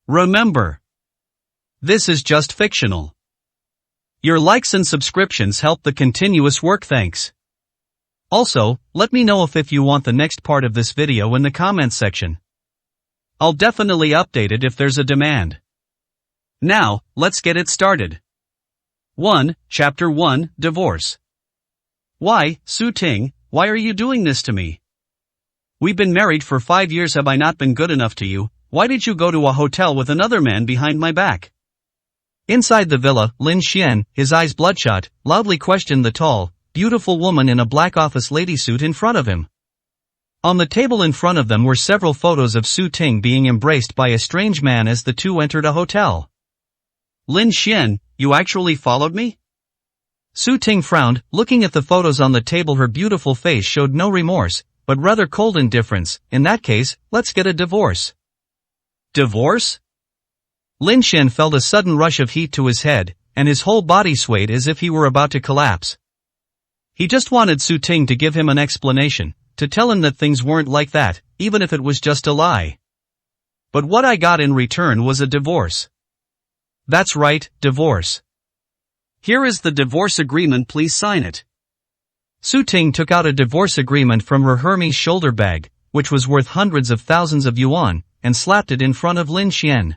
Remember, this is just fictional. Your likes and subscriptions help the continuous work. Thanks. Also, let me know if you want the next part of this video in the comments section. I'll definitely update it if there's a demand. Now, let's get it started. 1. Chapter 1, Divorce. Why, Su Ting, why are you doing this to me? We've been married for 5 years. Have I not been good enough to you? Why did you go to a hotel with another man behind my back? Inside the villa, Lin Xian, his eyes bloodshot, loudly questioned the tall, beautiful woman in a black office lady suit in front of him. On the table in front of them were several photos of Su Ting being embraced by a strange man as the two entered a hotel. Lin Xian, you actually followed me? Su Ting frowned, looking at the photos on the table. Her beautiful face showed no remorse, but rather cold indifference. In that case, let's get a divorce. Divorce? Lin Xian felt a sudden rush of heat to his head, and his whole body swayed as if he were about to collapse. He just wanted Su Ting to give him an explanation, to tell him that things weren't like that, even if it was just a lie. But what I got in return was a divorce. That's right, divorce. Here is the divorce agreement, please sign it. Su Ting took out a divorce agreement from her Hermes shoulder bag, which was worth hundreds of thousands of yuan, and slapped it in front of Lin Xian.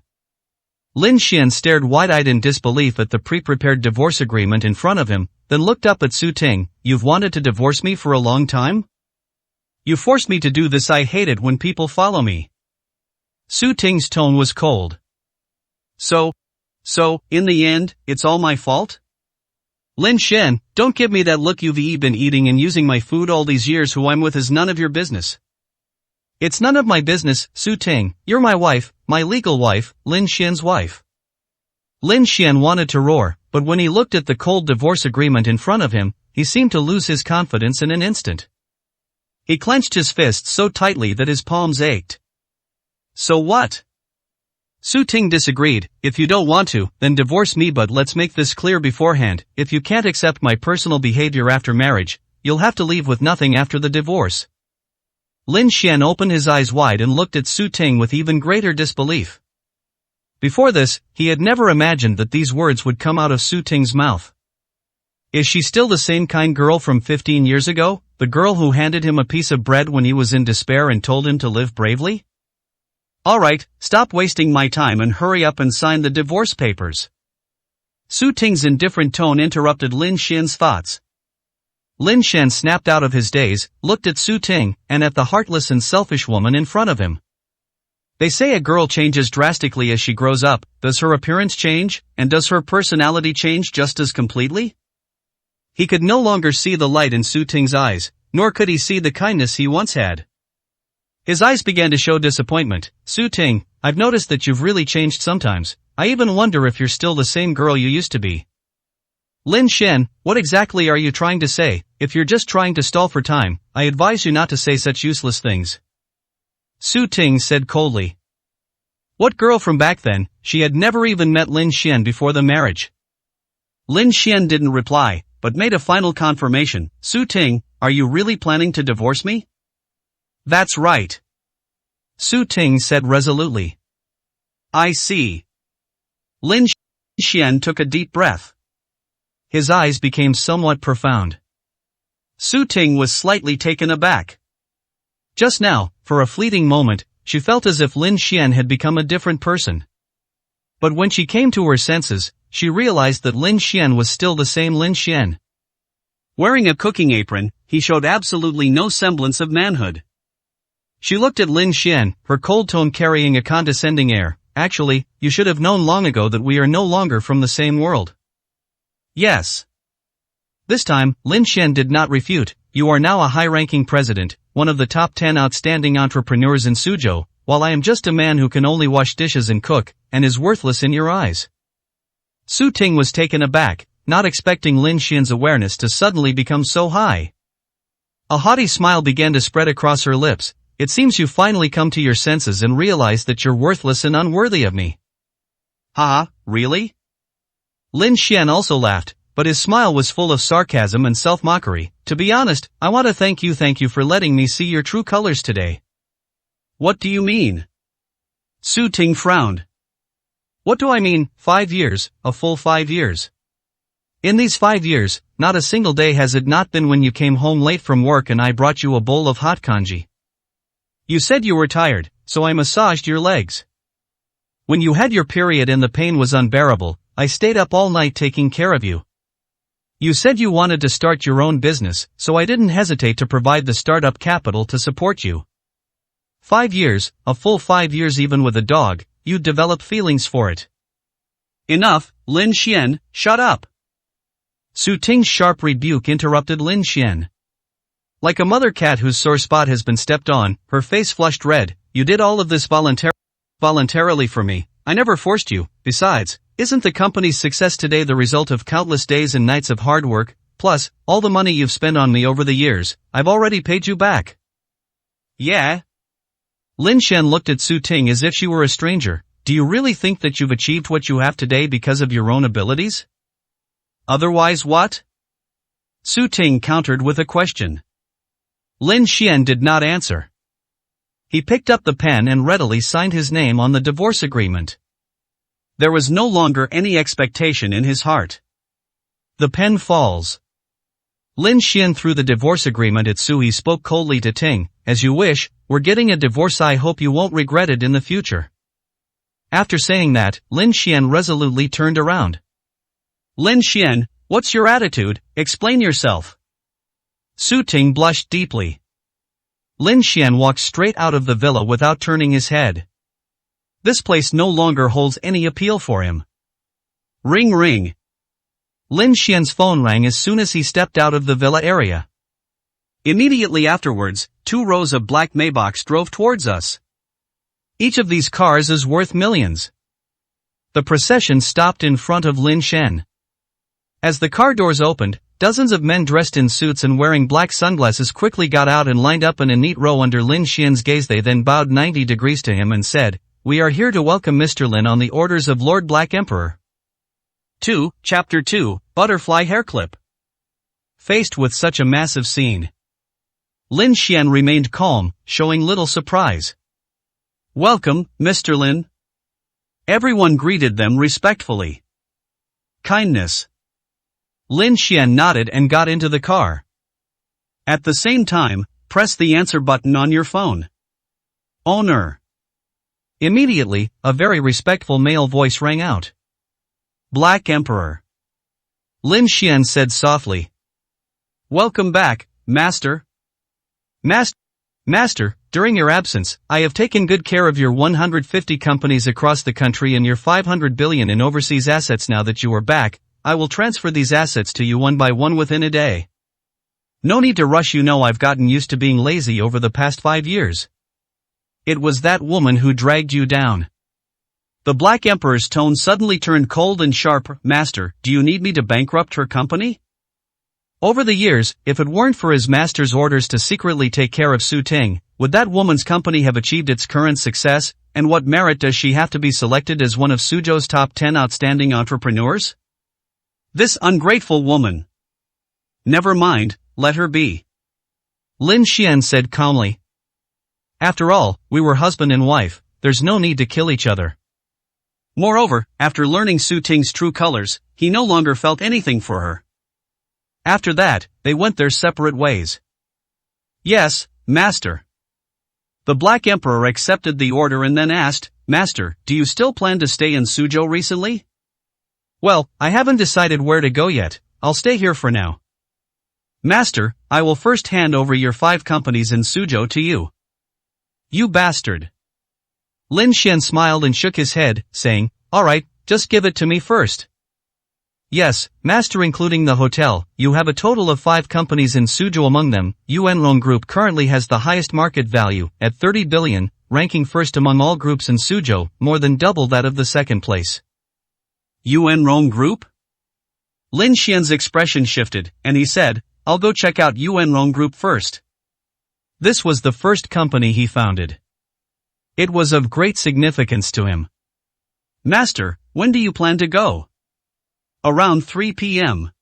Lin Xian stared wide-eyed in disbelief at the pre-prepared divorce agreement in front of him, then looked up at Su Ting. You've wanted to divorce me for a long time? You forced me to do this. I hate it when people follow me. Su Ting's tone was cold. So, in the end, it's all my fault? Lin Xian, don't give me that look. You've been eating and using my food all these years. Who I'm with is none of your business. It's none of my business, Su Ting. You're my wife, my legal wife, Lin Xian's wife. Lin Xian wanted to roar, but when he looked at the cold divorce agreement in front of him, he seemed to lose his confidence in an instant. He clenched his fists so tightly that his palms ached. So what? Su Ting disagreed. If you don't want to, then divorce me, but let's make this clear beforehand. If you can't accept my personal behavior after marriage, you'll have to leave with nothing after the divorce. Lin Xian opened his eyes wide and looked at Su Ting with even greater disbelief. Before this, he had never imagined that these words would come out of Su Ting's mouth. Is she still the same kind girl from 15 years ago, the girl who handed him a piece of bread when he was in despair and told him to live bravely? Alright, stop wasting my time and hurry up and sign the divorce papers. Su Ting's indifferent tone interrupted Lin Xian's thoughts. Lin Xian snapped out of his daze, looked at Su Ting, and at the heartless and selfish woman in front of him. They say a girl changes drastically as she grows up. Does her appearance change, and does her personality change just as completely? He could no longer see the light in Su Ting's eyes, nor could he see the kindness he once had. His eyes began to show disappointment. Su Ting, I've noticed that you've really changed sometimes. I even wonder if you're still the same girl you used to be. Lin Xian, what exactly are you trying to say? If you're just trying to stall for time, I advise you not to say such useless things. Su Ting said coldly. What girl from back then? She had never even met Lin Xian before the marriage. Lin Xian didn't reply, but made a final confirmation. Su Ting, are you really planning to divorce me? That's right. Su Ting said resolutely. I see. Lin Xian took a deep breath. His eyes became somewhat profound. Su Ting was slightly taken aback. Just now, for a fleeting moment, she felt as if Lin Xian had become a different person. But when she came to her senses, she realized that Lin Xian was still the same Lin Xian. Wearing a cooking apron, he showed absolutely no semblance of manhood. She looked at Lin Xian, her cold tone carrying a condescending air. Actually, you should have known long ago that we are no longer from the same world. Yes. This time, Lin Xian did not refute. You are now a high-ranking president, one of the top 10 outstanding entrepreneurs in Suzhou, while I am just a man who can only wash dishes and cook, and is worthless in your eyes. Su Ting was taken aback, not expecting Lin Xian's awareness to suddenly become so high. A haughty smile began to spread across her lips. It seems you finally come to your senses and realize that you're worthless and unworthy of me. Haha, really? Lin Xian also laughed, but his smile was full of sarcasm and self-mockery. To be honest, I want to thank you for letting me see your true colors today. What do you mean? Su Ting frowned. What do I mean, 5 years, a full 5 years? In these 5 years, not a single day has it not been when you came home late from work and I brought you a bowl of hot congee. You said you were tired, so I massaged your legs. When you had your period and the pain was unbearable, I stayed up all night taking care of you. You said you wanted to start your own business, so I didn't hesitate to provide the startup capital to support you. 5 years, a full 5 years even with a dog, you'd develop feelings for it. Enough, Lin Xian, shut up. Su Ting's sharp rebuke interrupted Lin Xian. Like a mother cat whose sore spot has been stepped on, her face flushed red. You did all of this voluntarily for me. I never forced you. Besides, isn't the company's success today the result of countless days and nights of hard work, plus, all the money you've spent on me over the years? I've already paid you back. Yeah? Lin Xian looked at Su Ting as if she were a stranger. Do you really think that you've achieved what you have today because of your own abilities? Otherwise what? Su Ting countered with a question. Lin Xian did not answer. He picked up the pen and readily signed his name on the divorce agreement. There was no longer any expectation in his heart. The pen falls. Lin Xian threw the divorce agreement at Su. He spoke coldly to Ting. As you wish, we're getting a divorce. I hope you won't regret it in the future. After saying that, Lin Xian resolutely turned around. Lin Xian, what's your attitude? Explain yourself. Su Ting blushed deeply. Lin Xian walked straight out of the villa without turning his head. This place no longer holds any appeal for him. Ring ring. Lin Xian's phone rang as soon as he stepped out of the villa area. Immediately afterwards, 2 rows of black Maybachs drove towards us. Each of these cars is worth millions. The procession stopped in front of Lin Xian. As the car doors opened, dozens of men dressed in suits and wearing black sunglasses quickly got out and lined up in a neat row under Lin Xian's gaze. They then bowed 90 degrees to him and said, "We are here to welcome Mr. Lin on the orders of Lord Black Emperor." 2. Chapter 2, Butterfly Hairclip. Faced with such a massive scene, Lin Xian remained calm, showing little surprise. "Welcome, Mr. Lin." Everyone greeted them respectfully. Kindness. Lin Xian nodded and got into the car. At the same time, press the answer button on your phone. Owner. Immediately, a very respectful male voice rang out. Black Emperor. Lin Xian said softly. "Welcome back, Master." Master, during your absence, I have taken good care of your 150 companies across the country and your 500 billion in overseas assets. Now that you are back, I will transfer these assets to you one by one within a day. No need to rush. You know I've gotten used to being lazy over the past 5 years. It was that woman who dragged you down. The Black Emperor's tone suddenly turned cold and sharp. Master, do you need me to bankrupt her company? Over the years, if it weren't for his master's orders to secretly take care of Su Ting, would that woman's company have achieved its current success, and what merit does she have to be selected as one of Suzhou's top 10 outstanding entrepreneurs? This ungrateful woman. Never mind, let her be. Lin Xian said calmly. After all, we were husband and wife, there's no need to kill each other. Moreover, after learning Su Ting's true colors, he no longer felt anything for her. After that, they went their separate ways. Yes, Master. The Black Emperor accepted the order and then asked, Master, do you still plan to stay in Suzhou recently? Well, I haven't decided where to go yet, I'll stay here for now. Master, I will first hand over your 5 companies in Suzhou to you. You bastard. Lin Xian smiled and shook his head, saying, Alright, just give it to me first. Yes, Master, including the hotel, you have a total of 5 companies in Suzhou. Among them, Yuanrong Group currently has the highest market value, at 30 billion, ranking first among all groups in Suzhou, more than double that of the second place. Yuanrong Group? Lin Xian's expression shifted, and he said, I'll go check out Yuanrong Group first. This was the first company he founded. It was of great significance to him. Master, when do you plan to go? Around 3 p.m.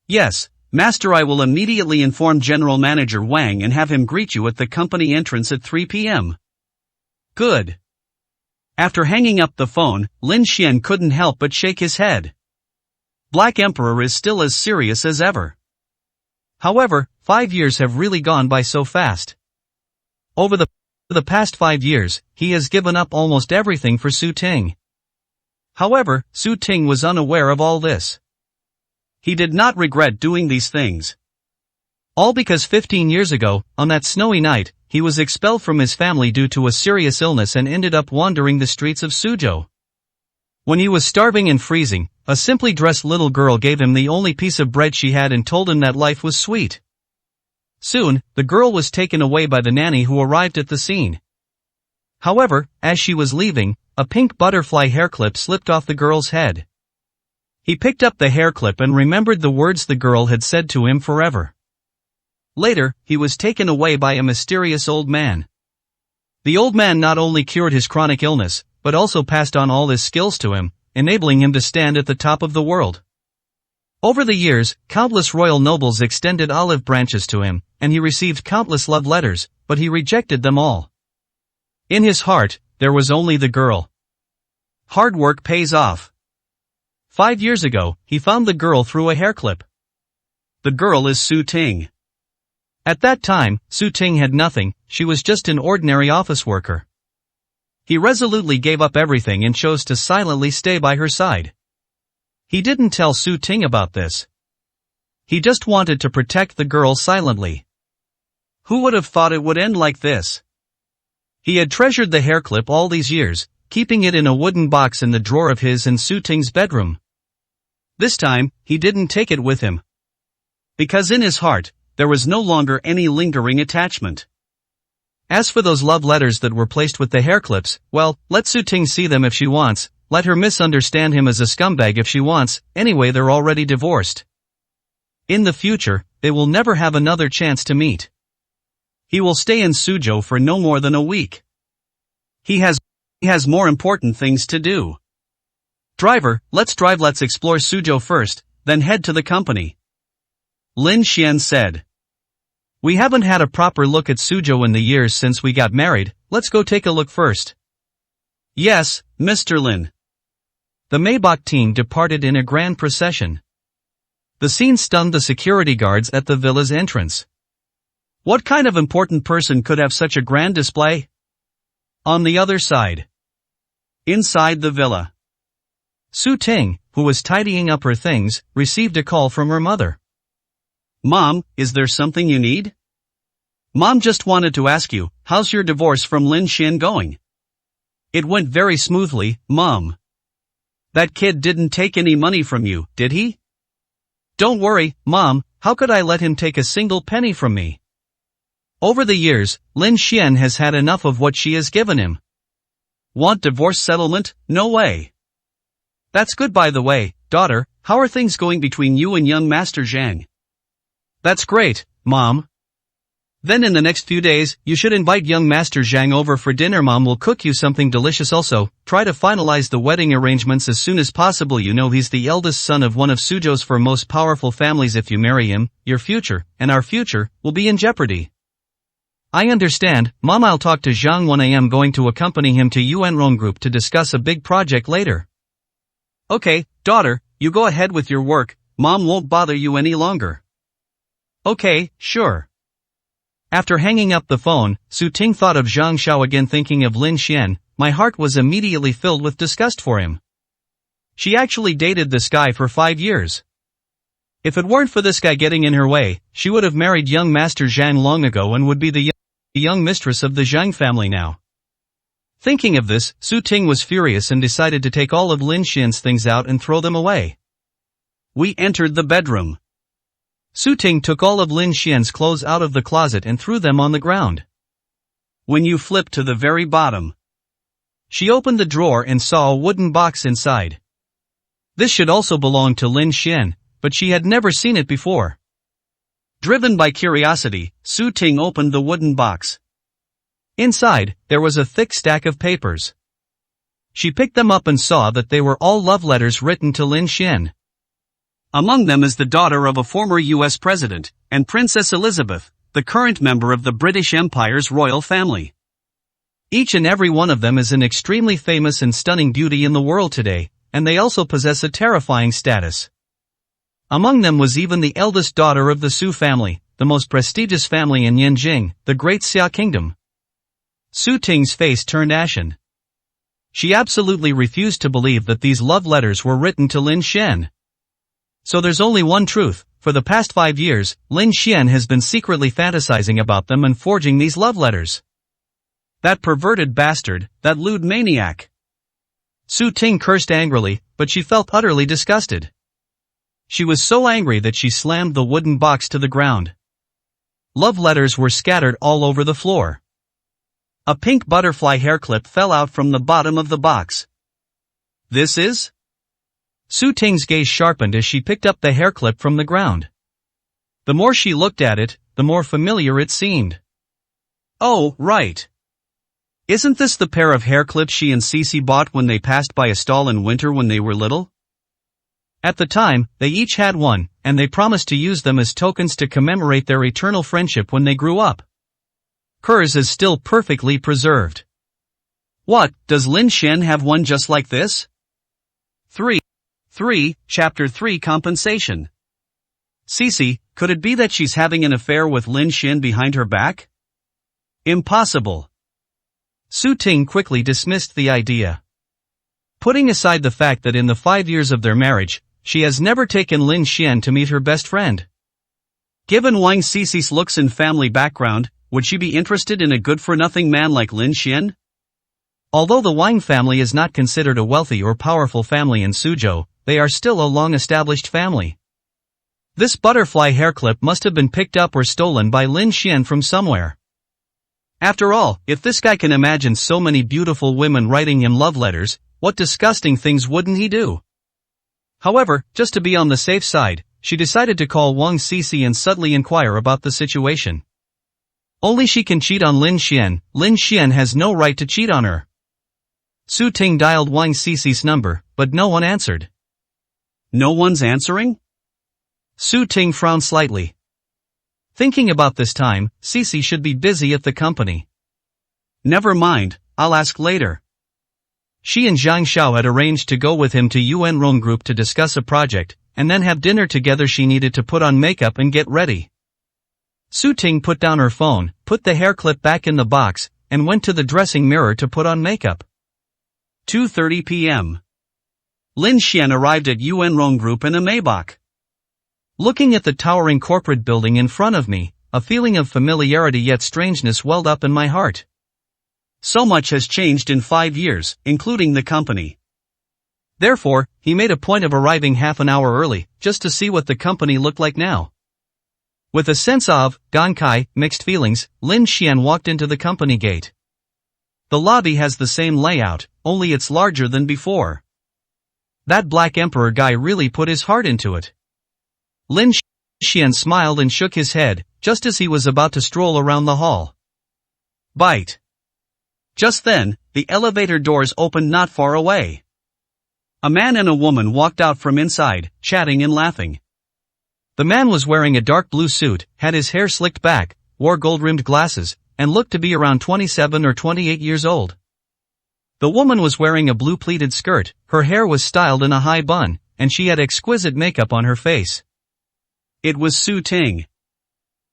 Yes, Master, I will immediately inform General Manager Wang and have him greet you at the company entrance at 3 p.m. Good. After hanging up the phone, Lin Xian couldn't help but shake his head. Black Emperor is still as serious as ever. However, 5 years have really gone by so fast. Over the past 5 years, he has given up almost everything for Su Ting. However, Su Ting was unaware of all this. He did not regret doing these things. All because 15 years ago, on that snowy night, he was expelled from his family due to a serious illness and ended up wandering the streets of Suzhou. When he was starving and freezing, a simply dressed little girl gave him the only piece of bread she had and told him that life was sweet. Soon, the girl was taken away by the nanny who arrived at the scene. However, as she was leaving, a pink butterfly hairclip slipped off the girl's head. He picked up the hairclip and remembered the words the girl had said to him forever. Later, he was taken away by a mysterious old man. The old man not only cured his chronic illness, but also passed on all his skills to him, enabling him to stand at the top of the world. Over the years, countless royal nobles extended olive branches to him, and he received countless love letters, but he rejected them all. In his heart, there was only the girl. Hard work pays off. 5 years ago, he found the girl through a hairclip. The girl is Su Ting. At that time, Su Ting had nothing, she was just an ordinary office worker. He resolutely gave up everything and chose to silently stay by her side. He didn't tell Su Ting about this. He just wanted to protect the girl silently. Who would have thought it would end like this? He had treasured the hairclip all these years, keeping it in a wooden box in the drawer of his and Su Ting's bedroom. This time, he didn't take it with him. Because in his heart, there was no longer any lingering attachment. As for those love letters that were placed with the hairclips, well, let Su Ting see them if she wants, let her misunderstand him as a scumbag if she wants, anyway they're already divorced. In the future, they will never have another chance to meet. He will stay in Suzhou for no more than a week. He has more important things to do. Driver, let's drive, let's explore Suzhou first, then head to the company. Lin Xian said. We haven't had a proper look at Suzhou in the years since we got married, let's go take a look first. Yes, Mr. Lin. The Maybach team departed in a grand procession. The scene stunned the security guards at the villa's entrance. What kind of important person could have such a grand display? On the other side. Inside the villa. Su Ting, who was tidying up her things, received a call from her mother. Mom, is there something you need? Mom just wanted to ask you, how's your divorce from Lin Xian going? It went very smoothly, Mom. That kid didn't take any money from you, did he? Don't worry, Mom, how could I let him take a single penny from me? Over the years, Lin Xian has had enough of what she has given him. Want divorce settlement? No way. That's good. By the way, daughter, how are things going between you and young Master Zhang? That's great, Mom. Then in the next few days, you should invite young Master Zhang over for dinner. Mom will cook you something delicious. Also, try to finalize the wedding arrangements as soon as possible. You know he's the eldest son of one of Suzhou's four most powerful families. If you marry him, your future, and our future, will be in jeopardy. I understand, Mom. I'll talk to Zhang when I am going to accompany him to Yuanrong Group to discuss a big project later. Okay, daughter, you go ahead with your work, Mom won't bother you any longer. Okay, sure. After hanging up the phone, Su Ting thought of Zhang Xiao again. Thinking of Lin Xian, my heart was immediately filled with disgust for him. She actually dated this guy for 5 years. If it weren't for this guy getting in her way, she would have married young Master Zhang long ago and would be the young mistress of the Zhang family now. Thinking of this, Su Ting was furious and decided to take all of Lin Xian's things out and throw them away. We entered the bedroom. Su Ting took all of Lin Xian's clothes out of the closet and threw them on the ground. When you flip to the very bottom, she opened the drawer and saw a wooden box inside. This should also belong to Lin Xian, but she had never seen it before. Driven by curiosity, Su Ting opened the wooden box. Inside, there was a thick stack of papers. She picked them up and saw that they were all love letters written to Lin Xian. Among them is the daughter of a former U.S. president, and Princess Elizabeth, the current member of the British Empire's royal family. Each and every one of them is an extremely famous and stunning beauty in the world today, and they also possess a terrifying status. Among them was even the eldest daughter of the Su family, the most prestigious family in Yanjing, the Great Xia Kingdom. Su Ting's face turned ashen. She absolutely refused to believe that these love letters were written to Lin Xian. So there's only one truth: for the past 5 years, Lin Xian has been secretly fantasizing about them and forging these love letters. That perverted bastard, that lewd maniac. Su Ting cursed angrily, but she felt utterly disgusted. She was so angry that she slammed the wooden box to the ground. Love letters were scattered all over the floor. A pink butterfly hairclip fell out from the bottom of the box. This is? Su Ting's gaze sharpened as she picked up the hairclip from the ground. The more she looked at it, the more familiar it seemed. Oh, right. Isn't this the pair of hairclips she and Cece bought when they passed by a stall in winter when they were little? At the time, they each had one, and they promised to use them as tokens to commemorate their eternal friendship when they grew up. Hers is still perfectly preserved. What, does Lin Xian have one just like this? 3. Chapter 3 Compensation. Cece, could it be that she's having an affair with Lin Xian behind her back? Impossible. Su Ting quickly dismissed the idea. Putting aside the fact that in the 5 years of their marriage, she has never taken Lin Xian to meet her best friend. Given Wang Cece's looks and family background, would she be interested in a good-for-nothing man like Lin Xian? Although the Wang family is not considered a wealthy or powerful family in Suzhou, they are still a long-established family. This butterfly hairclip must have been picked up or stolen by Lin Xian from somewhere. After all, if this guy can imagine so many beautiful women writing him love letters, what disgusting things wouldn't he do? However, just to be on the safe side, she decided to call Wang Cece and subtly inquire about the situation. Only she can cheat on Lin Xian. Lin Xian has no right to cheat on her. Su Ting dialed Wang Cece's number, but no one answered. No one's answering? Su Ting frowned slightly. Thinking about this time, Cece should be busy at the company. Never mind, I'll ask later. She and Zhang Xiao had arranged to go with him to Yuan Rong Group to discuss a project, and then have dinner together. She needed to put on makeup and get ready. Su Ting put down her phone, put the hairclip back in the box, and went to the dressing mirror to put on makeup. 2:30 p.m. Lin Xian arrived at Yuan Rong Group in a Maybach. Looking at the towering corporate building in front of me, a feeling of familiarity yet strangeness welled up in my heart. So much has changed in 5 years, including the company. Therefore, he made a point of arriving half an hour early, just to see what the company looked like now. With a sense of Gankai, mixed feelings, Lin Xian walked into the company gate. The lobby has the same layout, only it's larger than before. That Black Emperor guy really put his heart into it. Lin Xian smiled and shook his head, just as he was about to stroll around the hall. Bite. Just then, the elevator doors opened not far away. A man and a woman walked out from inside, chatting and laughing. The man was wearing a dark blue suit, had his hair slicked back, wore gold-rimmed glasses, and looked to be around 27 or 28 years old. The woman was wearing a blue pleated skirt, her hair was styled in a high bun, and she had exquisite makeup on her face. It was Su Ting.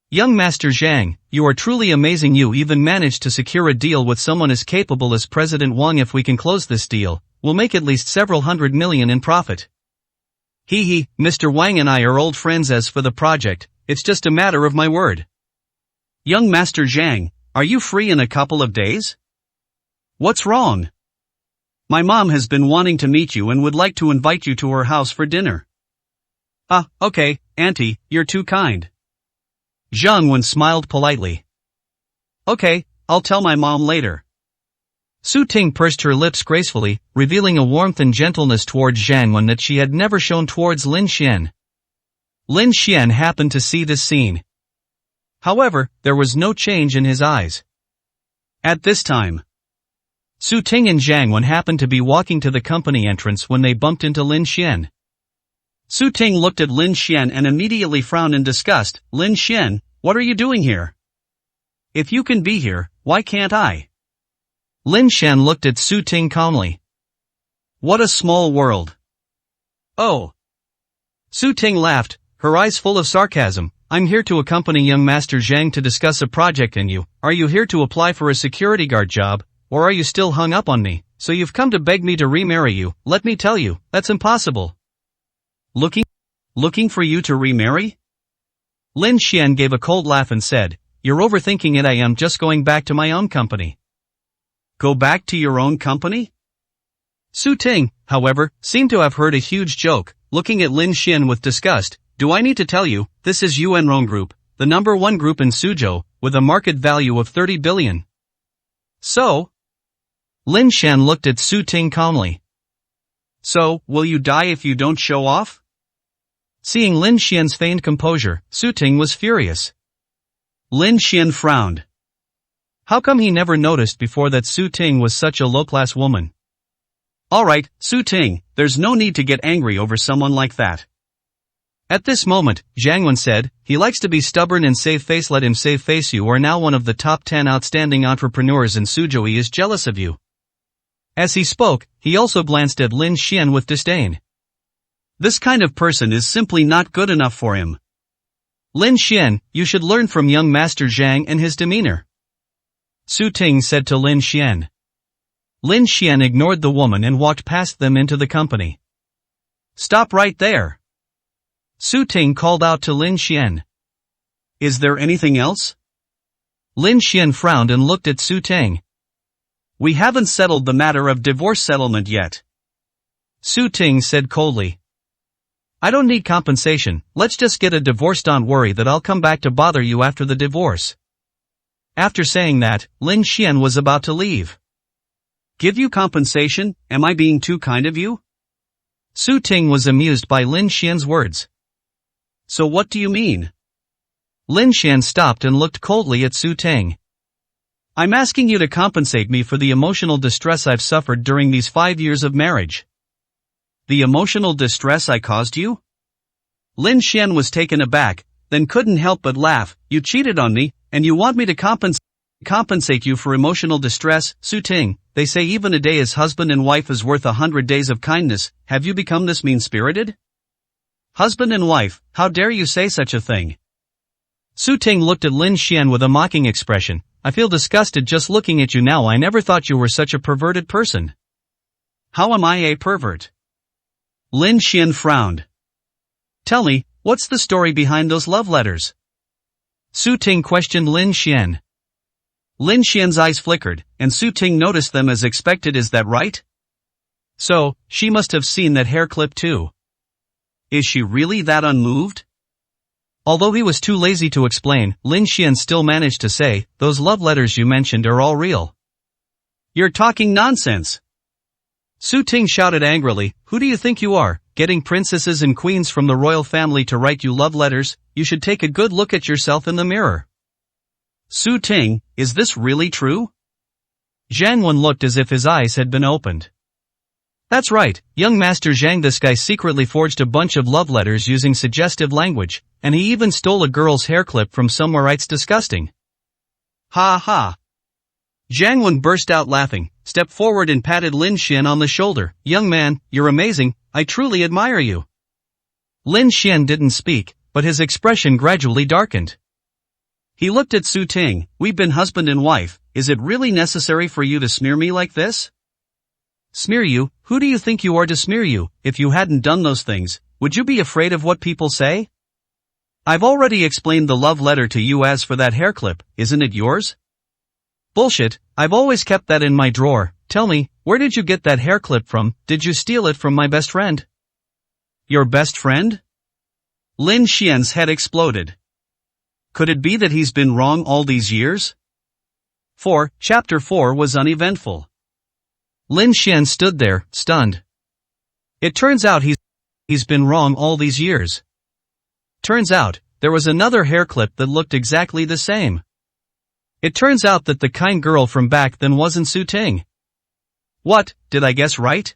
Young Master Zhang, you are truly amazing. You even managed to secure a deal with someone as capable as President Wang. If we can close this deal, we'll make at least several hundred million in profit. Hee, Mr. Wang and I are old friends. As for the project, it's just a matter of my word. Young Master Zhang, are you free in a couple of days? What's wrong? My mom has been wanting to meet you and would like to invite you to her house for dinner. Ah, okay, Auntie, you're too kind. Zhang Wen smiled politely. Okay, I'll tell my mom later. Su Ting pursed her lips gracefully, revealing a warmth and gentleness towards Zhang Wen that she had never shown towards Lin Xian. Lin Xian happened to see this scene. However, there was no change in his eyes. At this time, Su Ting and Zhang Wen happened to be walking to the company entrance when they bumped into Lin Xian. Su Ting looked at Lin Xian and immediately frowned in disgust. Lin Xian, what are you doing here? If you can be here, why can't I? Lin Xian looked at Su Ting calmly. What a small world. Oh. Su Ting laughed, her eyes full of sarcasm. I'm here to accompany young Master Zhang to discuss a project and you. Are you here to apply for a security guard job, or are you still hung up on me? So you've come to beg me to remarry you. Let me tell you, that's impossible. Looking for you to remarry? Lin Xian gave a cold laugh and said, You're overthinking it. I am just going back to my own company. Go back to your own company? Su Ting, however, seemed to have heard a huge joke, looking at Lin Xian with disgust. Do I need to tell you, this is Yuanrong Group, the #1 group in Suzhou, with a market value of 30 billion. So? Lin Xian looked at Su Ting calmly. So, will you die if you don't show off? Seeing Lin Xian's feigned composure, Su Ting was furious. Lin Xian frowned. How come he never noticed before that Su Ting was such a low-class woman? Alright, Su Ting, there's no need to get angry over someone like that. At this moment, Zhang Wen said, he likes to be stubborn and save face. Let him save face. You are now one of the top 10 outstanding entrepreneurs in Suzhou. He is jealous of you. As he spoke, he also glanced at Lin Xian with disdain. This kind of person is simply not good enough for him. Lin Xian, you should learn from young Master Zhang and his demeanor. Su Ting said to Lin Xian. Lin Xian ignored the woman and walked past them into the company. Stop right there. Su Ting called out to Lin Xian. Is there anything else? Lin Xian frowned and looked at Su Ting. We haven't settled the matter of divorce settlement yet. Su Ting said coldly. I don't need compensation, let's just get a divorce. Don't worry that I'll come back to bother you after the divorce. After saying that, Lin Xian was about to leave. Give you compensation? Am I being too kind of you? Su Ting was amused by Lin Xian's words. So what do you mean? Lin Xian stopped and looked coldly at Su Ting. I'm asking you to compensate me for the emotional distress I've suffered during these 5 years of marriage. The emotional distress I caused you? Lin Xian was taken aback, then couldn't help but laugh. You cheated on me, and you want me to compensate you for emotional distress? Su Ting, they say even a day as husband and wife is worth 100 days of kindness. Have you become this mean-spirited? Husband and wife, how dare you say such a thing? Su Ting looked at Lin Xian with a mocking expression. I feel disgusted just looking at you now. I never thought you were such a perverted person. How am I a pervert? Lin Xian frowned. Tell me, what's the story behind those love letters? Su Ting questioned Lin Xian. Lin Xian's eyes flickered, and Su Ting noticed them as expected. Is that right? So, she must have seen that hair clip too. Is she really that unmoved? Although he was too lazy to explain, Lin Xian still managed to say, those love letters you mentioned are all real. You're talking nonsense. Su Ting shouted angrily, who do you think you are, getting princesses and queens from the royal family to write you love letters? You should take a good look at yourself in the mirror. Su Ting, is this really true? Zhang Wen looked as if his eyes had been opened. That's right, young Master Zhang. This guy secretly forged a bunch of love letters using suggestive language, and he even stole a girl's hair clip from somewhere. It's disgusting. Ha ha. Zhang Wen burst out laughing, stepped forward and patted Lin Xian on the shoulder. Young man, you're amazing, I truly admire you. Lin Xian didn't speak, but his expression gradually darkened. He looked at Su Ting. We've been husband and wife, is it really necessary for you to smear me like this? Smear you? Who do you think you are to smear you? If you hadn't done those things, would you be afraid of what people say? I've already explained the love letter to you. As for that hair clip, isn't it yours? Bullshit, I've always kept that in my drawer. Tell me, where did you get that hair clip from? Did you steal it from my best friend? Your best friend? Lin Xian's head exploded. Could it be that he's been wrong all these years? Chapter 4 was uneventful. Lin Xian stood there, stunned. It turns out he's been wrong all these years. Turns out, there was another hair clip that looked exactly the same. It turns out that the kind girl from back then wasn't Su Ting. What, did I guess right?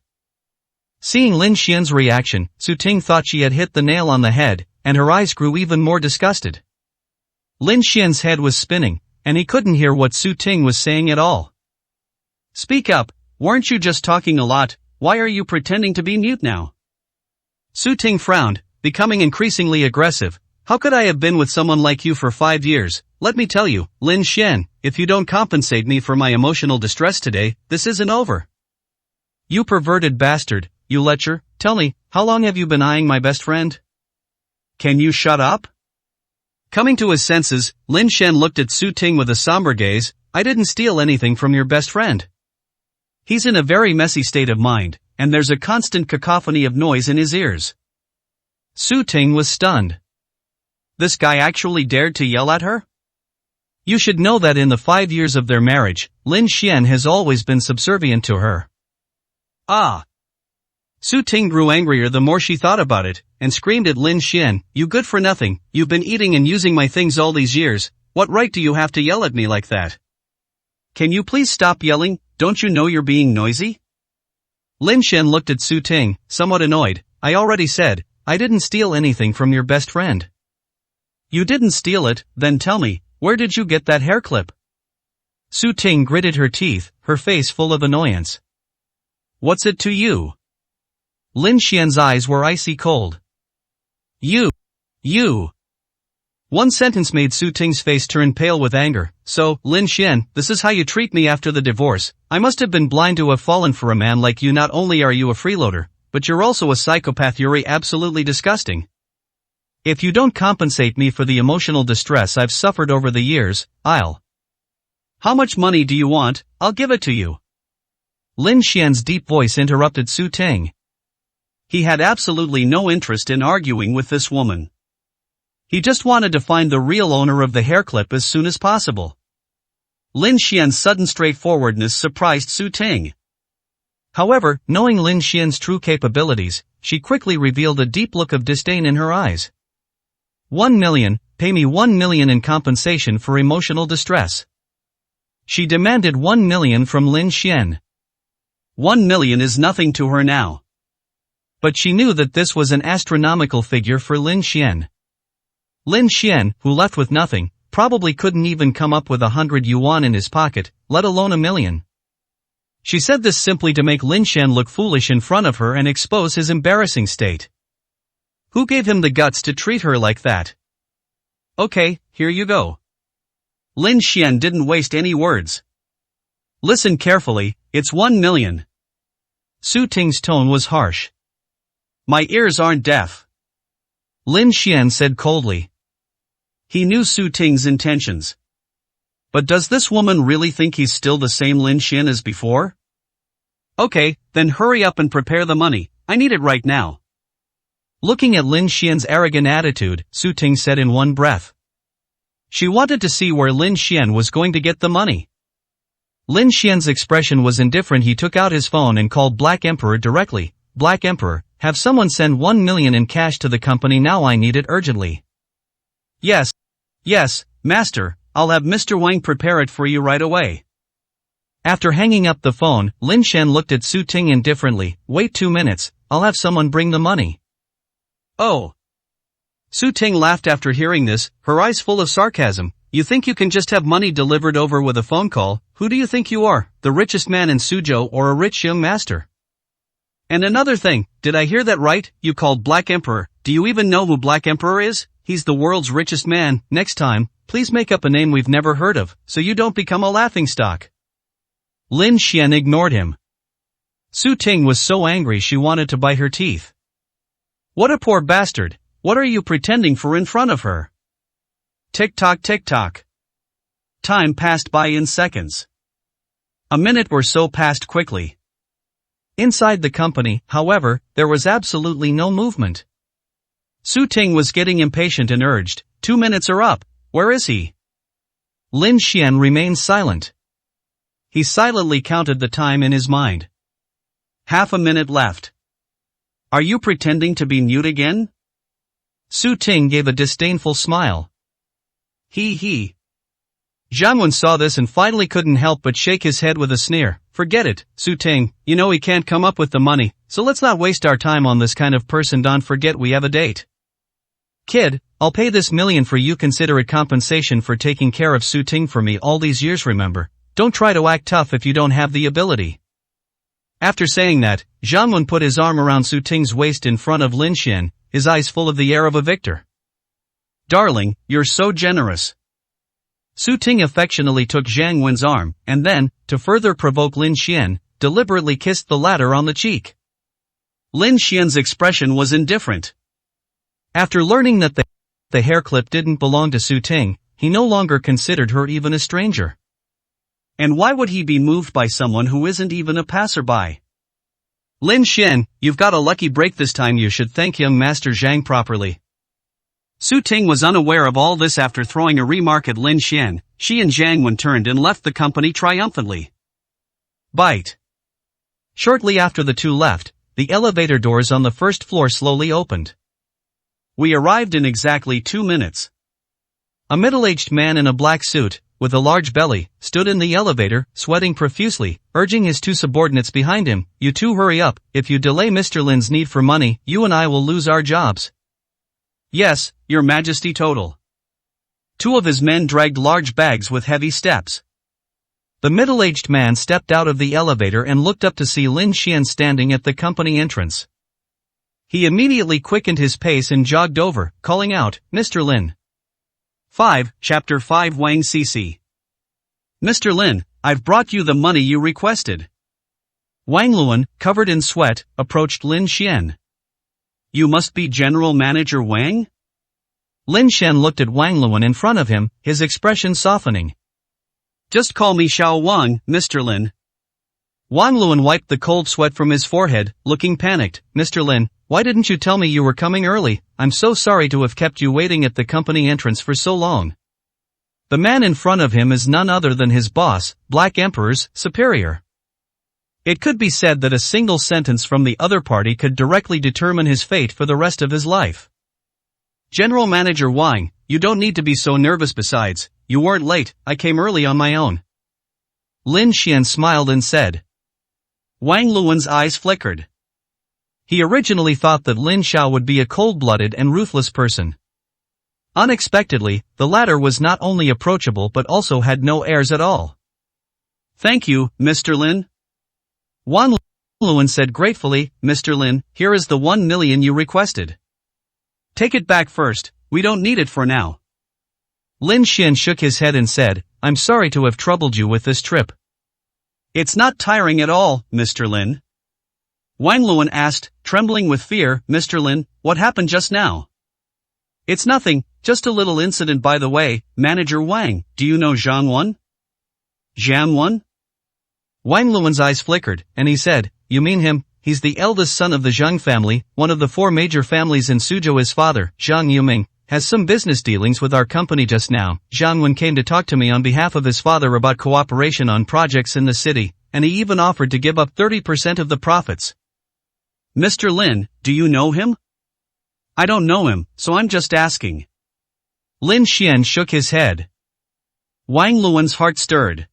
Seeing Lin Xian's reaction, Su Ting thought she had hit the nail on the head, and her eyes grew even more disgusted. Lin Xian's head was spinning, and he couldn't hear what Su Ting was saying at all. Speak up, weren't you just talking a lot? Why are you pretending to be mute now? Su Ting frowned, becoming increasingly aggressive. How could I have been with someone like you for 5 years? Let me tell you, Lin Xian, if you don't compensate me for my emotional distress today, this isn't over. You perverted bastard, you lecher, tell me, how long have you been eyeing my best friend? Can you shut up? Coming to his senses, Lin Xian looked at Su Ting with a somber gaze. I didn't steal anything from your best friend. He's in a very messy state of mind, and there's a constant cacophony of noise in his ears. Su Ting was stunned. This guy actually dared to yell at her? You should know that in the 5 years of their marriage, Lin Xian has always been subservient to her. Ah! Su Ting grew angrier the more she thought about it, and screamed at Lin Xian, you good for nothing, you've been eating and using my things all these years, what right do you have to yell at me like that? Can you please stop yelling, don't you know you're being noisy? Lin Xian looked at Su Ting, somewhat annoyed, I already said, I didn't steal anything from your best friend. You didn't steal it, then tell me, where did you get that hair clip? Su Ting gritted her teeth, her face full of annoyance. What's it to you? Lin Xian's eyes were icy cold. You. One sentence made Su Ting's face turn pale with anger. So, Lin Xian, this is how you treat me after the divorce. I must have been blind to have fallen for a man like you. Not only are you a freeloader, but you're also a psychopath. You're absolutely disgusting. If you don't compensate me for the emotional distress I've suffered over the years, I'll... How much money do you want? I'll give it to you. Lin Xian's deep voice interrupted Su Ting. He had absolutely no interest in arguing with this woman. He just wanted to find the real owner of the hair clip as soon as possible. Lin Xian's sudden straightforwardness surprised Su Ting. However, knowing Lin Xian's true capabilities, she quickly revealed a deep look of disdain in her eyes. 1 million, pay me 1 million in compensation for emotional distress. She demanded 1 million from Lin Xian. 1 million is nothing to her now. But she knew that this was an astronomical figure for Lin Xian. Lin Xian, who left with nothing, probably couldn't even come up with 100 yuan in his pocket, let alone 1 million. She said this simply to make Lin Xian look foolish in front of her and expose his embarrassing state. Who gave him the guts to treat her like that? Okay, here you go. Lin Xian didn't waste any words. Listen carefully, it's 1 million. Su Ting's tone was harsh. My ears aren't deaf. Lin Xian said coldly. He knew Su Ting's intentions. But does this woman really think he's still the same Lin Xian as before? Okay, then hurry up and prepare the money, I need it right now. Looking at Lin Xian's arrogant attitude, Su Ting said in one breath. She wanted to see where Lin Xian was going to get the money. Lin Xian's expression was indifferent. He took out his phone and called Black Emperor directly. Black Emperor, have someone send 1 million in cash to the company now. I need it urgently. Yes, master, I'll have Mr. Wang prepare it for you right away. After hanging up the phone, Lin Xian looked at Su Ting indifferently. Wait 2 minutes, I'll have someone bring the money. Oh. Su Ting laughed after hearing this, her eyes full of sarcasm. You think you can just have money delivered over with a phone call? Who do you think you are, the richest man in Suzhou or a rich young master? And another thing, did I hear that right? You called Black Emperor. Do you even know who Black Emperor is? He's the world's richest man. Next time, please make up a name we've never heard of, so you don't become a laughingstock. Lin Xian ignored him. Su Ting was so angry she wanted to bite her teeth. What a poor bastard. What are you pretending for in front of her? Tick-tock, tick-tock. Time passed by in seconds. A minute or so passed quickly. Inside the company, however, there was absolutely no movement. Su Ting was getting impatient and urged, 2 minutes are up, where is he? Lin Xian remained silent. He silently counted the time in his mind. Half a minute left. Are you pretending to be mute again? Su Ting gave a disdainful smile. He. Zhang Wen saw this and finally couldn't help but shake his head with a sneer. Forget it, Su Ting, you know he can't come up with the money, so let's not waste our time on this kind of person. Don't forget we have a date. Kid, I'll pay this 1 million for you. Consider it compensation for taking care of Su Ting for me all these years. Remember, Don't try to act tough if you don't have the ability. After saying that, Zhang Wen put his arm around Su Ting's waist in front of Lin Xian, his eyes full of the air of a victor. Darling, you're so generous. Su Ting affectionately took Zhang Wen's arm, and then, to further provoke Lin Xian, deliberately kissed the latter on the cheek. Lin Xian's expression was indifferent. After learning that the hair clip didn't belong to Su Ting, he no longer considered her even a stranger. And why would he be moved by someone who isn't even a passerby? Lin Xian, you've got a lucky break this time. You should thank young Master Zhang properly. Su Ting was unaware of all this. After throwing a remark at Lin Xian, she and Zhang Wen turned and left the company triumphantly. Bite. Shortly after the two left, the elevator doors on the first floor slowly opened. We arrived in exactly 2 minutes. A middle-aged man in a black suit, with a large belly, stood in the elevator, sweating profusely, urging his two subordinates behind him, "You two hurry up, if you delay Mr. Lin's need for money, you and I will lose our jobs." "Yes, Your Majesty." Total. Two of his men dragged large bags with heavy steps. The middle-aged man stepped out of the elevator and looked up to see Lin Xian standing at the company entrance. He immediately quickened his pace and jogged over, calling out, "Mr. Lin." 5. Chapter 5 Wang Cc. "Mr. Lin, I've brought you the money you requested." Wang Luan, covered in sweat, approached Lin Xian. "You must be General Manager Wang?" Lin Xian looked at Wang Luan in front of him, his expression softening. "Just call me Xiao Wang, Mr. Lin." Wang Luan wiped the cold sweat from his forehead, looking panicked. "Mr. Lin, why didn't you tell me you were coming early? I'm so sorry to have kept you waiting at the company entrance for so long." The man in front of him is none other than his boss, Black Emperor's superior. It could be said that a single sentence from the other party could directly determine his fate for the rest of his life. "General Manager Wang, you don't need to be so nervous. Besides, you weren't late, I came early on my own." Lin Xian smiled and said. Wang Luan's eyes flickered. He originally thought that Lin Xiao would be a cold-blooded and ruthless person. Unexpectedly, the latter was not only approachable but also had no airs at all. "Thank you, Mr. Lin." Wang Luan said gratefully, "Mr. Lin, here is the 1 million you requested. Take it back first, we don't need it for now." Lin Xian shook his head and said, "I'm sorry to have troubled you with this trip." "It's not tiring at all, Mr. Lin." Wang Luan asked, trembling with fear, "Mr. Lin, what happened just now?" "It's nothing, just a little incident. By the way, Manager Wang, do you know Zhang Wen?" "Zhang Wen?" Wang Luan's eyes flickered, and he said, "You mean him? He's the eldest son of the Zhang family, one of the 4 major families in Suzhou. His father, Zhang Yuming, has some business dealings with our company just now. Zhang Wen came to talk to me on behalf of his father about cooperation on projects in the city, and he even offered to give up 30% of the profits." "Mr. Lin, do you know him?" "I don't know him, so I'm just asking." Lin Xian shook his head. Wang Luan's heart stirred.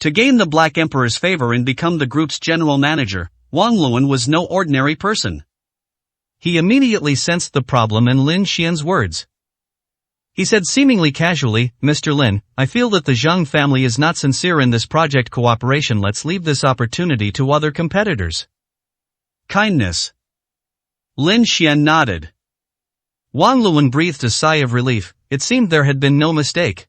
To gain the Black Emperor's favor and become the group's general manager, Wang Luan was no ordinary person. He immediately sensed the problem in Lin Xian's words. He said seemingly casually, "Mr. Lin, I feel that the Zhang family is not sincere in this project cooperation. Let's leave this opportunity to other competitors." "Kindness." Lin Xian nodded. Wang Luan breathed a sigh of relief. It seemed there had been no mistake.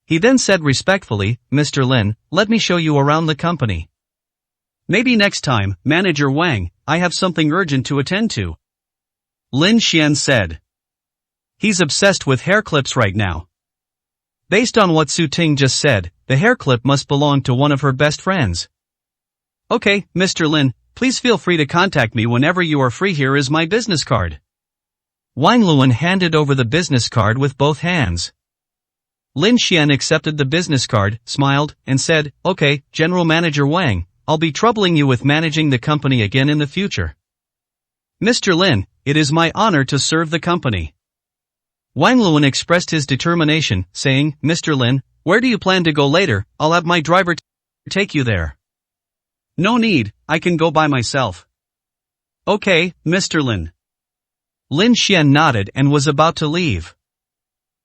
He then said respectfully, "Mr. Lin, let me show you around the company." "Maybe next time, Manager Wang, I have something urgent to attend to." Lin Xian said. He's obsessed with hair clips right now. Based on what Su Ting just said, the hair clip must belong to one of her best friends. "Okay, Mr. Lin, please feel free to contact me whenever you are free. Here is my business card." Wang Luan handed over the business card with both hands. Lin Xian accepted the business card, smiled, and said, "Okay, General Manager Wang, I'll be troubling you with managing the company again in the future." "Mr. Lin, it is my honor to serve the company." Wang Luan expressed his determination, saying, "Mr. Lin, where do you plan to go later? I'll have my driver take you there." "No need, I can go by myself." "Okay, Mr. Lin." Lin Xian nodded and was about to leave.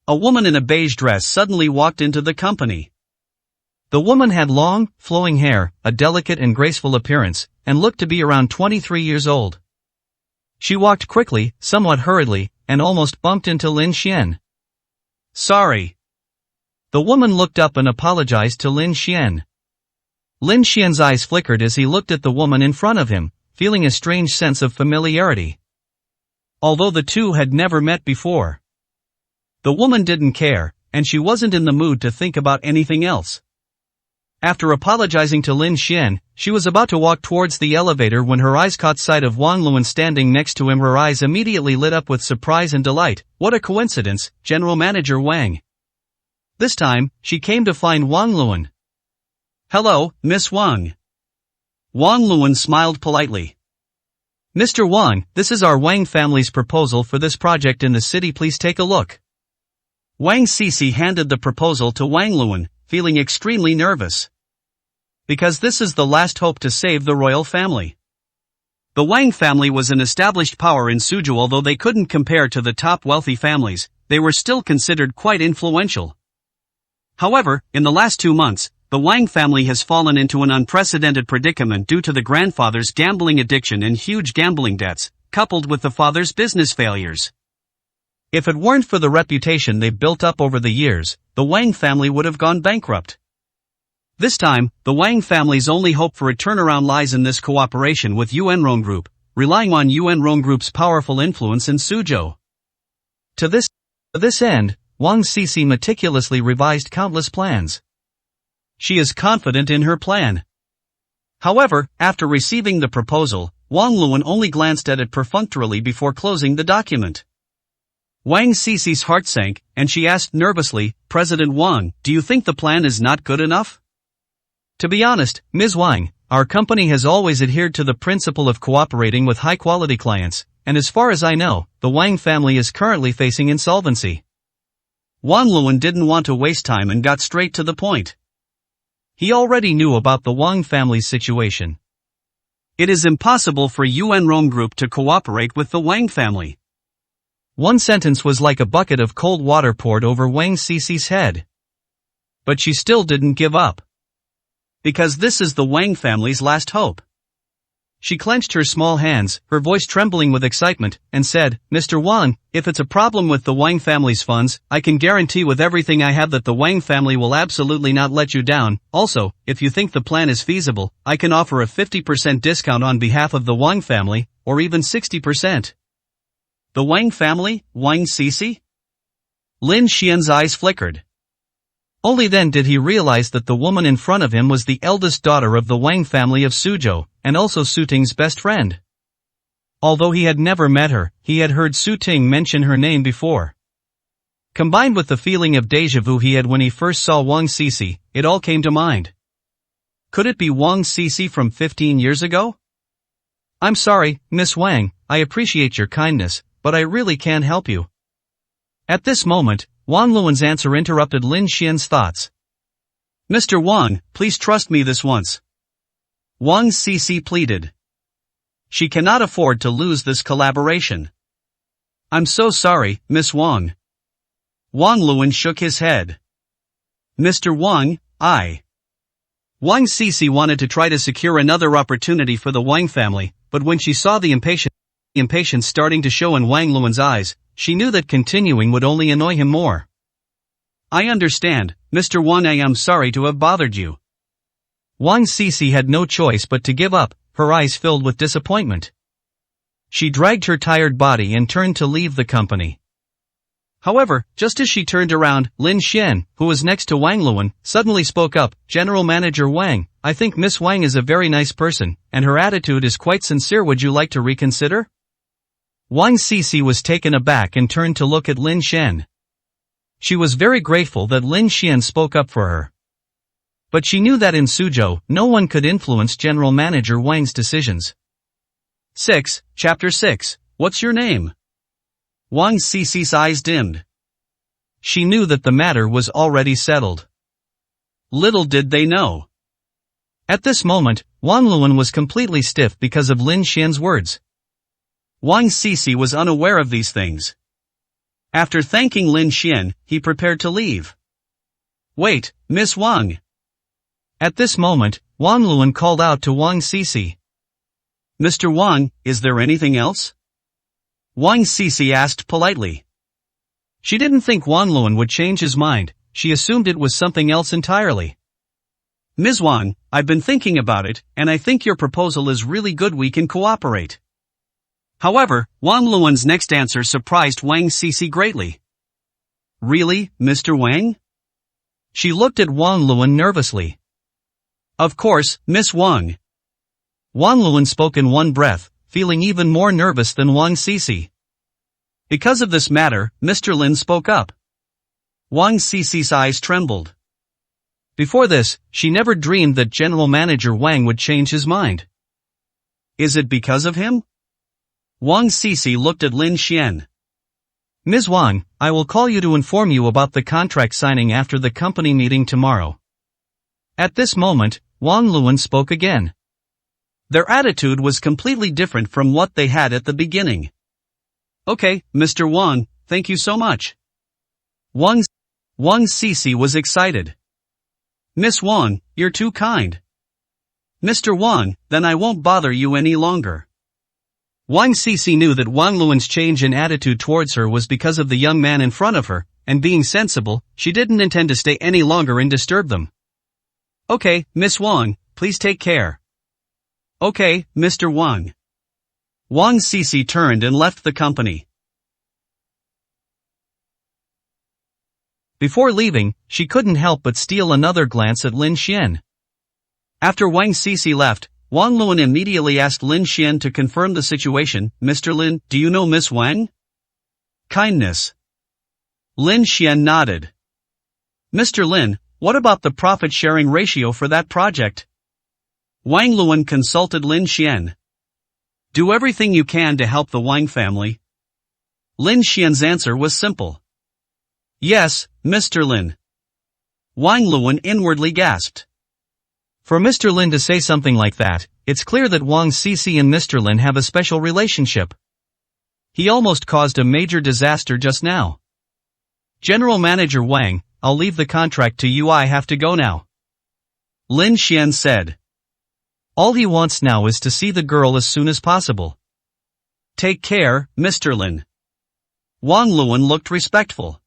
A woman in a beige dress suddenly walked into the company. The woman had long, flowing hair, a delicate and graceful appearance, and looked to be around 23 years old. She walked quickly, somewhat hurriedly, and almost bumped into Lin Xian. "Sorry." The woman looked up and apologized to Lin Xian. Lin Xian's eyes flickered as he looked at the woman in front of him, feeling a strange sense of familiarity. Although the two had never met before. The woman didn't care, and she wasn't in the mood to think about anything else. After apologizing to Lin Xian, she was about to walk towards the elevator when her eyes caught sight of Wang Luan standing next to him. Her eyes immediately lit up with surprise and delight. What a coincidence, General Manager Wang. This time, she came to find Wang Luan. "Hello, Miss Wang." Wang Luan smiled politely. "Mr. Wang, this is our Wang family's proposal for this project in the city. Please take a look." Wang Sisi handed the proposal to Wang Luan, feeling extremely nervous. Because this is the last hope to save the royal family. The Wang family was an established power in Suzhou. Although they couldn't compare to the top wealthy families, they were still considered quite influential. However, in the last 2 months, the Wang family has fallen into an unprecedented predicament due to the grandfather's gambling addiction and huge gambling debts, coupled with the father's business failures. If it weren't for the reputation they've built up over the years, the Wang family would have gone bankrupt. This time, the Wang family's only hope for a turnaround lies in this cooperation with Yuanrong Group, relying on Yuanrong Group's powerful influence in Suzhou. To this end, Wang Sisi meticulously revised countless plans. She is confident in her plan. However, after receiving the proposal, Wang Luan only glanced at it perfunctorily before closing the document. Wang Sisi's heart sank, and she asked nervously, "President Wang, do you think the plan is not good enough?" "To be honest, Ms. Wang, our company has always adhered to the principle of cooperating with high-quality clients, and as far as I know, the Wang family is currently facing insolvency." Wang Luan didn't want to waste time and got straight to the point. He already knew about the Wang family's situation. It is impossible for Yuanrong Group to cooperate with the Wang family. One sentence was like a bucket of cold water poured over Wang Sisi's head. But she still didn't give up. Because this is the Wang family's last hope. She clenched her small hands, her voice trembling with excitement, and said, "Mr. Wang, if it's a problem with the Wang family's funds, I can guarantee with everything I have that the Wang family will absolutely not let you down. Also, if you think the plan is feasible, I can offer a 50% discount on behalf of the Wang family, or even 60%. The Wang family, Wang Sisi? Lin Xian's eyes flickered. Only then did he realize that the woman in front of him was the eldest daughter of the Wang family of Suzhou, and also Su Ting's best friend. Although he had never met her, he had heard Su Ting mention her name before. Combined with the feeling of déjà vu he had when he first saw Wang Sisi, it all came to mind. Could it be Wang Sisi from 15 years ago? "I'm sorry, Miss Wang, I appreciate your kindness, but I really can't help you." At this moment, Wang Luan's answer interrupted Lin Xian's thoughts. "Mr. Wang, please trust me this once." Wang Sisi pleaded. She cannot afford to lose this collaboration. "I'm so sorry, Miss Wang." Wang Luan shook his head. "Mr. Wang, Wang Sisi wanted to try to secure another opportunity for the Wang family, but when she saw the impatience starting to show in Wang Luan's eyes, she knew that continuing would only annoy him more. "I understand, Mr. Wang. I am sorry to have bothered you." Wang Sisi had no choice but to give up, her eyes filled with disappointment. She dragged her tired body and turned to leave the company. However, just as she turned around, Lin Xian, who was next to Wang Luan, suddenly spoke up, "General Manager Wang, I think Miss Wang is a very nice person, and her attitude is quite sincere. Would you like to reconsider?" Wang Sisi was taken aback and turned to look at Lin Xian. She was very grateful that Lin Xian spoke up for her. But she knew that in Suzhou, no one could influence General Manager Wang's decisions. Chapter 6, What's Your Name? Wang Sisi's eyes dimmed. She knew that the matter was already settled. Little did they know. At this moment, Wang Luan was completely stiff because of Lin Xian's words. Wang Sisi was unaware of these things. After thanking Lin Xian, he prepared to leave. "Wait, Miss Wang." At this moment, Wang Luan called out to Wang Sisi. Mr. Wang, is there anything else? Wang Sisi asked politely. She didn't think Wang Luan would change his mind, she assumed it was something else entirely. Ms. Wang, I've been thinking about it, and I think your proposal is really good, we can cooperate. However, Wang Luan's next answer surprised Wang Sisi greatly. Really, Mr. Wang? She looked at Wang Luan nervously. Of course, Miss Wang. Wang Luan spoke in one breath, feeling even more nervous than Wang Sisi. Because of this matter, Mr. Lin spoke up. Wang Sisi's eyes trembled. Before this, she never dreamed that General Manager Wang would change his mind. Is it because of him? Wang Sisi looked at Lin Xian. Ms. Wang, I will call you to inform you about the contract signing after the company meeting tomorrow. At this moment, Wang Luan spoke again. Their attitude was completely different from what they had at the beginning. Okay, Mr. Wang, thank you so much. Wang Sisi was excited. Miss Wang, you're too kind. Mr. Wang, then I won't bother you any longer. Wang Sisi knew that Wang Luan's change in attitude towards her was because of the young man in front of her, and being sensible, she didn't intend to stay any longer and disturb them. Okay, Miss Wang, please take care. Okay, Mr. Wang. Wang Sisi turned and left the company. Before leaving, she couldn't help but steal another glance at Lin Xian. After Wang Sisi left, Wang Luan immediately asked Lin Xian to confirm the situation. Mr. Lin, do you know Miss Wang? Kindness. Lin Xian nodded. Mr. Lin, what about the profit-sharing ratio for that project? Wang Luan consulted Lin Xian. Do everything you can to help the Wang family. Lin Xian's answer was simple. Yes, Mr. Lin. Wang Luan inwardly gasped. For Mr. Lin to say something like that, it's clear that Wang Sisi and Mr. Lin have a special relationship. He almost caused a major disaster just now. General Manager Wang, I'll leave the contract to you, I have to go now. Lin Xian said. All he wants now is to see the girl as soon as possible. Take care, Mr. Lin. Wang Luan looked respectful.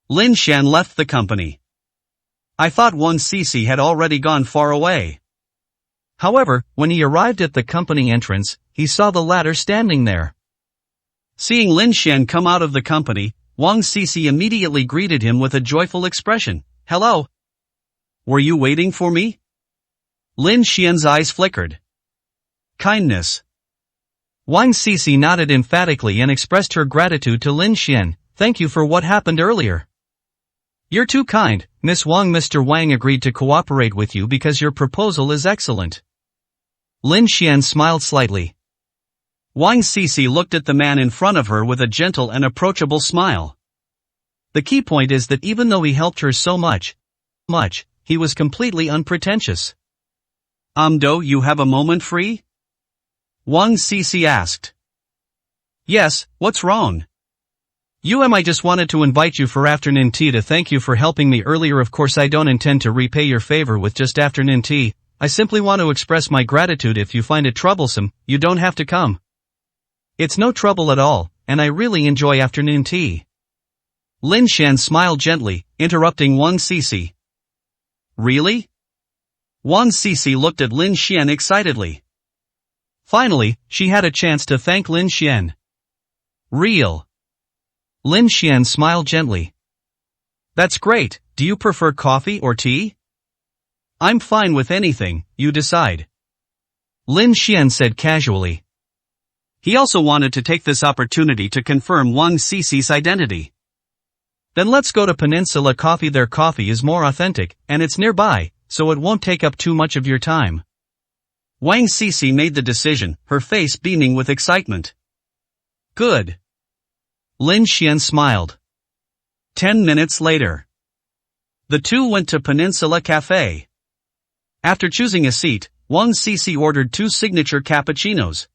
Lin Xian left the company. I thought Wang Sisi had already gone far away. However, when he arrived at the company entrance, he saw the latter standing there. Seeing Lin Xian come out of the company, Wang Sisi immediately greeted him with a joyful expression. Hello. Were you waiting for me? Lin Xian's eyes flickered. Kindness. Wang Sisi nodded emphatically and expressed her gratitude to Lin Xian. Thank you for what happened earlier. You're too kind, Miss Wang. Mr. Wang agreed to cooperate with you because your proposal is excellent. Lin Xian smiled slightly. Wang Sisi looked at the man in front of her with a gentle and approachable smile. The key point is that even though he helped her so much, he was completely unpretentious. Do you have a moment free? Wang Sisi asked. Yes, what's wrong? I just wanted to invite you for afternoon tea to thank you for helping me earlier. Of course I don't intend to repay your favor with just afternoon tea, I simply want to express my gratitude. If you find it troublesome, you don't have to come. It's no trouble at all, and I really enjoy afternoon tea. Lin Xian smiled gently, interrupting Wang Sisi. Really? Wang Sisi looked at Lin Xian excitedly. Finally, she had a chance to thank Lin Xian. Real. Lin Xian smiled gently. That's great. Do you prefer coffee or tea? I'm fine with anything, you decide. Lin Xian said casually. He also wanted to take this opportunity to confirm Wang Sisi's identity. Then let's go to Peninsula Coffee. Their coffee is more authentic, and it's nearby, so it won't take up too much of your time. Wang Sisi made the decision, her face beaming with excitement. Good. Lin Xian smiled. 10 minutes later. The two went to Peninsula Cafe. After choosing a seat, Wang Sisi ordered 2 signature cappuccinos.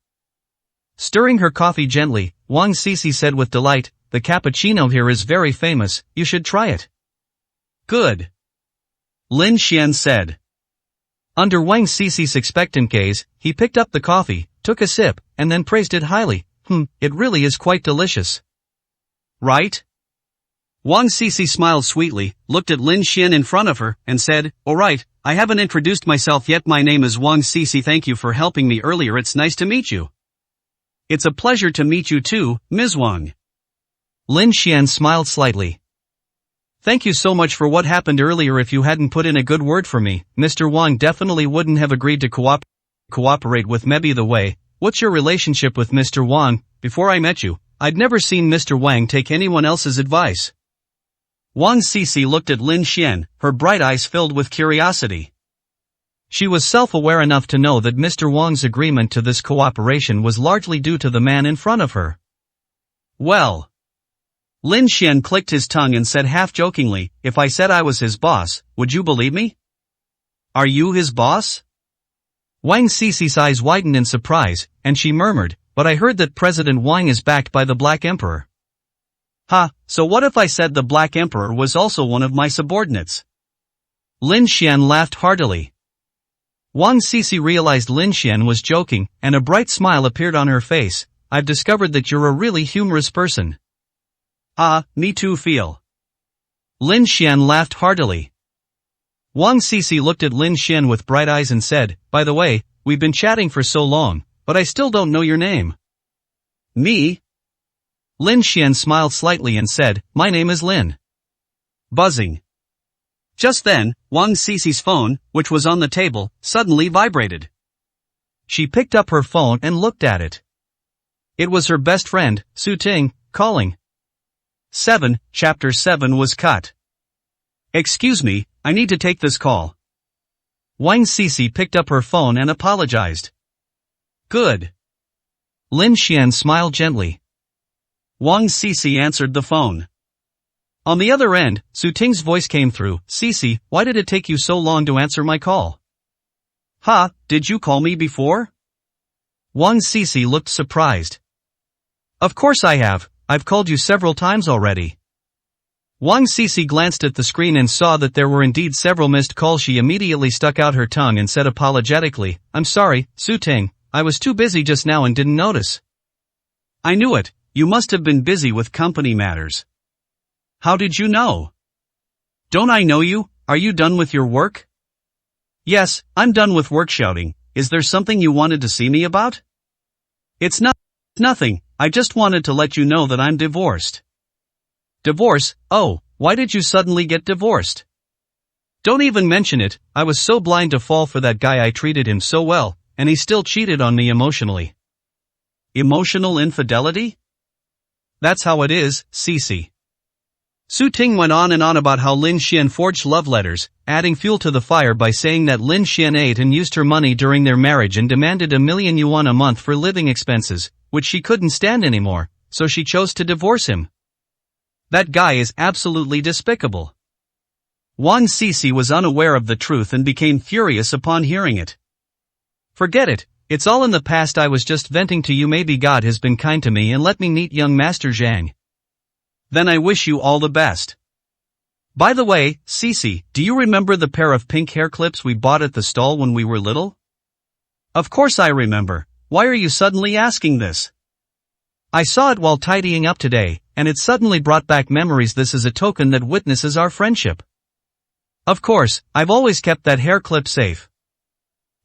Stirring her coffee gently, Wang Sisi said with delight, the cappuccino here is very famous, you should try it. Good. Lin Xian said. Under Wang Cici's expectant gaze, he picked up the coffee, took a sip, and then praised it highly. It really is quite delicious. Right? Wang Cici smiled sweetly, looked at Lin Xian in front of her, and said, "Alright, I haven't introduced myself yet. My name is Wang Cici. Thank you for helping me earlier. It's nice to meet you." "It's a pleasure to meet you too, Ms. Wang." Lin Xian smiled slightly. "Thank you so much for what happened earlier. If you hadn't put in a good word for me, Mr. Wang definitely wouldn't have agreed to cooperate with me. By the way, what's your relationship with Mr. Wang? Before I met you, I'd never seen Mr. Wang take anyone else's advice." Wang Cici looked at Lin Xian, her bright eyes filled with curiosity. She was self-aware enough to know that Mr. Wang's agreement to this cooperation was largely due to the man in front of her. "Well," Lin Xian clicked his tongue and said half-jokingly, "if I said I was his boss, would you believe me?" "Are you his boss?" Wang Cici's eyes widened in surprise, and she murmured, "But I heard that President Wang is backed by the Black Emperor." "Ha, so what if I said the Black Emperor was also one of my subordinates?" Lin Xian laughed heartily. Wang Cici realized Lin Xian was joking, and a bright smile appeared on her face. "I've discovered that you're a really humorous person." "Ah, me too feel." Lin Xian laughed heartily. Wang Cici looked at Lin Xian with bright eyes and said, "By the way, we've been chatting for so long, but I still don't know your name." "Me?" Lin Xian smiled slightly and said, "My name is Lin." Buzzing. Just then, Wang Cici's phone, which was on the table, suddenly vibrated. She picked up her phone and looked at it. It was her best friend, Su Ting, calling. Chapter 7 was cut. "Excuse me, I need to take this call." Wang Cici picked up her phone and apologized. "Good." Lin Xian smiled gently. Wang Cici answered the phone. On the other end, Su Ting's voice came through. "Cici, why did it take you so long to answer my call?" "Ha, did you call me before?" Wang Cici looked surprised. "Of course I have, I've called you several times already." Wang Cici glanced at the screen and saw that there were indeed several missed calls. She immediately stuck out her tongue and said apologetically, "I'm sorry, Su Ting, I was too busy just now and didn't notice." "I knew it. You must have been busy with company matters." "How did you know?" "Don't I know you? Are you done with your work?" "Yes, I'm done with work." Shouting, "Is there something you wanted to see me about?" "It's nothing, I just wanted to let you know that I'm divorced." "Divorce? Oh, why did you suddenly get divorced?" "Don't even mention it, I was so blind to fall for that guy. I treated him so well, and he still cheated on me emotionally." "Emotional infidelity?" "That's how it is, Cici." Su Ting went on and on about how Lin Xian forged love letters, adding fuel to the fire by saying that Lin Xian ate and used her money during their marriage and demanded 1,000,000 yuan a month for living expenses, which she couldn't stand anymore, so she chose to divorce him. That guy is absolutely despicable. Wang Cici was unaware of the truth and became furious upon hearing it. "Forget it. It's all in the past. I was just venting to you. Maybe God has been kind to me and let me meet young Master Zhang." "Then I wish you all the best. By the way, Cici, do you remember the pair of pink hair clips we bought at the stall when we were little?" "Of course I remember. Why are you suddenly asking this?" "I saw it while tidying up today, and it suddenly brought back memories. This is a token that witnesses our friendship." "Of course, I've always kept that hair clip safe,"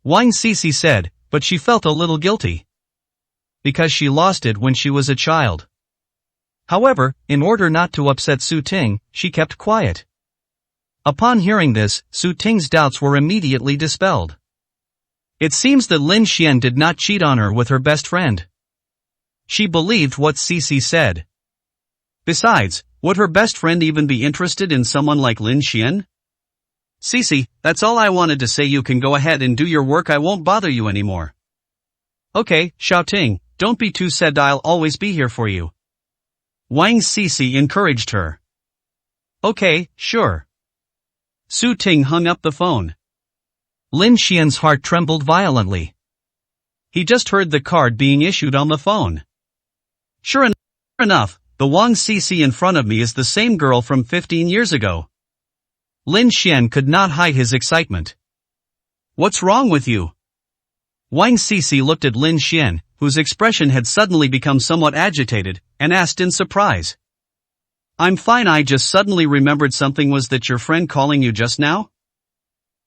Wang Cici said, but she felt a little guilty. Because she lost it when she was a child. However, in order not to upset Su Ting, she kept quiet. Upon hearing this, Su Ting's doubts were immediately dispelled. It seems that Lin Xian did not cheat on her with her best friend. She believed what Cici said. Besides, would her best friend even be interested in someone like Lin Xian? "Cici, that's all I wanted to say. You can go ahead and do your work. I won't bother you anymore." "Okay, Xiaoting, don't be too sad. I'll always be here for you," Wang Cici encouraged her. "Okay, sure." Su Ting hung up the phone. Lin Xian's heart trembled violently. He just heard the card being issued on the phone. Sure enough, the Wang Cici in front of me is the same girl from 15 years ago. Lin Xian could not hide his excitement. What's wrong with you? Wang Sisi looked at Lin Xian, whose expression had suddenly become somewhat agitated, and asked in surprise. I'm fine, I just suddenly remembered something. Was that your friend calling you just now?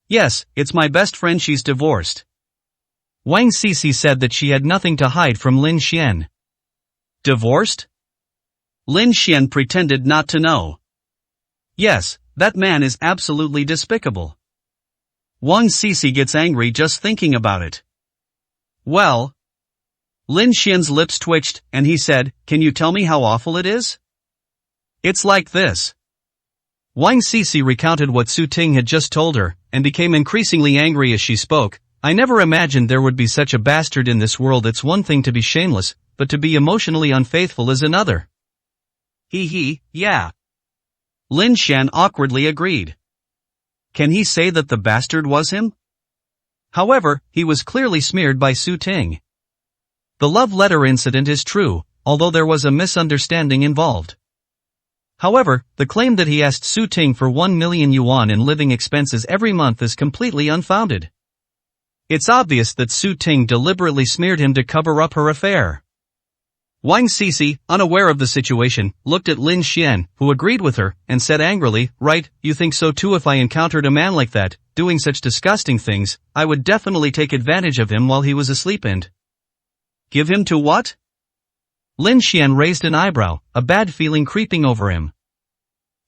Yes, it's my best friend, she's divorced. Wang Sisi said that she had nothing to hide from Lin Xian. Divorced? Lin Xian pretended not to know. Yes, that man is absolutely despicable. Wang Sisi gets angry just thinking about it. Well? Lin Xian's lips twitched, and he said, can you tell me how awful it is? It's like this. Wang Sisi recounted what Su Ting had just told her, and became increasingly angry as she spoke. I never imagined there would be such a bastard in this world. It's one thing to be shameless, but to be emotionally unfaithful is another. Yeah. Lin Xian awkwardly agreed. Can he say that the bastard was him? However, he was clearly smeared by Su Ting. The love letter incident is true, although there was a misunderstanding involved. However, the claim that he asked Su Ting for 1 million yuan in living expenses every month is completely unfounded. It's obvious that Su Ting deliberately smeared him to cover up her affair. Wang Sisi, unaware of the situation, looked at Lin Xian, who agreed with her, and said angrily, right, you think so too. If I encountered a man like that, doing such disgusting things, I would definitely take advantage of him while he was asleep and give him to what? Lin Xian raised an eyebrow, a bad feeling creeping over him.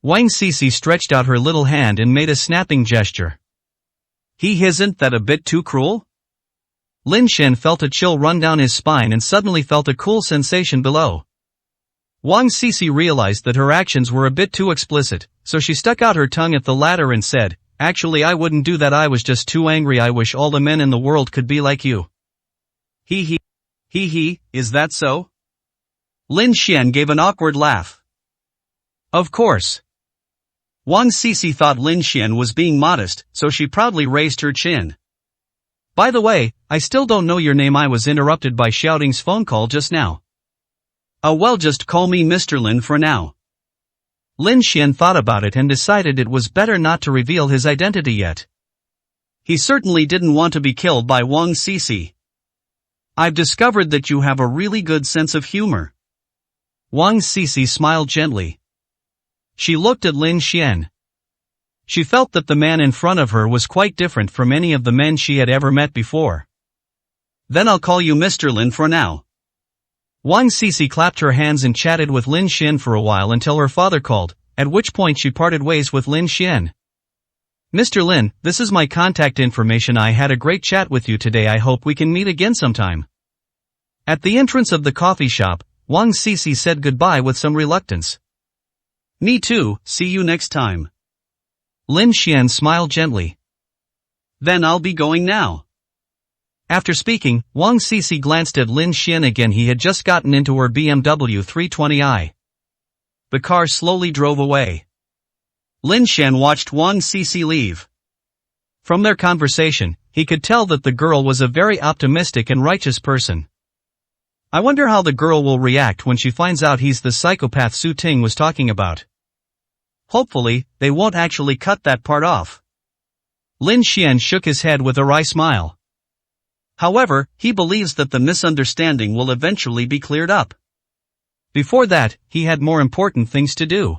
Wang Sisi stretched out her little hand and made a snapping gesture. Isn't that a bit too cruel? Lin Xian felt a chill run down his spine and suddenly felt a cool sensation below. Wang Sisi realized that her actions were a bit too explicit, so she stuck out her tongue at the latter and said, actually I wouldn't do that, I was just too angry. I wish all the men in the world could be like you. Is that so? Lin Xian gave an awkward laugh. Of course. Wang Sisi thought Lin Xian was being modest, so she proudly raised her chin. By the way, I still don't know your name. I was interrupted by Xiaoting's phone call just now. Well, just call me Mr. Lin for now. Lin Xian thought about it and decided it was better not to reveal his identity yet. He certainly didn't want to be killed by Wang Sisi. I've discovered that you have a really good sense of humor. Wang Sisi smiled gently. She looked at Lin Xian. She felt that the man in front of her was quite different from any of the men she had ever met before. Then I'll call you Mr. Lin for now. Wang Sisi clapped her hands and chatted with Lin Xian for a while until her father called, at which point she parted ways with Lin Xian. Mr. Lin, this is my contact information. I had a great chat with you today. I hope we can meet again sometime. At the entrance of the coffee shop, Wang Sisi said goodbye with some reluctance. Me too, see you next time. Lin Xian smiled gently. Then I'll be going now. After speaking, Wang Sisi glanced at Lin Xian again. He had just gotten into her BMW 320i. The car slowly drove away. Lin Xian watched Wang Sisi leave. From their conversation, he could tell that the girl was a very optimistic and righteous person. I wonder how the girl will react when she finds out he's the psychopath Su Ting was talking about. Hopefully, they won't actually cut that part off. Lin Xian shook his head with a wry smile. However, he believes that the misunderstanding will eventually be cleared up. Before that, he had more important things to do.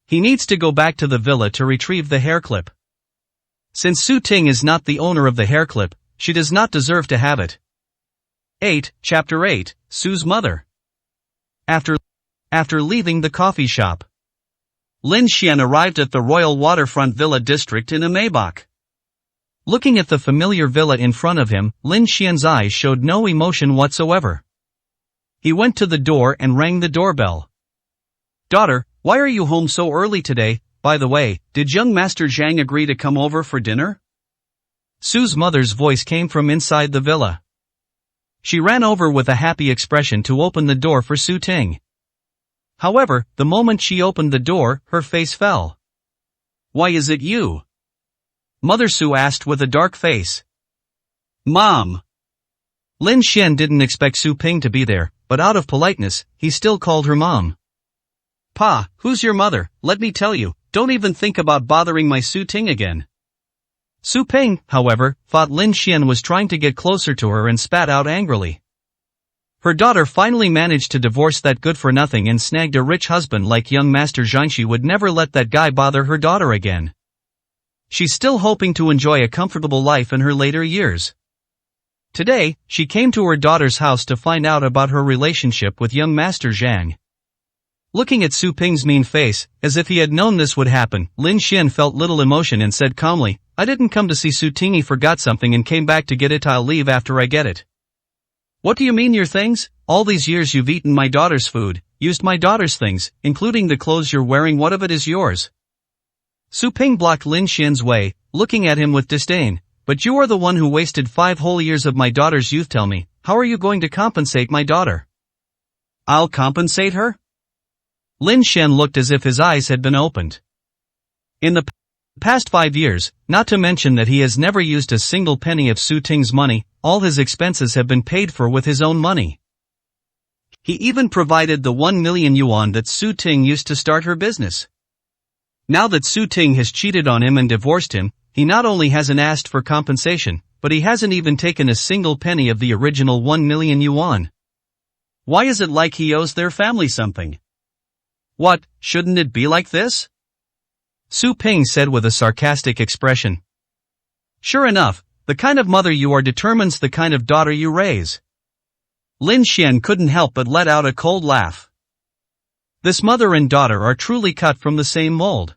He needs to go back to the villa to retrieve the hair clip. Since Su Ting is not the owner of the hair clip, she does not deserve to have it. Chapter 8, Su's Mother. After leaving the coffee shop, Lin Xian arrived at the Royal Waterfront Villa district in a Maybach. Looking at the familiar villa in front of him, Lin Xian's eyes showed no emotion whatsoever. He went to the door and rang the doorbell. Daughter, why are you home so early today? By the way, did young Master Zhang agree to come over for dinner? Su's mother's voice came from inside the villa. She ran over with a happy expression to open the door for Su Ting. However, the moment she opened the door, her face fell. Why is it you? Mother Su asked with a dark face. Mom. Lin Xian didn't expect Su Ping to be there, but out of politeness, he still called her Mom. Pa, who's your mother? Let me tell you, don't even think about bothering my Su Ting again. Su Ping, however, thought Lin Xian was trying to get closer to her and spat out angrily. Her daughter finally managed to divorce that good-for-nothing and snagged a rich husband like young Master Zhang. She would never let that guy bother her daughter again. She's still hoping to enjoy a comfortable life in her later years. Today, she came to her daughter's house to find out about her relationship with young Master Zhang. Looking at Su Ping's mean face, as if he had known this would happen, Lin Xian felt little emotion and said calmly, "I didn't come to see Su Ting. He forgot something and came back to get it. I'll leave after I get it." "What do you mean your things? All these years you've eaten my daughter's food, used my daughter's things, including the clothes you're wearing. What of it is yours?" Su Ping blocked Lin Xian's way, looking at him with disdain. "But you are the one who wasted 5 whole years of my daughter's youth. Tell me, how are you going to compensate my daughter?" "I'll compensate her?" Lin Xian looked as if his eyes had been opened. In the past 5 years, not to mention that he has never used a single penny of Su Ting's money, all his expenses have been paid for with his own money. He even provided the 1 million yuan that Su Ting used to start her business. Now that Su Ting has cheated on him and divorced him, he not only hasn't asked for compensation, but he hasn't even taken a single penny of the original 1 million yuan. Why is it like he owes their family something? What, shouldn't it be like this? Su Ping said with a sarcastic expression. Sure enough, the kind of mother you are determines the kind of daughter you raise. Lin Xian couldn't help but let out a cold laugh. This mother and daughter are truly cut from the same mold.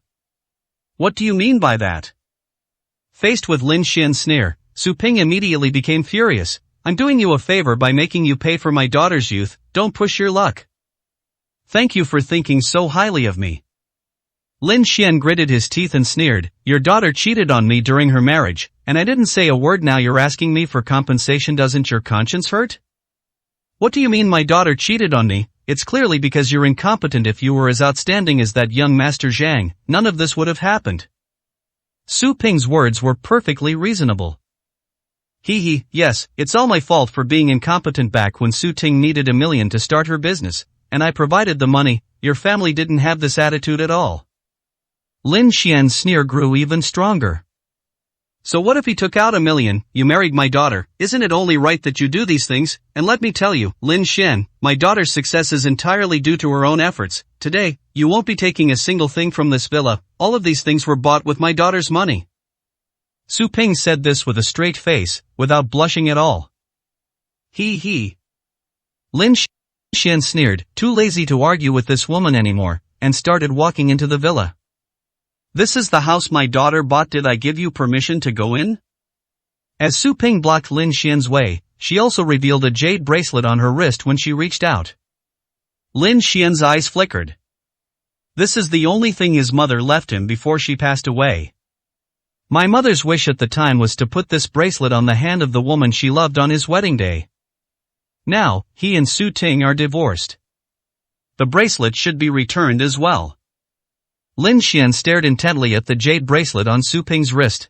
What do you mean by that? Faced with Lin Xian's sneer, Su Ping immediately became furious. I'm doing you a favor by making you pay for my daughter's youth, don't push your luck. Thank you for thinking so highly of me. Lin Xian gritted his teeth and sneered, your daughter cheated on me during her marriage, and I didn't say a word. Now you're asking me for compensation. Doesn't your conscience hurt? What do you mean my daughter cheated on me? It's clearly because you're incompetent. If you were as outstanding as that young Master Zhang, none of this would have happened. Su Ping's words were perfectly reasonable. Yes, it's all my fault for being incompetent. Back when Su Ting needed $1 million to start her business, and I provided the money, your family didn't have this attitude at all. Lin Xian's sneer grew even stronger. So what if he took out $1 million? You married my daughter, isn't it only right that you do these things? And let me tell you, Lin Xian, my daughter's success is entirely due to her own efforts. Today, you won't be taking a single thing from this villa. All of these things were bought with my daughter's money. Su Ping said this with a straight face, without blushing at all. Lin Xian sneered, too lazy to argue with this woman anymore, and started walking into the villa. This is the house my daughter bought. Did I give you permission to go in? As Su Ping blocked Lin Xian's way, she also revealed a jade bracelet on her wrist when she reached out. Lin Xian's eyes flickered. This is the only thing his mother left him before she passed away. My mother's wish at the time was to put this bracelet on the hand of the woman she loved on his wedding day. Now, he and Su Ting are divorced. The bracelet should be returned as well. Lin Xian stared intently at the jade bracelet on Su Ping's wrist.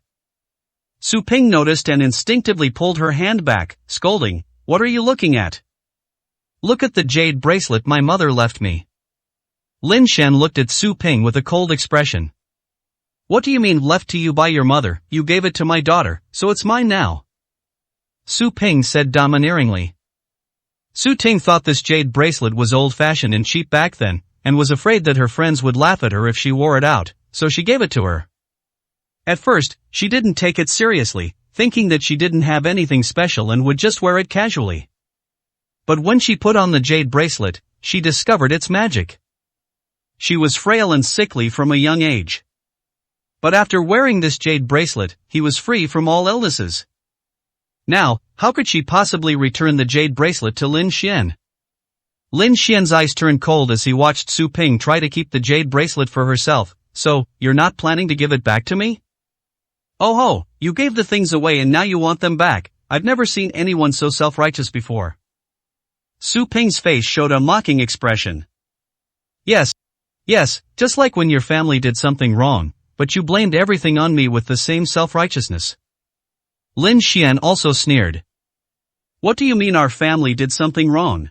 Su Ping noticed and instinctively pulled her hand back, scolding, what are you looking at? Look at the jade bracelet my mother left me. Lin Xian looked at Su Ping with a cold expression. What do you mean left to you by your mother? You gave it to my daughter, so it's mine now. Su Ping said domineeringly. Su Ting thought this jade bracelet was old-fashioned and cheap back then, and was afraid that her friends would laugh at her if she wore it out, so she gave it to her. At first, she didn't take it seriously, thinking that she didn't have anything special and would just wear it casually. But when she put on the jade bracelet, she discovered its magic. She was frail and sickly from a young age. But after wearing this jade bracelet, he was free from all illnesses. Now, how could she possibly return the jade bracelet to Lin Xian? Lin Xian's eyes turned cold as he watched Su Ping try to keep the jade bracelet for herself. So, you're not planning to give it back to me? Oh ho, you gave the things away and now you want them back. I've never seen anyone so self-righteous before. Su Ping's face showed a mocking expression. Yes, just like when your family did something wrong, but you blamed everything on me with the same self-righteousness. Lin Xian also sneered. What do you mean our family did something wrong?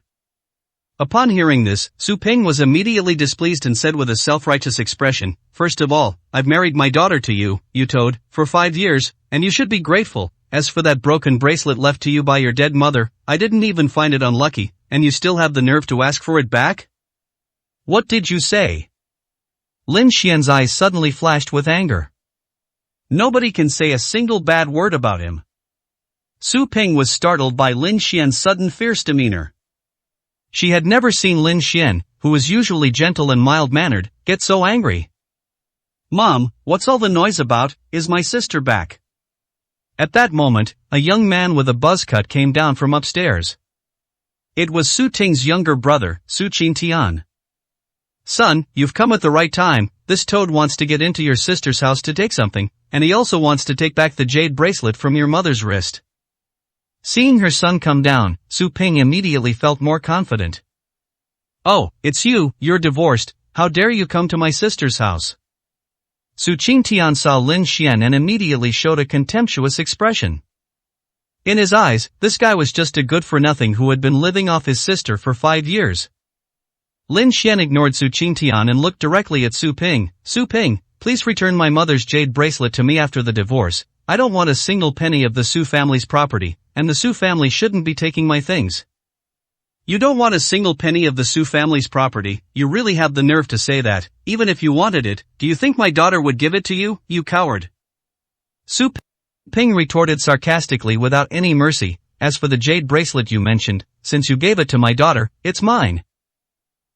Upon hearing this, Su Ping was immediately displeased and said with a self-righteous expression, "First of all, I've married my daughter to you, you toad, for 5 years, and you should be grateful. As for that broken bracelet left to you by your dead mother, I didn't even find it unlucky, and you still have the nerve to ask for it back? What did you say?" Lin Xian's eyes suddenly flashed with anger. Nobody can say a single bad word about him. Su Ping was startled by Lin Xian's sudden fierce demeanor. She had never seen Lin Xian, who was usually gentle and mild-mannered, get so angry. "Mom, what's all the noise about? Is my sister back?" At that moment, a young man with a buzz cut came down from upstairs. It was Su Ting's younger brother, Su Qingtian. "Son, you've come at the right time. This toad wants to get into your sister's house to take something, and he also wants to take back the jade bracelet from your mother's wrist." Seeing her son come down, Su Ping immediately felt more confident. "Oh, it's you, you're divorced, how dare you come to my sister's house?" Su Qingtian saw Lin Xian and immediately showed a contemptuous expression. In his eyes, this guy was just a good-for-nothing who had been living off his sister for 5 years. Lin Xian ignored Su Qingtian and looked directly at Su Ping. "Su Ping, please return my mother's jade bracelet to me after the divorce. I don't want a single penny of the Su family's property, and the Su family shouldn't be taking my things." "You don't want a single penny of the Su family's property? You really have the nerve to say that. Even if you wanted it, do you think my daughter would give it to you, you coward?" Su Ping retorted sarcastically without any mercy. "As for the jade bracelet you mentioned, since you gave it to my daughter, it's mine."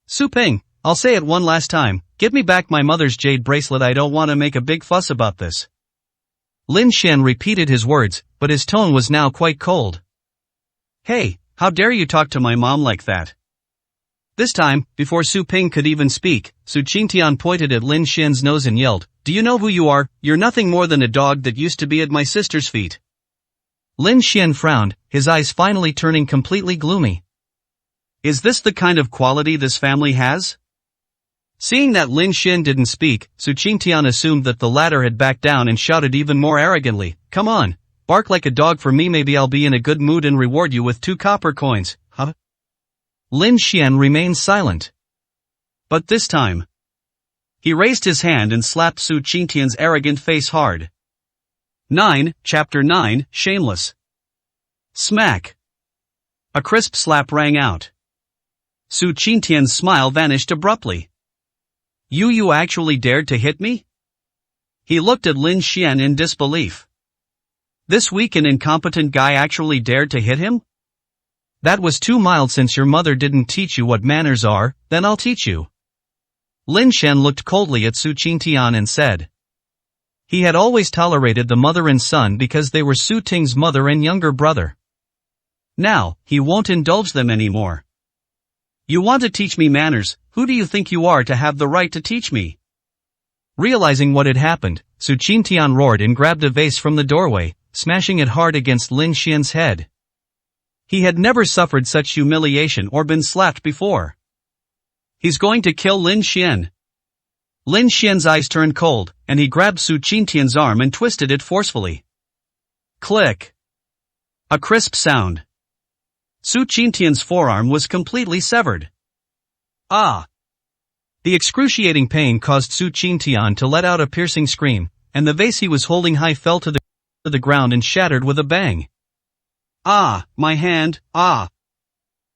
"Su Ping, I'll say it one last time, give me back my mother's jade bracelet. I don't want to make a big fuss about this." Lin Xian repeated his words, but his tone was now quite cold. "Hey, how dare you talk to my mom like that?" This time, before Su Ping could even speak, Su Qingtian pointed at Lin Xian's nose and yelled, "Do you know who you are? You're nothing more than a dog that used to be at my sister's feet." Lin Xian frowned, his eyes finally turning completely gloomy. Is this the kind of quality this family has? Seeing that Lin Xian didn't speak, Su Qingtian assumed that the latter had backed down and shouted even more arrogantly, "Come on, bark like a dog for me, maybe I'll be in a good mood and reward you with 2 copper coins, huh?" Lin Xian remained silent. But this time, he raised his hand and slapped Su Qingtian's arrogant face hard. Chapter 9, Shameless. Smack. A crisp slap rang out. Su Qingtian's smile vanished abruptly. You actually dared to hit me?" He looked at Lin Xian in disbelief. This weak and incompetent guy actually dared to hit him? "That was too mild. Since your mother didn't teach you what manners are, then I'll teach you." Lin Xian looked coldly at Su Qingtian and said. He had always tolerated the mother and son because they were Su Ting's mother and younger brother. Now, he won't indulge them anymore. "You want to teach me manners? Who do you think you are to have the right to teach me?" Realizing what had happened, Su Qingtian roared and grabbed a vase from the doorway, smashing it hard against Lin Xian's head. He had never suffered such humiliation or been slapped before. He's going to kill Lin Xian. Lin Xian's eyes turned cold, and he grabbed Su Qingtian's arm and twisted it forcefully. Click. A crisp sound. Su Qingtian's forearm was completely severed. Ah! The excruciating pain caused Su Qingtian to let out a piercing scream, and the vase he was holding high fell to the ground and shattered with a bang. "Ah, my hand, ah!"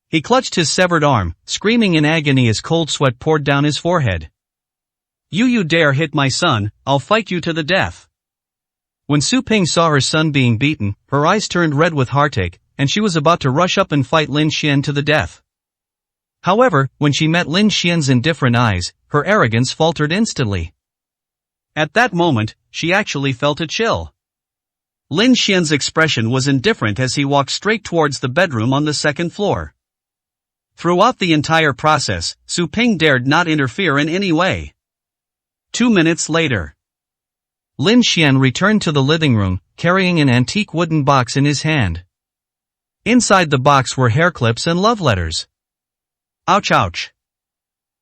He clutched his severed arm, screaming in agony as cold sweat poured down his forehead. You dare hit my son, I'll fight you to the death." When Su Ping saw her son being beaten, her eyes turned red with heartache, and she was about to rush up and fight Lin Xian to the death. However, when she met Lin Xian's indifferent eyes, her arrogance faltered instantly. At that moment, she actually felt a chill. Lin Xian's expression was indifferent as he walked straight towards the bedroom on the 2nd floor. Throughout the entire process, Su Ping dared not interfere in any way. 2 minutes later, Lin Xian returned to the living room, carrying an antique wooden box in his hand. Inside the box were hair clips and love letters. Ouch ouch.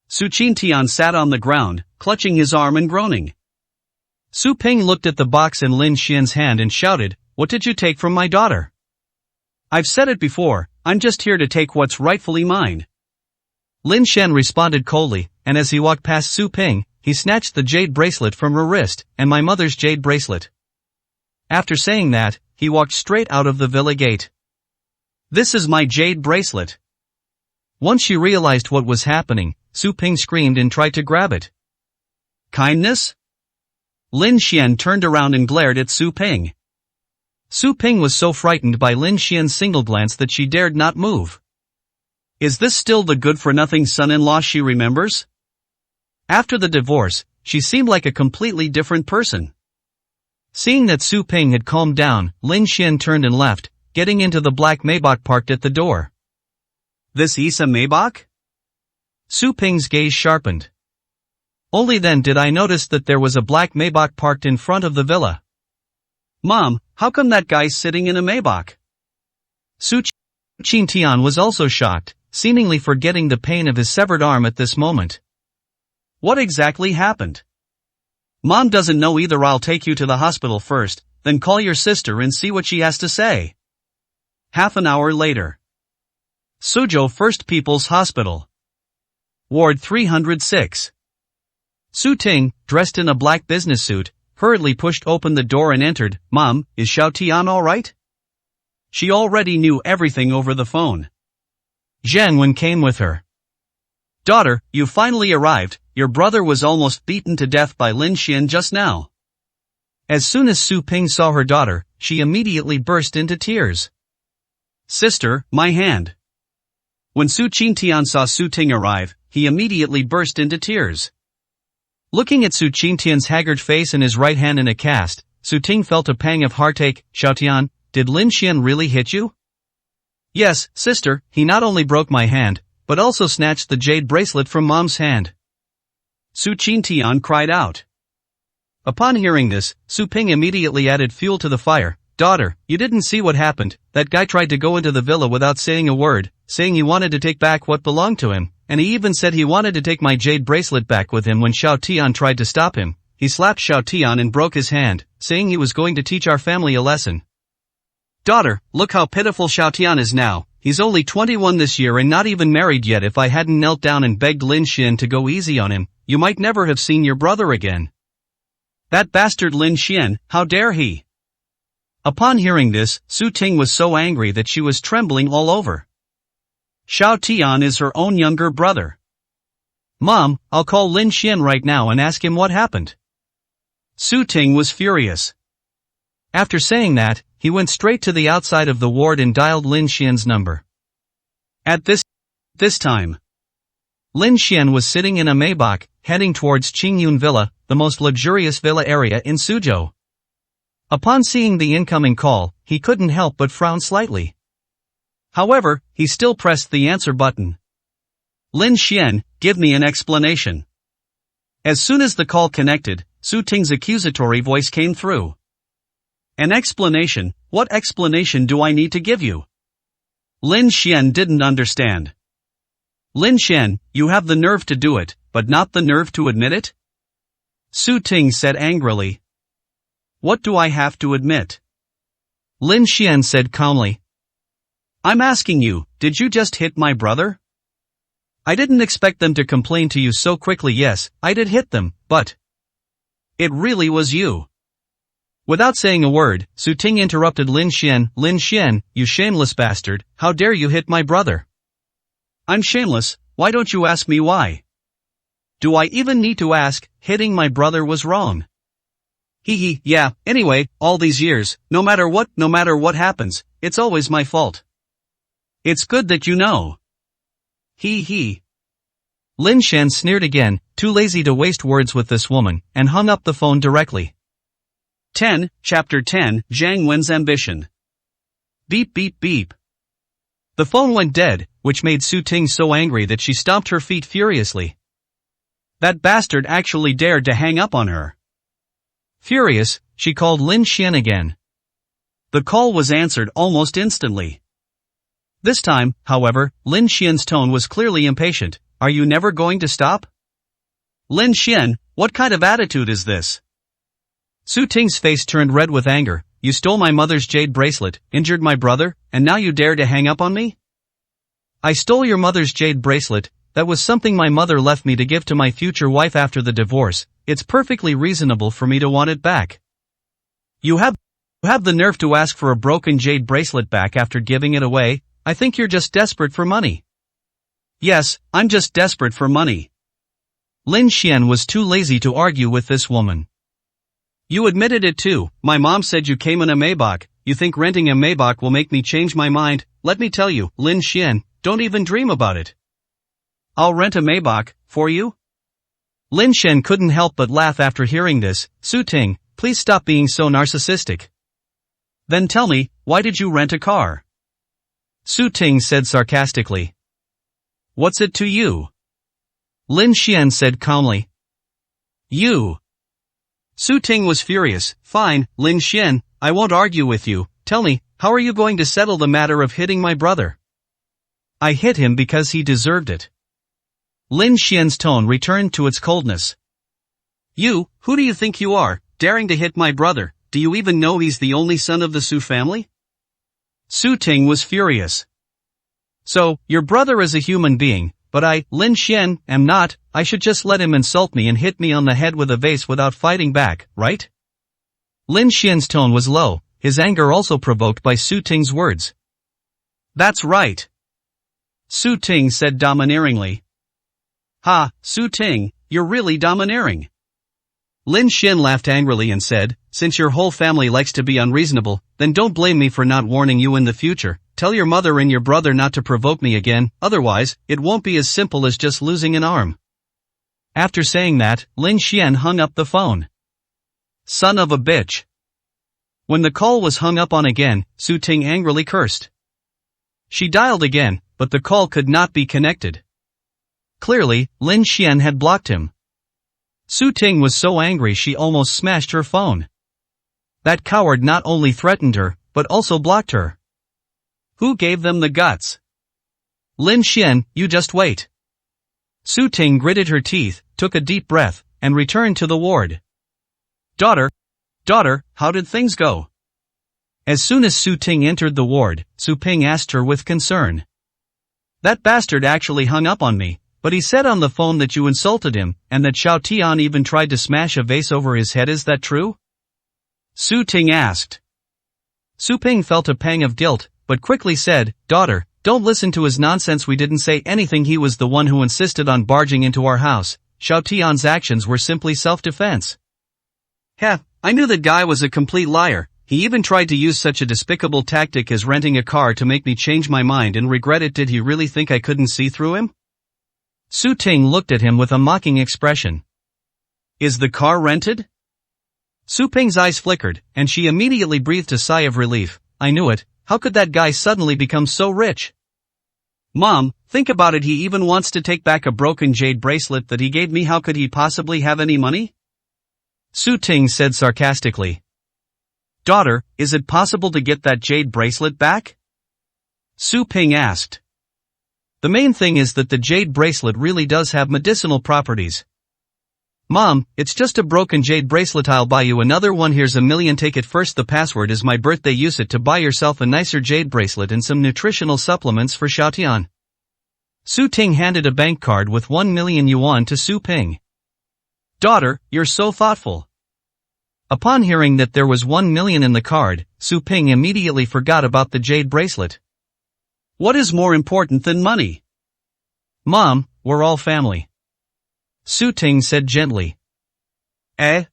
Su Qingtian sat on the ground, clutching his arm and groaning. Su Ping looked at the box in Lin Xian's hand and shouted, "What did you take from my daughter?" "I've said it before, I'm just here to take what's rightfully mine." Lin Xian responded coldly, and as he walked past Su Ping, he snatched the jade bracelet from her wrist, and my mother's jade bracelet. After saying that, he walked straight out of the villa gate. This is my jade bracelet. Once she realized what was happening, Su Ping screamed and tried to grab it. Kindness? Lin Xian turned around and glared at Su Ping. Su Ping was so frightened by Lin Xian's single glance that she dared not move. Is this still the good-for-nothing son-in-law she remembers? After the divorce, she seemed like a completely different person. Seeing that Su Ping had calmed down, Lin Xian turned and left, getting into the black Maybach parked at the door. This is a Maybach? Su Ping's gaze sharpened. Only then did I notice that there was a black Maybach parked in front of the villa. Mom, how come that guy's sitting in a Maybach? Su Qingtian was also shocked, seemingly forgetting the pain of his severed arm at this moment. What exactly happened? Mom doesn't know either. I'll take you to the hospital first, then call your sister and see what she has to say. Half an hour later. Suzhou First People's Hospital. Ward 306. Su Ting, dressed in a black business suit, hurriedly pushed open the door and entered. Mom, is Xiao Tian alright? She already knew everything over the phone. Zhang Wen came with her. Daughter, you finally arrived. Your brother was almost beaten to death by Lin Xian just now. As soon as Su Ping saw her daughter, she immediately burst into tears. Sister, my hand. When Su Qingtian saw Su Ting arrive, he immediately burst into tears. Looking at Su Qingtian's haggard face and his right hand in a cast, Su Ting felt a pang of heartache. Xiaotian, did Lin Xian really hit you? Yes, sister, he not only broke my hand, but also snatched the jade bracelet from Mom's hand. Su Qingtian cried out. Upon hearing this, Su Ping immediately added fuel to the fire. Daughter, you didn't see what happened. That guy tried to go into the villa without saying a word, saying he wanted to take back what belonged to him, and he even said he wanted to take my jade bracelet back with him. When Xiao Tian tried to stop him, he slapped Xiao Tian and broke his hand, saying he was going to teach our family a lesson. Daughter, look how pitiful Xiao Tian is now. He's only 21 this year and not even married yet. If I hadn't knelt down and begged Lin Xian to go easy on him, you might never have seen your brother again. That bastard Lin Xian, how dare he? Upon hearing this, Su Ting was so angry that she was trembling all over. Xiao Tian is her own younger brother. Mom, I'll call Lin Xian right now and ask him what happened. Su Ting was furious. After saying that, he went straight to the outside of the ward and dialed Lin Xian's number. At this time, Lin Xian was sitting in a Maybach, heading towards Qingyun Villa, the most luxurious villa area in Suzhou. Upon seeing the incoming call, he couldn't help but frown slightly. However, he still pressed the answer button. Lin Xian, give me an explanation. As soon as the call connected, Su Ting's accusatory voice came through. An explanation? What explanation do I need to give you? Lin Xian didn't understand. Lin Xian, you have the nerve to do it, but not the nerve to admit it? Su Ting said angrily. What do I have to admit? Lin Xian said calmly. I'm asking you, did you just hit my brother? I didn't expect them to complain to you so quickly. Yes, I did hit them, but it really was you. Without saying a word, Su Ting interrupted Lin Xian. Lin Xian, you shameless bastard, how dare you hit my brother? I'm shameless, why don't you ask me why? Do I even need to ask? Hitting my brother was wrong. Yeah, anyway, all these years, no matter what happens, it's always my fault. It's good that you know. Lin Xian sneered again, too lazy to waste words with this woman, and hung up the phone directly. Chapter 10, Zhang Wen's Ambition. Beep beep beep. The phone went dead, which made Su Ting so angry that she stomped her feet furiously. That bastard actually dared to hang up on her. Furious, she called Lin Xian again. The call was answered almost instantly. This time, however, Lin Xian's tone was clearly impatient. Are you never going to stop? Lin Xian, what kind of attitude is this? Su Ting's face turned red with anger. You stole my mother's jade bracelet, injured my brother, and now you dare to hang up on me? I stole your mother's jade bracelet, that was something my mother left me to give to my future wife after the divorce. It's perfectly reasonable for me to want it back. You have the nerve to ask for a broken jade bracelet back after giving it away. I think you're just desperate for money. Yes, I'm just desperate for money. Lin Xian was too lazy to argue with this woman. You admitted it too. My mom said you came in a Maybach. You think renting a Maybach will make me change my mind? Let me tell you, Lin Xian, don't even dream about it. I'll rent a Maybach for you? Lin Xian couldn't help but laugh after hearing this. Su Ting, please stop being so narcissistic. Then tell me, why did you rent a car? Su Ting said sarcastically. What's it to you? Lin Xian said calmly. You. Su Ting was furious. Fine, Lin Xian, I won't argue with you. Tell me, how are you going to settle the matter of hitting my brother? I hit him because he deserved it. Lin Xian's tone returned to its coldness. You, who do you think you are, daring to hit my brother? Do you even know he's the only son of the Su family? Su Ting was furious. So, your brother is a human being, but I, Lin Xian, am not. I should just let him insult me and hit me on the head with a vase without fighting back, right? Lin Xian's tone was low, his anger also provoked by Su Ting's words. That's right. Su Ting said domineeringly. Ha, Su Ting, you're really domineering. Lin Xian laughed angrily and said, since your whole family likes to be unreasonable, then don't blame me for not warning you in the future. Tell your mother and your brother not to provoke me again, otherwise, it won't be as simple as just losing an arm. After saying that, Lin Xian hung up the phone. Son of a bitch. When the call was hung up on again, Su Ting angrily cursed. She dialed again, but the call could not be connected. Clearly, Lin Xian had blocked him. Su Ting was so angry she almost smashed her phone. That coward not only threatened her, but also blocked her. Who gave them the guts? Lin Xian, you just wait. Su Ting gritted her teeth, took a deep breath, and returned to the ward. Daughter, how did things go? As soon as Su Ting entered the ward, Su Ping asked her with concern. That bastard actually hung up on me, but he said on the phone that you insulted him, and that Xiao Tian even tried to smash a vase over his head. Is that true? Su Ting asked. Su Ping felt a pang of guilt, but quickly said, Daughter, don't listen to his nonsense. We didn't say anything. He was the one who insisted on barging into our house. Xiao Tian's actions were simply self-defense. Heh, I knew that guy was a complete liar. He even tried to use such a despicable tactic as renting a car to make me change my mind and regret it. Did he really think I couldn't see through him? Su Ting looked at him with a mocking expression. Is the car rented? Su Ping's eyes flickered, and she immediately breathed a sigh of relief. I knew it. How could that guy suddenly become so rich? Mom, think about it. He even wants to take back a broken jade bracelet that he gave me. How could he possibly have any money? Su Ting said sarcastically. Daughter, is it possible to get that jade bracelet back? Su Ping asked. The main thing is that the jade bracelet really does have medicinal properties. Mom, it's just a broken jade bracelet. I'll buy you another one. Here's $1 million. Take it first. The password is my birthday. Use it to buy yourself a nicer jade bracelet and some nutritional supplements for Xiaotian. Su Ting handed a bank card with 1 million yuan to Su Ping. Daughter, you're so thoughtful. Upon hearing that there was 1 million in the card, Su Ping immediately forgot about the jade bracelet. What is more important than money? Mom, we're all family. Su Ting said gently. Eh?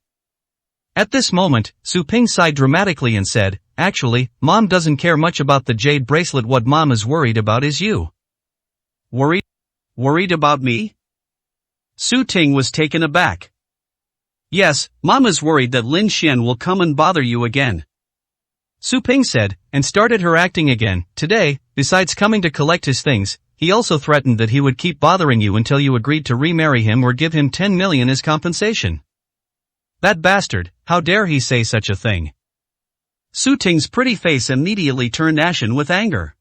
At this moment, Su Ping sighed dramatically and said, actually, Mom doesn't care much about the jade bracelet. What Mom is worried about is you. Worried? Worried about me? Su Ting was taken aback. Yes, Mom is worried that Lin Xian will come and bother you again. Su Ping said, and started her acting again. Today, besides coming to collect his things, he also threatened that he would keep bothering you until you agreed to remarry him or give him 10 million as compensation. That bastard, how dare he say such a thing? Su Ting's pretty face immediately turned ashen with anger.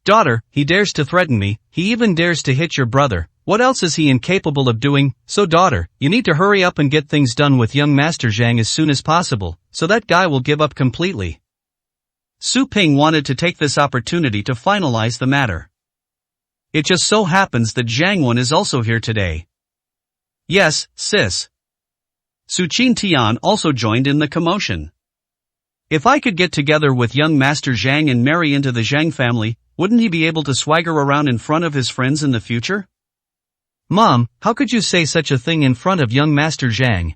Daughter, he dares to threaten me, he even dares to hit your brother. What else is he incapable of doing? So daughter, you need to hurry up and get things done with young Master Zhang as soon as possible, so that guy will give up completely. Su Ping wanted to take this opportunity to finalize the matter. It just so happens that Zhang Wen is also here today. Yes, sis. Su Qintian also joined in the commotion. If I could get together with young Master Zhang and marry into the Zhang family, wouldn't he be able to swagger around in front of his friends in the future? Mom, how could you say such a thing in front of young Master Zhang?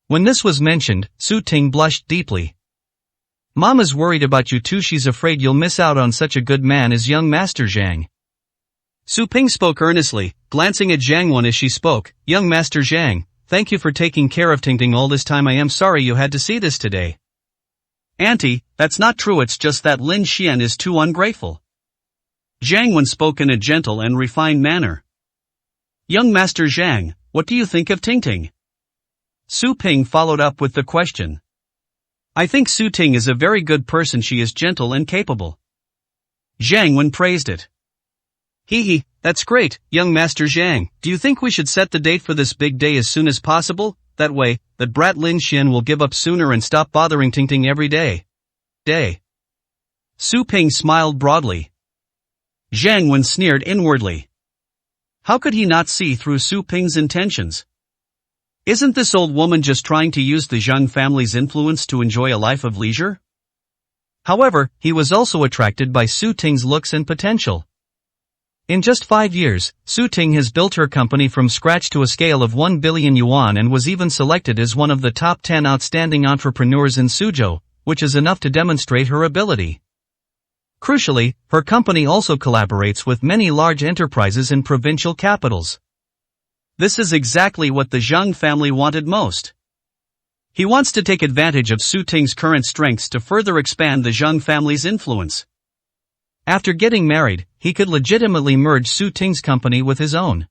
When this was mentioned, Su Ting blushed deeply. Mom is worried about you too. She's afraid you'll miss out on such a good man as young Master Zhang. Su Ping spoke earnestly, glancing at Zhang Wen as she spoke. Young Master Zhang, thank you for taking care of Tingting all this time. I am sorry you had to see this today. Auntie, that's not true. It's just that Lin Xian is too ungrateful. Zhang Wen spoke in a gentle and refined manner. Young Master Zhang, what do you think of Tingting? Su Ping followed up with the question. I think Su Ting is a very good person. She is gentle and capable. Zhang Wen praised it. Hee, that's great, young Master Zhang. Do you think we should set the date for this big day as soon as possible? That way, that brat Lin Xian will give up sooner and stop bothering Tingting every day. Su Ping smiled broadly. Zhang Wen sneered inwardly. How could he not see through Su Ping's intentions? Isn't this old woman just trying to use the Zhang family's influence to enjoy a life of leisure? However, he was also attracted by Su Ting's looks and potential. In just 5 years, Su Ting has built her company from scratch to a scale of 1 billion yuan and was even selected as one of the top 10 outstanding entrepreneurs in Suzhou, which is enough to demonstrate her ability. Crucially, her company also collaborates with many large enterprises in provincial capitals. This is exactly what the Zhang family wanted most. He wants to take advantage of Su Ting's current strengths to further expand the Zhang family's influence. After getting married, he could legitimately merge Su Ting's company with his own.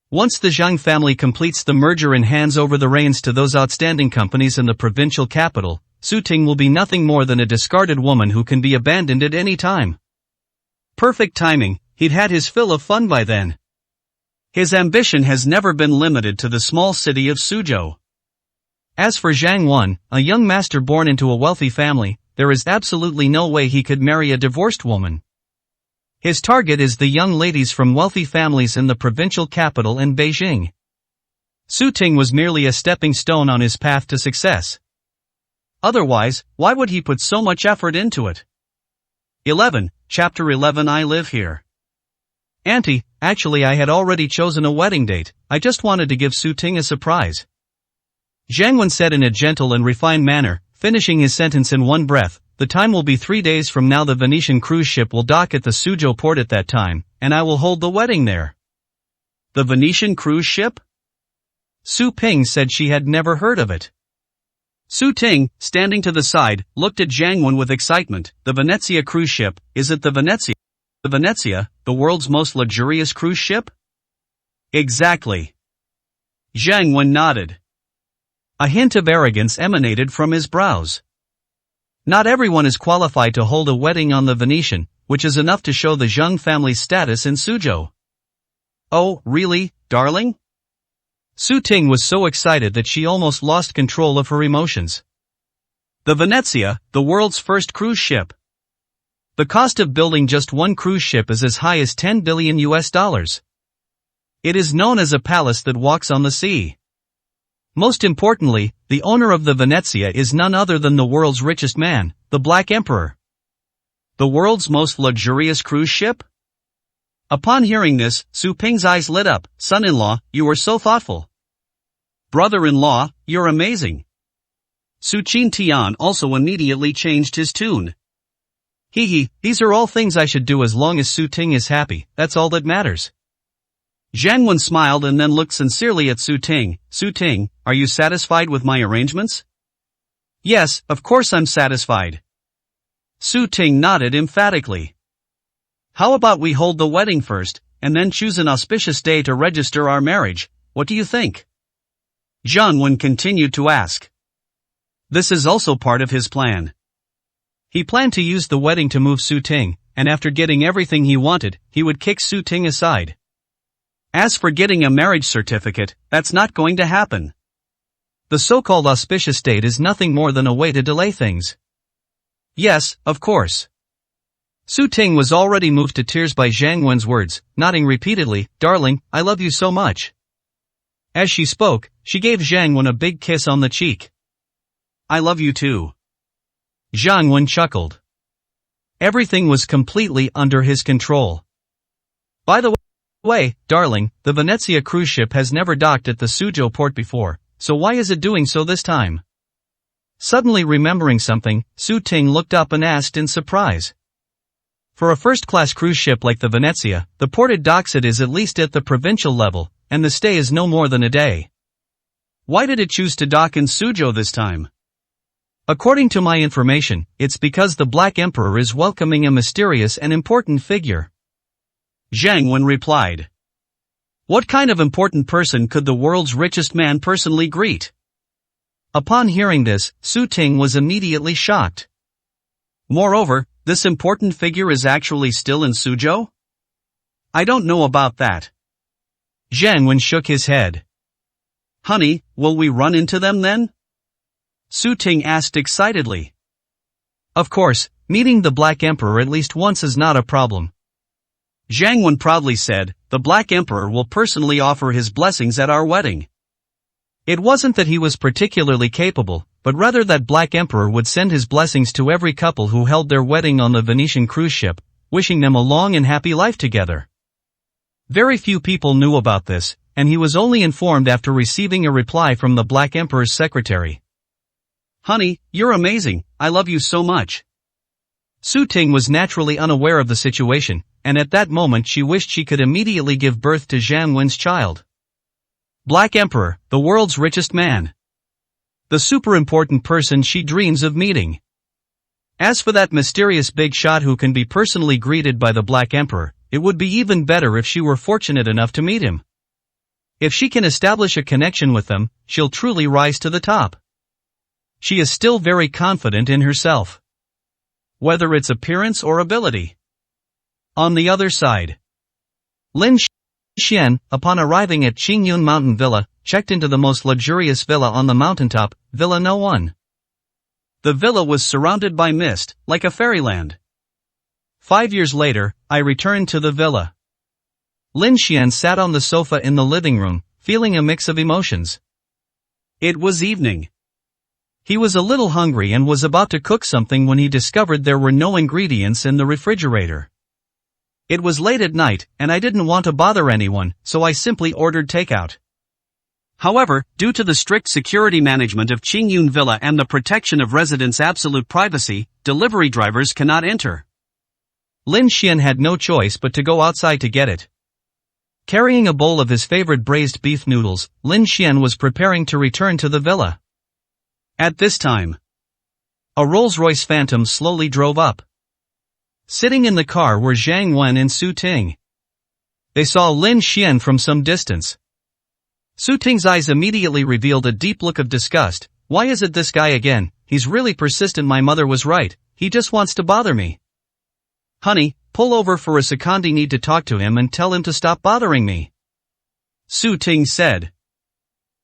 Once the Zhang family completes the merger and hands over the reins to those outstanding companies in the provincial capital, Su Ting will be nothing more than a discarded woman who can be abandoned at any time. Perfect timing, he'd had his fill of fun by then. His ambition has never been limited to the small city of Suzhou. As for Zhang Wen, a young master born into a wealthy family, there is absolutely no way he could marry a divorced woman. His target is the young ladies from wealthy families in the provincial capital in Beijing. Su Ting was merely a stepping stone on his path to success. Otherwise, why would he put so much effort into it? 11, Chapter 11. I live here. Auntie, actually I had already chosen a wedding date. I just wanted to give Su Ting a surprise. Zhang Wen said in a gentle and refined manner, finishing his sentence in one breath. The time will be 3 days from now. The Venetian cruise ship will dock at the Suzhou port at that time, and I will hold the wedding there. The Venetian cruise ship? Su Ping said she had never heard of it. Su Ting, standing to the side, looked at Zhang Wen with excitement. The Venezia cruise ship, is it the Venezia? The Venezia, the world's most luxurious cruise ship? Exactly. Zhang Wen nodded. A hint of arrogance emanated from his brows. Not everyone is qualified to hold a wedding on the Venetian, which is enough to show the Zhang family's status in Suzhou. Oh, really, darling? Su Ting was so excited that she almost lost control of her emotions. The Venezia, the world's first cruise ship. The cost of building just one cruise ship is as high as $10 billion. It is known as a palace that walks on the sea. Most importantly, the owner of the Venezia is none other than the world's richest man, the Black Emperor. The world's most luxurious cruise ship? Upon hearing this, Su Ping's eyes lit up. Son-in-law, you are so thoughtful. Brother-in-law, you're amazing. Su Qintian also immediately changed his tune. These are all things I should do as long as Su Ting is happy, that's all that matters. Zhang Wen smiled and then looked sincerely at Su Ting. Su Ting, are you satisfied with my arrangements? Yes, of course I'm satisfied. Su Ting nodded emphatically. How about we hold the wedding first, and then choose an auspicious day to register our marriage? What do you think? Zhang Wen continued to ask. This is also part of his plan. He planned to use the wedding to move Su Ting, and after getting everything he wanted, he would kick Su Ting aside. As for getting a marriage certificate, that's not going to happen. The so-called auspicious date is nothing more than a way to delay things. Yes, of course. Su Ting was already moved to tears by Zhang Wen's words, nodding repeatedly, "Darling, I love you so much." As she spoke, she gave Zhang Wen a big kiss on the cheek. "I love you too." Zhang Wen chuckled. Everything was completely under his control. "By the way, darling, the Venezia cruise ship has never docked at the Suzhou port before, so why is it doing so this time?" Suddenly remembering something, Su Ting looked up and asked in surprise. For a first-class cruise ship like the Venezia, the ported docks it is at least at the provincial level, and the stay is no more than a day. Why did it choose to dock in Suzhou this time? According to my information, it's because the Black Emperor is welcoming a mysterious and important figure. Zhang Wen replied. What kind of important person could the world's richest man personally greet? Upon hearing this, Su Ting was immediately shocked. Moreover, this important figure is actually still in Suzhou? I don't know about that. Zhang Wen shook his head. Honey, will we run into them then? Su Ting asked excitedly. Of course, meeting the Black Emperor at least once is not a problem. Zhang Wen proudly said, the Black Emperor will personally offer his blessings at our wedding. It wasn't that he was particularly capable, but rather that Black Emperor would send his blessings to every couple who held their wedding on the Venetian cruise ship, wishing them a long and happy life together. Very few people knew about this, and he was only informed after receiving a reply from the Black Emperor's secretary. Honey, you're amazing, I love you so much. Su Ting was naturally unaware of the situation, and at that moment she wished she could immediately give birth to Zhang Wen's child. Black Emperor, the world's richest man. The super important person she dreams of meeting. As for that mysterious big shot who can be personally greeted by the Black Emperor, it would be even better if she were fortunate enough to meet him. If she can establish a connection with them, she'll truly rise to the top. She is still very confident in herself. Whether it's appearance or ability. On the other side, Lin Xian, upon arriving at Qingyun Mountain Villa, checked into the most luxurious villa on the mountaintop, Villa No. 1. The villa was surrounded by mist, like a fairyland. 5 years later, I returned to the villa. Lin Xian sat on the sofa in the living room, feeling a mix of emotions. It was evening. He was a little hungry and was about to cook something when he discovered there were no ingredients in the refrigerator. It was late at night, and I didn't want to bother anyone, so I simply ordered takeout. However, due to the strict security management of Qingyun Villa and the protection of residents' absolute privacy, delivery drivers cannot enter. Lin Xian had no choice but to go outside to get it. Carrying a bowl of his favorite braised beef noodles, Lin Xian was preparing to return to the villa. At this time, a Rolls-Royce Phantom slowly drove up. Sitting in the car were Zhang Wen and Su Ting. They saw Lin Xian from some distance. Su Ting's eyes immediately revealed a deep look of disgust. Why is it this guy again? He's really persistent. My mother was right, he just wants to bother me. Honey, pull over for a second. I need to talk to him and tell him to stop bothering me. Su Ting said.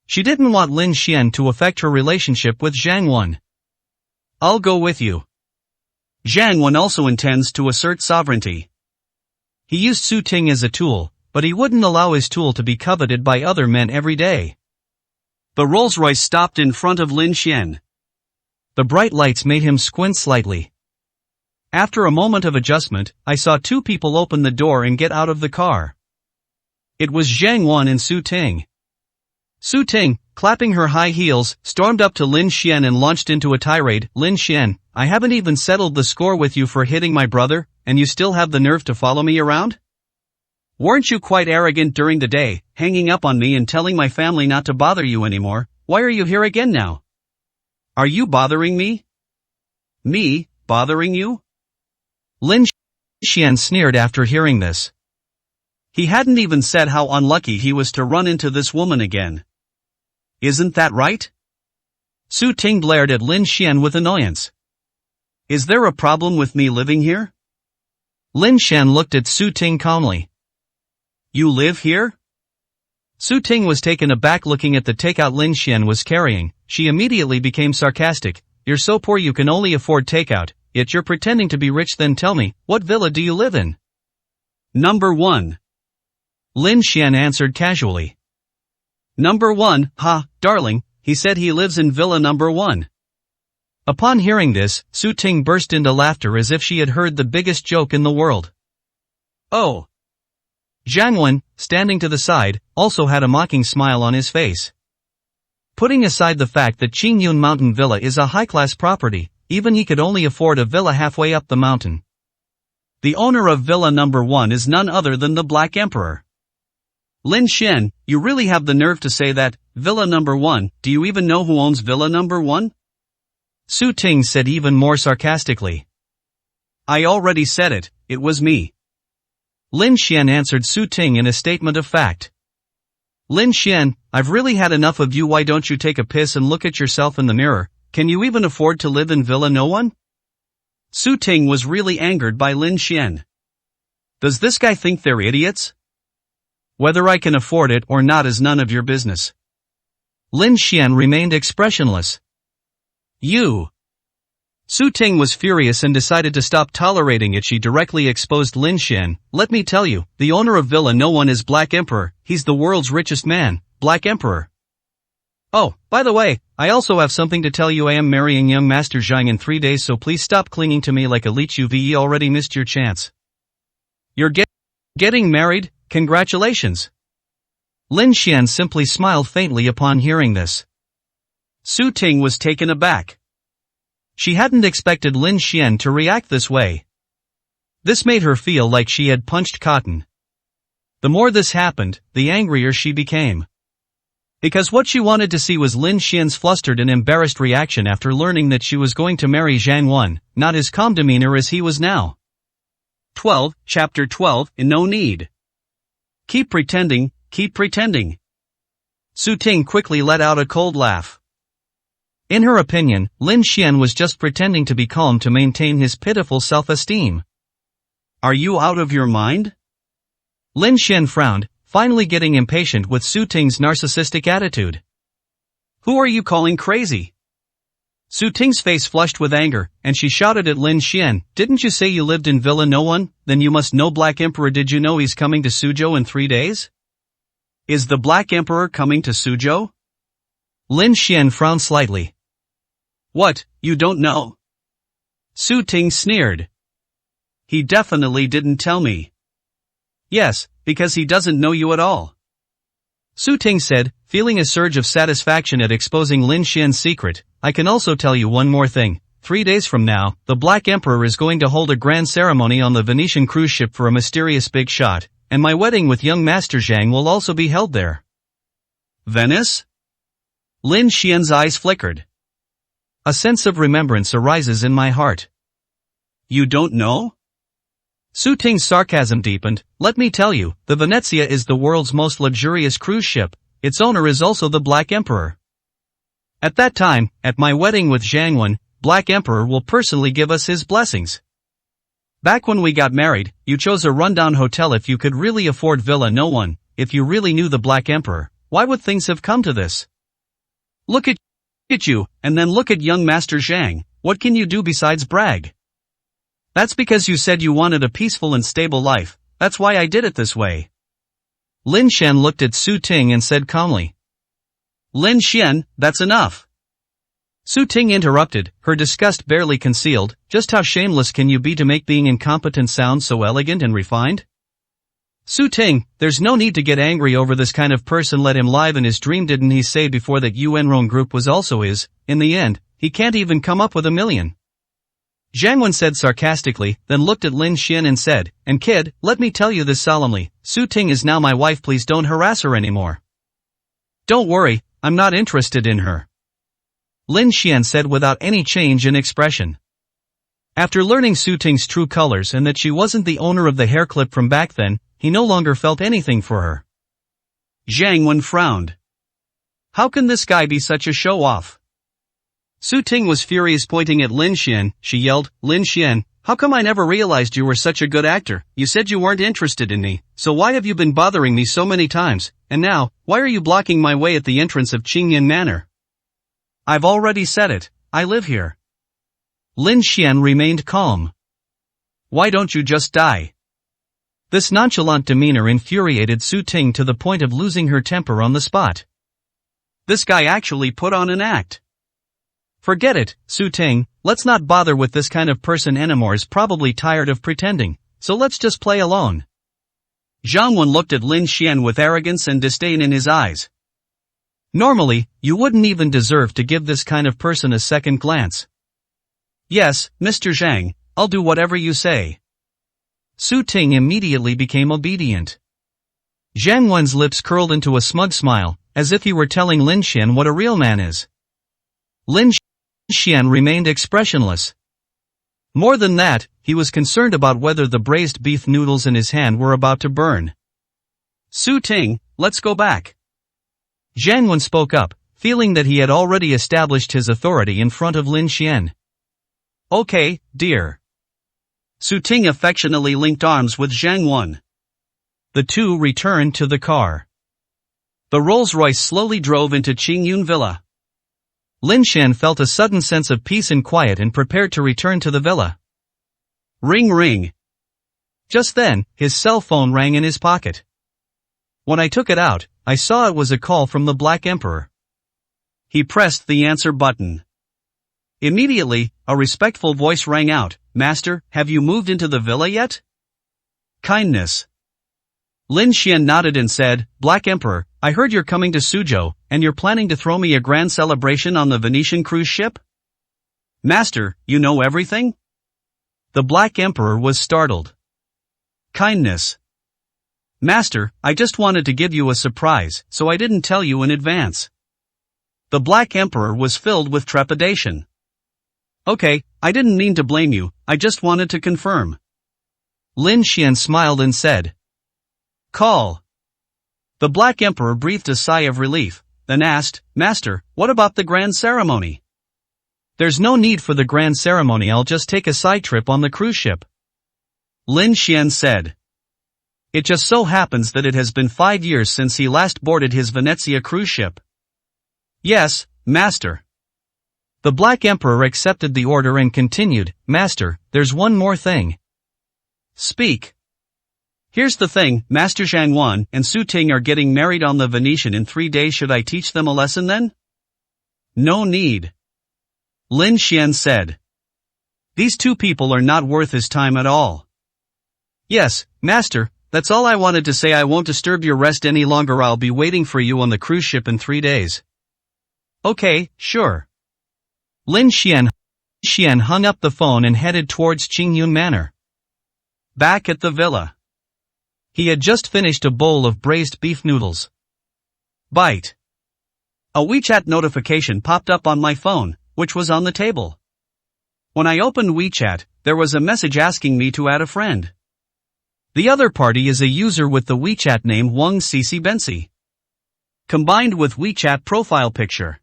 She didn't want Lin Xian to affect her relationship with Zhang Wen. I'll go with you. Zhang Wen also intends to assert sovereignty. He used Su Ting as a tool, but he wouldn't allow his tool to be coveted by other men every day. The Rolls-Royce stopped in front of Lin Xian. The bright lights made him squint slightly. After a moment of adjustment, I saw two people open the door and get out of the car. It was Zhang Wen and Su Ting. Su Ting, clapping her high heels, stormed up to Lin Xian and launched into a tirade. Lin Xian, I haven't even settled the score with you for hitting my brother, and you still have the nerve to follow me around? Weren't you quite arrogant during the day, hanging up on me and telling my family not to bother you anymore? Why are you here again now? Are you bothering me? Me, bothering you? Lin Xian sneered after hearing this. He hadn't even said how unlucky he was to run into this woman again. Isn't that right? Su Ting glared at Lin Xian with annoyance. Is there a problem with me living here? Lin Xian looked at Su Ting calmly. You live here? Su Ting was taken aback looking at the takeout Lin Xian was carrying. She immediately became sarcastic. You're so poor you can only afford takeout. yet you're pretending to be rich. Then tell me, what villa do you live in? Number 1. Lin Xian answered casually. Number 1, darling, he said he lives in villa number 1. Upon hearing this, Su Ting burst into laughter as if she had heard the biggest joke in the world. Oh! Zhang Wen, standing to the side, also had a mocking smile on his face. Putting aside the fact that Qingyun Mountain Villa is a high-class property, even he could only afford a villa halfway up the mountain. The owner of villa number 1 is none other than the Black Emperor. Lin Xian, you really have the nerve to say that, villa number 1, do you even know who owns villa number 1? Su Ting said even more sarcastically. I already said it, it was me. Lin Xian answered Su Ting in a statement of fact. Lin Xian, I've really had enough of you. Why don't you take a piss and look at yourself in the mirror? Can you even afford to live in villa no one? Su Ting was really angered by Lin Xian. Does this guy think they're idiots? Whether I can afford it or not is none of your business. Lin Xian remained expressionless. You! Su Ting was furious and decided to stop tolerating it. She directly exposed Lin Xian. Let me tell you, the owner of Villa No One is Black Emperor. He's the world's richest man, Black Emperor. Oh, by the way, I also have something to tell you. I am marrying young Master Zhang in 3 days, so please stop clinging to me like a leech. You've already missed your chance. You're getting married? Congratulations. Lin Xian simply smiled faintly upon hearing this. Su Ting was taken aback. She hadn't expected Lin Xian to react this way. This made her feel like she had punched cotton. The more this happened, the angrier she became. Because what she wanted to see was Lin Xian's flustered and embarrassed reaction after learning that she was going to marry Zhang Wen, not his calm demeanor as he was now. 12, Chapter 12, No Need. Keep pretending, keep pretending. Su Ting quickly let out a cold laugh. In her opinion, Lin Xian was just pretending to be calm to maintain his pitiful self-esteem. Are you out of your mind? Lin Xian frowned, finally getting impatient with Su Ting's narcissistic attitude. Who are you calling crazy? Su Ting's face flushed with anger, and she shouted at Lin Xian, didn't you say you lived in Villa No One? Then you must know Black Emperor. Did you know he's coming to Suzhou in 3 days? Is the Black Emperor coming to Suzhou? Lin Xian frowned slightly. What, you don't know? Su Ting sneered. He definitely didn't tell me. Yes, because he doesn't know you at all. Su Ting said, feeling a surge of satisfaction at exposing Lin Xian's secret. I can also tell you one more thing. 3 days from now, the Black Emperor is going to hold a grand ceremony on the Venetian cruise ship for a mysterious big shot, and my wedding with young Master Zhang will also be held there. Venice? Lin Xian's eyes flickered. A sense of remembrance arises in my heart. You don't know? Su Ting's sarcasm deepened. Let me tell you, the Venezia is the world's most luxurious cruise ship. Its owner is also the Black Emperor. At that time, at my wedding with Zhang Wen, Black Emperor will personally give us his blessings. Back when we got married, you chose a rundown hotel. If you could really afford Villa No One, if you really knew the Black Emperor, why would things have come to this? Look at you, and then look at young Master Zhang. What can you do besides brag? That's because you said you wanted a peaceful and stable life. That's why I did it this way. Lin Xian looked at Su Ting and said calmly. Lin Xian, that's enough. Su Ting interrupted, her disgust barely concealed. Just how shameless can you be to make being incompetent sound so elegant and refined? Su Ting, there's no need to get angry over this kind of person. Let him live in his dream. Didn't he say before that Yuanrong Group was also his? In the end, he can't even come up with $1 million. Zhang Wen said sarcastically, then looked at Lin Xian and said, and kid, let me tell you this solemnly, Su Ting is now my wife. Please don't harass her anymore. Don't worry, I'm not interested in her. Lin Xian said without any change in expression. After learning Su Ting's true colors and that she wasn't the owner of the hair clip from back then, he no longer felt anything for her. Zhang Wen frowned. How can this guy be such a show-off? Su Ting was furious, pointing at Lin Xian. She yelled, Lin Xian, how come I never realized you were such a good actor? You said you weren't interested in me, so why have you been bothering me so many times? And now, why are you blocking my way at the entrance of Qingyan Manor? I've already said it, I live here. Lin Xian remained calm. Why don't you just die? This nonchalant demeanor infuriated Su Ting to the point of losing her temper on the spot. This guy actually put on an act. Forget it, Su Ting, let's not bother with this kind of person anymore. Is probably tired of pretending, so let's just play alone. Zhang Wen looked at Lin Xian with arrogance and disdain in his eyes. Normally, you wouldn't even deserve to give this kind of person a second glance. Yes, Mr. Zhang, I'll do whatever you say. Su Ting immediately became obedient. Zhang Wen's lips curled into a smug smile, as if he were telling Lin Xian what a real man is. Lin Xian remained expressionless. More than that, he was concerned about whether the braised beef noodles in his hand were about to burn. Su Ting, let's go back. Zhang Wen spoke up, feeling that he had already established his authority in front of Lin Xian. Okay, dear. Su Ting affectionately linked arms with Zhang Wen. The two returned to the car. The Rolls-Royce slowly drove into Qingyun Villa. Lin Xian felt a sudden sense of peace and quiet and prepared to return to the villa. Ring ring. Just then, his cell phone rang in his pocket. When I took it out, I saw it was a call from the Black Emperor. He pressed the answer button. Immediately, a respectful voice rang out, Master, have you moved into the villa yet? Kindness. Lin Xian nodded and said, Black Emperor, I heard you're coming to Suzhou, and you're planning to throw me a grand celebration on the Venetian cruise ship? Master, you know everything? The Black Emperor was startled. Kindness. Master, I just wanted to give you a surprise, so I didn't tell you in advance. The Black Emperor was filled with trepidation. Okay, I didn't mean to blame you, I just wanted to confirm. Lin Xian smiled and said. Call. The Black Emperor breathed a sigh of relief, then asked, Master, what about the grand ceremony? There's no need for the grand ceremony, I'll just take a side trip on the cruise ship. Lin Xian said. It just so happens that it has been 5 years since he last boarded his Venezia cruise ship. Yes, Master. The Black Emperor accepted the order and continued, Master, there's one more thing. Speak. Here's the thing, Master Zhang Wen and Su Ting are getting married on the Venetian in 3 days. Should I teach them a lesson then? No need. Lin Xian said. These two people are not worth his time at all. Yes, Master, that's all I wanted to say. I won't disturb your rest any longer. I'll be waiting for you on the cruise ship in 3 days. Okay, sure. Lin Xian hung up the phone and headed towards Qingyun Manor. Back at the villa. He had just finished a bowl of braised beef noodles. Bite. A WeChat notification popped up on my phone, which was on the table. When I opened WeChat, there was a message asking me to add a friend. The other party is a user with the WeChat name Wang Cici Bensi. Combined with WeChat profile picture.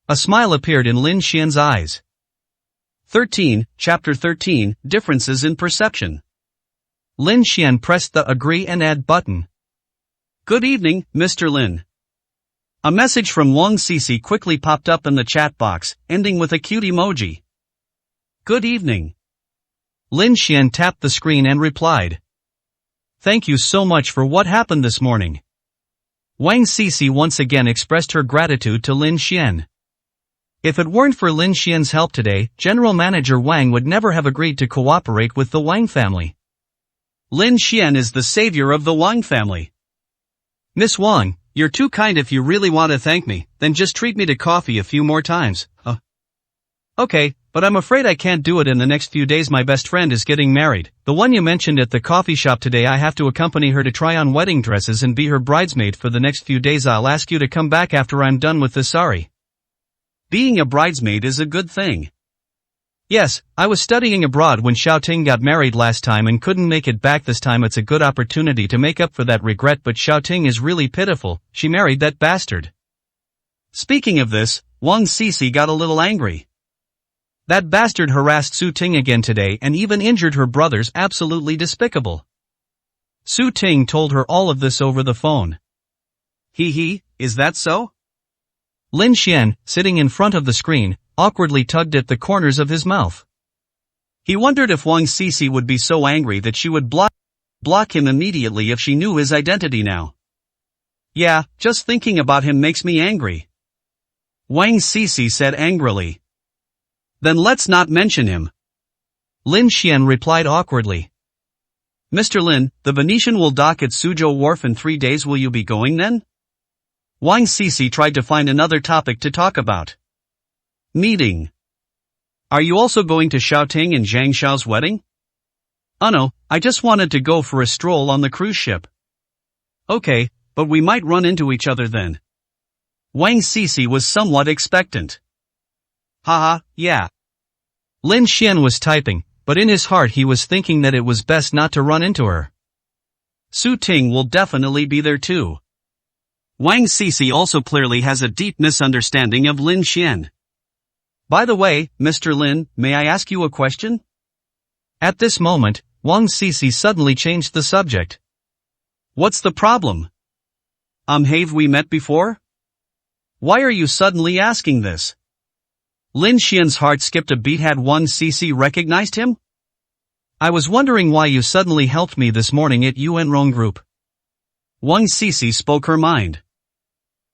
A smile appeared in Lin Xian's eyes. 13, Chapter 13, Differences in Perception. Lin Xian pressed the Agree and Add button. Good evening, Mr. Lin. A message from Wang Cici quickly popped up in the chat box, ending with a cute emoji. Good evening. Lin Xian tapped the screen and replied. Thank you so much for what happened this morning. Wang Cici once again expressed her gratitude to Lin Xian. If it weren't for Lin Xian's help today, General Manager Wang would never have agreed to cooperate with the Wang family. Lin Xian is the savior of the Wang family. Miss Wang, you're too kind. If you really want to thank me, then just treat me to coffee a few more times. Okay, but I'm afraid I can't do it in the next few days. My best friend is getting married, the one you mentioned at the coffee shop today. I have to accompany her to try on wedding dresses and be her bridesmaid for the next few days. I'll ask you to come back after I'm done with this. Sorry. Being a bridesmaid is a good thing. Yes, I was studying abroad when Xiaoting got married last time and couldn't make it back this time. It's a good opportunity to make up for that regret, but Xiaoting is really pitiful. She married that bastard. Speaking of this, Wang Cici got a little angry. That bastard harassed Su Ting again today and even injured her brothers. Absolutely despicable. Su Ting told her all of this over the phone. Is that so? Lin Xian, sitting in front of the screen, awkwardly tugged at the corners of his mouth. He wondered if Wang Sisi would be so angry that she would block him immediately if she knew his identity now. Yeah, just thinking about him makes me angry, Wang Sisi said angrily. Then let's not mention him, Lin Xian replied awkwardly. Mr. Lin, the Venetian will dock at Suzhou Wharf in 3 days. Will you be going then? Wang Sisi tried to find another topic to talk about. Meeting. Are you also going to Xiaoting and Zhang Xiao's wedding? Oh no, I just wanted to go for a stroll on the cruise ship. Okay, but we might run into each other then. Wang Sisi was somewhat expectant. Haha, yeah. Lin Xian was typing, but in his heart he was thinking that it was best not to run into her. Su Ting will definitely be there too. Wang Sisi also clearly has a deep misunderstanding of Lin Xian. By the way, Mr. Lin, may I ask you a question? At this moment, Wang Sisi suddenly changed the subject. What's the problem? Have we met before? Why are you suddenly asking this? Lin Xian's heart skipped a beat. Had Wang Sisi recognized him? I was wondering why you suddenly helped me this morning at Yuanrong Group. Wang Sisi spoke her mind.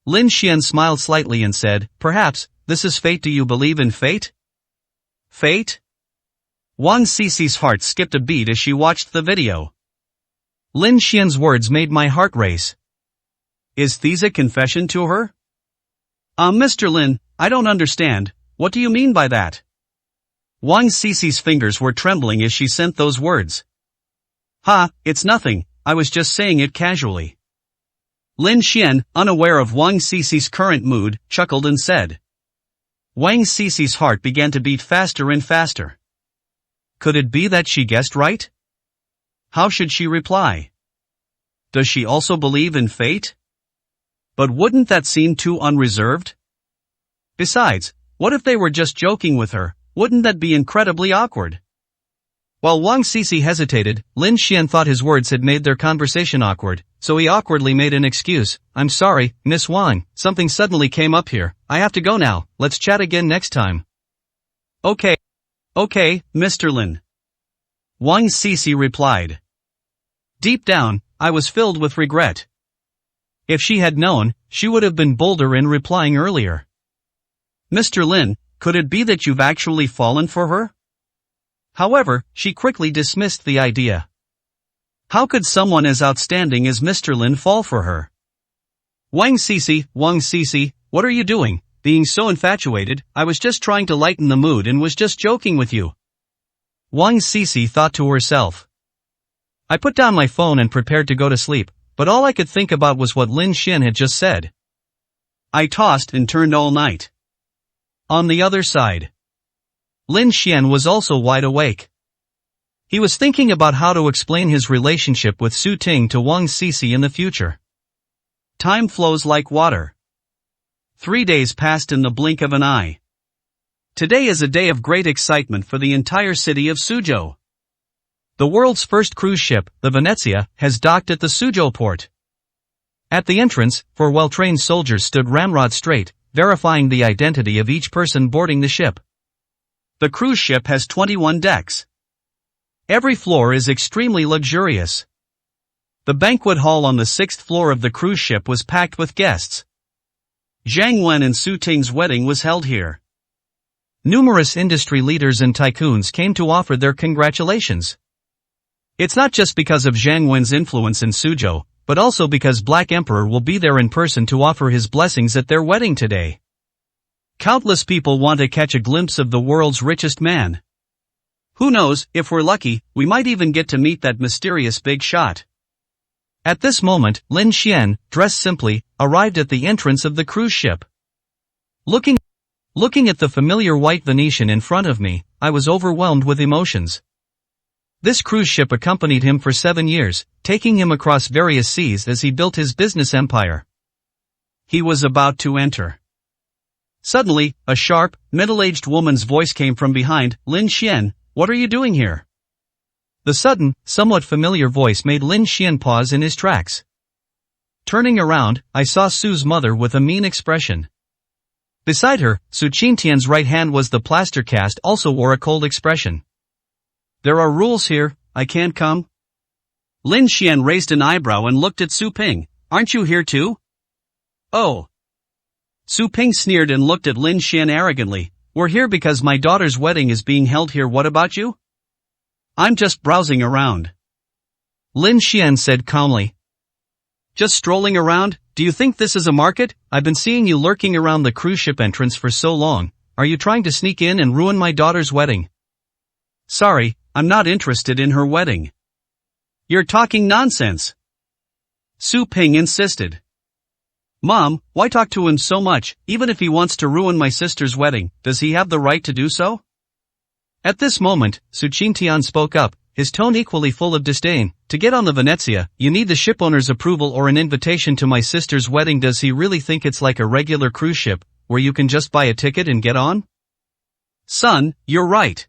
Lin Xian smiled slightly and said, perhaps, this is fate. Do you believe in fate? Fate? Wang Sisi's heart skipped a beat as she watched the video. Lin Xian's words made my heart race. Is this a confession to her? Mr. Lin, I don't understand, what do you mean by that? Wang Sisi's fingers were trembling as she sent those words. It's nothing, I was just saying it casually. Lin Xian, unaware of Wang Sisi's current mood, chuckled and said. Wang Sisi's heart began to beat faster and faster. Could it be that she guessed right? How should she reply? Does she also believe in fate? But wouldn't that seem too unreserved? Besides, what if they were just joking with her? Wouldn't that be incredibly awkward? While Wang Sisi hesitated, Lin Xian thought his words had made their conversation awkward, so he awkwardly made an excuse. I'm sorry, Miss Wang, something suddenly came up here. I have to go now, let's chat again next time. Okay, Mr. Lin. Wang Sisi replied. Deep down, I was filled with regret. If she had known, she would have been bolder in replying earlier. Mr. Lin, could it be that you've actually fallen for her? However, she quickly dismissed the idea. How could someone as outstanding as Mr. Lin fall for her? Wang Sisi, what are you doing? Being so infatuated, I was just trying to lighten the mood and was just joking with you. Wang Sisi thought to herself. I put down my phone and prepared to go to sleep, but all I could think about was what Lin Xian had just said. I tossed and turned all night. On the other side, Lin Xian was also wide awake. He was thinking about how to explain his relationship with Su Ting to Wang Sisi in the future. Time flows like water. 3 days passed in the blink of an eye. Today is a day of great excitement for the entire city of Suzhou. The world's first cruise ship, the Venezia, has docked at the Suzhou port. At the entrance, 4 well-trained soldiers stood ramrod straight, verifying the identity of each person boarding the ship. The cruise ship has 21 decks. Every floor is extremely luxurious. The banquet hall on the 6th floor of the cruise ship was packed with guests. Zhang Wen and Su Ting's wedding was held here. Numerous industry leaders and tycoons came to offer their congratulations. It's not just because of Zhang Wen's influence in Suzhou, but also because Black Emperor will be there in person to offer his blessings at their wedding today. Countless people want to catch a glimpse of the world's richest man. Who knows, if we're lucky, we might even get to meet that mysterious big shot. At this moment, Lin Xian, dressed simply, arrived at the entrance of the cruise ship. Looking at the familiar white Venetian in front of me, I was overwhelmed with emotions. This cruise ship accompanied him for 7 years, taking him across various seas as he built his business empire. He was about to enter. Suddenly, a sharp, middle-aged woman's voice came from behind. Lin Xian, what are you doing here? The sudden, somewhat familiar voice made Lin Xian pause in his tracks. Turning around, I saw Su's mother with a mean expression. Beside her, Su Qingtian's right hand was the plaster cast, also wore a cold expression. There are rules here, I can't come? Lin Xian raised an eyebrow and looked at Su Ping. Aren't you here too? Oh. Su Ping sneered and looked at Lin Xian arrogantly. We're here because my daughter's wedding is being held here. What about you? I'm just browsing around. Lin Xian said calmly. Just strolling around? Do you think this is a market? I've been seeing you lurking around the cruise ship entrance for so long. Are you trying to sneak in and ruin my daughter's wedding? Sorry, I'm not interested in her wedding. You're talking nonsense. Su Ping insisted. Mom, why talk to him so much? Even if he wants to ruin my sister's wedding, does he have the right to do so? At this moment, Su Qingtian spoke up, his tone equally full of disdain. To get on the Venezia, you need the shipowner's approval or an invitation to my sister's wedding. Does he really think it's like a regular cruise ship, where you can just buy a ticket and get on? Son, you're right.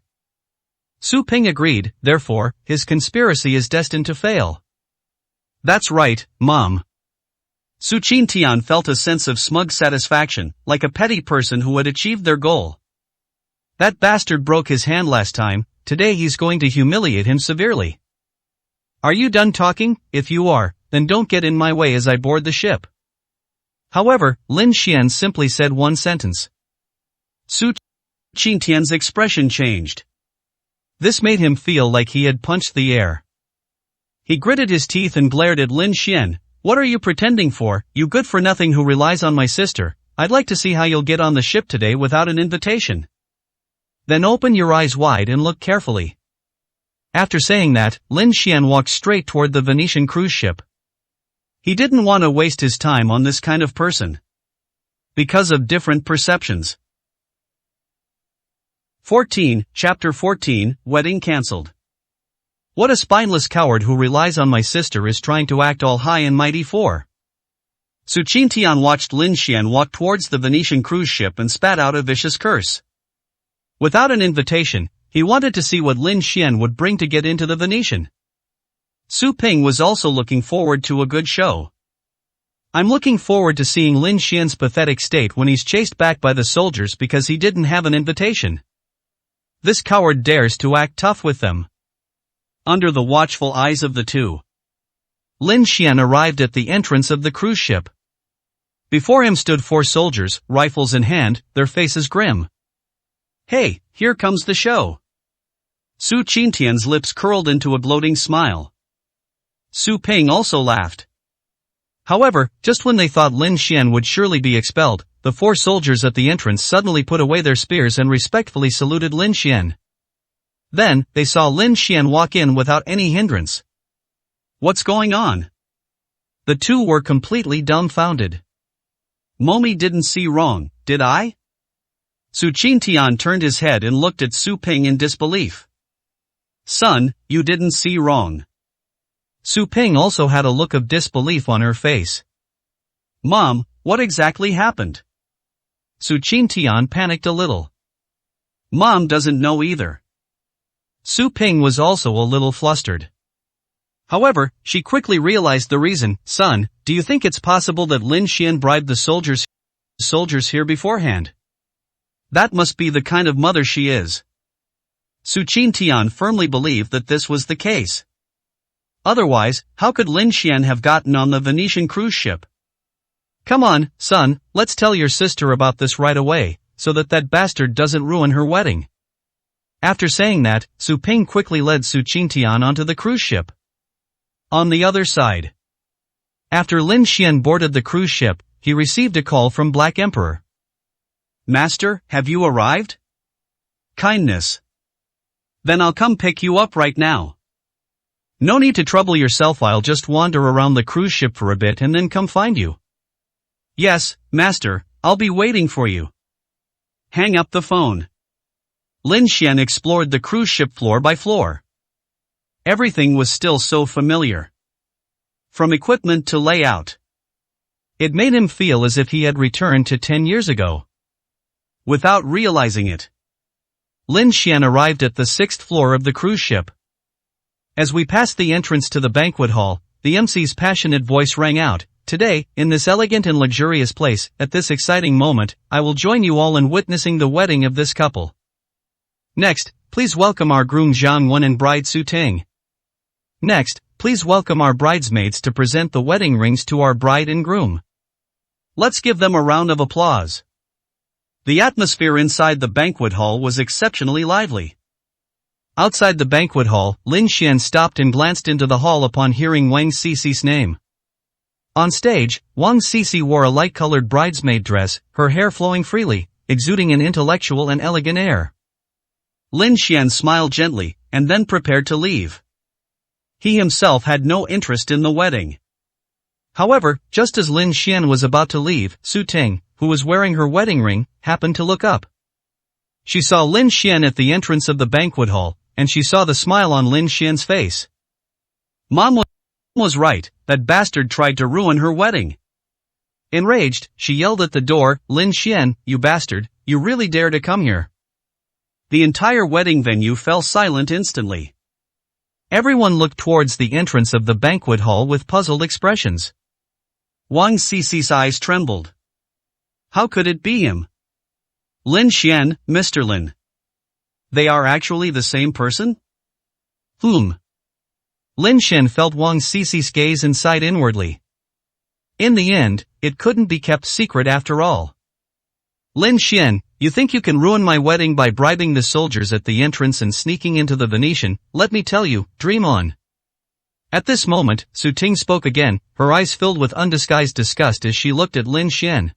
Su Ping agreed, therefore, his conspiracy is destined to fail. That's right, Mom. Su Qingtian felt a sense of smug satisfaction, like a petty person who had achieved their goal. That bastard broke his hand last time, today he's going to humiliate him severely. Are you done talking? If you are, then don't get in my way as I board the ship. However, Lin Xian simply said one sentence. Su Qingtian's expression changed. This made him feel like he had punched the air. He gritted his teeth and glared at Lin Xian. What are you pretending for, you good-for-nothing who relies on my sister? I'd like to see how you'll get on the ship today without an invitation. Then open your eyes wide and look carefully. After saying that, Lin Xian walked straight toward the Venetian cruise ship. He didn't want to waste his time on this kind of person. Because of different perceptions. 14, Chapter 14, Wedding Cancelled. What a spineless coward who relies on my sister is trying to act all high and mighty for. Su Qingtian watched Lin Xian walk towards the Venetian cruise ship and spat out a vicious curse. Without an invitation, he wanted to see what Lin Xian would bring to get into the Venetian. Su Ping was also looking forward to a good show. I'm looking forward to seeing Lin Xian's pathetic state when he's chased back by the soldiers because he didn't have an invitation. This coward dares to act tough with them. Under the watchful eyes of the two, Lin Xian arrived at the entrance of the cruise ship. Before him stood 4 soldiers, rifles in hand, their faces grim. Hey, here comes the show. Su Qingtian's lips curled into a gloating smile. Su Ping also laughed. However, just when they thought Lin Xian would surely be expelled, the 4 soldiers at the entrance suddenly put away their spears and respectfully saluted Lin Xian. Then, they saw Lin Xian walk in without any hindrance. What's going on? The two were completely dumbfounded. Mommy didn't see wrong, did I? Su Qingtian turned his head and looked at Su Ping in disbelief. Son, you didn't see wrong. Su Ping also had a look of disbelief on her face. Mom, what exactly happened? Su Qingtian panicked a little. Mom doesn't know either. Su Ping was also a little flustered. However, she quickly realized the reason. Son, do you think it's possible that Lin Xian bribed the soldiers here beforehand? That must be the kind of mother she is. Su Qingtian firmly believed that this was the case. Otherwise, how could Lin Xian have gotten on the Venetian cruise ship? Come on, son, let's tell your sister about this right away, so that bastard doesn't ruin her wedding. After saying that, Su Ping quickly led Su Qingtian onto the cruise ship. On the other side. After Lin Xian boarded the cruise ship, he received a call from Black Emperor. Master, have you arrived? Kindness. Then I'll come pick you up right now. No need to trouble yourself, I'll just wander around the cruise ship for a bit and then come find you. Yes, Master, I'll be waiting for you. Hang up the phone. Lin Xian explored the cruise ship floor by floor. Everything was still so familiar. From equipment to layout. It made him feel as if he had returned to 10 years ago. Without realizing it, Lin Xian arrived at the 6th floor of the cruise ship. As we passed the entrance to the banquet hall, the MC's passionate voice rang out, today, in this elegant and luxurious place, at this exciting moment, I will join you all in witnessing the wedding of this couple. Next, please welcome our groom Zhang Wen and bride Su Ting. Next, please welcome our bridesmaids to present the wedding rings to our bride and groom. Let's give them a round of applause. The atmosphere inside the banquet hall was exceptionally lively. Outside the banquet hall, Lin Xian stopped and glanced into the hall upon hearing Wang Cixi's name. On stage, Wang Cici wore a light-colored bridesmaid dress, her hair flowing freely, exuding an intellectual and elegant air. Lin Xian smiled gently, and then prepared to leave. He himself had no interest in the wedding. However, just as Lin Xian was about to leave, Su Ting, who was wearing her wedding ring, happened to look up. She saw Lin Xian at the entrance of the banquet hall, and she saw the smile on Lin Xian's face. Mom was right, that bastard tried to ruin her wedding. Enraged, she yelled at the door, "Lin Xian, you bastard, you really dare to come here?" The entire wedding venue fell silent instantly. Everyone looked towards the entrance of the banquet hall with puzzled expressions. Wang Cici's eyes trembled. How could it be him? Lin Xian, Mr. Lin. They are actually the same person? Lin Xian felt Wang Cici's gaze and sighed inwardly. In the end, it couldn't be kept secret after all. Lin Xian, you think you can ruin my wedding by bribing the soldiers at the entrance and sneaking into the Venetian? Let me tell you, dream on. At this moment, Su Ting spoke again, her eyes filled with undisguised disgust as she looked at Lin Xian.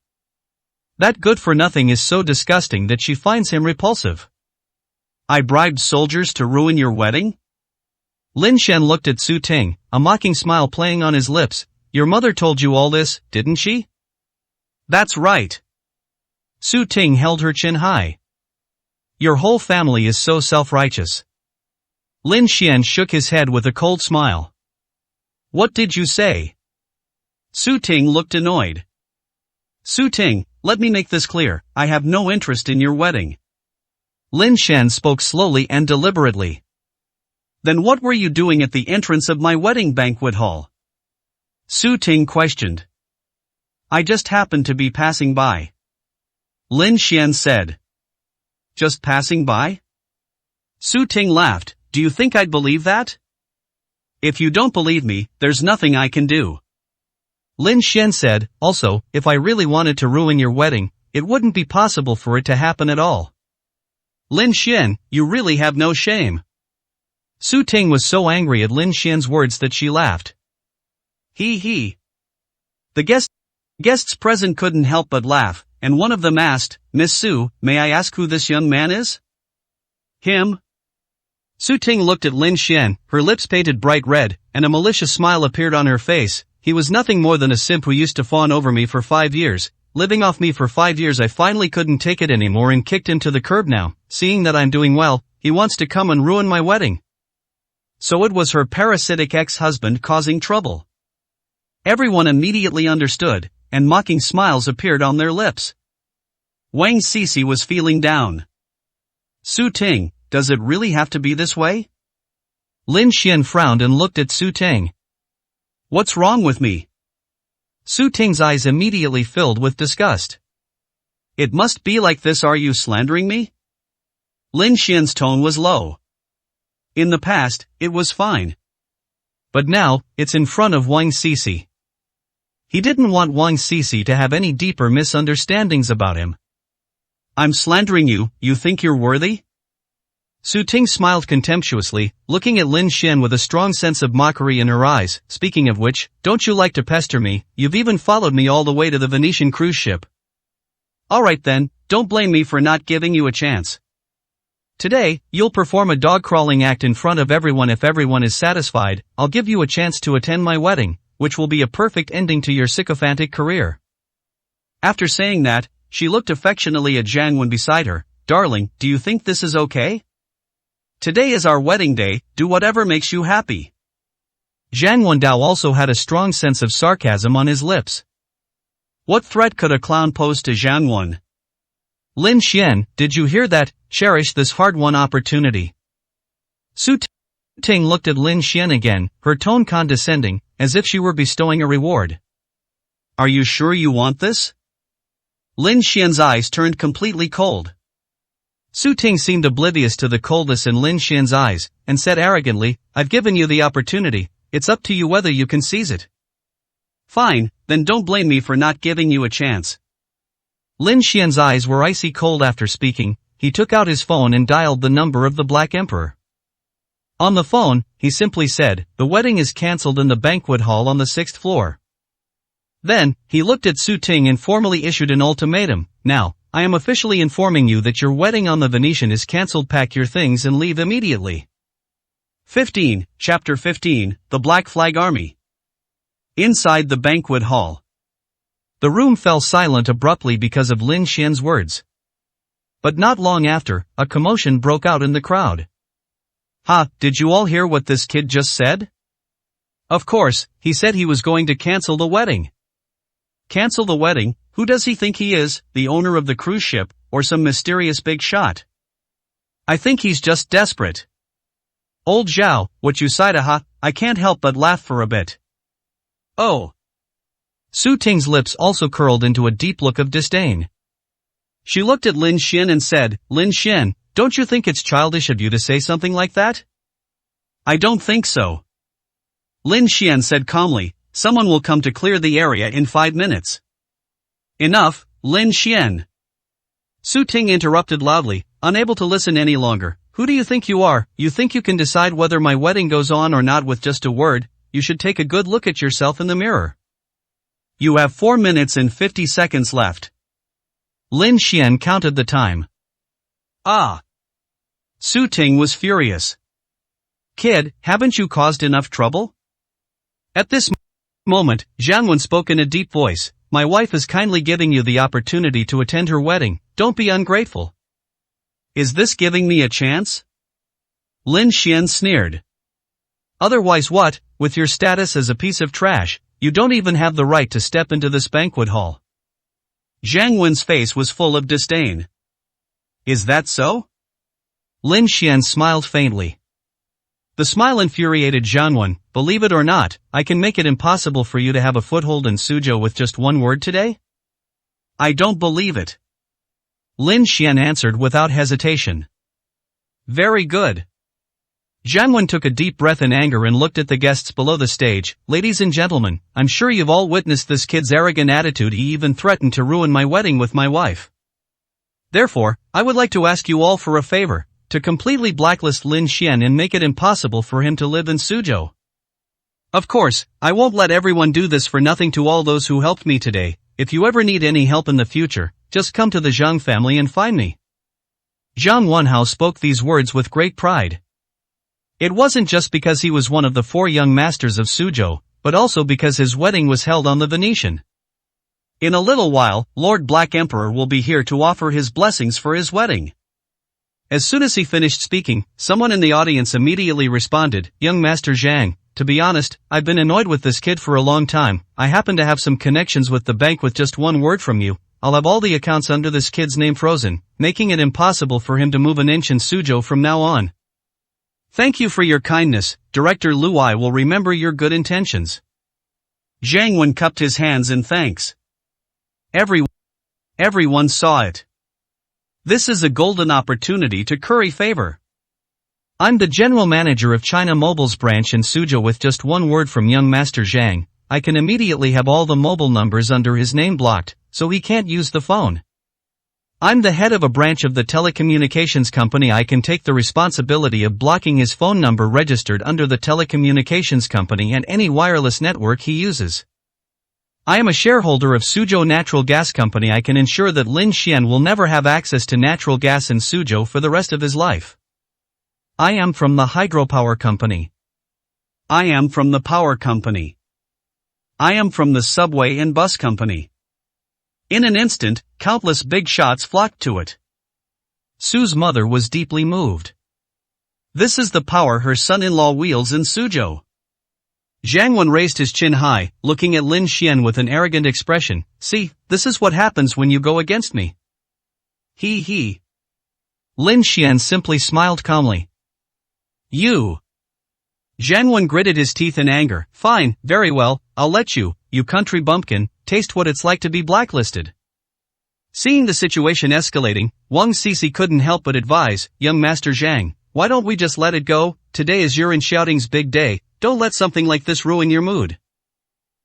That good-for-nothing is so disgusting that she finds him repulsive. I bribed soldiers to ruin your wedding? Lin Xian looked at Su Ting, a mocking smile playing on his lips. Your mother told you all this, didn't she? That's right. Su Ting held her chin high. Your whole family is so self-righteous. Lin Xian shook his head with a cold smile. What did you say? Su Ting looked annoyed. Su Ting, let me make this clear, I have no interest in your wedding. Lin Xian spoke slowly and deliberately. Then what were you doing at the entrance of my wedding banquet hall? Su Ting questioned. I just happened to be passing by. Lin Xian said. Just passing by? Su Ting laughed. Do you think I'd believe that? If you don't believe me, there's nothing I can do. Lin Xian said, also, if I really wanted to ruin your wedding, it wouldn't be possible for it to happen at all. Lin Xian, you really have no shame. Su Ting was so angry at Lin Xian's words that she laughed. He. The guests present couldn't help but laugh, and one of them asked, Miss Su, may I ask who this young man is? Him? Su Ting looked at Lin Xian, her lips painted bright red, and a malicious smile appeared on her face. He was nothing more than a simp who used to fawn over me for 5 years. Living off me for 5 years, I finally couldn't take it anymore and kicked him to the curb now. Seeing that I'm doing well, he wants to come and ruin my wedding. So it was her parasitic ex-husband causing trouble. Everyone immediately understood, and mocking smiles appeared on their lips. Wang Cici was feeling down. Su Ting, does it really have to be this way? Lin Xian frowned and looked at Su Ting. What's wrong with me? Su Ting's eyes immediately filled with disgust. It must be like this. Are you slandering me? Lin Xian's tone was low. In the past, it was fine. But now, it's in front of Wang Cici. He didn't want Wang Cici to have any deeper misunderstandings about him. I'm slandering you, you think you're worthy? Su Ting smiled contemptuously, looking at Lin Xian with a strong sense of mockery in her eyes. Speaking of which, don't you like to pester me? You've even followed me all the way to the Venetian cruise ship. Alright then, don't blame me for not giving you a chance. Today, you'll perform a dog-crawling act in front of everyone. If everyone is satisfied, I'll give you a chance to attend my wedding, which will be a perfect ending to your sycophantic career. After saying that, she looked affectionately at Zhang Wen beside her. Darling, do you think this is okay? Today is our wedding day, do whatever makes you happy. Zhang Wendao also had a strong sense of sarcasm on his lips. What threat could a clown pose to Zhang Wen? Lin Xian, did you hear that? Cherish this hard-won opportunity. Su Ting looked at Lin Xian again, her tone condescending, as if she were bestowing a reward. Are you sure you want this? Lin Xian's eyes turned completely cold. Su Ting seemed oblivious to the coldness in Lin Xian's eyes, and said arrogantly, I've given you the opportunity, it's up to you whether you can seize it. Fine, then don't blame me for not giving you a chance. Lin Xian's eyes were icy cold after speaking. He took out his phone and dialed the number of the Black Emperor. On the phone, he simply said, the wedding is cancelled in the banquet hall on the 6th floor. Then, he looked at Su Ting and formally issued an ultimatum. Now, I am officially informing you that your wedding on the Venetian is cancelled. Pack your things and leave immediately. 15, Chapter 15, The Black Flag Army. Inside the banquet hall. The room fell silent abruptly because of Lin Xian's words. But not long after, a commotion broke out in the crowd. Ha, did you all hear what this kid just said? Of course, he said he was going to cancel the wedding. Cancel the wedding? Who does he think he is, the owner of the cruise ship, or some mysterious big shot? I think he's just desperate. Old Zhao, what you said, ha, I can't help but laugh for a bit. Oh. Su Ting's lips also curled into a deep look of disdain. She looked at Lin Xian and said, Lin Xian, don't you think it's childish of you to say something like that? I don't think so. Lin Xian said calmly, someone will come to clear the area in 5 minutes. Enough, Lin Xian. Su Ting interrupted loudly, unable to listen any longer. Who do you think you are? You think you can decide whether my wedding goes on or not with just a word? You should take a good look at yourself in the mirror. You have 4 minutes and 50 seconds left. Lin Xian counted the time. Ah. Su Ting was furious. Kid, haven't you caused enough trouble? At this moment, Zhang Wen spoke in a deep voice. My wife is kindly giving you the opportunity to attend her wedding. Don't be ungrateful. Is this giving me a chance? Lin Xian sneered. Otherwise what, with your status as a piece of trash, you don't even have the right to step into this banquet hall. Zhang Wen's face was full of disdain. Is that so? Lin Xian smiled faintly. The smile infuriated Zhang Wen. Believe it or not, I can make it impossible for you to have a foothold in Suzhou with just one word today? I don't believe it. Lin Xian answered without hesitation. Very good. Zhang Wen took a deep breath in anger and looked at the guests below the stage. Ladies and gentlemen, I'm sure you've all witnessed this kid's arrogant attitude. He even threatened to ruin my wedding with my wife. Therefore, I would like to ask you all for a favor, to completely blacklist Lin Xian and make it impossible for him to live in Suzhou. Of course, I won't let everyone do this for nothing. To all those who helped me today, if you ever need any help in the future, just come to the Zhang family and find me. Zhang Wenhao spoke these words with great pride. It wasn't just because he was one of the 4 young masters of Suzhou, but also because his wedding was held on the Venetian. In a little while, Lord Black Emperor will be here to offer his blessings for his wedding. As soon as he finished speaking, someone in the audience immediately responded, Young Master Zhang, to be honest, I've been annoyed with this kid for a long time. I happen to have some connections with the bank. With just one word from you, I'll have all the accounts under this kid's name frozen, making it impossible for him to move an inch in Suzhou from now on. Thank you for your kindness. Director Luai will remember your good intentions. Zhang Wen cupped his hands in thanks. Everyone saw it. This is a golden opportunity to curry favor. I'm the general manager of China Mobile's branch in Suzhou. With just one word from young Master Zhang, I can immediately have all the mobile numbers under his name blocked, so he can't use the phone. I'm the head of a branch of the telecommunications company. I can take the responsibility of blocking his phone number registered under the telecommunications company and any wireless network he uses. I am a shareholder of Suzhou Natural Gas Company. I can ensure that Lin Xian will never have access to natural gas in Suzhou for the rest of his life. I am from the hydropower company. I am from the power company. I am from the subway and bus company. In an instant, countless big shots flocked to it. Su's mother was deeply moved. This is the power her son-in-law wields in Suzhou. Zhang Wen raised his chin high, looking at Lin Xian with an arrogant expression. See, this is what happens when you go against me. He. Lin Xian simply smiled calmly. You. Zhang Wen gritted his teeth in anger. Fine, very well, I'll let you, you country bumpkin, taste what it's like to be blacklisted. Seeing the situation escalating, Wang Sisi couldn't help but advise, young Master Zhang, why don't we just let it go? Today is Yuan Shouting's big day, don't let something like this ruin your mood.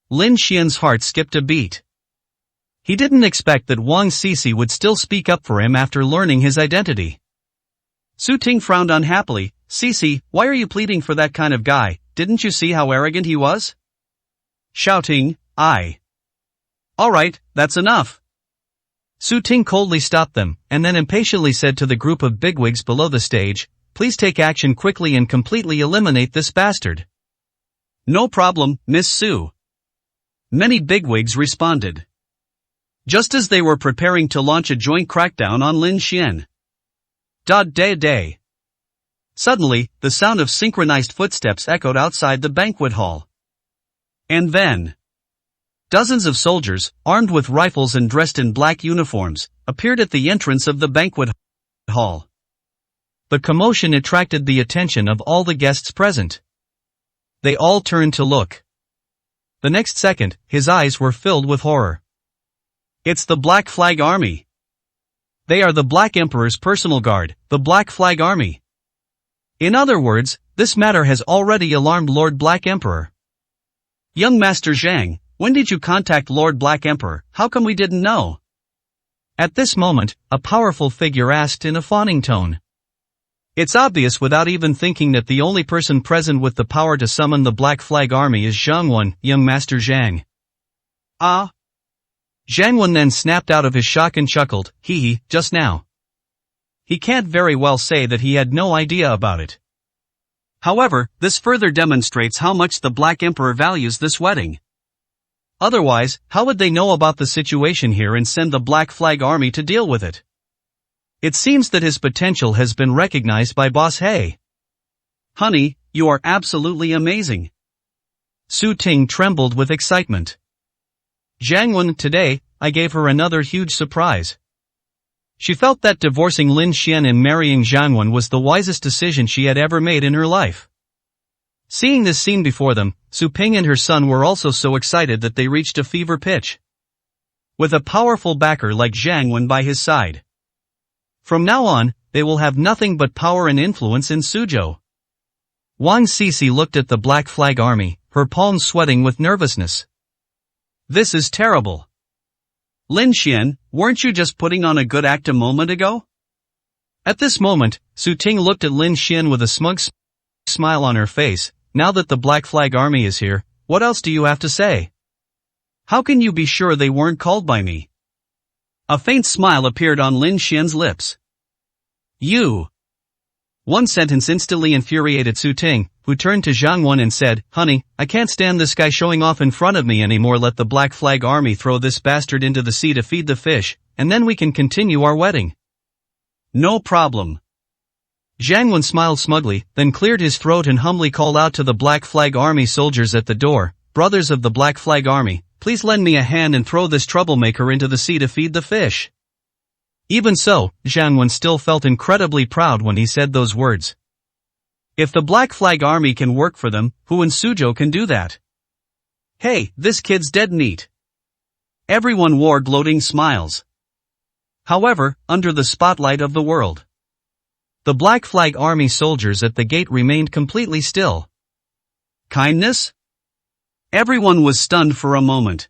Lin Xian's heart skipped a beat. He didn't expect that Wang Sisi would still speak up for him after learning his identity. Su Ting frowned unhappily. Sisi, why are you pleading for that kind of guy? Didn't you see how arrogant he was? Shouting, Alright, that's enough. Su Ting coldly stopped them, and then impatiently said to the group of bigwigs below the stage, please take action quickly and completely eliminate this bastard. No problem, Miss Su. Many bigwigs responded. Just as they were preparing to launch a joint crackdown on Lin Xian. Day. Suddenly, the sound of synchronized footsteps echoed outside the banquet hall. And then, dozens of soldiers, armed with rifles and dressed in black uniforms, appeared at the entrance of the banquet hall. The commotion attracted the attention of all the guests present. They all turned to look. The next second, his eyes were filled with horror. It's the Black Flag Army. They are the Black Emperor's personal guard, the Black Flag Army. In other words, this matter has already alarmed Lord Black Emperor. Young Master Zhang, when did you contact Lord Black Emperor? How come we didn't know? At this moment, a powerful figure asked in a fawning tone. It's obvious without even thinking that the only person present with the power to summon the Black Flag Army is Zhang, young Master Zhang. Ah. Zhang then snapped out of his shock and chuckled, hee, just now. He can't very well say that he had no idea about it. However, this further demonstrates how much the Black Emperor values this wedding. Otherwise, how would they know about the situation here and send the Black Flag Army to deal with it? It seems that his potential has been recognized by Boss He. Honey, you are absolutely amazing. Su Ting trembled with excitement. Zhang, today, I gave her another huge surprise. She felt that divorcing Lin Xian and marrying Zhang was the wisest decision she had ever made in her life. Seeing this scene before them, Su Ping and her son were also so excited that they reached a fever pitch. With a powerful backer like Zhang by his side. From now on, they will have nothing but power and influence in Suzhou. Wang Sisi looked at the Black Flag Army, her palms sweating with nervousness. This is terrible. Lin Xian, weren't you just putting on a good act a moment ago? At this moment, Su Ting looked at Lin Xian with a smug smile on her face. Now that the Black Flag Army is here, what else do you have to say? How can you be sure they weren't called by me? A faint smile appeared on Lin Xian's lips. You. One sentence instantly infuriated Su Ting, who turned to Zhang and said, honey, I can't stand this guy showing off in front of me anymore. Let the Black Flag Army throw this bastard into the sea to feed the fish, and then we can continue our wedding. No problem. Zhang smiled smugly, then cleared his throat and humbly called out to the Black Flag Army soldiers at the door, brothers of the Black Flag Army, please lend me a hand and throw this troublemaker into the sea to feed the fish. Even so, Zhang still felt incredibly proud when he said those words. If the Black Flag Army can work for them, who in Suzhou can do that? Hey, this kid's dead neat. Everyone wore gloating smiles. However, under the spotlight of the world, the Black Flag Army soldiers at the gate remained completely still. Kindness? Everyone was stunned for a moment.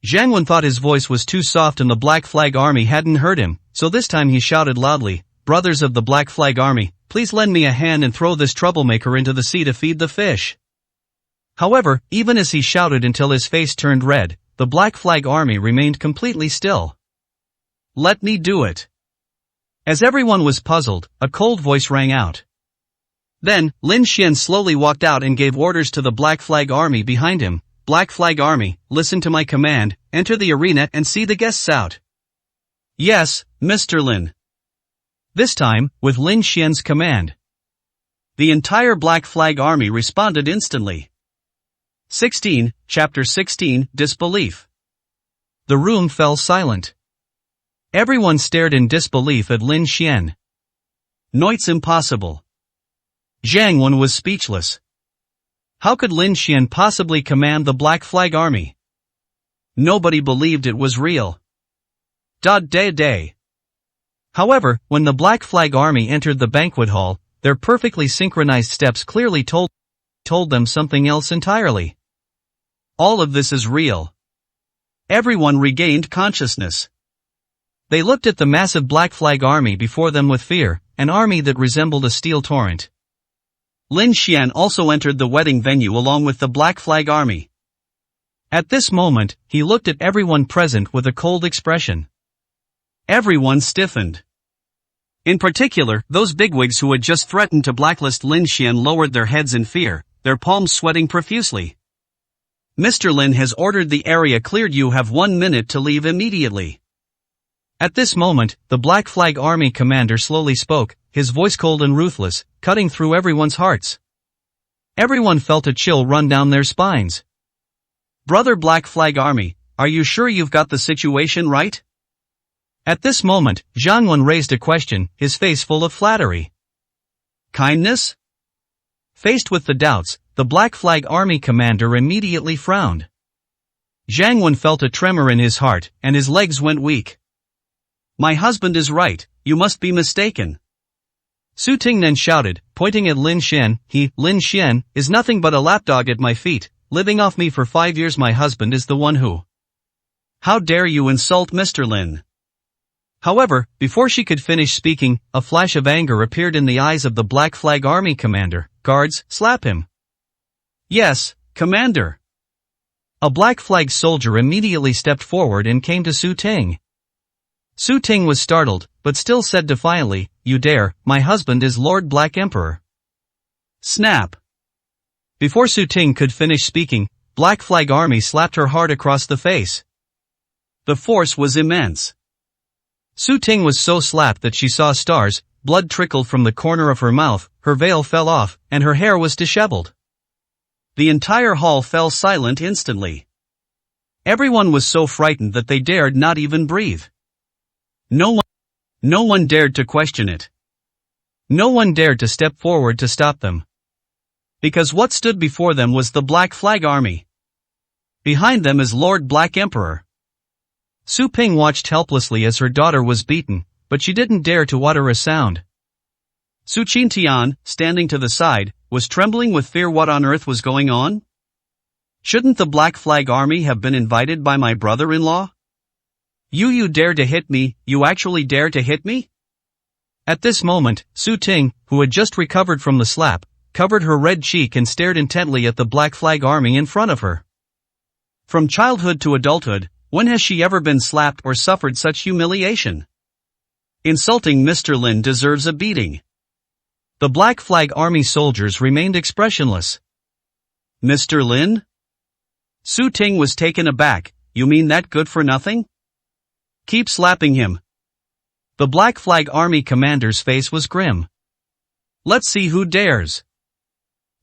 Zhang thought his voice was too soft and the Black Flag Army hadn't heard him, so this time he shouted loudly, brothers of the Black Flag Army, please lend me a hand and throw this troublemaker into the sea to feed the fish. However, even as he shouted until his face turned red, the Black Flag Army remained completely still. Let me do it. As everyone was puzzled, a cold voice rang out. Then, Lin Xian slowly walked out and gave orders to the Black Flag Army behind him. Black Flag Army, listen to my command, enter the arena and see the guests out. Yes, Mr. Lin. This time, with Lin Xian's command. The entire Black Flag Army responded instantly. Chapter 16, Disbelief. The room fell silent. Everyone stared in disbelief at Lin Xian. It's impossible. Zhang was speechless. How could Lin Xian possibly command the Black Flag Army? Nobody believed it was real. Day. However, when the Black Flag Army entered the banquet hall, their perfectly synchronized steps clearly told them something else entirely. All of this is real. Everyone regained consciousness. They looked at the massive Black Flag Army before them with fear, an army that resembled a steel torrent. Lin Xian also entered the wedding venue along with the Black Flag Army. At this moment, he looked at everyone present with a cold expression. Everyone stiffened. In particular, those bigwigs who had just threatened to blacklist Lin Xian lowered their heads in fear, their palms sweating profusely. Mr. Lin has ordered the area cleared. You have 1 minute to leave immediately. At this moment, the Black Flag Army commander slowly spoke, his voice cold and ruthless, cutting through everyone's hearts. Everyone felt a chill run down their spines. Brother Black Flag Army, are you sure you've got the situation right? At this moment, Zhang Wen raised a question, his face full of flattery. Kindness? Faced with the doubts, the Black Flag Army commander immediately frowned. Zhang Wen felt a tremor in his heart, and his legs went weak. My husband is right, you must be mistaken. Su Tingnan shouted, pointing at Lin Xian. Lin Xian, is nothing but a lapdog at my feet, living off me for 5 years. My husband is the one who. How dare you insult Mr. Lin? However, before she could finish speaking, a flash of anger appeared in the eyes of the Black Flag Army commander. Guards, slap him. Yes, Commander. A Black Flag soldier immediately stepped forward and came to Su Ting. Su Ting was startled, but still said defiantly, You dare, my husband is Lord Black Emperor. Snap. Before Su Ting could finish speaking, Black Flag Army slapped her hard across the face. The force was immense. Su Ting was so slapped that she saw stars, blood trickled from the corner of her mouth, her veil fell off, and her hair was disheveled. The entire hall fell silent instantly. Everyone was so frightened that they dared not even breathe. No one dared to question it. No one dared to step forward to stop them. Because what stood before them was the Black Flag Army. Behind them is Lord Black Emperor. Su Ping watched helplessly as her daughter was beaten, but she didn't dare to utter a sound. Su Qintian, standing to the side, was trembling with fear. What on earth was going on? Shouldn't the Black Flag Army have been invited by my brother-in-law? You dare to hit me, you actually dare to hit me? At this moment, Su Ting, who had just recovered from the slap, covered her red cheek and stared intently at the Black Flag Army in front of her. From childhood to adulthood, when has she ever been slapped or suffered such humiliation? Insulting Mr. Lin deserves a beating. The Black Flag Army soldiers remained expressionless. Mr. Lin? Su Ting was taken aback. You mean that good for nothing? Keep slapping him. The Black Flag Army commander's face was grim. Let's see who dares.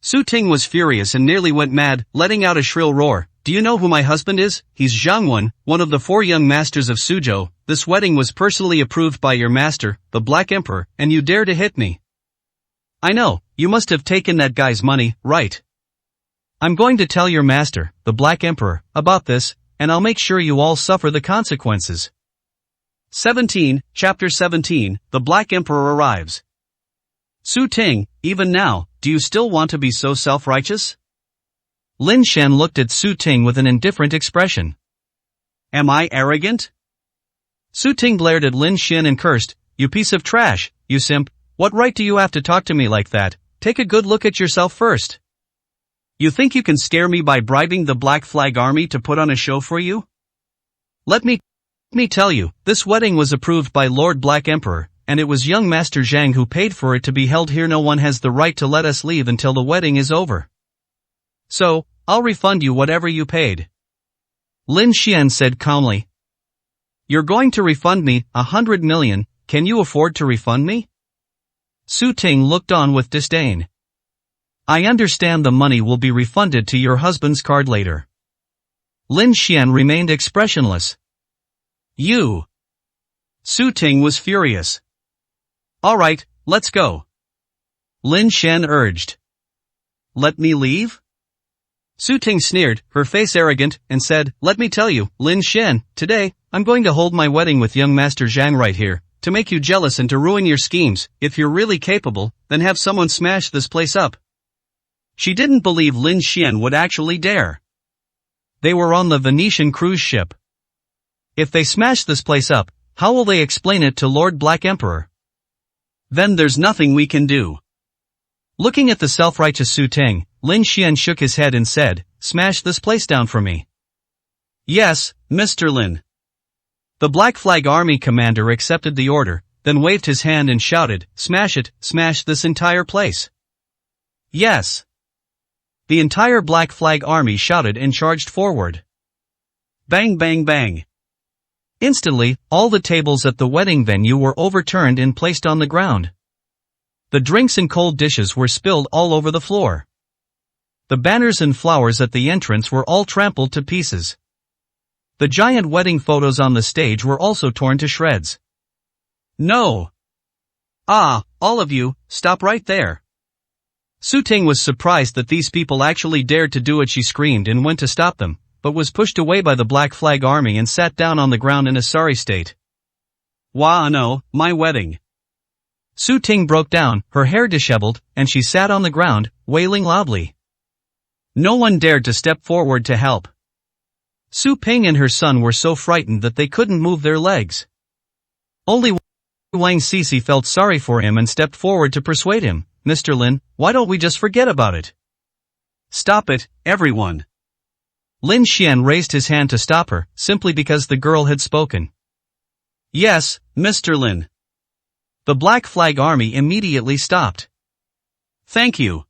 Su Ting was furious and nearly went mad, letting out a shrill roar. Do you know who my husband is? He's Zhang Wen, one of the 4 young masters of Suzhou. This wedding was personally approved by your master, the Black Emperor, and you dare to hit me. I know, you must have taken that guy's money, right? I'm going to tell your master, the Black Emperor, about this, and I'll make sure you all suffer the consequences. 17, Chapter 17, The Black Emperor Arrives. Su Ting, even now, do you still want to be so self-righteous? Lin Xian looked at Su Ting with an indifferent expression. Am I arrogant? Su Ting glared at Lin Xian and cursed, You piece of trash, you simp, what right do you have to talk to me like that? Take a good look at yourself first. You think you can scare me by bribing the Black Flag Army to put on a show for you? Let me tell you, this wedding was approved by Lord Black Emperor, and it was young Master Zhang who paid for it to be held here. No one has the right to let us leave until the wedding is over. So, I'll refund you whatever you paid. Lin Xian said calmly. You're going to refund me 100 million, can you afford to refund me? Su Ting looked on with disdain. I understand the money will be refunded to your husband's card later. Lin Xian remained expressionless. You. Su Ting was furious. Alright, let's go. Lin Xian urged. Let me leave? Su Ting sneered, her face arrogant, and said, "Let me tell you, Lin Xian, today, I'm going to hold my wedding with young Master Zhang right here, to make you jealous and to ruin your schemes. If you're really capable, then have someone smash this place up." She didn't believe Lin Xian would actually dare. They were on the Venetian cruise ship. If they smash this place up, how will they explain it to Lord Black Emperor? Then there's nothing we can do. Looking at the self-righteous Su Ting, Lin Xian shook his head and said, "Smash this place down for me." "Yes, Mr. Lin." The Black Flag Army commander accepted the order, then waved his hand and shouted, "Smash it, smash this entire place." "Yes." The entire Black Flag Army shouted and charged forward. Bang bang bang. Instantly, all the tables at the wedding venue were overturned and placed on the ground. The drinks and cold dishes were spilled all over the floor. The banners and flowers at the entrance were all trampled to pieces. The giant wedding photos on the stage were also torn to shreds. "No! Ah, all of you, stop right there." Su Ting was surprised that these people actually dared to do it. She screamed and went to stop them, but was pushed away by the Black Flag Army and sat down on the ground in a sorry state. "Wah no, my wedding." Su Ting broke down, her hair disheveled, and she sat on the ground, wailing loudly. No one dared to step forward to help. Su Ping and her son were so frightened that they couldn't move their legs. Only Wang Sisi felt sorry for him and stepped forward to persuade him, "Mr. Lin, why don't we just forget about it?" "Stop it, everyone." Lin Xian raised his hand to stop her, simply because the girl had spoken. "Yes, Mr. Lin." The Black Flag Army immediately stopped. "Thank you."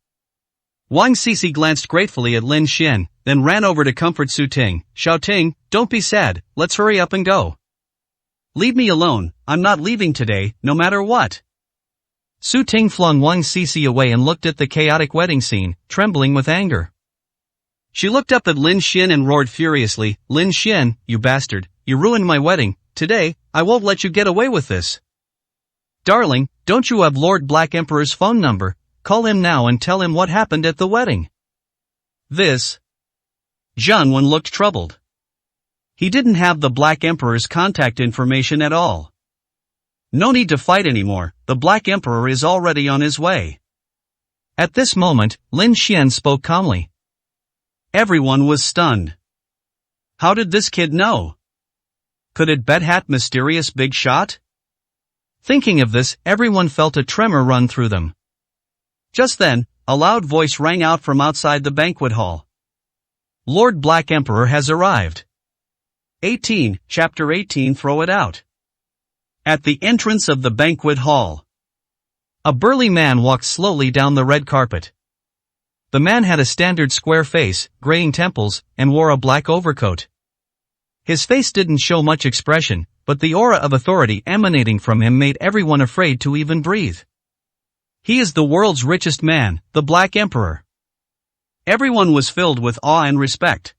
Wang Sisi glanced gratefully at Lin Xian, then ran over to comfort Su Ting. "Xiao Ting, don't be sad, let's hurry up and go." "Leave me alone, I'm not leaving today, no matter what." Su Ting flung Wang Sisi away and looked at the chaotic wedding scene, trembling with anger. She looked up at Lin Xian and roared furiously, "Lin Xian, you bastard, you ruined my wedding. Today, I won't let you get away with this." "Darling, don't you have Lord Black Emperor's phone number? Call him now and tell him what happened at the wedding." This. Zhang Wen looked troubled. He didn't have the Black Emperor's contact information at all. No need to fight anymore, the Black Emperor is already on his way. At this moment, Lin Xian spoke calmly. Everyone was stunned. How did this kid know? Could it bet hat mysterious big shot? Thinking of this, everyone felt a tremor run through them. Just then, a loud voice rang out from outside the banquet hall. Lord Black Emperor has arrived. 18, Chapter 18. Throw it out. At the entrance of the banquet hall, a burly man walked slowly down the red carpet. The man had a standard square face, graying temples, and wore a black overcoat. His face didn't show much expression, but the aura of authority emanating from him made everyone afraid to even breathe. He is the world's richest man, the Black Emperor. Everyone was filled with awe and respect.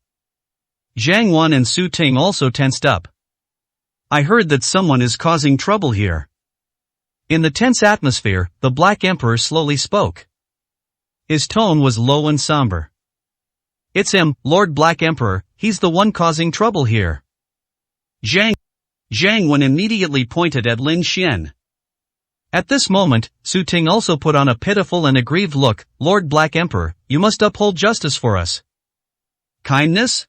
Zhang Wen and Su Ting also tensed up. I heard that someone is causing trouble here. In the tense atmosphere, the Black Emperor slowly spoke. His tone was low and somber. It's him, Lord Black Emperor, he's the one causing trouble here. Zhang Wen immediately pointed at Lin Xian. At this moment, Su Ting also put on a pitiful and aggrieved look. Lord Black Emperor, you must uphold justice for us. Kindness?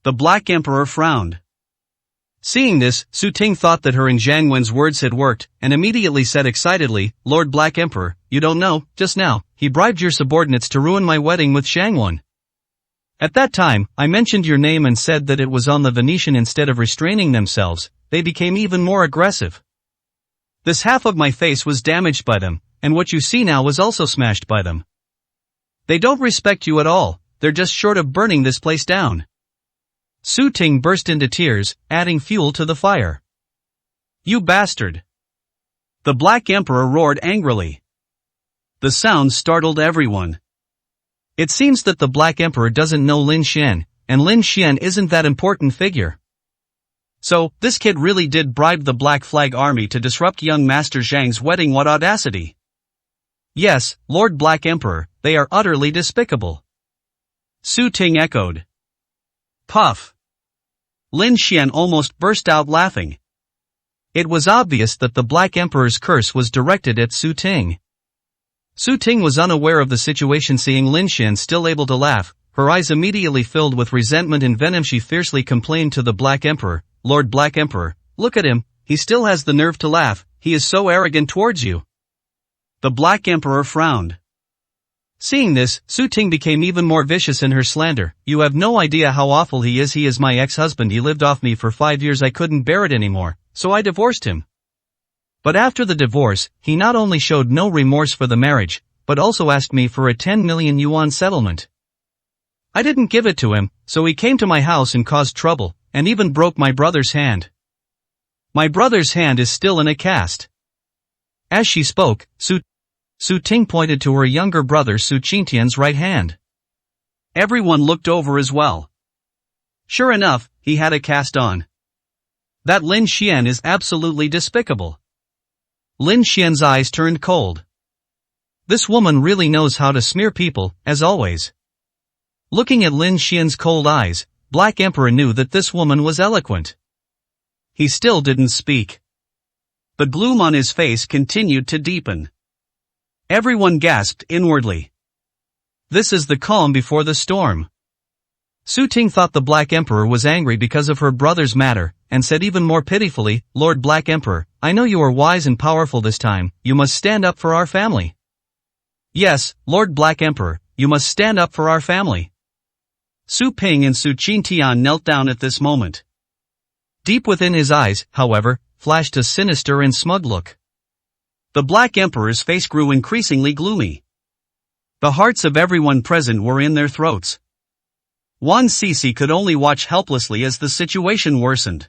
The Black Emperor frowned. Seeing this, Su Ting thought that her and Zhang Wen's words had worked, and immediately said excitedly, Lord Black Emperor, you don't know, just now, he bribed your subordinates to ruin my wedding with Zhang Wen. At that time, I mentioned your name and said that it was on the Venetian. Instead of restraining themselves, they became even more aggressive. This half of my face was damaged by them, and what you see now was also smashed by them. They don't respect you at all, they're just short of burning this place down. Su Ting burst into tears, adding fuel to the fire. You bastard! The Black Emperor roared angrily. The sound startled everyone. It seems that the Black Emperor doesn't know Lin Xian, and Lin Xian isn't that important figure. So, this kid really did bribe the Black Flag Army to disrupt young Master Zhang's wedding. What audacity! Yes, Lord Black Emperor, they are utterly despicable. Su Ting echoed. Puff. Lin Xian almost burst out laughing. It was obvious that the Black Emperor's curse was directed at Su Ting. Su Ting was unaware of the situation. Seeing Lin Xian still able to laugh, her eyes immediately filled with resentment and venom. She fiercely complained to the Black Emperor, Lord Black Emperor, look at him, he still has the nerve to laugh, he is so arrogant towards you. The Black Emperor frowned. Seeing this, Su Ting became even more vicious in her slander. You have no idea how awful he is my ex-husband. He lived off me for 5 years. I couldn't bear it anymore, so I divorced him. But after the divorce, he not only showed no remorse for the marriage, but also asked me for a 10 million yuan settlement. I didn't give it to him, so he came to my house and caused trouble, and even broke my brother's hand. My brother's hand is still in a cast. As she spoke, Su Ting pointed to her younger brother Su Qingtian's right hand. Everyone looked over as well. Sure enough, he had a cast on. That Lin Xian is absolutely despicable. Lin Xian's eyes turned cold. This woman really knows how to smear people, as always. Looking at Lin Xian's cold eyes, Black Emperor knew that this woman was eloquent. He still didn't speak. The gloom on his face continued to deepen. Everyone gasped inwardly. This is the calm before the storm. Su Ting thought the Black Emperor was angry because of her brother's matter, and said even more pitifully, Lord Black Emperor, I know you are wise and powerful this time, you must stand up for our family. Yes, Lord Black Emperor, you must stand up for our family. Su Ping and Su Qingtian knelt down at this moment. Deep within his eyes, however, flashed a sinister and smug look. The Black Emperor's face grew increasingly gloomy. The hearts of everyone present were in their throats. Wan Sisi could only watch helplessly as the situation worsened.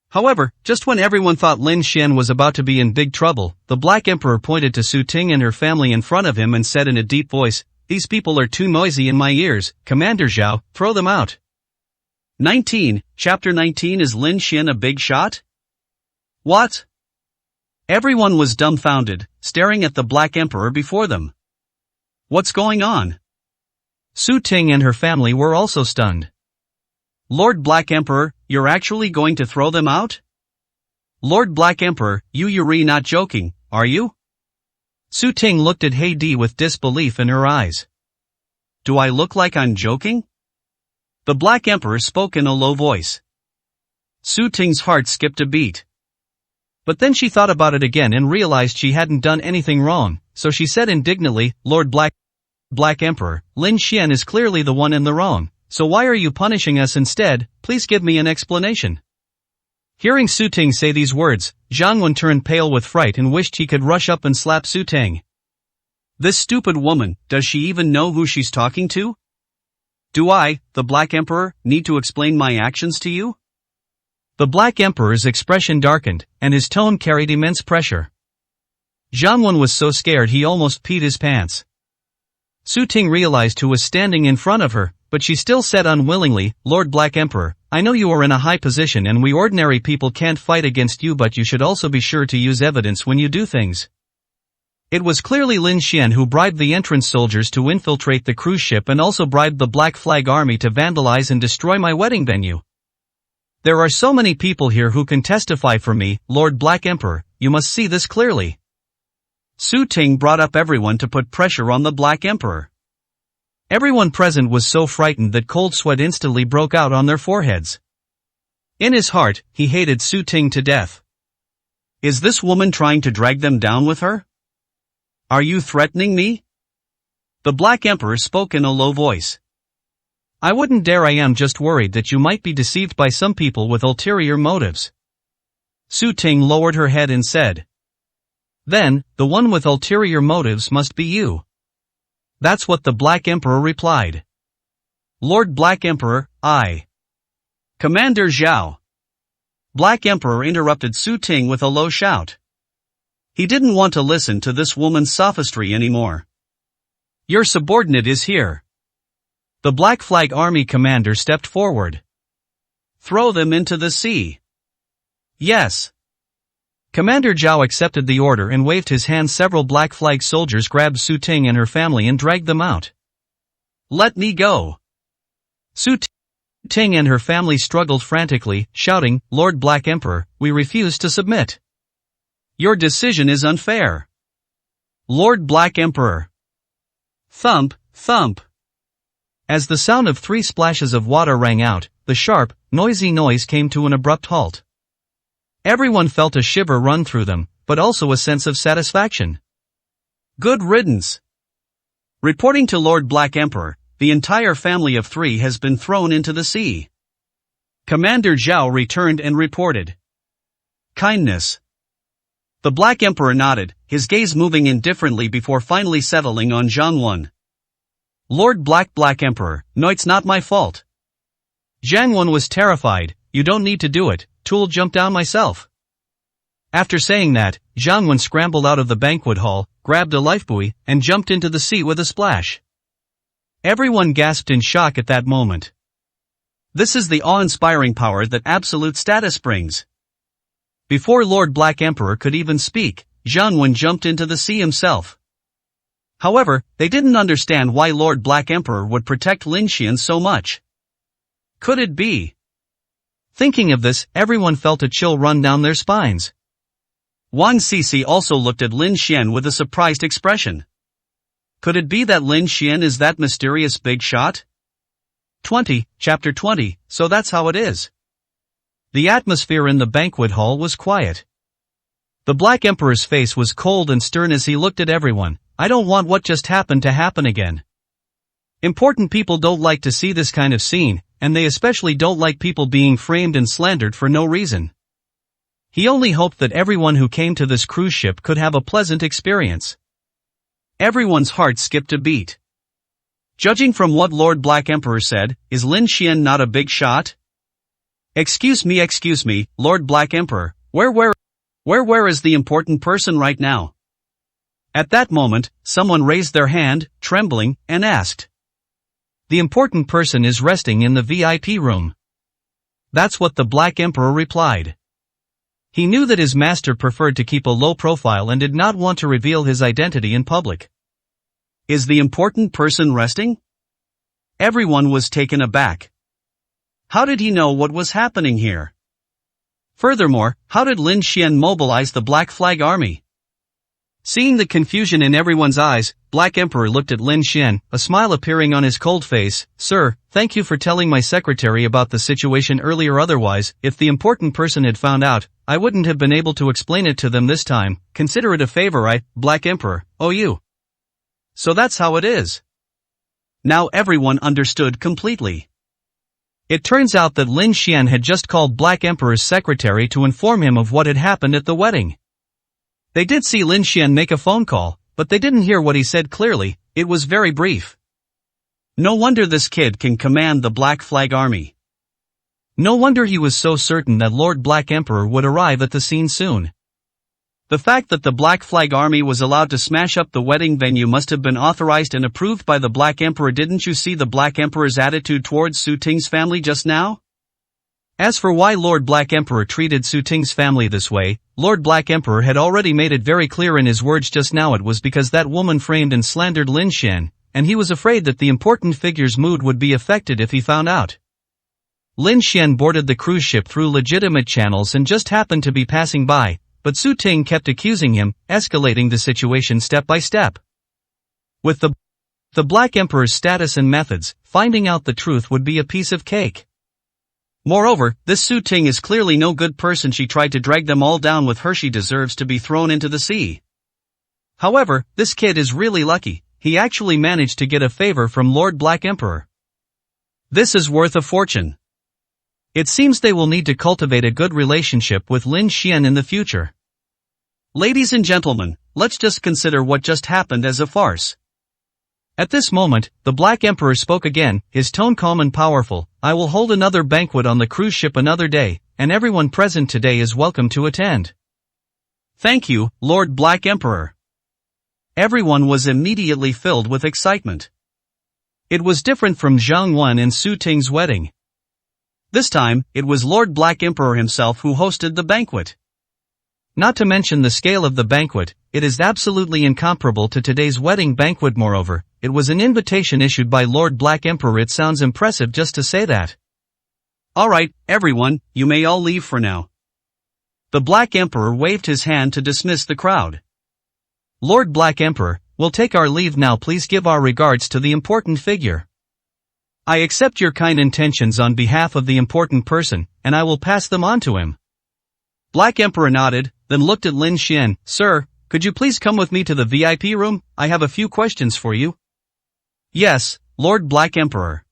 However, just when everyone thought Lin Xian was about to be in big trouble, the Black Emperor pointed to Su Ting and her family in front of him and said in a deep voice, these people are too noisy in my ears, Commander Zhao, throw them out. 19, Chapter 19 Is Lin Xian a big shot? What? Everyone was dumbfounded, staring at the Black Emperor before them. What's going on? Su Ting and her family were also stunned. Lord Black Emperor, you're actually going to throw them out? Lord Black Emperor, you're not joking, are you? Su Ting looked at Heidi with disbelief in her eyes. Do I look like I'm joking? The Black Emperor spoke in a low voice. Su Ting's heart skipped a beat. But then she thought about it again and realized she hadn't done anything wrong, so she said indignantly, Lord Black Emperor, Lin Xian is clearly the one in the wrong, so why are you punishing us instead? Please give me an explanation. Hearing Su Ting say these words, Zhang Wen turned pale with fright and wished he could rush up and slap Su Ting. This stupid woman, does she even know who she's talking to? Do I, the Black Emperor, need to explain my actions to you? The Black Emperor's expression darkened, and his tone carried immense pressure. Zhang Wen was so scared he almost peed his pants. Su Ting realized who was standing in front of her, but she still said unwillingly, Lord Black Emperor, I know you are in a high position and we ordinary people can't fight against you, but you should also be sure to use evidence when you do things. It was clearly Lin Xian who bribed the entrance soldiers to infiltrate the cruise ship and also bribed the Black Flag Army to vandalize and destroy my wedding venue. There are so many people here who can testify for me, Lord Black Emperor, you must see this clearly. Su Ting brought up everyone to put pressure on the Black Emperor. Everyone present was so frightened that cold sweat instantly broke out on their foreheads. In his heart, he hated Su Ting to death. Is this woman trying to drag them down with her? Are you threatening me? The Black Emperor spoke in a low voice. I wouldn't dare. I am just worried that you might be deceived by some people with ulterior motives. Su Ting lowered her head and said. Then, the one with ulterior motives must be you. That's what the Black Emperor replied. Lord Black Emperor, I. Commander Zhao. Black Emperor interrupted Su Ting with a low shout. He didn't want to listen to this woman's sophistry anymore. Your subordinate is here. The Black Flag Army commander stepped forward. Throw them into the sea. Yes. Commander Zhao accepted the order and waved his hand. Several Black Flag soldiers grabbed Su Ting and her family and dragged them out. Let me go. Su Ting and her family struggled frantically, shouting, Lord Black Emperor, we refuse to submit. Your decision is unfair. Lord Black Emperor. Thump, thump. As the sound of 3 splashes of water rang out, the sharp, noisy noise came to an abrupt halt. Everyone felt a shiver run through them, but also a sense of satisfaction. Good riddance. Reporting to Lord Black Emperor, the entire family of 3 has been thrown into the sea. Commander Zhao returned and reported. Kindness. The Black Emperor nodded, his gaze moving indifferently before finally settling on Zhang Wen. Lord Black Emperor, no, it's not my fault. Zhang Wen was terrified. You don't need to do it, Tool jumped down myself. After saying that, Zhang Wen scrambled out of the banquet hall, grabbed a lifebuoy, and jumped into the sea with a splash. Everyone gasped in shock at that moment. This is the awe-inspiring power that absolute status brings. Before Lord Black Emperor could even speak, Zhang Wen jumped into the sea himself. However, they didn't understand why Lord Black Emperor would protect Lin Xian so much. Could it be? Thinking of this, everyone felt a chill run down their spines. Wang Sisi also looked at Lin Xian with a surprised expression. Could it be that Lin Xian is that mysterious big shot? Chapter 20, so that's how it is. The atmosphere in the banquet hall was quiet. The Black Emperor's face was cold and stern as he looked at everyone. I don't want what just happened to happen again. Important people don't like to see this kind of scene, and they especially don't like people being framed and slandered for no reason. He only hoped that everyone who came to this cruise ship could have a pleasant experience. Everyone's heart skipped a beat. Judging from what Lord Black Emperor said, is Lin Xian not a big shot? Excuse me, Lord Black Emperor, where is the important person right now? At that moment, someone raised their hand, trembling, and asked. The important person is resting in the VIP room. That's what the Black Emperor replied. He knew that his master preferred to keep a low profile and did not want to reveal his identity in public. Is the important person resting? Everyone was taken aback. How did he know what was happening here? Furthermore, how did Lin Xian mobilize the Black Flag Army? Seeing the confusion in everyone's eyes, Black Emperor looked at Lin Xian, a smile appearing on his cold face. Sir, thank you for telling my secretary about the situation earlier. Otherwise, if the important person had found out, I wouldn't have been able to explain it to them this time. Consider it a favor Black Emperor, owe you. So that's how it is. Now everyone understood completely. It turns out that Lin Xian had just called Black Emperor's secretary to inform him of what had happened at the wedding. They did see Lin Xian make a phone call, but they didn't hear what he said clearly. It was very brief. No wonder this kid can command the Black Flag Army. No wonder he was so certain that Lord Black Emperor would arrive at the scene soon. The fact that the Black Flag Army was allowed to smash up the wedding venue must have been authorized and approved by the Black Emperor. Didn't you see the Black Emperor's attitude towards Su Ting's family just now? As for why Lord Black Emperor treated Su Ting's family this way, Lord Black Emperor had already made it very clear in his words just now. It was because that woman framed and slandered Lin Xian, and he was afraid that the important figure's mood would be affected if he found out. Lin Xian boarded the cruise ship through legitimate channels and just happened to be passing by, but Su Ting kept accusing him, escalating the situation step by step. With the Black Emperor's status and methods, finding out the truth would be a piece of cake. Moreover, this Su Ting is clearly no good person. She tried to drag them all down with her. She deserves to be thrown into the sea. However, this kid is really lucky. He actually managed to get a favor from Lord Black Emperor. This is worth a fortune. It seems they will need to cultivate a good relationship with Lin Xian in the future. Ladies and gentlemen, let's just consider what just happened as a farce. At this moment, the Black Emperor spoke again, his tone calm and powerful. I will hold another banquet on the cruise ship another day, and everyone present today is welcome to attend. Thank you, Lord Black Emperor. Everyone was immediately filled with excitement. It was different from Zhang Wen and Su Ting's wedding. This time, it was Lord Black Emperor himself who hosted the banquet. Not to mention the scale of the banquet, it is absolutely incomparable to today's wedding banquet. Moreover, it was an invitation issued by Lord Black Emperor. It sounds impressive just to say that. Alright, everyone, you may all leave for now. The Black Emperor waved his hand to dismiss the crowd. Lord Black Emperor, we'll take our leave now. Please give our regards to the important figure. I accept your kind intentions on behalf of the important person, and I will pass them on to him. Black Emperor nodded, then looked at Lin Xian. Sir, could you please come with me to the VIP room? I have a few questions for you. Yes, Lord Black Emperor.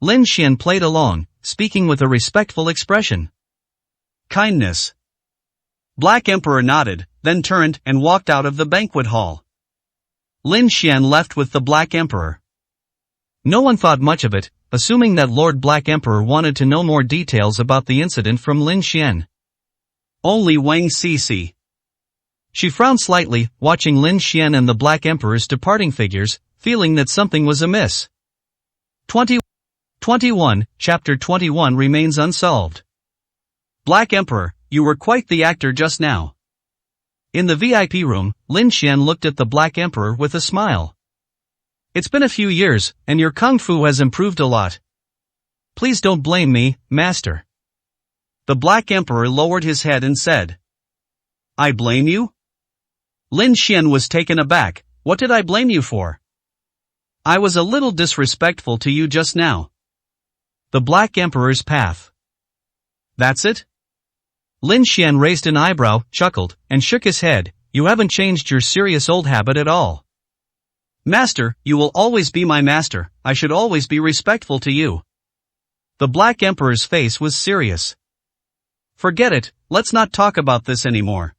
Lin Xian played along, speaking with a respectful expression. Kindness. Black Emperor nodded, then turned and walked out of the banquet hall. Lin Xian left with the Black Emperor. No one thought much of it, assuming that Lord Black Emperor wanted to know more details about the incident from Lin Xian. Only Wang Cici. She frowned slightly, watching Lin Xian and the Black Emperor's departing figures, feeling that something was amiss. 21. Chapter 21 remains unsolved. Black Emperor, you were quite the actor just now. In the VIP room, Lin Xian looked at the Black Emperor with a smile. It's been a few years, and your kung fu has improved a lot. Please don't blame me, master. The Black Emperor lowered his head and said. I blame you? Lin Xian was taken aback. What did I blame you for? I was a little disrespectful to you just now. The Black Emperor's path. That's it? Lin Xian raised an eyebrow, chuckled, and shook his head. You haven't changed your serious old habit at all. Master, you will always be my master. I should always be respectful to you. The Black Emperor's face was serious. Forget it, let's not talk about this anymore.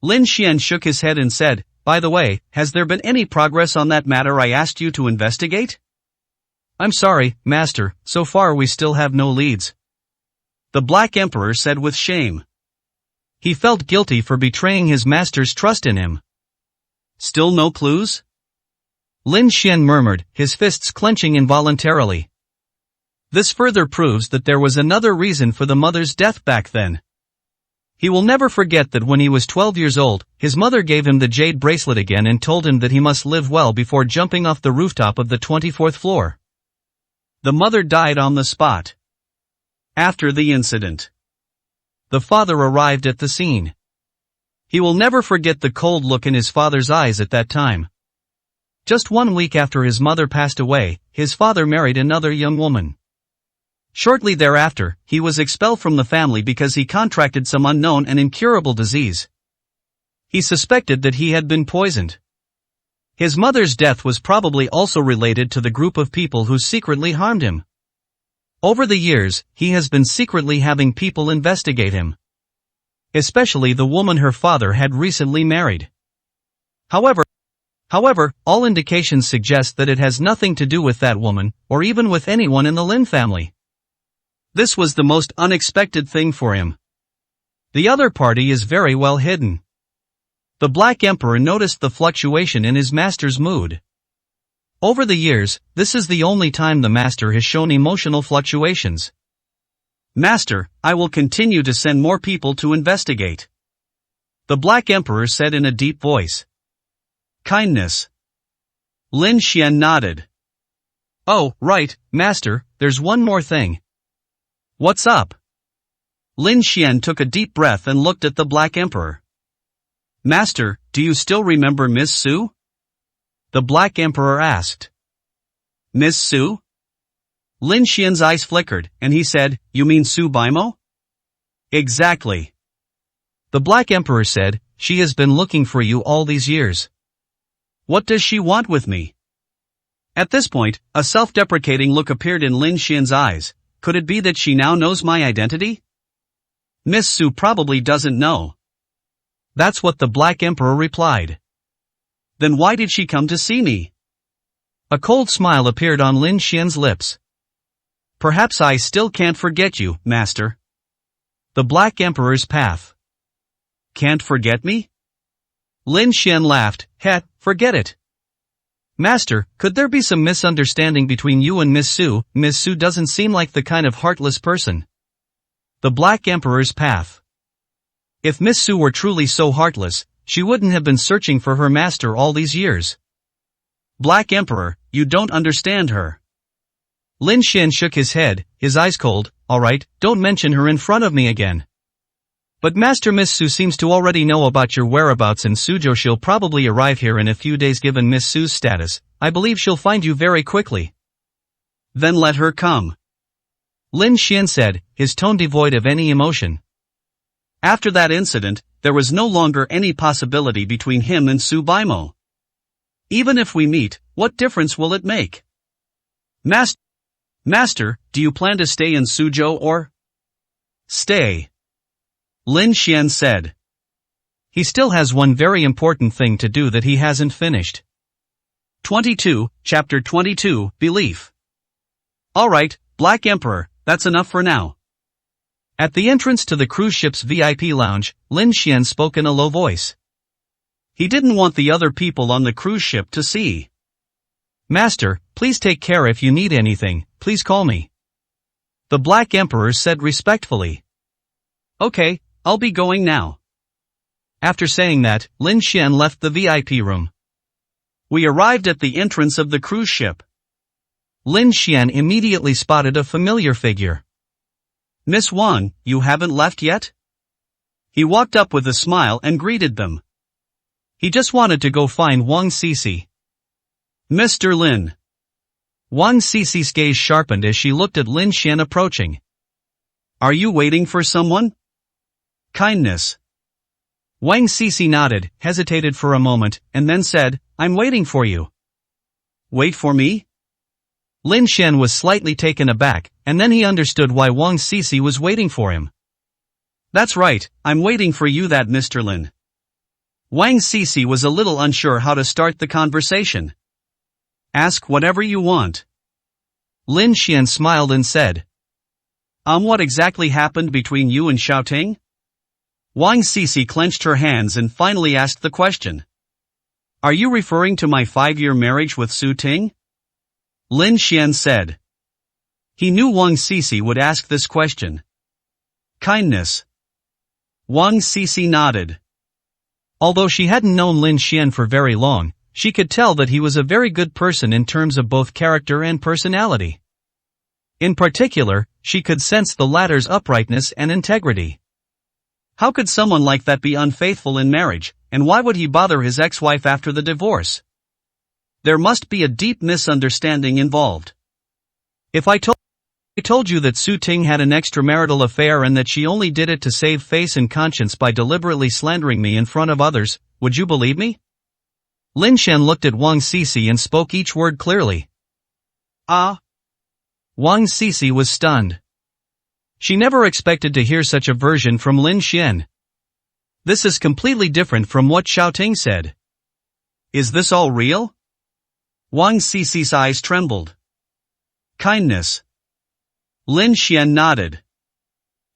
Lin Xian shook his head and said, by the way, has there been any progress on that matter I asked you to investigate? I'm sorry, master, so far we still have no leads. The Black Emperor said with shame. He felt guilty for betraying his master's trust in him. Still no clues? Lin Xian murmured, his fists clenching involuntarily. This further proves that there was another reason for the mother's death back then. He will never forget that when he was 12 years old, his mother gave him the jade bracelet again and told him that he must live well before jumping off the rooftop of the 24th floor. The mother died on the spot. After the incident, the father arrived at the scene. He will never forget the cold look in his father's eyes at that time. Just 1 week after his mother passed away, his father married another young woman. Shortly thereafter, he was expelled from the family because he contracted some unknown and incurable disease. He suspected that he had been poisoned. His mother's death was probably also related to the group of people who secretly harmed him. Over the years, he has been secretly having people investigate him. Especially the woman her father had recently married. However, all indications suggest that it has nothing to do with that woman, or even with anyone in the Lin family. This was the most unexpected thing for him. The other party is very well hidden. The Black Emperor noticed the fluctuation in his master's mood. Over the years, this is the only time the master has shown emotional fluctuations. Master, I will continue to send more people to investigate. The Black Emperor said in a deep voice. Kindness. Lin Xian nodded. Oh, right, master, there's one more thing. What's up? Lin Xian took a deep breath and looked at the Black Emperor. Master, do you still remember Miss Su? The Black Emperor asked. Miss Su? Lin Xian's eyes flickered, and he said, you mean Su Baimo? Exactly. The Black Emperor said, she has been looking for you all these years. What does she want with me? At this point, a self-deprecating look appeared in Lin Xian's eyes. Could it be that she now knows my identity? Miss Su probably doesn't know. That's what the Black Emperor replied. Then why did she come to see me? A cold smile appeared on Lin Xian's lips. Perhaps I still can't forget you, master. The Black Emperor's path. Can't forget me? Lin Xian laughed. Forget it. Master, could there be some misunderstanding between you and Miss Su? Miss Su doesn't seem like the kind of heartless person. The Black Emperor's path. If Miss Su were truly so heartless, she wouldn't have been searching for her master all these years. Black Emperor, you don't understand her. Lin Xian shook his head, his eyes cold. Alright, don't mention her in front of me again. But Master Miss Su seems to already know about your whereabouts in Suzhou. She'll probably arrive here in a few days. Given Miss Su's status, I believe she'll find you very quickly. Then let her come. Lin Xian said, his tone devoid of any emotion. After that incident, there was no longer any possibility between him and Su Baimo. Even if we meet, what difference will it make? Master, do you plan to stay in Suzhou or? Stay. Lin Xian said. He still has one very important thing to do that he hasn't finished. 22, Chapter 22, Belief. Alright, Black Emperor, that's enough for now. At the entrance to the cruise ship's VIP lounge, Lin Xian spoke in a low voice. He didn't want the other people on the cruise ship to see. Master, please take care. If you need anything, please call me. The Black Emperor said respectfully. Okay, I'll be going now. After saying that, Lin Xian left the VIP room. We arrived at the entrance of the cruise ship. Lin Xian immediately spotted a familiar figure. Miss Wang, you haven't left yet? He walked up with a smile and greeted them. He just wanted to go find Wang Cici. Mr. Lin. Wang Cici's gaze sharpened as she looked at Lin Xian approaching. Are you waiting for someone? Kindness. Wang Cici nodded, hesitated for a moment, and then said, I'm waiting for you. Wait for me? Lin Xian was slightly taken aback, and then he understood why Wang Cici was waiting for him. That's right, I'm waiting for you, that Mr. Lin. Wang Cici was a little unsure how to start the conversation. Ask whatever you want. Lin Xian smiled and said. What exactly happened between you and Xiaoting? Wang Cici clenched her hands and finally asked the question. Are you referring to my 5-year marriage with Su Ting? Lin Xian said. He knew Wang Cici would ask this question. Kindness. Wang Cici nodded. Although she hadn't known Lin Xian for very long, she could tell that he was a very good person in terms of both character and personality. In particular, she could sense the latter's uprightness and integrity. How could someone like that be unfaithful in marriage, and why would he bother his ex-wife after the divorce? There must be a deep misunderstanding involved. If I told you that Su Ting had an extramarital affair and that she only did it to save face and conscience by deliberately slandering me in front of others, would you believe me? Lin Xian looked at Wang Cici and spoke each word clearly. Wang Cici was stunned. She never expected to hear such a version from Lin Xian. This is completely different from what Xiaoting said. Is this all real? Wang Cici's eyes trembled. Kindness. Lin Xian nodded.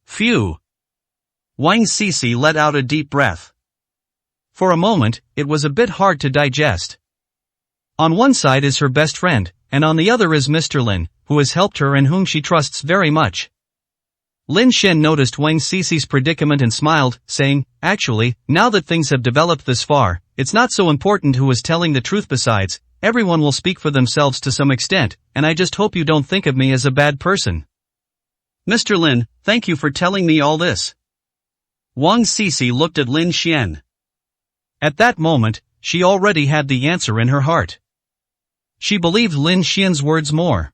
Phew. Wang Cici let out a deep breath. For a moment, it was a bit hard to digest. On one side is her best friend, and on the other is Mr. Lin, who has helped her and whom she trusts very much. Lin Xian noticed Wang Cici's predicament and smiled, saying, actually, now that things have developed this far, it's not so important who is telling the truth. Besides, everyone will speak for themselves to some extent, and I just hope you don't think of me as a bad person. Mr. Lin, thank you for telling me all this. Wang Cici looked at Lin Xian. At that moment, she already had the answer in her heart. She believed Lin Xian's words more.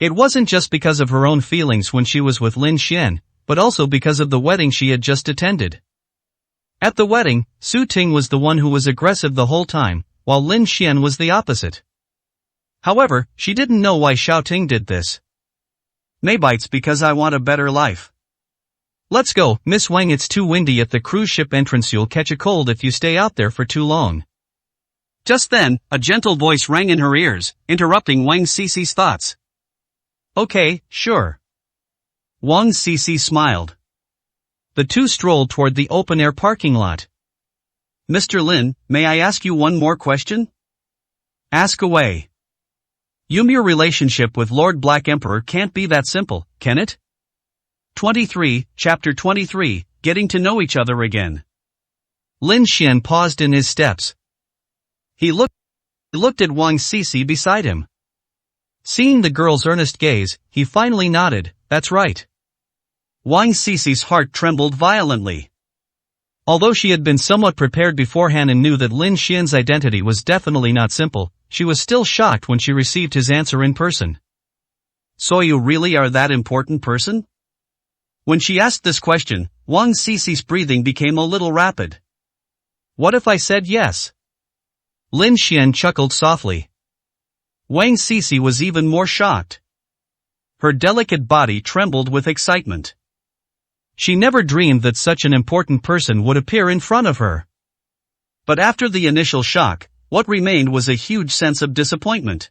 It wasn't just because of her own feelings when she was with Lin Xian, but also because of the wedding she had just attended. At the wedding, Su Ting was the one who was aggressive the whole time, while Lin Xian was the opposite. However, she didn't know why Xiaoting did this. Maybe it's because I want a better life. Let's go, Miss Wang. It's too windy at the cruise ship entrance. You'll catch a cold if you stay out there for too long. Just then, a gentle voice rang in her ears, interrupting Wang Cici's thoughts. Okay, sure. Wang Cici smiled. The two strolled toward the open-air parking lot. Mr. Lin, may I ask you one more question? Ask away. Your relationship with Lord Black Emperor can't be that simple, can it? 23, Chapter 23, Getting to Know Each Other Again. Lin Xian paused in his steps. He looked looked at Wang Sisi beside him. Seeing the girl's earnest gaze, he finally nodded, "That's right." Wang Sisi's heart trembled violently. Although she had been somewhat prepared beforehand and knew that Lin Xian's identity was definitely not simple, she was still shocked when she received his answer in person. "So you really are that important person?" When she asked this question, Wang Sisi's breathing became a little rapid. "What if I said yes?" Lin Xian chuckled softly. Wang Sisi was even more shocked. Her delicate body trembled with excitement. She never dreamed that such an important person would appear in front of her. But after the initial shock, what remained was a huge sense of disappointment.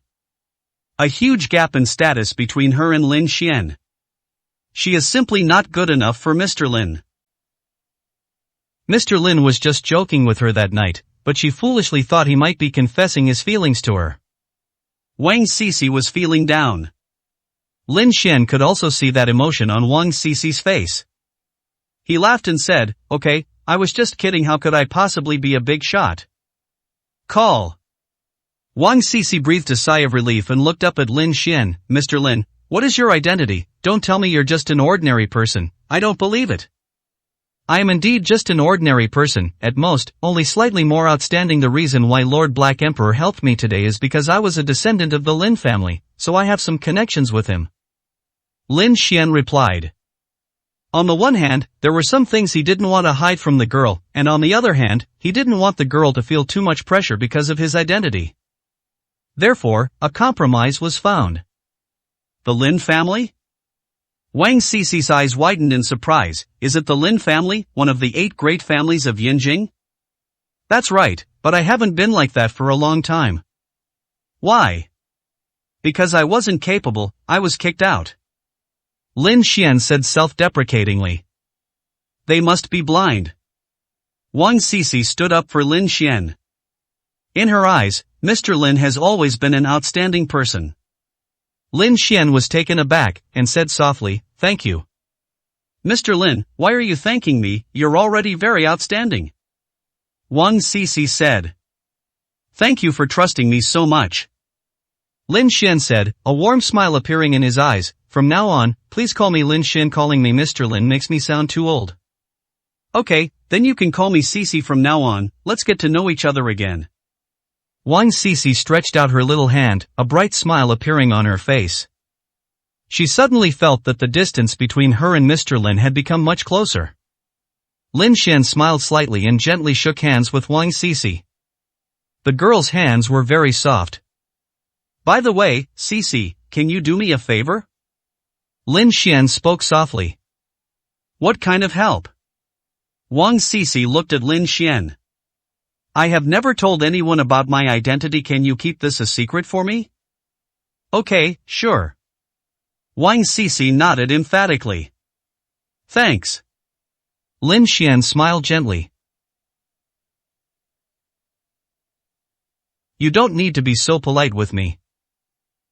A huge gap in status between her and Lin Xian. She is simply not good enough for Mr. Lin. Mr. Lin was just joking with her that night, but she foolishly thought he might be confessing his feelings to her. Wang Sisi was feeling down. Lin Xian could also see that emotion on Wang Sisi's face. He laughed and said, "Okay, I was just kidding, how could I possibly be a big shot?" Call. Wang Sisi breathed a sigh of relief and looked up at Lin Xian. "Mr. Lin, what is your identity? Don't tell me you're just an ordinary person, I don't believe it." "I am indeed just an ordinary person, at most, only slightly more outstanding. The reason why Lord Black Emperor helped me today is because I was a descendant of the Lin family, so I have some connections with him." Lin Xian replied. On the one hand, there were some things he didn't want to hide from the girl, and on the other hand, he didn't want the girl to feel too much pressure because of his identity. Therefore, a compromise was found. The Lin family? Wang Sisi's eyes widened in surprise. Is it the Lin family, one of the 8 great families of Yinjing? That's right, but I haven't been like that for a long time. Why? Because I wasn't capable, I was kicked out. Lin Xian said self-deprecatingly. They must be blind. Wang Sisi stood up for Lin Xian. In her eyes, Mr. Lin has always been an outstanding person. Lin Xian was taken aback, and said softly, "Thank you." "Mr. Lin, why are you thanking me? You're already very outstanding." Wang Sisi said. "Thank you for trusting me so much." Lin Xian said, a warm smile appearing in his eyes, "From now on, please call me Lin Xian. Calling me Mr. Lin makes me sound too old." "Okay, then you can call me Sisi from now on, let's get to know each other again." Wang Sisi stretched out her little hand, a bright smile appearing on her face. She suddenly felt that the distance between her and Mr. Lin had become much closer. Lin Xian smiled slightly and gently shook hands with Wang Sisi. The girl's hands were very soft. "By the way, Sisi, can you do me a favor?" Lin Xian spoke softly. "What kind of help?" Wang Sisi looked at Lin Xian. "I have never told anyone about my identity. Can you keep this a secret for me?" "Okay, sure." Wang Sisi nodded emphatically. "Thanks." Lin Xian smiled gently. "You don't need to be so polite with me."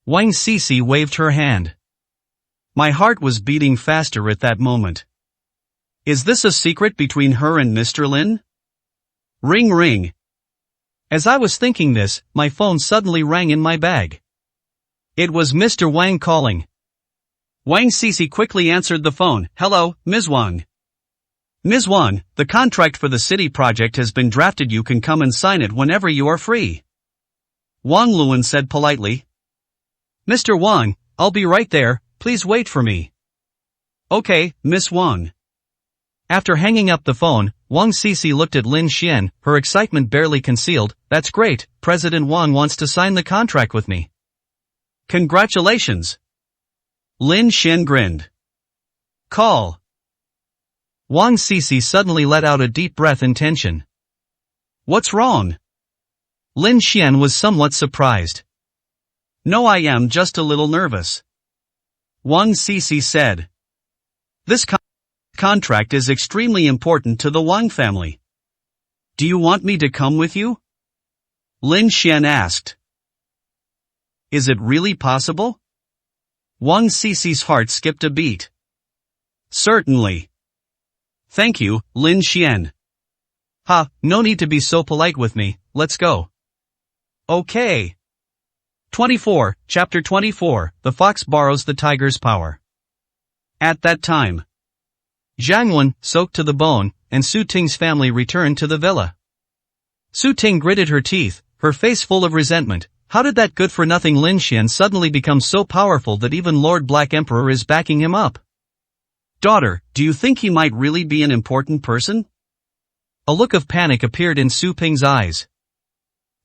Wang Sisi waved her hand. My heart was beating faster at that moment. Is this a secret between her and Mr. Lin? Ring ring. As I was thinking this, my phone suddenly rang in my bag. It was Mr. Wang calling. Wang Sisi quickly answered the phone. "Hello, Ms. Wang." "Ms. Wang, the contract for the city project has been drafted. You can come and sign it whenever you are free." Wang Luan said politely. "Mr. Wang, I'll be right there, please wait for me." "Okay, Miss Wang." After hanging up the phone, Wang Sisi looked at Lin Xian, her excitement barely concealed. "That's great, President Wang wants to sign the contract with me." "Congratulations." Lin Xian grinned. "Call." Wang Sisi suddenly let out a deep breath in tension. "What's wrong?" Lin Xian was somewhat surprised. "No, I am just a little nervous." Wang Sisi said. "This contract is extremely important to the Wang family. Do you want me to come with you?" Lin Xian asked. "Is it really possible?" Wang Sisi's heart skipped a beat. "Certainly." "Thank you, Lin Xian." "Ha, no need to be so polite with me, let's go." Okay. 24, Chapter 24, The Fox Borrows the Tiger's Power. At that time, Jiang Wen, soaked to the bone, and Su Ting's family returned to the villa. Su Ting gritted her teeth, her face full of resentment. How did that good-for-nothing Lin Xian suddenly become so powerful that even Lord Black Emperor is backing him up? Daughter, do you think he might really be an important person? A look of panic appeared in Su Ping's eyes.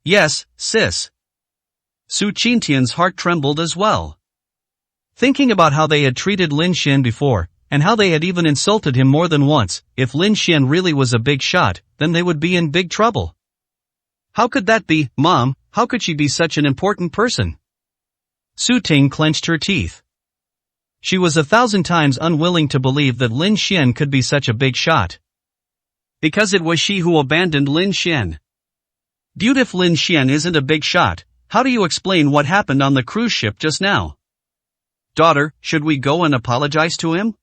Yes, sis. Su Qintian's heart trembled as well. Thinking about how they had treated Lin Xian before, and how they had even insulted him more than once, if Lin Xian really was a big shot, then they would be in big trouble. How could that be, Mom? How could she be such an important person? Su Ting clenched her teeth. She was 1,000 times unwilling to believe that Lin Xian could be such a big shot. Because it was she who abandoned Lin Xian. Dude, if Lin Xian isn't a big shot, how do you explain what happened on the cruise ship just now? Daughter, should we go and apologize to him?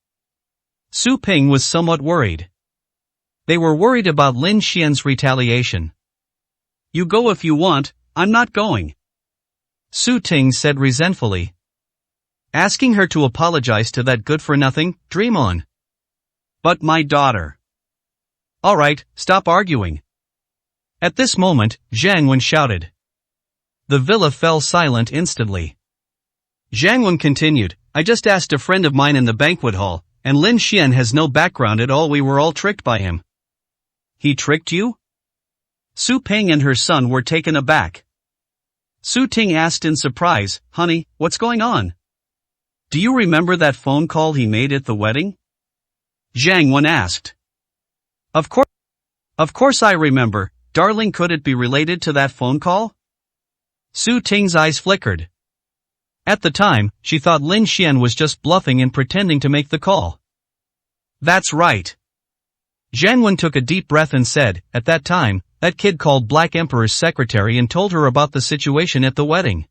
Su Ping was somewhat worried. They were worried about Lin Xian's retaliation. You go if you want, I'm not going. Su Ting said resentfully. Asking her to apologize to that good-for-nothing, dream on. But my daughter. Alright, stop arguing. At this moment, Jiang Wen shouted. The villa fell silent instantly. Jiang Wen continued, I just asked a friend of mine in the banquet hall, and Lin Xian has no background at all. We were all tricked by him. He tricked you? Su Ping and her son were taken aback. Su Ting asked in surprise, Honey, what's going on? Do you remember that phone call he made at the wedding? Jiang Wen asked. Of course I remember, darling. Could it be related to that phone call? Su Ting's eyes flickered. At the time, she thought Lin Xian was just bluffing and pretending to make the call. That's right. Jiang Wen took a deep breath and said, at that time, that kid called Black Emperor's secretary and told her about the situation at the wedding.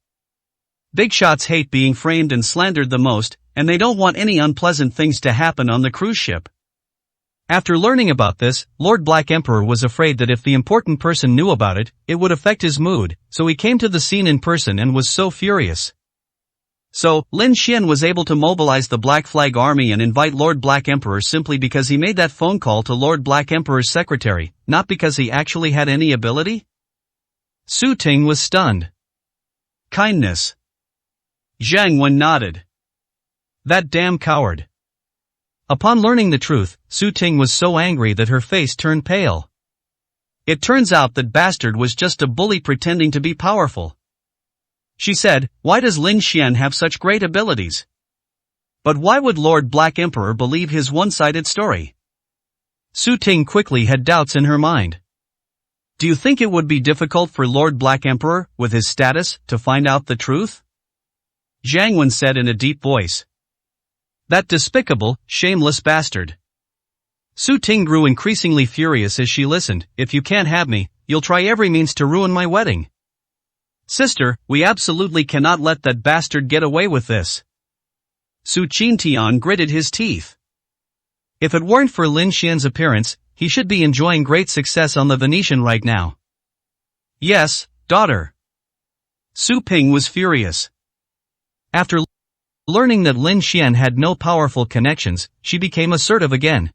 Big shots hate being framed and slandered the most, and they don't want any unpleasant things to happen on the cruise ship. After learning about this, Lord Black Emperor was afraid that if the important person knew about it, it would affect his mood, so he came to the scene in person and was so furious. So, Lin Xian was able to mobilize the Black Flag Army and invite Lord Black Emperor simply because he made that phone call to Lord Black Emperor's secretary, not because he actually had any ability? Su Ting was stunned. Kindness. Jiang Wen nodded. That damn coward. Upon learning the truth, Su Ting was so angry that her face turned pale. It turns out that bastard was just a bully pretending to be powerful. She said, why does Lin Xian have such great abilities? But why would Lord Black Emperor believe his one-sided story? Su Ting quickly had doubts in her mind. Do you think it would be difficult for Lord Black Emperor, with his status, to find out the truth? Jiang Wen said in a deep voice. That despicable, shameless bastard. Su Ting grew increasingly furious as she listened. If you can't have me, you'll try every means to ruin my wedding. Sister, we absolutely cannot let that bastard get away with this. Su Qintian gritted his teeth. If it weren't for Lin Xian's appearance, he should be enjoying great success on the Venetian right now. Yes, daughter. Su Ping was furious. After learning that Lin Xian had no powerful connections, she became assertive again.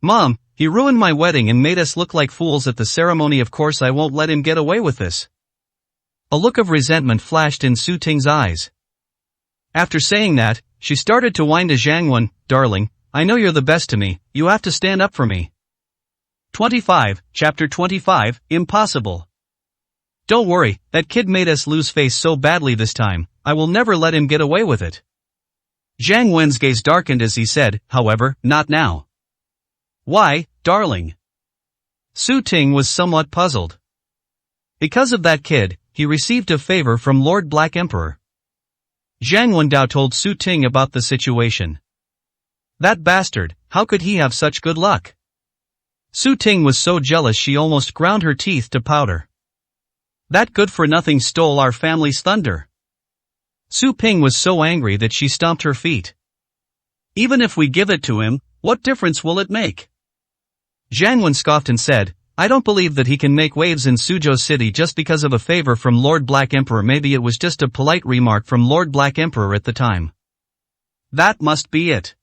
Mom, he ruined my wedding and made us look like fools at the ceremony. Of course I won't let him get away with this. A look of resentment flashed in Su Ting's eyes. After saying that, she started to whine to Jiang Wen, darling, I know you're the best to me, you have to stand up for me. 25, Chapter 25, Impossible. Don't worry, that kid made us lose face so badly this time, I will never let him get away with it. Jiang Wen's gaze darkened as he said, however, not now. Why, darling? Su Ting was somewhat puzzled. Because of that kid, he received a favor from Lord Black Emperor. Jiang Wendao told Su Ting about the situation. That bastard, how could he have such good luck? Su Ting was so jealous she almost ground her teeth to powder. That good-for-nothing stole our family's thunder. Su Ping was so angry that she stomped her feet. Even if we give it to him, what difference will it make? Jiang Wen scoffed and said, I don't believe that he can make waves in Suzhou City just because of a favor from Lord Black Emperor. Maybe it was just a polite remark from Lord Black Emperor at the time. That must be it.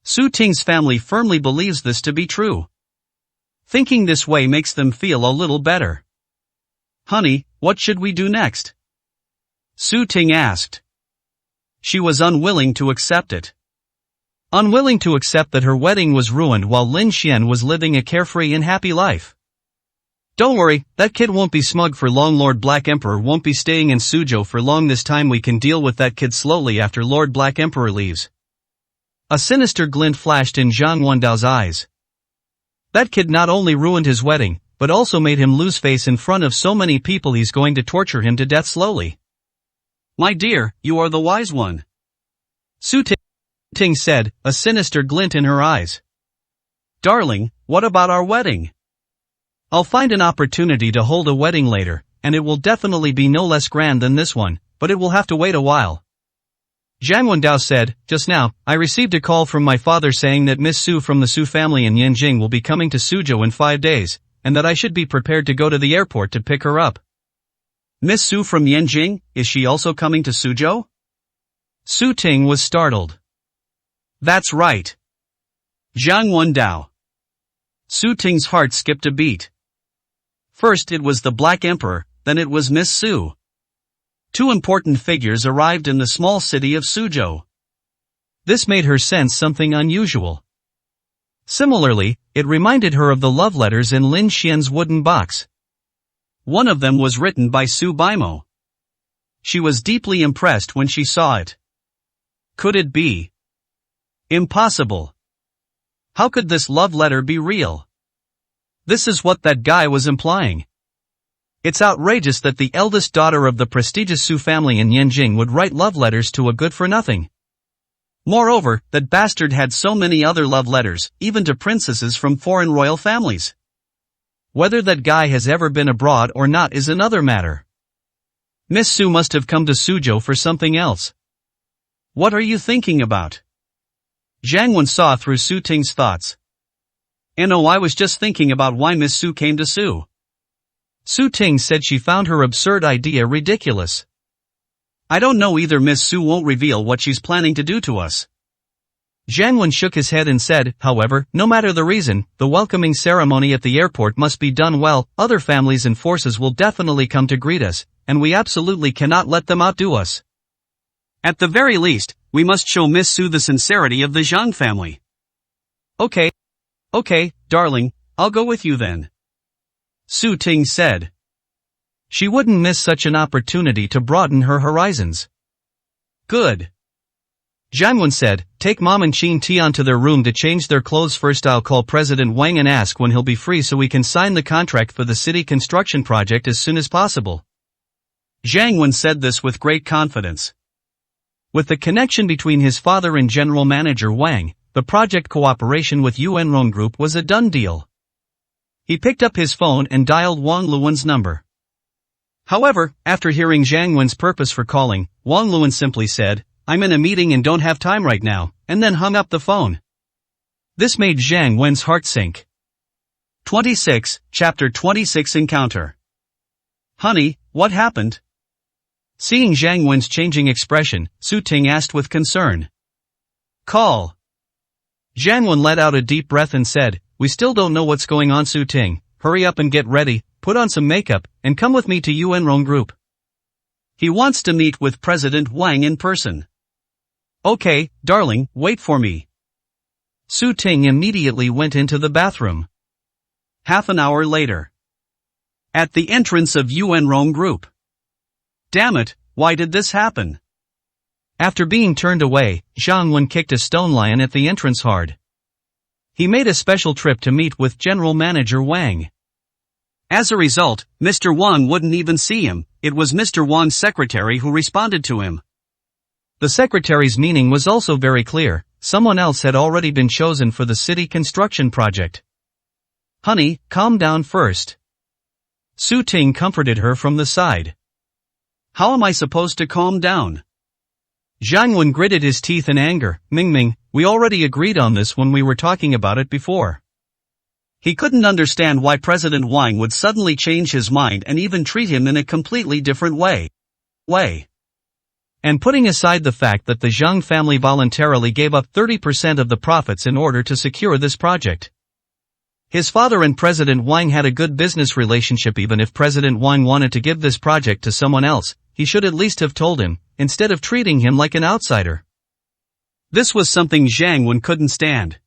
Su Ting's family firmly believes this to be true. Thinking this way makes them feel a little better. Honey, what should we do next? Su Ting asked. She was unwilling to accept it. Unwilling to accept that her wedding was ruined while Lin Xian was living a carefree and happy life. Don't worry, that kid won't be smug for long. Lord Black Emperor won't be staying in Suzhou for long. This time we can deal with that kid slowly after Lord Black Emperor leaves. A sinister glint flashed in Zhang Wendao's eyes. That kid not only ruined his wedding, but also made him lose face in front of so many people. He's going to torture him to death slowly. My dear, you are the wise one. Su Ting said, a sinister glint in her eyes. Darling, what about our wedding? I'll find an opportunity to hold a wedding later, and it will definitely be no less grand than this one, but it will have to wait a while. Zhang Wendao said, just now, I received a call from my father saying that Miss Su from the Su family in Yanjing will be coming to Suzhou in 5 days, and that I should be prepared to go to the airport to pick her up. Miss Su from Yanjing, is she also coming to Suzhou? Su Ting was startled. That's right. Zhang Wendao. Su Ting's heart skipped a beat. First it was the Black Emperor, then it was Miss Su. 2 important figures arrived in the small city of Suzhou. This made her sense something unusual. Similarly, it reminded her of the love letters in Lin Xian's wooden box. One of them was written by Su Baimo. She was deeply impressed when she saw it. Could it be? Impossible. How could this love letter be real? This is what that guy was implying. It's outrageous that the eldest daughter of the prestigious Su family in Yanjing would write love letters to a good-for-nothing. Moreover, that bastard had so many other love letters, even to princesses from foreign royal families. Whether that guy has ever been abroad or not is another matter. Miss Su must have come to Suzhou for something else. What are you thinking about? Zhang Wen saw through Su Ting's thoughts. No, I was just thinking about why Miss Su came to Su. Su Ting said she found her absurd idea ridiculous. I don't know either. Miss Su won't reveal what she's planning to do to us. Zhang Wen shook his head and said, however, no matter the reason, the welcoming ceremony at the airport must be done well. Other families and forces will definitely come to greet us, and we absolutely cannot let them outdo us. At the very least, we must show Miss Su the sincerity of the Zhang family. Okay, darling, I'll go with you then. Su Ting said. She wouldn't miss such an opportunity to broaden her horizons. Good. Zhang Wen said, take Mom and Qin Tian to their room to change their clothes first. I'll call President Wang and ask when he'll be free so we can sign the contract for the city construction project as soon as possible. Zhang Wen said this with great confidence. With the connection between his father and General Manager Wang, the project cooperation with Yuanrong Group was a done deal. He picked up his phone and dialed Wang Luan's number. However, after hearing Zhang Wen's purpose for calling, Wang Luan simply said, I'm in a meeting and don't have time right now, and then hung up the phone. This made Zhang Wen's heart sink. 26, Chapter 26 Encounter. Honey, what happened? Seeing Zhang Wen's changing expression, Su Ting asked with concern. Call. Zhang Wen let out a deep breath and said, we still don't know what's going on. Su Ting, hurry up and get ready, put on some makeup, and come with me to Yuanrong Group. He wants to meet with President Wang in person. Okay, darling, wait for me. Su Ting immediately went into the bathroom. Half an hour later. At the entrance of Yuanrong Group. Damn it, why did this happen? After being turned away, Zhang Wen kicked a stone lion at the entrance hard. He made a special trip to meet with General Manager Wang. As a result, Mr. Wang wouldn't even see him. It was Mr. Wang's secretary who responded to him. The secretary's meaning was also very clear. Someone else had already been chosen for the city construction project. Honey, calm down first. Su Ting comforted her from the side. How am I supposed to calm down? Zhang Wen gritted his teeth in anger. Ming, we already agreed on this when we were talking about it before. He couldn't understand why President Wang would suddenly change his mind and even treat him in a completely different way. And putting aside the fact that the Zhang family voluntarily gave up 30% of the profits in order to secure this project. His father and President Wang had a good business relationship. Even if President Wang wanted to give this project to someone else, he should at least have told him, instead of treating him like an outsider. This was something Zhang Wen couldn't stand.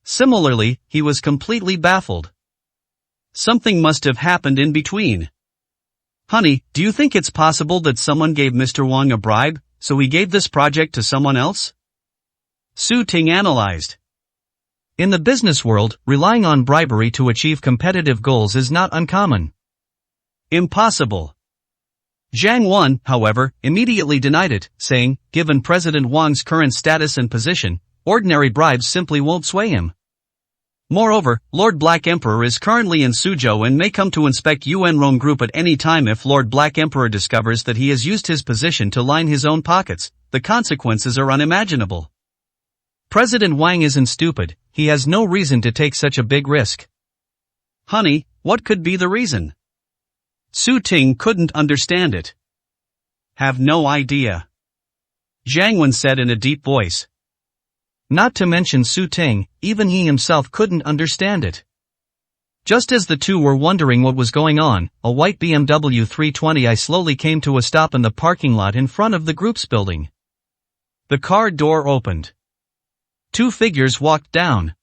Similarly, he was completely baffled. Something must have happened in between. Honey, do you think it's possible that someone gave Mr. Wang a bribe, so he gave this project to someone else? Su Ting analyzed. In the business world, relying on bribery to achieve competitive goals is not uncommon. Impossible. Zhang Wen, however, immediately denied it, saying, given President Wang's current status and position, ordinary bribes simply won't sway him. Moreover, Lord Black Emperor is currently in Suzhou and may come to inspect UN Rome Group at any time. If Lord Black Emperor discovers that he has used his position to line his own pockets, the consequences are unimaginable. President Wang isn't stupid, he has no reason to take such a big risk. Honey, what could be the reason? Su Ting couldn't understand it. Have no idea. Zhang Wen said in a deep voice. Not to mention Su Ting, even he himself couldn't understand it. Just as the two were wondering what was going on, a white BMW 320i slowly came to a stop in the parking lot in front of the group's building. The car door opened. Two figures walked down.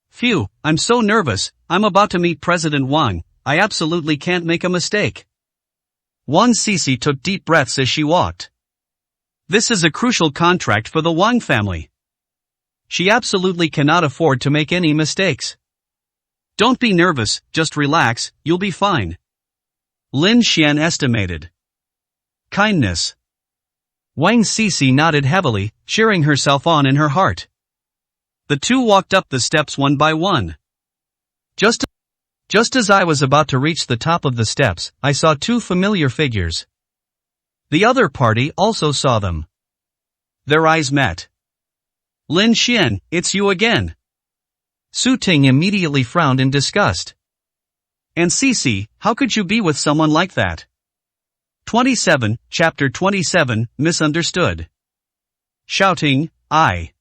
Phew, I'm so nervous, I'm about to meet President Wang, I absolutely can't make a mistake. Wang Sisi took deep breaths as she walked. This is a crucial contract for the Wang family. She absolutely cannot afford to make any mistakes. Don't be nervous, just relax, you'll be fine. Lin Xian estimated. Kindness. Wang Sisi nodded heavily, cheering herself on in her heart. The two walked up the steps one by one. Just as I was about to reach the top of the steps, I saw two familiar figures. The other party also saw them. Their eyes met. Lin Xian, it's you again. Su Ting immediately frowned in disgust. And Sisi, how could you be with someone like that? 27, Chapter 27, Misunderstood. Shouting, I.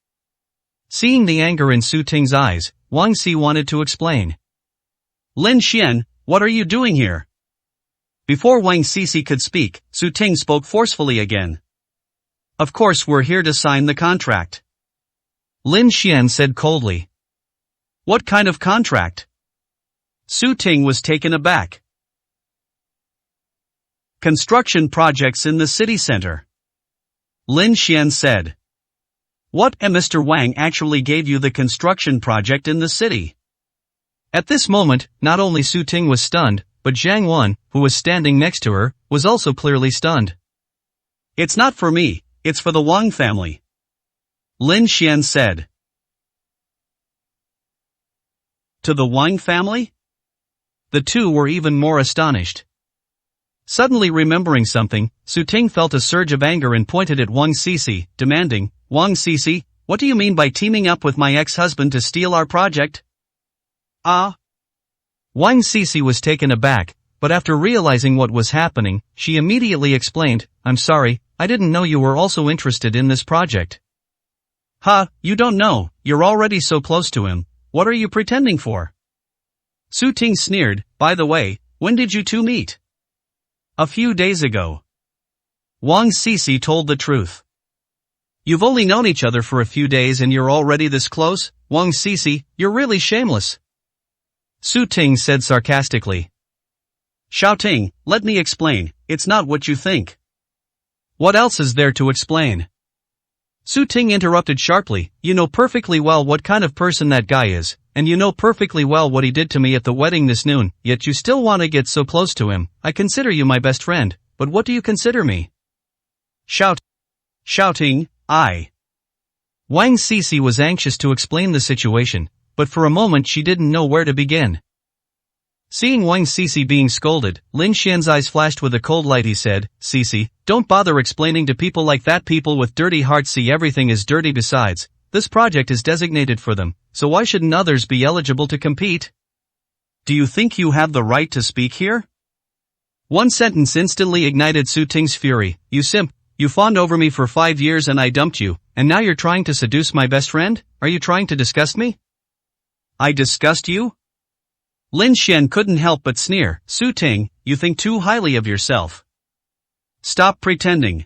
Seeing the anger in Su Ting's eyes, Wang Si wanted to explain. Lin Xian, what are you doing here? Before Wang Sisi could speak, Su Ting spoke forcefully again. Of course we're here to sign the contract. Lin Xian said coldly. What kind of contract? Su Ting was taken aback. Construction projects in the city center. Lin Xian said. What? And Mr. Wang actually gave you the construction project in the city? At this moment, not only Su Ting was stunned, but Zhang Wen, who was standing next to her, was also clearly stunned. It's not for me, it's for the Wang family. Lin Xian said. To the Wang family? The two were even more astonished. Suddenly remembering something, Su Ting felt a surge of anger and pointed at Wang Sisi, demanding, Wang Sisi, what do you mean by teaming up with my ex-husband to steal our project? Wang Sisi was taken aback, but after realizing what was happening, she immediately explained, I'm sorry, I didn't know you were also interested in this project. You don't know, you're already so close to him, what are you pretending for? Su Ting sneered, by the way, when did you two meet? A few days ago. Wang Sisi told the truth. You've only known each other for a few days and you're already this close? Wang Sisi, you're really shameless. Su Ting said sarcastically. Xiaoting, let me explain, it's not what you think. What else is there to explain? Su Ting interrupted sharply, you know perfectly well what kind of person that guy is, and you know perfectly well what he did to me at the wedding this noon, yet you still want to get so close to him. I consider you my best friend, but what do you consider me? Shouting, I. Wang Sisi was anxious to explain the situation, but for a moment she didn't know where to begin. Seeing Wang Sisi being scolded, Lin Xian's eyes flashed with a cold light. He said, Sisi, don't bother explaining to people like that. People with dirty hearts see everything as dirty. Besides, this project is designated for them, so why shouldn't others be eligible to compete? Do you think you have the right to speak here? One sentence instantly ignited Su Ting's fury. You simp, you fawned over me for 5 years and I dumped you, and now you're trying to seduce my best friend? Are you trying to disgust me? I disgust you? Lin Xian couldn't help but sneer. Su Ting, you think too highly of yourself. Stop pretending.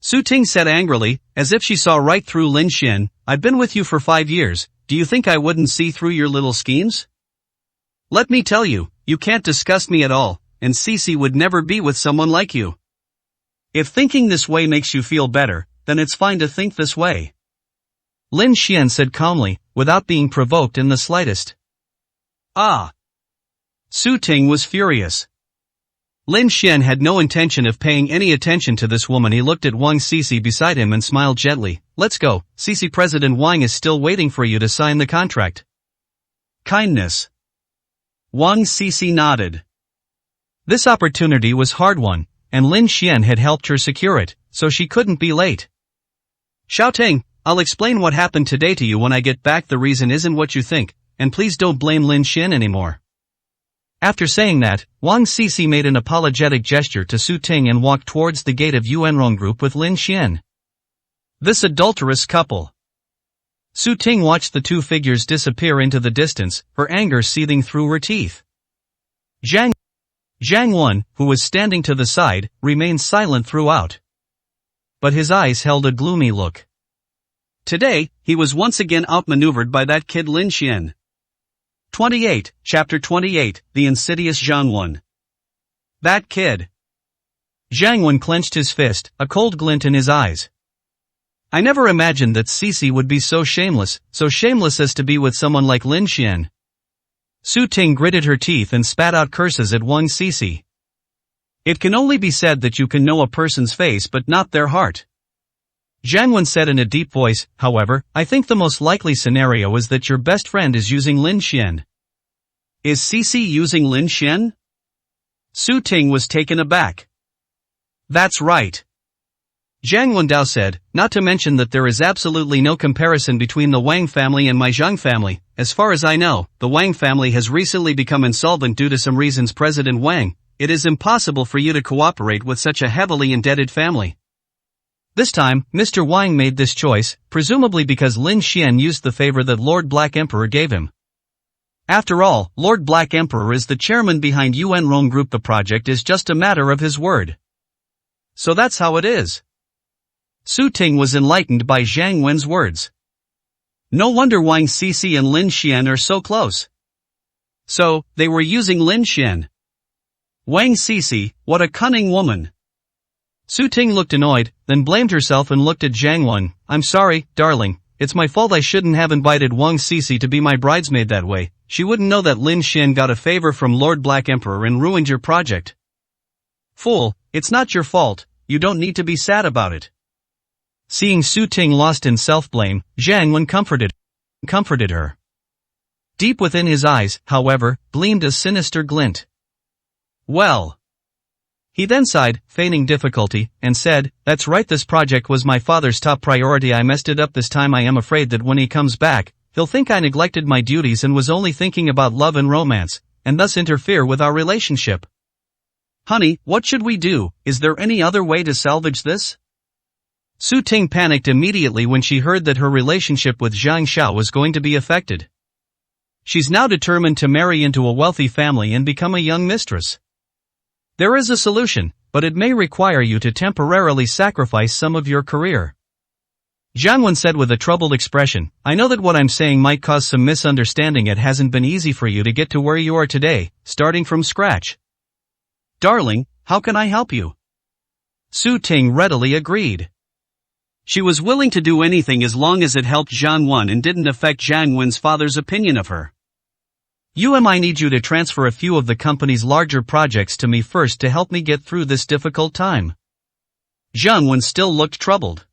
Su Ting said angrily, as if she saw right through Lin Xian. I've been with you for 5 years, do you think I wouldn't see through your little schemes? Let me tell you, you can't disgust me at all, and Cici would never be with someone like you. If thinking this way makes you feel better, then it's fine to think this way. Lin Xian said calmly, without being provoked in the slightest. Ah! Su Ting was furious. Lin Xian had no intention of paying any attention to this woman. He looked at Wang Cici beside him and smiled gently. Let's go, Cici. President Wang is still waiting for you to sign the contract. Kindness. Wang Cici nodded. This opportunity was hard-won, and Lin Xian had helped her secure it, so she couldn't be late. Xiaoting, I'll explain what happened today to you when I get back. The reason isn't what you think, and please don't blame Lin Xian anymore. After saying that, Wang Cici made an apologetic gesture to Su Ting and walked towards the gate of Yuanrong Group with Lin Xian. This adulterous couple. Su Ting watched the two figures disappear into the distance, her anger seething through her teeth. Zhang Wen, who was standing to the side, remained silent throughout. But his eyes held a gloomy look. Today, he was once again outmaneuvered by that kid Lin Xian. 28, Chapter 28, The Insidious Zhang Wen. That kid. Zhang Wen clenched his fist, a cold glint in his eyes. I never imagined that Cici would be so shameless as to be with someone like Lin Xian. Su Ting gritted her teeth and spat out curses at Wang Cici. It can only be said that you can know a person's face but not their heart. Zhang Wen said in a deep voice, however, I think the most likely scenario is that your best friend is using Lin Xian. Is Cici using Lin Xian? Su Ting was taken aback. That's right. Zhang Wendao said, not to mention that there is absolutely no comparison between the Wang family and my Zhang family. As far as I know, the Wang family has recently become insolvent due to some reasons. President Wang, it is impossible for you to cooperate with such a heavily indebted family. This time, Mr. Wang made this choice, presumably because Lin Xian used the favor that Lord Black Emperor gave him. After all, Lord Black Emperor is the chairman behind Yuanrong Group. The project is just a matter of his word. So that's how it is. Su Ting was enlightened by Zhang Wen's words. No wonder Wang Cici and Lin Xian are so close. So, they were using Lin Xian. Wang Cici, what a cunning woman. Su Ting looked annoyed, then blamed herself and looked at Zhang Wen. I'm sorry, darling, it's my fault. I shouldn't have invited Wang Cici to be my bridesmaid that way. She wouldn't know that Lin Xian got a favor from Lord Black Emperor and ruined your project. Fool, it's not your fault, you don't need to be sad about it. Seeing Su Ting lost in self-blame, Zhang Wen comforted her. Deep within his eyes, however, gleamed a sinister glint. Well. He then sighed, feigning difficulty, and said, that's right, this project was my father's top priority. I messed it up this time. I am afraid that when he comes back, he'll think I neglected my duties and was only thinking about love and romance, and thus interfere with our relationship. Honey, what should we do? Is there any other way to salvage this? Su Ting panicked immediately when she heard that her relationship with Zhang Xiao was going to be affected. She's now determined to marry into a wealthy family and become a young mistress. There is a solution, but it may require you to temporarily sacrifice some of your career. Zhang Wen said with a troubled expression, I know that what I'm saying might cause some misunderstanding. It hasn't been easy for you to get to where you are today, starting from scratch. Darling, how can I help you? Su Ting readily agreed. She was willing to do anything as long as it helped Zhang Wen and didn't affect Zhang Wen's father's opinion of her. I need you to transfer a few of the company's larger projects to me first to help me get through this difficult time. Zhang Wen still looked troubled.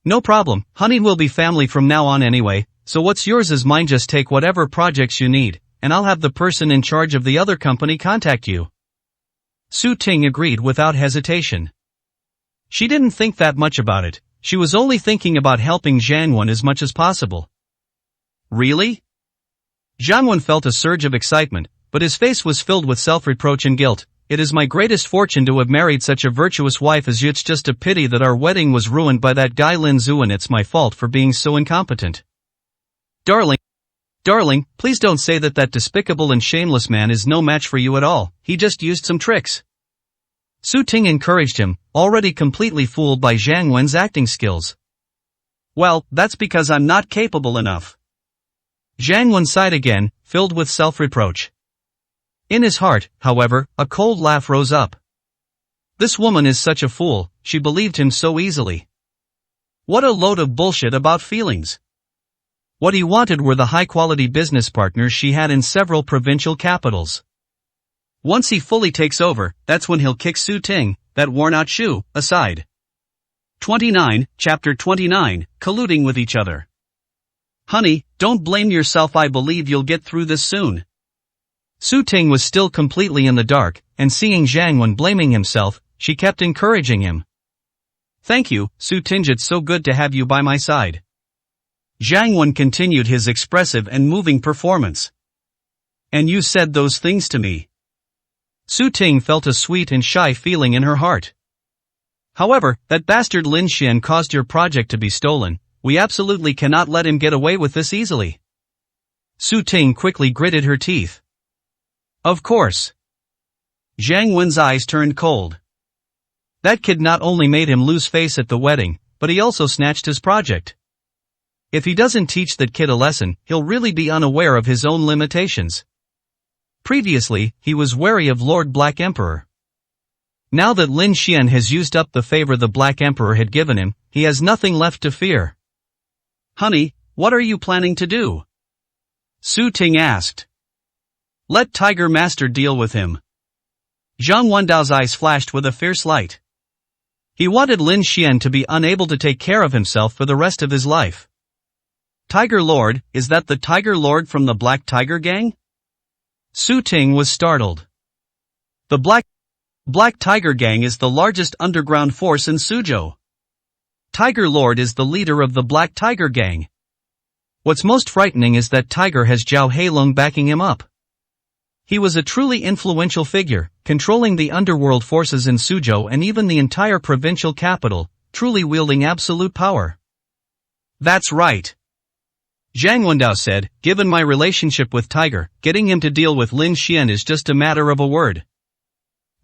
No problem, honey, we'll be family from now on anyway, so what's yours is mine. Just take whatever projects you need, and I'll have the person in charge of the other company contact you. Su Ting agreed without hesitation. She didn't think that much about it. She was only thinking about helping Jiangwen as much as possible. Really? Jiangwen felt a surge of excitement, but his face was filled with self-reproach and guilt. It is my greatest fortune to have married such a virtuous wife as you. It's just a pity that our wedding was ruined by that guy Lin Zuan. It's my fault for being so incompetent. Darling, please don't say that that despicable and shameless man is no match for you at all. He just used some tricks. Su Ting encouraged him, already completely fooled by Jiangwen's acting skills. Well, that's because I'm not capable enough. Jiangwen sighed again, filled with self-reproach. In his heart, however, a cold laugh rose up. This woman is such a fool, she believed him so easily. What a load of bullshit about feelings. What he wanted were the high-quality business partners she had in several provincial capitals. Once he fully takes over, that's when he'll kick Su Ting, that worn-out shoe, aside. 29, Chapter 29, Colluding with Each Other. Honey, don't blame yourself. I believe you'll get through this soon. Su Ting was still completely in the dark, and seeing Jiangwen blaming himself, she kept encouraging him. Thank you, Su Ting. It's so good to have you by my side. Jiangwen continued his expressive and moving performance. And you said those things to me. Su Ting felt a sweet and shy feeling in her heart. However, that bastard Lin Xian caused your project to be stolen. We absolutely cannot let him get away with this easily. Su Ting quickly gritted her teeth. Of course. Jiangwen's eyes turned cold. That kid not only made him lose face at the wedding, but he also snatched his project. If he doesn't teach that kid a lesson, he'll really be unaware of his own limitations. Previously, he was wary of Lord Black Emperor. Now that Lin Xian has used up the favor the Black Emperor had given him, he has nothing left to fear. Honey, what are you planning to do? Su Ting asked. Let Tiger Master deal with him. Zhang Wendao's eyes flashed with a fierce light. He wanted Lin Xian to be unable to take care of himself for the rest of his life. Tiger Lord, is that the Tiger Lord from the Black Tiger Gang? Su Ting was startled. The Black Tiger Gang is the largest underground force in Suzhou. Tiger Lord is the leader of the Black Tiger Gang. What's most frightening is that Tiger has Zhao Heilong backing him up. He was a truly influential figure, controlling the underworld forces in Suzhou and even the entire provincial capital, truly wielding absolute power. That's right. Zhang Wendao said, given my relationship with Tiger, getting him to deal with Lin Xian is just a matter of a word.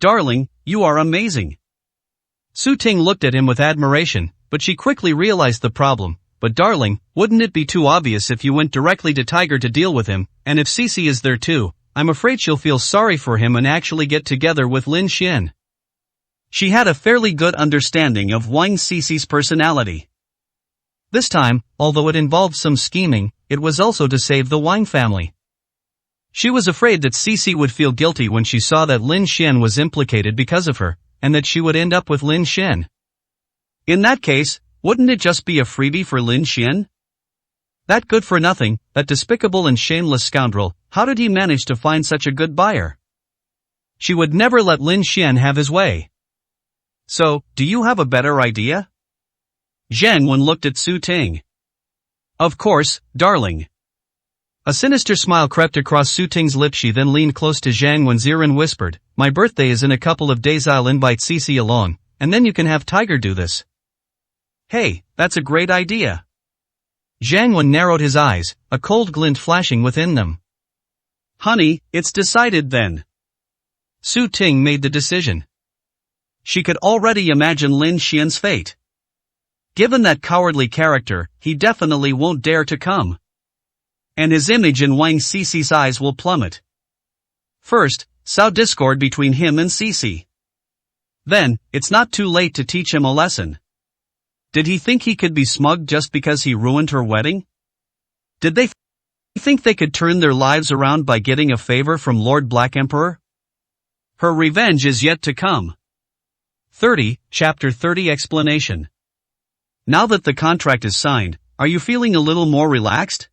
Darling, you are amazing. Su Ting looked at him with admiration, but she quickly realized the problem. But darling, wouldn't it be too obvious if you went directly to Tiger to deal with him, and if Cici is there too, I'm afraid she'll feel sorry for him and actually get together with Lin Xian. She had a fairly good understanding of Wang Cici's personality. This time, although it involved some scheming, it was also to save the Wang family. She was afraid that Cici would feel guilty when she saw that Lin Xian was implicated because of her, and that she would end up with Lin Xian. In that case, wouldn't it just be a freebie for Lin Xian? That good-for-nothing, that despicable and shameless scoundrel, how did he manage to find such a good buyer? She would never let Lin Xian have his way. So, do you have a better idea? Jiangwen looked at Su Ting. Of course, darling. A sinister smile crept across Su Ting's lips. She then leaned close to Jiangwen's ear and whispered, my birthday is in a couple of days. I'll invite Cici along, and then you can have Tiger do this. Hey, that's a great idea. Jiangwen narrowed his eyes, a cold glint flashing within them. Honey, it's decided then. Su Ting made the decision. She could already imagine Lin Xian's fate. Given that cowardly character, he definitely won't dare to come. And his image in Wang Cici's eyes will plummet. First, sow discord between him and Cici. Then, it's not too late to teach him a lesson. Did he think he could be smug just because he ruined her wedding? Did they think they could turn their lives around by getting a favor from Lord Black Emperor? Her revenge is yet to come. 30, Chapter 30 Explanation. Now that the contract is signed, are you feeling a little more relaxed?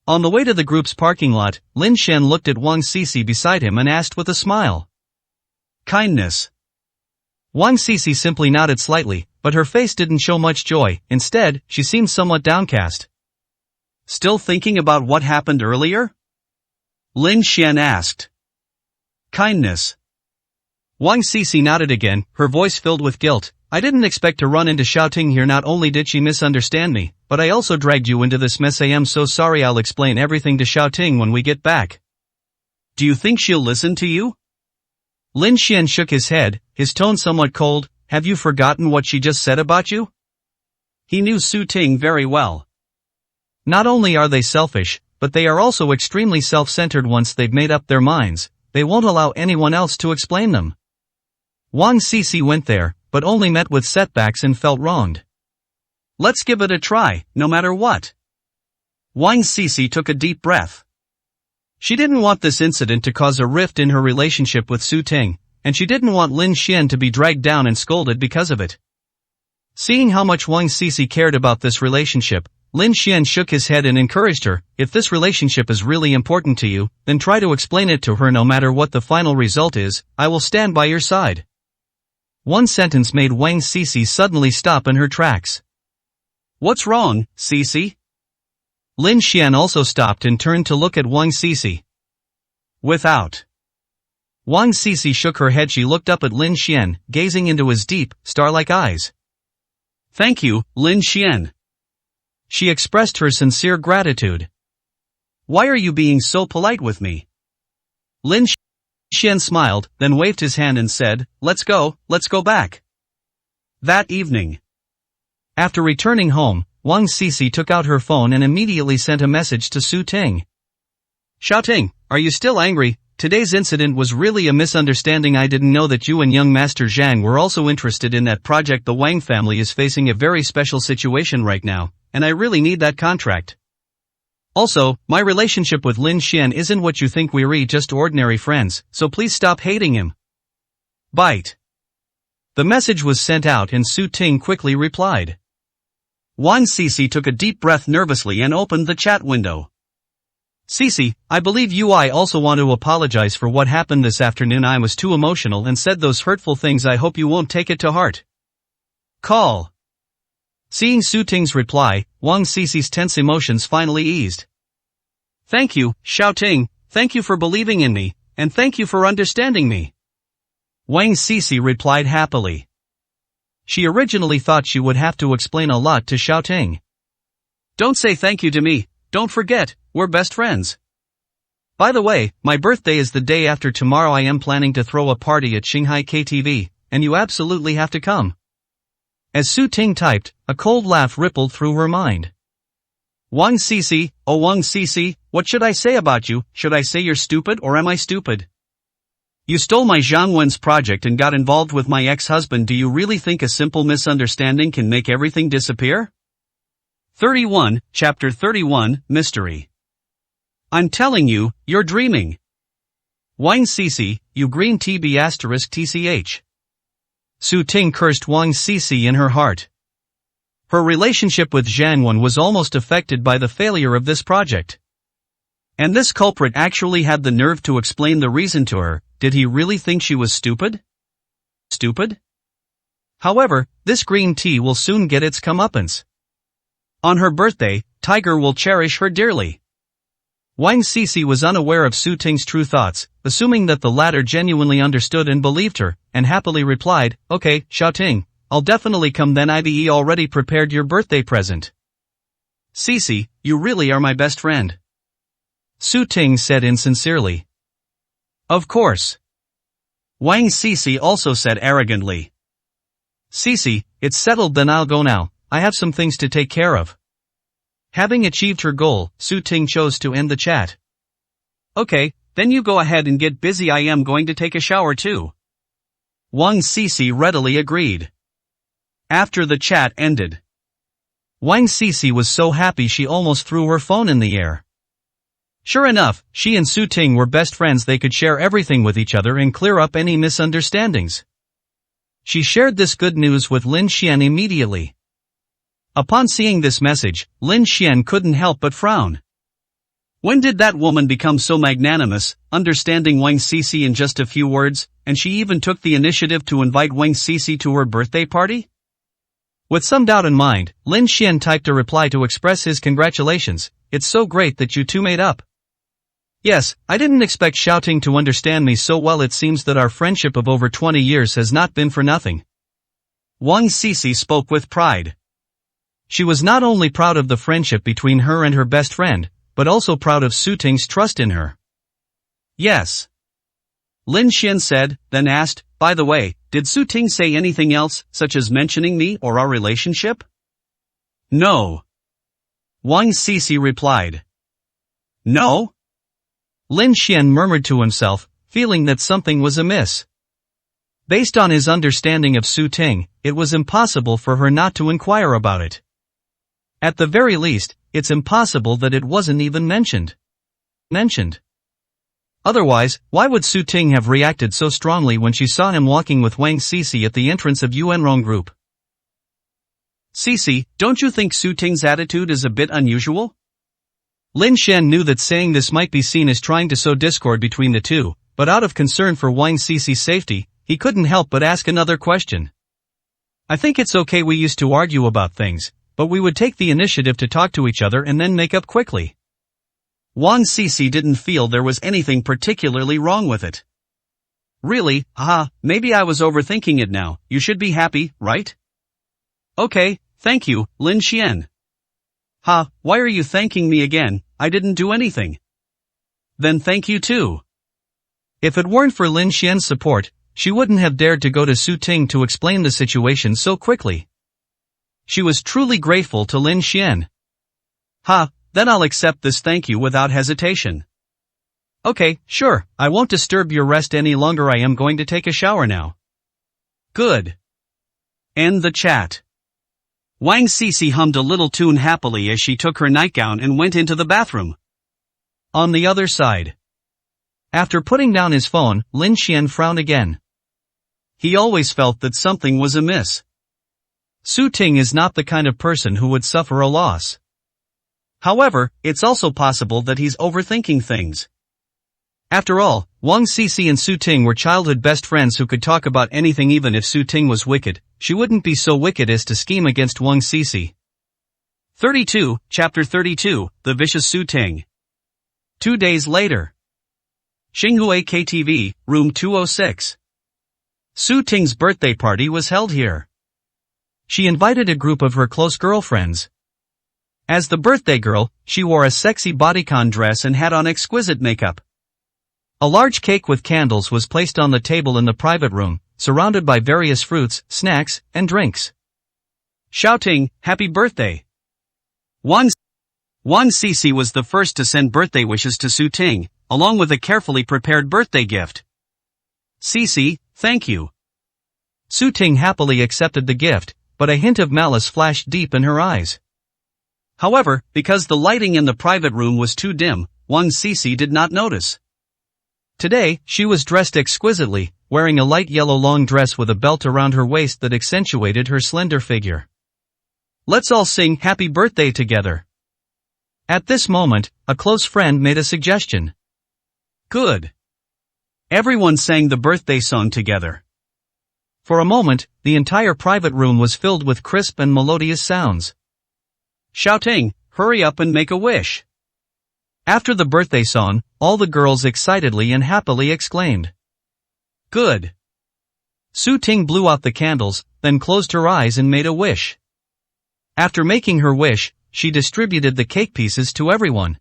On the way to the group's parking lot, Lin Xian looked at Wang Cici beside him and asked with a smile. Kindness. Wang Cici simply nodded slightly, but her face didn't show much joy. Instead, she seemed somewhat downcast. Still thinking about what happened earlier? Lin Xian asked. Kindness. Wang Sisi nodded again, her voice filled with guilt. I didn't expect to run into Xiaoting here. Not only did she misunderstand me, but I also dragged you into this mess. I am so sorry. I'll explain everything to Xiaoting when we get back. Do you think she'll listen to you? Lin Xian shook his head, his tone somewhat cold. Have you forgotten what she just said about you? He knew Su Ting very well. Not only are they selfish, but they are also extremely self-centered. Once they've made up their minds, they won't allow anyone else to explain them. Wang Sisi went there, but only met with setbacks and felt wronged. Let's give it a try, no matter what. Wang Sisi took a deep breath. She didn't want this incident to cause a rift in her relationship with Su Ting, and she didn't want Lin Xian to be dragged down and scolded because of it. Seeing how much Wang Sisi cared about this relationship, Lin Xian shook his head and encouraged her, if this relationship is really important to you, then try to explain it to her. No matter what the final result is, I will stand by your side. One sentence made Wang Sisi suddenly stop in her tracks. What's wrong, Sisi? Lin Xian also stopped and turned to look at Wang Sisi. Without. Wang Sisi shook her head. She looked up at Lin Xian, gazing into his deep, star-like eyes. Thank you, Lin Xian. She expressed her sincere gratitude. Why are you being so polite with me? Lin Xian smiled, then waved his hand and said, let's go back. That evening. After returning home, Wang Sisi took out her phone and immediately sent a message to Su Ting. Xiaoting, are you still angry? Today's incident was really a misunderstanding. I didn't know that you and young Master Zhang were also interested in that project. The Wang family is facing a very special situation right now, and I really need that contract. Also, my relationship with Lin Xian isn't what you think. We're just ordinary friends, so please stop hating him. Bite. The message was sent out and Su Ting quickly replied. Wang Sisi took a deep breath nervously and opened the chat window. Sisi, I believe I also want to apologize for what happened this afternoon. I was too emotional and said those hurtful things. I hope you won't take it to heart. Call. Seeing Su Ting's reply, Wang Sisi's tense emotions finally eased. Thank you, Xiaoting, thank you for believing in me, and thank you for understanding me. Wang Sisi replied happily. She originally thought she would have to explain a lot to Xiaoting. Don't say thank you to me, don't forget, we're best friends. By the way, my birthday is the day after tomorrow. I am planning to throw a party at Shanghai KTV, and you absolutely have to come. As Su Ting typed, a cold laugh rippled through her mind. Wang Sisi, oh Wang Sisi, what should I say about you? Should I say you're stupid or am I stupid? You stole my Zhang Wen's project and got involved with my ex-husband. Do you really think a simple misunderstanding can make everything disappear? 31, Chapter 31, Mystery. I'm telling you, you're dreaming. Wang Sisi, you green TB*TCH. Su Ting cursed Wang Sisi in her heart. Her relationship with Zhang Wen was almost affected by the failure of this project. And this culprit actually had the nerve to explain the reason to her. Did he really think she was stupid? Stupid? However, this green tea will soon get its comeuppance. On her birthday, Tiger will cherish her dearly. Wang Sisi was unaware of Su Ting's true thoughts, assuming that the latter genuinely understood and believed her, and happily replied, okay, Xiaoting, I'll definitely come then. I've already prepared your birthday present. Sisi, you really are my best friend. Su Ting said insincerely. Of course. Wang Sisi also said arrogantly. Sisi, it's settled then. I'll go now, I have some things to take care of. Having achieved her goal, Su Ting chose to end the chat. Okay, then you go ahead and get busy. I am going to take a shower too. Wang Sisi readily agreed. After the chat ended, Wang Sisi was so happy she almost threw her phone in the air. Sure enough, she and Su Ting were best friends. They could share everything with each other and clear up any misunderstandings. She shared this good news with Lin Xian immediately. Upon seeing this message, Lin Xian couldn't help but frown. When did that woman become so magnanimous, understanding Wang Sisi in just a few words, and she even took the initiative to invite Wang Sisi to her birthday party? With some doubt in mind, Lin Xian typed a reply to express his congratulations. It's so great that you two made up. Yes, I didn't expect Xiaoting to understand me so well. It seems that our friendship of over 20 years has not been for nothing. Wang Sisi spoke with pride. She was not only proud of the friendship between her and her best friend, but also proud of Su Ting's trust in her. Yes. Lin Xian said, then asked, by the way, did Su Ting say anything else, such as mentioning me or our relationship? No. Wang Sisi replied. No? Lin Xian murmured to himself, feeling that something was amiss. Based on his understanding of Su Ting, it was impossible for her not to inquire about it. At the very least, it's impossible that it wasn't even mentioned. Otherwise, why would Su Ting have reacted so strongly when she saw him walking with Wang Sisi at the entrance of Yuanrong Group? Sisi, don't you think Su Ting's attitude is a bit unusual? Lin Xian knew that saying this might be seen as trying to sow discord between the two, but out of concern for Wang Sisi's safety, he couldn't help but ask another question. I think it's okay, we used to argue about things, but we would take the initiative to talk to each other and then make up quickly. Wang Sisi didn't feel there was anything particularly wrong with it. Really, maybe I was overthinking it now. You should be happy, right? Okay, thank you, Lin Xian. Why are you thanking me again? I didn't do anything. Then thank you too. If it weren't for Lin Xian's support, she wouldn't have dared to go to Su Ting to explain the situation so quickly. She was truly grateful to Lin Xian. Then I'll accept this thank you without hesitation. Okay, sure, I won't disturb your rest any longer. I am going to take a shower now. Good. End the chat. Wang Sisi hummed a little tune happily as she took her nightgown and went into the bathroom. On the other side. After putting down his phone, Lin Xian frowned again. He always felt that something was amiss. Su Ting is not the kind of person who would suffer a loss. However, it's also possible that he's overthinking things. After all, Wang Sisi and Su Ting were childhood best friends who could talk about anything. Even if Su Ting was wicked, she wouldn't be so wicked as to scheme against Wang Sisi. 32, Chapter 32, The Vicious Su Ting. 2 days later. Xinghua KTV, Room 206. Su Ting's birthday party was held here. She invited a group of her close girlfriends. As the birthday girl, she wore a sexy bodycon dress and had on exquisite makeup. A large cake with candles was placed on the table in the private room, surrounded by various fruits, snacks, and drinks. Shouting, "Happy birthday!" Wang Sisi was the first to send birthday wishes to Su Ting, along with a carefully prepared birthday gift. Sisi, thank you. Su Ting happily accepted the gift, but a hint of malice flashed deep in her eyes. However, because the lighting in the private room was too dim, Wang Sisi did not notice. Today, she was dressed exquisitely, wearing a light yellow long dress with a belt around her waist that accentuated her slender figure. Let's all sing happy birthday together. At this moment, a close friend made a suggestion. Good. Everyone sang the birthday song together. For a moment, the entire private room was filled with crisp and melodious sounds. Shouting, hurry up and make a wish. After the birthday song, all the girls excitedly and happily exclaimed. Good. Su Ting blew out the candles, then closed her eyes and made a wish. After making her wish, she distributed the cake pieces to everyone.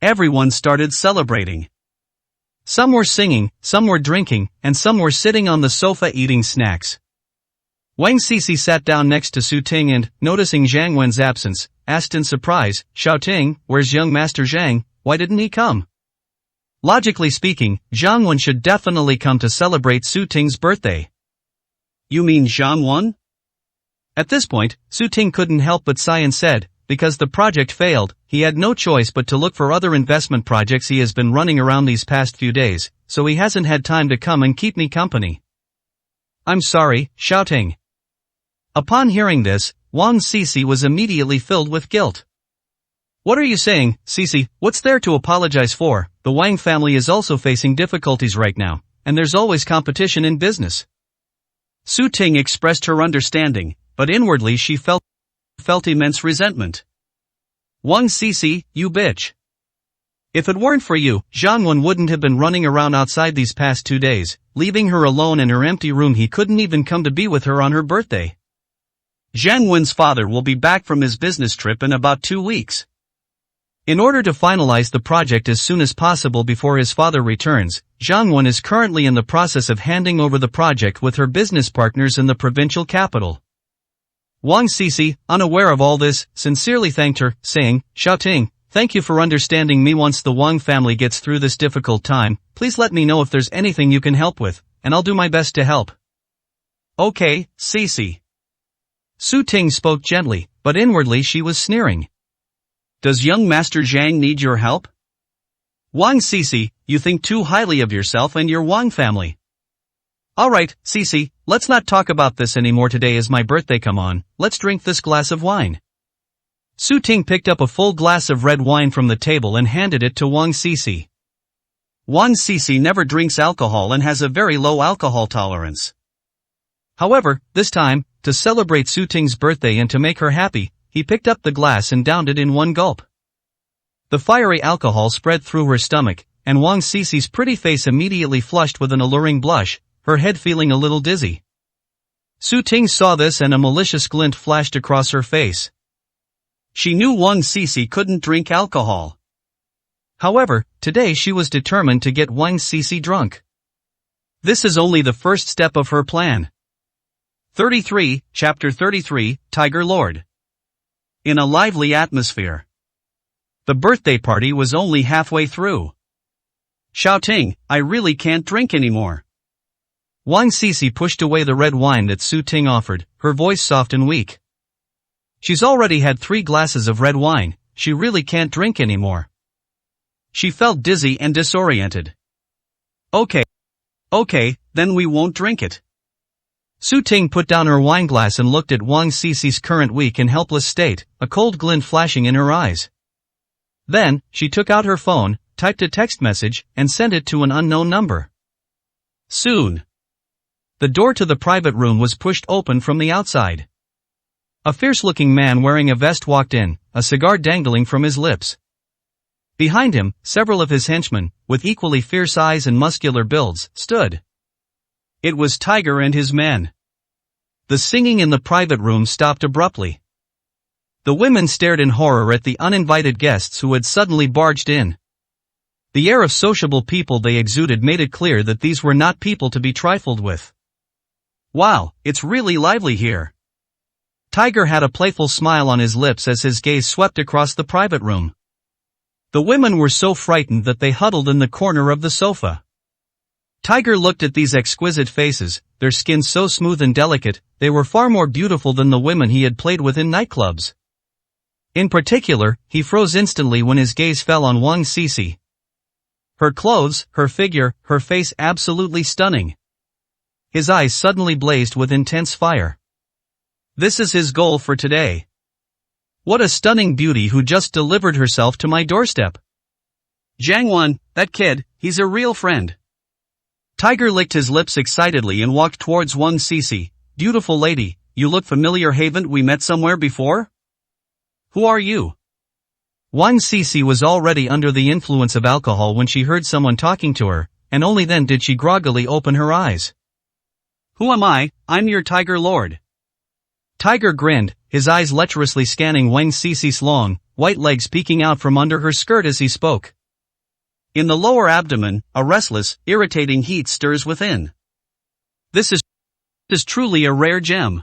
Everyone started celebrating. Some were singing, some were drinking, and some were sitting on the sofa eating snacks. Wang Sisi sat down next to Su Ting and, noticing Zhang Wen's absence, asked in surprise, Shouting, where's young Master Zhang, why didn't he come? Logically speaking, Zhang Wen should definitely come to celebrate Su Ting's birthday. You mean Zhang Wen? At this point, Su Ting couldn't help but sigh and said, because the project failed, he had no choice but to look for other investment projects. He has been running around these past few days, so he hasn't had time to come and keep me company. I'm sorry, Shouting. Upon hearing this, Wang Sisi was immediately filled with guilt. What are you saying, Sisi? What's there to apologize for? The Wang family is also facing difficulties right now, and there's always competition in business. Su Ting expressed her understanding, but inwardly she felt immense resentment. Wang Sisi, you bitch. If it weren't for you, Zhang Wen wouldn't have been running around outside these past 2 days, leaving her alone in her empty room. He couldn't even come to be with her on her birthday. Zhang Wen's father will be back from his business trip in about 2 weeks. In order to finalize the project as soon as possible before his father returns, Zhang Wen is currently in the process of handing over the project with her business partners in the provincial capital. Wang Sisi, unaware of all this, sincerely thanked her, saying, "Xiaoting, thank you for understanding me. Once the Wang family gets through this difficult time, please let me know if there's anything you can help with, and I'll do my best to help." "Okay, Sisi." Su Ting spoke gently, but inwardly she was sneering. "Does young Master Zhang need your help?" "Wang Sisi, you think too highly of yourself and your Wang family." "Alright, Sisi, let's not talk about this anymore. Today is my birthday. Come on, let's drink this glass of wine." Su Ting picked up a full glass of red wine from the table and handed it to Wang Sisi. Wang Sisi never drinks alcohol and has a very low alcohol tolerance. However, this time, to celebrate Su Ting's birthday and to make her happy, he picked up the glass and downed it in one gulp. The fiery alcohol spread through her stomach, and Wang Sisi's pretty face immediately flushed with an alluring blush, her head feeling a little dizzy. Su Ting saw this and a malicious glint flashed across her face. She knew Wang Sisi couldn't drink alcohol. However, today she was determined to get Wang Sisi drunk. This is only the first step of her plan. 33, Chapter 33, Tiger Lord. In a lively atmosphere. The birthday party was only halfway through. "Xiaoting, I really can't drink anymore." Wang Sisi pushed away the red wine that Su Ting offered, her voice soft and weak. She's already had 3 glasses of red wine, she really can't drink anymore. She felt dizzy and disoriented. Okay, then we won't drink it." Su Ting put down her wineglass and looked at Wang Sisi's current weak and helpless state, a cold glint flashing in her eyes. Then, she took out her phone, typed a text message, and sent it to an unknown number. Soon, the door to the private room was pushed open from the outside. A fierce-looking man wearing a vest walked in, a cigar dangling from his lips. Behind him, several of his henchmen, with equally fierce eyes and muscular builds, stood. It was Tiger and his men. The singing in the private room stopped abruptly. The women stared in horror at the uninvited guests who had suddenly barged in. The air of sociable people they exuded made it clear that these were not people to be trifled with. "Wow, it's really lively here." Tiger had a playful smile on his lips as his gaze swept across the private room. The women were so frightened that they huddled in the corner of the sofa. Tiger looked at these exquisite faces, their skin so smooth and delicate, they were far more beautiful than the women he had played with in nightclubs. In particular, he froze instantly when his gaze fell on Wang Sisi. Her clothes, her figure, her face absolutely stunning. His eyes suddenly blazed with intense fire. This is his goal for today. What a stunning beauty who just delivered herself to my doorstep. Zhang Wen, that kid, he's a real friend. Tiger licked his lips excitedly and walked towards Wang Sisi. "Beautiful lady, you look familiar. Haven't we met somewhere before?" "Who are you?" Wang Sisi was already under the influence of alcohol when she heard someone talking to her, and only then did she groggily open her eyes. "Who am I? I'm your Tiger Lord." Tiger grinned, his eyes lecherously scanning Wang Sisi's long, white legs peeking out from under her skirt as he spoke. In the lower abdomen, a restless, irritating heat stirs within. This is truly a rare gem.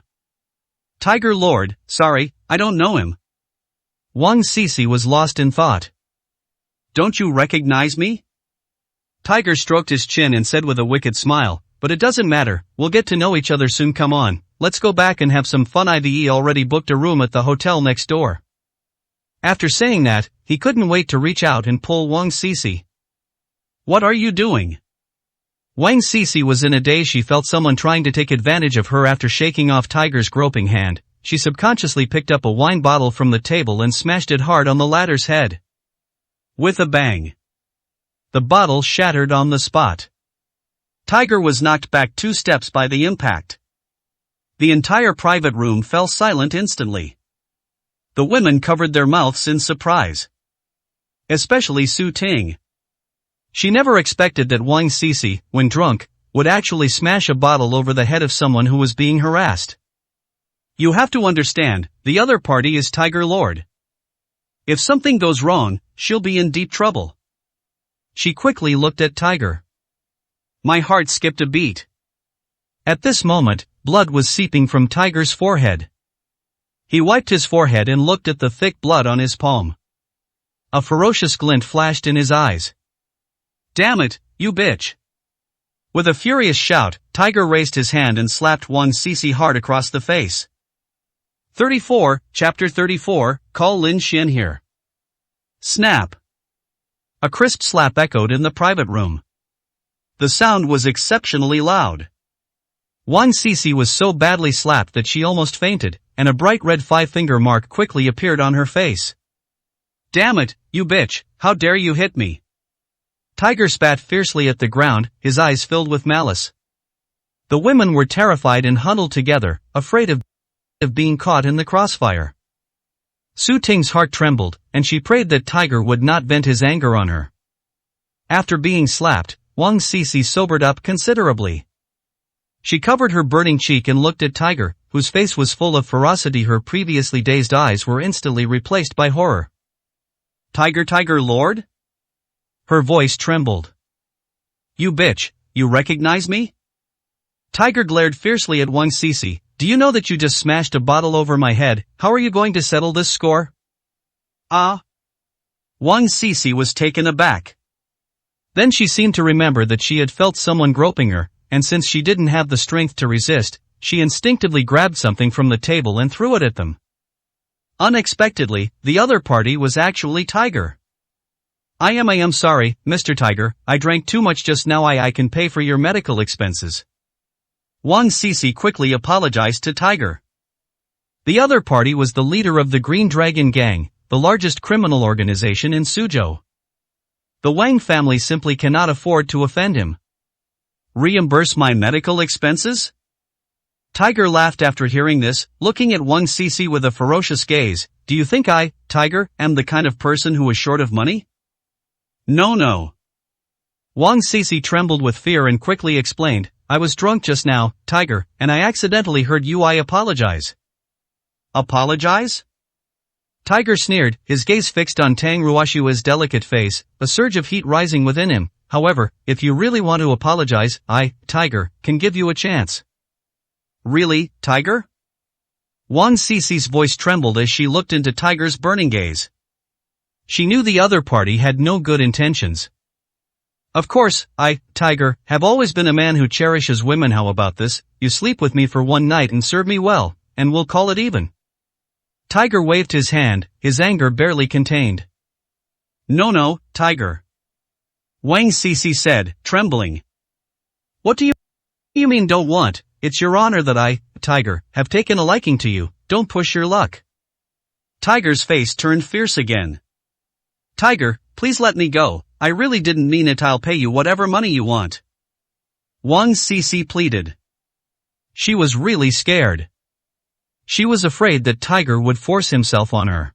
"Tiger Lord, sorry, I don't know him." Wang Sisi was lost in thought. "Don't you recognize me?" Tiger stroked his chin and said with a wicked smile, "But it doesn't matter, we'll get to know each other soon. Come on, let's go back and have some fun. I've already booked a room at the hotel next door." After saying that, he couldn't wait to reach out and pull Wang Sisi. "What are you doing?" Wang Sisi was in a daze. She felt someone trying to take advantage of her. After shaking off Tiger's groping hand, she subconsciously picked up a wine bottle from the table and smashed it hard on the latter's head. With a bang, the bottle shattered on the spot. Tiger was knocked back 2 steps by the impact. The entire private room fell silent instantly. The women covered their mouths in surprise. Especially Su Ting. She never expected that Wang Sisi, when drunk, would actually smash a bottle over the head of someone who was being harassed. You have to understand, the other party is Tiger Lord. If something goes wrong, she'll be in deep trouble. She quickly looked at Tiger. My heart skipped a beat. At this moment, blood was seeping from Tiger's forehead. He wiped his forehead and looked at the thick blood on his palm. A ferocious glint flashed in his eyes. Damn it, you bitch! With a furious shout, Tiger raised his hand and slapped Wang Sisi hard across the face. 34, Chapter 34, Call Lin Xian here. Snap! A crisp slap echoed in the private room. The sound was exceptionally loud. Wang Sisi was so badly slapped that she almost fainted, and a bright red 5-finger mark quickly appeared on her face. Damn it, you bitch, how dare you hit me! Tiger spat fiercely at the ground, his eyes filled with malice. The women were terrified and huddled together, afraid of being caught in the crossfire. Su Ting's heart trembled, and she prayed that Tiger would not vent his anger on her. After being slapped, Wang Sisi sobered up considerably. She covered her burning cheek and looked at Tiger, whose face was full of ferocity. Her previously dazed eyes were instantly replaced by horror. Tiger Lord? Her voice trembled. You bitch, you recognize me? Tiger glared fiercely at Wang Sisi. Do you know that you just smashed a bottle over my head? How are you going to settle this score? Wang Sisi was taken aback. Then she seemed to remember that she had felt someone groping her, and since she didn't have the strength to resist, she instinctively grabbed something from the table and threw it at them. Unexpectedly, the other party was actually Tiger. I am sorry, Mr. Tiger, I drank too much just now. I can pay for your medical expenses. Wang Sisi quickly apologized to Tiger. The other party was the leader of the Green Dragon Gang, the largest criminal organization in Suzhou. The Wang family simply cannot afford to offend him. Reimburse my medical expenses? Tiger laughed after hearing this, looking at Wang Sisi with a ferocious gaze. Do you think I, Tiger, am the kind of person who is short of money? No. Wang Sisi trembled with fear and quickly explained, I was drunk just now, Tiger, and I accidentally heard you. I apologize. Apologize? Tiger sneered, his gaze fixed on Tang Ruoshua's delicate face, a surge of heat rising within him. However, if you really want to apologize, I, Tiger, can give you a chance. Really, Tiger? Wang Sisi's voice trembled as she looked into Tiger's burning gaze. She knew the other party had no good intentions. Of course, I, Tiger, have always been a man who cherishes women. How about this? You sleep with me for one night and serve me well, and we'll call it even. Tiger waved his hand, his anger barely contained. No, Tiger. Wang Sisi said, trembling. What do you mean don't want? It's your honor that I, Tiger, have taken a liking to you. Don't push your luck. Tiger's face turned fierce again. Tiger, please let me go. I really didn't mean it. I'll pay you whatever money you want. Wang Sisi pleaded. She was really scared. She was afraid that Tiger would force himself on her.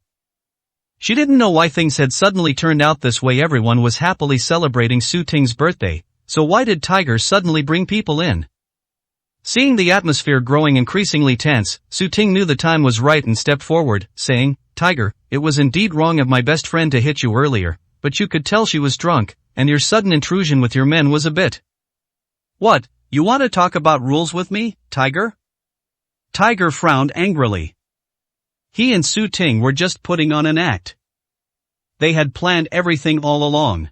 She didn't know why things had suddenly turned out this way. Everyone was happily celebrating Su Ting's birthday, so why did Tiger suddenly bring people in? Seeing the atmosphere growing increasingly tense, Su Ting knew the time was right and stepped forward, saying, Tiger, it was indeed wrong of my best friend to hit you earlier, but you could tell she was drunk, and your sudden intrusion with your men was a bit. What, you want to talk about rules with me, Tiger? Tiger frowned angrily. He and Su Ting were just putting on an act. They had planned everything all along.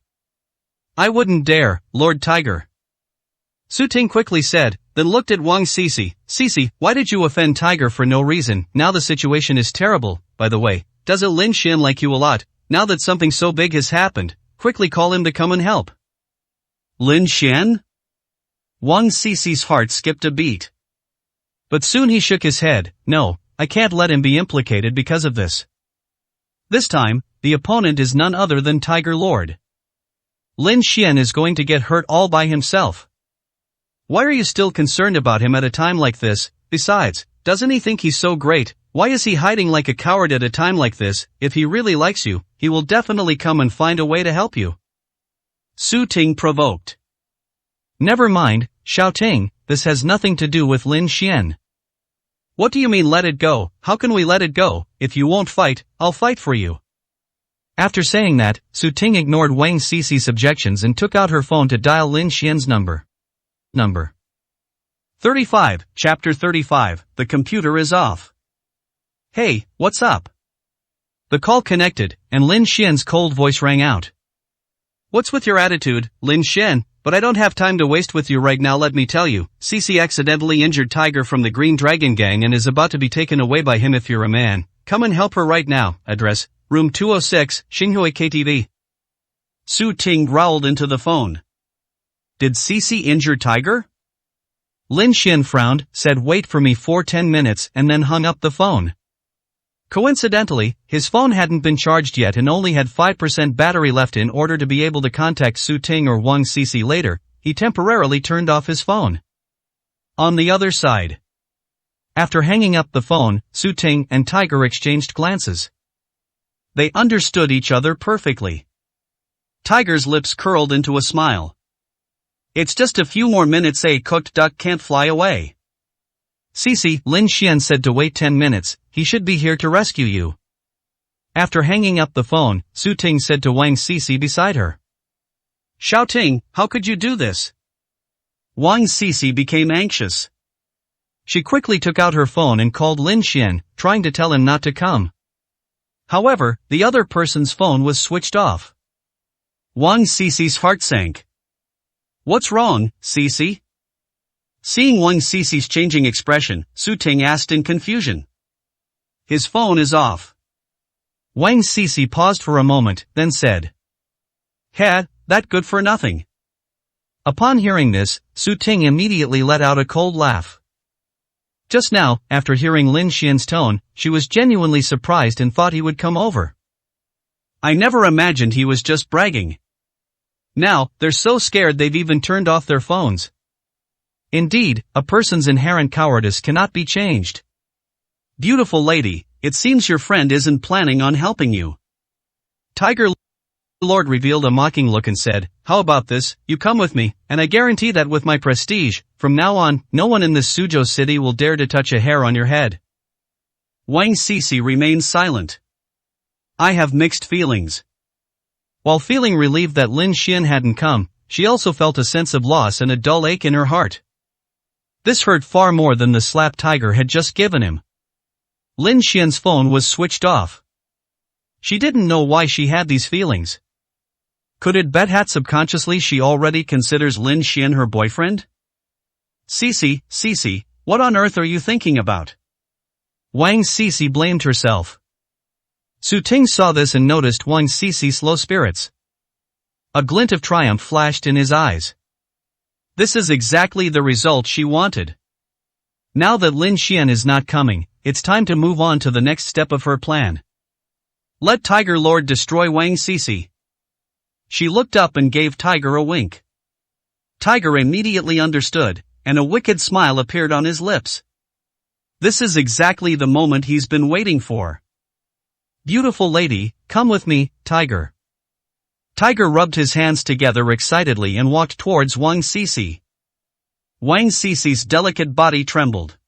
I wouldn't dare, Lord Tiger. Su Ting quickly said, then looked at Wang Sisi. Sisi, why did you offend Tiger for no reason? Now the situation is terrible. By the way, does Lin Xian like you a lot? Now that something so big has happened, quickly call him to come and help. Lin Xian? Wang Sisi's heart skipped a beat. But soon he shook his head. No, I can't let him be implicated because of this. This time, the opponent is none other than Tiger Lord. Lin Xian is going to get hurt all by himself. Why are you still concerned about him at a time like this? Besides, doesn't he think he's so great? Why is he hiding like a coward at a time like this? If he really likes you, he will definitely come and find a way to help you. Su Ting provoked. Never mind, Xiao Ting, this has nothing to do with Lin Xian. What do you mean let it go? How can we let it go? If you won't fight, I'll fight for you. After saying that, Su Ting ignored Wang Cici's objections and took out her phone to dial Lin Xian's number. 35, Chapter 35, The computer is off. Hey, what's up? The call connected, and Lin Xian's cold voice rang out. What's with your attitude, Lin Xian? But I don't have time to waste with you right now, let me tell you. Cici accidentally injured Tiger from the Green Dragon Gang and is about to be taken away by him. If you're a man, come and help her right now. Address, Room 206, Xinhui KTV. Su Ting growled into the phone. Did Cici injure Tiger? Lin Xian frowned, said wait for me for 10 minutes and then hung up the phone. Coincidentally, his phone hadn't been charged yet and only had 5% battery left. In order to be able to contact Su Ting or Wang Cici later, he temporarily turned off his phone. On the other side. After hanging up the phone, Su Ting and Tiger exchanged glances. They understood each other perfectly. Tiger's lips curled into a smile. It's just a few more minutes. A cooked duck can't fly away. Cici, Lin Xian said to wait 10 minutes, he should be here to rescue you. After hanging up the phone, Su Ting said to Wang Cici beside her. Xiao Ting, how could you do this? Wang Cici became anxious. She quickly took out her phone and called Lin Xian, trying to tell him not to come. However, the other person's phone was switched off. Wang Cici's heart sank. What's wrong, Cici? Seeing Wang Cici's changing expression, Su Ting asked in confusion. His phone is off. Wang Cici paused for a moment, then said. That good for nothing. Upon hearing this, Su Ting immediately let out a cold laugh. Just now, after hearing Lin Xian's tone, she was genuinely surprised and thought he would come over. I never imagined he was just bragging. Now, they're so scared they've even turned off their phones. Indeed, a person's inherent cowardice cannot be changed. Beautiful lady, it seems your friend isn't planning on helping you. Tiger Lord revealed a mocking look and said, how about this, you come with me, and I guarantee that with my prestige, from now on, no one in this Suzhou city will dare to touch a hair on your head. Wang Cici remained silent. I have mixed feelings. While feeling relieved that Lin Xian hadn't come, she also felt a sense of loss and a dull ache in her heart. This hurt far more than the slap Tiger had just given him. Lin Xian's phone was switched off. She didn't know why she had these feelings. Could it bet that subconsciously she already considers Lin Xian her boyfriend? Cici, what on earth are you thinking about? Wang Cici blamed herself. Su Ting saw this and noticed Wang Cici's low spirits. A glint of triumph flashed in his eyes. This is exactly the result she wanted. Now that Lin Xian is not coming, it's time to move on to the next step of her plan. Let Tiger Lord destroy Wang Cici. She looked up and gave Tiger a wink. Tiger immediately understood, and a wicked smile appeared on his lips. This is exactly the moment he's been waiting for. Beautiful lady, come with me, Tiger. Tiger rubbed his hands together excitedly and walked towards Wang Cici. Wang Cici's delicate body trembled.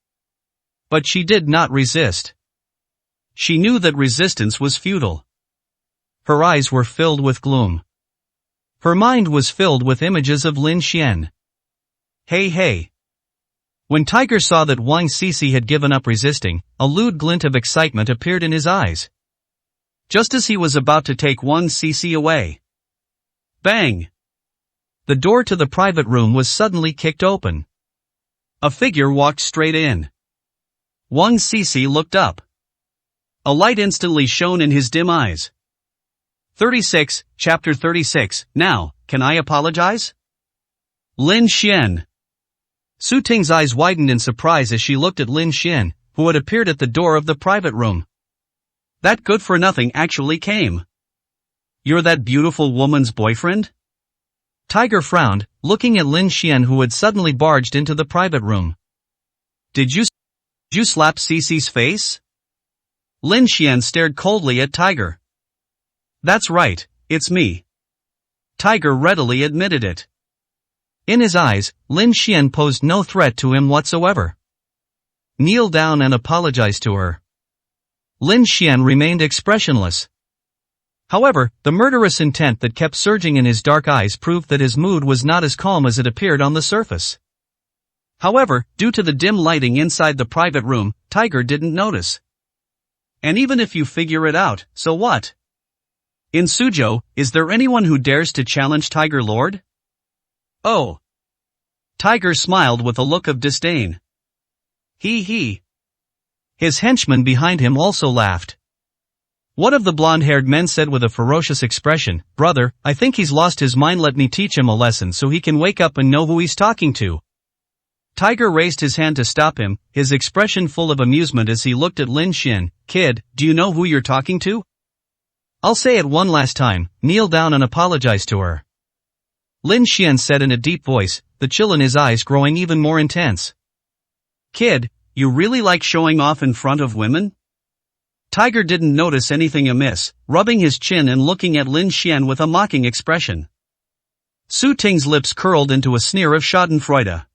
But she did not resist. She knew that resistance was futile. Her eyes were filled with gloom. Her mind was filled with images of Lin Xian. Hey. When Tiger saw that Wang Cici had given up resisting, a lewd glint of excitement appeared in his eyes. Just as he was about to take Wang Cici away. Bang! The door to the private room was suddenly kicked open. A figure walked straight in. Wang Cici looked up. A light instantly shone in his dim eyes. 36, Chapter 36, Now, can I apologize? Lin Xian. Su Ting's eyes widened in surprise as she looked at Lin Xian, who had appeared at the door of the private room. That good-for-nothing actually came. You're that beautiful woman's boyfriend? Tiger frowned, looking at Lin Xian who had suddenly barged into the private room. Did you you slap Cece's face? Lin Xian stared coldly at Tiger. That's right, it's me. Tiger readily admitted it. In his eyes, Lin Xian posed no threat to him whatsoever. Kneel down and apologize to her. Lin Xian remained expressionless. However, the murderous intent that kept surging in his dark eyes proved that his mood was not as calm as it appeared on the surface. However, due to the dim lighting inside the private room, Tiger didn't notice. And even if you figure it out, so what? In Suzhou, is there anyone who dares to challenge Tiger Lord? Oh. Tiger smiled with a look of disdain. He. His henchman behind him also laughed. One of the blonde-haired men said with a ferocious expression, "Brother, I think he's lost his mind. Let me teach him a lesson so he can wake up and know who he's talking to." Tiger raised his hand to stop him, his expression full of amusement as he looked at Lin Xian. "Kid, do you know who you're talking to? I'll say it one last time, kneel down and apologize to her." Lin Xian said in a deep voice, the chill in his eyes growing even more intense. "Kid, you really like showing off in front of women?" Tiger didn't notice anything amiss, rubbing his chin and looking at Lin Xian with a mocking expression. Su Ting's lips curled into a sneer of schadenfreude.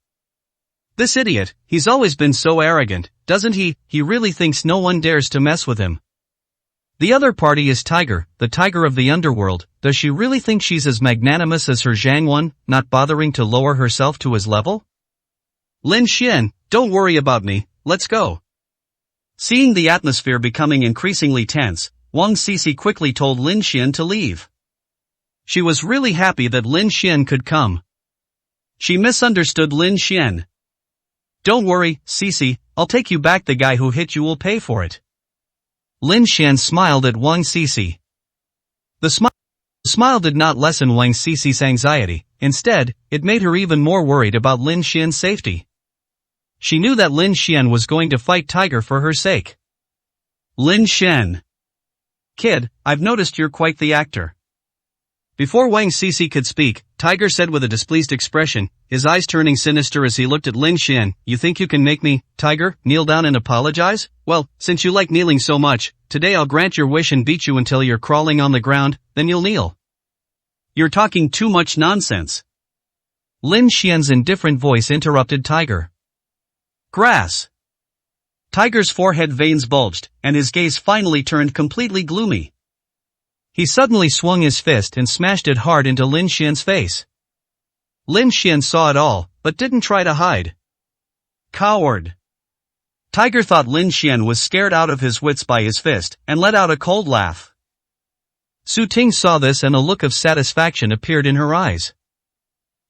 This idiot, he's always been so arrogant, doesn't he? He really thinks no one dares to mess with him. The other party is Tiger, the tiger of the underworld. Does she really think she's as magnanimous as her Zhang Wan, not bothering to lower herself to his level? Lin Xian, don't worry about me, let's go. Seeing the atmosphere becoming increasingly tense, Wang Cece quickly told Lin Xian to leave. She was really happy that Lin Xian could come. She misunderstood Lin Xian. Don't worry, Cece, I'll take you back. The guy who hit you will pay for it. Lin Xian smiled at Wang Cece. The smile did not lessen Wang Cece's anxiety, instead, it made her even more worried about Lin Xian's safety. She knew that Lin Xian was going to fight Tiger for her sake. Lin Xian. Kid, I've noticed you're quite the actor. Before Wang Cece could speak, Tiger said with a displeased expression, his eyes turning sinister as he looked at Lin Xian, "You think you can make me, Tiger, kneel down and apologize? Well, since you like kneeling so much, today I'll grant your wish and beat you until you're crawling on the ground, then you'll kneel." You're talking too much nonsense. Lin Xian's indifferent voice interrupted Tiger. Grass. Tiger's forehead veins bulged, and his gaze finally turned completely gloomy. He suddenly swung his fist and smashed it hard into Lin Xian's face. Lin Xian saw it all, but didn't try to hide. Coward. Tiger thought Lin Xian was scared out of his wits by his fist, and let out a cold laugh. Su Ting saw this and a look of satisfaction appeared in her eyes.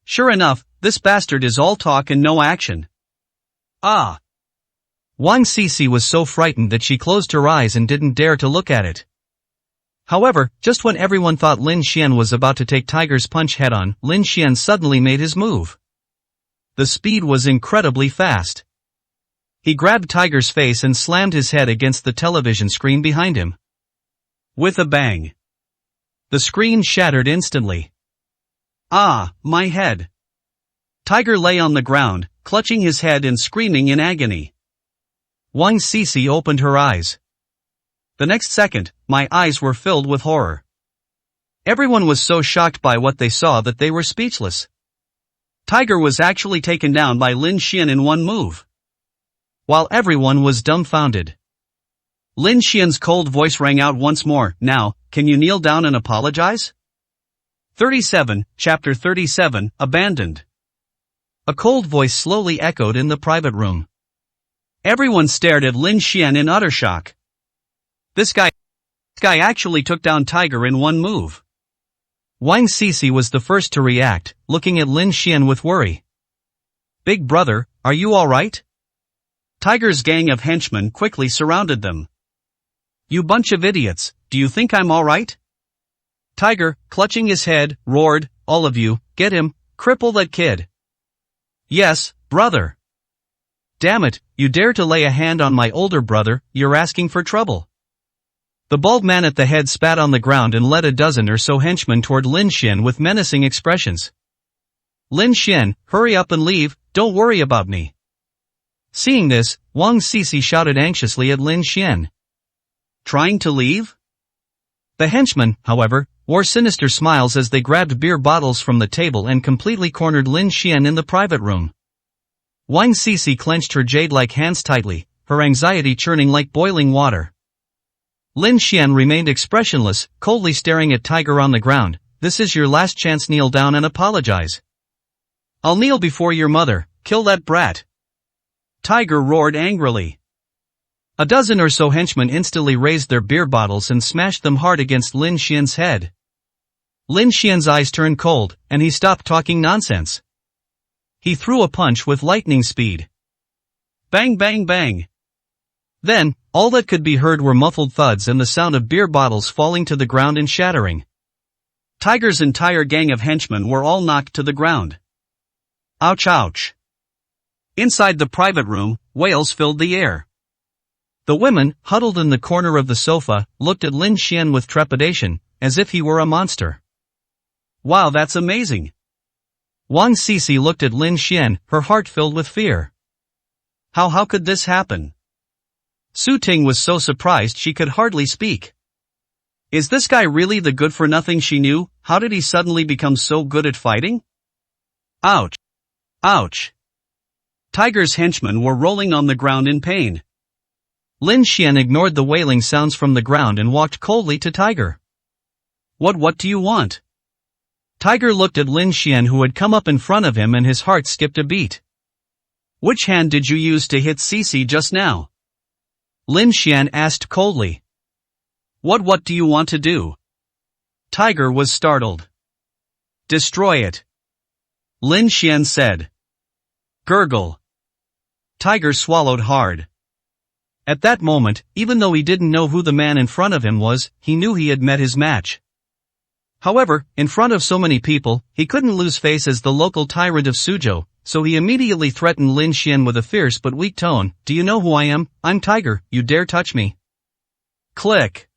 Sure enough, this bastard is all talk and no action. Ah! Wang Cece was so frightened that she closed her eyes and didn't dare to look at it. However, just when everyone thought Lin Xian was about to take Tiger's punch head-on, Lin Xian suddenly made his move. The speed was incredibly fast. He grabbed Tiger's face and slammed his head against the television screen behind him. With a bang. The screen shattered instantly. Ah, my head. Tiger lay on the ground, clutching his head and screaming in agony. Wang Cece opened her eyes. The next second, my eyes were filled with horror. Everyone was so shocked by what they saw that they were speechless. Tiger was actually taken down by Lin Xian in one move. While everyone was dumbfounded. Lin Xian's cold voice rang out once more, "Now, can you kneel down and apologize?" 37, Chapter 37, Abandoned. A cold voice slowly echoed in the private room. Everyone stared at Lin Xian in utter shock. This guy actually took down Tiger in one move. Wang Cece was the first to react, looking at Lin Xian with worry. "Big brother, are you alright?" Tiger's gang of henchmen quickly surrounded them. "You bunch of idiots, do you think I'm alright?" Tiger, clutching his head, roared, "All of you, get him, cripple that kid." "Yes, brother." "Damn it, you dare to lay a hand on my older brother, you're asking for trouble." The bald man at the head spat on the ground and led a dozen or so henchmen toward Lin Xian with menacing expressions. "Lin Xian, hurry up and leave, don't worry about me." Seeing this, Wang Sisi shouted anxiously at Lin Xian. Trying to leave? The henchmen, however, wore sinister smiles as they grabbed beer bottles from the table and completely cornered Lin Xian in the private room. Wang Sisi clenched her jade-like hands tightly, her anxiety churning like boiling water. Lin Xian remained expressionless, coldly staring at Tiger on the ground. This is your last chance, kneel down and apologize. I'll kneel before your mother, kill that brat. Tiger roared angrily. A dozen or so henchmen instantly raised their beer bottles and smashed them hard against Lin Xian's head. Lin Xian's eyes turned cold, and he stopped talking nonsense. He threw a punch with lightning speed. Bang bang bang. Then, all that could be heard were muffled thuds and the sound of beer bottles falling to the ground and shattering. Tiger's entire gang of henchmen were all knocked to the ground. Ouch ouch. Inside the private room, wails filled the air. The women, huddled in the corner of the sofa, looked at Lin Xian with trepidation, as if he were a monster. Wow, that's amazing. Wang Sisi looked at Lin Xian, her heart filled with fear. How could this happen? Su Ting was so surprised she could hardly speak. Is this guy really the good-for-nothing she knew? How did he suddenly become so good at fighting? Ouch. Ouch. Tiger's henchmen were rolling on the ground in pain. Lin Xian ignored the wailing sounds from the ground and walked coldly to Tiger. What do you want? Tiger looked at Lin Xian, who had come up in front of him, and his heart skipped a beat. Which hand did you use to hit Sisi just now? Lin Xian asked coldly. What do you want to do? Tiger was startled. Destroy it. Lin Xian said. Gurgle. Tiger swallowed hard. At that moment, even though he didn't know who the man in front of him was, he knew he had met his match. However, in front of so many people, he couldn't lose face as the local tyrant of Suzhou, so he immediately threatened Lin Xian with a fierce but weak tone. Do you know who I am? I'm Tiger, you dare touch me. Click.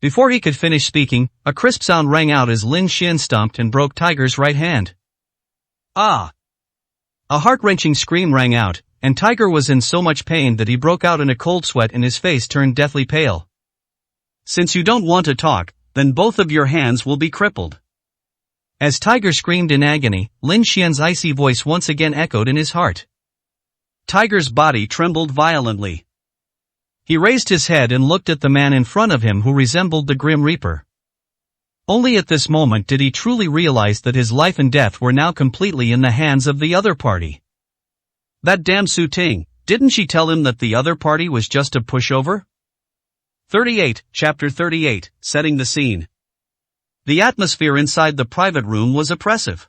Before he could finish speaking, a crisp sound rang out as Lin Xian stomped and broke Tiger's right hand. Ah! A heart-wrenching scream rang out, and Tiger was in so much pain that he broke out in a cold sweat and his face turned deathly pale. Since you don't want to talk, then both of your hands will be crippled. As Tiger screamed in agony, Lin Xian's icy voice once again echoed in his heart. Tiger's body trembled violently. He raised his head and looked at the man in front of him, who resembled the Grim Reaper. Only at this moment did he truly realize that his life and death were now completely in the hands of the other party. That damn Su Ting, didn't she tell him that the other party was just a pushover? 38, Chapter 38, Setting the Scene. The atmosphere inside the private room was oppressive.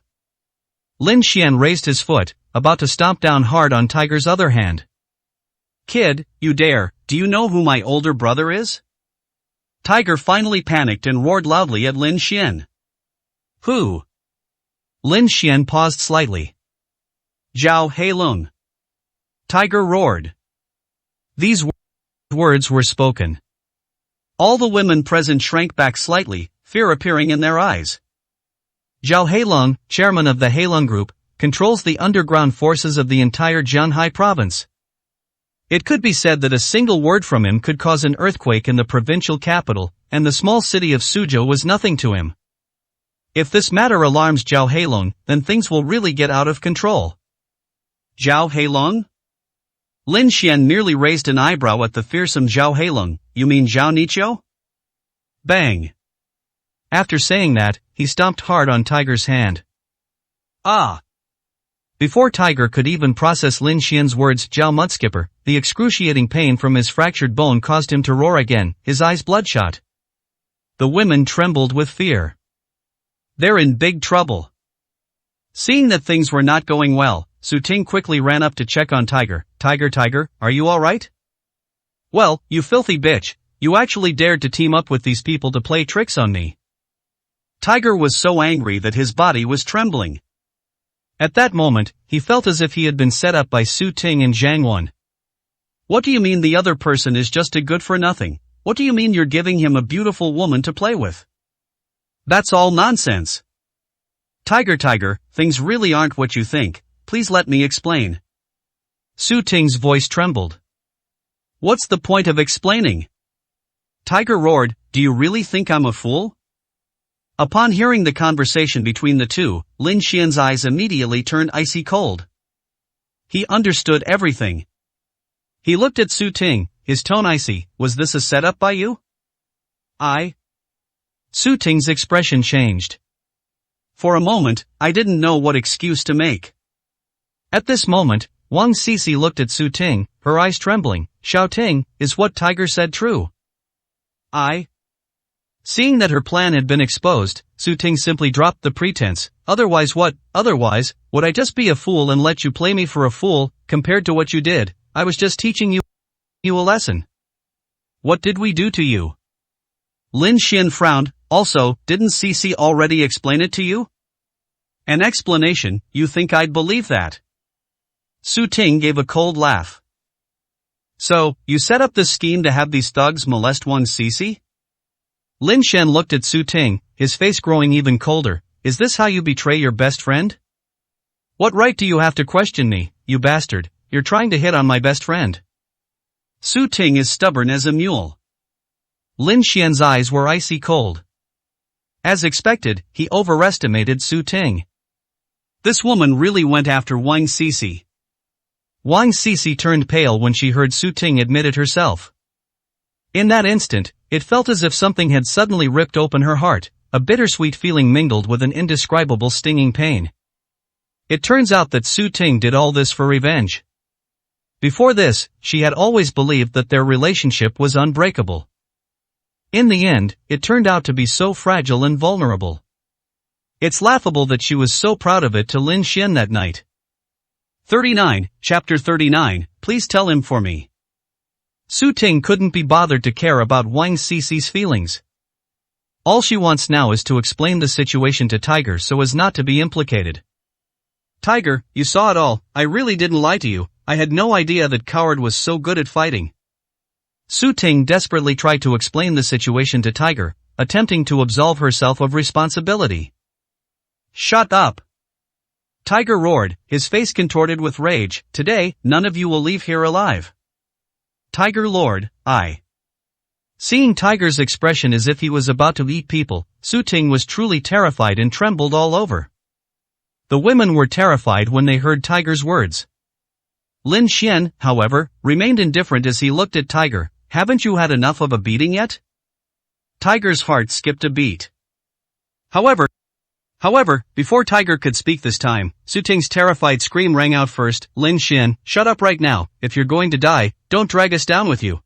Lin Xian raised his foot, about to stomp down hard on Tiger's other hand. Kid, you dare, do you know who my older brother is? Tiger finally panicked and roared loudly at Lin Xian. Who? Lin Xian paused slightly. Zhao Heilong. Tiger roared. These words were spoken. All the women present shrank back slightly, fear appearing in their eyes. Zhao Heilong, chairman of the Heilong Group, controls the underground forces of the entire Jianhai province. It could be said that a single word from him could cause an earthquake in the provincial capital, and the small city of Suzhou was nothing to him. If this matter alarms Zhao Heilong, then things will really get out of control. Zhao Heilong? Lin Xian merely raised an eyebrow at the fearsome Zhao Heilong. You mean Zhao Niqiu? Bang. After saying that, he stomped hard on Tiger's hand. Ah! Before Tiger could even process Lin Xian's words, Zhao Mudskipper, the excruciating pain from his fractured bone caused him to roar again, his eyes bloodshot. The women trembled with fear. They're in big trouble. Seeing that things were not going well, Su Ting quickly ran up to check on Tiger. Tiger, are you alright? Well, you filthy bitch, you actually dared to team up with these people to play tricks on me. Tiger was so angry that his body was trembling. At that moment, he felt as if he had been set up by Su Ting and Zhang Wan. What do you mean the other person is just a good-for-nothing? What do you mean you're giving him a beautiful woman to play with? That's all nonsense. Tiger, things really aren't what you think, please let me explain. Su Ting's voice trembled. What's the point of explaining? Tiger roared, do you really think I'm a fool? Upon hearing the conversation between the two, Lin Xian's eyes immediately turned icy cold. He understood everything. He looked at Su Ting, his tone icy. Was this a setup by you? Su Ting's expression changed. For a moment, I didn't know what excuse to make. At this moment, Wang Sisi looked at Su Ting, her eyes trembling. Xiao Ting, is what Tiger said true? Seeing that her plan had been exposed, Su Ting simply dropped the pretense. Otherwise what? Otherwise, would I just be a fool and let you play me for a fool? Compared to what you did, I was just teaching you a lesson. What did we do to you? Lin Xian frowned. Also, didn't Sisi already explain it to you? An explanation? You think I'd believe that? Su Ting gave a cold laugh. So, you set up this scheme to have these thugs molest Wang Sisi? Lin Xian looked at Su Ting, his face growing even colder. Is this how you betray your best friend? What right do you have to question me, you bastard? You're trying to hit on my best friend. Su Ting is stubborn as a mule. Lin Xian's eyes were icy cold. As expected, he overestimated Su Ting. This woman really went after Wang Sisi. Wang Sisi turned pale when she heard Su Ting admit it herself. In that instant, it felt as if something had suddenly ripped open her heart, a bittersweet feeling mingled with an indescribable stinging pain. It turns out that Su Ting did all this for revenge. Before this, she had always believed that their relationship was unbreakable. In the end, it turned out to be so fragile and vulnerable. It's laughable that she was so proud of it to Lin Xian that night. 39, Chapter 39, Please tell him for me. Su Ting couldn't be bothered to care about Wang Sisi's feelings. All she wants now is to explain the situation to Tiger so as not to be implicated. Tiger, you saw it all. I really didn't lie to you. I had no idea that Coward was so good at fighting. Su Ting desperately tried to explain the situation to Tiger, attempting to absolve herself of responsibility. Shut up! Tiger roared, his face contorted with rage. Today, none of you will leave here alive. Tiger Lord, Seeing Tiger's expression as if he was about to eat people, Su Ting was truly terrified and trembled all over. The women were terrified when they heard Tiger's words. Lin Xian, however, remained indifferent as he looked at Tiger. Haven't you had enough of a beating yet? Tiger's heart skipped a beat. However, before Tiger could speak this time, Su Ting's terrified scream rang out first. Lin Xian, shut up right now. If you're going to die, don't drag us down with you.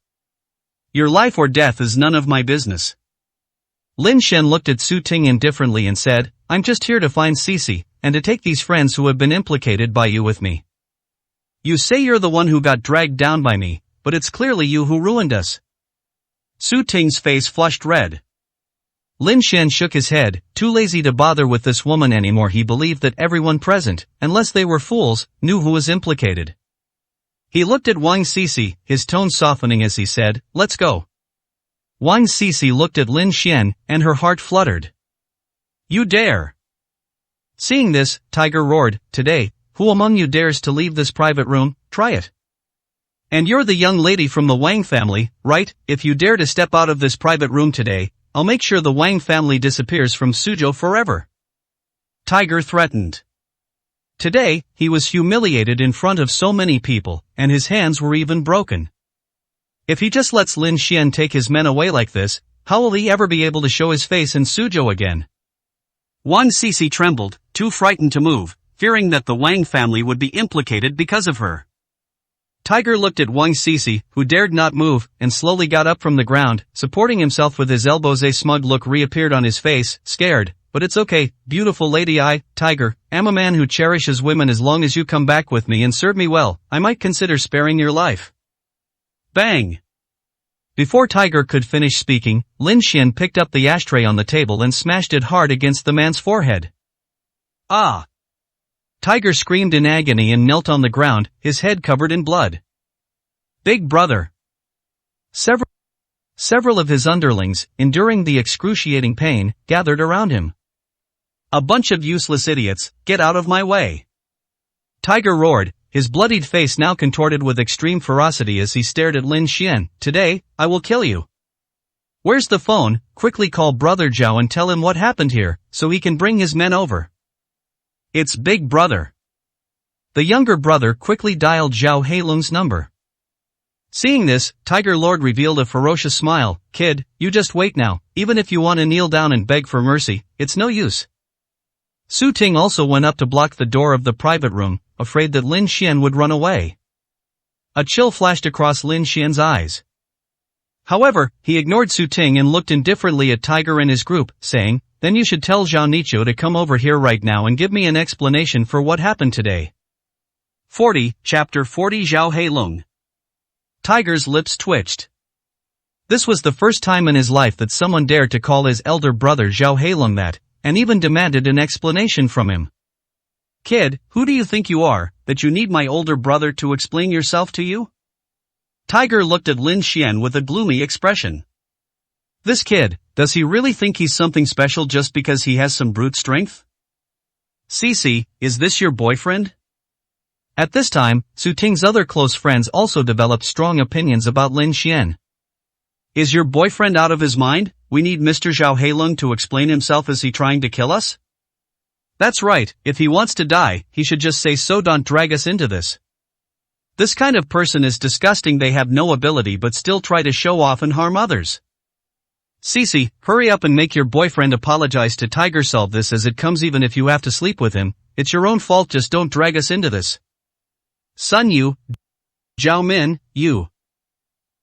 Your life or death is none of my business. Lin Xian looked at Su Ting indifferently and said, I'm just here to find Sisi, and to take these friends who have been implicated by you with me. You say you're the one who got dragged down by me, but it's clearly you who ruined us. Su Ting's face flushed red. Lin Xian shook his head, too lazy to bother with this woman anymore. He believed that everyone present, unless they were fools, knew who was implicated. He looked at Wang Sisi, his tone softening as he said, let's go. Wang Sisi looked at Lin Xian, and her heart fluttered. You dare! Seeing this, Tiger roared, today, who among you dares to leave this private room? Try it. And you're the young lady from the Wang family, right? If you dare to step out of this private room today, I'll make sure the Wang family disappears from Suzhou forever. Tiger threatened. Today, he was humiliated in front of so many people, and his hands were even broken. If he just lets Lin Xian take his men away like this, how will he ever be able to show his face in Suzhou again? Wang Sisi trembled, too frightened to move, fearing that the Wang family would be implicated because of her. Tiger looked at Wang Sisi, who dared not move, and slowly got up from the ground, supporting himself with his elbows. A smug look reappeared on his face, scared, but it's okay, beautiful lady. Tiger, am a man who cherishes women. As long as you come back with me and serve me well, I might consider sparing your life. Bang! Before Tiger could finish speaking, Lin Xian picked up the ashtray on the table and smashed it hard against the man's forehead. Ah! Tiger screamed in agony and knelt on the ground, his head covered in blood. Big brother! Several of his underlings, enduring the excruciating pain, gathered around him. A bunch of useless idiots, get out of my way! Tiger roared, his bloodied face now contorted with extreme ferocity as he stared at Lin Xian. "Today, I will kill you. Where's the phone? Quickly call Brother Zhao and tell him what happened here, so he can bring his men over." "It's Big Brother." The younger brother quickly dialed Zhao Heilung's number. Seeing this, Tiger Lord revealed a ferocious smile. "Kid, you just wait now, even if you want to kneel down and beg for mercy, it's no use." Su Ting also went up to block the door of the private room, afraid that Lin Xian would run away. A chill flashed across Lin Xian's eyes. However, he ignored Su Ting and looked indifferently at Tiger and his group, saying, "Then you should tell Zhao Nicho to come over here right now and give me an explanation for what happened today." 40, Chapter 40 Zhao Heilung. Tiger's lips twitched. This was the first time in his life that someone dared to call his elder brother Zhao Heilung that, and even demanded an explanation from him. "Kid, who do you think you are, that you need my older brother to explain yourself to you?" Tiger looked at Lin Xian with a gloomy expression. This kid, does he really think he's something special just because he has some brute strength? "Cici, is this your boyfriend?" At this time, Su Ting's other close friends also developed strong opinions about Lin Xian. "Is your boyfriend out of his mind? We need Mr. Zhao Heilung to explain himself. Is he trying to kill us?" "That's right, if he wants to die, he should just say so. Don't drag us into this. This kind of person is disgusting. They have no ability but still try to show off and harm others." "Cici, hurry up and make your boyfriend apologize to Tiger. Solve this as it comes, even if you have to sleep with him. It's your own fault, just don't drag us into this." "Sun Yu, Zhao Min, you."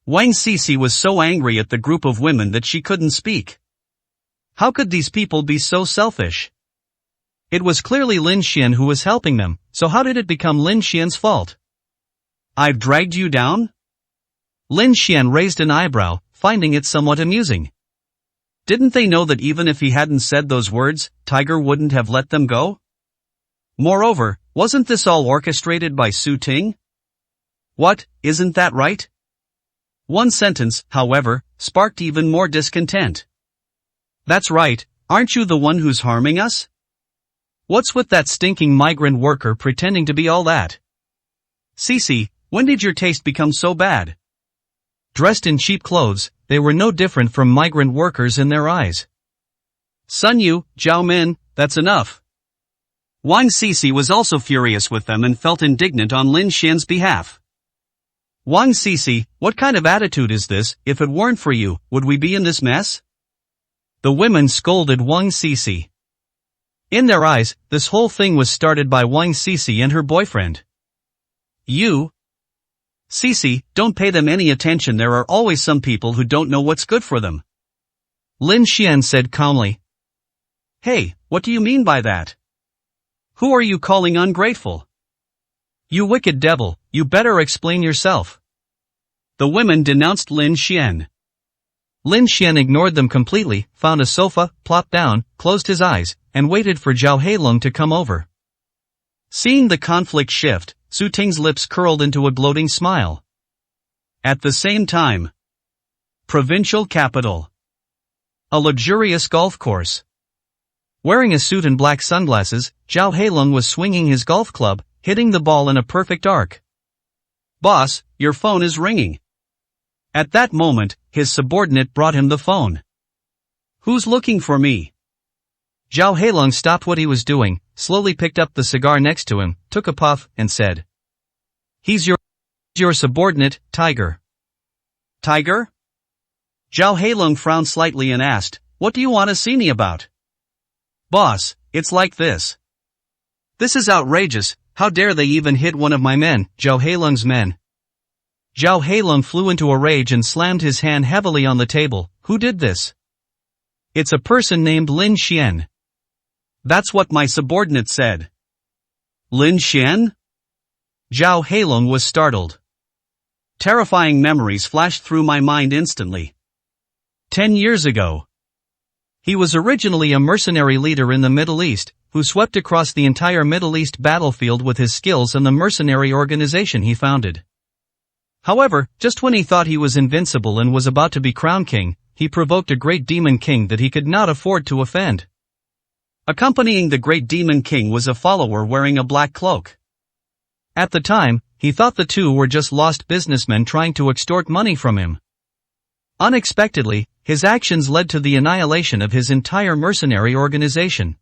Wang Cici was so angry at the group of women that she couldn't speak. How could these people be so selfish? It was clearly Lin Xian who was helping them, so how did it become Lin Xian's fault? "I've dragged you down?" Lin Xian raised an eyebrow, finding it somewhat amusing. Didn't they know that even if he hadn't said those words, Tiger wouldn't have let them go? Moreover, wasn't this all orchestrated by Su Ting? What, isn't that right? One sentence, however, sparked even more discontent. "That's right, aren't you the one who's harming us? What's with that stinking migrant worker pretending to be all that? Cici, when did your taste become so bad?" Dressed in cheap clothes, they were no different from migrant workers in their eyes. "Sun Yu, Zhao Min, that's enough." Wang Cici was also furious with them and felt indignant on Lin Xian's behalf. "Wang Cici, what kind of attitude is this? If it weren't for you, would we be in this mess?" The women scolded Wang Cici. In their eyes, this whole thing was started by Wang Cici and her boyfriend. "You? Cici, don't pay them any attention. There are always some people who don't know what's good for them," Lin Xian said calmly. "Hey, what do you mean by that? Who are you calling ungrateful? You wicked devil, you better explain yourself." The women denounced Lin Xian. Lin Xian ignored them completely, found a sofa, plopped down, closed his eyes, and waited for Zhao Heilung to come over. Seeing the conflict shift, Su Ting's lips curled into a gloating smile. At the same time, provincial capital. A luxurious golf course. Wearing a suit and black sunglasses, Zhao Heilung was swinging his golf club, hitting the ball in a perfect arc. "Boss, your phone is ringing." At that moment, his subordinate brought him the phone. "Who's looking for me?" Zhao Heilung stopped what he was doing, slowly picked up the cigar next to him, took a puff, and said, "He's your subordinate, Tiger." "Tiger?" Zhao Heilung frowned slightly and asked, "What do you want to see me about?" "Boss, it's like this. This is outrageous. How dare they even hit one of my men, Zhao Heilung's men?" Zhao Heilung flew into a rage and slammed his hand heavily on the table. "Who did this?" "It's a person named Lin Xian." "That's what my subordinate said." "Lin Xian?" Zhao Heilung was startled. Terrifying memories flashed through my mind instantly. 10 years ago. He was originally a mercenary leader in the Middle East, who swept across the entire Middle East battlefield with his skills and the mercenary organization he founded. However, just when he thought he was invincible and was about to be crowned king, he provoked a great demon king that he could not afford to offend. Accompanying the great demon king was a follower wearing a black cloak. At the time, he thought the two were just lost businessmen trying to extort money from him. Unexpectedly, his actions led to the annihilation of his entire mercenary organization.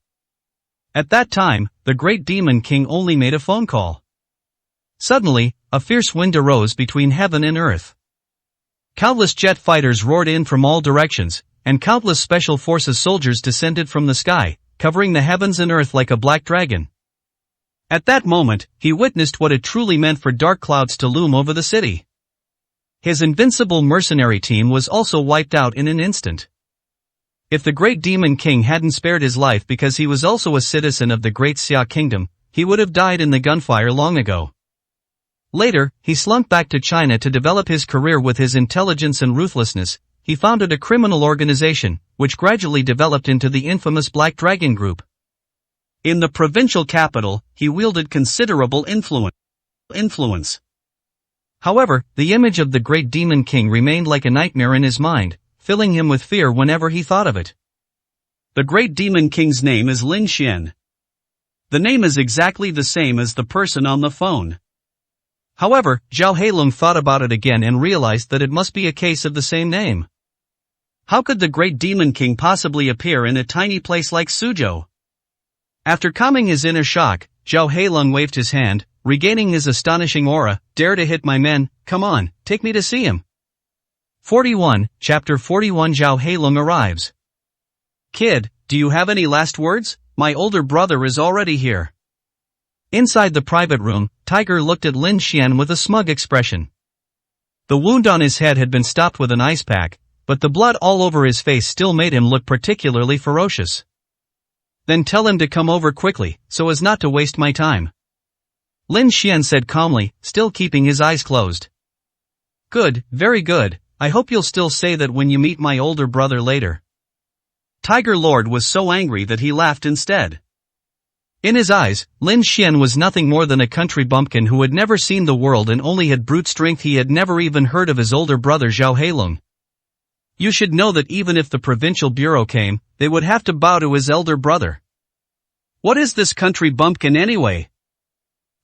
At that time, the Great Demon King only made a phone call. Suddenly, a fierce wind arose between heaven and earth. Countless jet fighters roared in from all directions, and countless special forces soldiers descended from the sky, covering the heavens and earth like a black dragon. At that moment, he witnessed what it truly meant for dark clouds to loom over the city. His invincible mercenary team was also wiped out in an instant. If the Great Demon King hadn't spared his life because he was also a citizen of the Great Xia Kingdom, he would have died in the gunfire long ago. Later, he slunk back to China to develop his career. With his intelligence and ruthlessness, he founded a criminal organization, which gradually developed into the infamous Black Dragon Group. In the provincial capital, he wielded considerable influence. However, the image of the Great Demon King remained like a nightmare in his mind, filling him with fear whenever he thought of it. The Great Demon King's name is Lin Xian. The name is exactly the same as the person on the phone. However, Zhao Heilong thought about it again and realized that it must be a case of the same name. How could the Great Demon King possibly appear in a tiny place like Suzhou? After calming his inner shock, Zhao Heilong waved his hand, regaining his astonishing aura. Dare to hit my men, come on, take me to see him. 41, Chapter 41. Zhao Heilong arrives. Kid, do you have any last words? My older brother is already here. Inside the private room, Tiger looked at Lin Xian with a smug expression. The wound on his head had been stopped with an ice pack, but the blood all over his face still made him look particularly ferocious. Then tell him to come over quickly, so as not to waste my time. Lin Xian said calmly, still keeping his eyes closed. Good, very good, I hope you'll still say that when you meet my older brother later. Tiger Lord was so angry that he laughed instead. In his eyes, Lin Xian was nothing more than a country bumpkin who had never seen the world and only had brute strength. He had never even heard of his older brother Zhao Heilong. You should know that even if the provincial bureau came, they would have to bow to his elder brother. What is this country bumpkin anyway?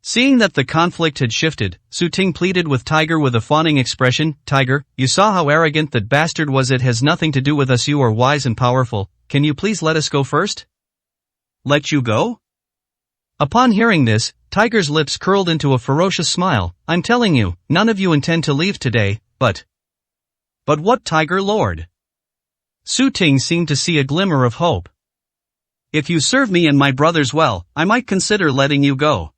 Seeing that the conflict had shifted, Su Ting pleaded with Tiger with a fawning expression. Tiger, you saw how arrogant that bastard was. It has nothing to do with us. You are wise and powerful. Can you please let us go first? Let you go? Upon hearing this, Tiger's lips curled into a ferocious smile. I'm telling you, none of you intend to leave today, but what, Tiger Lord? Su Ting seemed to see a glimmer of hope. If you serve me and my brothers well, I might consider letting you go.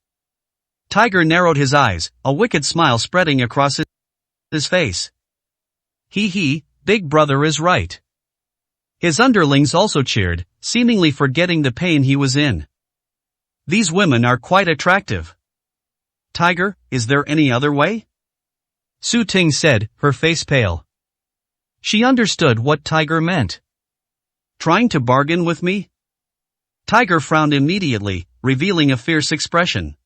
Tiger narrowed his eyes, a wicked smile spreading across his face. Big brother is right. His underlings also cheered, seemingly forgetting the pain he was in. These women are quite attractive. Tiger, is there any other way? Su Ting said, her face pale. She understood what Tiger meant. Trying to bargain with me? Tiger frowned immediately, revealing a fierce expression.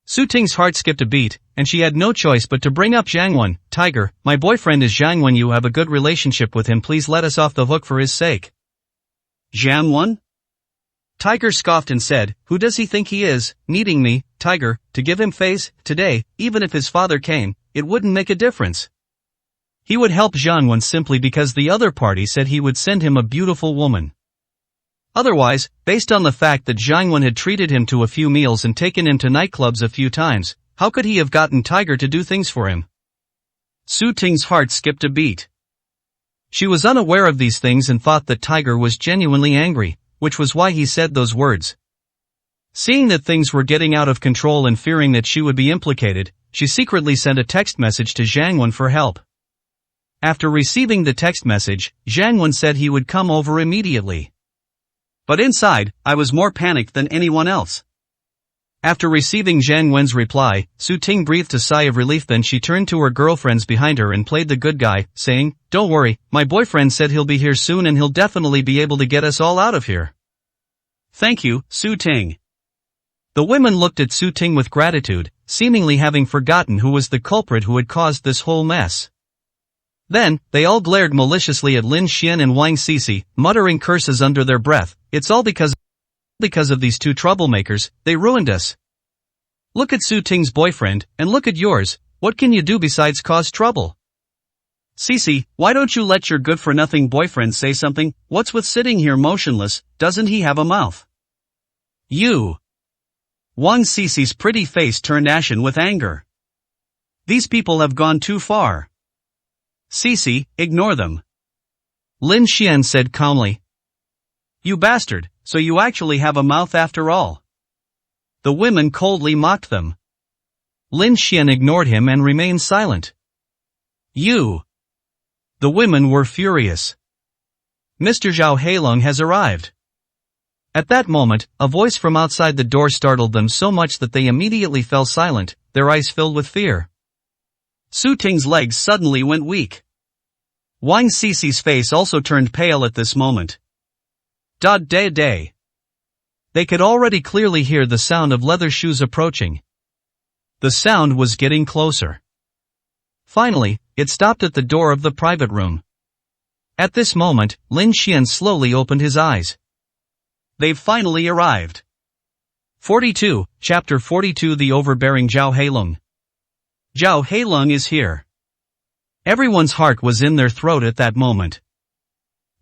Su Ting's heart skipped a beat, and she had no choice but to bring up Zhang Wen. Tiger, my boyfriend is Zhang Wen. You have a good relationship with him. Please let us off the hook for his sake. Zhang Wen? Tiger scoffed and said, who does he think he is, needing me, Tiger, to give him face? Today, even if his father came, it wouldn't make a difference. He would help Zhang Wen simply because the other party said he would send him a beautiful woman. Otherwise, based on the fact that Zhang Wen had treated him to a few meals and taken him to nightclubs a few times, how could he have gotten Tiger to do things for him? Su Ting's heart skipped a beat. She was unaware of these things and thought that Tiger was genuinely angry, which was why he said those words. Seeing that things were getting out of control and fearing that she would be implicated, she secretly sent a text message to Zhang Wen for help. After receiving the text message, Zhang Wen said he would come over immediately. But inside, I was more panicked than anyone else. After receiving Zhang Wen's reply, Su Ting breathed a sigh of relief. Then she turned to her girlfriends behind her and played the good guy, saying, don't worry, my boyfriend said he'll be here soon and he'll definitely be able to get us all out of here. Thank you, Su Ting. The women looked at Su Ting with gratitude, seemingly having forgotten who was the culprit who had caused this whole mess. Then, they all glared maliciously at Lin Xian and Wang Sisi, muttering curses under their breath. It's all because of these two troublemakers, they ruined us. Look at Su Ting's boyfriend, and look at yours. What can you do besides cause trouble? Cece, why don't you let your good-for-nothing boyfriend say something? What's with sitting here motionless? Doesn't he have a mouth? You. Wang Cece's pretty face turned ashen with anger. These people have gone too far. Cece, ignore them. Lin Xian said calmly. You bastard, so you actually have a mouth after all. The women coldly mocked them. Lin Xian ignored him and remained silent. You. The women were furious. Mr. Zhao Heilong has arrived. At that moment, a voice from outside the door startled them so much that they immediately fell silent, their eyes filled with fear. Su Ting's legs suddenly went weak. Wang Cece's face also turned pale at this moment. Day. They could already clearly hear the sound of leather shoes approaching. The sound was getting closer. Finally, it stopped at the door of the private room. At this moment, Lin Xian slowly opened his eyes. They've finally arrived. 42, Chapter 42 The Overbearing Zhao Heilong. Zhao Heilong is here. Everyone's heart was in their throat at that moment.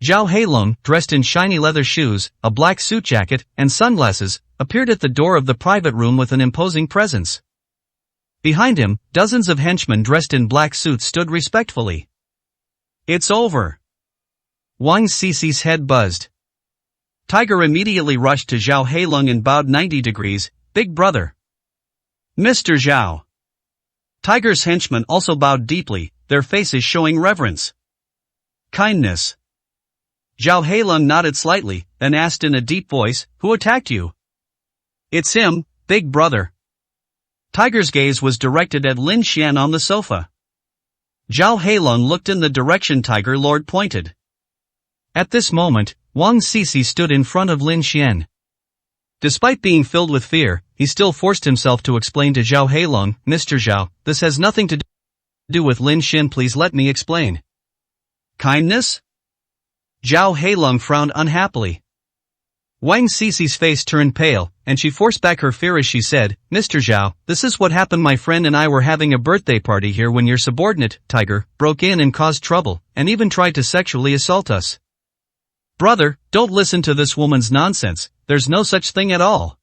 Zhao Heilong, dressed in shiny leather shoes, a black suit jacket, and sunglasses, appeared at the door of the private room with an imposing presence. Behind him, dozens of henchmen dressed in black suits stood respectfully. It's over. Wang Cece's head buzzed. Tiger immediately rushed to Zhao Heilong and bowed 90 degrees, Big brother. Mr. Zhao. Tiger's henchmen also bowed deeply, their faces showing reverence. Kindness. Zhao Heilong nodded slightly, then asked in a deep voice, who attacked you? It's him, Big brother. Tiger's gaze was directed at Lin Xian on the sofa. Zhao Heilong looked in the direction Tiger Lord pointed. At this moment, Wang Cece stood in front of Lin Xian. Despite being filled with fear, he still forced himself to explain to Zhao Heilong, Mr. Zhao, this has nothing to do with Lin Xian, please let me explain. Kindness? Zhao Heilong frowned unhappily. Wang Cece's face turned pale, and she forced back her fear as she said, Mr. Zhao, this is what happened. My friend and I were having a birthday party here when your subordinate, Tiger, broke in and caused trouble, and even tried to sexually assault us. Brother, don't listen to this woman's nonsense, there's no such thing at all.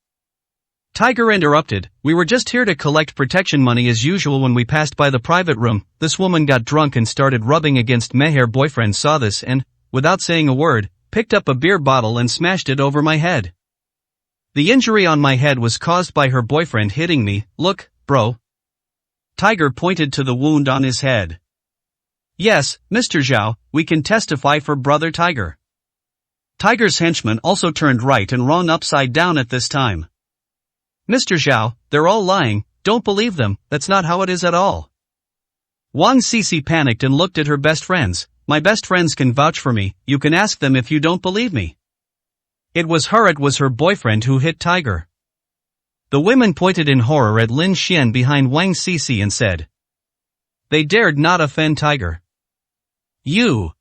Tiger interrupted, we were just here to collect protection money as usual. When we passed by the private room, this woman got drunk and started rubbing against me. Her boyfriend saw this and, without saying a word, picked up a beer bottle and smashed it over my head. The injury on my head was caused by her boyfriend hitting me. Look, bro. Tiger pointed to the wound on his head. Yes, Mr. Zhao, we can testify for brother Tiger. Tiger's henchmen also turned right and wrong upside down at this time. Mr. Zhao, they're all lying, don't believe them, that's not how it is at all. Wang Cece panicked and looked at her best friends. My best friends can vouch for me, you can ask them if you don't believe me. It was her boyfriend who hit Tiger. The women pointed in horror at Lin Xian behind Wang Cece and said. They dared not offend Tiger. You.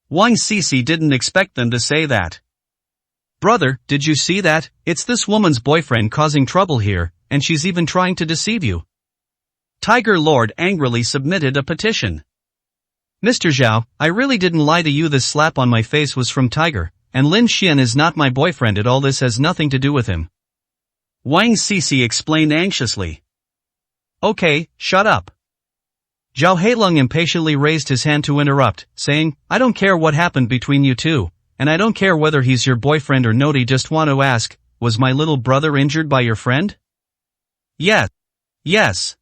Wang Cece didn't expect them to say that. Brother, did you see that? It's this woman's boyfriend causing trouble here, and she's even trying to deceive you. Tiger Lord angrily submitted a petition. Mr. Zhao, I really didn't lie to you. This slap on my face was from Tiger, and Lin Xian is not my boyfriend at all. This has nothing to do with him. Wang Cece explained anxiously. Okay, shut up. Zhao Heilong impatiently raised his hand to interrupt, saying, I don't care what happened between you two, and I don't care whether he's your boyfriend or not. I just want to ask, was my little brother injured by your friend? Yes. Yes.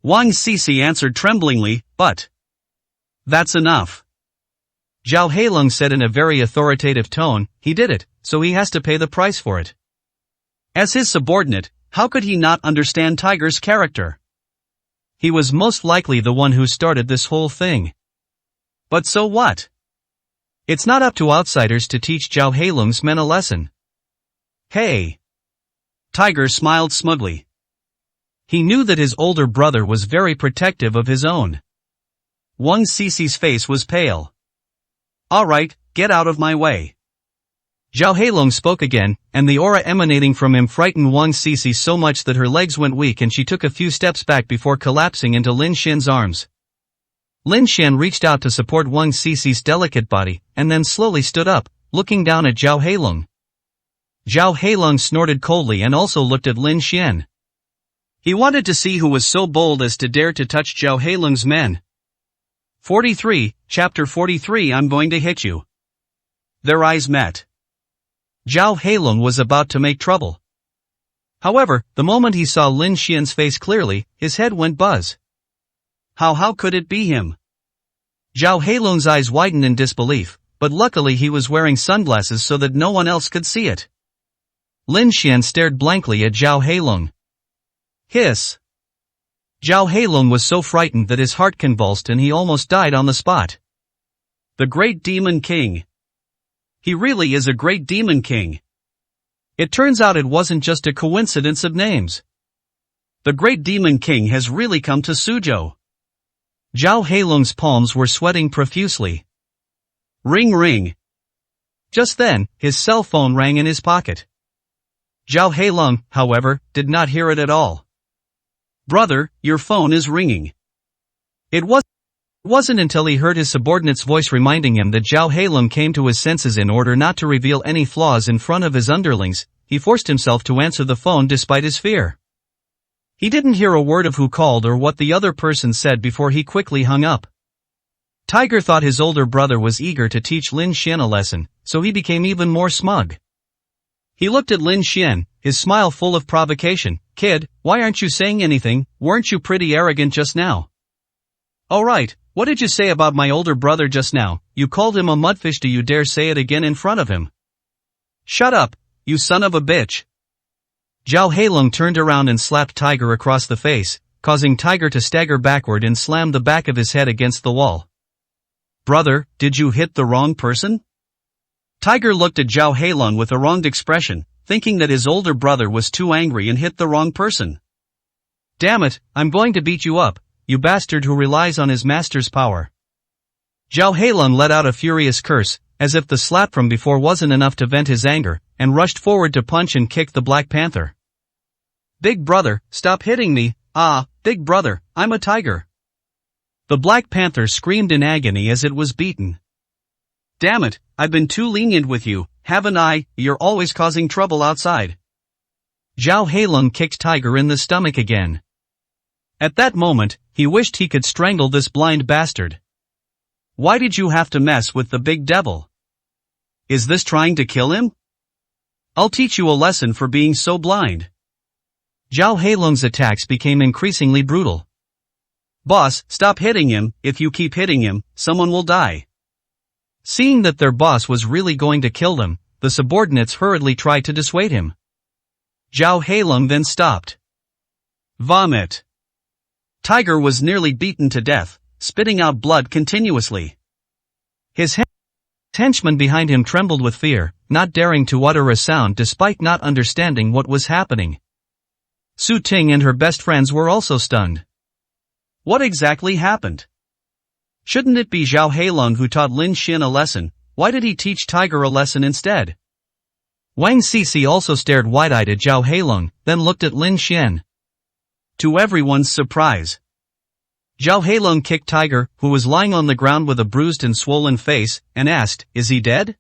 Wang Cece answered tremblingly, but... That's enough. Zhao Heilong said in a very authoritative tone, he did it, so he has to pay the price for it. As his subordinate, how could he not understand Tiger's character? He was most likely the one who started this whole thing. But so what? It's not up to outsiders to teach Zhao Heilong's men a lesson. Hey! Tiger smiled smugly. He knew that his older brother was very protective of his own. Wang Cece's face was pale. Alright, get out of my way. Zhao Heilong spoke again, and the aura emanating from him frightened Wang Sisi so much that her legs went weak and she took a few steps back before collapsing into Lin Xian's arms. Lin Xian reached out to support Wang Sisi's delicate body, and then slowly stood up, looking down at Zhao Heilong. Zhao Heilong snorted coldly and also looked at Lin Xian. He wanted to see who was so bold as to dare to touch Zhao Heilong's men. 43, Chapter 43 I'm going to hit you. Their eyes met. Zhao Heilong was about to make trouble. However, the moment he saw Lin Xian's face clearly, his head went buzz. How could it be him? Zhao Heilong's eyes widened in disbelief, but luckily he was wearing sunglasses so that no one else could see it. Lin Xian stared blankly at Zhao Heilong. Hiss! Zhao Heilong was so frightened that his heart convulsed and he almost died on the spot. The Great Demon King. He really is a great demon king. It turns out it wasn't just a coincidence of names. The Great Demon King has really come to Suzhou. Zhao Heilong's palms were sweating profusely. Ring ring. Just then, his cell phone rang in his pocket. Zhao Heilong, however, did not hear it at all. Brother, your phone is ringing. It wasn't until he heard his subordinate's voice reminding him that Zhao Heilong came to his senses in order not to reveal any flaws in front of his underlings, he forced himself to answer the phone despite his fear. He didn't hear a word of who called or what the other person said before he quickly hung up. Tiger thought his older brother was eager to teach Lin Xian a lesson, so he became even more smug. He looked at Lin Xian, his smile full of provocation. Kid, why aren't you saying anything? Weren't you pretty arrogant just now? Oh right, what did you say about my older brother just now? You called him a mudfish. Do you dare say it again in front of him? Shut up, you son of a bitch. Zhao Heilong turned around and slapped Tiger across the face, causing Tiger to stagger backward and slam the back of his head against the wall. Brother, did you hit the wrong person? Tiger looked at Zhao Heilong with a wronged expression, thinking that his older brother was too angry and hit the wrong person. Damn it, I'm going to beat you up, you bastard who relies on his master's power. Zhao Heilong let out a furious curse, as if the slap from before wasn't enough to vent his anger, and rushed forward to punch and kick the Black Panther. Big brother, stop hitting me. Big brother, I'm a tiger. The Black Panther screamed in agony as it was beaten. Damn it, I've been too lenient with you, haven't I? You're always causing trouble outside. Zhao Heilong kicked Tiger in the stomach again. At that moment, he wished he could strangle this blind bastard. Why did you have to mess with the big devil? Is this trying to kill him? I'll teach you a lesson for being so blind. Zhao Heilong's attacks became increasingly brutal. Boss, stop hitting him. If you keep hitting him, someone will die. Seeing that their boss was really going to kill them, the subordinates hurriedly tried to dissuade him. Zhao Heilong then stopped. Vomit. Tiger was nearly beaten to death, spitting out blood continuously. His henchmen behind him trembled with fear, not daring to utter a sound despite not understanding what was happening. Su Ting and her best friends were also stunned. What exactly happened? Shouldn't it be Zhao Heilong who taught Lin Xian a lesson? Why did he teach Tiger a lesson instead? Wang Sisi also stared wide-eyed at Zhao Heilong, then looked at Lin Xian. To everyone's surprise, Zhao Heilong kicked Tiger, who was lying on the ground with a bruised and swollen face, and asked, "Is he dead?"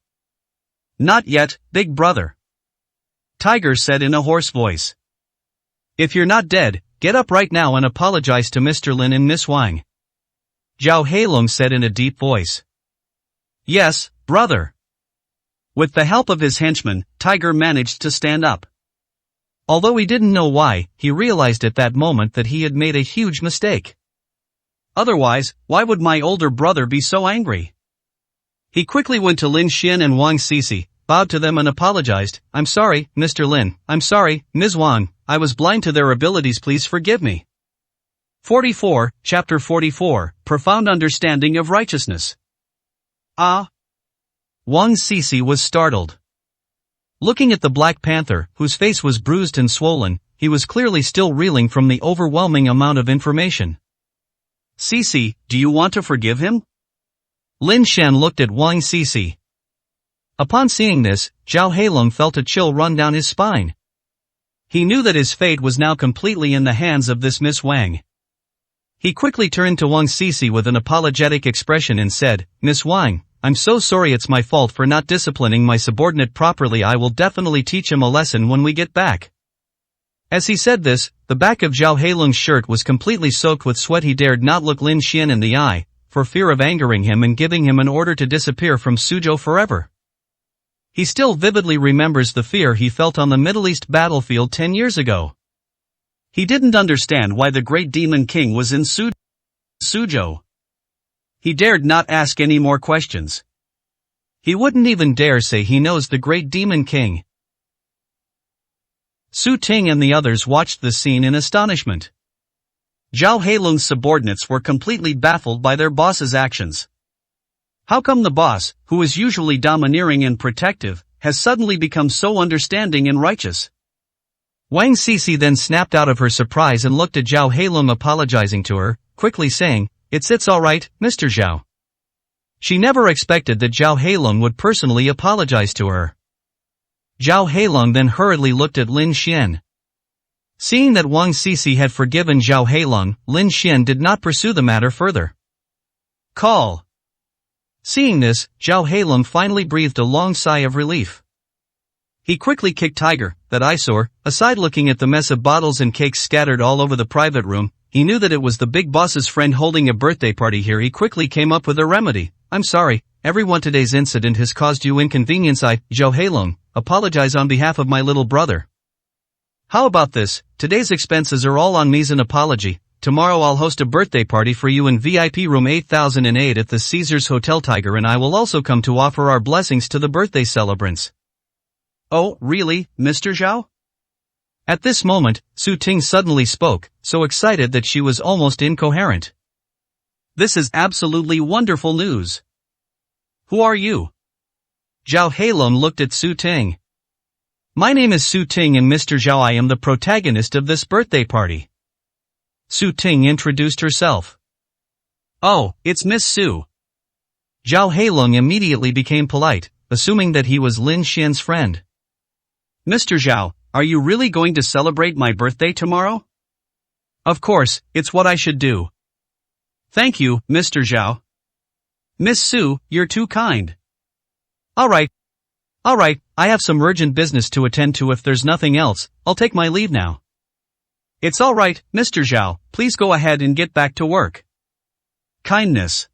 Not yet, big brother. Tiger said in a hoarse voice. If you're not dead, get up right now and apologize to Mr. Lin and Miss Wang. Zhao Heilong said in a deep voice. Yes, brother. With the help of his henchmen, Tiger managed to stand up. Although he didn't know why, he realized at that moment that he had made a huge mistake. Otherwise, why would my older brother be so angry? He quickly went to Lin Xian and Wang Sisi, bowed to them and apologized. I'm sorry, Mr. Lin. I'm sorry, Ms. Wang. I was blind to their abilities. Please forgive me. 44, Chapter 44, Profound Understanding of Righteousness. Wang Sisi was startled. Looking at the Black Panther, whose face was bruised and swollen, he was clearly still reeling from the overwhelming amount of information. Sisi, do you want to forgive him? Lin Xian looked at Wang Sisi. Upon seeing this, Zhao Heilong felt a chill run down his spine. He knew that his fate was now completely in the hands of this Miss Wang. He quickly turned to Wang Sisi with an apologetic expression and said, "Miss Wang, I'm so sorry, it's my fault for not disciplining my subordinate properly. I will definitely teach him a lesson when we get back." As he said this, the back of Zhao Heilong's shirt was completely soaked with sweat. He dared not look Lin Xian in the eye, for fear of angering him and giving him an order to disappear from Suzhou forever. He still vividly remembers the fear he felt on the Middle East battlefield 10 years ago. He didn't understand why the Great Demon King was in Suzhou. He dared not ask any more questions. He wouldn't even dare say he knows the Great Demon King. Su Ting and the others watched the scene in astonishment. Zhao Heilong's subordinates were completely baffled by their boss's actions. How come the boss, who is usually domineering and protective, has suddenly become so understanding and righteous? Wang Sisi then snapped out of her surprise and looked at Zhao Heilong, apologizing to her, quickly saying, It's alright, Mr. Zhao." She never expected that Zhao Heilong would personally apologize to her. Zhao Heilong then hurriedly looked at Lin Xian. Seeing that Wang Sisi had forgiven Zhao Heilong, Lin Xian did not pursue the matter further. Call. Seeing this, Zhao Heilong finally breathed a long sigh of relief. He quickly kicked Tiger, that eyesore, aside. Looking at the mess of bottles and cakes scattered all over the private room, he knew that it was the big boss's friend holding a birthday party here. He quickly came up with a remedy. "I'm sorry, everyone, today's incident has caused you inconvenience. I, Zhao Heilong, apologize on behalf of my little brother. How about this? Today's expenses are all on me as an apology. Tomorrow I'll host a birthday party for you in VIP room 8008 at the Caesars Hotel. Tiger and I will also come to offer our blessings to the birthday celebrants." "Oh, really, Mr. Zhao?" At this moment, Su Ting suddenly spoke, so excited that she was almost incoherent. "This is absolutely wonderful news. Who are you?" Zhao Heilong looked at Su Ting. "My name is Su Ting, and Mr. Zhao, I am the protagonist of this birthday party." Su Ting introduced herself. "Oh, it's Miss Su." Zhao Heilong immediately became polite, assuming that he was Lin Xian's friend. "Mr. Zhao, are you really going to celebrate my birthday tomorrow?" "Of course, it's what I should do." "Thank you, Mr. Zhao." "Miss Su, you're too kind." Alright, I have some urgent business to attend to. If there's nothing else, I'll take my leave now." "It's alright, Mr. Zhao, please go ahead and get back to work." "Kindness."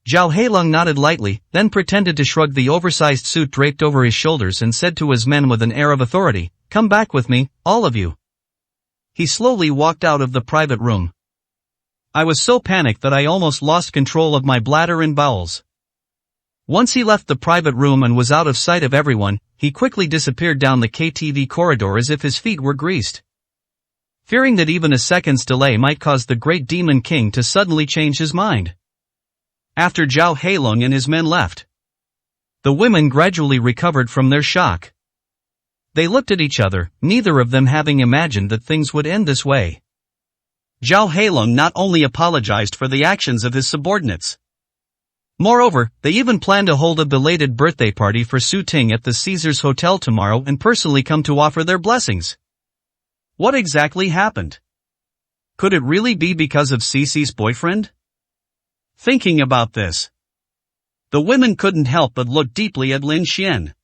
Zhao Heilong nodded lightly, then pretended to shrug the oversized suit draped over his shoulders and said to his men with an air of authority, "Come back with me, all of you." He slowly walked out of the private room. "I was so panicked that I almost lost control of my bladder and bowels." Once he left the private room and was out of sight of everyone, he quickly disappeared down the KTV corridor as if his feet were greased. Fearing that even a second's delay might cause the Great Demon King to suddenly change his mind. After Zhao Heilong and his men left, the women gradually recovered from their shock. They looked at each other, neither of them having imagined that things would end this way. Zhao Heilong not only apologized for the actions of his subordinates. Moreover, they even plan to hold a belated birthday party for Su Ting at the Caesars Hotel tomorrow and personally come to offer their blessings. What exactly happened? Could it really be because of Cici's boyfriend? Thinking about this, the women couldn't help but look deeply at Lin Xian.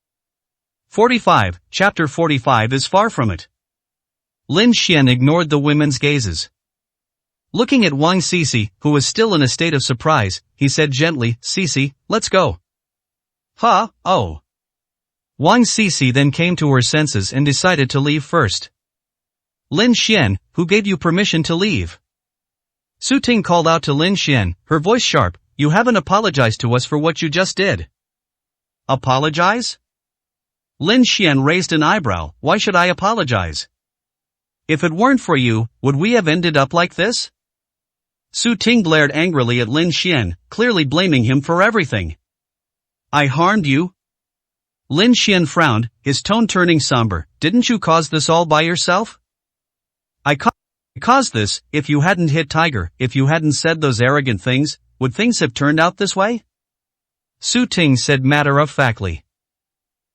45, Chapter 45 is far from it. Lin Xian ignored the women's gazes. Looking at Wang Sisi, who was still in a state of surprise, he said gently, "Sisi, let's go." "Huh, oh." Wang Sisi then came to her senses and decided to leave first. "Lin Xian, who gave you permission to leave?" Su Ting called out to Lin Xian, her voice sharp, "You haven't apologized to us for what you just did." "Apologize?" Lin Xian raised an eyebrow. "Why should I apologize? If it weren't for you, would we have ended up like this?" Su Ting glared angrily at Lin Xian, clearly blaming him for everything. "I harmed you?" Lin Xian frowned, his tone turning somber. "Didn't you cause this all by yourself?" I caused this. If you hadn't hit Tiger, if you hadn't said those arrogant things, would things have turned out this way?" Su Ting said matter-of-factly.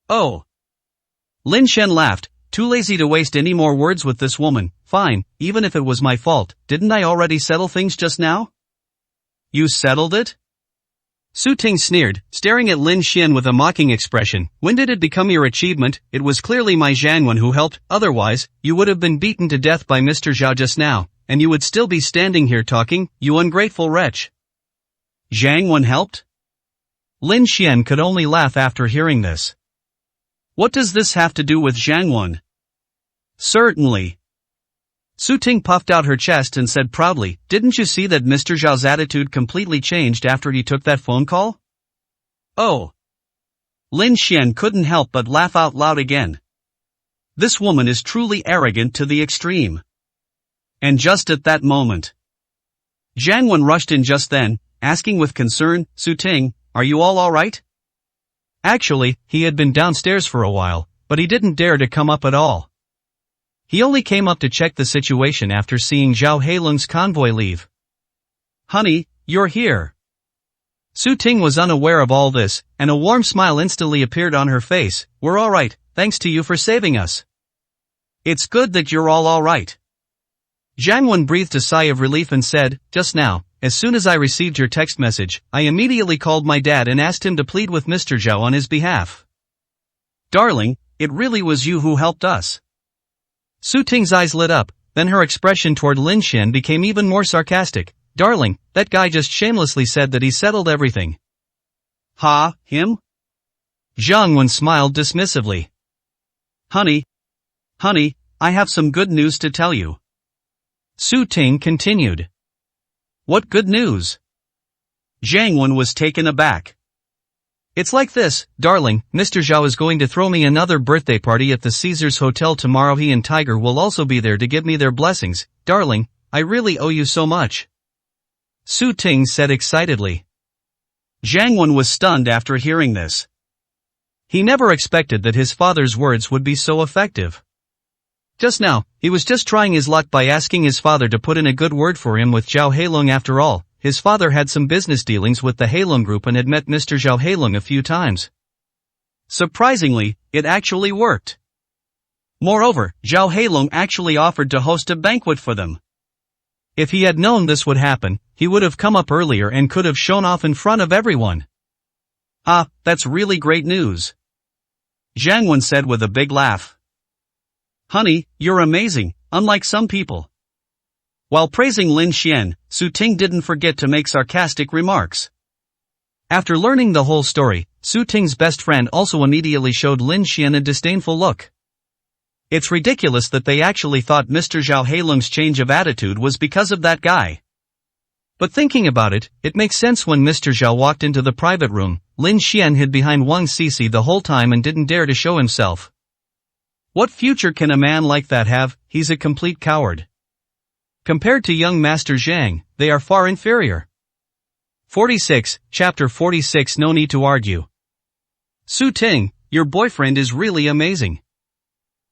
Oh. Lin Shen laughed, too lazy to waste any more words with this woman. Fine, even if it was my fault, didn't I already settle things just now? You settled it? Su Ting sneered, staring at Lin Xian with a mocking expression. When did it become your achievement? It was clearly my Zhangwen who helped, otherwise, you would have been beaten to death by Mr. Zhao just now, and you would still be standing here talking, you ungrateful wretch. Zhangwen helped? Lin Xian could only laugh after hearing this. What does this have to do with Zhangwen? Certainly. Su Ting puffed out her chest and said proudly, didn't you see that Mr. Zhao's attitude completely changed after he took that phone call? Oh. Lin Xian couldn't help but laugh out loud again. This woman is truly arrogant to the extreme. And just at that moment, Zhangwen rushed in just then, asking with concern, Su Ting, are you all alright? Actually, he had been downstairs for a while, but he didn't dare to come up at all. He only came up to check the situation after seeing Zhao Heilung's convoy leave. Honey, you're here. Su Ting was unaware of all this, and a warm smile instantly appeared on her face. We're alright, thanks to you for saving us. It's good that you're all alright. Zhangwen breathed a sigh of relief and said, just now, as soon as I received your text message, I immediately called my dad and asked him to plead with Mr. Zhao on his behalf. Darling, it really was you who helped us. Su Ting's eyes lit up, then her expression toward Lin Xian became even more sarcastic. Darling, that guy just shamelessly said that he settled everything. Ha, him? Zhangwen smiled dismissively. Honey, I have some good news to tell you. Su Ting continued. What good news? Zhangwen was taken aback. It's like this, darling, Mr. Zhao is going to throw me another birthday party at the Caesars Hotel tomorrow. He and Tiger will also be there to give me their blessings. Darling, I really owe you so much. Su Ting said excitedly. Zhangwen was stunned after hearing this. He never expected that his father's words would be so effective. Just now, he was just trying his luck by asking his father to put in a good word for him with Zhao Heilung. After all, his father had some business dealings with the Heilung Group and had met Mr. Zhao Heilung a few times. Surprisingly, it actually worked. Moreover, Zhao Heilung actually offered to host a banquet for them. If he had known this would happen, he would have come up earlier and could have shown off in front of everyone. Ah, that's really great news. Zhangwen said with a big laugh. Honey, you're amazing, unlike some people. While praising Lin Xian, Su Ting didn't forget to make sarcastic remarks. After learning the whole story, Su Ting's best friend also immediately showed Lin Xian a disdainful look. It's ridiculous that they actually thought Mr. Zhao Heilung's change of attitude was because of that guy. But thinking about it, it makes sense. When Mr. Zhao walked into the private room, Lin Xian hid behind Wang Cici the whole time and didn't dare to show himself. What future can a man like that have? He's a complete coward. Compared to young Master Zhang, they are far inferior. 46, Chapter 46. No need to argue. Su Ting, your boyfriend is really amazing.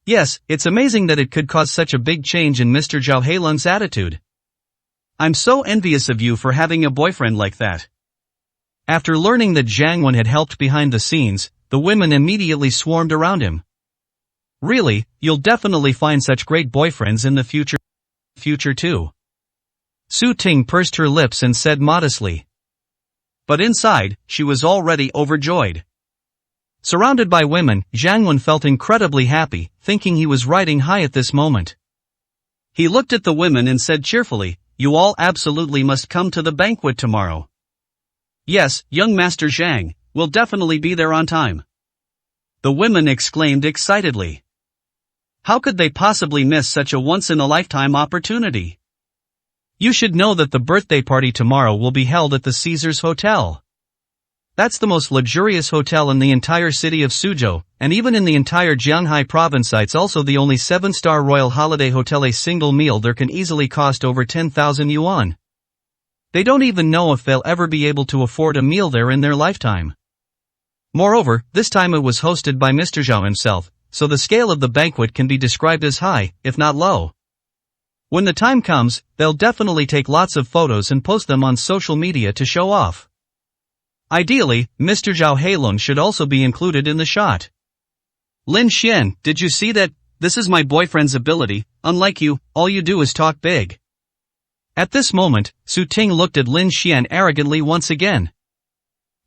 Yes, it's amazing that it could cause such a big change in Mr. Zhao Heilung's attitude. I'm so envious of you for having a boyfriend like that. After learning that Zhang Wen had helped behind the scenes, the women immediately swarmed around him. Really, you'll definitely find such great boyfriends in the future too. Su Ting pursed her lips and said modestly. But inside, she was already overjoyed. Surrounded by women, Zhang Wen felt incredibly happy, thinking he was riding high at this moment. He looked at the women and said cheerfully, "You all absolutely must come to the banquet tomorrow." "Yes, young Master Zhang, we'll definitely be there on time." The women exclaimed excitedly. How could they possibly miss such a once-in-a-lifetime opportunity? You should know that the birthday party tomorrow will be held at the Caesars Hotel. That's the most luxurious hotel in the entire city of Suzhou, and even in the entire Jianghai province. It's also the only 7-star royal holiday hotel. A single meal there can easily cost over 10,000 yuan. They don't even know if they'll ever be able to afford a meal there in their lifetime. Moreover, this time it was hosted by Mr. Zhao himself, so the scale of the banquet can be described as high, if not low. When the time comes, they'll definitely take lots of photos and post them on social media to show off. Ideally, Mr. Zhao Heilung should also be included in the shot. Lin Xian, did you see that? This is my boyfriend's ability. Unlike you, all you do is talk big. At this moment, Su Ting looked at Lin Xian arrogantly once again.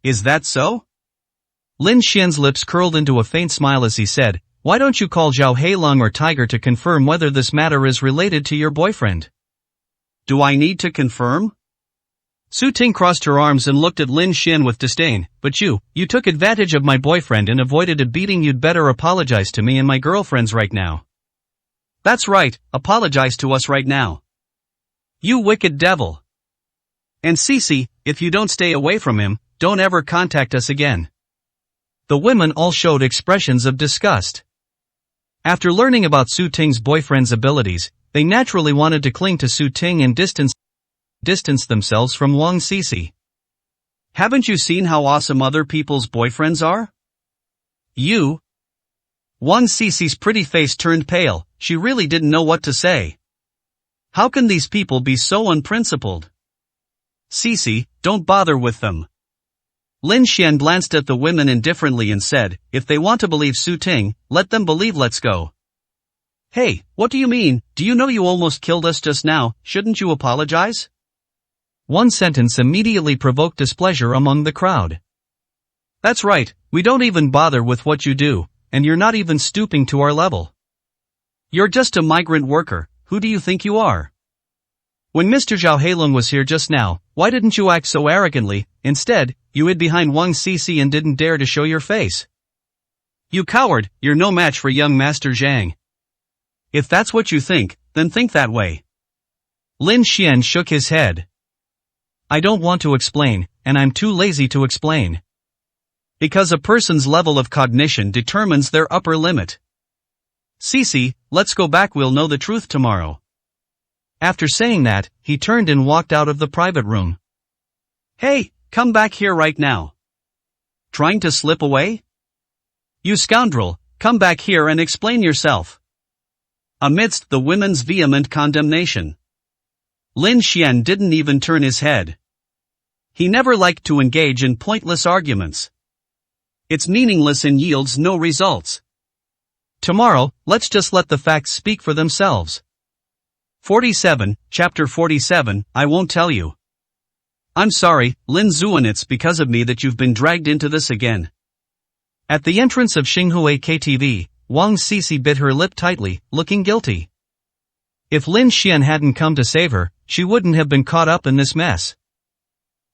Is that so? Lin Xian's lips curled into a faint smile as he said, why don't you call Zhao Heilong or Tiger to confirm whether this matter is related to your boyfriend? Do I need to confirm? Su Ting crossed her arms and looked at Lin Xian with disdain. But you took advantage of my boyfriend and avoided a beating. You'd better apologize to me and my girlfriends right now. That's right, apologize to us right now. You wicked devil. And Cici, if you don't stay away from him, don't ever contact us again. The women all showed expressions of disgust. After learning about Su Ting's boyfriend's abilities, they naturally wanted to cling to Su Ting and distance themselves from Wang Cici. Haven't you seen how awesome other people's boyfriends are? Wang Cici's pretty face turned pale. She really didn't know what to say. How can these people be so unprincipled? Cici, don't bother with them. Lin Xian glanced at the women indifferently and said, if they want to believe Su Ting, let them believe. Let's go. Hey, what do you mean? Do you know you almost killed us just now? Shouldn't you apologize? One sentence immediately provoked displeasure among the crowd. That's right, we don't even bother with what you do, and you're not even stooping to our level. You're just a migrant worker. Who do you think you are? When Mr. Zhao Heilong was here just now, why didn't you act so arrogantly? Instead, you hid behind Wang Cici and didn't dare to show your face. You coward, you're no match for young Master Zhang. If that's what you think, then think that way. Lin Xian shook his head. I don't want to explain, and I'm too lazy to explain. Because a person's level of cognition determines their upper limit. Cici, let's go back, we'll know the truth tomorrow. After saying that, he turned and walked out of the private room. Hey, come back here right now. Trying to slip away? You scoundrel, come back here and explain yourself. Amidst the women's vehement condemnation, Lin Xian didn't even turn his head. He never liked to engage in pointless arguments. It's meaningless and yields no results. Tomorrow, let's just let the facts speak for themselves. 47, Chapter 47, I won't tell you. I'm sorry, Lin Zuan, it's because of me that you've been dragged into this again. At the entrance of Xinghua KTV, Wang Cici bit her lip tightly, looking guilty. If Lin Xian hadn't come to save her, she wouldn't have been caught up in this mess.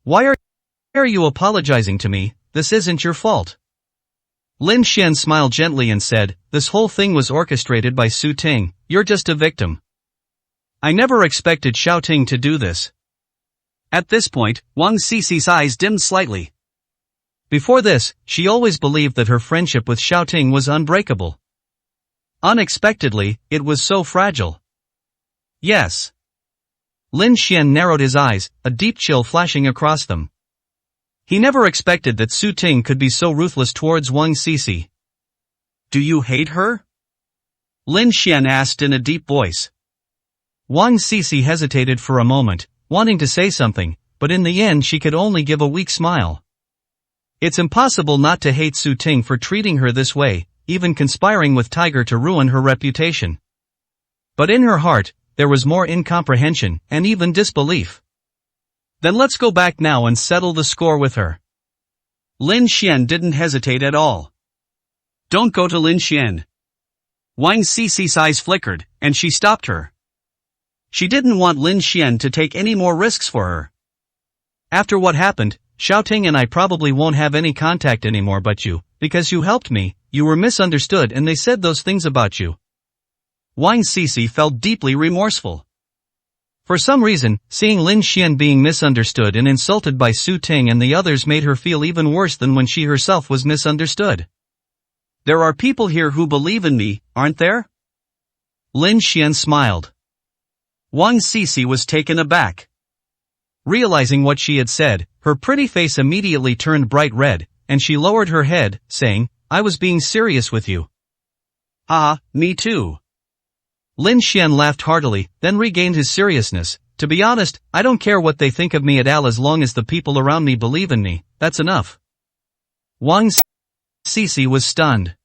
Why are you apologizing to me? This isn't your fault. Lin Xian smiled gently and said, this whole thing was orchestrated by Su Ting, you're just a victim. I never expected Xiao Ting to do this. At this point, Wang Cici's eyes dimmed slightly. Before this, she always believed that her friendship with Xiao Ting was unbreakable. Unexpectedly, it was so fragile. Yes. Lin Xian narrowed his eyes, a deep chill flashing across them. He never expected that Su Ting could be so ruthless towards Wang Cici. Do you hate her? Lin Xian asked in a deep voice. Wang Cici hesitated for a moment, wanting to say something, but in the end she could only give a weak smile. It's impossible not to hate Su Ting for treating her this way, even conspiring with Tiger to ruin her reputation. But in her heart, there was more incomprehension, and even disbelief. Then let's go back now and settle the score with her. Lin Xian didn't hesitate at all. Don't go to Lin Xian. Wang Cici's eyes flickered, and she stopped her. She didn't want Lin Xian to take any more risks for her. After what happened, Xiao Ting and I probably won't have any contact anymore, but because you helped me, you were misunderstood and they said those things about you. Wang Cici felt deeply remorseful. For some reason, seeing Lin Xian being misunderstood and insulted by Su Ting and the others made her feel even worse than when she herself was misunderstood. There are people here who believe in me, aren't there? Lin Xian smiled. Wang Cici was taken aback. Realizing what she had said, her pretty face immediately turned bright red, and she lowered her head, saying, I was being serious with you. Ah, me too. Lin Xian laughed heartily, then regained his seriousness. To be honest, I don't care what they think of me at all as long as the people around me believe in me, that's enough. Wang Cici was stunned.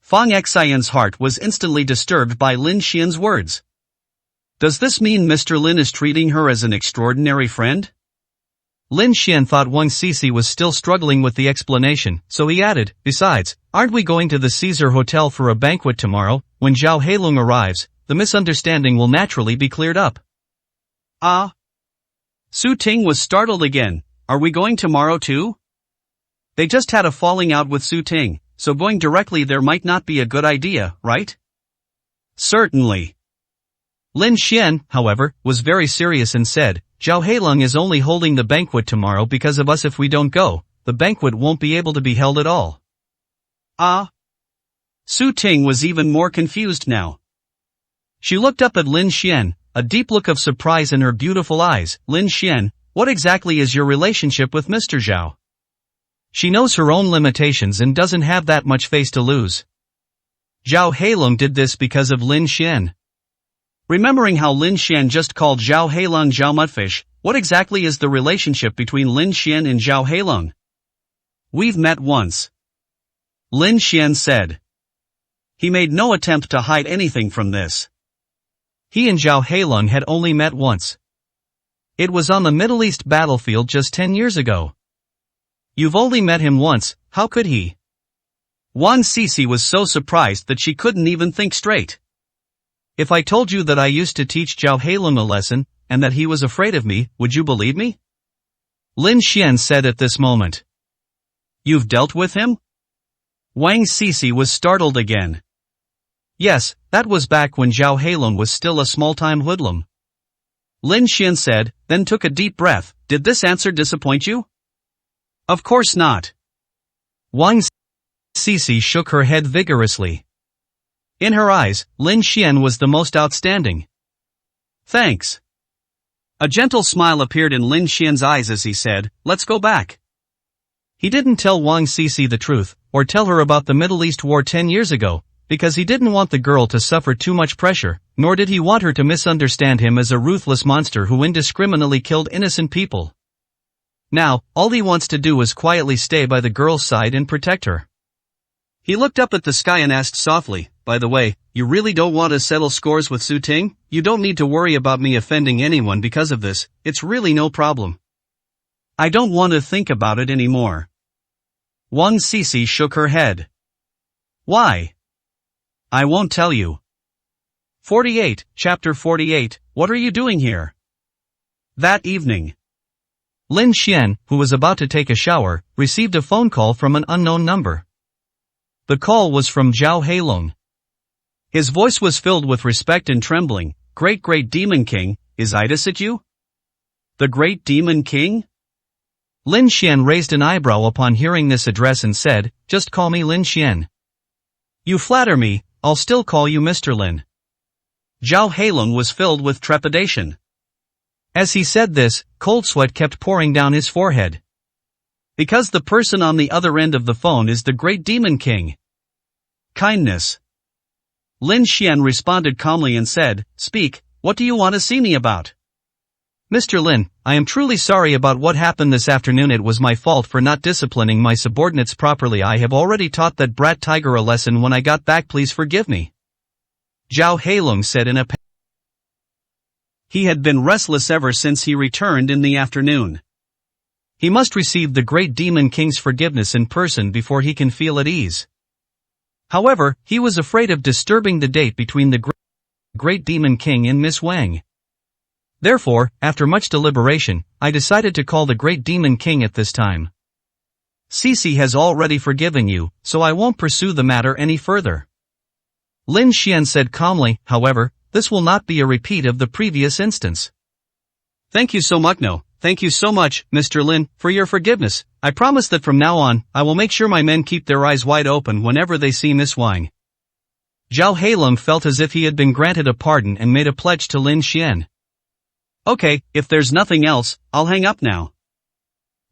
Fang Xian's heart was instantly disturbed by Lin Xian's words. Does this mean Mr. Lin is treating her as an extraordinary friend? Lin Xian thought Wang Sisi was still struggling with the explanation, so he added, besides, aren't we going to the Caesar Hotel for a banquet tomorrow? When Zhao Heilong arrives, the misunderstanding will naturally be cleared up. Ah? Su Ting was startled again. Are we going tomorrow too? They just had a falling out with Su Ting, so going directly there might not be a good idea, right? Certainly. Lin Xian, however, was very serious and said, Zhao Heilong is only holding the banquet tomorrow because of us. If we don't go, the banquet won't be able to be held at all. Ah? Su Ting was even more confused now. She looked up at Lin Xian, a deep look of surprise in her beautiful eyes. Lin Xian, what exactly is your relationship with Mr. Zhao? She knows her own limitations and doesn't have that much face to lose. Zhao Heilong did this because of Lin Xian. Remembering how Lin Xian just called Zhao Heilong Zhao Mudfish, what exactly is the relationship between Lin Xian and Zhao Heilong? We've met once. Lin Xian said. He made no attempt to hide anything from this. He and Zhao Heilong had only met once. It was on the Middle East battlefield just 10 years ago. You've only met him once, how could he? Wang Sisi was so surprised that she couldn't even think straight. If I told you that I used to teach Zhao Heilong a lesson, and that he was afraid of me, would you believe me? Lin Xian said at this moment. You've dealt with him? Wang Sisi was startled again. Yes, that was back when Zhao Heilong was still a small-time hoodlum. Lin Xian said, then took a deep breath. Did this answer disappoint you? Of course not. Wang Sisi shook her head vigorously. In her eyes, Lin Xian was the most outstanding. Thanks. A gentle smile appeared in Lin Xian's eyes as he said, let's go back. He didn't tell Wang Sisi the truth, or tell her about the Middle East war 10 years ago, because he didn't want the girl to suffer too much pressure, nor did he want her to misunderstand him as a ruthless monster who indiscriminately killed innocent people. Now, all he wants to do is quietly stay by the girl's side and protect her. He looked up at the sky and asked softly, by the way, you really don't want to settle scores with Su Ting? You don't need to worry about me offending anyone because of this, it's really no problem. I don't want to think about it anymore. Wang Sisi shook her head. Why? I won't tell you. 48, Chapter 48, What are you doing here? That evening. Lin Xian, who was about to take a shower, received a phone call from an unknown number. The call was from Zhao Heilong. His voice was filled with respect and trembling. Great Demon King, is Idas at you? The Great Demon King? Lin Xian raised an eyebrow upon hearing this address and said, just call me Lin Xian. You flatter me, I'll still call you Mr. Lin. Zhao Heilong was filled with trepidation. As he said this, cold sweat kept pouring down his forehead. Because the person on the other end of the phone is the Great Demon King. Kindness. Lin Xian responded calmly and said, speak, what do you want to see me about? Mr. Lin, I am truly sorry about what happened this afternoon. It was my fault for not disciplining my subordinates properly. I have already taught that brat tiger a lesson when I got back. Please forgive me. Zhao Heilong said in a panic. He had been restless ever since he returned in the afternoon. He must receive the Great Demon King's forgiveness in person before he can feel at ease. However, he was afraid of disturbing the date between the Great Demon King and Miss Wang. Therefore, after much deliberation, I decided to call the Great Demon King at this time. Sisi has already forgiven you, so I won't pursue the matter any further. Lin Xian said calmly, however, this will not be a repeat of the previous instance. Thank you so much. No, thank you so much, Mr. Lin, for your forgiveness. I promise that from now on, I will make sure my men keep their eyes wide open whenever they see Miss Wang. Zhao Heilong felt as if he had been granted a pardon and made a pledge to Lin Xian. Okay, if there's nothing else, I'll hang up now.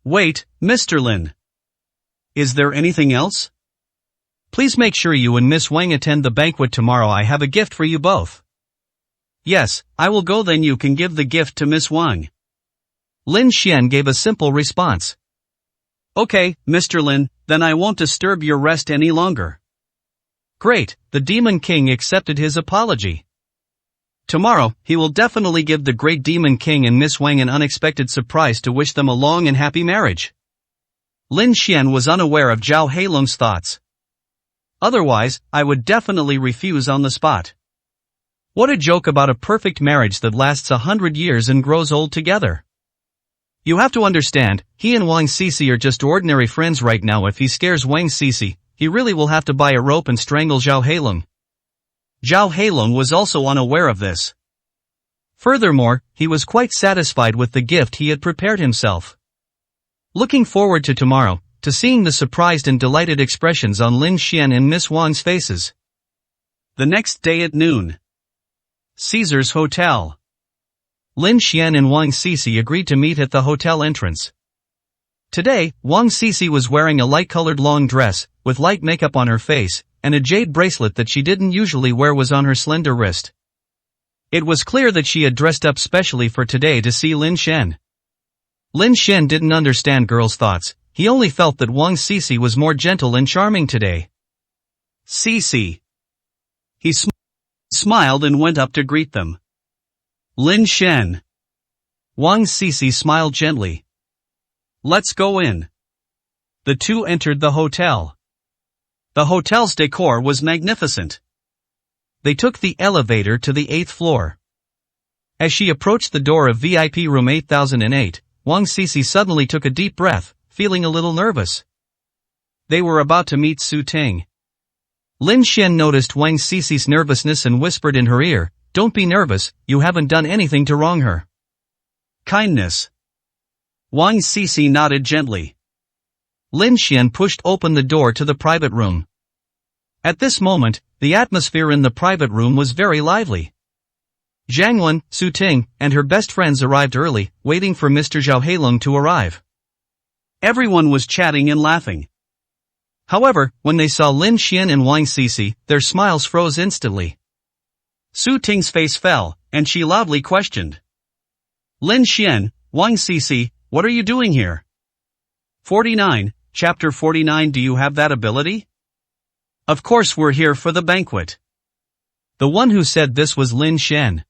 Wait, Mr. Lin. Is there anything else? Please make sure you and Miss Wang attend the banquet tomorrow. I have a gift for you both. Yes, I will go. Then you can give the gift to Miss Wang. Lin Xian gave a simple response. Okay, Mr. Lin, then I won't disturb your rest any longer. Great, the Demon King accepted his apology. Tomorrow, he will definitely give the great Demon King and Miss Wang an unexpected surprise to wish them a long and happy marriage. Lin Xian was unaware of Zhao Heilong's thoughts. Otherwise, I would definitely refuse on the spot. What a joke about a perfect marriage that lasts 100 years and grows old together. You have to understand, he and Wang Sisi are just ordinary friends right now. If he scares Wang Sisi, he really will have to buy a rope and strangle Zhao Heilong. Zhao Heilong was also unaware of this. Furthermore, he was quite satisfied with the gift he had prepared himself. Looking forward to tomorrow, to seeing the surprised and delighted expressions on Lin Xian and Miss Wang's faces. The next day at noon. Caesar's Hotel. Lin Xian and Wang Sisi agreed to meet at the hotel entrance. Today, Wang Sisi was wearing a light-colored long dress, with light makeup on her face, and a jade bracelet that she didn't usually wear was on her slender wrist. It was clear that she had dressed up specially for today to see Lin Xian. Lin Xian didn't understand girls' thoughts, he only felt that Wang Sisi was more gentle and charming today. Sisi. He smiled and went up to greet them. Lin Xian. Wang Sisi smiled gently. Let's go in. The two entered the hotel. The hotel's decor was magnificent. They took the elevator to the 8th floor. As she approached the door of VIP room 8008, Wang Sisi suddenly took a deep breath, feeling a little nervous. They were about to meet Su Ting. Lin Xian noticed Wang Sisi's nervousness and whispered in her ear, "Don't be nervous, you haven't done anything to wrong her." Kindness. Wang Sisi nodded gently. Lin Xian pushed open the door to the private room. At this moment, the atmosphere in the private room was very lively. Zhang Wen, Su Ting, and her best friends arrived early, waiting for Mr. Zhao Heilong to arrive. Everyone was chatting and laughing. However, when they saw Lin Xian and Wang Sisi, their smiles froze instantly. Su Ting's face fell, and she loudly questioned. Lin Xian, Wang Sisi, what are you doing here? 49, Chapter 49. Do you have that ability? Of course we're here for the banquet. The one who said this was Lin Xian.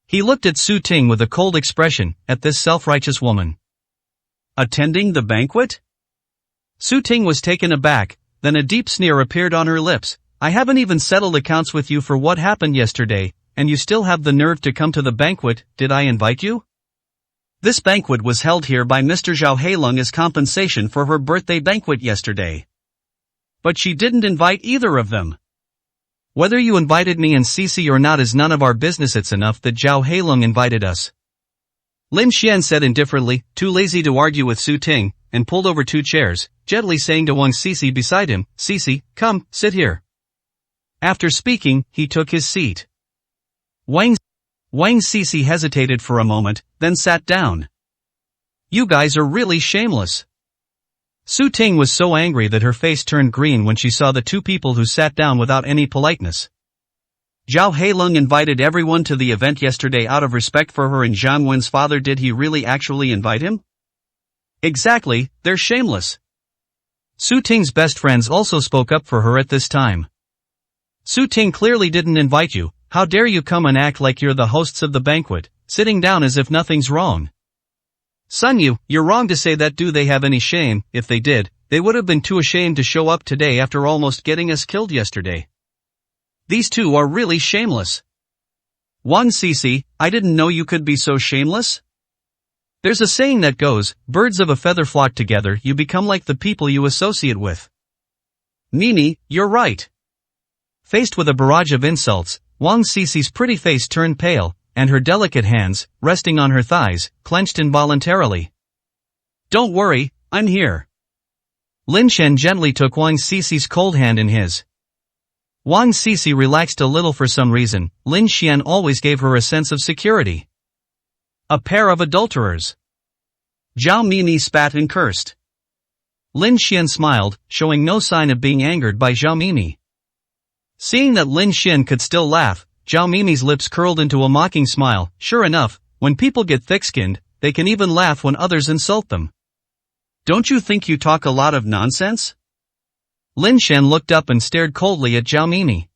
He looked at Su Ting with a cold expression, at this self-righteous woman. Attending the banquet? Su Ting was taken aback, then a deep sneer appeared on her lips. I haven't even settled accounts with you for what happened yesterday, and you still have the nerve to come to the banquet. Did I invite you? This banquet was held here by Mr. Zhao Heilong as compensation for her birthday banquet yesterday. But she didn't invite either of them. Whether you invited me and Sisi or not is none of our business. It's enough that Zhao Heilong invited us. Lin Xian said indifferently, too lazy to argue with Su Ting, and pulled over 2 chairs, gently saying to Wang Sisi beside him, Sisi, come, sit here. After speaking, he took his seat. Wang Sisi hesitated for a moment, then sat down. You guys are really shameless. Su Ting was so angry that her face turned green when she saw the 2 people who sat down without any politeness. Zhao Heilong invited everyone to the event yesterday out of respect for her and Zhang Wen's father. Did he really actually invite him? Exactly, they're shameless. Su Ting's best friends also spoke up for her at this time. Su Ting clearly didn't invite you. How dare you come and act like you're the hosts of the banquet, sitting down as if nothing's wrong. Sun Yu, you're wrong to say that. Do they have any shame? If they did, they would have been too ashamed to show up today after almost getting us killed yesterday. These 2 are really shameless. Wang Sisi, I didn't know you could be so shameless. There's a saying that goes, birds of a feather flock together. You become like the people you associate with. Nini, you're right. Faced with a barrage of insults, Wang Sisi's pretty face turned pale, and her delicate hands, resting on her thighs, clenched involuntarily. Don't worry, I'm here. Lin Xian gently took Wang Sisi's cold hand in his. Wang Sisi relaxed a little for some reason. Lin Xian always gave her a sense of security. A pair of adulterers. Zhao Mimi spat and cursed. Lin Xian smiled, showing no sign of being angered by Zhao Mimi. Seeing that Lin Xian could still laugh, Zhao Mimi's lips curled into a mocking smile. Sure enough, when people get thick-skinned, they can even laugh when others insult them. Don't you think you talk a lot of nonsense? Lin Shen looked up and stared coldly at Zhao Mimi.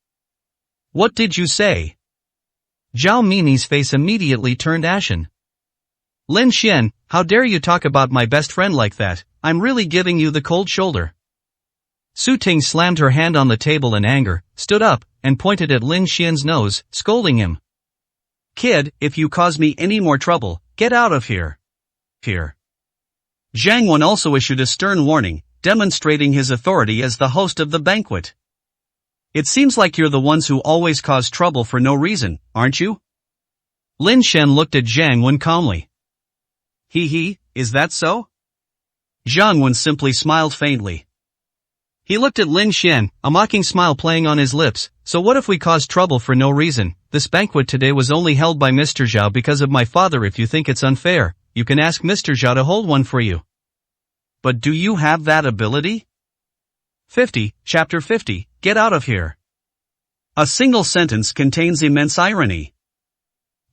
What did you say? Zhao Mimi's face immediately turned ashen. Lin Shen, how dare you talk about my best friend like that? I'm really giving you the cold shoulder. Su Ting slammed her hand on the table in anger, stood up, and pointed at Lin Shen's nose, scolding him. Kid, if you cause me any more trouble, get out of here. Here. Zhang Wen also issued a stern warning, demonstrating his authority as the host of the banquet. It seems like you're the ones who always cause trouble for no reason, aren't you? Lin Shen looked at Zhang Wen calmly. Is that so? Zhang Wen simply smiled faintly. He looked at Lin Shen, a mocking smile playing on his lips. So what if we caused trouble for no reason? This banquet today was only held by Mr. Zhao because of my father. If you think it's unfair, you can ask Mr. Zhao to hold one for you. But do you have that ability? 50, Chapter 50, Get out of here. A single sentence contains immense irony.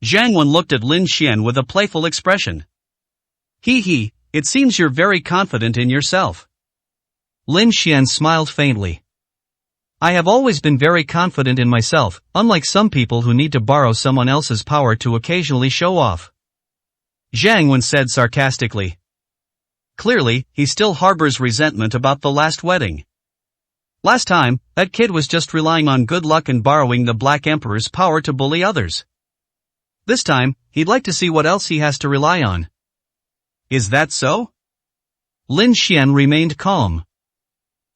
Zhang Wen looked at Lin Shen with a playful expression. It seems you're very confident in yourself. Lin Shen smiled faintly. I have always been very confident in myself, unlike some people who need to borrow someone else's power to occasionally show off. Zhang Wen said sarcastically. Clearly, he still harbors resentment about the last wedding. Last time, that kid was just relying on good luck and borrowing the Black Emperor's power to bully others. This time, he'd like to see what else he has to rely on. Is that so? Lin Shen remained calm.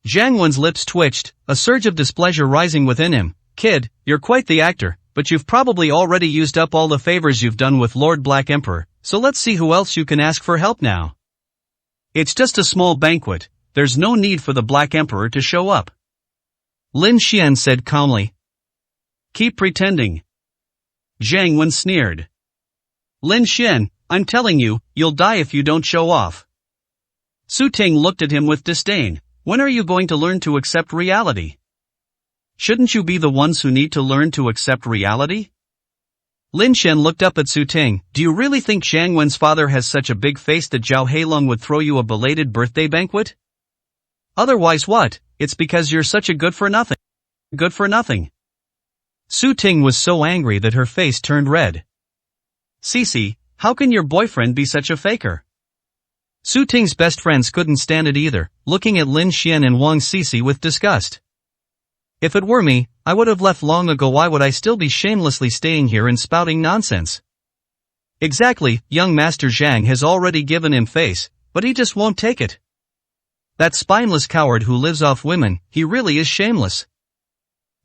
Zhang Wen's lips twitched, a surge of displeasure rising within him. Kid, you're quite the actor, but you've probably already used up all the favors you've done with Lord Black Emperor, so let's see who else you can ask for help now. It's just a small banquet, there's no need for the Black Emperor to show up. Lin Shen said calmly. Keep pretending. Zhang Wen sneered. Lin Shen, I'm telling you, you'll die if you don't show off. Su Ting looked at him with disdain. When are you going to learn to accept reality? Shouldn't you be the ones who need to learn to accept reality? Lin Shen looked up at Su Ting. Do you really think Zhang Wen's father has such a big face that Zhao Heilong would throw you a belated birthday banquet? Otherwise what? It's because you're such a good for nothing. Good for nothing. Su Ting was so angry that her face turned red. Cici, how can your boyfriend be such a faker? Su Ting's best friends couldn't stand it either, looking at Lin Shen and Wang Cici with disgust. If it were me, I would have left long ago. Why would I still be shamelessly staying here and spouting nonsense? Exactly, young Master Zhang has already given him face, but he just won't take it. That spineless coward who lives off women, he really is shameless.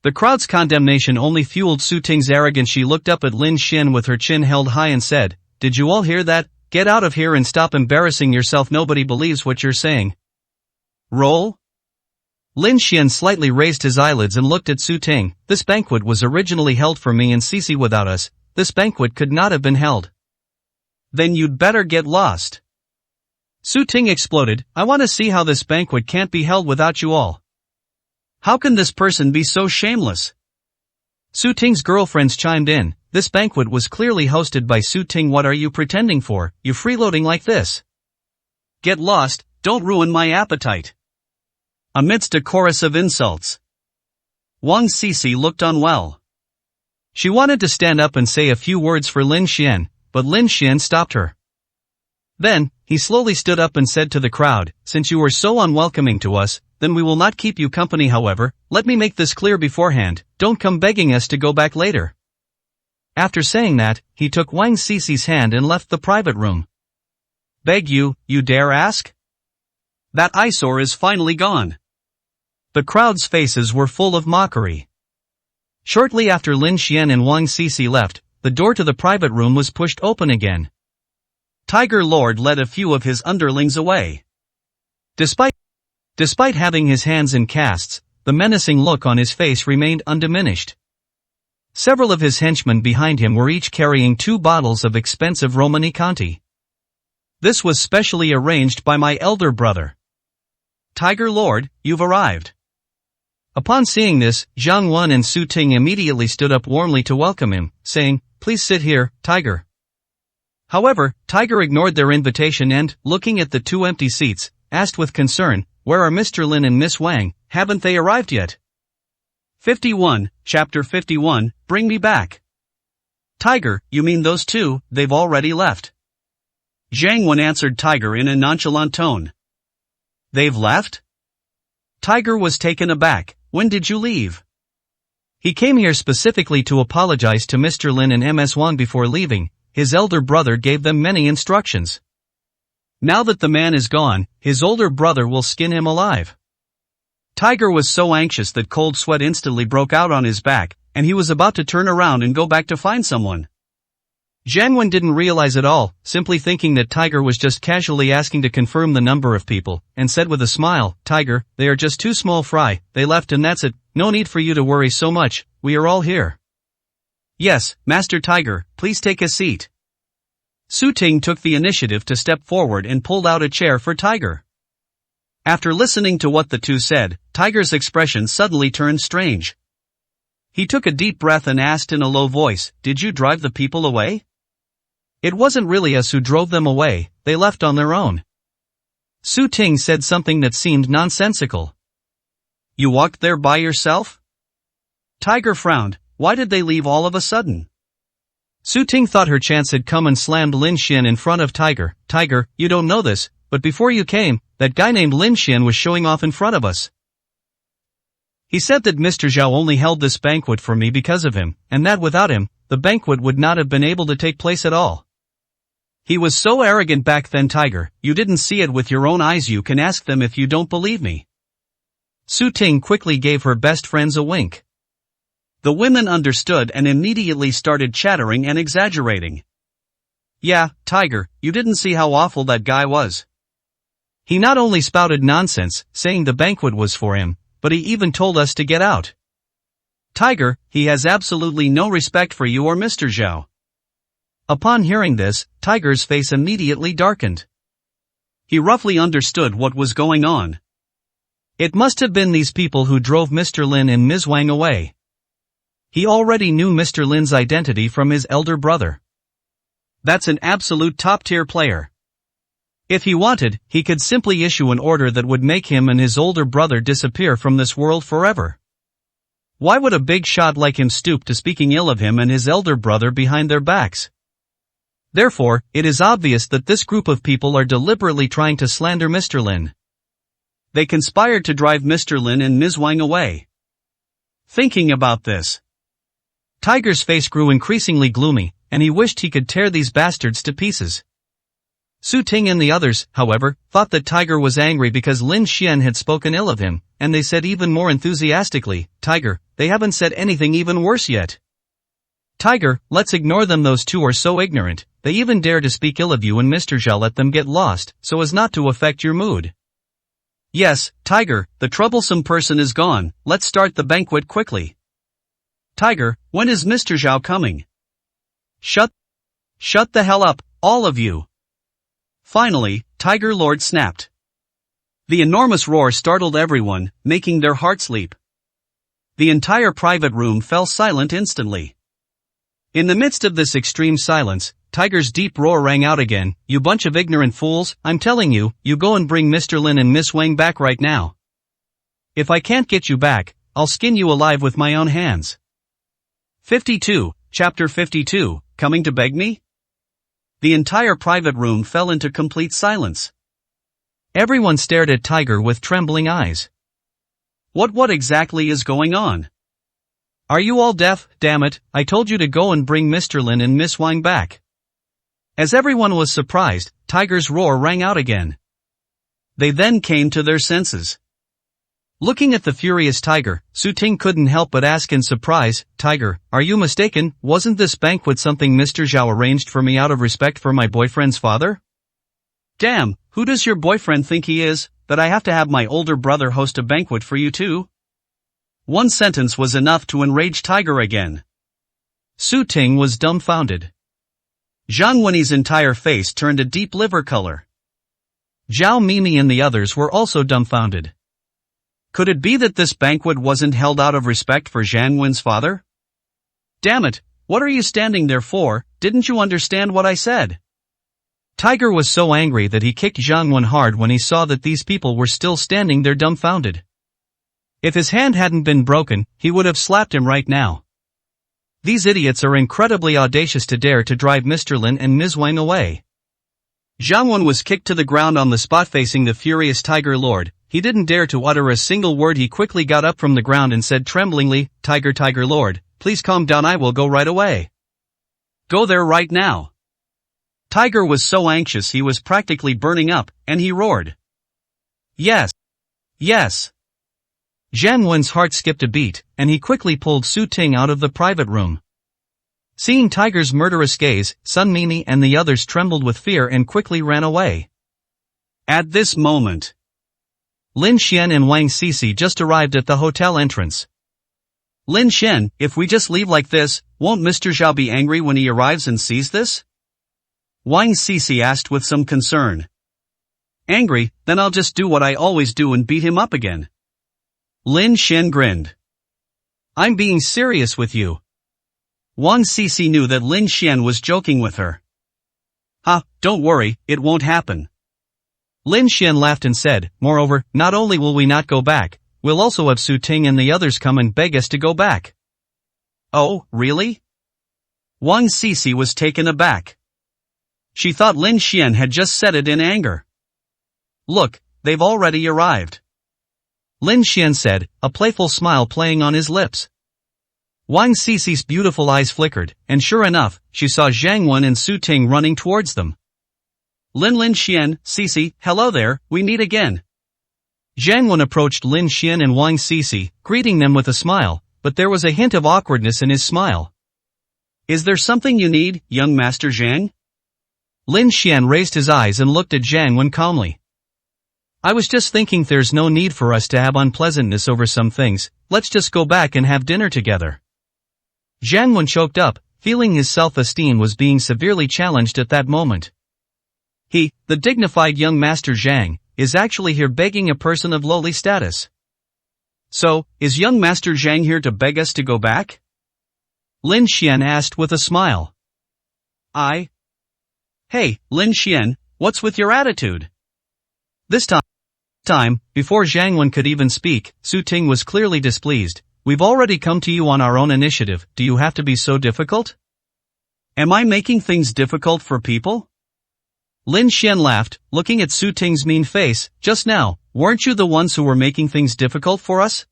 The crowd's condemnation only fueled Su Ting's arrogance. She looked up at Lin Shen with her chin held high and said, Did you all hear that? Get out of here and stop embarrassing yourself. Nobody believes what you're saying. Roll? Lin Shen slightly raised his eyelids and looked at Su Ting. This banquet was originally held for me and Cici. Without us, this banquet could not have been held. Then you'd better get lost. Su Ting exploded. I want to see how this banquet can't be held without you all. How can this person be so shameless? Su Ting's girlfriends chimed in. This banquet was clearly hosted by Su Ting. What are you pretending for, you freeloading like this? Get lost, don't ruin my appetite. Amidst a chorus of insults, Wang Cici looked unwell. She wanted to stand up and say a few words for Lin Shen, but Lin Shen stopped her. Then, he slowly stood up and said to the crowd, Since you were so unwelcoming to us, then we will not keep you company. However, let me make this clear beforehand, don't come begging us to go back later. After saying that, he took Wang Cici's hand and left the private room. Beg you, you dare ask? That eyesore is finally gone. The crowd's faces were full of mockery. Shortly after Lin Shen and Wang Cici left, the door to the private room was pushed open again. Tiger Lord led a few of his underlings away. Despite having his hands in casts, the menacing look on his face remained undiminished. Several of his henchmen behind him were each carrying 2 bottles of expensive Romanée-Conti. This was specially arranged by my elder brother. Tiger Lord, you've arrived. Upon seeing this, Zhang Wen and Su Ting immediately stood up warmly to welcome him, saying, Please sit here, Tiger. However, Tiger ignored their invitation and, looking at the 2 empty seats, asked with concern, where are Mr. Lin and Miss Wang, haven't they arrived yet? 51, Chapter 51, Bring Me Back. Tiger, you mean those two, they've already left. Zhang Wen answered Tiger in a nonchalant tone. They've left? Tiger was taken aback. When did you leave? He came here specifically to apologize to Mr. Lin and Ms. Wang before leaving. His elder brother gave them many instructions. Now that the man is gone, his older brother will skin him alive. Tiger was so anxious that cold sweat instantly broke out on his back, and he was about to turn around and go back to find someone. Zhang Wen didn't realize it all, simply thinking that Tiger was just casually asking to confirm the number of people, and said with a smile, Tiger, they are just too small fry, they left and that's it, no need for you to worry so much, we are all here. Yes, Master Tiger, please take a seat. Su Ting took the initiative to step forward and pulled out a chair for Tiger. After listening to what the two said, Tiger's expression suddenly turned strange. He took a deep breath and asked in a low voice, Did you drive the people away? It wasn't really us who drove them away, they left on their own. Su Ting said something that seemed nonsensical. You walked there by yourself? Tiger frowned. Why did they leave all of a sudden? Su Ting thought her chance had come and slammed Lin Xian in front of Tiger. Tiger, you don't know this, but before you came, that guy named Lin Xian was showing off in front of us. He said that Mr. Zhao only held this banquet for me because of him, and that without him, the banquet would not have been able to take place at all. He was so arrogant back then, Tiger, you didn't see it with your own eyes, you can ask them if you don't believe me. Su Ting quickly gave her best friends a wink. The women understood and immediately started chattering and exaggerating. Yeah, Tiger, you didn't see how awful that guy was. He not only spouted nonsense, saying the banquet was for him, but he even told us to get out. Tiger, he has absolutely no respect for you or Mr. Zhao. Upon hearing this, Tiger's face immediately darkened. He roughly understood what was going on. It must have been these people who drove Mr. Lin and Ms. Wang away. He already knew Mr. Lin's identity from his elder brother. That's an absolute top-tier player. If he wanted, he could simply issue an order that would make him and his older brother disappear from this world forever. Why would a big shot like him stoop to speaking ill of him and his elder brother behind their backs? Therefore, it is obvious that this group of people are deliberately trying to slander Mr. Lin. They conspired to drive Mr. Lin and Ms. Wang away. Thinking about this, Tiger's face grew increasingly gloomy, and he wished he could tear these bastards to pieces. Su Ting and the others, however, thought that Tiger was angry because Lin Xian had spoken ill of him, and they said even more enthusiastically, Tiger, they haven't said anything even worse yet. Tiger, let's ignore them, those two are so ignorant, they even dare to speak ill of you and Mr. Zhao, let them get lost, so as not to affect your mood. Yes, Tiger, the troublesome person is gone, let's start the banquet quickly. Tiger, when is Mr. Zhao coming? Shut the hell up, all of you. Finally, Tiger Lord snapped. The enormous roar startled everyone, making their hearts leap. The entire private room fell silent instantly. In the midst of this extreme silence, Tiger's deep roar rang out again, you bunch of ignorant fools, I'm telling you, you go and bring Mr. Lin and Miss Wang back right now. If I can't get you back, I'll skin you alive with my own hands. 52, Chapter 52, Coming to beg me? The entire private room fell into complete silence. Everyone stared at Tiger with trembling eyes. What exactly is going on? Are you all deaf? Damn it, I told you to go and bring Mr. Lin and Miss Wang back. As everyone was surprised, Tiger's roar rang out again. They then came to their senses. Looking at the furious Tiger, Su Ting couldn't help but ask in surprise, Tiger, are you mistaken? Wasn't this banquet something Mr. Zhao arranged for me out of respect for my boyfriend's father? Damn, who does your boyfriend think he is, that I have to have my older brother host a banquet for you too? One sentence was enough to enrage Tiger again. Su Ting was dumbfounded. Zhang Wenyi's entire face turned a deep liver color. Zhao Mimi and the others were also dumbfounded. Could it be that this banquet wasn't held out of respect for Zhang Wen's father? Damn it, what are you standing there for, didn't you understand what I said? Tiger was so angry that he kicked Zhang Wen hard when he saw that these people were still standing there dumbfounded. If his hand hadn't been broken, he would have slapped him right now. These idiots are incredibly audacious to dare to drive Mr. Lin and Ms. Wang away. Zhang Wen was kicked to the ground on the spot facing the furious Tiger Lord. He didn't dare to utter a single word. He quickly got up from the ground and said tremblingly, Tiger Lord, please calm down, I will go right away. Go there right now. Tiger was so anxious he was practically burning up, and he roared. Yes. Yes. Zhang Wen's heart skipped a beat, and he quickly pulled Su Ting out of the private room. Seeing Tiger's murderous gaze, Sun Mimi and the others trembled with fear and quickly ran away. At this moment, Lin Xian and Wang Sisi just arrived at the hotel entrance. Lin Xian, if we just leave like this, won't Mr. Zhao be angry when he arrives and sees this? Wang Sisi asked with some concern. Angry? Then I'll just do what I always do and beat him up again. Lin Xian grinned. I'm being serious with you. Wang Sisi knew that Lin Xian was joking with her. Don't worry, it won't happen. Lin Xian laughed and said, moreover, not only will we not go back, we'll also have Su Ting and the others come and beg us to go back. Oh, really? Wang Sisi was taken aback. She thought Lin Xian had just said it in anger. Look, they've already arrived. Lin Xian said, a playful smile playing on his lips. Wang Sisi's beautiful eyes flickered, and sure enough, she saw Zhang Wen and Su Ting running towards them. Lin Xian, Sisi, hello there, we meet again. Zhang Wen approached Lin Xian and Wang Sisi, greeting them with a smile, but there was a hint of awkwardness in his smile. Is there something you need, young Master Zhang? Lin Xian raised his eyes and looked at Zhang Wen calmly. I was just thinking there's no need for us to have unpleasantness over some things, let's just go back and have dinner together. Zhang Wen choked up, feeling his self-esteem was being severely challenged at that moment. He, the dignified young Master Zhang, is actually here begging a person of lowly status. So, is young Master Zhang here to beg us to go back? Lin Xian asked with a smile. Hey, Lin Xian, what's with your attitude? This time, before Zhang Wen could even speak, Su Ting was clearly displeased. We've already come to you on our own initiative, do you have to be so difficult? Am I making things difficult for people? Lin Xian laughed, looking at Su Ting's mean face. Just now, weren't you the ones who were making things difficult for us?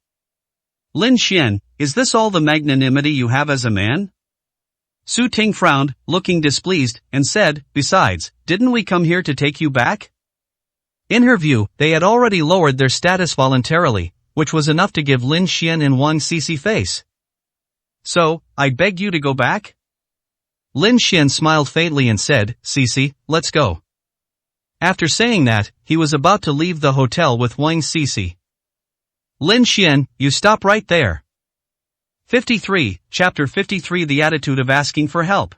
Lin Xian, is this all the magnanimity you have as a man? Su Ting frowned, looking displeased, and said, besides, didn't we come here to take you back? In her view, they had already lowered their status voluntarily, which was enough to give Lin Xian and Wang Sisi face. So, I begged you to go back? Lin Xian smiled faintly and said, Sisi, let's go. After saying that, he was about to leave the hotel with Wang Sisi. Lin Xian, you stop right there. 53, Chapter 53 The Attitude of Asking for Help.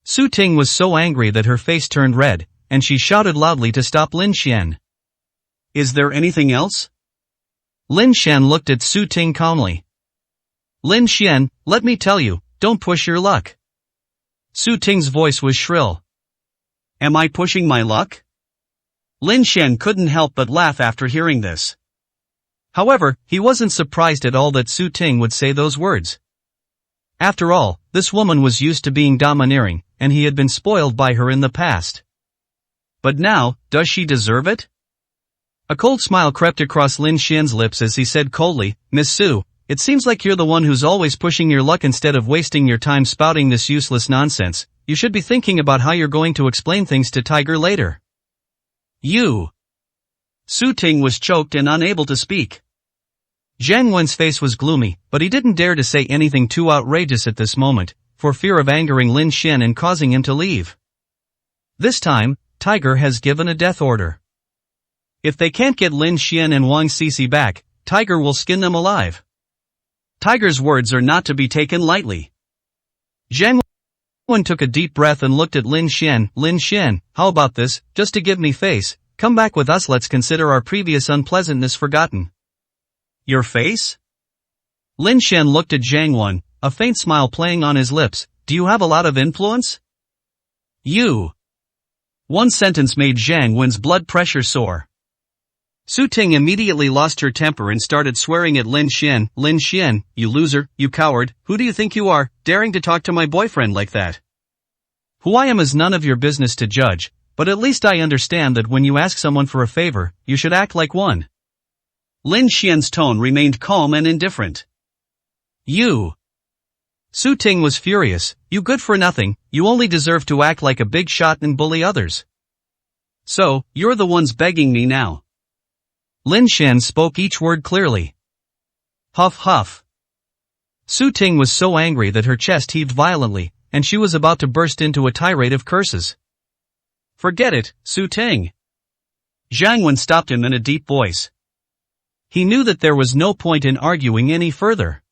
Su Ting was so angry that her face turned red, and she shouted loudly to stop Lin Xian. Is there anything else? Lin Xian looked at Su Ting calmly. Lin Xian, let me tell you, don't push your luck. Su Ting's voice was shrill. Am I pushing my luck? Lin Xian couldn't help but laugh after hearing this. However, he wasn't surprised at all that Su Ting would say those words. After all, this woman was used to being domineering, and he had been spoiled by her in the past. But now, does she deserve it? A cold smile crept across Lin Xian's lips as he said coldly, Miss Su, it seems like you're the one who's always pushing your luck instead of wasting your time spouting this useless nonsense. You should be thinking about how you're going to explain things to Tiger later. You. Su Ting was choked and unable to speak. Zhang Wen's face was gloomy, but he didn't dare to say anything too outrageous at this moment, for fear of angering Lin Xian and causing him to leave. This time, Tiger has given a death order. If they can't get Lin Xian and Wang Sisi back, Tiger will skin them alive. Tiger's words are not to be taken lightly. Zhang Wen took a deep breath and looked at Lin Xian. Lin Xian, how about this, just to give me face, come back with us, let's consider our previous unpleasantness forgotten. Your face? Lin Xian looked at Zhang Wen, a faint smile playing on his lips. Do you have a lot of influence? You. One sentence made Zhang Wen's blood pressure soar. Su Ting immediately lost her temper and started swearing at Lin Xian. Lin Xian, you loser, you coward, who do you think you are, daring to talk to my boyfriend like that? Who I am is none of your business to judge, but at least I understand that when you ask someone for a favor, you should act like one. Lin Xian's tone remained calm and indifferent. You. Su Ting was furious. You good for nothing, you only deserve to act like a big shot and bully others. So, you're the ones begging me now. Lin Xian spoke each word clearly. Huff huff. Su Ting was so angry that her chest heaved violently, and she was about to burst into a tirade of curses. Forget it, Su Ting. Zhang Wen stopped him in a deep voice. He knew that there was no point in arguing any further.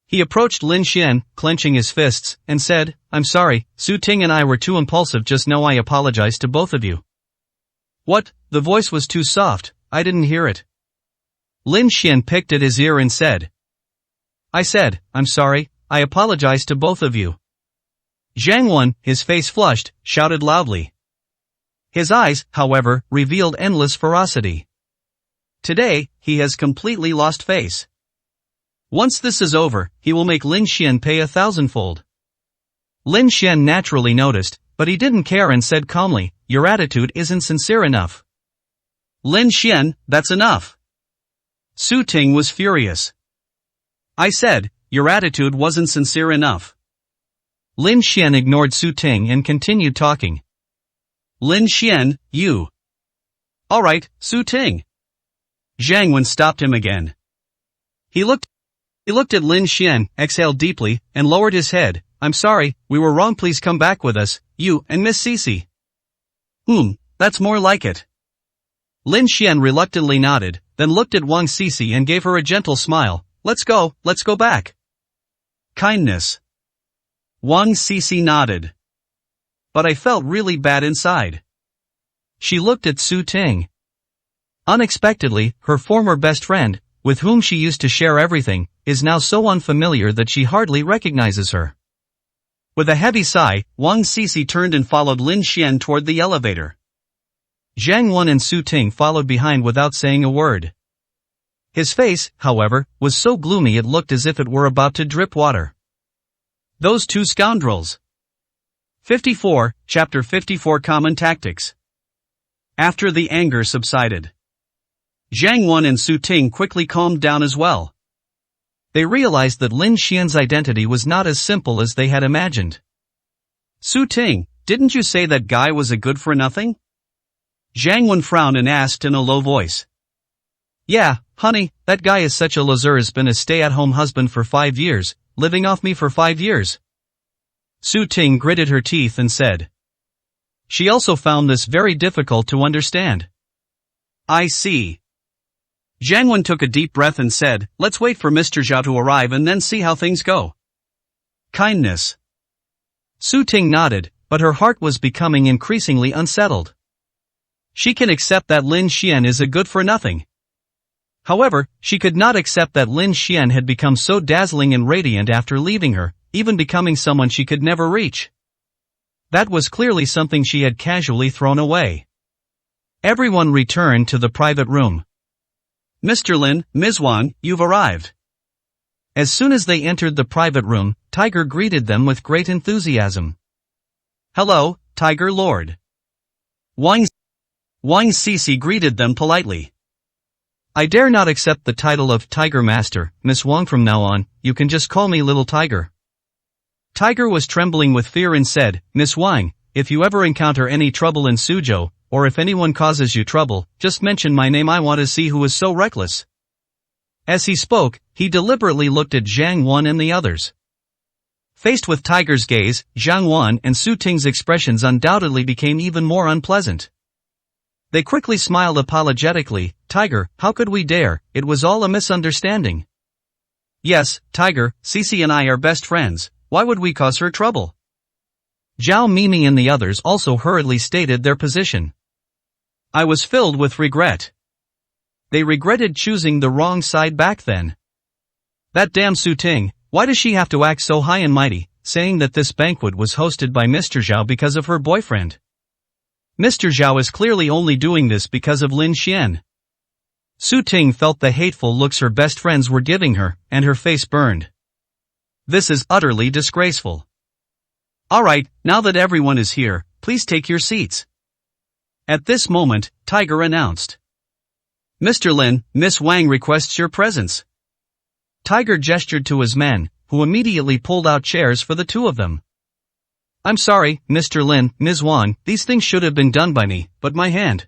He approached Lin Xian, clenching his fists, and said, I'm sorry, Su Ting and I were too impulsive just now. I apologize to both of you. What? The voice was too soft, I didn't hear it. Lin Xian picked at his ear and said. I said, I'm sorry, I apologize to both of you. Zhang Wen, his face flushed, shouted loudly. His eyes, however, revealed endless ferocity. Today, he has completely lost face. Once this is over, he will make Lin Xian pay 1,000-fold. Lin Xian naturally noticed, but he didn't care and said calmly, your attitude isn't sincere enough. Lin Xian, that's enough. Su Ting was furious. I said, your attitude wasn't sincere enough. Lin Xian ignored Su Ting and continued talking. Lin Xian, you. Alright, Su Ting. Zhang Wen stopped him again. He looked at Lin Xian, exhaled deeply, and lowered his head. I'm sorry, we were wrong, please come back with us, you and Miss Cici. That's more like it. Lin Xian reluctantly nodded, then looked at Wang Cici and gave her a gentle smile. Let's go back. Kindness. Wang Cici nodded. But I felt really bad inside. She looked at Su Ting. Unexpectedly, her former best friend, with whom she used to share everything, is now so unfamiliar that she hardly recognizes her. With a heavy sigh, Wang Cici turned and followed Lin Xian toward the elevator. Zhang Wen and Su Ting followed behind without saying a word. His face, however, was so gloomy it looked as if it were about to drip water. Those two scoundrels. 54, Chapter 54 Common Tactics. After the anger subsided, Zhang Wen and Su Ting quickly calmed down as well. They realized that Lin Xian's identity was not as simple as they had imagined. Su Ting, didn't you say that guy was a good-for-nothing? Zhang Wen frowned and asked in a low voice. Yeah, honey, that guy is such a loser, has been a stay-at-home husband for 5 years, living off me for 5 years. Su Ting gritted her teeth and said. She also found this very difficult to understand. I see. Zhang Wen took a deep breath and said, let's wait for Mr. Zhao to arrive and then see how things go. Kindness. Su Ting nodded, but her heart was becoming increasingly unsettled. She can accept that Lin Xian is a good-for-nothing. However, she could not accept that Lin Xian had become so dazzling and radiant after leaving her, even becoming someone she could never reach. That was clearly something she had casually thrown away. Everyone returned to the private room. Mr. Lin, Ms. Wang, you've arrived. As soon as they entered the private room, Tiger greeted them with great enthusiasm. Hello, Tiger Lord. Wang Cici greeted them politely. I dare not accept the title of Tiger Master, Miss Wang. From now on, you can just call me Little Tiger. Tiger was trembling with fear and said, Miss Wang, if you ever encounter any trouble in Suzhou, or if anyone causes you trouble, just mention my name. I want to see who is so reckless. As he spoke, he deliberately looked at Zhang Wen and the others. Faced with Tiger's gaze, Zhang Wen and Su Ting's expressions undoubtedly became even more unpleasant. They quickly smiled apologetically. Tiger, how could we dare, it was all a misunderstanding. Yes, Tiger, Cici and I are best friends, why would we cause her trouble? Zhao Mimi and the others also hurriedly stated their position. I was filled with regret. They regretted choosing the wrong side back then. That damn Su Ting, why does she have to act so high and mighty, saying that this banquet was hosted by Mr. Zhao because of her boyfriend? Mr. Zhao is clearly only doing this because of Lin Xian. Su Ting felt the hateful looks her best friends were giving her, and her face burned. This is utterly disgraceful. Alright, now that everyone is here, please take your seats. At this moment, Tiger announced. Mr. Lin, Miss Wang requests your presence. Tiger gestured to his men, who immediately pulled out chairs for the two of them. I'm sorry, Mr. Lin, Ms. Wang, these things should have been done by me, but my hand.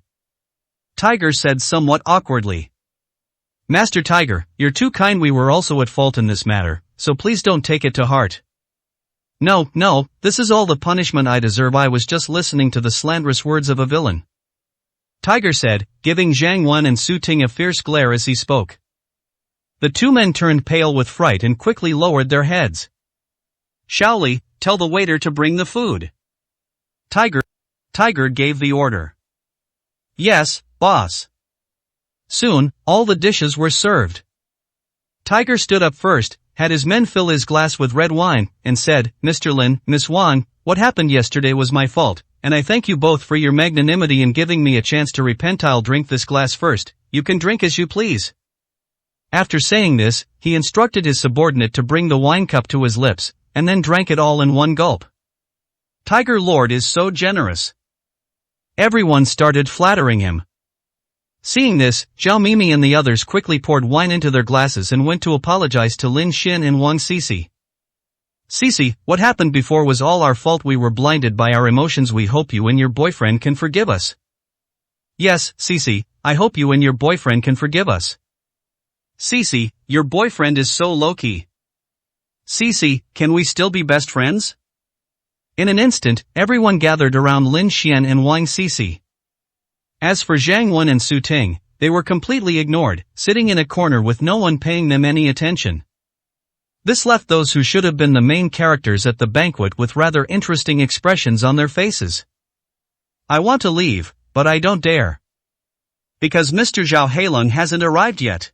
Tiger said somewhat awkwardly. Master Tiger, you're too kind, we were also at fault in this matter, so please don't take it to heart. No, this is all the punishment I deserve, I was just listening to the slanderous words of a villain. Tiger said, giving Zhang Wen and Su Ting a fierce glare as he spoke. The two men turned pale with fright and quickly lowered their heads. Shaoli, tell the waiter to bring the food. Tiger gave the order. Yes, boss. Soon, all the dishes were served. Tiger stood up first, had his men fill his glass with red wine, and said, Mr. Lin, Miss Wang, what happened yesterday was my fault, and I thank you both for your magnanimity in giving me a chance to repent. I'll drink this glass first, you can drink as you please. After saying this, he instructed his subordinate to bring the wine cup to his lips, and then drank it all in one gulp. Tiger Lord is so generous. Everyone started flattering him. Seeing this, Zhao Mimi and the others quickly poured wine into their glasses and went to apologize to Lin Xian and Wang Sisi. Sisi, what happened before was all our fault, we were blinded by our emotions, we hope you and your boyfriend can forgive us. Yes, Sisi, I hope you and your boyfriend can forgive us. Sisi, your boyfriend is so low-key. Sisi, can we still be best friends? In an instant, everyone gathered around Lin Xian and Wang Sisi. As for Zhang Wen and Su Ting, they were completely ignored, sitting in a corner with no one paying them any attention. This left those who should have been the main characters at the banquet with rather interesting expressions on their faces. I want to leave, but I don't dare. Because Mr. Zhao Heilong hasn't arrived yet.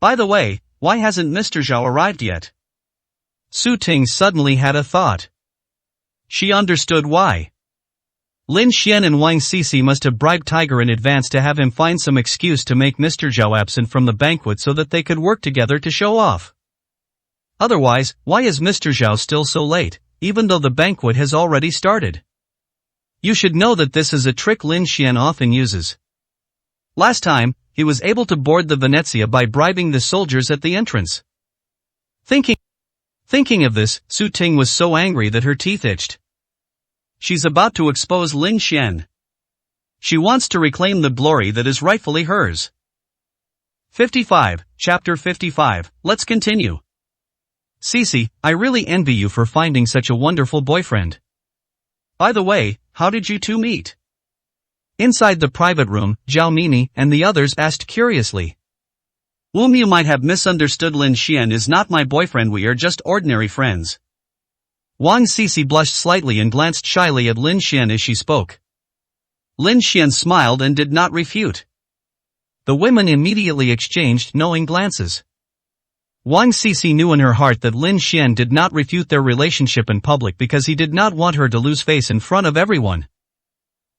By the way, why hasn't Mr. Zhao arrived yet? Su Ting suddenly had a thought. She understood why. Lin Xian and Wang Sisi must have bribed Tiger in advance to have him find some excuse to make Mr. Zhao absent from the banquet so that they could work together to show off. Otherwise, why is Mr. Zhao still so late, even though the banquet has already started? You should know that this is a trick Lin Xian often uses. Last time, he was able to board the Venezia by bribing the soldiers at the entrance. Thinking of this, Su Ting was so angry that her teeth itched. She's about to expose Lin Xian. She wants to reclaim the glory that is rightfully hers. 55, Chapter 55, let's continue. Sisi, I really envy you for finding such a wonderful boyfriend. By the way, how did you two meet? Inside the private room, Zhao Mimi and the others asked curiously. You might have misunderstood, Lin Xian is not my boyfriend, we are just ordinary friends. Wang Sisi blushed slightly and glanced shyly at Lin Xian as she spoke. Lin Xian smiled and did not refute. The women immediately exchanged knowing glances. Wang Sisi knew in her heart that Lin Xian did not refute their relationship in public because he did not want her to lose face in front of everyone.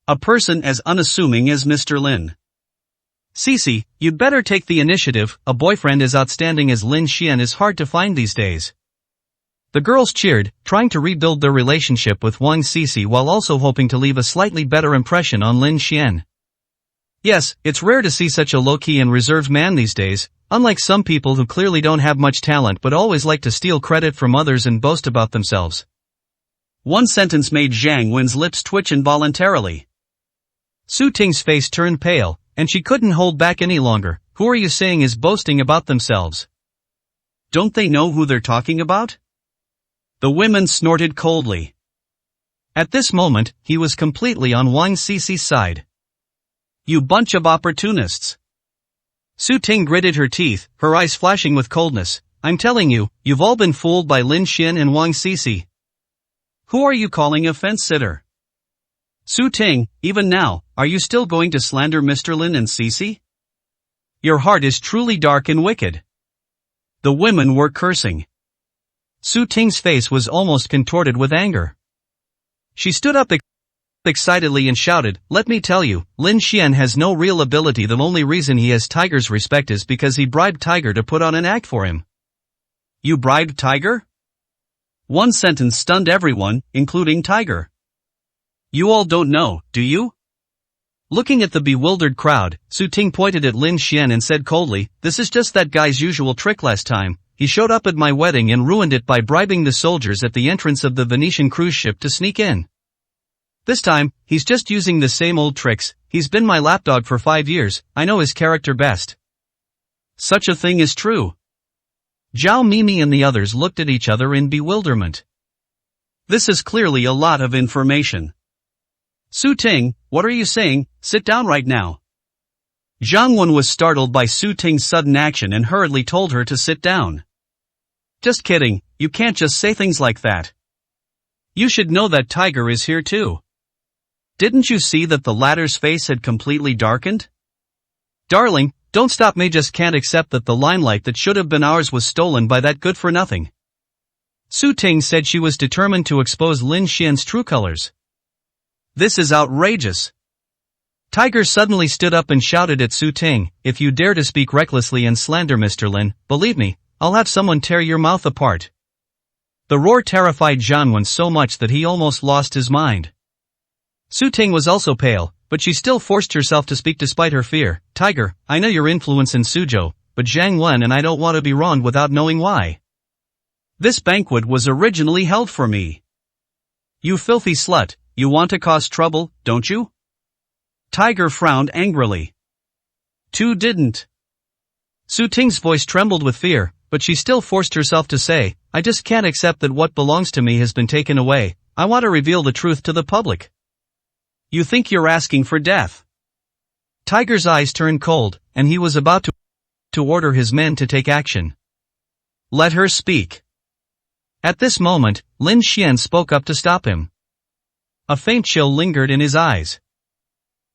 A person as unassuming as Mr. Lin. Sisi, you'd better take the initiative, a boyfriend as outstanding as Lin Xian is hard to find these days. The girls cheered, trying to rebuild their relationship with Wang Sisi while also hoping to leave a slightly better impression on Lin Xian. Yes, it's rare to see such a low-key and reserved man these days, unlike some people who clearly don't have much talent but always like to steal credit from others and boast about themselves. One sentence made Zhang Wen's lips twitch involuntarily. Su Ting's face turned pale, and she couldn't hold back any longer. Who are you saying is boasting about themselves? Don't they know who they're talking about? The women snorted coldly. At this moment, he was completely on Wang Sisi's side. You bunch of opportunists. Su Ting gritted her teeth, her eyes flashing with coldness. I'm telling you, you've all been fooled by Lin Xian and Wang Sisi. Who are you calling a fence-sitter? Su Ting, even now, are you still going to slander Mr. Lin and Sisi? Your heart is truly dark and wicked. The women were cursing. Su Ting's face was almost contorted with anger. She stood up excitedly and shouted, "Let me tell you, Lin Xian has no real ability. The only reason he has Tiger's respect is because he bribed Tiger to put on an act for him." "You bribed Tiger?" One sentence stunned everyone, including Tiger. "You all don't know, do you?" Looking at the bewildered crowd, Su Ting pointed at Lin Xian and said coldly, "This is just that guy's usual trick. Last time, he showed up at my wedding and ruined it by bribing the soldiers at the entrance of the Venetian cruise ship to sneak in. This time, he's just using the same old tricks. He's been my lapdog for 5 years, I know his character best." "Such a thing is true." Zhao Mimi and the others looked at each other in bewilderment. This is clearly a lot of information. "Su Ting, what are you saying? Sit down right now." Zhang Wen was startled by Su Ting's sudden action and hurriedly told her to sit down. "Just kidding, you can't just say things like that. You should know that Tiger is here too. Didn't you see that the latter's face had completely darkened?" "Darling, don't stop me. Just can't accept that the limelight that should have been ours was stolen by that good-for-nothing." Su Ting said she was determined to expose Lin Xian's true colors. "This is outrageous." Tiger suddenly stood up and shouted at Su Ting, "If you dare to speak recklessly and slander Mr. Lin, believe me, I'll have someone tear your mouth apart." The roar terrified Zhang Wen so much that he almost lost his mind. Su Ting was also pale, but she still forced herself to speak despite her fear. "Tiger, I know your influence in Suzhou, but Zhang Wen and I don't want to be wronged without knowing why. This banquet was originally held for me. You filthy slut, you want to cause trouble, don't you?" Tiger frowned angrily. "Tu didn't." Su Ting's voice trembled with fear, but she still forced herself to say, "I just can't accept that what belongs to me has been taken away. I want to reveal the truth to the public." "You think you're asking for death?" Tiger's eyes turned cold, and he was about to order his men to take action. "Let her speak." At this moment, Lin Xian spoke up to stop him. A faint chill lingered in his eyes.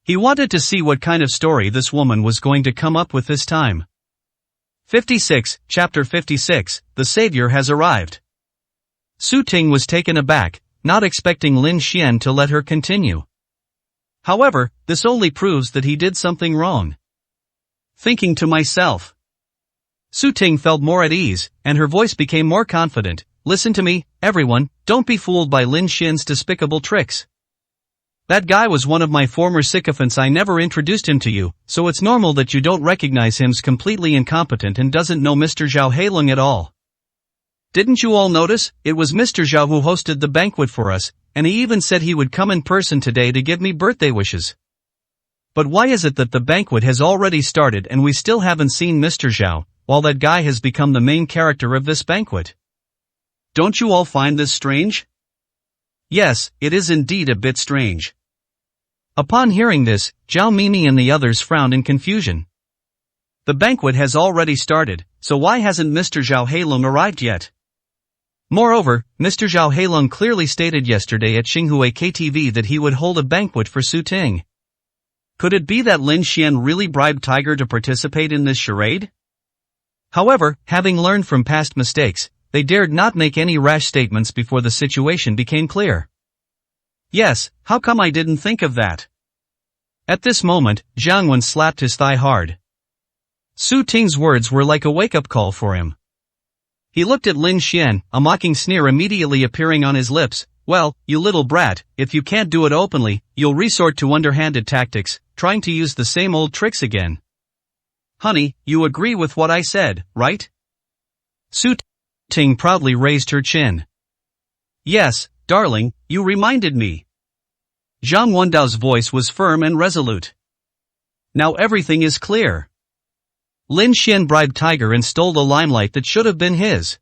He wanted to see what kind of story this woman was going to come up with this time. 56, Chapter 56, The Savior has arrived. Su Ting was taken aback, not expecting Lin Xian to let her continue. However, this only proves that he did something wrong. Thinking to myself. Su Ting felt more at ease, and her voice became more confident. "Listen to me, everyone, don't be fooled by Lin Xian's despicable tricks. That guy was one of my former sycophants. I never introduced him to you, so it's normal that you don't recognize him. He's completely incompetent and doesn't know Mr. Zhao Heilong at all. Didn't you all notice? It was Mr. Zhao who hosted the banquet for us, and he even said he would come in person today to give me birthday wishes. But why is it that the banquet has already started and we still haven't seen Mr. Zhao, while that guy has become the main character of this banquet? Don't you all find this strange?" "Yes, it is indeed a bit strange." Upon hearing this, Zhao Mimi and the others frowned in confusion. The banquet has already started, so why hasn't Mr. Zhao Heilong arrived yet? Moreover, Mr. Zhao Heilong clearly stated yesterday at Xinghua KTV that he would hold a banquet for Su Ting. Could it be that Lin Xian really bribed Tiger to participate in this charade? However, having learned from past mistakes, they dared not make any rash statements before the situation became clear. "Yes, how come I didn't think of that?" At this moment, Zhang Wen slapped his thigh hard. Su Ting's words were like a wake-up call for him. He looked at Lin Xian, a mocking sneer immediately appearing on his lips. "Well, you little brat, if you can't do it openly, you'll resort to underhanded tactics, trying to use the same old tricks again. Honey, you agree with what I said, right?" Su Ting proudly raised her chin. "Yes, darling, you reminded me." Zhang Wendao's voice was firm and resolute. "Now everything is clear. Lin Xian bribed Tiger and stole the limelight that should have been his.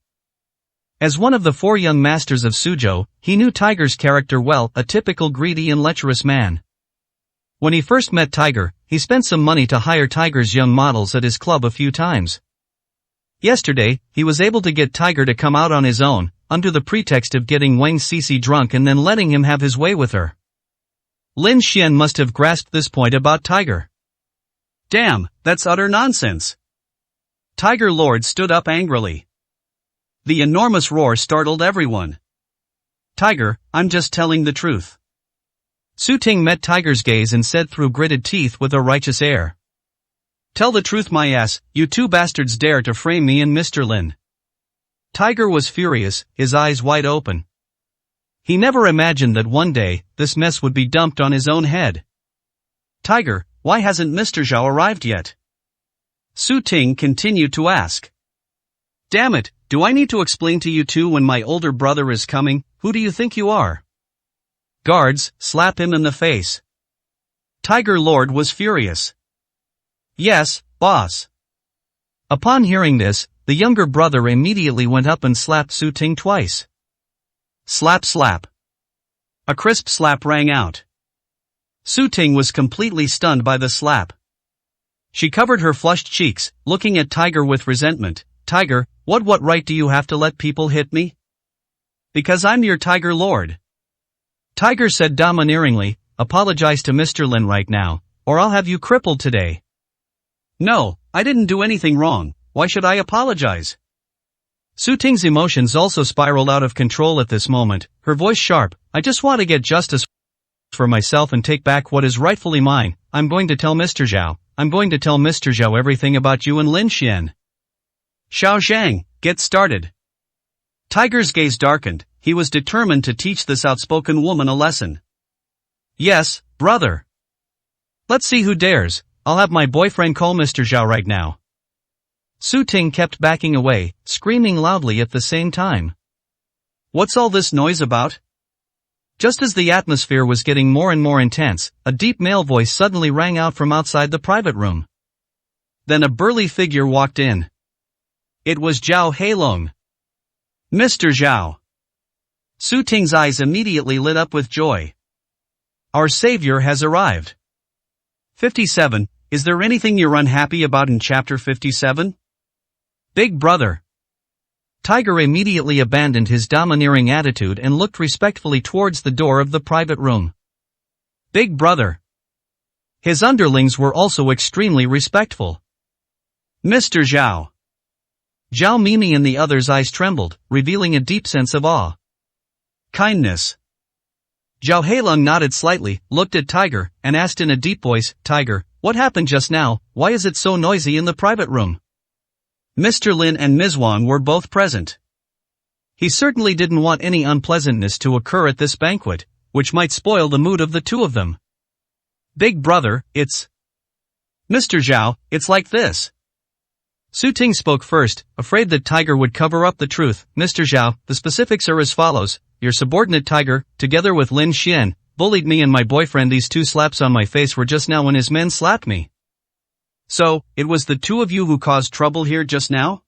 As one of the 4 young masters of Suzhou, he knew Tiger's character well, a typical greedy and lecherous man. When he first met Tiger, he spent some money to hire Tiger's young models at his club a few times. Yesterday, he was able to get Tiger to come out on his own, under the pretext of getting Wang Cici drunk and then letting him have his way with her. Lin Xian must have grasped this point about Tiger. Damn, that's utter nonsense. Tiger Lord stood up angrily. The enormous roar startled everyone. Tiger, I'm just telling the truth. Su Ting met Tiger's gaze and said through gritted teeth with a righteous air. "Tell the truth, my ass, you two bastards dare to frame me and Mr. Lin." Tiger was furious, his eyes wide open. He never imagined that one day, this mess would be dumped on his own head. "Tiger, why hasn't Mr. Zhao arrived yet?" Su Ting continued to ask. "Damn it, do I need to explain to you two when my older brother is coming? Who do you think you are?" "Guards, slap him in the face." Tiger Lord was furious. "Yes, boss." Upon hearing this, the younger brother immediately went up and slapped Su Ting twice. Slap slap. A crisp slap rang out. Su Ting was completely stunned by the slap. She covered her flushed cheeks, looking at Tiger with resentment. "Tiger, what right do you have to let people hit me?" "Because I'm your Tiger Lord." Tiger said domineeringly, "Apologize to Mr. Lin right now, or I'll have you crippled today." "No, I didn't do anything wrong, why should I apologize?" Su Ting's emotions also spiraled out of control at this moment, her voice sharp. "I just want to get justice for myself and take back what is rightfully mine. I'm going to tell Mr. Zhao. I'm going to tell Mr. Zhao everything about you and Lin Xian." "Xiao Zhang, get started." Tiger's gaze darkened, he was determined to teach this outspoken woman a lesson. "Yes, brother. Let's see who dares. I'll have my boyfriend call Mr. Zhao right now." Su Ting kept backing away, screaming loudly at the same time. "What's all this noise about?" Just as the atmosphere was getting more and more intense, a deep male voice suddenly rang out from outside the private room. Then a burly figure walked in. It was Zhao Heilong. "Mr. Zhao." Su Ting's eyes immediately lit up with joy. "Our savior has arrived." 57. Is there anything you're unhappy about in chapter 57? Big brother. Tiger immediately abandoned his domineering attitude and looked respectfully towards the door of the private room. Big brother. His underlings were also extremely respectful. Mr. Zhao. Zhao Mimi and the others' eyes trembled, revealing a deep sense of awe. Kindness. Zhao Heilong nodded slightly, looked at Tiger, and asked in a deep voice, "Tiger, what happened just now? Why is it so noisy in the private room?" Mr. Lin and Ms. Wang were both present. He certainly didn't want any unpleasantness to occur at this banquet, which might spoil the mood of the two of them. Big brother, it's... Mr. Zhao, it's like this. Su Ting spoke first, afraid that Tiger would cover up the truth. Mr. Zhao, the specifics are as follows. Your subordinate Tiger, together with Lin Xian, bullied me and my boyfriend. These two slaps on my face were just now when his men slapped me. So, it was the two of you who caused trouble here just now?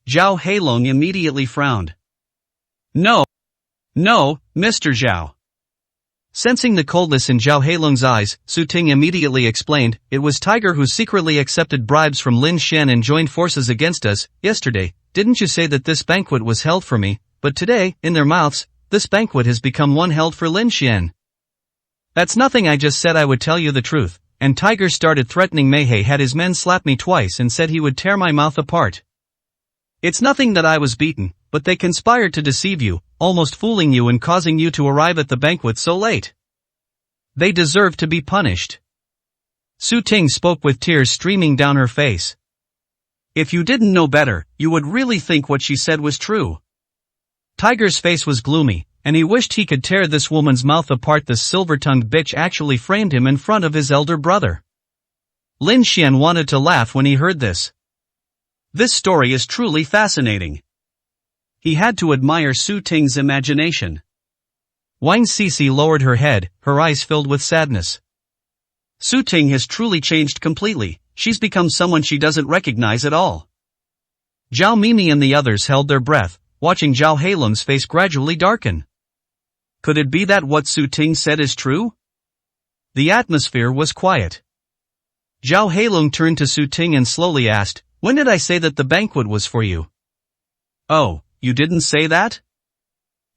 Zhao Heilong immediately frowned. No, Mr. Zhao. Sensing the coldness in Zhao Heilong's eyes, Su Ting immediately explained, it was Tiger who secretly accepted bribes from Lin Xian and joined forces against us. Yesterday, didn't you say that this banquet was held for me, but today, in their mouths, this banquet has become one held for Lin Xian. That's nothing, I just said I would tell you the truth, and Tiger started threatening me. He had his men slap me twice and said he would tear my mouth apart. It's nothing that I was beaten, but they conspired to deceive you, almost fooling you and causing you to arrive at the banquet so late. They deserve to be punished. Su Ting spoke with tears streaming down her face. If you didn't know better, you would really think what she said was true. Tiger's face was gloomy, and he wished he could tear this woman's mouth apart. The silver-tongued bitch actually framed him in front of his elder brother. Lin Xian wanted to laugh when he heard this. This story is truly fascinating. He had to admire Su Ting's imagination. Wang Sisi lowered her head, her eyes filled with sadness. Su Ting has truly changed completely, she's become someone she doesn't recognize at all. Zhao Mimi and the others held their breath, watching Zhao Heilong's face gradually darken. Could it be that what Su Ting said is true? The atmosphere was quiet. Zhao Heilong turned to Su Ting and slowly asked, when did I say that the banquet was for you? Oh, you didn't say that?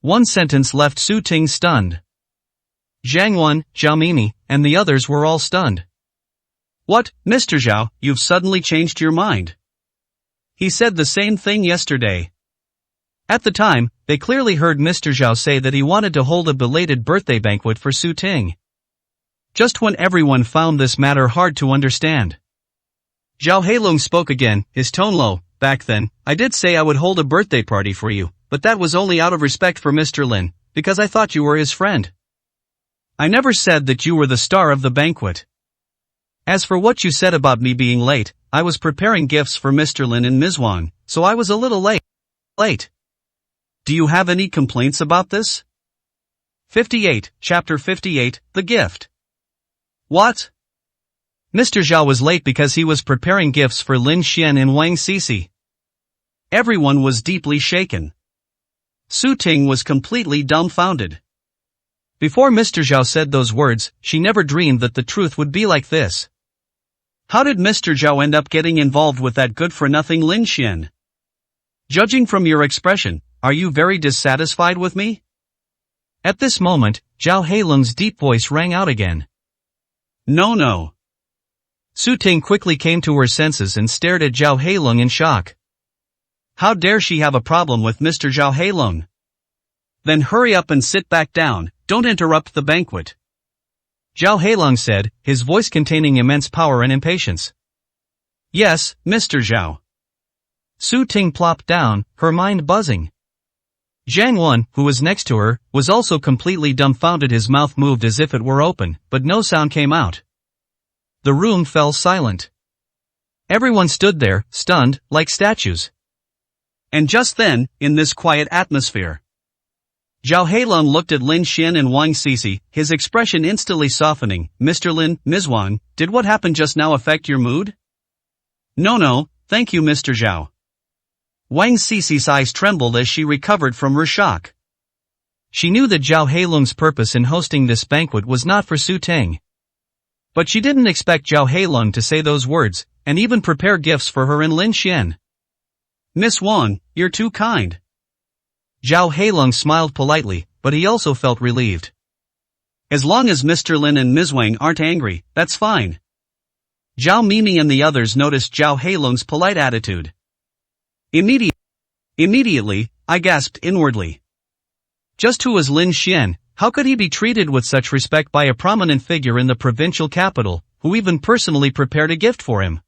One sentence left Su Ting stunned. Zhang Wan, Zhao Mimi, and the others were all stunned. What, Mr. Zhao, you've suddenly changed your mind? He said the same thing yesterday. At the time, they clearly heard Mr. Zhao say that he wanted to hold a belated birthday banquet for Su Ting. Just when everyone found this matter hard to understand, Zhao Heilong spoke again, his tone low. Back then, I did say I would hold a birthday party for you, but that was only out of respect for Mr. Lin, because I thought you were his friend. I never said that you were the star of the banquet. As for what you said about me being late, I was preparing gifts for Mr. Lin and Ms. Wang, so I was a little late. Do you have any complaints about this? 58, Chapter 58, The Gift. What? Mr. Zhao was late because he was preparing gifts for Lin Xian and Wang Sisi. Everyone was deeply shaken. Su Ting was completely dumbfounded. Before Mr. Zhao said those words, she never dreamed that the truth would be like this. How did Mr. Zhao end up getting involved with that good-for-nothing Lin Xian? Judging from your expression, are you very dissatisfied with me? At this moment, Zhao Heilong's deep voice rang out again. No. Su Ting quickly came to her senses and stared at Zhao Heilong in shock. How dare she have a problem with Mr. Zhao Heilong? Then hurry up and sit back down, don't interrupt the banquet. Zhao Heilong said, his voice containing immense power and impatience. Yes, Mr. Zhao. Su Ting plopped down, her mind buzzing. Zhang Wan, who was next to her, was also completely dumbfounded. His mouth moved as if it were open, but no sound came out. The room fell silent. Everyone stood there, stunned, like statues. And just then, in this quiet atmosphere, Zhao Heilong looked at Lin Xian and Wang Sisi, his expression instantly softening. Mr. Lin, Ms. Wang, did what happened just now affect your mood? No, thank you, Mr. Zhao. Wang Sisi's eyes trembled as she recovered from her shock. She knew that Zhao Heilong's purpose in hosting this banquet was not for Su Ting. But she didn't expect Zhao Heilong to say those words, and even prepare gifts for her and Lin Xian. Miss Wang, you're too kind. Zhao Heilong smiled politely, but he also felt relieved. As long as Mr. Lin and Ms. Wang aren't angry, that's fine. Zhao Mimi and the others noticed Zhao Heilong's polite attitude. Immediately, I gasped inwardly. Just who was Lin Xian? How could he be treated with such respect by a prominent figure in the provincial capital, who even personally prepared a gift for him?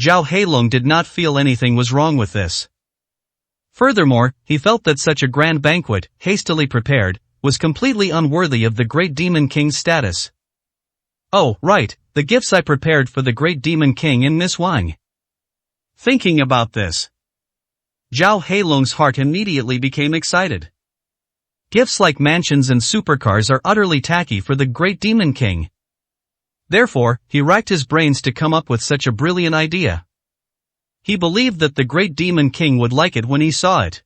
Zhao Heilong did not feel anything was wrong with this. Furthermore, he felt that such a grand banquet, hastily prepared, was completely unworthy of the Great Demon King's status. Oh, right, the gifts I prepared for the Great Demon King and Miss Wang. Thinking about this, Zhao Heilong's heart immediately became excited. Gifts like mansions and supercars are utterly tacky for the Great Demon King. Therefore, he racked his brains to come up with such a brilliant idea. He believed that the Great Demon King would like it when he saw it.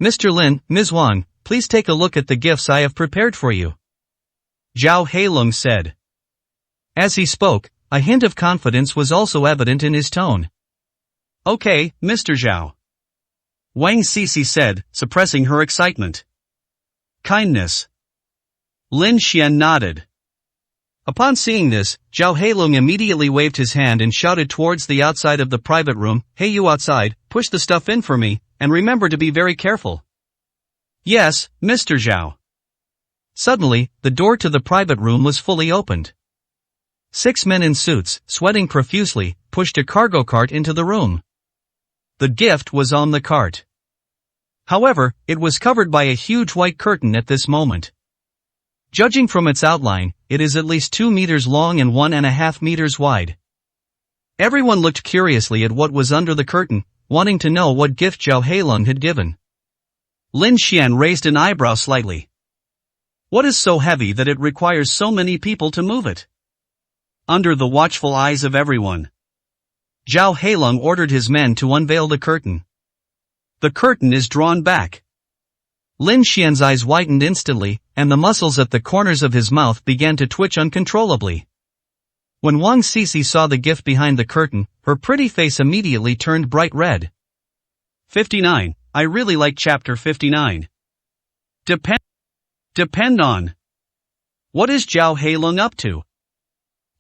Mr. Lin, Ms. Wang, please take a look at the gifts I have prepared for you. Zhao Heilong said. As he spoke, a hint of confidence was also evident in his tone. Okay, Mr. Zhao. Wang Sisi said, suppressing her excitement. Kindness. Lin Xian nodded. Upon seeing this, Zhao Heilong immediately waved his hand and shouted towards the outside of the private room, Hey you outside, push the stuff in for me, and remember to be very careful. Yes, Mr. Zhao. Suddenly, the door to the private room was fully opened. 6 men in suits, sweating profusely, pushed a cargo cart into the room. The gift was on the cart. However, it was covered by a huge white curtain at this moment. Judging from its outline, it is at least 2 meters long and 1.5 meters wide. Everyone looked curiously at what was under the curtain, wanting to know what gift Zhao Heilong had given. Lin Xian raised an eyebrow slightly. What is so heavy that it requires so many people to move it? Under the watchful eyes of everyone, Zhao Heilong ordered his men to unveil the curtain. The curtain is drawn back. Lin Xian's eyes whitened instantly, and the muscles at the corners of his mouth began to twitch uncontrollably. When Wang Sisi saw the gift behind the curtain, her pretty face immediately turned bright red. 59. I really like chapter 59. Depend on. What is Zhao Heilong up to?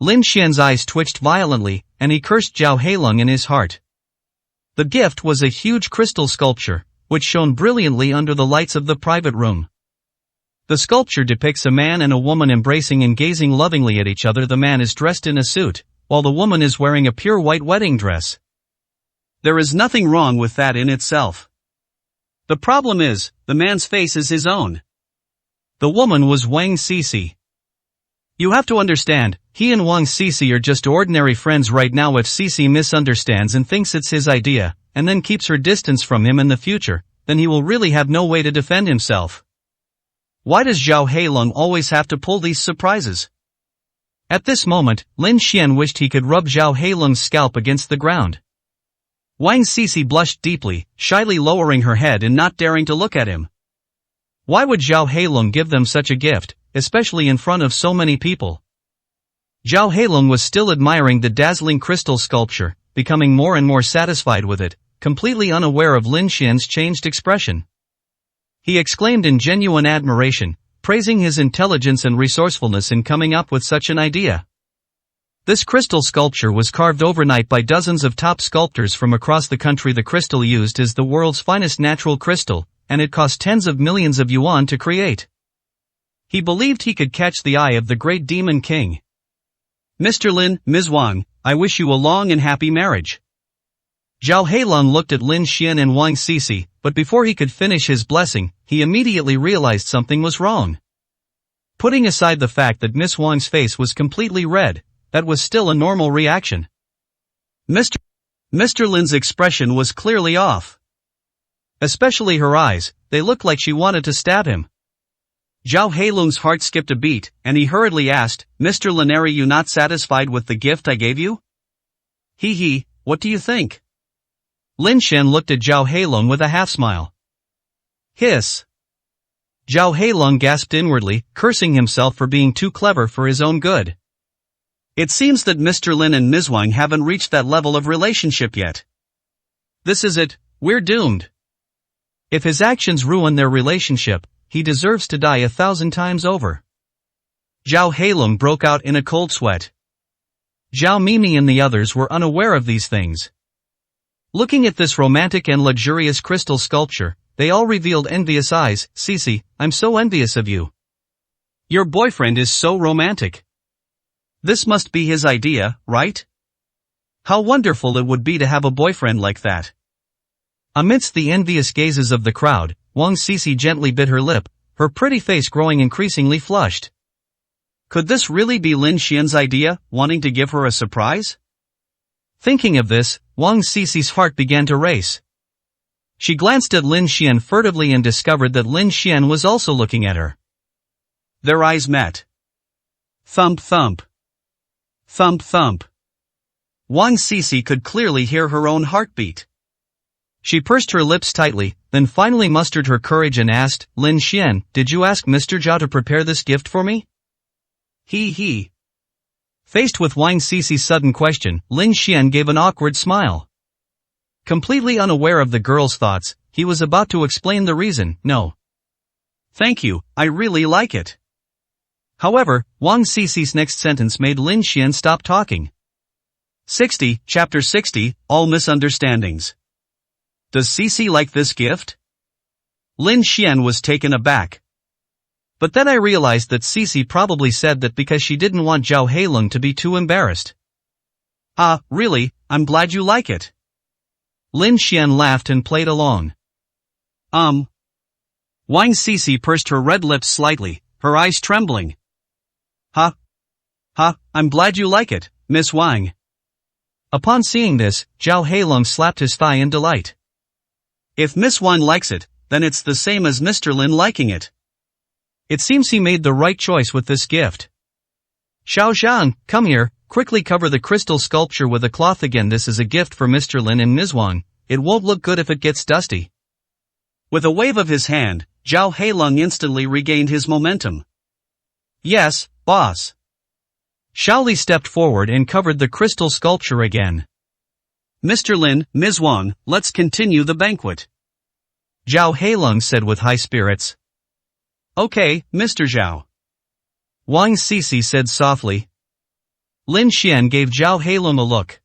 Lin Xian's eyes twitched violently, and he cursed Zhao Heilong in his heart. The gift was a huge crystal sculpture, which shone brilliantly under the lights of the private room. The sculpture depicts a man and a woman embracing and gazing lovingly at each other. The man is dressed in a suit, while the woman is wearing a pure white wedding dress. There is nothing wrong with that in itself. The problem is, the man's face is his own. The woman was Wang Cece. You have to understand, he and Wang Cece are just ordinary friends right now. If Cece misunderstands and thinks it's his idea, and then keeps her distance from him in the future, then he will really have no way to defend himself. Why does Zhao Heilong always have to pull these surprises? At this moment, Lin Xian wished he could rub Zhao Heilong's scalp against the ground. Wang Cece blushed deeply, shyly lowering her head and not daring to look at him. Why would Zhao Heilong give them such a gift, especially in front of so many people? Zhao Heilong was still admiring the dazzling crystal sculpture, becoming more and more satisfied with it, completely unaware of Lin Xian's changed expression. He exclaimed in genuine admiration, praising his intelligence and resourcefulness in coming up with such an idea. This crystal sculpture was carved overnight by dozens of top sculptors from across the country. The crystal used is the world's finest natural crystal, and it cost tens of millions of yuan to create. He believed he could catch the eye of the great demon king. Mr. Lin, Ms. Wang, I wish you a long and happy marriage. Zhao Heilong looked at Lin Xian and Wang Cece, but before he could finish his blessing, he immediately realized something was wrong. Putting aside the fact that Miss Wang's face was completely red, that was still a normal reaction. Mr. Lin's expression was clearly off. Especially her eyes, they looked like she wanted to stab him. Zhao Heilong's heart skipped a beat, and he hurriedly asked, Mr. Lin, are you not satisfied with the gift I gave you? Hee, what do you think? Lin Xian looked at Zhao Heilong with a half-smile. Hiss. Zhao Heilong gasped inwardly, cursing himself for being too clever for his own good. It seems that Mr. Lin and Ms. Wang haven't reached that level of relationship yet. This is it, we're doomed. If his actions ruin their relationship, he deserves to die 1,000 times over. Zhao Heilong broke out in a cold sweat. Zhao Mimi and the others were unaware of these things. Looking at this romantic and luxurious crystal sculpture, they all revealed envious eyes. Cece, I'm so envious of you. Your boyfriend is so romantic. This must be his idea, right? How wonderful it would be to have a boyfriend like that. Amidst the envious gazes of the crowd, Wang Cece gently bit her lip, her pretty face growing increasingly flushed. Could this really be Lin Xian's idea, wanting to give her a surprise? Thinking of this, Wang Cece's heart began to race. She glanced at Lin Xian furtively and discovered that Lin Xian was also looking at her. Their eyes met. Thump thump. Thump thump. Wang Cece could clearly hear her own heartbeat. She pursed her lips tightly, then finally mustered her courage and asked, Lin Xian, did you ask Mr. Zhao to prepare this gift for me? He. Faced with Wang Cece's sudden question, Lin Xian gave an awkward smile. Completely unaware of the girl's thoughts, he was about to explain the reason. No. Thank you, I really like it. However, Wang Cece's next sentence made Lin Xian stop talking. Chapter 60, All Misunderstandings. Does Cece like this gift? Lin Xian was taken aback. But then I realized that Cece probably said that because she didn't want Zhao Heilong to be too embarrassed. Ah, really, I'm glad you like it. Lin Xian laughed and played along. Wang Cece pursed her red lips slightly, her eyes trembling. I'm glad you like it, Miss Wang. Upon seeing this, Zhao Heilong slapped his thigh in delight. If Miss Wang likes it, then it's the same as Mr. Lin liking it. It seems he made the right choice with this gift. Xiao Zhang, come here, quickly cover the crystal sculpture with a cloth again. This is a gift for Mr. Lin and Ms. Wang. It won't look good if it gets dusty. With a wave of his hand, Zhao Heilong instantly regained his momentum. Yes, boss. Shaoli stepped forward and covered the crystal sculpture again. Mr. Lin, Ms. Wang, let's continue the banquet. Zhao Heilong said with high spirits. Okay, Mr. Zhao. Wang Cece said softly. Lin Xian gave Zhao Heilong a look.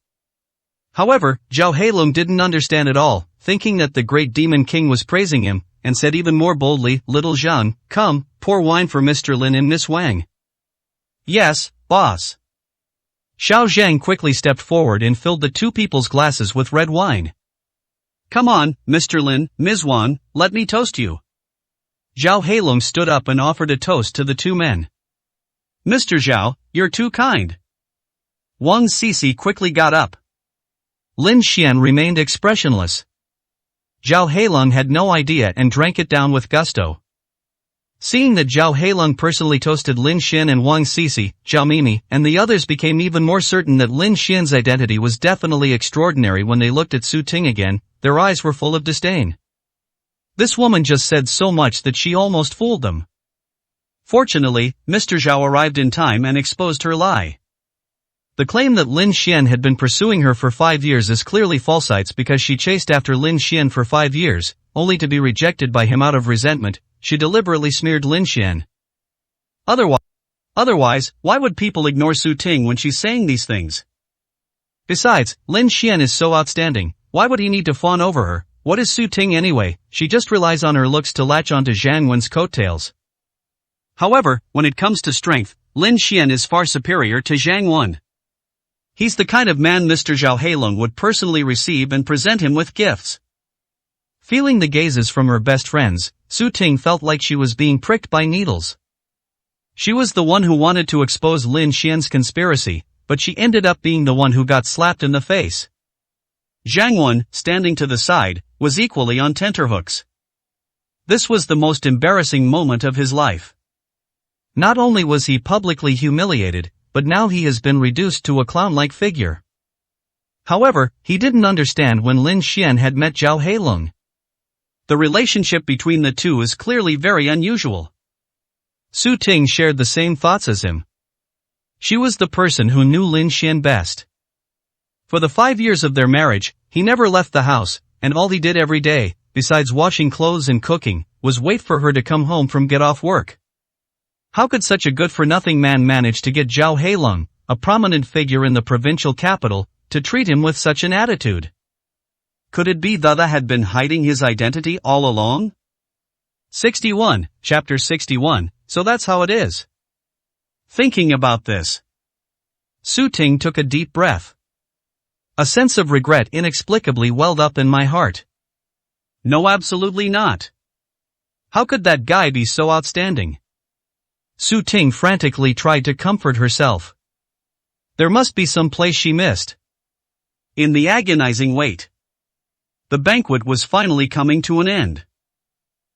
However, Zhao Heilong didn't understand at all, thinking that the great Demon King was praising him, and said even more boldly, "Little Zhang, come, pour wine for Mr. Lin and Miss Wang." "Yes, boss." Xiao Zhang quickly stepped forward and filled the two people's glasses with red wine. "Come on, Mr. Lin, Ms. Wang, let me toast you." Zhao Heilong stood up and offered a toast to the two men. "Mr. Zhao, you're too kind." Wang Sisi quickly got up. Lin Xian remained expressionless. Zhao Heilong had no idea and drank it down with gusto. Seeing that Zhao Heilong personally toasted Lin Xian and Wang Sisi, Zhao Mimi, and the others became even more certain that Lin Xian's identity was definitely extraordinary. When they looked at Su Ting again, their eyes were full of disdain. This woman just said so much that she almost fooled them. Fortunately, Mr. Zhao arrived in time and exposed her lie. The claim that Lin Xian had been pursuing her for 5 years is clearly falsities, because she chased after Lin Xian for 5 years, only to be rejected by him out of resentment. She deliberately smeared Lin Xian. Otherwise, why would people ignore Su Ting when she's saying these things? Besides, Lin Xian is so outstanding, why would he need to fawn over her? What is Su Ting anyway? She just relies on her looks to latch onto Zhang Wen's coattails. However, when it comes to strength, Lin Xian is far superior to Zhang Wen. He's the kind of man Mr. Zhao Heilong would personally receive and present him with gifts. Feeling the gazes from her best friends, Su Ting felt like she was being pricked by needles. She was the one who wanted to expose Lin Xian's conspiracy, but she ended up being the one who got slapped in the face. Zhang Wen, standing to the side, was equally on tenterhooks. This was the most embarrassing moment of his life. Not only was he publicly humiliated, but now he has been reduced to a clown-like figure. However, he didn't understand when Lin Xian had met Zhao Heilong. The relationship between the two is clearly very unusual. Su Ting shared the same thoughts as him. She was the person who knew Lin Xian best. For the 5 years of their marriage, he never left the house, and all he did every day, besides washing clothes and cooking, was wait for her to come home from get off work. How could such a good-for-nothing man manage to get Zhao Heilong, a prominent figure in the provincial capital, to treat him with such an attitude? Could it be Dada had been hiding his identity all along? 61, Chapter 61, so that's how it is. Thinking about this, Su Ting took a deep breath. A sense of regret inexplicably welled up in my heart. No, absolutely not. How could that guy be so outstanding? Su Ting frantically tried to comfort herself. There must be some place she missed. In the agonizing wait, the banquet was finally coming to an end.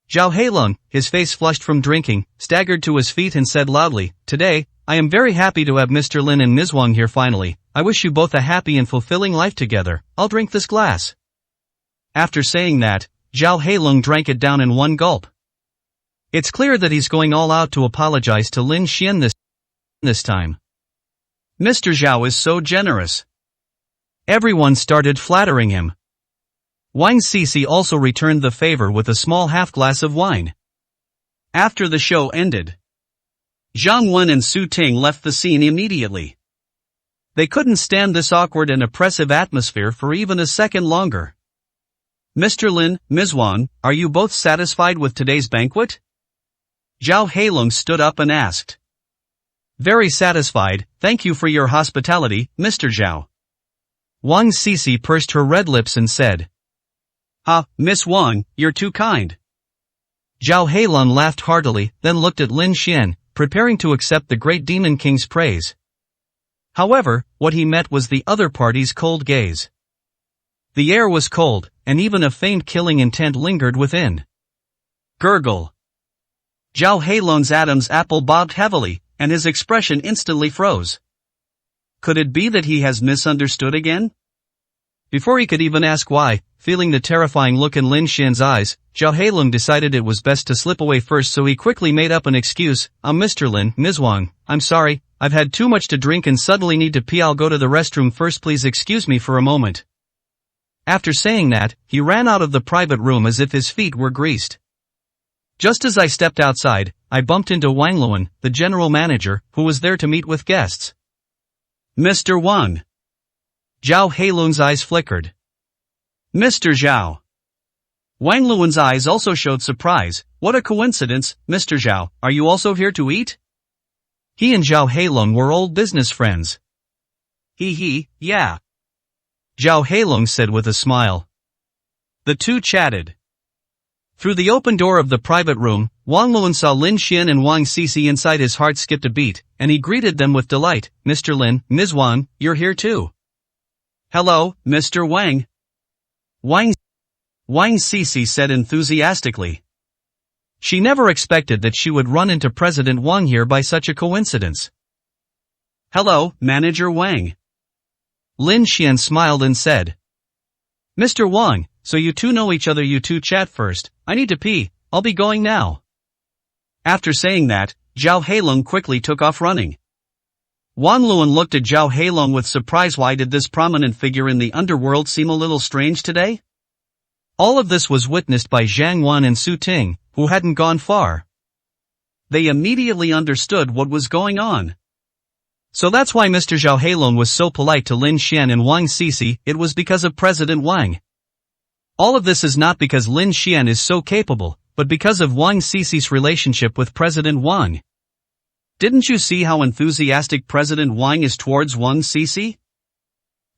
Zhao Heilong, his face flushed from drinking, staggered to his feet and said loudly, "Today, I am very happy to have Mr. Lin and Ms. Wang here finally. I wish you both a happy and fulfilling life together. I'll drink this glass." After saying that, Zhao Heilong drank it down in one gulp. It's clear that he's going all out to apologize to Lin Xian this time. Mr. Zhao is so generous. Everyone started flattering him. Wang Sisi also returned the favor with a small half-glass of wine. After the show ended, Zhang Wen and Su Ting left the scene immediately. They couldn't stand this awkward and oppressive atmosphere for even a second longer. "Mr. Lin, Ms. Wang, are you both satisfied with today's banquet?" Zhao Heilong stood up and asked. "Very satisfied, thank you for your hospitality, Mr. Zhao." Wang Sisi pursed her red lips and said, "Ah, Miss Wang, you're too kind." Zhao Heilong laughed heartily, then looked at Lin Xian, preparing to accept the great Demon King's praise. However, what he met was the other party's cold gaze. The air was cold, and even a faint killing intent lingered within. Gurgle. Zhao Heilong's Adam's apple bobbed heavily, and his expression instantly froze. Could it be that he has misunderstood again? Before he could even ask why, feeling the terrifying look in Lin Xian's eyes, Zhao Heilong decided it was best to slip away first, so he quickly made up an excuse. "Mr. Lin, Ms. Wang, I'm sorry, I've had too much to drink and suddenly need to pee. I'll go to the restroom first, please excuse me for a moment." After saying that, he ran out of the private room as if his feet were greased. Just as I stepped outside, I bumped into Wang Luan, the general manager, who was there to meet with guests. "Mr. Wang." Zhao Heilong's eyes flickered. "Mr. Zhao." Wang Luan's eyes also showed surprise. What a coincidence, Mr. Zhao, are you also here to eat? He and Zhao Heilong were old business friends. Yeah. Zhao Heilong said with a smile. The two chatted. Through the open door of the private room, Wang Luan saw Lin Xian and Wang Sisi. Inside his heart skipped a beat, and he greeted them with delight. Mr. Lin, Ms. Wang, you're here too. Hello, Mr. Wang. Wang Sisi said enthusiastically. She never expected that she would run into President Wang here by such a coincidence. Hello, Manager Wang. Lin Xian smiled and said. Mr. Wang, so you two know each other. You two chat first. I need to pee, I'll be going now. After saying that, Zhao Heilong quickly took off running. Wang Luan looked at Zhao Heilong with surprise. Why did this prominent figure in the underworld seem a little strange today? All of this was witnessed by Zhang Wan and Su Ting, who hadn't gone far. They immediately understood what was going on. So that's why Mr. Zhao Heilong was so polite to Lin Xian and Wang Sisi. It was because of President Wang. All of this is not because Lin Xian is so capable, but because of Wang Sisi's relationship with President Wang. Didn't you see how enthusiastic President Wang is towards Wang Sisi?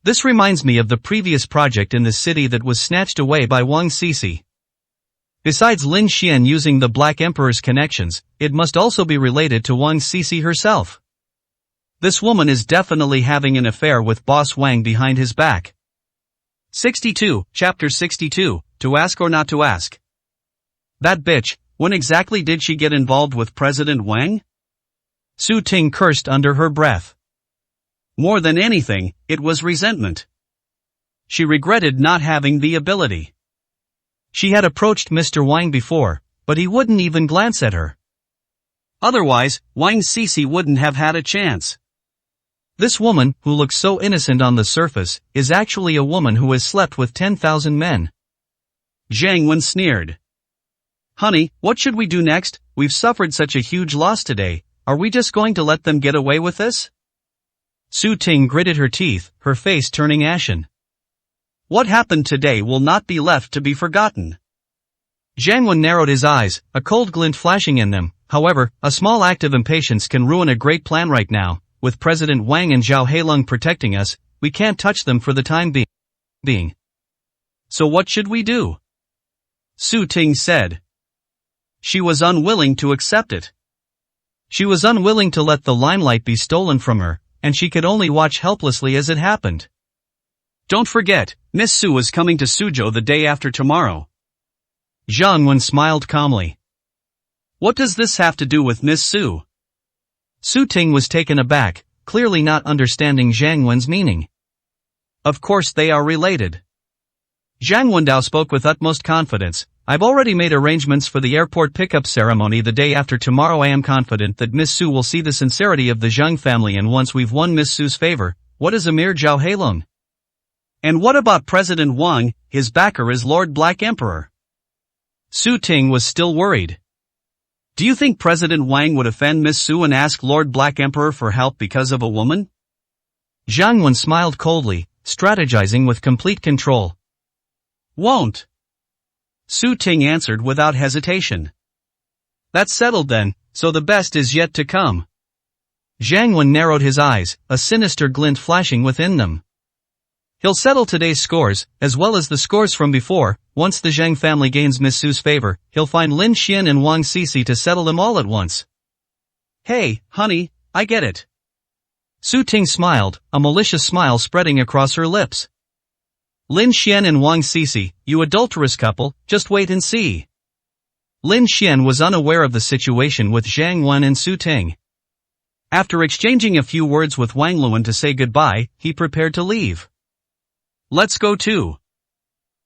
This reminds me of the previous project in the city that was snatched away by Wang Sisi. Besides Lin Xian using the Black Emperor's connections, it must also be related to Wang Sisi herself. This woman is definitely having an affair with Boss Wang behind his back. 62, Chapter 62, To Ask or Not to Ask. That bitch, when exactly did she get involved with President Wang? Su Ting cursed under her breath. More than anything, it was resentment. She regretted not having the ability. She had approached Mr. Wang before, but he wouldn't even glance at her. Otherwise, Wang Sisi wouldn't have had a chance. This woman, who looks so innocent on the surface, is actually a woman who has slept with 10,000 men. Zhang Wen sneered. Honey, what should we do next? We've suffered such a huge loss today, are we just going to let them get away with this? Su Ting gritted her teeth, her face turning ashen. What happened today will not be left to be forgotten. Zhang Wen narrowed his eyes, a cold glint flashing in them. However, a small act of impatience can ruin a great plan right now. With President Wang and Zhao Heilong protecting us, we can't touch them for the time being. So what should we do? Su Ting said. She was unwilling to accept it. She was unwilling to let the limelight be stolen from her, and she could only watch helplessly as it happened. Don't forget, Miss Su is coming to Suzhou the day after tomorrow. Zhang Wen smiled calmly. What does this have to do with Miss Su? Su Ting was taken aback, clearly not understanding Zhang Wen's meaning. Of course they are related. Zhang Wendao spoke with utmost confidence. I've already made arrangements for the airport pickup ceremony the day after tomorrow. I am confident that Miss Su will see the sincerity of the Zhang family, and once we've won Miss Su's favor, what is a mere Zhao Heilong? And what about President Wang? His backer is Lord Black Emperor. Su Ting was still worried. Do you think President Wang would offend Miss Su and ask Lord Black Emperor for help because of a woman? Zhang Wen smiled coldly, strategizing with complete control. Won't. Su Ting answered without hesitation. That's settled then, so the best is yet to come. Zhang Wen narrowed his eyes, a sinister glint flashing within them. He'll settle today's scores, as well as the scores from before. Once the Zhang family gains Miss Su's favor, he'll find Lin Xian and Wang Sisi to settle them all at once. Hey, honey, I get it. Su Ting smiled, a malicious smile spreading across her lips. Lin Xian and Wang Sisi, you adulterous couple, just wait and see. Lin Xian was unaware of the situation with Zhang Wen and Su Ting. After exchanging a few words with Wang Luan to say goodbye, he prepared to leave. Let's go too.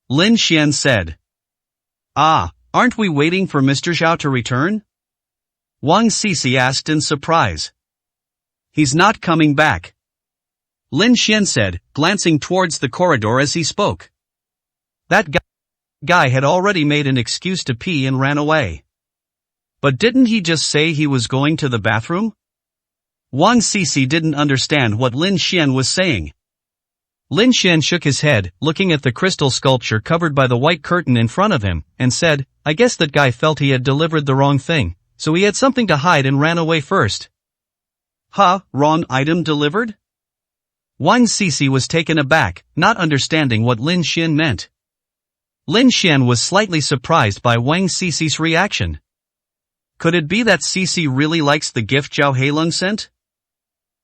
Lin Xian said. Aren't we waiting for Mr. Zhao to return? Wang Sisi asked in surprise. He's not coming back. Lin Xian said, glancing towards the corridor as he spoke. That guy had already made an excuse to pee and ran away. But didn't he just say he was going to the bathroom? Wang Sisi didn't understand what Lin Xian was saying. Lin Xian shook his head, looking at the crystal sculpture covered by the white curtain in front of him, and said, I guess that guy felt he had delivered the wrong thing, so he had something to hide and ran away first. Huh, wrong item delivered? Wang Sisi was taken aback, not understanding what Lin Xian meant. Lin Xian was slightly surprised by Wang Sisi's reaction. Could it be that Sisi really likes the gift Zhao Heilong sent?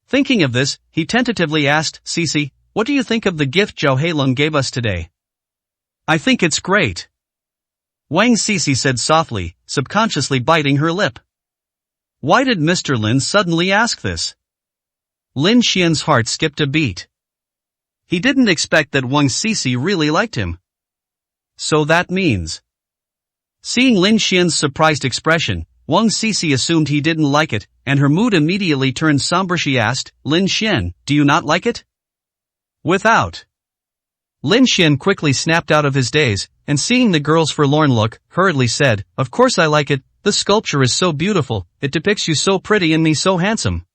Thinking of this, he tentatively asked, Sisi, what do you think of the gift Zhao Heilong gave us today? I think it's great. Wang Sisi said softly, subconsciously biting her lip. Why did Mr. Lin suddenly ask this? Lin Xian's heart skipped a beat. He didn't expect that Wang Sisi really liked him. So that means. Seeing Lin Xian's surprised expression, Wang Sisi assumed he didn't like it, and her mood immediately turned somber. She asked, Lin Xian, do you not like it? Without. Lin Xian quickly snapped out of his daze, and seeing the girl's forlorn look, hurriedly said, Of course I like it, the sculpture is so beautiful, it depicts you so pretty and me so handsome.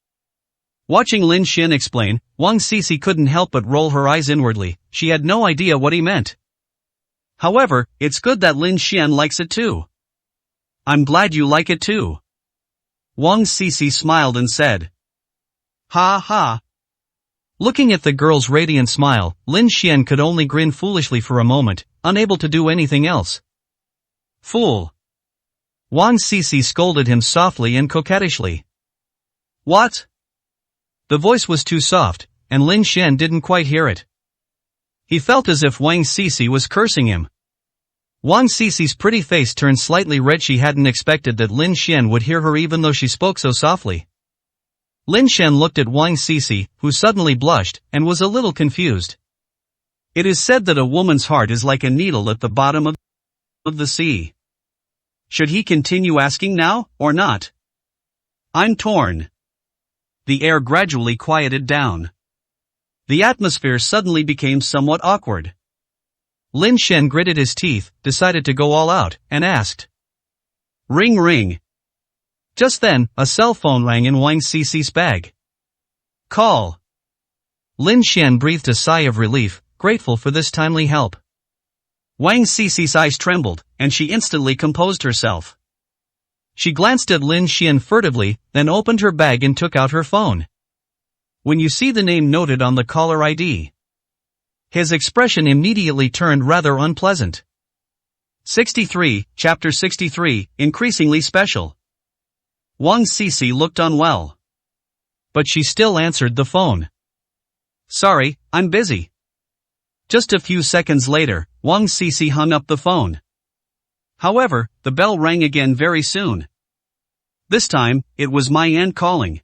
Watching Lin Xian explain, Wang Sisi couldn't help but roll her eyes inwardly. She had no idea what he meant. However, it's good that Lin Xian likes it too. I'm glad you like it too. Wang Sisi smiled and said. Ha ha. Looking at the girl's radiant smile, Lin Xian could only grin foolishly for a moment, unable to do anything else. Fool. Wang Sisi scolded him softly and coquettishly. What? The voice was too soft, and Lin Xian didn't quite hear it. He felt as if Wang Sisi was cursing him. Wang Sisi's pretty face turned slightly red. She hadn't expected that Lin Xian would hear her even though she spoke so softly. Lin Xian looked at Wang Sisi, who suddenly blushed, and was a little confused. It is said that a woman's heart is like a needle at the bottom of the sea. Should he continue asking now, or not? I'm torn. The air gradually quieted down. The atmosphere suddenly became somewhat awkward. Lin Xian gritted his teeth, decided to go all out, and asked. Ring ring. Just then, a cell phone rang in Wang Sisi's bag. Call. Lin Xian breathed a sigh of relief, grateful for this timely help. Wang Sisi's eyes trembled, and she instantly composed herself. She glanced at Lin Xian furtively, then opened her bag and took out her phone. When you see the name noted on the caller ID. His expression immediately turned rather unpleasant. 63, Chapter 63, Increasingly Special. Wang Sisi looked unwell. But she still answered the phone. Sorry, I'm busy. Just a few seconds later, Wang Sisi hung up the phone. However, the bell rang again very soon. This time, it was my aunt calling.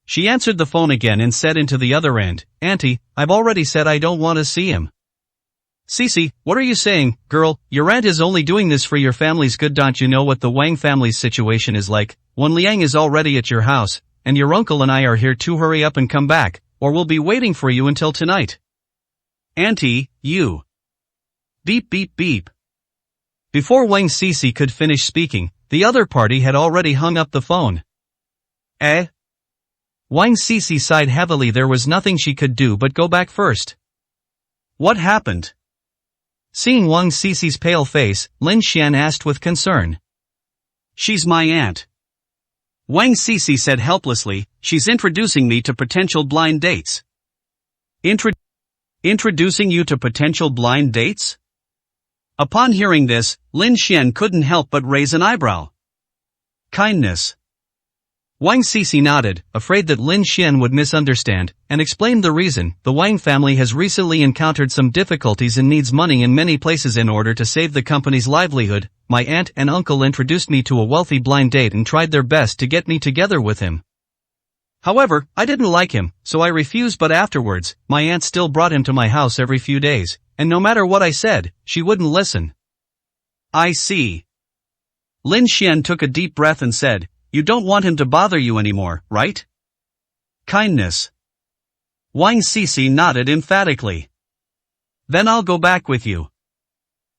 She answered the phone again and said into the other end, Auntie, I've already said I don't want to see him. Sisi, what are you saying, girl? Your aunt is only doing this for your family's good. Don't you know what the Wang family's situation is like? Wan Liang is already at your house, and your uncle and I are here to hurry up and come back, or we'll be waiting for you until tonight. Auntie, you. Beep beep beep. Before Wang Sisi could finish speaking, the other party had already hung up the phone. Eh? Wang Sisi sighed heavily. There was nothing she could do but go back first. What happened? Seeing Wang Sisi's pale face, Lin Xian asked with concern. She's my aunt. Wang Sisi said helplessly, she's introducing me to potential blind dates. Introducing you to potential blind dates? Upon hearing this, Lin Xian couldn't help but raise an eyebrow. Kindness. Wang Sisi nodded, afraid that Lin Xian would misunderstand, and explained the reason. The Wang family has recently encountered some difficulties and needs money in many places in order to save the company's livelihood. My aunt and uncle introduced me to a wealthy blind date and tried their best to get me together with him. However, I didn't like him, so I refused, but afterwards, my aunt still brought him to my house every few days, and no matter what I said, she wouldn't listen. I see. Lin Xian took a deep breath and said, You don't want him to bother you anymore, right? Kindness. Wang Sisi nodded emphatically. Then I'll go back with you.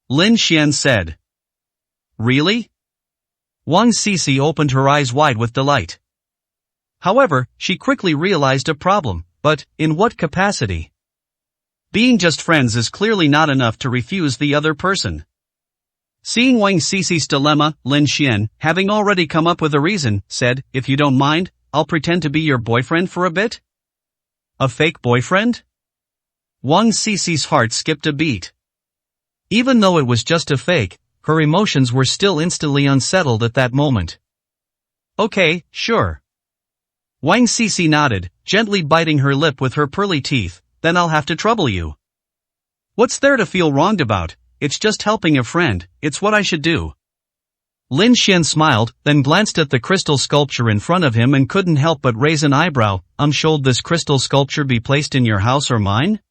Lin Xian said. Really? Wang Sisi opened her eyes wide with delight. However, she quickly realized a problem, but, in what capacity? Being just friends is clearly not enough to refuse the other person. Seeing Wang Cici's dilemma, Lin Xian, having already come up with a reason, said, "If you don't mind, I'll pretend to be your boyfriend for a bit." A fake boyfriend? Wang Cici's heart skipped a beat. Even though it was just a fake, her emotions were still instantly unsettled at that moment. "Okay, sure." Wang Cici nodded, gently biting her lip with her pearly teeth. "Then I'll have to trouble you. What's there to feel wronged about? It's just helping a friend, it's what I should do." Lin Xian smiled, then glanced at the crystal sculpture in front of him and couldn't help but raise an eyebrow. Should this crystal sculpture be placed in your house or mine?"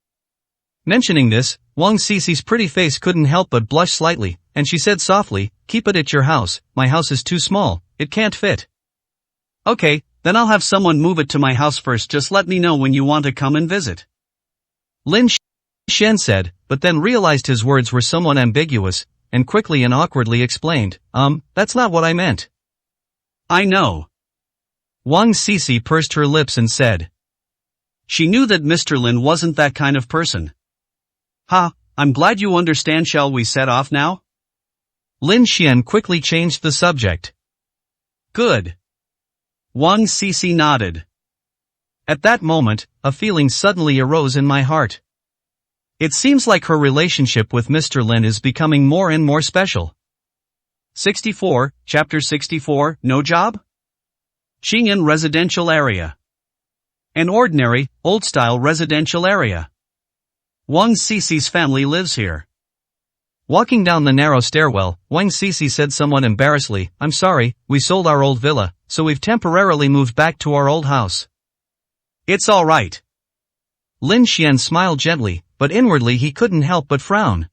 Mentioning this, Wang Cici's pretty face couldn't help but blush slightly, and she said softly, "Keep it at your house, my house is too small, it can't fit." "Okay, then I'll have someone move it to my house first, just let me know when you want to come and visit." Lin Xian said, but then realized his words were somewhat ambiguous, and quickly and awkwardly explained, That's not what I meant." "I know." Wang Cici pursed her lips and said. She knew that Mr. Lin wasn't that kind of person. "Ha, I'm glad you understand, shall we set off now?" Lin Xian quickly changed the subject. "Good." Wang Cici nodded. At that moment, a feeling suddenly arose in my heart. It seems like her relationship with Mr. Lin is becoming more and more special. 64, Chapter 64, No Job? Qing'an Residential Area. An ordinary, old-style residential area. Wang Cici's family lives here. Walking down the narrow stairwell, Wang Cici said somewhat embarrassedly, "I'm sorry, we sold our old villa, so we've temporarily moved back to our old house." "It's all right." Lin Xian smiled gently, but inwardly he couldn't help but frown.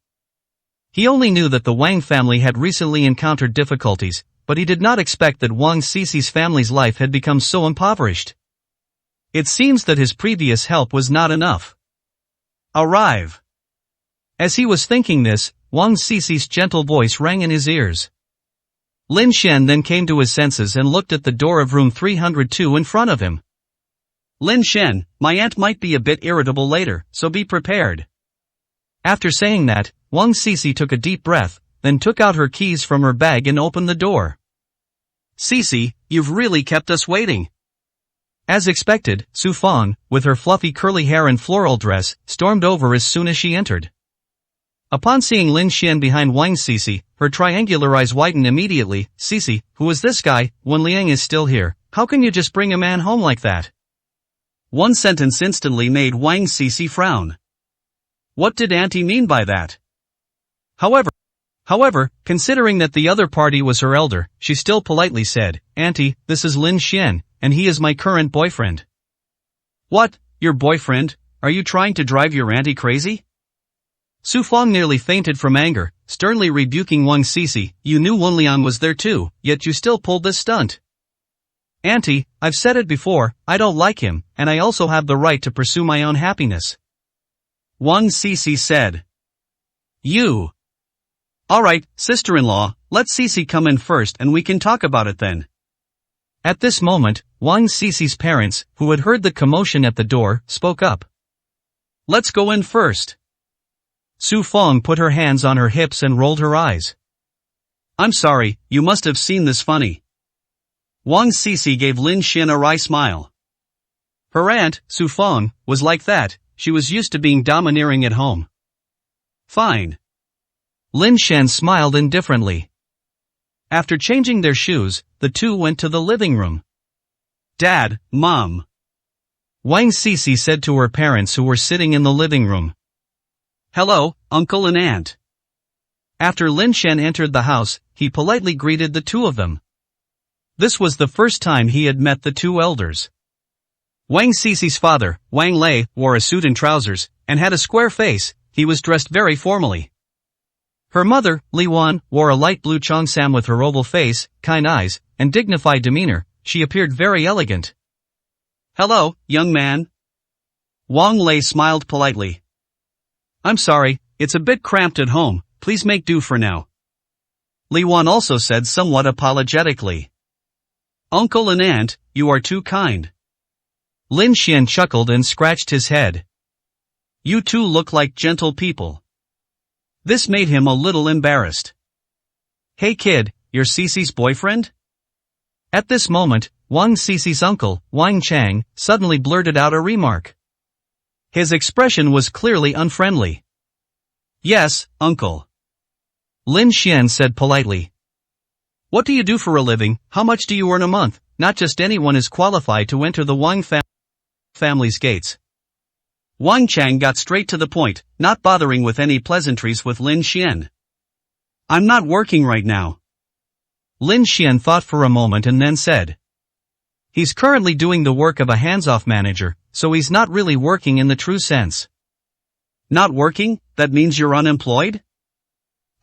He only knew that the Wang family had recently encountered difficulties, but he did not expect that Wang Cici's family's life had become so impoverished. It seems that his previous help was not enough. Arrive. As he was thinking this, Wang Cici's gentle voice rang in his ears. Lin Xian then came to his senses and looked at the door of room 302 in front of him. "Lin Xian, my aunt might be a bit irritable later, so be prepared." After saying that, Wang Cici took a deep breath, then took out her keys from her bag and opened the door. "Cici, you've really kept us waiting." As expected, Su Fang, with her fluffy curly hair and floral dress, stormed over as soon as she entered. Upon seeing Lin Xian behind Wang Cici, her triangular eyes widened immediately. "Cici, who is this guy? Wen Liang is still here. How can you just bring a man home like that?" One sentence instantly made Wang Cici frown. What did Auntie mean by that? However, considering that the other party was her elder, she still politely said, "Auntie, this is Lin Xian, and he is my current boyfriend." "What, your boyfriend? Are you trying to drive your auntie crazy?" Su Fang nearly fainted from anger, sternly rebuking Wang Cici. "You knew Wen Liang was there too, yet you still pulled this stunt." "Auntie, I've said it before, I don't like him, and I also have the right to pursue my own happiness," Wang Cici said. "You. Alright, sister-in-law, let Cici come in first and we can talk about it then." At this moment, Wang Cici's parents, who had heard the commotion at the door, spoke up. "Let's go in first." Su Fang put her hands on her hips and rolled her eyes. "I'm sorry, you must have seen this funny." Wang Cici gave Lin Xian a wry smile. Her aunt, Su Fang, was like that, she was used to being domineering at home. "Fine." Lin Xian smiled indifferently. After changing their shoes, the two went to the living room. "Dad, Mom," Wang Cici said to her parents who were sitting in the living room. "Hello, Uncle and Aunt." After Lin Xian entered the house, he politely greeted the two of them. This was the first time he had met the two elders. Wang Cici's father, Wang Lei, wore a suit and trousers, and had a square face. He was dressed very formally. Her mother, Li Wan, wore a light blue cheongsam with her oval face, kind eyes, and dignified demeanor. She appeared very elegant. "Hello, young man." Wang Lei smiled politely. "I'm sorry, it's a bit cramped at home, please make do for now." Li Wan also said somewhat apologetically. "Uncle and Aunt, you are too kind." Lin Xian chuckled and scratched his head. You two look like gentle people. This made him a little embarrassed. Hey kid, you're Cece's boyfriend? At this moment, Wang Cece's uncle, Wang Chang, suddenly blurted out a remark. His expression was clearly unfriendly. Yes, uncle. Lin Xian said politely. What do you do for a living? How much do you earn a month? Not just anyone is qualified to enter the Wang family's gates. Wang Chang got straight to the point, not bothering with any pleasantries with Lin Xian. I'm not working right now. Lin Xian thought for a moment and then said. He's currently doing the work of a hands-off manager, so he's not really working in the true sense. Not working? That means you're unemployed?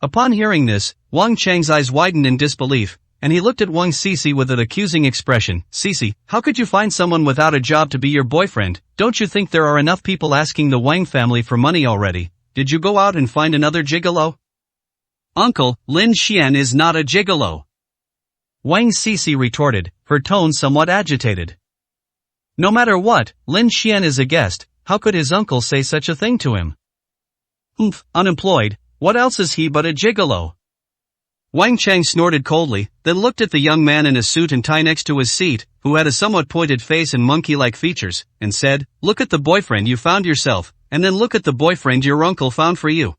Upon hearing this, Wang Chang's eyes widened in disbelief, and he looked at Wang Cece with an accusing expression. Cece, how could you find someone without a job to be your boyfriend? Don't you think there are enough people asking the Wang family for money already? Did you go out and find another gigolo? Uncle, Lin Xian is not a gigolo. Wang Cece retorted, her tone somewhat agitated. No matter what, Lin Xian is a guest, how could his uncle say such a thing to him? Unemployed, what else is he but a gigolo? Wang Chang snorted coldly, then looked at the young man in a suit and tie next to his seat, who had a somewhat pointed face and monkey-like features, and said, look at the boyfriend you found yourself, and then look at the boyfriend your uncle found for you.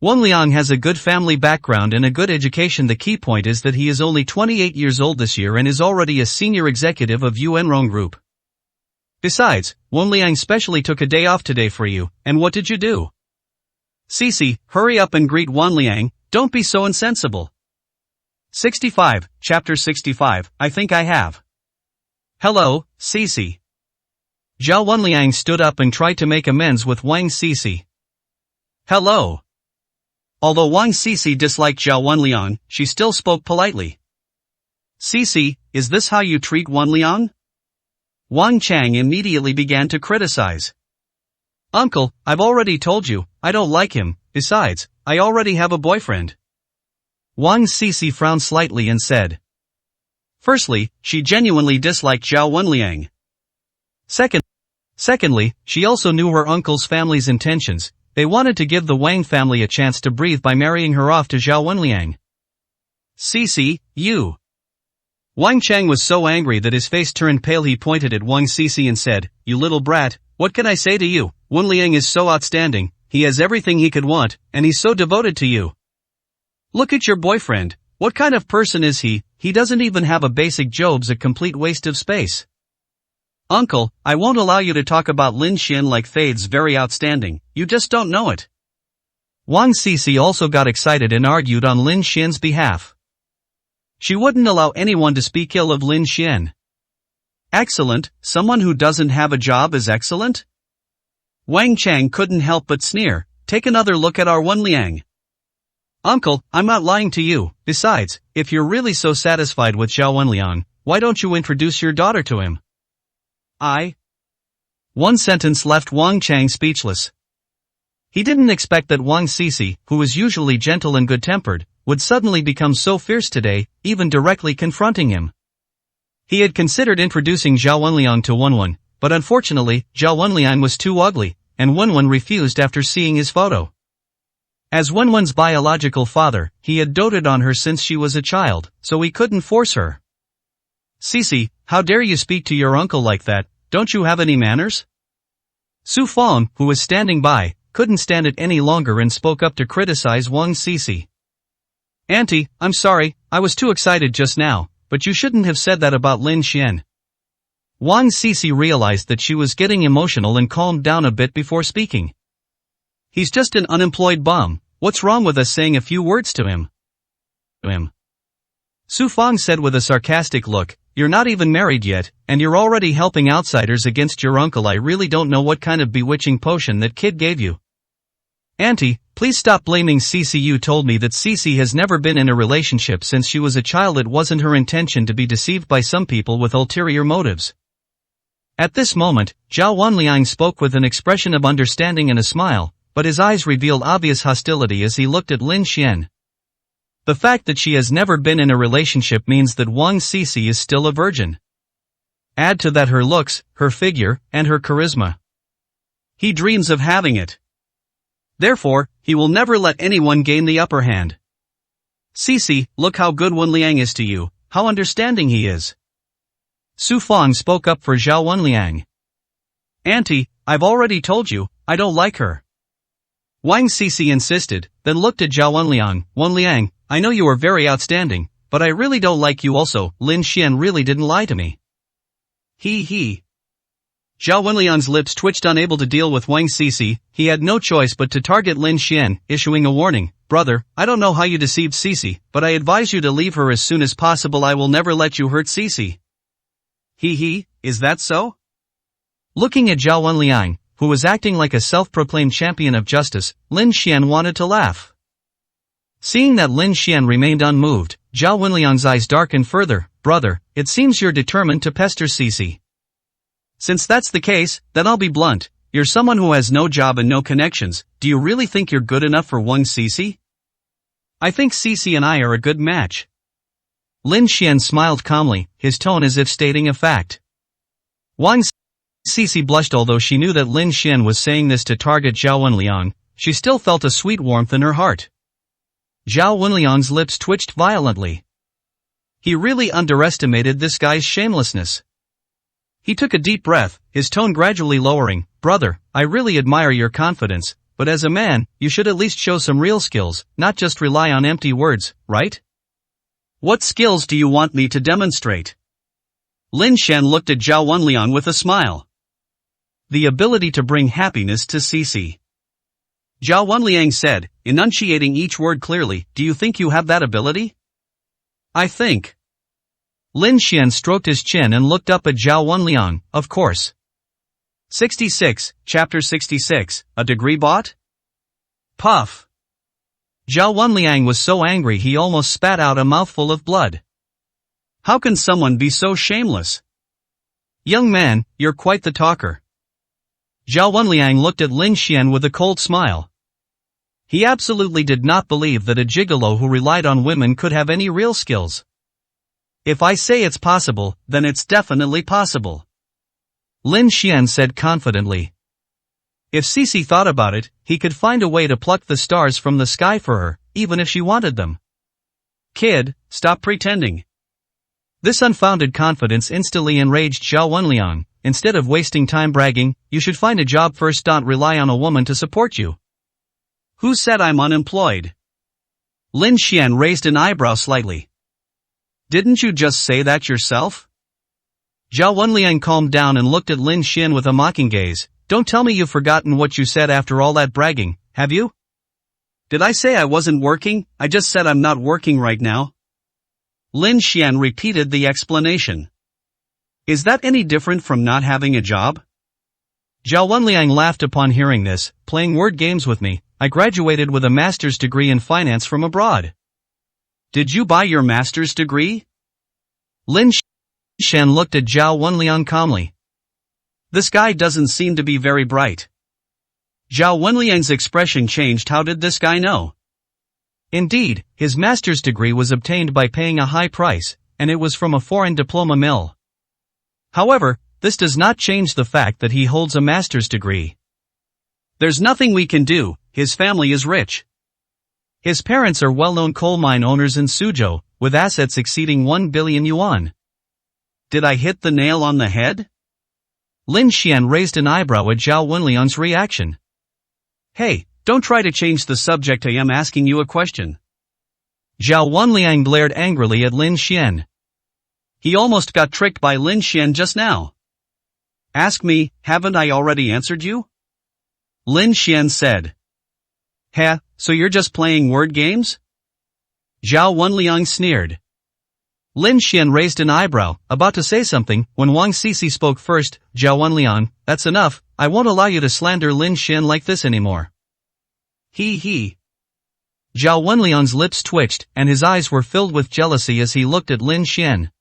Wan Liang has a good family background and a good education. The key point is that he is only 28 years old this year and is already a senior executive of Yuanrong Group. Besides, Wan Liang specially took a day off today for you, and what did you do? Cece, hurry up and greet Wan Liang, don't be so insensible. 65, Chapter 65, I think I have. Hello, Cece. Zhao Wanliang stood up and tried to make amends with Wang Cece. Hello. Although Wang Cece disliked Zhao Wanliang, she still spoke politely. Cece, is this how you treat Wanliang? Wang Chang immediately began to criticize. Uncle, I've already told you, I don't like him, besides, I already have a boyfriend. Wang Cece frowned slightly and said. Firstly, she genuinely disliked Zhao Wanliang. Secondly, she also knew her uncle's family's intentions. They wanted to give the Wang family a chance to breathe by marrying her off to Zhao Wanliang. Cece, you. Wang Chang was so angry that his face turned pale. He pointed at Wang Cece and said, you little brat, what can I say to you? Wanliang is so outstanding, he has everything he could want, and he's so devoted to you. Look at your boyfriend, what kind of person is he? He doesn't even have a basic job's a complete waste of space. Uncle, I won't allow you to talk about Lin Xian like Fade's very outstanding, you just don't know it. Wang Cece also got excited and argued on Lin Xian's behalf. She wouldn't allow anyone to speak ill of Lin Xian. Excellent, someone who doesn't have a job is excellent? Wang Chang couldn't help but sneer, take another look at our Wanliang. Uncle, I'm not lying to you, besides, if you're really so satisfied with Zhao Wanliang, why don't you introduce your daughter to him? One sentence left Wang Chang speechless. He didn't expect that Wang Cece, who was usually gentle and good-tempered, would suddenly become so fierce today, even directly confronting him. He had considered introducing Zhao Wanliang to Wenwen, but unfortunately, Zhao Wanliang was too ugly, and Wenwen refused after seeing his photo. As Wenwen's biological father, he had doted on her since she was a child, so he couldn't force her. Cece, how dare you speak to your uncle like that, don't you have any manners? Su Feng, who was standing by, couldn't stand it any longer and spoke up to criticize Wang Cece. Auntie, I'm sorry, I was too excited just now, but you shouldn't have said that about Lin Xian. Wang Cece realized that she was getting emotional and calmed down a bit before speaking. He's just an unemployed bum, what's wrong with us saying a few words to him? Su Feng said with a sarcastic look, you're not even married yet, and you're already helping outsiders against your uncle. I really don't know what kind of bewitching potion that kid gave you. Auntie, please stop blaming Cece. You told me that Cece has never been in a relationship since she was a child. It wasn't her intention to be deceived by some people with ulterior motives. At this moment, Zhao Wanliang spoke with an expression of understanding and a smile, but his eyes revealed obvious hostility as he looked at Lin Xian. The fact that she has never been in a relationship means that Wang Cece is still a virgin. Add to that her looks, her figure, and her charisma. He dreams of having it. Therefore, he will never let anyone gain the upper hand. Cece, look how good Wenliang is to you, how understanding he is. Su Fang spoke up for Zhao Wenliang. Auntie, I've already told you, I don't like her. Wang Cece insisted, then looked at Zhao Wenliang. Wenliang, I know you are very outstanding, but I really don't like you also. Lin Xian really didn't lie to me. He. Zhao Wenliang's lips twitched, unable to deal with Wang Cece. He had no choice but to target Lin Xian, issuing a warning. Brother, I don't know how you deceived Cece, but I advise you to leave her as soon as possible. I will never let you hurt Cece. Is that so? Looking at Zhao Wenliang, who was acting like a self-proclaimed champion of justice, Lin Xian wanted to laugh. Seeing that Lin Xian remained unmoved, Zhao Wenliang's eyes darkened further. Brother, it seems you're determined to pester Cece. Since that's the case, then I'll be blunt. You're someone who has no job and no connections. Do you really think you're good enough for Wang Cece? I think Cece and I are a good match. Lin Xian smiled calmly, his tone as if stating a fact. Wang Cece blushed. Although she knew that Lin Xian was saying this to target Zhao Wenliang, she still felt a sweet warmth in her heart. Zhao Wenliang's lips twitched violently. He really underestimated this guy's shamelessness. He took a deep breath, his tone gradually lowering. Brother, I really admire your confidence, but as a man, you should at least show some real skills, not just rely on empty words, right? What skills do you want me to demonstrate? Lin Xian looked at Zhao Wenliang with a smile. The ability to bring happiness to Cece. Zhao Wenliang said, enunciating each word clearly, do you think you have that ability? I think. Lin Xian stroked his chin and looked up at Zhao Wenliang. Of course. 66, Chapter 66, a degree bought? Puff. Zhao Wenliang was so angry he almost spat out a mouthful of blood. How can someone be so shameless? Young man, you're quite the talker. Zhao Wenliang looked at Lin Xian with a cold smile. He absolutely did not believe that a gigolo who relied on women could have any real skills. If I say it's possible, then it's definitely possible. Lin Xian said confidently. If Cece thought about it, he could find a way to pluck the stars from the sky for her, even if she wanted them. Kid, stop pretending. This unfounded confidence instantly enraged Zhao Wenliang. Instead of wasting time bragging, you should find a job first. Don't rely on a woman to support you. Who said I'm unemployed? Lin Xian raised an eyebrow slightly. Didn't you just say that yourself? Zhao Wenliang calmed down and looked at Lin Xian with a mocking gaze. Don't tell me you've forgotten what you said after all that bragging, have you? Did I say I wasn't working? I just said I'm not working right now. Lin Xian repeated the explanation. Is that any different from not having a job? Zhao Wenliang laughed upon hearing this. Playing word games with me. I graduated with a master's degree in finance from abroad. Did you buy your master's degree? Lin Xian looked at Zhao Wenliang calmly. This guy doesn't seem to be very bright. Zhao Wenliang's expression changed. How did this guy know? Indeed, his master's degree was obtained by paying a high price, and it was from a foreign diploma mill. However, this does not change the fact that he holds a master's degree. There's nothing we can do. His family is rich. His parents are well-known coal mine owners in Suzhou, with assets exceeding 1 billion yuan. Did I hit the nail on the head? Lin Xian raised an eyebrow at Zhao Wenliang's reaction. Hey, don't try to change the subject. I am asking you a question. Zhao Wenliang glared angrily at Lin Xian. He almost got tricked by Lin Xian just now. Ask me, haven't I already answered you? Lin Xian said. So you're just playing word games? Zhao Wenliang sneered. Lin Xian raised an eyebrow, about to say something, when Wang Cece spoke first. Zhao Wenliang, that's enough, I won't allow you to slander Lin Xian like this anymore. Zhao Wenliang's lips twitched, and his eyes were filled with jealousy as he looked at Lin Xian.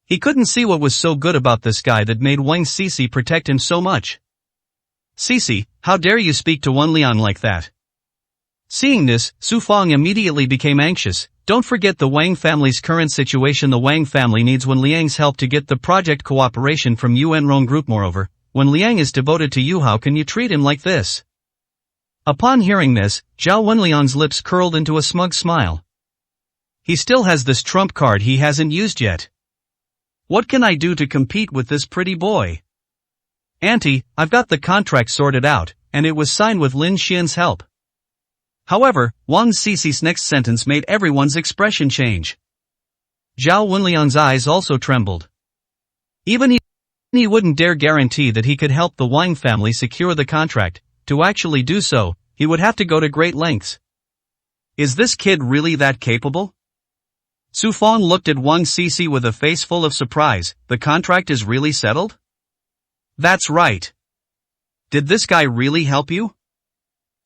He couldn't see what was so good about this guy that made Wang Cece protect him so much. Cece, how dare you speak to Wenliang like that? Seeing this, Su Fang immediately became anxious. Don't forget the Wang family's current situation. The Wang family needs Wenliang's help to get the project cooperation from Yuan Rong Group. Moreover, when Liang is devoted to you, how can you treat him like this? Upon hearing this, Zhao Wenliang's lips curled into a smug smile. He still has this trump card he hasn't used yet. What can I do to compete with this pretty boy? Auntie, I've got the contract sorted out, and it was signed with Lin Xian's help. However, Wang Cici's next sentence made everyone's expression change. Zhao Wenliang's eyes also trembled. Even he wouldn't dare guarantee that he could help the Wang family secure the contract. To actually do so, he would have to go to great lengths. Is this kid really that capable? Su Fang looked at Wang Cici with a face full of surprise. The contract is really settled? That's right. Did this guy really help you?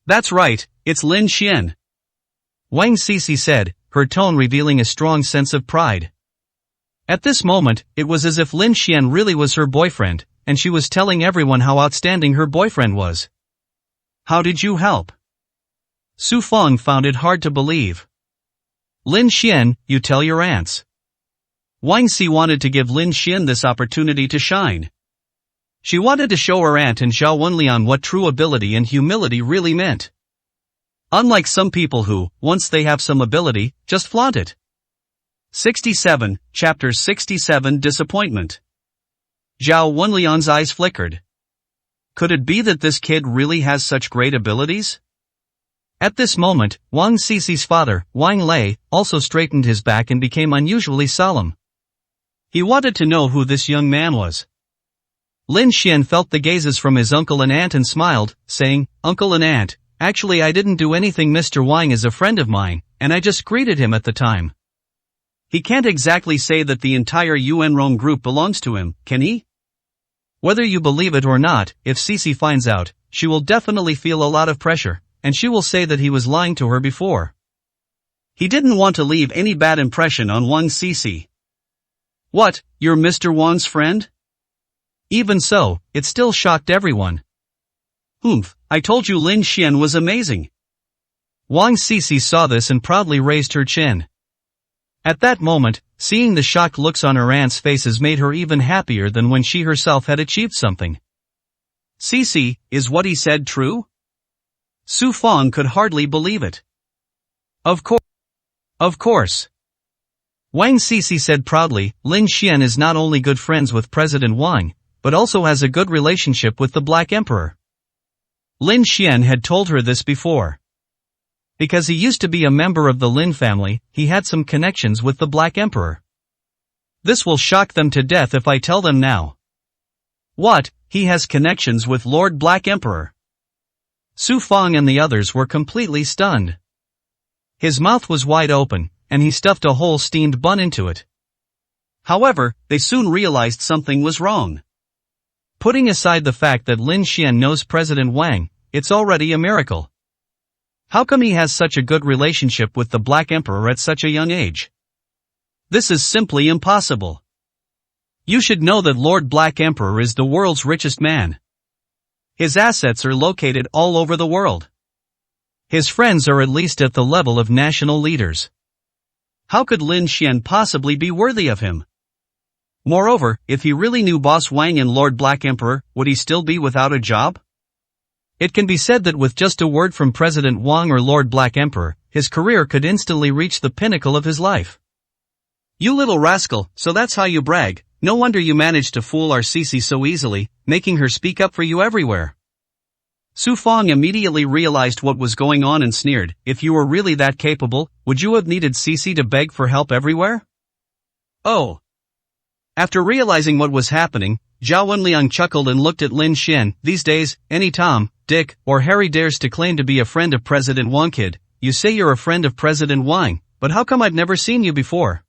That's right, it's Lin Xian. Wang Cici said, her tone revealing a strong sense of pride. At this moment, it was as if Lin Xian really was her boyfriend, and she was telling everyone how outstanding her boyfriend was. How did you help? Su Fang found it hard to believe. Lin Xian, you tell your aunts. Wang Ci wanted to give Lin Xian this opportunity to shine. She wanted to show her aunt and Zhao Wenliang what true ability and humility really meant. Unlike some people who, once they have some ability, just flaunt it. 67, Chapter 67 Disappointment. Zhao Wenliang's eyes flickered. Could it be that this kid really has such great abilities? At this moment, Wang Cici's father, Wang Lei, also straightened his back and became unusually solemn. He wanted to know who this young man was. Lin Xian felt the gazes from his uncle and aunt and smiled, saying, Uncle and aunt, actually I didn't do anything. Mr. Wang is a friend of mine, and I just greeted him at the time. He can't exactly say that the entire Yuanrong group belongs to him, can he? Whether you believe it or not, if Cici finds out, she will definitely feel a lot of pressure, and she will say that he was lying to her before. He didn't want to leave any bad impression on Wang Cici. What, you're Mr. Wang's friend? Even so, it still shocked everyone. I told you Lin Xian was amazing. Wang Cici saw this and proudly raised her chin. At that moment, seeing the shocked looks on her aunt's faces made her even happier than when she herself had achieved something. Cici, is what he said true? Su Fang could hardly believe it. Of course. Wang Cici said proudly, Lin Xian is not only good friends with President Wang, but also has a good relationship with the Black Emperor. Lin Xian had told her this before. Because he used to be a member of the Lin family, he had some connections with the Black Emperor. This will shock them to death if I tell them now. What, he has connections with Lord Black Emperor? Su Fang and the others were completely stunned. His mouth was wide open, and he stuffed a whole steamed bun into it. However, they soon realized something was wrong. Putting aside the fact that Lin Xian knows President Wang, it's already a miracle. How come he has such a good relationship with the Black Emperor at such a young age? This is simply impossible. You should know that Lord Black Emperor is the world's richest man. His assets are located all over the world. His friends are at least at the level of national leaders. How could Lin Xian possibly be worthy of him? Moreover, if he really knew Boss Wang and Lord Black Emperor, would he still be without a job? It can be said that with just a word from President Wang or Lord Black Emperor, his career could instantly reach the pinnacle of his life. You little rascal, so that's how you brag. No wonder you managed to fool our Cici so easily, making her speak up for you everywhere. Su Fang immediately realized what was going on and sneered, if you were really that capable, would you have needed Cici to beg for help everywhere? Oh. After realizing what was happening, Zhao Wenliang chuckled and looked at Lin Xian. These days, any Tom, Dick, or Harry dares to claim to be a friend of President Wang. Kid, you say you're a friend of President Wang, but how come I've never seen you before?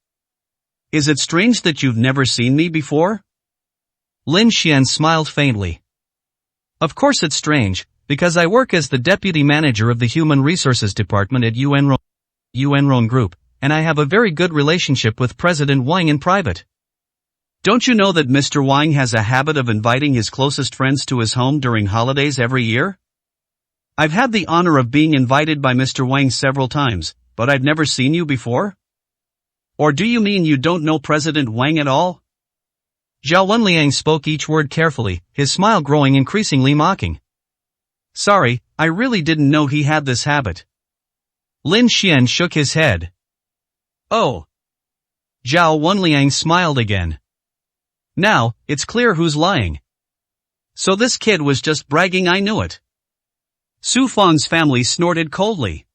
Is it strange that you've never seen me before? Lin Xian smiled faintly. Of course it's strange, because I work as the deputy manager of the Human Resources Department at Yuanrong Group, and I have a very good relationship with President Wang in private. Don't you know that Mr. Wang has a habit of inviting his closest friends to his home during holidays every year? I've had the honor of being invited by Mr. Wang several times, but I've never seen you before? Or do you mean you don't know President Wang at all? Zhao Wenliang spoke each word carefully, his smile growing increasingly mocking. Sorry, I really didn't know he had this habit. Lin Xian shook his head. Oh. Zhao Wenliang smiled again. Now, it's clear who's lying. So this kid was just bragging, I knew it. Su Fang's family snorted coldly.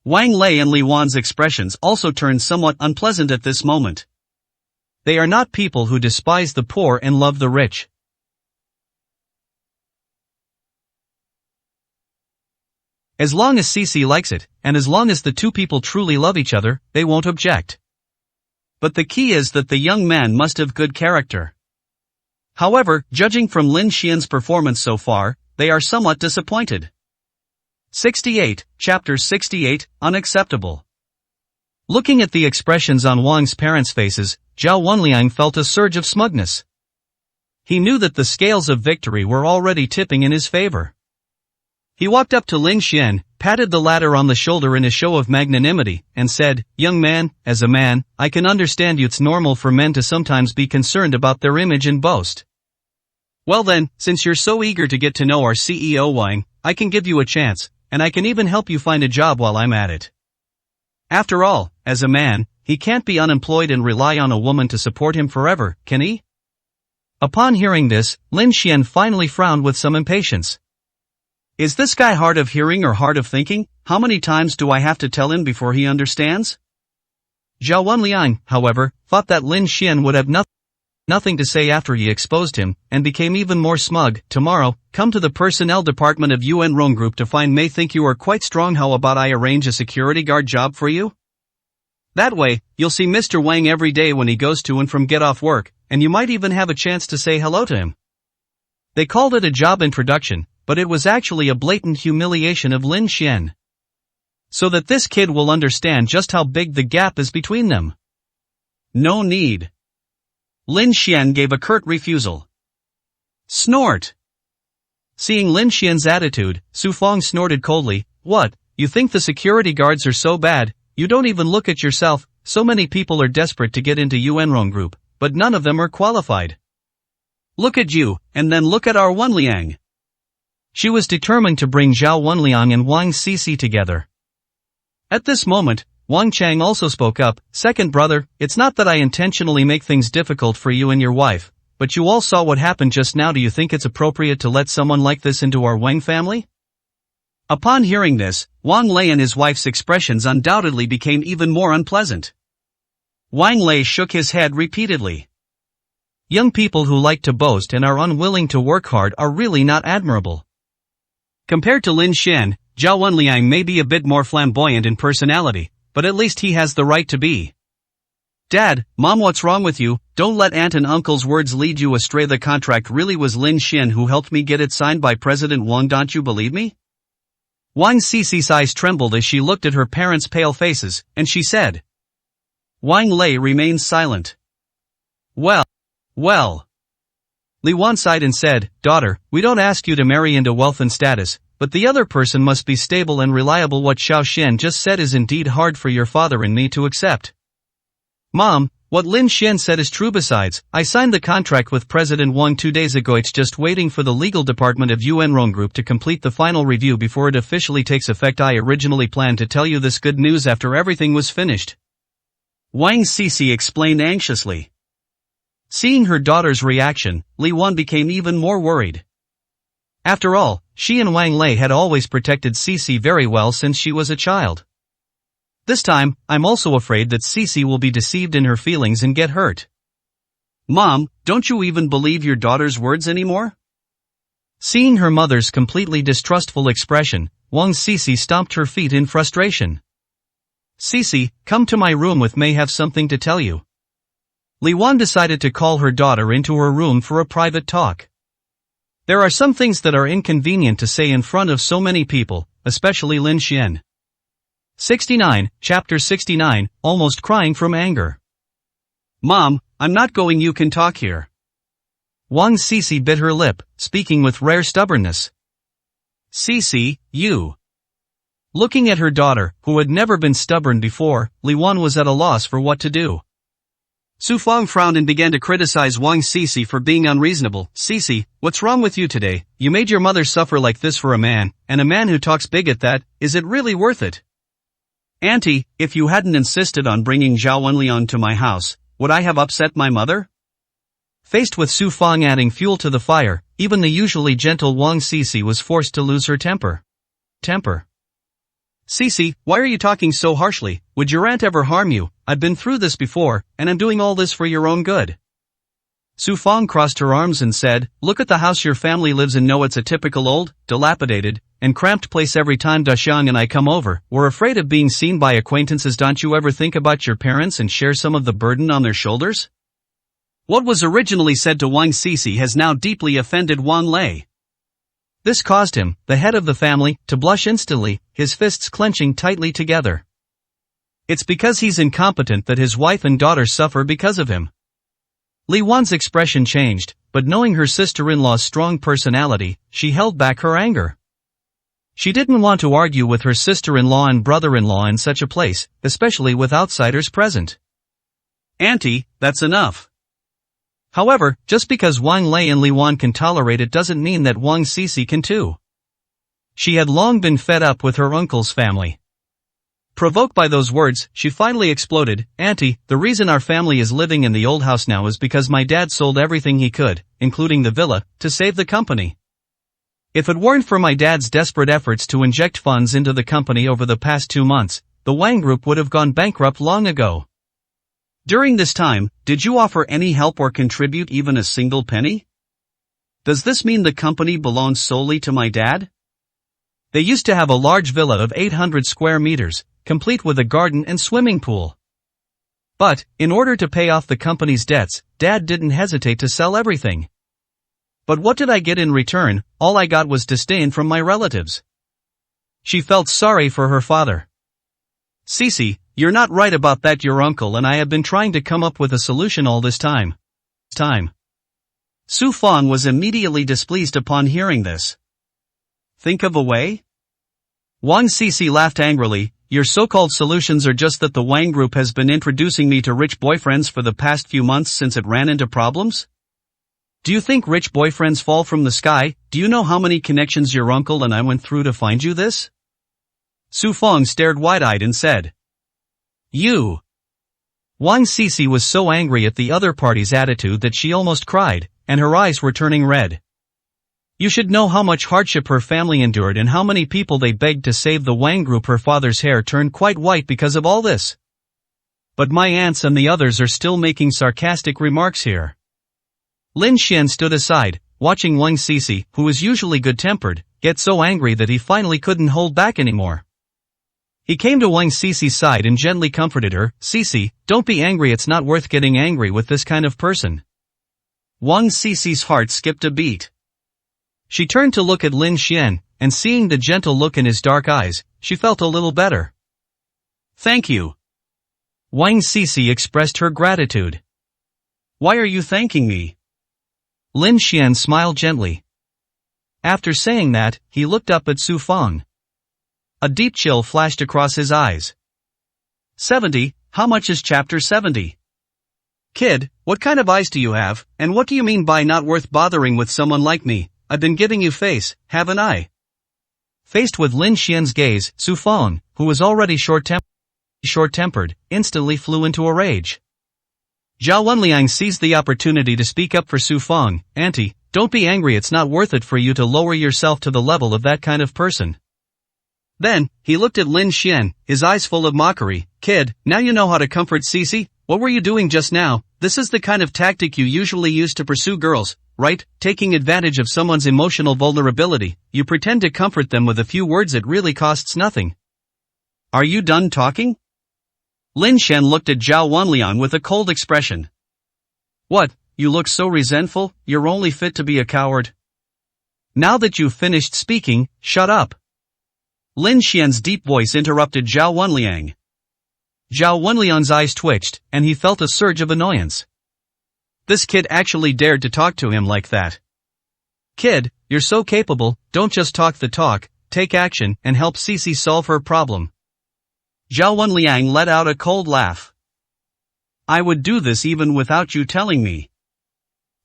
Wang Lei and Li Wan's expressions also turned somewhat unpleasant at this moment. They are not people who despise the poor and love the rich. As long as Cici likes it, and as long as the two people truly love each other, they won't object. But the key is that the young man must have good character. However, judging from Lin Xian's performance so far, they are somewhat disappointed. 68, Chapter 68, Unacceptable. Looking at the expressions on Wang's parents' faces, Zhao Wenliang felt a surge of smugness. He knew that the scales of victory were already tipping in his favor. He walked up to Lin Xian, patted the latter on the shoulder in a show of magnanimity, and said, Young man, as a man, I can understand it's normal for men to sometimes be concerned about their image and boast. Well then, since you're so eager to get to know our CEO Wang, I can give you a chance, and I can even help you find a job while I'm at it. After all, as a man, he can't be unemployed and rely on a woman to support him forever, can he? Upon hearing this, Lin Xian finally frowned with some impatience. Is this guy hard of hearing or hard of thinking? How many times do I have to tell him before he understands? Zhao Wenliang, however, thought that Lin Xian would have nothing to say after he exposed him, and became even more smug. Tomorrow, come to the personnel department of UN Rong Group to find May. Think you are quite strong. How about I arrange a security guard job for you? That way, you'll see Mr. Wang every day when he goes to and from get off work, and you might even have a chance to say hello to him. They called it a job introduction, but it was actually a blatant humiliation of Lin Xian. So that this kid will understand just how big the gap is between them. No need. Lin Xian gave a curt refusal. Snort. Seeing Lin Xian's attitude, Su Fang snorted coldly. What, you think the security guards are so bad? You don't even look at yourself. So many people are desperate to get into UN Rong Group, but none of them are qualified. Look at you, and then look at our Wenliang. She was determined to bring Zhao Wenliang and Wang Cici together. At this moment, Wang Chang also spoke up. Second brother, it's not that I intentionally make things difficult for you and your wife, but you all saw what happened just now. Do you think it's appropriate to let someone like this into our Wang family? Upon hearing this, Wang Lei and his wife's expressions undoubtedly became even more unpleasant. Wang Lei shook his head repeatedly. Young people who like to boast and are unwilling to work hard are really not admirable. Compared to Lin Xian, Zhao Wenliang may be a bit more flamboyant in personality, but at least he has the right to be. Dad, Mom, what's wrong with you? Don't let Aunt and Uncle's words lead you astray. The contract really was Lin Xian who helped me get it signed by President Wang. Don't you believe me? Wang Cici's eyes trembled as she looked at her parents' pale faces, and she said. Wang Lei remained silent. Well. Li Wan sighed and said, Daughter, we don't ask you to marry into wealth and status, but the other person must be stable and reliable. What Xiao Xian just said is indeed hard for your father and me to accept. Mom, what Lin Xian said is true. Besides, I signed the contract with President Wang 2 days ago. It's just waiting for the legal department of UN Rong Group to complete the final review before it officially takes effect. I originally planned to tell you this good news after everything was finished. Wang Cici explained anxiously. Seeing her daughter's reaction, Li Wan became even more worried. After all, she and Wang Lei had always protected Cici very well since she was a child. This time, I'm also afraid that Cici will be deceived in her feelings and get hurt. Mom, don't you even believe your daughter's words anymore? Seeing her mother's completely distrustful expression, Wang Cici stomped her feet in frustration. Cici, come to my room with May. Have something to tell you. Li Wan decided to call her daughter into her room for a private talk. There are some things that are inconvenient to say in front of so many people, especially Lin Xian. 69, Chapter 69, Almost Crying from Anger. Mom, I'm not going. You can talk here. Wang Cici bit her lip, speaking with rare stubbornness. Cici, you. Looking at her daughter, who had never been stubborn before, Li Wan was at a loss for what to do. Su Fong frowned and began to criticize Wang Sisi for being unreasonable. Sisi, what's wrong with you today? You made your mother suffer like this for a man, and a man who talks big at that, is it really worth it? Auntie, if you hadn't insisted on bringing Zhao Wenliang to my house, would I have upset my mother? Faced with Su Fong adding fuel to the fire, even the usually gentle Wang Sisi was forced to lose her temper. Sisi, why are you talking so harshly? Would your aunt ever harm you? I've been through this before, and I'm doing all this for your own good. Su Fong crossed her arms and said, look at the house your family lives in. No, it's a typical old, dilapidated, and cramped place. Every time Daxiang and I come over, we're afraid of being seen by acquaintances. Don't you ever think about your parents and share some of the burden on their shoulders? What was originally said to Wang Sisi has now deeply offended Wang Lei. This caused him, the head of the family, to blush instantly, his fists clenching tightly together. It's because he's incompetent that his wife and daughter suffer because of him. Li Wan's expression changed, but knowing her sister-in-law's strong personality, she held back her anger. She didn't want to argue with her sister-in-law and brother-in-law in such a place, especially with outsiders present. Auntie, that's enough. However, just because Wang Lei and Li Wan can tolerate it doesn't mean that Wang Sisi can too. She had long been fed up with her uncle's family. Provoked by those words, she finally exploded, Auntie, the reason our family is living in the old house now is because my dad sold everything he could, including the villa, to save the company. If it weren't for my dad's desperate efforts to inject funds into the company over the past 2 months, the Wang Group would have gone bankrupt long ago. During this time, did you offer any help or contribute even a single penny? Does this mean the company belongs solely to my dad? They used to have a large villa of 800 square meters, complete with a garden and swimming pool. But, in order to pay off the company's debts, Dad didn't hesitate to sell everything. But what did I get in return? All I got was disdain from my relatives. She felt sorry for her father. Sisi, you're not right about that. Your uncle and I have been trying to come up with a solution all this time. Su Fong was immediately displeased upon hearing this. Think of a way? Wang Sisi laughed angrily. Your so-called solutions are just that the Wang Group has been introducing me to rich boyfriends for the past few months since it ran into problems? Do you think rich boyfriends fall from the sky? Do you know how many connections your uncle and I went through to find you this? Su Fong stared wide-eyed and said, You. Wang Sisi was so angry at the other party's attitude that she almost cried, and her eyes were turning red. You should know how much hardship her family endured and how many people they begged to save the Wang Group. Her father's hair turned quite white because of all this. But my aunts and the others are still making sarcastic remarks here. Lin Xian stood aside, watching Wang Sisi, who was usually good-tempered, get so angry that he finally couldn't hold back anymore. He came to Wang Sisi's side and gently comforted her, Sisi, don't be angry, it's not worth getting angry with this kind of person. Wang Sisi's heart skipped a beat. She turned to look at Lin Xian, and seeing the gentle look in his dark eyes, she felt a little better. Thank you. Wang Sisi expressed her gratitude. Why are you thanking me? Lin Xian smiled gently. After saying that, he looked up at Su Fong. A deep chill flashed across his eyes. 70, how much is chapter 70? Kid, what kind of eyes do you have, and what do you mean by not worth bothering with someone like me? I've been giving you face, haven't I? Faced with Lin Xian's gaze, Su Fong, who was already short-tempered, instantly flew into a rage. Zhao Wenliang seized the opportunity to speak up for Su Fong, Auntie, don't be angry, it's not worth it for you to lower yourself to the level of that kind of person. Then, he looked at Lin Xian, his eyes full of mockery, Kid, now you know how to comfort Sisi? What were you doing just now? This is the kind of tactic you usually use to pursue girls, right? Taking advantage of someone's emotional vulnerability, you pretend to comfort them with a few words. It really costs nothing. Are you done talking? Lin Xian looked at Zhao Wenliang with a cold expression. What, you look so resentful, you're only fit to be a coward. Now that you've finished speaking, shut up. Lin Xian's deep voice interrupted Zhao Wenliang. Zhao Wenliang's eyes twitched, and he felt a surge of annoyance. This kid actually dared to talk to him like that. Kid, you're so capable, don't just talk the talk, take action and help Sisi solve her problem. Zhao Wenliang let out a cold laugh. I would do this even without you telling me.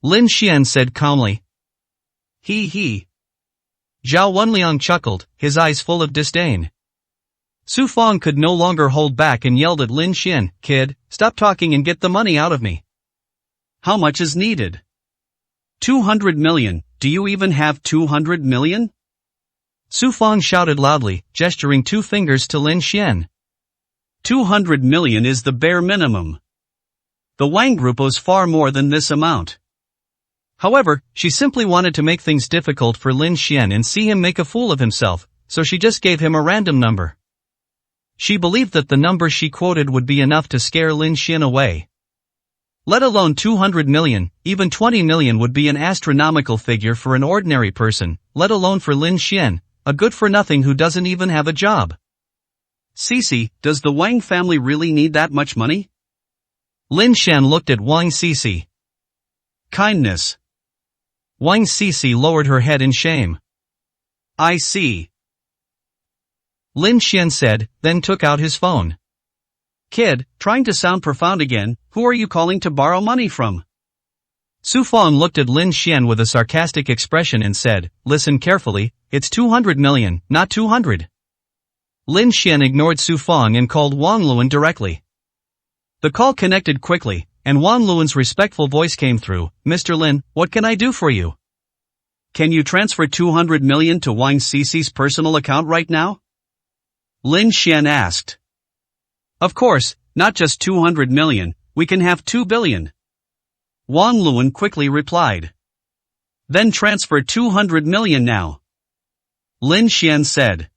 Lin Xian said calmly. He. Zhao Wenliang chuckled, his eyes full of disdain. Su Fong could no longer hold back and yelled at Lin Xian, "Kid, stop talking and get the money out of me." How much is needed? 200 million, do you even have 200 million? Su Fong shouted loudly, gesturing 2 fingers to Lin Xian. 200 million is the bare minimum. The Wang Group owes far more than this amount. However, she simply wanted to make things difficult for Lin Xian and see him make a fool of himself, so she just gave him a random number. She believed that the number she quoted would be enough to scare Lin Xian away. Let alone 200 million, even 20 million would be an astronomical figure for an ordinary person, let alone for Lin Xian, a good-for-nothing who doesn't even have a job. Cici, does the Wang family really need that much money? Lin Xian looked at Wang Cici. Kindness. Wang Cici lowered her head in shame. I see. Lin Xian said, then took out his phone. Kid, trying to sound profound again, who are you calling to borrow money from? Su Fong looked at Lin Xian with a sarcastic expression and said, listen carefully, it's 200 million, not 200. Lin Xian ignored Su Fong and called Wang Luan directly. The call connected quickly, and Wang Luan's respectful voice came through, Mr. Lin, what can I do for you? Can you transfer 200 million to Wang Cici's personal account right now? Lin Xian asked. Of course, not just 200 million, we can have 2 billion. Wang Luan quickly replied. Then transfer 200 million now. Lin Xian said.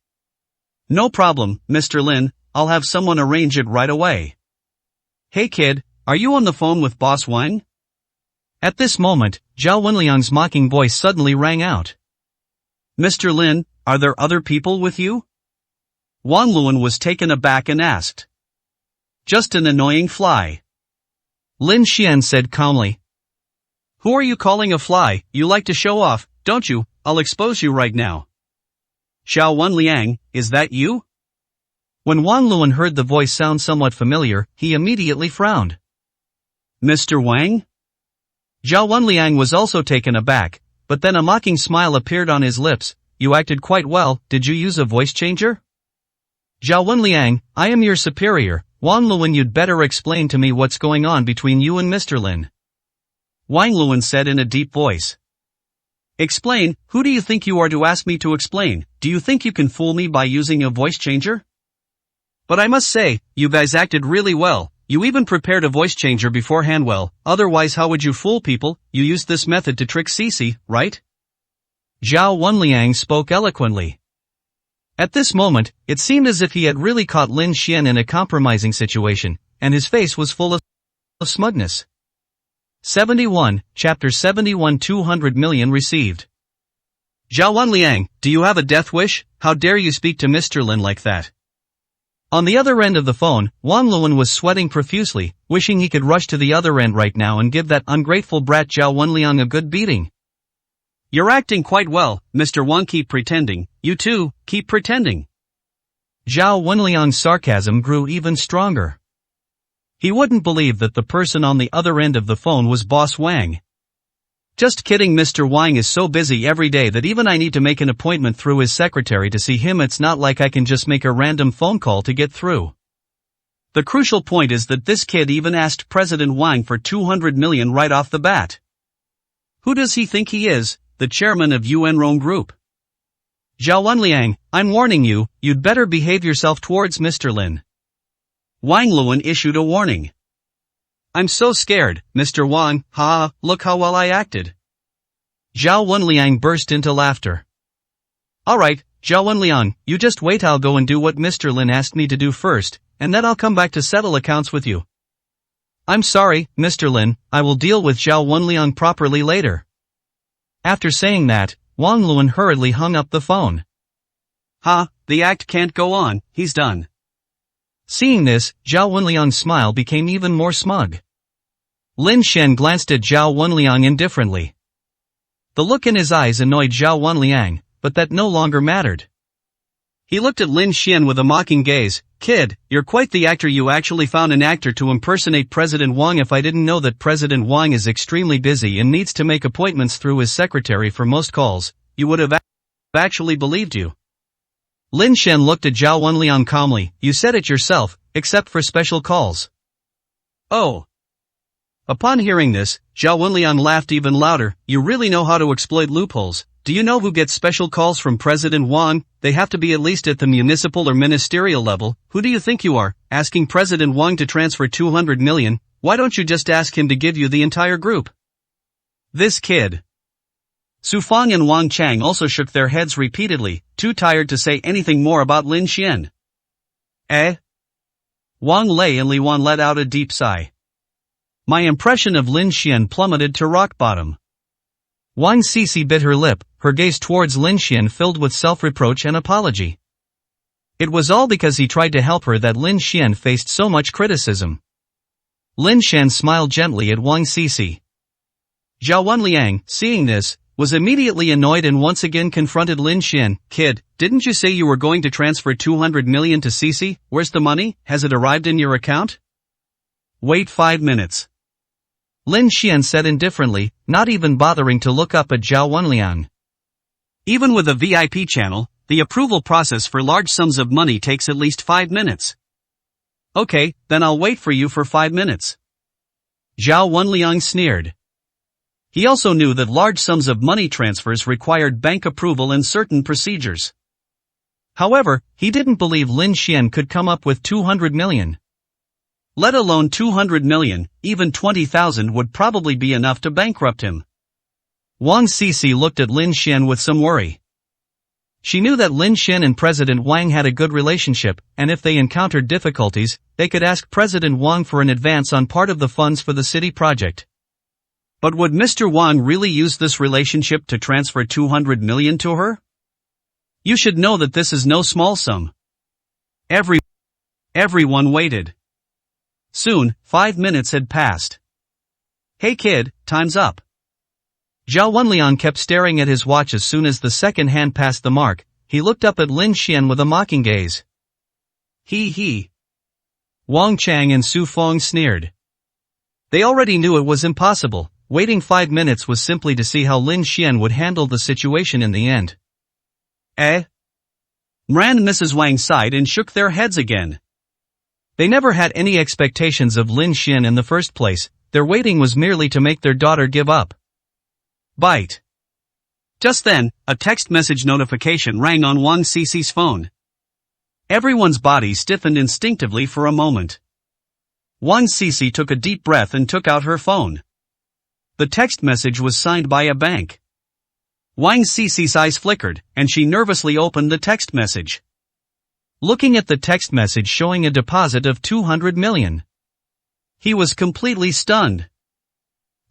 No problem, Mr. Lin, I'll have someone arrange it right away. Hey kid, are you on the phone with Boss Wang? At this moment, Zhao Wenliang's mocking voice suddenly rang out. Mr. Lin, are there other people with you? Wang Luan was taken aback and asked. Just an annoying fly. Lin Xian said calmly. Who are you calling a fly? You like to show off, don't you? I'll expose you right now. Zhao Wenliang, is that you? When Wang Luan heard the voice sound somewhat familiar, he immediately frowned. Mr. Wang? Zhao Wenliang was also taken aback, but then a mocking smile appeared on his lips. You acted quite well, did you use a voice changer? Zhao Wenliang, I am your superior, Wang Luan, you'd better explain to me what's going on between you and Mr. Lin. Wang Luan said in a deep voice. Explain, who do you think you are to ask me to explain? Do you think you can fool me by using a voice changer? But I must say, you guys acted really well, you even prepared a voice changer beforehand well, otherwise how would you fool people? You used this method to trick Cici, right? Zhao Wenliang spoke eloquently. At this moment, it seemed as if he had really caught Lin Xian in a compromising situation, and his face was full of smugness. 71, Chapter 71 200 million received. Zhao Wenliang, do you have a death wish? How dare you speak to Mr. Lin like that? On the other end of the phone, Wang Luan was sweating profusely, wishing he could rush to the other end right now and give that ungrateful brat Zhao Wenliang a good beating. You're acting quite well, Mr. Wang, keep pretending, you too, keep pretending. Zhao Wenliang's sarcasm grew even stronger. He wouldn't believe that the person on the other end of the phone was Boss Wang. Just kidding, Mr. Wang is so busy every day that even I need to make an appointment through his secretary to see him. It's not like I can just make a random phone call to get through. The crucial point is that this kid even asked President Wang for 200 million right off the bat. Who does he think he is, the chairman of Yuanrong Group? Zhao Wenliang, I'm warning you, you'd better behave yourself towards Mr. Lin. Wang Luan issued a warning. I'm so scared, Mr. Wang, look how well I acted. Zhao Wenliang burst into laughter. Alright, Zhao Wenliang, you just wait, I'll go and do what Mr. Lin asked me to do first, and then I'll come back to settle accounts with you. I'm sorry, Mr. Lin, I will deal with Zhao Wenliang properly later. After saying that, Wang Luan hurriedly hung up the phone. The act can't go on, he's done. Seeing this, Zhao Wenliang's smile became even more smug. Lin Xian glanced at Zhao Wenliang indifferently. The look in his eyes annoyed Zhao Wenliang, but that no longer mattered. He looked at Lin Xian with a mocking gaze. Kid, you're quite the actor. You actually found an actor to impersonate President Wang. If I didn't know that President Wang is extremely busy and needs to make appointments through his secretary for most calls, you would have actually believed you. Lin Xian looked at Zhao Wenliang calmly. You said it yourself, except for special calls. Oh. Upon hearing this, Zhao Wenliang laughed even louder. You really know how to exploit loopholes. Do you know who gets special calls from President Wang? They have to be at least at the municipal or ministerial level. Who do you think you are, asking President Wang to transfer 200 million? Why don't you just ask him to give you the entire group? This kid. Su Fang and Wang Chang also shook their heads repeatedly, too tired to say anything more about Lin Xian. Eh? Wang Lei and Li Wan let out a deep sigh. My impression of Lin Xian plummeted to rock bottom. Wang Sisi bit her lip, her gaze towards Lin Xian filled with self-reproach and apology. It was all because he tried to help her that Lin Xian faced so much criticism. Lin Xian smiled gently at Wang Sisi. Zhao Wenliang, seeing this, was immediately annoyed and once again confronted Lin Xian. Kid, didn't you say you were going to transfer 200 million to Sisi? Where's the money? Has it arrived in your account? Wait 5 minutes. Lin Xian said indifferently, not even bothering to look up at Zhao Wenliang. Even with a VIP channel, the approval process for large sums of money takes at least 5 minutes. Okay, then I'll wait for you for 5 minutes. Zhao Wenliang sneered. He also knew that large sums of money transfers required bank approval and certain procedures. However, he didn't believe Lin Xian could come up with 200 million. Let alone 200 million, even 20,000 would probably be enough to bankrupt him. Wang Sisi looked at Lin Xian with some worry. She knew that Lin Xian and President Wang had a good relationship, and if they encountered difficulties, they could ask President Wang for an advance on part of the funds for the city project. But would Mr. Wang really use this relationship to transfer 200 million to her? You should know that this is no small sum. Everyone waited. Soon, 5 minutes had passed. Hey kid, time's up. Zhao Wenliang kept staring at his watch. As soon as the second hand passed the mark, he looked up at Lin Xian with a mocking gaze. He. Wang Chang and Su Fang sneered. They already knew it was impossible. Waiting 5 minutes was simply to see how Lin Xian would handle the situation in the end. Eh? Ran and Mrs. Wang sighed and shook their heads again. They never had any expectations of Lin Xian in the first place. Their waiting was merely to make their daughter give up. Bite. Just then, a text message notification rang on Wang Sisi's phone. Everyone's body stiffened instinctively for a moment. Wang Sisi took a deep breath and took out her phone. The text message was signed by a bank. Wang Sisi's eyes flickered, and she nervously opened the text message. Looking at the text message showing a deposit of 200 million. He was completely stunned.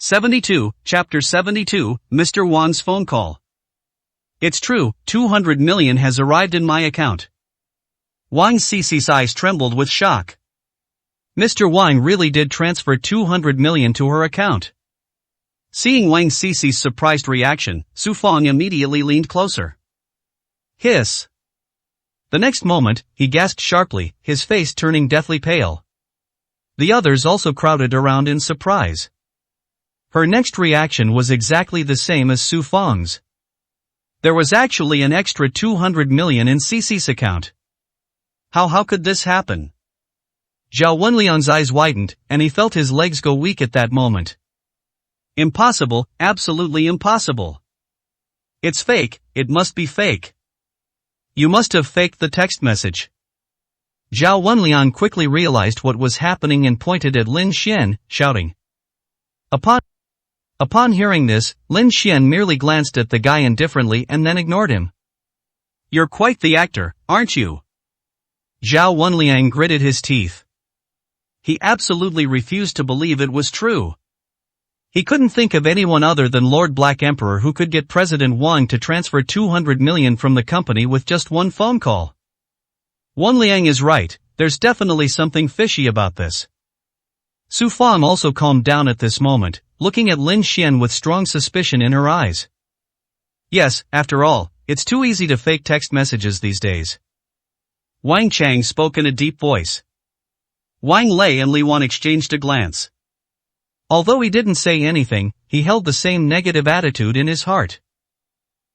72, Chapter 72, Mr. Wang's phone call. It's true, 200 million has arrived in my account. Wang Sisi's eyes trembled with shock. Mr. Wang really did transfer 200 million to her account. Seeing Wang Sisi's surprised reaction, Su Fang immediately leaned closer. Hiss. The next moment, he gasped sharply, his face turning deathly pale. The others also crowded around in surprise. Her next reaction was exactly the same as Su Fang's. There was actually an extra 200 million in Sisi's account. How could this happen? Zhao Wenliang's eyes widened, and he felt his legs go weak at that moment. Impossible, absolutely impossible. It's fake, it must be fake. You must have faked the text message. Zhao Wenliang quickly realized what was happening and pointed at Lin Xian, shouting. Upon hearing this, Lin Xian merely glanced at the guy indifferently and then ignored him. You're quite the actor, aren't you? Zhao Wenliang gritted his teeth. He absolutely refused to believe it was true. He couldn't think of anyone other than Lord Black Emperor who could get President Wang to transfer 200 million from the company with just one phone call. Wenliang is right, there's definitely something fishy about this. Su Fang also calmed down at this moment, looking at Lin Xian with strong suspicion in her eyes. Yes, after all, it's too easy to fake text messages these days. Wang Chang spoke in a deep voice. Wang Lei and Li Wan exchanged a glance. Although he didn't say anything, he held the same negative attitude in his heart.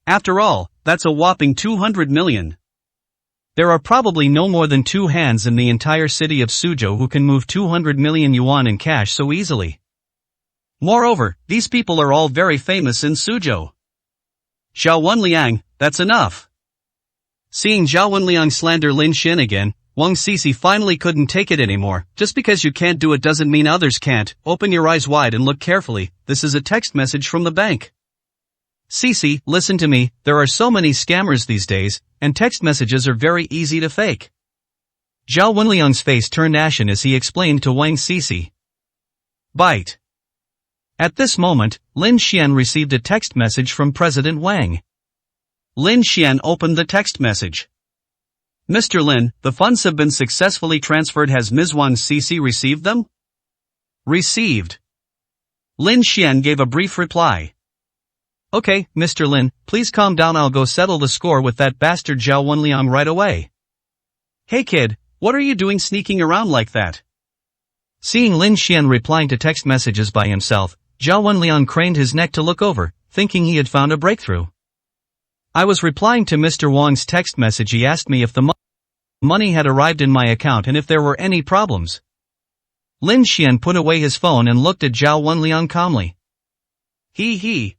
After all, that's a whopping 200 million. There are probably no more than 2 hands in the entire city of Suzhou who can move 200 million yuan in cash so easily. Moreover, these people are all very famous in Suzhou. Zhao Wenliang, that's enough. Seeing Zhao Wenliang slander Lin Xin again, Wang Sisi finally couldn't take it anymore. Just because you can't do it doesn't mean others can't. Open your eyes wide and look carefully. This is a text message from the bank. Sisi, listen to me, there are so many scammers these days, and text messages are very easy to fake. Zhao Wenliang's face turned ashen as he explained to Wang Sisi. Bite. At this moment, Lin Xian received a text message from President Wang. Lin Xian opened the text message. Mr. Lin, the funds have been successfully transferred. Has Ms. Wang Sisi received them? Received. Lin Xian gave a brief reply. Okay, Mr. Lin, please calm down. I'll go settle the score with that bastard Zhao Wenliang right away. Hey kid, what are you doing sneaking around like that? Seeing Lin Xian replying to text messages by himself, Zhao Wenliang craned his neck to look over, thinking he had found a breakthrough. I was replying to Mr. Wang's text message. He asked me if the money had arrived in my account and if there were any problems. Lin Xian put away his phone and looked at Zhao Wenliang calmly. He.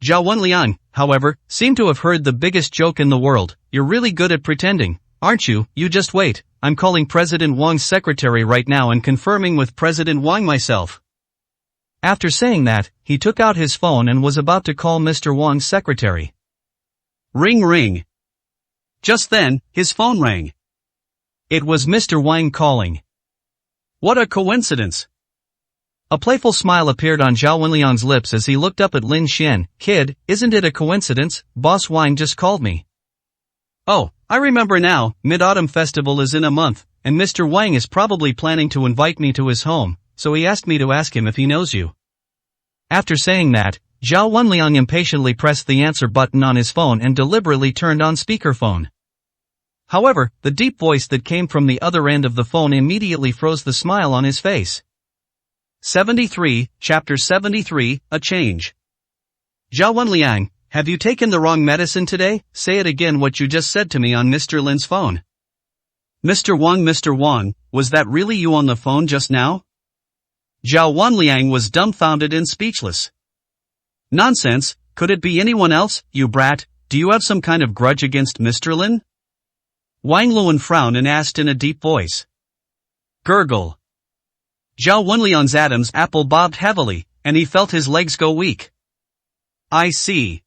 Zhao Wenliang, however, seemed to have heard the biggest joke in the world. You're really good at pretending, aren't you? You just wait, I'm calling President Wang's secretary right now and confirming with President Wang myself. After saying that, he took out his phone and was about to call Mr. Wang's secretary. Ring ring. Just then, his phone rang. It was Mr. Wang calling. What a coincidence. A playful smile appeared on Zhao Wenliang's lips as he looked up at Lin Xian. Kid, isn't it a coincidence? Boss Wang just called me. Oh, I remember now, Mid-Autumn Festival is in a month, and Mr. Wang is probably planning to invite me to his home, so he asked me to ask him if he knows you. After saying that, Zhao Wenliang impatiently pressed the answer button on his phone and deliberately turned on speakerphone. However, the deep voice that came from the other end of the phone immediately froze the smile on his face. 73, Chapter 73, A Change. Zhao Wenliang, have you taken the wrong medicine today? Say it again what you just said to me on Mr. Lin's phone. Mr. Wang, was that really you on the phone just now? Zhao Wenliang was dumbfounded and speechless. Nonsense, could it be anyone else, you brat? Do you have some kind of grudge against Mr. Lin? Wang Luan frowned and asked in a deep voice. Gurgle. Zhao Wenliang's Adam's apple bobbed heavily, and he felt his legs go weak. I see.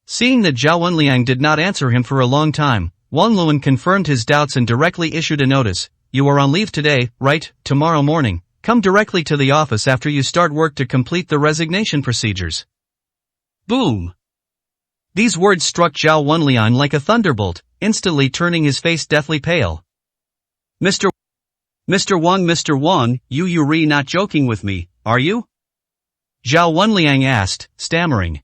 Seeing that Zhao Wenliang did not answer him for a long time, Wang Luan confirmed his doubts and directly issued a notice. You are on leave today, right? Tomorrow morning. Come directly to the office after you start work to complete the resignation procedures. Boom! These words struck Zhao Wenliang like a thunderbolt, instantly turning his face deathly pale. Mr. Wang, you're really not joking with me, are you? Zhao Wenliang asked, stammering.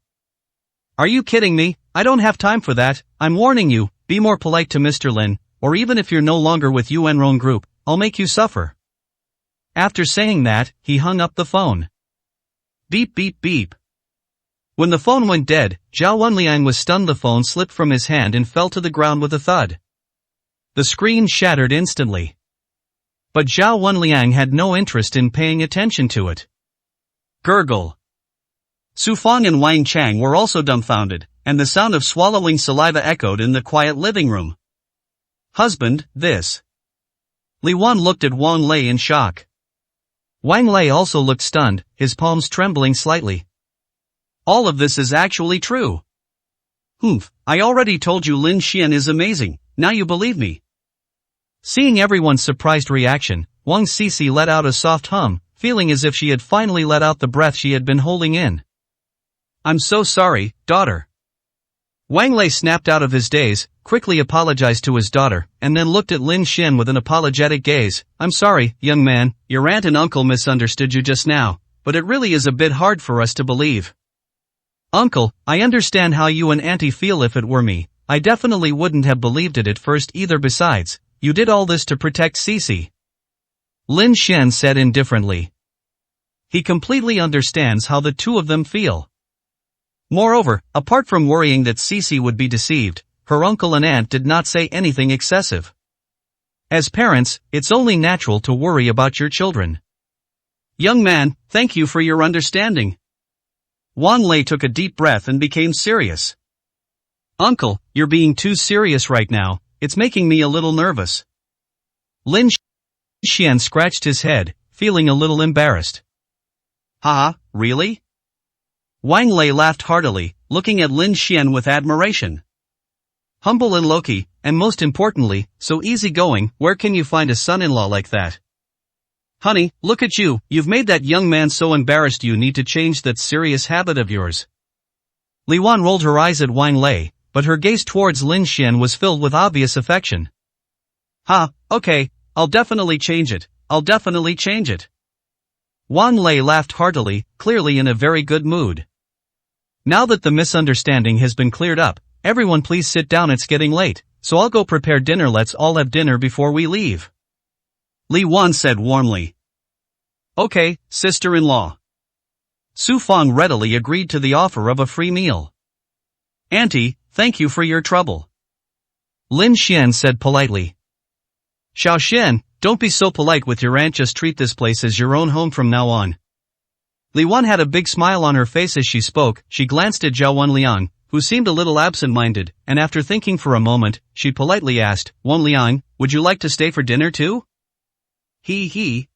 Are you kidding me? I don't have time for that. I'm warning you, be more polite to Mr. Lin, or even if you're no longer with Yuanrong Group, I'll make you suffer. After saying that, he hung up the phone. Beep beep beep. When the phone went dead, Zhao Wenliang was stunned. The phone slipped from his hand and fell to the ground with a thud. The screen shattered instantly. But Zhao Wenliang had no interest in paying attention to it. Gurgle. Su Fang and Wang Chang were also dumbfounded, and the sound of swallowing saliva echoed in the quiet living room. Husband, this. Li Wan looked at Wang Lei in shock. Wang Lei also looked stunned, his palms trembling slightly. All of this is actually true. Humph, I already told you Lin Xian is amazing, now you believe me. Seeing everyone's surprised reaction, Wang Sisi let out a soft hum, feeling as if she had finally let out the breath she had been holding in. I'm so sorry, daughter. Wang Lei snapped out of his daze, quickly apologized to his daughter, and then looked at Lin Xin with an apologetic gaze. I'm sorry, young man, your aunt and uncle misunderstood you just now, but it really is a bit hard for us to believe. Uncle, I understand how you and auntie feel. If it were me, I definitely wouldn't have believed it at first either. Besides, you did all this to protect Cece. Lin Xian said indifferently. He completely understands how the two of them feel. Moreover, apart from worrying that Cece would be deceived, her uncle and aunt did not say anything excessive. As parents, it's only natural to worry about your children. Young man, thank you for your understanding. Wang Lei took a deep breath and became serious. Uncle, you're being too serious right now, it's making me a little nervous. Lin Xian scratched his head, feeling a little embarrassed. Haha, really? Wang Lei laughed heartily, looking at Lin Xian with admiration. Humble and low-key, and most importantly, so easygoing, where can you find a son-in-law like that? Honey, look at you, you've made that young man so embarrassed. You need to change that serious habit of yours. Li Wan rolled her eyes at Wang Lei, but her gaze towards Lin Xian was filled with obvious affection. Okay, I'll definitely change it, Wang Lei laughed heartily, clearly in a very good mood. Now that the misunderstanding has been cleared up, everyone please sit down, it's getting late, so I'll go prepare dinner. Let's all have dinner before we leave. Li Wan said warmly. Okay, sister-in-law. Su Fang readily agreed to the offer of a free meal. Auntie, thank you for your trouble. Lin Xian said politely. Xiao Xian, don't be so polite with your aunt, just treat this place as your own home from now on. Li Wan had a big smile on her face as she spoke. She glanced at Zhao Wenliang, who seemed a little absent-minded, and after thinking for a moment, she politely asked, Wenliang, would you like to stay for dinner too? He.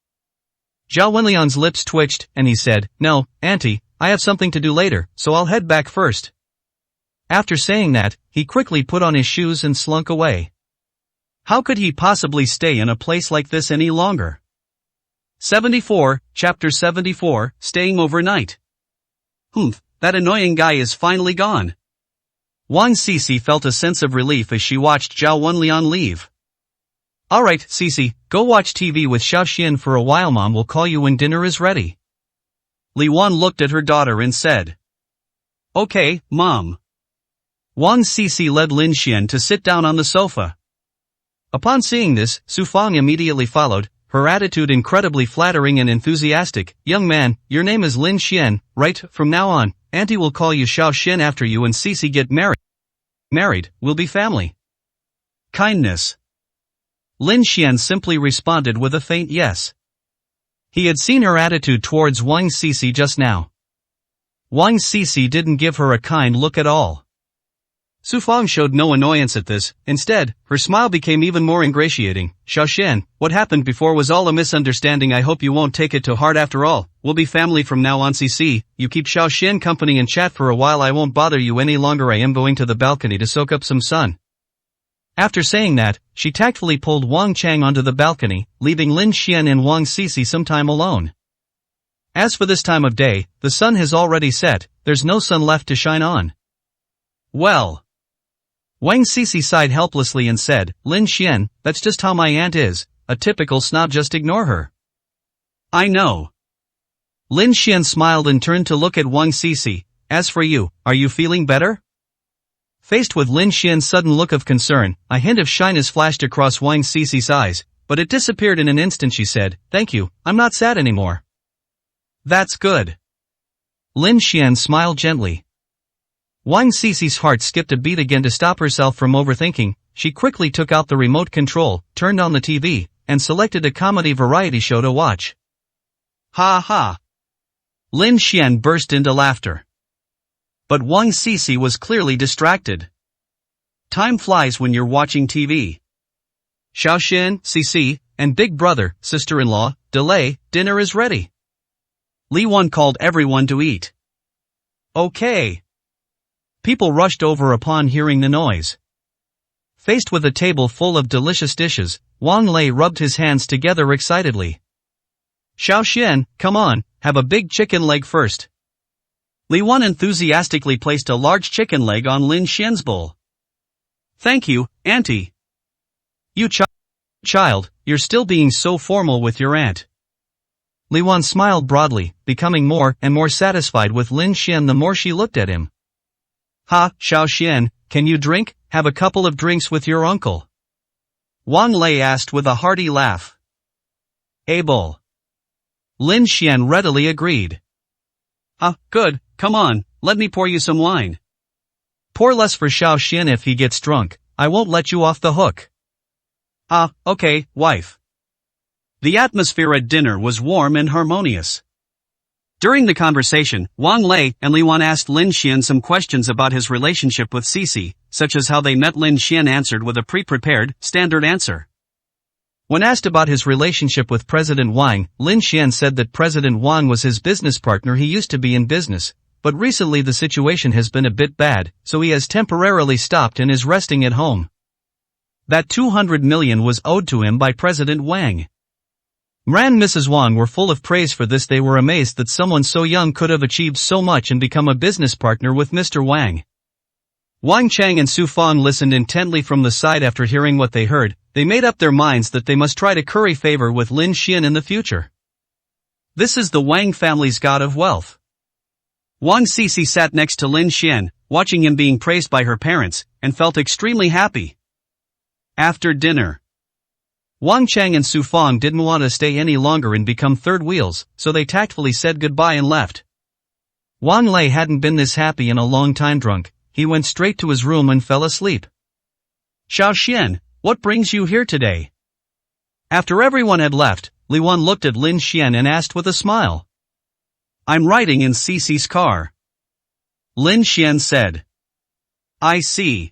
Zhao Wenliang's lips twitched, and he said, No, auntie, I have something to do later, so I'll head back first. After saying that, he quickly put on his shoes and slunk away. How could he possibly stay in a place like this any longer? 74, Chapter 74, Staying Overnight. That annoying guy is finally gone. Wang Cece felt a sense of relief as she watched Zhao Wenliang leave. Alright, Cece, go watch TV with Xiao Xian for a while. Mom will call you when dinner is ready. Li Wan looked at her daughter and said. Okay, Mom. Wang Cece led Lin Xian to sit down on the sofa. Upon seeing this, Su Fang immediately followed, her attitude incredibly flattering and enthusiastic. Young man, your name is Lin Xian, right? From now on, Auntie will call you Xiao Xian. After you and Cece get married, we'll be family. Kindness. Lin Xian simply responded with a faint yes. He had seen her attitude towards Wang Cece just now. Wang Cece didn't give her a kind look at all. Su Fang showed no annoyance at this. Instead, her smile became even more ingratiating. Xiao Xian, what happened before was all a misunderstanding. I hope you won't take it to heart. After all, we'll be family from now on. Cece, you keep Xiao Xian company and chat for a while. I won't bother you any longer. I am going to the balcony to soak up some sun. After saying that, she tactfully pulled Wang Chang onto the balcony, leaving Lin Xian and Wang Cece some time alone. As for this time of day, the sun has already set, there's no sun left to shine on. Well. Wang Cece sighed helplessly and said, Lin Xian, that's just how my aunt is, a typical snob, just ignore her. I know. Lin Xian smiled and turned to look at Wang Cece. As for you, are you feeling better? Faced with Lin Xian's sudden look of concern, a hint of shyness flashed across Wang Cece's eyes, but it disappeared in an instant. She said, Thank you, I'm not sad anymore. That's good. Lin Xian smiled gently. Wang Cece's heart skipped a beat again. To stop herself from overthinking, she quickly took out the remote control, turned on the TV, and selected a comedy variety show to watch. Ha ha. Lin Xian burst into laughter. But Wang Cece was clearly distracted. Time flies when you're watching TV. Xiao Xian, Cece, and big brother, sister-in-law, delay, dinner is ready. Li Wan called everyone to eat. Okay. People rushed over upon hearing the noise. Faced with a table full of delicious dishes, Wang Lei rubbed his hands together excitedly. Xiao Xian, come on, have a big chicken leg first. Li Wan enthusiastically placed a large chicken leg on Lin Xian's bowl. Thank you, Auntie. You child, you're still being so formal with your aunt. Li Wan smiled broadly, becoming more and more satisfied with Lin Xian the more she looked at him. Ha, Xiao Xian, can you drink? have a couple of drinks with your uncle? Wang Lei asked with a hearty laugh. Able. Lin Xian readily agreed. Good, come on, let me pour you some wine. Pour less for Xiao Xian if he gets drunk, I won't let you off the hook. Okay, wife. The atmosphere at dinner was warm and harmonious. During the conversation, Wang Lei and Li Wan asked Lin Xian some questions about his relationship with Sisi, such as how they met. Lin Xian answered with a pre-prepared, standard answer. When asked about his relationship with President Wang, Lin Xian said that President Wang was his business partner. He used to be in business, but recently the situation has been a bit bad, so he has temporarily stopped and is resting at home. That 200 million was owed to him by President Wang. Ran and Mrs. Wang were full of praise for this. They were amazed that someone so young could have achieved so much and become a business partner with Mr. Wang. Wang Chang and Su Fang listened intently from the side. After hearing what they heard, they made up their minds that they must try to curry favor with Lin Xian in the future. This is the Wang family's god of wealth. Wang Sisi sat next to Lin Xian, watching him being praised by her parents, and felt extremely happy. After dinner, Wang Chang and Su Fang didn't want to stay any longer and become third wheels, so they tactfully said goodbye and left. Wang Lei hadn't been this happy in a long time. Drunk, he went straight to his room and fell asleep. Xiao Xian, what brings you here today? After everyone had left, Li Wan looked at Lin Xian and asked with a smile. I'm riding in Sisi's car. Lin Xian said. I see.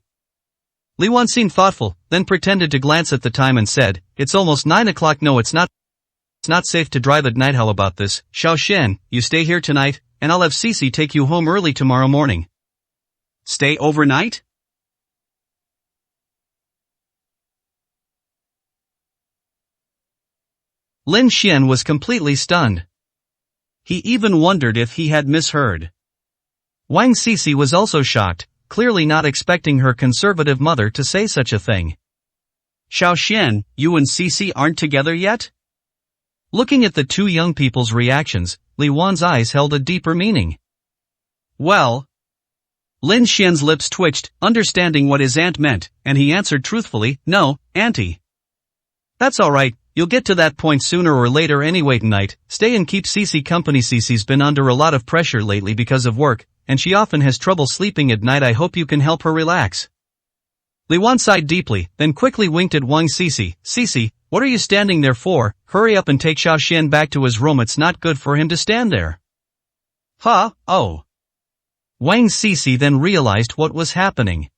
Li Wan seemed thoughtful, then pretended to glance at the time and said, It's almost 9 o'clock. No, it's not. It's not safe to drive at night. How about this, Xiao Xian, you stay here tonight, and I'll have Sisi take you home early tomorrow morning. Stay overnight? Lin Xian was completely stunned. He even wondered if he had misheard. Wang Sisi was also shocked, clearly not expecting her conservative mother to say such a thing. Xiao Xian, you and Sisi aren't together yet? Looking at the two young people's reactions, Li Wan's eyes held a deeper meaning. Well, Lin Xian's lips twitched, understanding what his aunt meant, and he answered truthfully, No, auntie. That's alright, you'll get to that point sooner or later anyway. Tonight, stay and keep Sisi company. Sisi's been under a lot of pressure lately because of work, and she often has trouble sleeping at night. I hope you can help her relax. Li Wan sighed deeply, then quickly winked at Wang Sisi. Sisi, what are you standing there for? Hurry up and take Xiao Xian back to his room. It's not good for him to stand there. Oh. Wang Sisi then realized what was happening.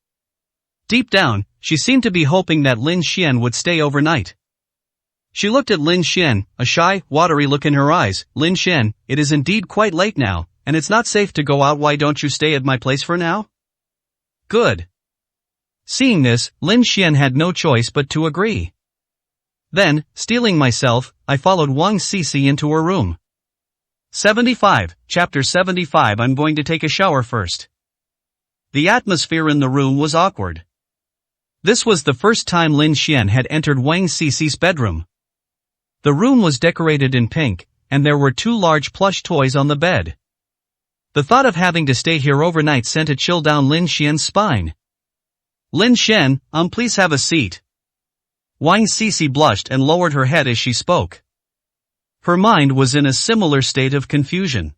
Deep down, she seemed to be hoping that Lin Xian would stay overnight. She looked at Lin Xian, a shy, watery look in her eyes. Lin Xian, it is indeed quite late now, and it's not safe to go out. Why don't you stay at my place for now? Good. Seeing this, Lin Xian had no choice but to agree. Then, steeling myself, I followed Wang Sisi into her room. 75, Chapter 75. I'm going to take a shower first. The atmosphere in the room was awkward. This was the first time Lin Xian had entered Wang Sisi's bedroom. The room was decorated in pink, and there were 2 large plush toys on the bed. The thought of having to stay here overnight sent a chill down Lin Xian's spine. Lin Xian, please have a seat. Wang Sisi blushed and lowered her head as she spoke. Her mind was in a similar state of confusion.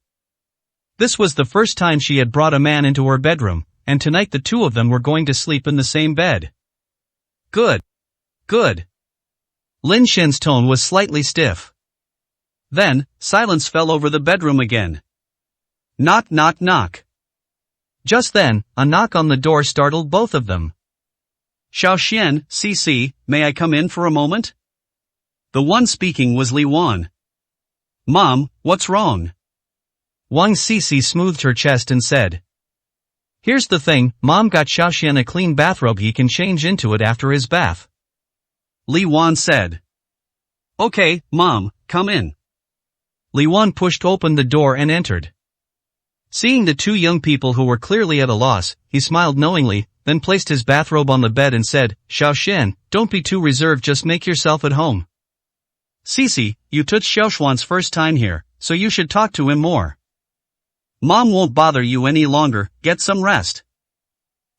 This was the first time she had brought a man into her bedroom, and tonight the two of them were going to sleep in the same bed. Good. Lin Xian's tone was slightly stiff. Then, silence fell over the bedroom again. Knock, knock, knock. Just then, a knock on the door startled both of them. Xiao Xian, Sisi, may I come in for a moment? The one speaking was Li Wan. Mom, what's wrong? Wang Sisi smoothed her chest and said. Here's the thing, Mom got Xiao Xian a clean bathrobe. He can change into it after his bath. Li Wan said. Okay, Mom, come in. Li Wan pushed open the door and entered. Seeing the two young people who were clearly at a loss, he smiled knowingly, then placed his bathrobe on the bed and said, Xiao Xian, don't be too reserved, just make yourself at home. Sisi, you took Xiao Xuan's first time here, so you should talk to him more. Mom won't bother you any longer, get some rest.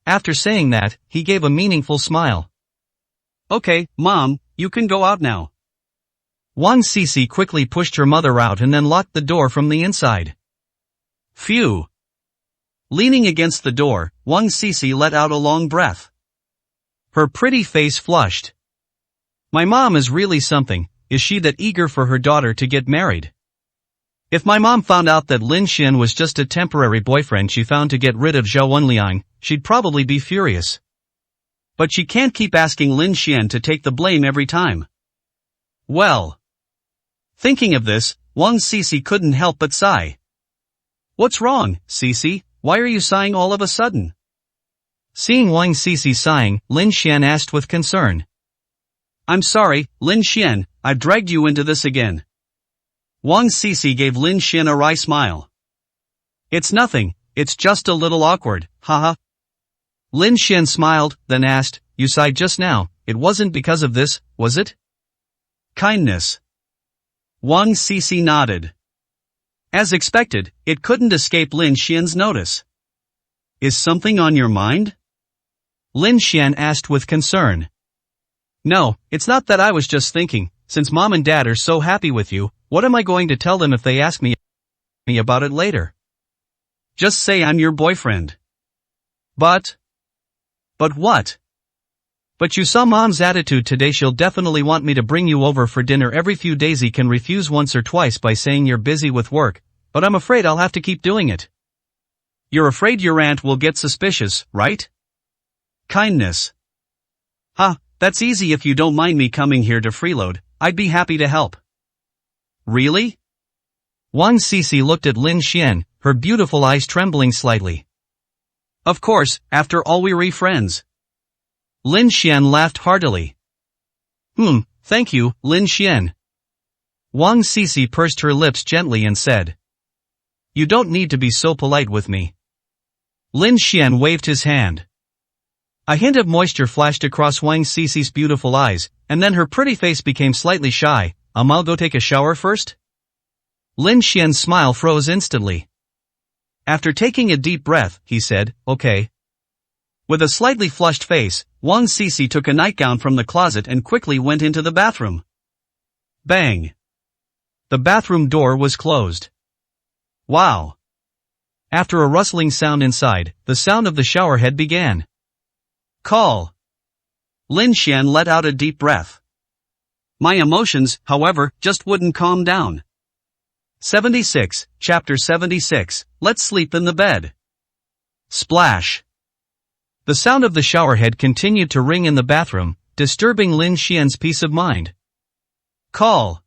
After saying that, he gave a meaningful smile. Okay, Mom, you can go out now. Wang Sisi quickly pushed her mother out and then locked the door from the inside. Phew. Leaning against the door, Wang Sisi let out a long breath. Her pretty face flushed. My mom is really something. Is she that eager for her daughter to get married? If my mom found out that Lin Xian was just a temporary boyfriend she found to get rid of Zhao Wenliang, she'd probably be furious. But she can't keep asking Lin Xian to take the blame every time. Well. Thinking of this, Wang Sisi couldn't help but sigh. What's wrong, Sisi? Why are you sighing all of a sudden? Seeing Wang Sisi sighing, Lin Xian asked with concern. I'm sorry, Lin Xian, I've dragged you into this again. Wang Sisi gave Lin Xian a wry smile. It's nothing, it's just a little awkward, haha. Lin Xian smiled, then asked, you sighed just now, it wasn't because of this, was it? Kindness. Wang Sisi nodded. As expected, it couldn't escape Lin Xian's notice. Is something on your mind? Lin Xian asked with concern. No, it's not that. I was just thinking, since Mom and Dad are so happy with you, what am I going to tell them if they ask me about it later? Just say I'm your boyfriend. But what? But you saw Mom's attitude today. She'll definitely want me to bring you over for dinner every few days. He can refuse once or twice by saying you're busy with work, but I'm afraid I'll have to keep doing it. You're afraid your aunt will get suspicious, right? Kindness. That's easy. If you don't mind me coming here to freeload, I'd be happy to help. Really? Wang Sisi looked at Lin Xian, her beautiful eyes trembling slightly. Of course, after all we're friends. Lin Xian laughed heartily. Thank you, Lin Xian. Wang Sisi pursed her lips gently and said. You don't need to be so polite with me. Lin Xian waved his hand. A hint of moisture flashed across Wang Sisi's beautiful eyes, and then her pretty face became slightly shy. I'll go take a shower first? Lin Xian's smile froze instantly. After taking a deep breath, he said, okay. With a slightly flushed face, Wang Sisi took a nightgown from the closet and quickly went into the bathroom. Bang! The bathroom door was closed. Wow! After a rustling sound inside, the sound of the shower head began. Call. Lin Xian let out a deep breath. My emotions, however, just wouldn't calm down. 76, Chapter 76, Let's Sleep in the Bed. Splash. The sound of the shower head continued to ring in the bathroom, disturbing Lin Xian's peace of mind. Call.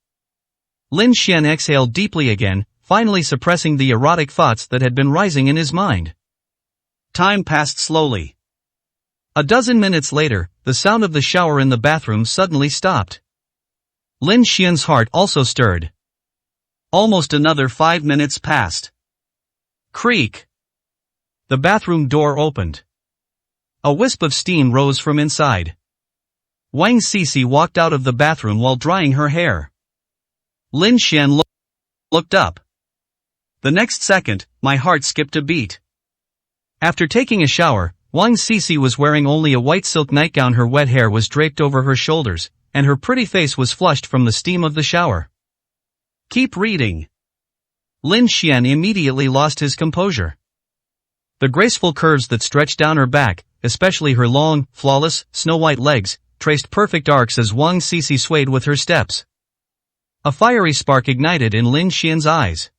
Lin Xian exhaled deeply again, finally suppressing the erotic thoughts that had been rising in his mind. Time passed slowly. A dozen minutes later, the sound of the shower in the bathroom suddenly stopped. Lin Xian's heart also stirred. Almost another 5 minutes passed. Creak. The bathroom door opened. A wisp of steam rose from inside. Wang Sisi walked out of the bathroom while drying her hair. Lin Xian looked up. The next second, my heart skipped a beat. After taking a shower, Wang Sisi was wearing only a white silk nightgown. Her wet hair was draped over her shoulders, and her pretty face was flushed from the steam of the shower. Keep reading. Lin Xian immediately lost his composure. The graceful curves that stretched down her back, especially her long, flawless, snow-white legs, traced perfect arcs as Wang Sisi swayed with her steps. A fiery spark ignited in Lin Xian's eyes.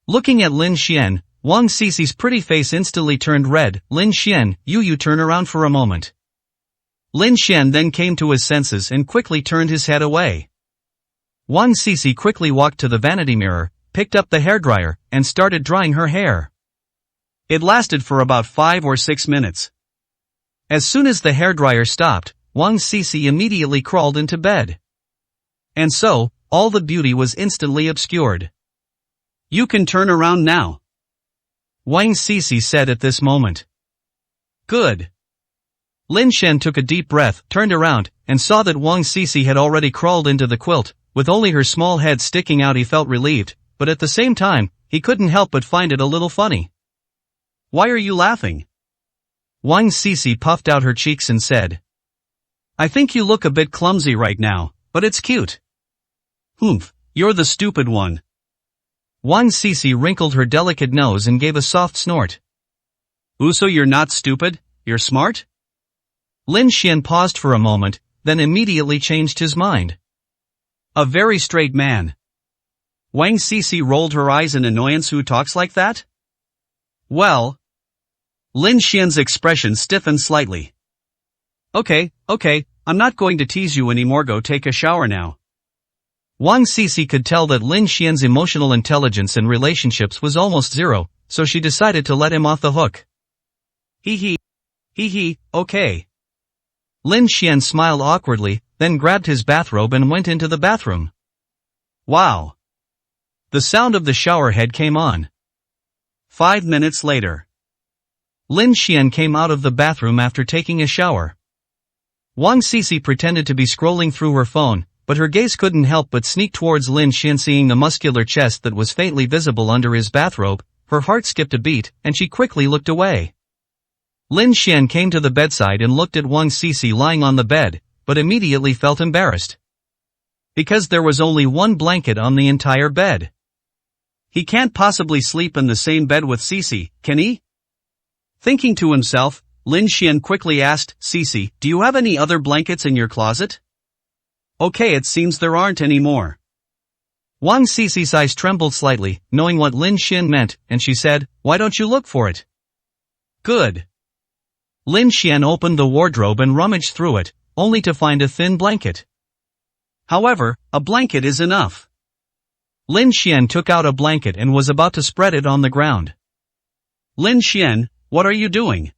Looking at Lin Xian, Wang Sisi's pretty face instantly turned red. Lin Xian, you turn around for a moment. Lin Xian then came to his senses and quickly turned his head away. Wang Sisi quickly walked to the vanity mirror, picked up the hairdryer, and started drying her hair. It lasted for about 5 or 6 minutes. As soon as the hairdryer stopped, Wang Sisi immediately crawled into bed. And so, all the beauty was instantly obscured. You can turn around now, Wang Sisi said at this moment. Good. Lin Xian took a deep breath, turned around, and saw that Wang Sisi had already crawled into the quilt, with only her small head sticking out. He felt relieved, but at the same time, he couldn't help but find it a little funny. Why are you laughing? Wang Sisi puffed out her cheeks and said. I think you look a bit clumsy right now, but it's cute. Humph, you're the stupid one. Wang Sisi wrinkled her delicate nose and gave a soft snort. Ooh, so you're not stupid, you're smart? Lin Xian paused for a moment, then immediately changed his mind. A very straight man. Wang Sisi rolled her eyes in annoyance. Who talks like that? Well. Lin Xian's expression stiffened slightly. Okay, I'm not going to tease you anymore, go take a shower now. Wang Sisi could tell that Lin Xian's emotional intelligence in relationships was almost zero, so she decided to let him off the hook. Hee hee, okay. Lin Xian smiled awkwardly, then grabbed his bathrobe and went into the bathroom. Wow. The sound of the shower head came on. 5 minutes later. Lin Xian came out of the bathroom after taking a shower. Wang Sisi pretended to be scrolling through her phone, but her gaze couldn't help but sneak towards Lin Xian. Seeing the muscular chest that was faintly visible under his bathrobe, her heart skipped a beat, and she quickly looked away. Lin Xian came to the bedside and looked at Wang Sisi lying on the bed, but immediately felt embarrassed. Because there was only one blanket on the entire bed. He can't possibly sleep in the same bed with Sisi, can he? Thinking to himself, Lin Xian quickly asked, Sisi, do you have any other blankets in your closet? Okay, it seems there aren't any more. Wang Sisi's eyes trembled slightly, knowing what Lin Xian meant, and she said, why don't you look for it? Good. Lin Xian opened the wardrobe and rummaged through it, only to find a thin blanket. However, a blanket is enough. Lin Xian took out a blanket and was about to spread it on the ground. Lin Xian, what are you doing?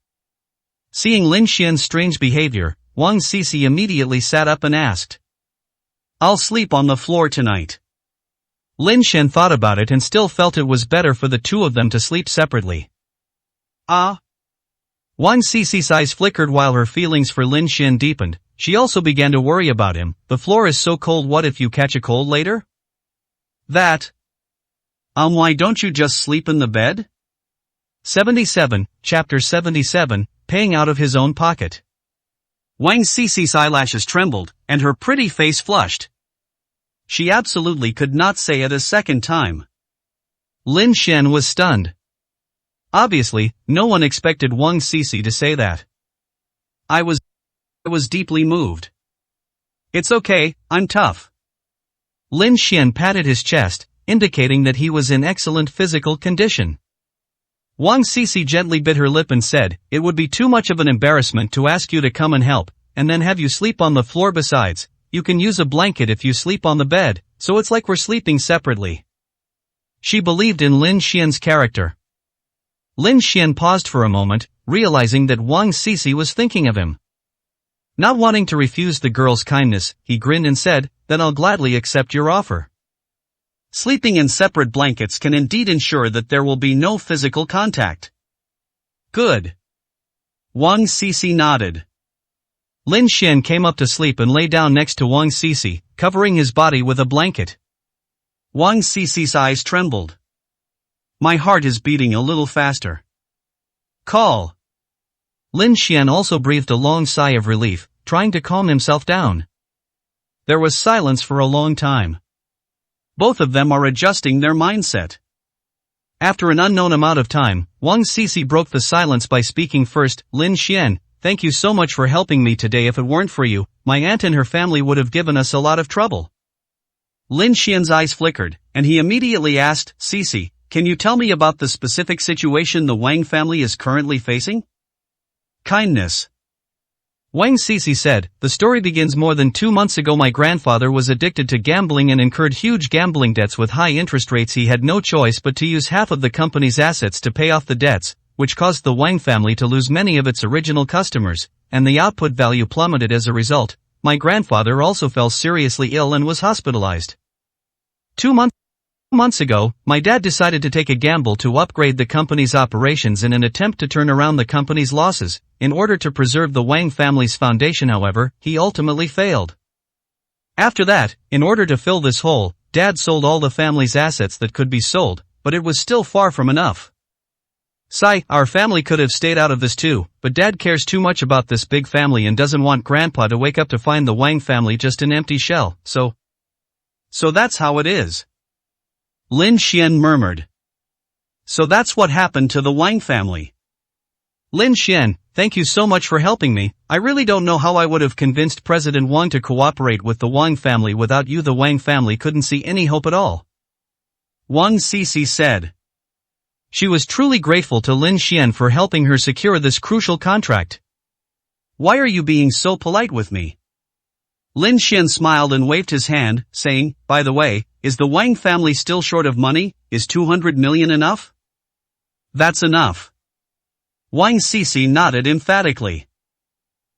Seeing Lin Xian's strange behavior, Wang Sisi immediately sat up and asked. I'll sleep on the floor tonight. Lin Xian thought about it and still felt it was better for the two of them to sleep separately. Wang Sisi's eyes flickered while her feelings for Lin Xian deepened. She also began to worry about him. The floor is so cold, what if you catch a cold later? Why don't you just sleep in the bed? 77, Chapter 77, Paying out of his own pocket. Wang Sisi's eyelashes trembled, and her pretty face flushed. She absolutely could not say it a second time. Lin Xian was stunned. Obviously, no one expected Wang Sisi to say that. I was deeply moved. It's okay, I'm tough. Lin Xian patted his chest, indicating that he was in excellent physical condition. Wang Sisi gently bit her lip and said, it would be too much of an embarrassment to ask you to come and help, and then have you sleep on the floor. Besides, you can use a blanket if you sleep on the bed, so it's like we're sleeping separately. She believed in Lin Xian's character. Lin Xian paused for a moment, realizing that Wang Sisi was thinking of him. Not wanting to refuse the girl's kindness, he grinned and said, then I'll gladly accept your offer. Sleeping in separate blankets can indeed ensure that there will be no physical contact. Good. Wang Sisi nodded. Lin Xian came up to sleep and lay down next to Wang Sisi, covering his body with a blanket. Wang Sisi's eyes trembled. My heart is beating a little faster. Call. Lin Xian also breathed a long sigh of relief, trying to calm himself down. There was silence for a long time. Both of them are adjusting their mindset. After an unknown amount of time, Wang Sisi broke the silence by speaking first. Lin Xian, thank you so much for helping me today. If it weren't for you, my aunt and her family would have given us a lot of trouble. Lin Xian's eyes flickered, and he immediately asked, Sisi, can you tell me about the specific situation the Wang family is currently facing? Kindness. Wang Sisi said, the story begins more than 2 months ago. My grandfather was addicted to gambling and incurred huge gambling debts with high interest rates. He had no choice but to use half of the company's assets to pay off the debts, which caused the Wang family to lose many of its original customers, and the output value plummeted as a result. My grandfather also fell seriously ill and was hospitalized. 2 months ago, my dad decided to take a gamble to upgrade the company's operations in an attempt to turn around the company's losses. In order to preserve the Wang family's foundation, however, he ultimately failed. After that, in order to fill this hole, Dad sold all the family's assets that could be sold, but it was still far from enough. Sigh, our family could have stayed out of this too, but Dad cares too much about this big family and doesn't want Grandpa to wake up to find the Wang family just an empty shell, so that's how it is. Lin Xian murmured. So that's what happened to the Wang family. Lin Xian, thank you so much for helping me. I really don't know how I would have convinced President Wang to cooperate with the Wang family without you. The Wang family couldn't see any hope at all. Wang Sisi said. She was truly grateful to Lin Xian for helping her secure this crucial contract. Why are you being so polite with me? Lin Xian smiled and waved his hand, saying, by the way, is the Wang family still short of money? Is 200 million enough? That's enough. Wang Sisi nodded emphatically.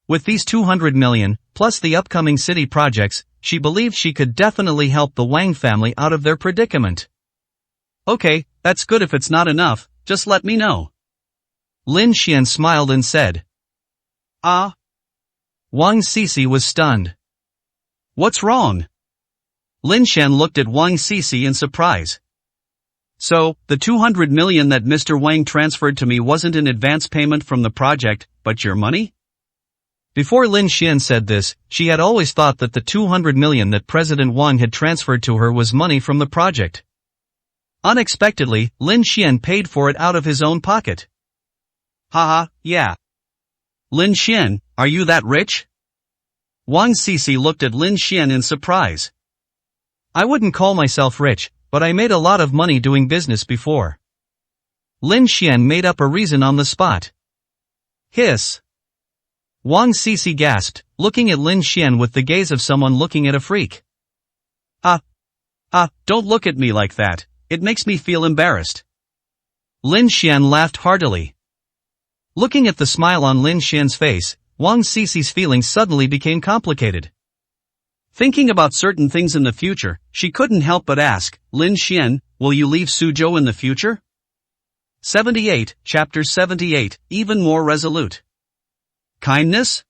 With these 200 million, plus the upcoming city projects, she believed she could definitely help the Wang family out of their predicament. Okay, that's good. If it's not enough, just let me know. Lin Xian smiled and said. Ah? Wang Sisi was stunned. What's wrong? Lin Xian looked at Wang Sisi in surprise. So, the 200 million that Mr. Wang transferred to me wasn't an advance payment from the project, but your money? Before Lin Xian said this, she had always thought that the 200 million that President Wang had transferred to her was money from the project. Unexpectedly, Lin Xian paid for it out of his own pocket. Haha, yeah. Lin Xian, are you that rich? Wang Sisi looked at Lin Xian in surprise. I wouldn't call myself rich, but I made a lot of money doing business before. Lin Xian made up a reason on the spot. Hiss. Wang Sisi gasped, looking at Lin Xian with the gaze of someone looking at a freak. Don't look at me like that. It makes me feel embarrassed. Lin Xian laughed heartily. Looking at the smile on Lin Xian's face, Wang Sisi's feelings suddenly became complicated. Thinking about certain things in the future, she couldn't help but ask, Lin Xian, will you leave Suzhou in the future? 78, Chapter 78, Even More Resolute. Kindness?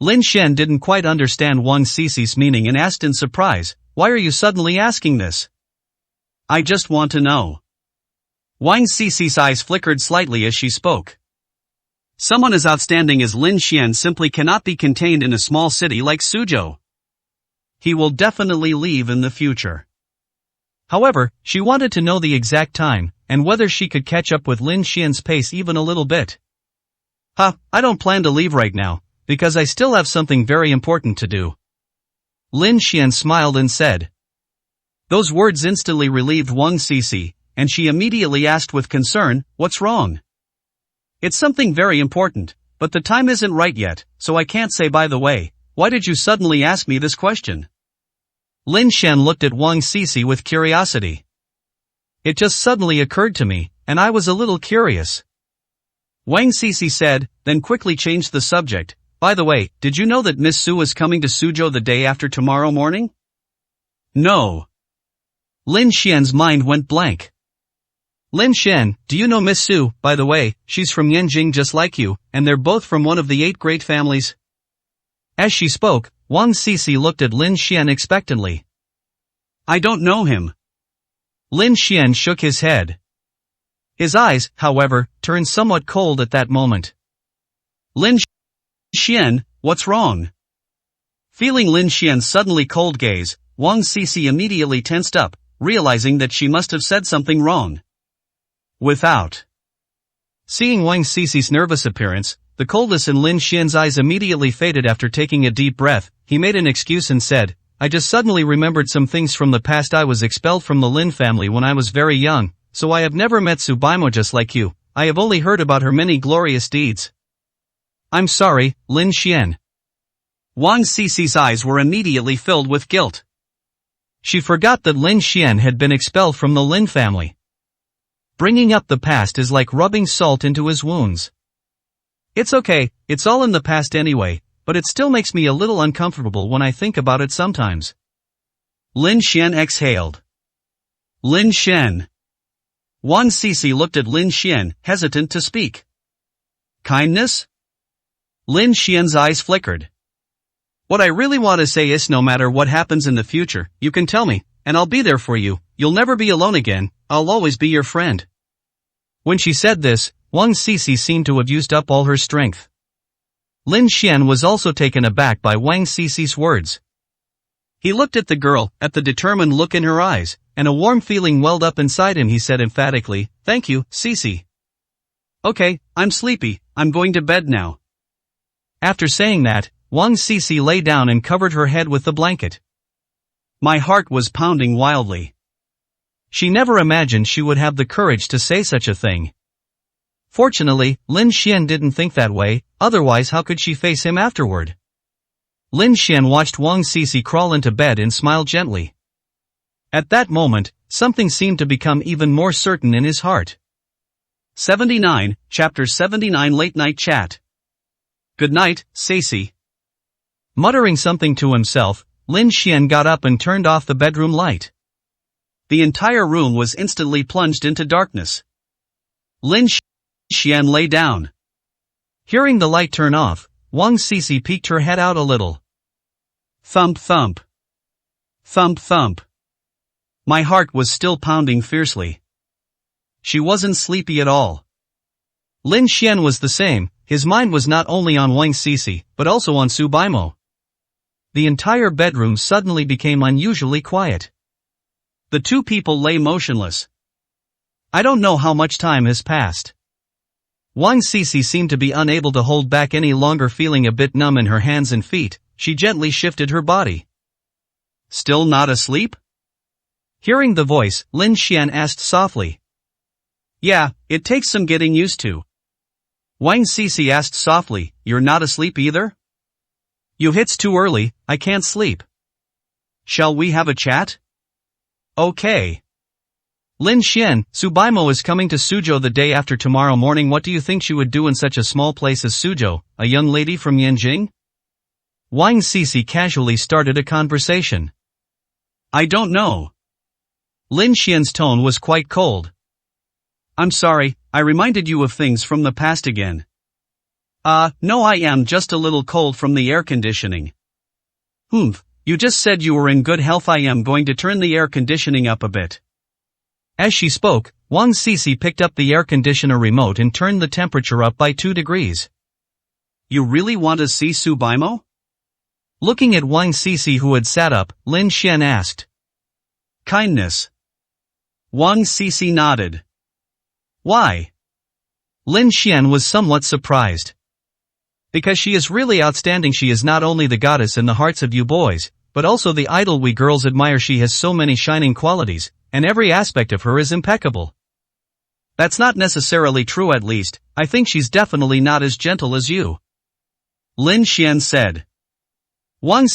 Lin Xian didn't quite understand Wang Sisi's meaning and asked in surprise, why are you suddenly asking this? I just want to know. Wang Sisi's eyes flickered slightly as she spoke. Someone as outstanding as Lin Xian simply cannot be contained in a small city like Suzhou. He will definitely leave in the future. However, she wanted to know the exact time, and whether she could catch up with Lin Xian's pace even a little bit. I don't plan to leave right now, because I still have something very important to do. Lin Xian smiled and said. Those words instantly relieved Wang Sisi, and she immediately asked with concern, what's wrong? It's something very important, but the time isn't right yet, so I can't say. By the way, why did you suddenly ask me this question? Lin Xian looked at Wang Sisi with curiosity. It just suddenly occurred to me, and I was a little curious. Wang Sisi said, then quickly changed the subject. By the way, did you know that Miss Su is coming to Suzhou the day after tomorrow morning? No. Lin Xian's mind went blank. Lin Xian, do you know Miss Su? By the way, she's from Yanjing just like you, and they're both from one of the 8 great families. As she spoke, Wang Sisi looked at Lin Xian expectantly. I don't know him. Lin Xian shook his head. His eyes, however, turned somewhat cold at that moment. Lin Xian, what's wrong? Feeling Lin Xian's suddenly cold gaze, Wang Sisi immediately tensed up, realizing that she must have said something wrong. Without seeing Wang Sisi's nervous appearance, the coldness in Lin Xian's eyes immediately faded. After taking a deep breath, he made an excuse and said, I just suddenly remembered some things from the past. I was expelled from the Lin family when I was very young, so I have never met Su Baimo just like you. I have only heard about her many glorious deeds. I'm sorry, Lin Xian. Wang Sisi's eyes were immediately filled with guilt. She forgot that Lin Xian had been expelled from the Lin family. Bringing up the past is like rubbing salt into his wounds. It's okay, it's all in the past anyway, but it still makes me a little uncomfortable when I think about it sometimes. Lin Xian exhaled. Lin Xian. Wang Sisi looked at Lin Xian, hesitant to speak. Kindness? Lin Xian's eyes flickered. What I really want to say is no matter what happens in the future, you can tell me, and I'll be there for you. You'll never be alone again, I'll always be your friend. When she said this, Wang Sisi seemed to have used up all her strength. Lin Xian was also taken aback by Wang Sisi's words. He looked at the girl, at the determined look in her eyes, and a warm feeling welled up inside him. He said emphatically, "Thank you, Sisi. Okay, I'm sleepy, I'm going to bed now." After saying that, Wang Sisi lay down and covered her head with the blanket. My heart was pounding wildly. She never imagined she would have the courage to say such a thing. Fortunately, Lin Xian didn't think that way, otherwise how could she face him afterward? Lin Xian watched Wang Sisi crawl into bed and smiled gently. At that moment, something seemed to become even more certain in his heart. 79, Chapter 79 Late Night Chat. Good night, Sisi. Muttering something to himself, Lin Xian got up and turned off the bedroom light. The entire room was instantly plunged into darkness. Lin Xian lay down. Hearing the light turn off, Wang Sisi peeked her head out a little. Thump thump. Thump thump. My heart was still pounding fiercely. She wasn't sleepy at all. Lin Xian was the same, his mind was not only on Wang Sisi, but also on Su Baimo. The entire bedroom suddenly became unusually quiet. The two people lay motionless. I don't know how much time has passed. Wang Sisi seemed to be unable to hold back any longer, feeling a bit numb in her hands and feet. She gently shifted her body. Still not asleep? Hearing the voice, Lin Xian asked softly. Yeah, it takes some getting used to. Wang Sisi asked softly, You're not asleep either? It's too early, I can't sleep. Shall we have a chat? Okay. Lin Xian, Su Baimo is coming to Suzhou the day after tomorrow morning. What do you think she would do in such a small place as Suzhou, a young lady from Yanjing? Wang Sisi casually started a conversation. I don't know. Lin Xian's tone was quite cold. I'm sorry, I reminded you of things from the past again. No, I am just a little cold from the air conditioning. You just said you were in good health. I am going to turn the air conditioning up a bit. As she spoke, Wang Sisi picked up the air conditioner remote and turned the temperature up by 2 degrees. You really want to see Su Baimo? Looking at Wang Sisi, who had sat up, Lin Xian asked. Kindness. Wang Sisi nodded. Why? Lin Xian was somewhat surprised. Because she is really outstanding. She is not only the goddess in the hearts of you boys, but also the idol we girls admire. She has so many shining qualities, and every aspect of her is impeccable. That's not necessarily true. At least, I think she's definitely not as gentle as you. Lin Xian said. Wang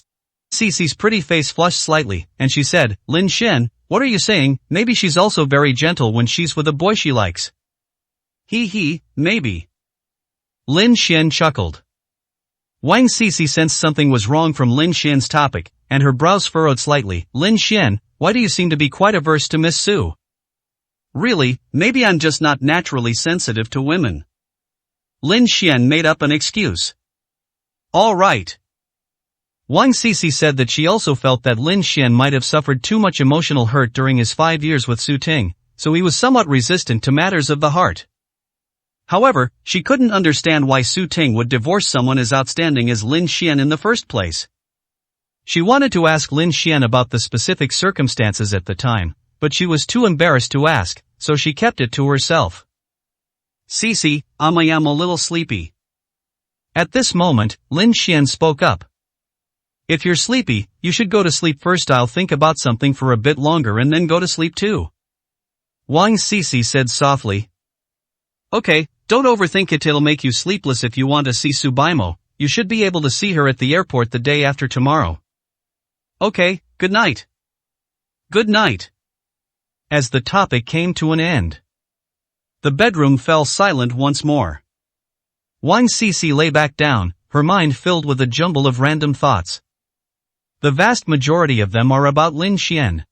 Sisi's pretty face flushed slightly, and she said, Lin Xian, what are you saying? Maybe she's also very gentle when she's with a boy she likes. Maybe. Lin Xian chuckled. Wang Sisi sensed something was wrong from Lin Xian's topic, and her brows furrowed slightly. Lin Xian, why do you seem to be quite averse to Miss Su? Really, maybe I'm just not naturally sensitive to women. Lin Xian made up an excuse. All right. Wang Sisi said that she also felt that Lin Xian might have suffered too much emotional hurt during his 5 years with Su Ting, so he was somewhat resistant to matters of the heart. However, she couldn't understand why Su Ting would divorce someone as outstanding as Lin Xian in the first place. She wanted to ask Lin Xian about the specific circumstances at the time, but she was too embarrassed to ask, so she kept it to herself. Sisi, I am a little sleepy. At this moment, Lin Xian spoke up. If you're sleepy, you should go to sleep first. I'll think about something for a bit longer and then go to sleep too. Wang Sisi said softly. Okay, don't overthink it. It'll make you sleepless. If you want to see Su Baimo, you should be able to see her at the airport the day after tomorrow. Okay, good night. Good night. As the topic came to an end, the bedroom fell silent once more. Wang Sisi lay back down, her mind filled with a jumble of random thoughts. The vast majority of them are about Lin Xian.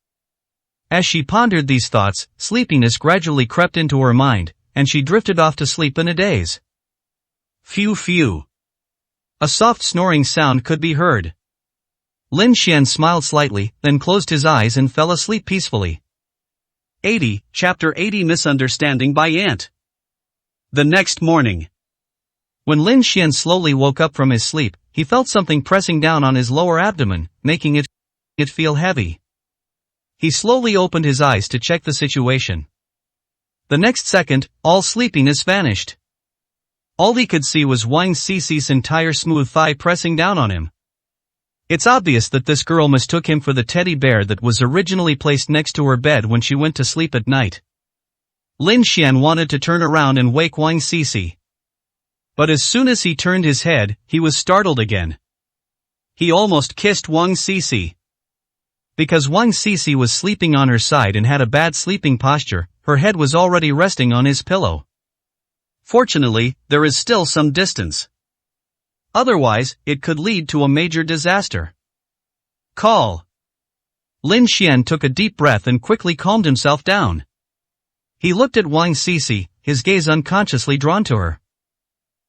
As she pondered these thoughts, sleepiness gradually crept into her mind, and she drifted off to sleep in a daze. Phew phew. A soft snoring sound could be heard. Lin Xian smiled slightly, then closed his eyes and fell asleep peacefully. 80, Chapter 80 Misunderstanding by Ant. The next morning, when Lin Xian slowly woke up from his sleep, he felt something pressing down on his lower abdomen, making it feel heavy. He slowly opened his eyes to check the situation. The next second, all sleepiness vanished. All he could see was Wang Cici's entire smooth thigh pressing down on him. It's obvious that this girl mistook him for the teddy bear that was originally placed next to her bed when she went to sleep at night. Lin Xian wanted to turn around and wake Wang Cici. But as soon as he turned his head, he was startled again. He almost kissed Wang Cici. Because Wang Cici was sleeping on her side and had a bad sleeping posture, her head was already resting on his pillow. Fortunately, there is still some distance. Otherwise, it could lead to a major disaster. Call. Lin Xian took a deep breath and quickly calmed himself down. He looked at Wang Cici, his gaze unconsciously drawn to her.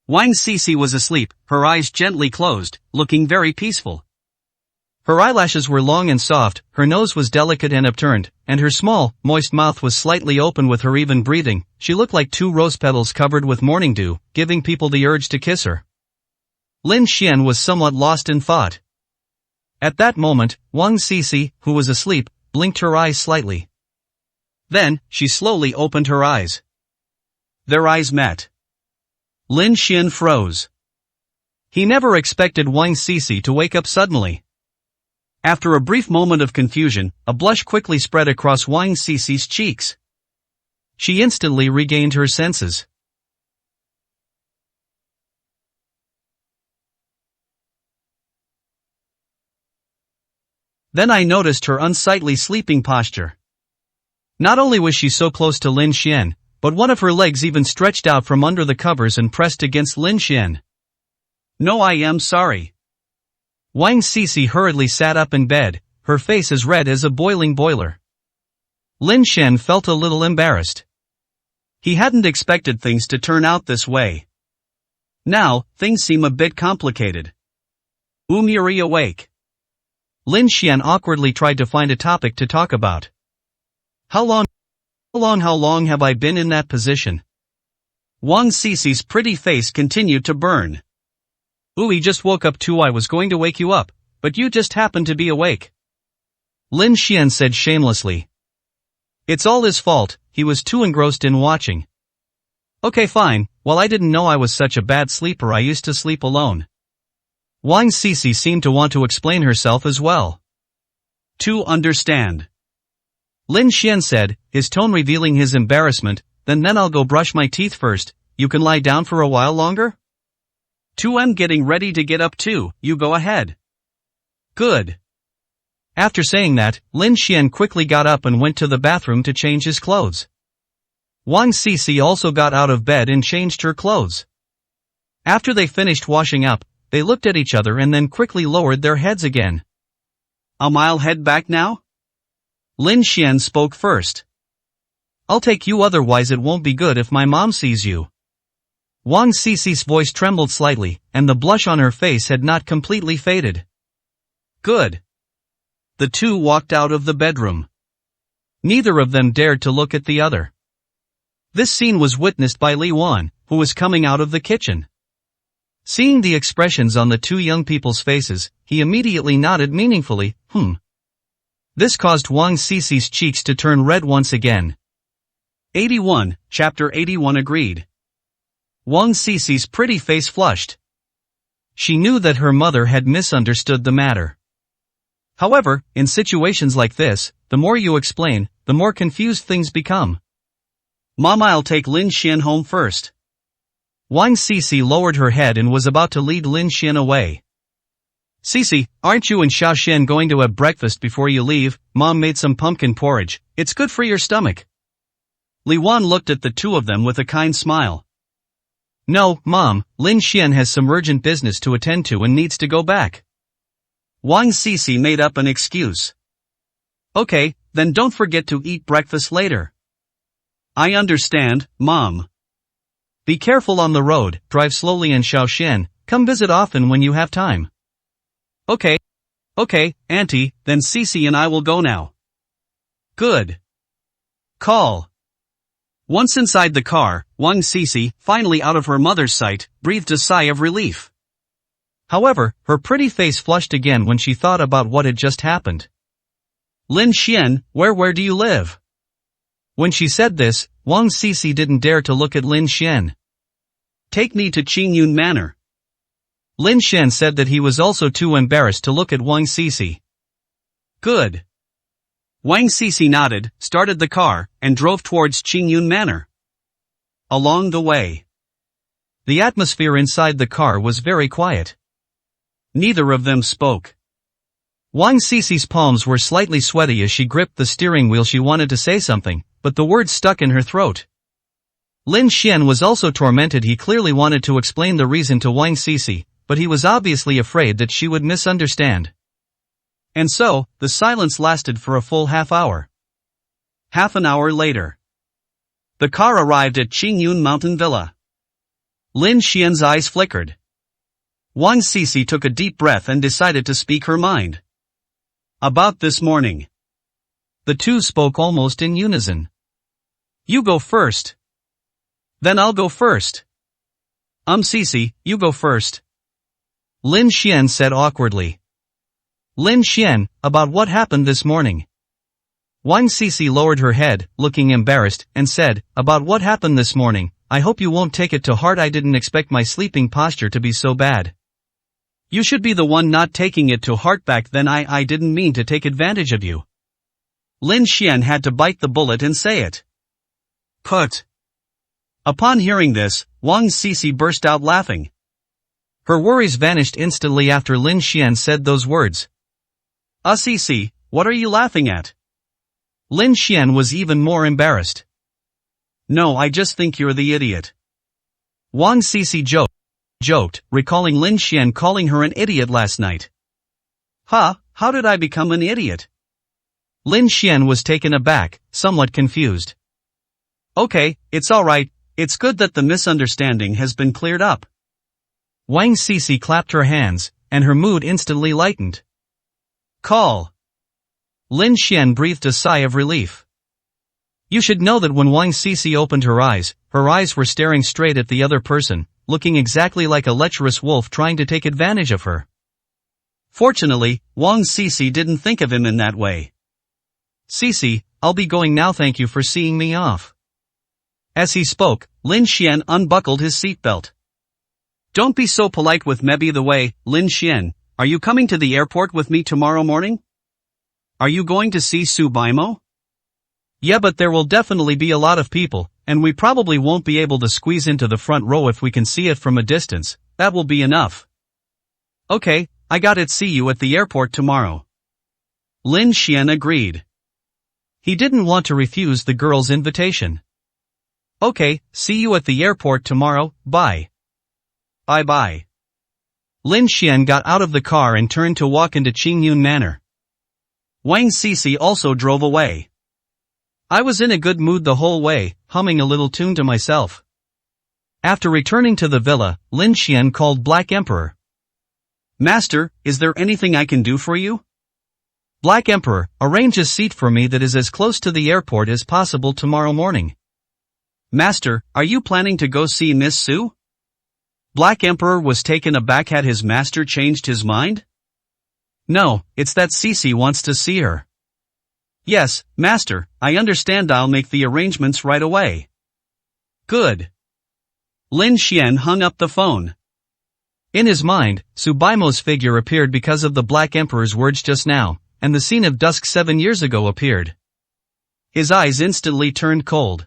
Wang Cici was asleep, her eyes gently closed, looking very peaceful. Her eyelashes were long and soft, her nose was delicate and upturned, and her small, moist mouth was slightly open with her even breathing. She looked like 2 rose petals covered with morning dew, giving people the urge to kiss her. Lin Xian was somewhat lost in thought. At that moment, Wang Cici, who was asleep, blinked her eyes slightly. Then, she slowly opened her eyes. Their eyes met. Lin Xian froze. He never expected Wang Cici to wake up suddenly. After a brief moment of confusion, a blush quickly spread across Wang Cici's cheeks. She instantly regained her senses. Then I noticed her unsightly sleeping posture. Not only was she so close to Lin Xian, but one of her legs even stretched out from under the covers and pressed against Lin Xian. No, I am sorry. Wang Cici hurriedly sat up in bed, her face as red as a boiling boiler. Lin Xian felt a little embarrassed. He hadn't expected things to turn out this way. Now, things seem a bit complicated. Yuri awake. Lin Xian awkwardly tried to find a topic to talk about. How long have I been in that position? Wang Cici's pretty face continued to burn. He just woke up too. I was going to wake you up, but you just happened to be awake. Lin Xian said shamelessly. It's all his fault, he was too engrossed in watching. Okay, fine, well, I didn't know I was such a bad sleeper. I used to sleep alone. Wang Cici seemed to want to explain herself as well. To understand. Lin Xian said, his tone revealing his embarrassment, then I'll go brush my teeth first. You can lie down for a while longer? 2M getting ready to get up too, you go ahead. Good. After saying that, Lin Xian quickly got up and went to the bathroom to change his clothes. Wang Cici also got out of bed and changed her clothes. After they finished washing up, they looked at each other and then quickly lowered their heads again. I'll head back now? Lin Xian spoke first. I'll take you, otherwise it won't be good if my mom sees you. Wang Cici's voice trembled slightly, and the blush on her face had not completely faded. Good. The two walked out of the bedroom. Neither of them dared to look at the other. This scene was witnessed by Li Wan, who was coming out of the kitchen. Seeing the expressions on the two young people's faces, he immediately nodded meaningfully, This caused Wang Cici's cheeks to turn red once again. 81, Chapter 81 agreed. Wang Cici's pretty face flushed. She knew that her mother had misunderstood the matter. However, in situations like this, the more you explain, the more confused things become. Mom, I'll take Lin Xian home first. Wang Cici lowered her head and was about to lead Lin Xian away. Cici, aren't you and Xiaoxian going to have breakfast before you leave? Mom made some pumpkin porridge, it's good for your stomach. Li Wan looked at the two of them with a kind smile. No, Mom, Lin Xian has some urgent business to attend to and needs to go back. Wang Cici made up an excuse. Okay, then don't forget to eat breakfast later. I understand, Mom. Be careful on the road, drive slowly, and Xiaoxian, come visit often when you have time. Okay, Auntie, then Cici and I will go now. Good. Call. Once inside the car, Wang Sisi, finally out of her mother's sight, breathed a sigh of relief. However, her pretty face flushed again when she thought about what had just happened. Lin Xian, where do you live? When she said this, Wang Sisi didn't dare to look at Lin Xian. Take me to Qingyun Manor. Lin Xian said that he was also too embarrassed to look at Wang Sisi. Good. Wang Sisi nodded, started the car, and drove towards Qingyun Manor. Along the way, the atmosphere inside the car was very quiet. Neither of them spoke. Wang Sisi's palms were slightly sweaty as she gripped the steering wheel. She wanted to say something, but the words stuck in her throat. Lin Xian was also tormented. He clearly wanted to explain the reason to Wang Sisi, but he was obviously afraid that she would misunderstand. And so, the silence lasted for a full half hour. Half an hour later, the car arrived at Qingyun Mountain Villa. Lin Xian's eyes flickered. Wang Sisi took a deep breath and decided to speak her mind. About this morning. The two spoke almost in unison. You go first. Then I'll go first. Sisi, you go first. Lin Xian said awkwardly. Lin Xian, about what happened this morning. Wang Sisi lowered her head, looking embarrassed, and said, about what happened this morning, I hope you won't take it to heart. I didn't expect my sleeping posture to be so bad. You should be the one not taking it to heart. Back then I didn't mean to take advantage of you. Lin Xian had to bite the bullet and say it. Put. Upon hearing this, Wang Sisi burst out laughing. Her worries vanished instantly after Lin Xian said those words. Sisi, what are you laughing at? Lin Xian was even more embarrassed. No, I just think you're the idiot. Wang Sisi joked, recalling Lin Xian calling her an idiot last night. Huh, how did I become an idiot? Lin Xian was taken aback, somewhat confused. Okay, it's alright, it's good that the misunderstanding has been cleared up. Wang Sisi clapped her hands, and her mood instantly lightened. Call. Lin Xian breathed a sigh of relief. You should know that when Wang Sisi opened her eyes were staring straight at the other person, looking exactly like a lecherous wolf trying to take advantage of her. Fortunately, Wang Sisi didn't think of him in that way. Sisi, I'll be going now. Thank you for seeing me off. As he spoke, Lin Xian unbuckled his seatbelt. Don't be so polite with me. By the way, Lin Xian, are you coming to the airport with me tomorrow morning? Are you going to see Su Baimo? Yeah, but there will definitely be a lot of people, and we probably won't be able to squeeze into the front row. If we can see it from a distance, that will be enough. Okay, I got it. See you at the airport tomorrow. Lin Xian agreed. He didn't want to refuse the girl's invitation. Okay, see you at the airport tomorrow, bye. Bye-bye. Lin Xian got out of the car and turned to walk into Qingyun Manor. Wang Sisi also drove away. I was in a good mood the whole way, humming a little tune to myself. After returning to the villa, Lin Xian called Black Emperor. Master, is there anything I can do for you? Black Emperor, arrange a seat for me that is as close to the airport as possible tomorrow morning. Master, are you planning to go see Miss Su? Black Emperor was taken aback. Had his master changed his mind? No, it's that Sisi wants to see her. Yes, master, I understand. I'll make the arrangements right away. Good. Lin Xian hung up the phone. In his mind, Su Baimo's figure appeared because of the Black Emperor's words just now, and the scene of dusk 7 years ago appeared. His eyes instantly turned cold.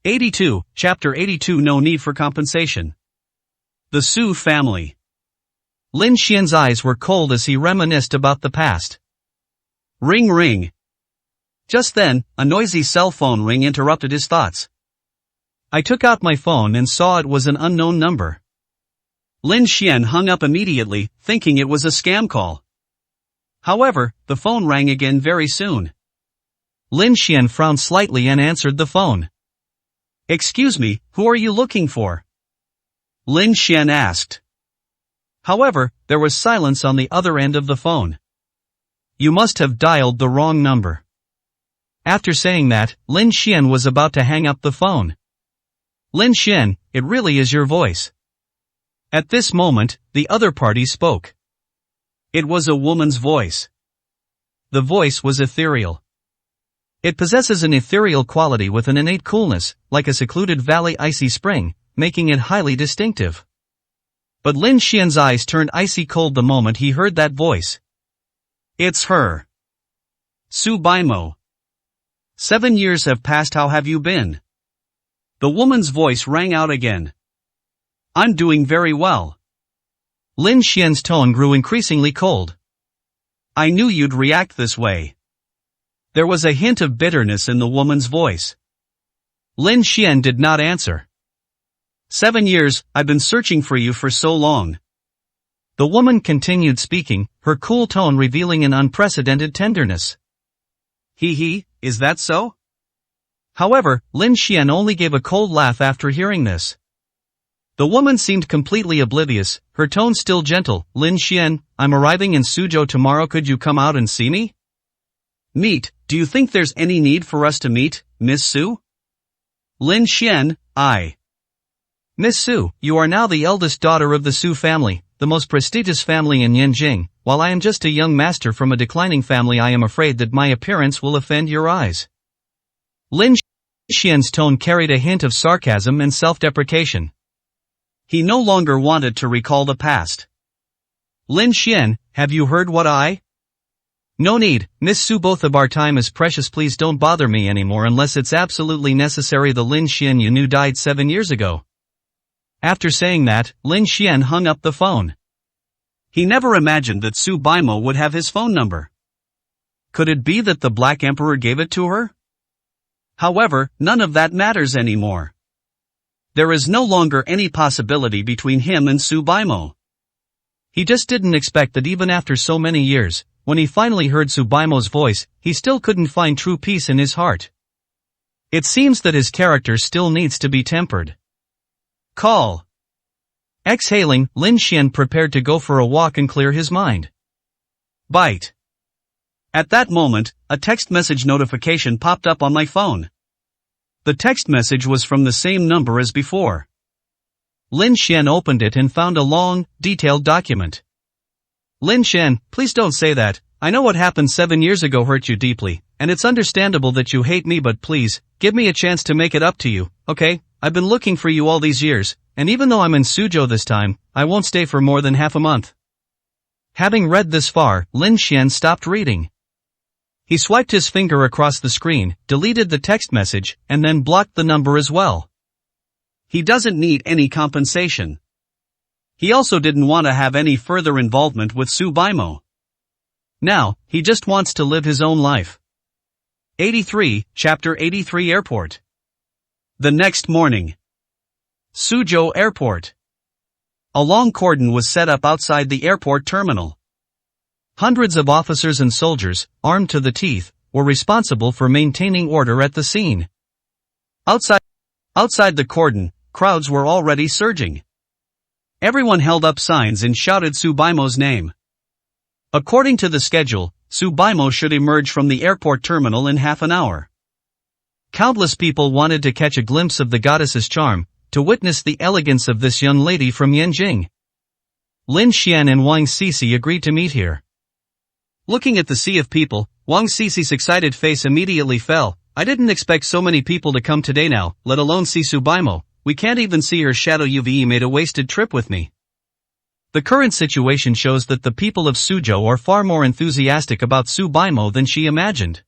82, Chapter 82. No need for compensation. The Su family. Lin Xian's eyes were cold as he reminisced about the past. Ring ring. Just then, a noisy cell phone ring interrupted his thoughts. I took out my phone and saw it was an unknown number. Lin Xian hung up immediately, thinking it was a scam call. However, the phone rang again very soon. Lin Xian frowned slightly and answered the phone. Excuse me, who are you looking for? Lin Xian asked. However, there was silence on the other end of the phone. You must have dialed the wrong number. After saying that, Lin Xian was about to hang up the phone. Lin Xian, it really is your voice. At this moment, the other party spoke. It was a woman's voice. The voice was ethereal. It possesses an ethereal quality with an innate coolness, like a secluded valley icy spring, making it highly distinctive. But Lin Xian's eyes turned icy cold the moment he heard that voice. It's her. Su Baimo. 7 years have passed, how have you been? The woman's voice rang out again. I'm doing very well. Lin Xian's tone grew increasingly cold. I knew you'd react this way. There was a hint of bitterness in the woman's voice. Lin Xian did not answer. 7 years, I've been searching for you for so long. The woman continued speaking, her cool tone revealing an unprecedented tenderness. Is that so? However, Lin Xian only gave a cold laugh after hearing this. The woman seemed completely oblivious, her tone still gentle. Lin Xian, I'm arriving in Suzhou tomorrow, could you come out and see me? Meet, do you think there's any need for us to meet, Miss Su? Lin Xian, Miss Su, you are now the eldest daughter of the Su family, the most prestigious family in Yanjing. While I am just a young master from a declining family, I am afraid that my appearance will offend your eyes. Lin Xian's tone carried a hint of sarcasm and self-deprecation. He no longer wanted to recall the past. Lin Xian, have you heard what I? No need, Miss Su, both of our time is precious, please don't bother me anymore unless it's absolutely necessary. The Lin Xian you knew died 7 years ago. After saying that, Lin Xian hung up the phone. He never imagined that Su Baimo would have his phone number. Could it be that the Black Emperor gave it to her? However, none of that matters anymore. There is no longer any possibility between him and Su Baimo. He just didn't expect that even after so many years, when he finally heard Su Baimo's voice, he still couldn't find true peace in his heart. It seems that his character still needs to be tempered. Call. Exhaling, Lin Xian prepared to go for a walk and clear his mind. Bite. At that moment, a text message notification popped up on my phone. The text message was from the same number as before. Lin Xian opened it and found a long, detailed document. Lin Xian, please don't say that. I know what happened 7 years ago hurt you deeply, and it's understandable that you hate me, but please, give me a chance to make it up to you, okay? I've been looking for you all these years, and even though I'm in Suzhou this time, I won't stay for more than half a month. Having read this far, Lin Xian stopped reading. He swiped his finger across the screen, deleted the text message, and then blocked the number as well. He doesn't need any compensation. He also didn't want to have any further involvement with Su Baimo. Now, he just wants to live his own life. 83, Chapter 83 Airport. The next morning. Suzhou Airport. A long cordon was set up outside the airport terminal. Hundreds of officers and soldiers, armed to the teeth, were responsible for maintaining order at the scene. Outside the cordon, crowds were already surging. Everyone held up signs and shouted Su Baimo's name. According to the schedule, Su Baimo should emerge from the airport terminal in half an hour. Countless people wanted to catch a glimpse of the goddess's charm, to witness the elegance of this young lady from Yanjing. Lin Xian and Wang Sisi agreed to meet here. Looking at the sea of people, Wang Sisi's excited face immediately fell. I didn't expect so many people to come today now, let alone see Su Baimo. We can't even see her shadow. Uve made a wasted trip with me. The current situation shows that the people of Suzhou are far more enthusiastic about Su Baimo than she imagined.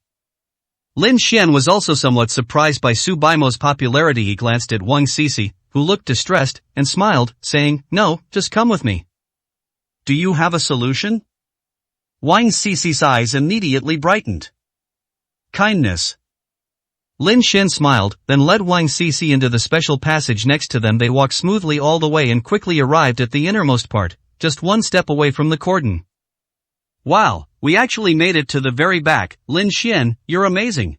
Lin Xian was also somewhat surprised by Su Baimo's popularity. He glanced at Wang Sisi, who looked distressed, and smiled, saying, "No, just come with me." Do you have a solution? Wang Sisi's eyes immediately brightened. Kindness. Lin Xian smiled, then led Wang Sisi into the special passage next to them. They walked smoothly all the way and quickly arrived at the innermost part, just one step away from the cordon. Wow, we actually made it to the very back. Lin Xian, you're amazing.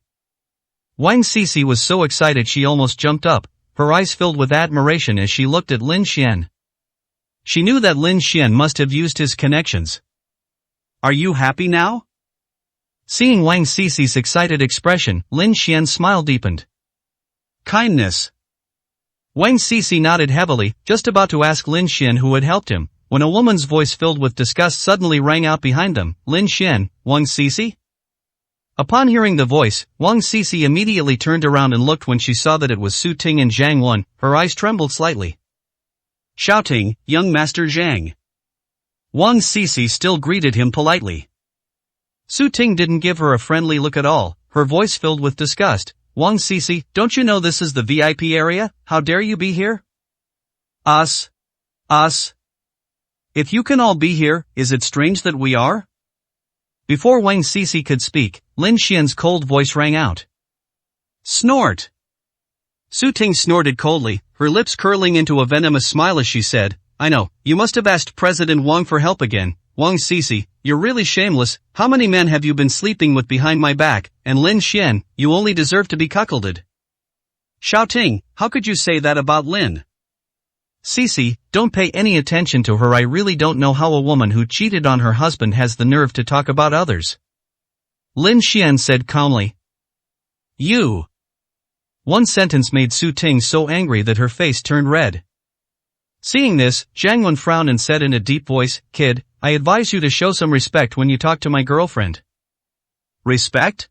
Wang Sisi was so excited she almost jumped up, her eyes filled with admiration as she looked at Lin Xian. She knew that Lin Xian must have used his connections. Are you happy now? Seeing Wang Cici's excited expression, Lin Xian's smile deepened. Kindness. Wang Cici nodded heavily, just about to ask Lin Xian who had helped him, when a woman's voice filled with disgust suddenly rang out behind them. Lin Xian, Wang Cici? Upon hearing the voice, Wang Cici immediately turned around and looked. When she saw that it was Su Ting and Zhang Wen, her eyes trembled slightly. Shouting, young Master Zhang. Wang Cici still greeted him politely. Su Ting didn't give her a friendly look at all, her voice filled with disgust. Wang Cici, don't you know this is the VIP area? How dare you be here? Us. If you can all be here, is it strange that we are? Before Wang Cici could speak, Lin Xian's cold voice rang out. Snort. Su Ting snorted coldly, her lips curling into a venomous smile as she said, I know, you must have asked President Wang for help again. Wang Cici, you're really shameless. How many men have you been sleeping with behind my back? And Lin Xian, you only deserve to be cuckolded. Shouting, how could you say that about Lin? Cici, don't pay any attention to her. I really don't know how a woman who cheated on her husband has the nerve to talk about others. Lin Xian said calmly. You. One sentence made Su Ting so angry that her face turned red. Seeing this, Zhang Wen frowned and said in a deep voice, Kid, I advise you to show some respect when you talk to my girlfriend. Respect?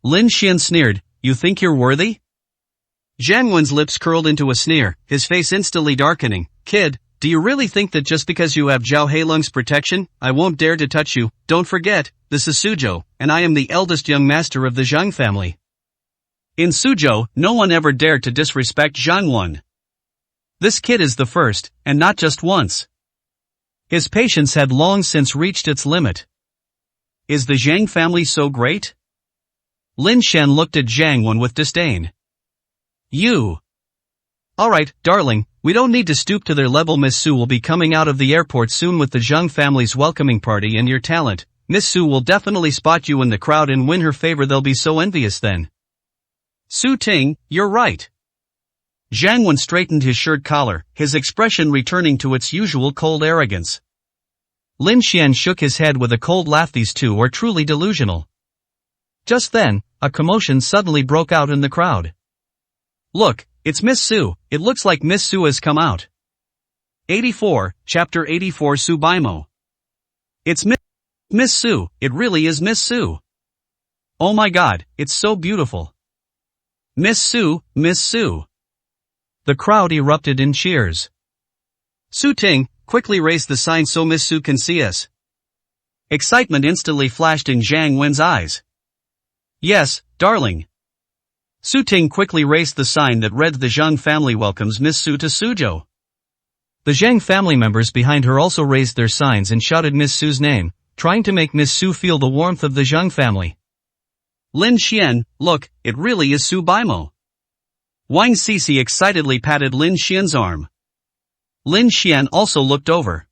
Lin Xian sneered, you think you're worthy? Zhang Wen's lips curled into a sneer, his face instantly darkening. Kid, do you really think that just because you have Zhao Heilung's protection, I won't dare to touch you? Don't forget, this is Suzhou, and I am the eldest young master of the Zhang family. In Suzhou, no one ever dared to disrespect Zhang Wen. This kid is the first, and not just once. His patience had long since reached its limit. Is the Zhang family so great? Lin Xian looked at Zhang Wen with disdain. You. Alright, darling, we don't need to stoop to their level. Miss Su will be coming out of the airport soon with the Zhang family's welcoming party and your talent. Miss Su will definitely spot you in the crowd and win her favor. They'll be so envious then. Su Ting, you're right. Zhang Wen straightened his shirt collar, his expression returning to its usual cold arrogance. Lin Xian shook his head with a cold laugh. These two are truly delusional. Just then, a commotion suddenly broke out in the crowd. Look, it's Miss Su. It looks like Miss Su has come out. 84, Chapter 84. Subaimo. It's Miss Su, it really is Miss Su. Oh my god, it's so beautiful. Miss Su, Miss Su. The crowd erupted in cheers. Su Ting, quickly raise the sign so Miss Su can see us. Excitement instantly flashed in Zhang Wen's eyes. Yes, darling. Su Ting quickly raised the sign that read the Zhang family welcomes Miss Su to Suzhou. The Zhang family members behind her also raised their signs and shouted Miss Su's name, trying to make Miss Su feel the warmth of the Zhang family. Lin Xian, look, it really is Subaimo. Wang Cici excitedly patted Lin Xian's arm. Lin Xian also looked over.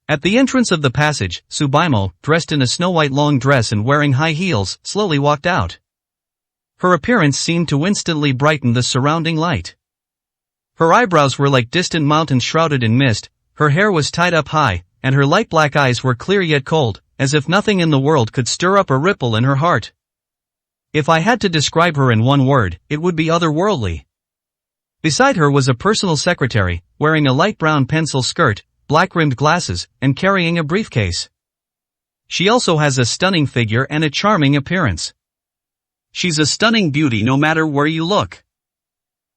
At the entrance of the passage, Subaimo, dressed in a snow-white long dress and wearing high heels, slowly walked out. Her appearance seemed to instantly brighten the surrounding light. Her eyebrows were like distant mountains shrouded in mist, her hair was tied up high, and her light black eyes were clear yet cold, as if nothing in the world could stir up a ripple in her heart. If I had to describe her in one word, it would be otherworldly. Beside her was a personal secretary, wearing a light brown pencil skirt, black-rimmed glasses, and carrying a briefcase. She also has a stunning figure and a charming appearance. She's a stunning beauty no matter where you look.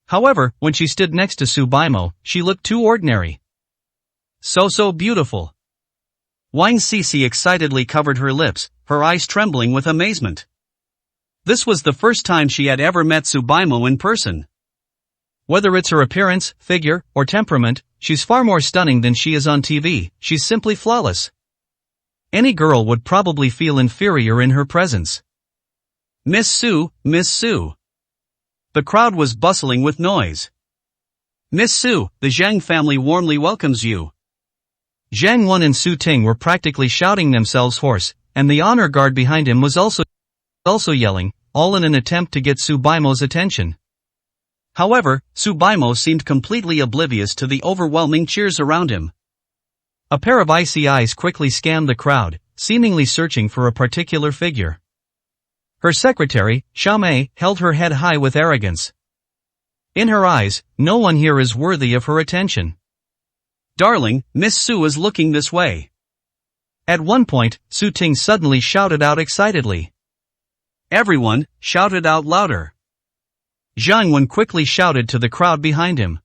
However, when she stood next to Subaimo, she looked too ordinary. So beautiful. Wang Cici excitedly covered her lips, her eyes trembling with amazement. This was the first time she had ever met Subaimo in person. Whether it's her appearance, figure, or temperament, she's far more stunning than she is on TV. She's simply flawless. Any girl would probably feel inferior in her presence. Miss Su, Miss Su. The crowd was bustling with noise. Miss Su, the Zhang family warmly welcomes you. Zhang Wen and Su Ting were practically shouting themselves hoarse, and the honor guard behind him was also yelling, all in an attempt to get Subaimo's attention. However, Subaimo seemed completely oblivious to the overwhelming cheers around him. A pair of icy eyes quickly scanned the crowd, seemingly searching for a particular figure. Her secretary, Xiao Mei, held her head high with arrogance. In her eyes, no one here is worthy of her attention. Darling, Miss Su is looking this way. At one point, Su Ting suddenly shouted out excitedly. Everyone shouted out louder. Zhang Wen quickly shouted to the crowd behind him.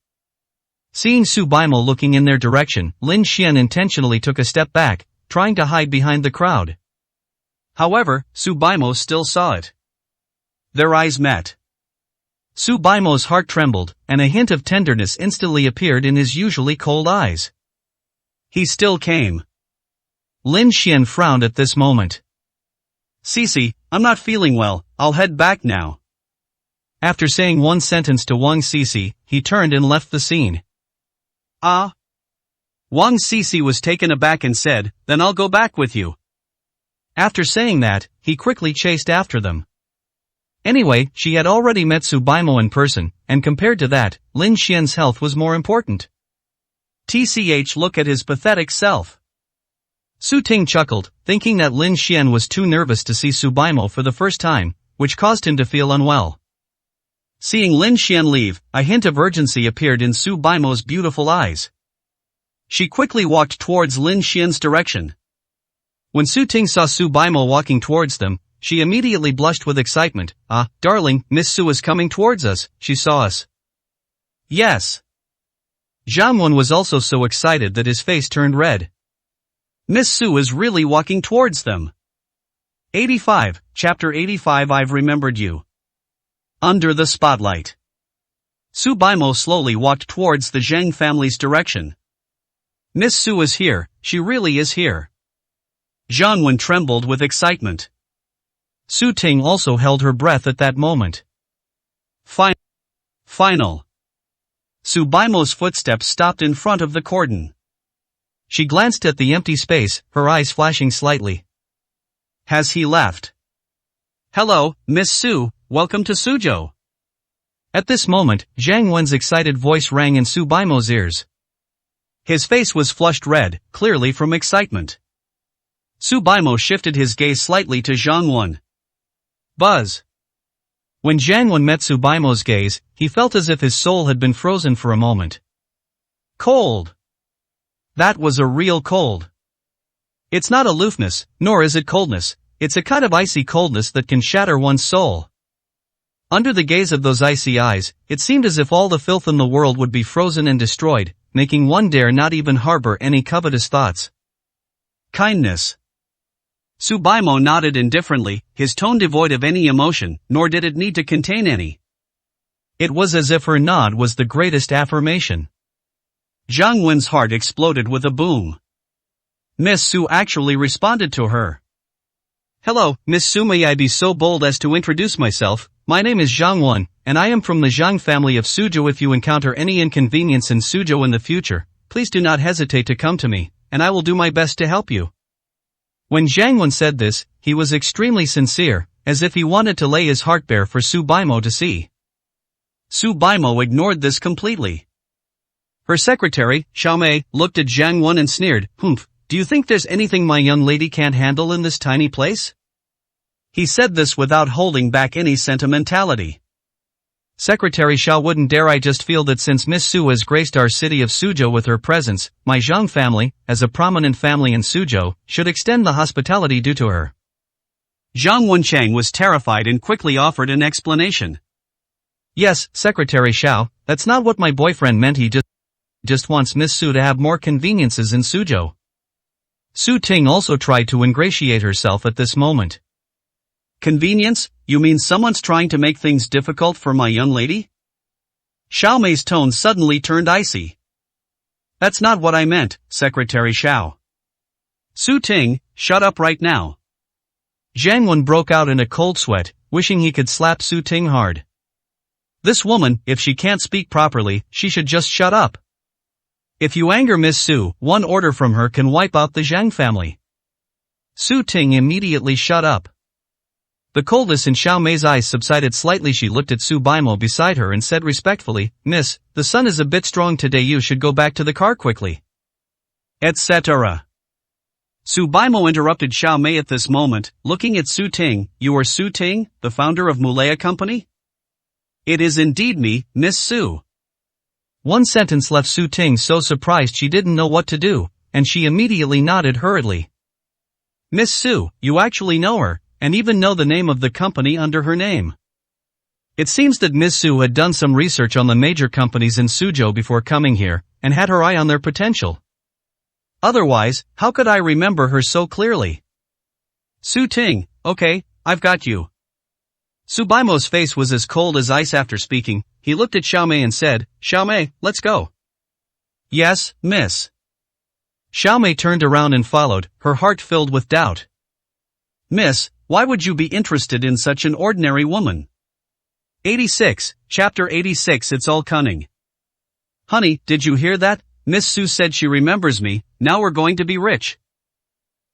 Seeing Su Baimo looking in their direction, Lin Xian intentionally took a step back, trying to hide behind the crowd. However, Su Baimo still saw it. Their eyes met. Su Baimo's heart trembled, and a hint of tenderness instantly appeared in his usually cold eyes. He still came. Lin Xian frowned at this moment. Cici, I'm not feeling well, I'll head back now. After saying one sentence to Wang Cici, he turned and left the scene. Ah. Wang Cici was taken aback and said, then I'll go back with you. After saying that, he quickly chased after them. Anyway, she had already met Su Baimo in person, and compared to that, Lin Xian's health was more important. Look at his pathetic self. Su Ting chuckled, thinking that Lin Xian was too nervous to see Su Baimo for the first time, which caused him to feel unwell. Seeing Lin Xian leave, a hint of urgency appeared in Su Baimo's beautiful eyes. She quickly walked towards Lin Xian's direction. When Su Ting saw Su Baimo walking towards them, she immediately blushed with excitement. Ah, darling, Miss Su is coming towards us, she saw us. Yes. Zhang Wen was also so excited that his face turned red. Miss Su is really walking towards them. 85, Chapter 85 I've remembered you. Under the spotlight. Su Baimo slowly walked towards the Zhang family's direction. Miss Su is here, she really is here. Zhang Wen trembled with excitement. Su Ting also held her breath at that moment. Final. Su Baimo's footsteps stopped in front of the cordon. She glanced at the empty space, her eyes flashing slightly. Has he left? Hello, Miss Su, welcome to Suzhou. At this moment, Zhang Wen's excited voice rang in Su Baimo's ears. His face was flushed red, clearly from excitement. Su Baimo shifted his gaze slightly to Zhang Wen. Buzz. When Zhang Wen met Su Baimo's gaze, he felt as if his soul had been frozen for a moment. Cold. That was a real cold. It's not aloofness, nor is it coldness, it's a kind of icy coldness that can shatter one's soul. Under the gaze of those icy eyes, it seemed as if all the filth in the world would be frozen and destroyed, making one dare not even harbor any covetous thoughts. Kindness. Su Baimo nodded indifferently, his tone devoid of any emotion, nor did it need to contain any. It was as if her nod was the greatest affirmation. Zhang Wen's heart exploded with a boom. Miss Su actually responded to her. Hello, Miss Su, may I be so bold as to introduce myself? My name is Zhang Wen, and I am from the Zhang family of Suzhou. If you encounter any inconvenience in Suzhou in the future, please do not hesitate to come to me, and I will do my best to help you. When Zhang Wen said this, he was extremely sincere, as if he wanted to lay his heart bare for Su Baimo to see. Su Baimo ignored this completely. Her secretary, Xiao Mei, looked at Zhang Wen and sneered, "Humph, do you think there's anything my young lady can't handle in this tiny place?" He said this without holding back any sentimentality. Secretary Xiao wouldn't dare. I just feel that since Miss Su has graced our city of Suzhou with her presence, my Zhang family, as a prominent family in Suzhou, should extend the hospitality due to her. Zhang Wenchang was terrified and quickly offered an explanation. Yes, Secretary Xiao, that's not what my boyfriend meant. He just wants Miss Su to have more conveniences in Suzhou. Su Ting also tried to ingratiate herself at this moment. Convenience? You mean someone's trying to make things difficult for my young lady? Xiao Mei's tone suddenly turned icy. That's not what I meant, Secretary Xiao. Su Ting, shut up right now. Zhang Wen broke out in a cold sweat, wishing he could slap Su Ting hard. This woman, if she can't speak properly, she should just shut up. If you anger Miss Su, one order from her can wipe out the Zhang family. Su Ting immediately shut up. The coldness in Xiao Mei's eyes subsided slightly. She looked at Su Baimo beside her and said respectfully, Miss, the sun is a bit strong today. You should go back to the car quickly. Etc. Su Baimo interrupted Xiao Mei at this moment, looking at Su Ting. You are Su Ting, the founder of Mulea Company? It is indeed me, Miss Su. One sentence left Su Ting so surprised she didn't know what to do, and she immediately nodded hurriedly. Miss Su, you actually know her, and even know the name of the company under her name. It seems that Miss Su had done some research on the major companies in Suzhou before coming here, and had her eye on their potential. Otherwise, how could I remember her so clearly? Su Ting, okay, I've got you. Su Baimo's face was as cold as ice after speaking. He looked at Xiao Mei and said, Xiao Mei, let's go. Yes, miss. Xiao Mei turned around and followed, her heart filled with doubt. Miss, why would you be interested in such an ordinary woman? 86, Chapter 86. It's all cunning. Honey, did you hear that? Miss Su said she remembers me. Now we're going to be rich.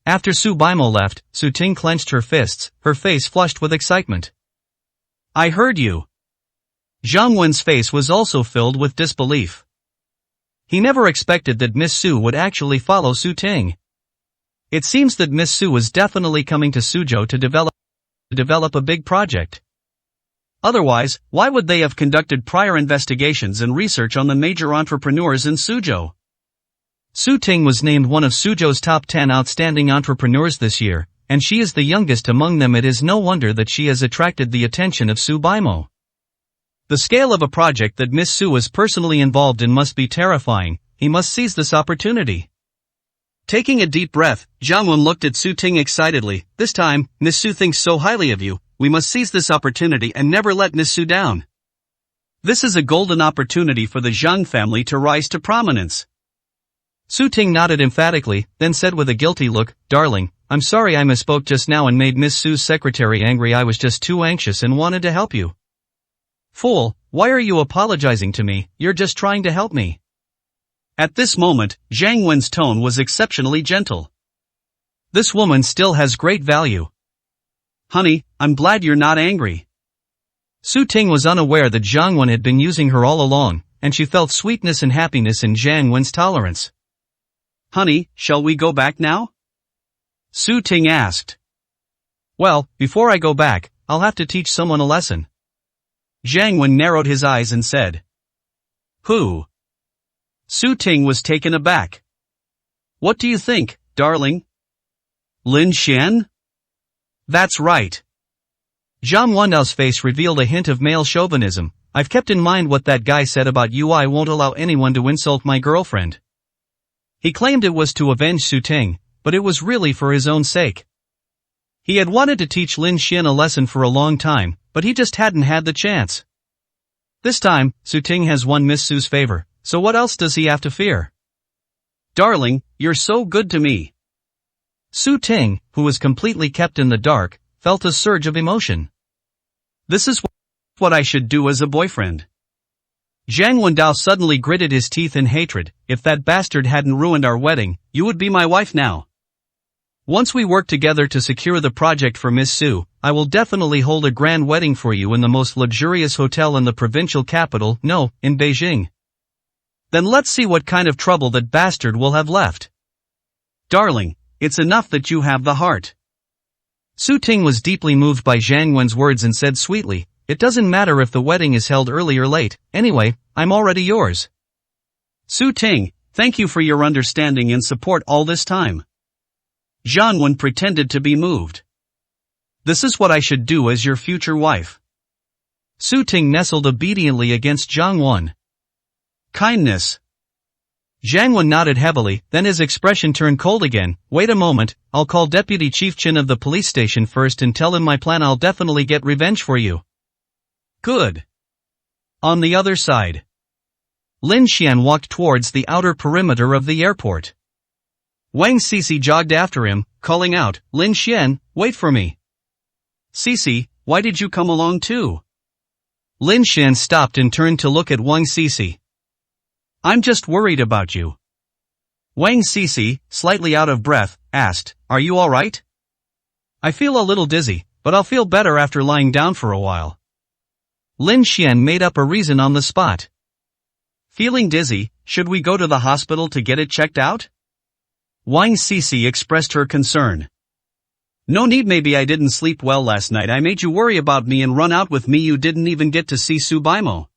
After Su Baimo left, Su Ting clenched her fists, her face flushed with excitement. I heard you. Zhang Wen's face was also filled with disbelief. He never expected that Miss Su would actually follow Su Ting. It seems that Miss Su was definitely coming to Suzhou to develop a big project. Otherwise, why would they have conducted prior investigations and research on the major entrepreneurs in Suzhou? Su Ting was named one of Suzhou's top 10 outstanding entrepreneurs this year, and she is the youngest among them. It is no wonder that she has attracted the attention of Su Baimo. The scale of a project that Miss Su is personally involved in must be terrifying. He must seize this opportunity. Taking a deep breath, Zhang Wen looked at Su Ting excitedly. This time, Miss Su thinks so highly of you. We must seize this opportunity and never let Miss Su down. This is a golden opportunity for the Zhang family to rise to prominence. Su Ting nodded emphatically, then said with a guilty look, Darling, I'm sorry I misspoke just now and made Miss Su's secretary angry. I was just too anxious and wanted to help you. Fool, why are you apologizing to me? You're just trying to help me. At this moment, Zhang Wen's tone was exceptionally gentle. This woman still has great value. Honey, I'm glad you're not angry. Su Ting was unaware that Zhang Wen had been using her all along, and she felt sweetness and happiness in Zhang Wen's tolerance. Honey, shall we go back now? Su Ting asked. Well, before I go back, I'll have to teach someone a lesson. Zhang Wen narrowed his eyes and said. Who? Su Ting was taken aback. What do you think, darling? Lin Xian? That's right. Zhang Wendao's face revealed a hint of male chauvinism. I've kept in mind what that guy said about you. I won't allow anyone to insult my girlfriend. He claimed it was to avenge Su Ting, but it was really for his own sake. He had wanted to teach Lin Xian a lesson for a long time, but he just hadn't had the chance. This time, Su Ting has won Miss Su's favor, so what else does he have to fear? Darling, you're so good to me. Su Ting, who was completely kept in the dark, felt a surge of emotion. This is what I should do as a boyfriend. Zhang Wendao suddenly gritted his teeth in hatred. If that bastard hadn't ruined our wedding, you would be my wife now. Once we work together to secure the project for Miss Su, I will definitely hold a grand wedding for you in the most luxurious hotel in the provincial capital, no, in Beijing. Then let's see what kind of trouble that bastard will have left. Darling, it's enough that you have the heart. Su Ting was deeply moved by Zhang Wen's words and said sweetly, it doesn't matter if the wedding is held early or late, anyway, I'm already yours. Su Ting, thank you for your understanding and support all this time. Zhang Wen pretended to be moved. This is what I should do as your future wife. Su Ting nestled obediently against Zhang Wen. Kindness. Zhang Wen nodded heavily, then his expression turned cold again. Wait a moment, I'll call Deputy Chief Chin of the police station first and tell him my plan. I'll definitely get revenge for you. Good. On the other side. Lin Xian walked towards the outer perimeter of the airport. Wang Sisi jogged after him, calling out, Lin Xian, wait for me. Sisi, why did you come along too? Lin Xian stopped and turned to look at Wang Sisi. I'm just worried about you. Wang Sisi, slightly out of breath, asked, are you alright? I feel a little dizzy, but I'll feel better after lying down for a while. Lin Xian made up a reason on the spot. Feeling dizzy, should we go to the hospital to get it checked out? Wang Cici expressed her concern. No need, maybe I didn't sleep well last night. I made you worry about me and run out with me. You didn't even get to see Su Baimo.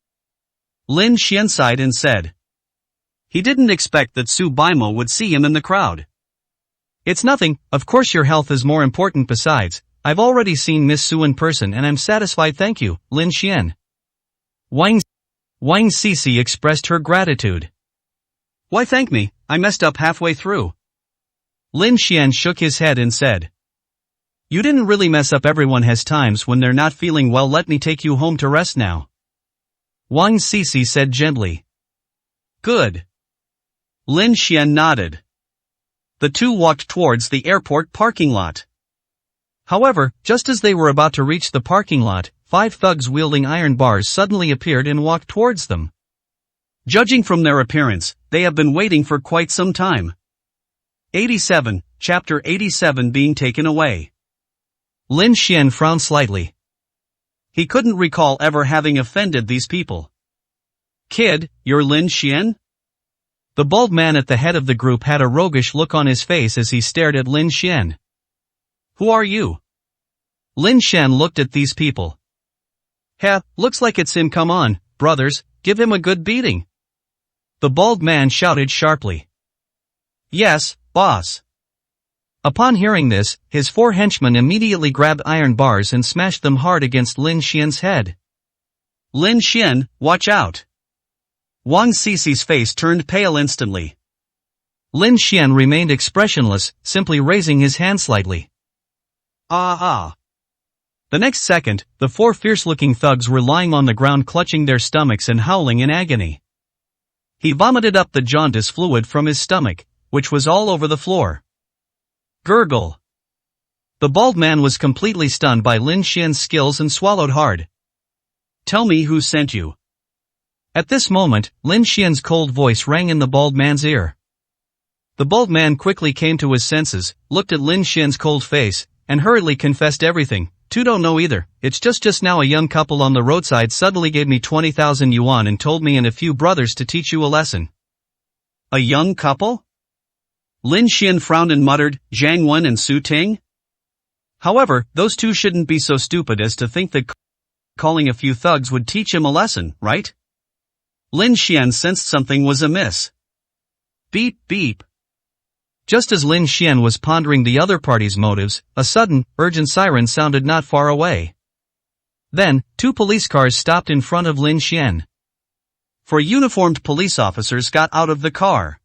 Lin Xian sighed and said. He didn't expect that Su Baimo would see him in the crowd. It's nothing, of course your health is more important. Besides, I've already seen Miss Su in person and I'm satisfied. Thank you, Lin Xian. Wang Cici expressed her gratitude. Why thank me? I messed up halfway through. Lin Xian shook his head and said. You didn't really mess up. Everyone has times when they're not feeling well. Let me take you home to rest now. Wang Cici said gently. Good. Lin Xian nodded. The two walked towards the airport parking lot. However, just as they were about to reach the parking lot, 5 thugs wielding iron bars suddenly appeared and walked towards them. Judging from their appearance, they have been waiting for quite some time. 87, Chapter 87 being taken away. Lin Xian frowned slightly. He couldn't recall ever having offended these people. Kid, you're Lin Xian? The bald man at the head of the group had a roguish look on his face as he stared at Lin Xian. Who are you? Lin Xian looked at these people. Heh, looks like it's him. Come on, brothers, give him a good beating. The bald man shouted sharply. Yes, boss. Upon hearing this, his 4 henchmen immediately grabbed iron bars and smashed them hard against Lin Xian's head. Lin Xian, watch out. Wang Cici's face turned pale instantly. Lin Xian remained expressionless, simply raising his hand slightly. Ah. The next second, the 4 fierce-looking thugs were lying on the ground clutching their stomachs and howling in agony. He vomited up the jaundice fluid from his stomach, which was all over the floor. Gurgle. The bald man was completely stunned by Lin Xian's skills and swallowed hard. Tell me who sent you. At this moment, Lin Xian's cold voice rang in the bald man's ear. The bald man quickly came to his senses, looked at Lin Xian's cold face, and hurriedly confessed everything. Don't know either. It's just now a young couple on the roadside suddenly gave me 20,000 yuan and told me and a few brothers to teach you a lesson. A young couple? Lin Xian frowned and muttered, Zhang Wen and Su Ting? However, those two shouldn't be so stupid as to think that calling a few thugs would teach him a lesson, right? Lin Xian sensed something was amiss. Beep beep. Just as Lin Xian was pondering the other party's motives, a sudden, urgent siren sounded not far away. Then, 2 police cars stopped in front of Lin Xian. 4 uniformed police officers got out of the car.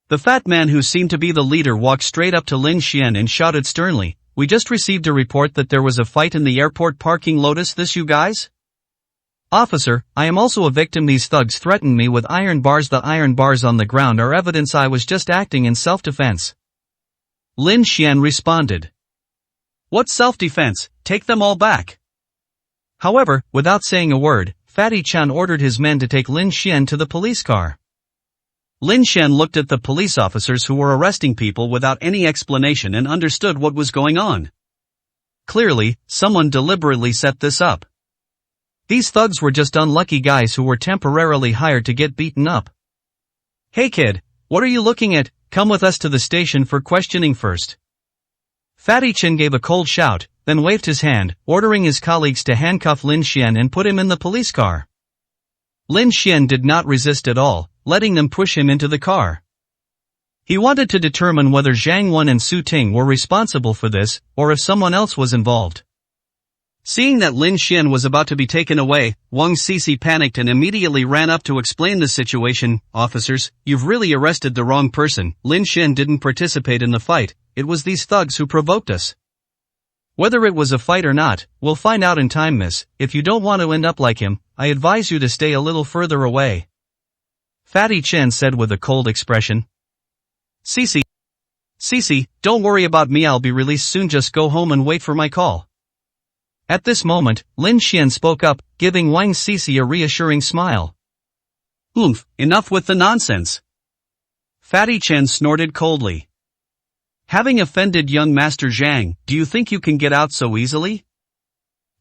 The fat man who seemed to be the leader walked straight up to Lin Xian and shouted sternly, We just received a report that there was a fight in the airport parking lot. Is this you guys? Officer, I am also a victim. These thugs threatened me with iron bars. The iron bars on the ground are evidence I was just acting in self-defense. Lin Xian responded. What self-defense? Take them all back. However, without saying a word, Fatty Chan ordered his men to take Lin Xian to the police car. Lin Xian looked at the police officers who were arresting people without any explanation and understood what was going on. Clearly, someone deliberately set this up. These thugs were just unlucky guys who were temporarily hired to get beaten up. Hey kid, what are you looking at? Come with us to the station for questioning first. Fatty Chan gave a cold shout, then waved his hand, ordering his colleagues to handcuff Lin Xian and put him in the police car. Lin Xian did not resist at all, letting them push him into the car. He wanted to determine whether Zhang Wen and Su Ting were responsible for this, or if someone else was involved. Seeing that Lin Xian was about to be taken away, Wang Cici panicked and immediately ran up to explain the situation. Officers, you've really arrested the wrong person. Lin Xian didn't participate in the fight, it was these thugs who provoked us. Whether it was a fight or not, we'll find out in time, miss. If you don't want to end up like him, I advise you to stay a little further away. Fatty Chen said with a cold expression. Cici, don't worry about me, I'll be released soon, just go home and wait for my call. At this moment, Lin Xian spoke up, giving Wang Cici a reassuring smile. Enough with the nonsense. Fatty Chen snorted coldly. Having offended young Master Zhang, do you think you can get out so easily?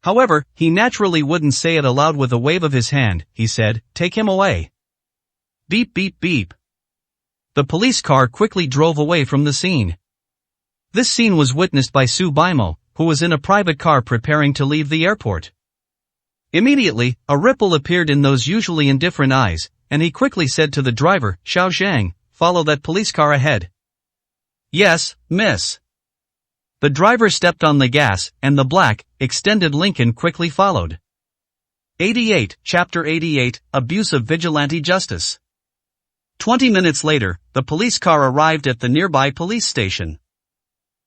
However, he naturally wouldn't say it aloud. With a wave of his hand, he said, take him away. Beep beep beep. The police car quickly drove away from the scene. This scene was witnessed by Su Baimo, who was in a private car preparing to leave the airport. Immediately, a ripple appeared in those usually indifferent eyes, and he quickly said to the driver, "Xiao Zhang, follow that police car ahead." "Yes, miss." The driver stepped on the gas, and the black, extended Lincoln quickly followed. 88, Chapter 88, Abuse of Vigilante Justice. 20 minutes later, the police car arrived at the nearby police station.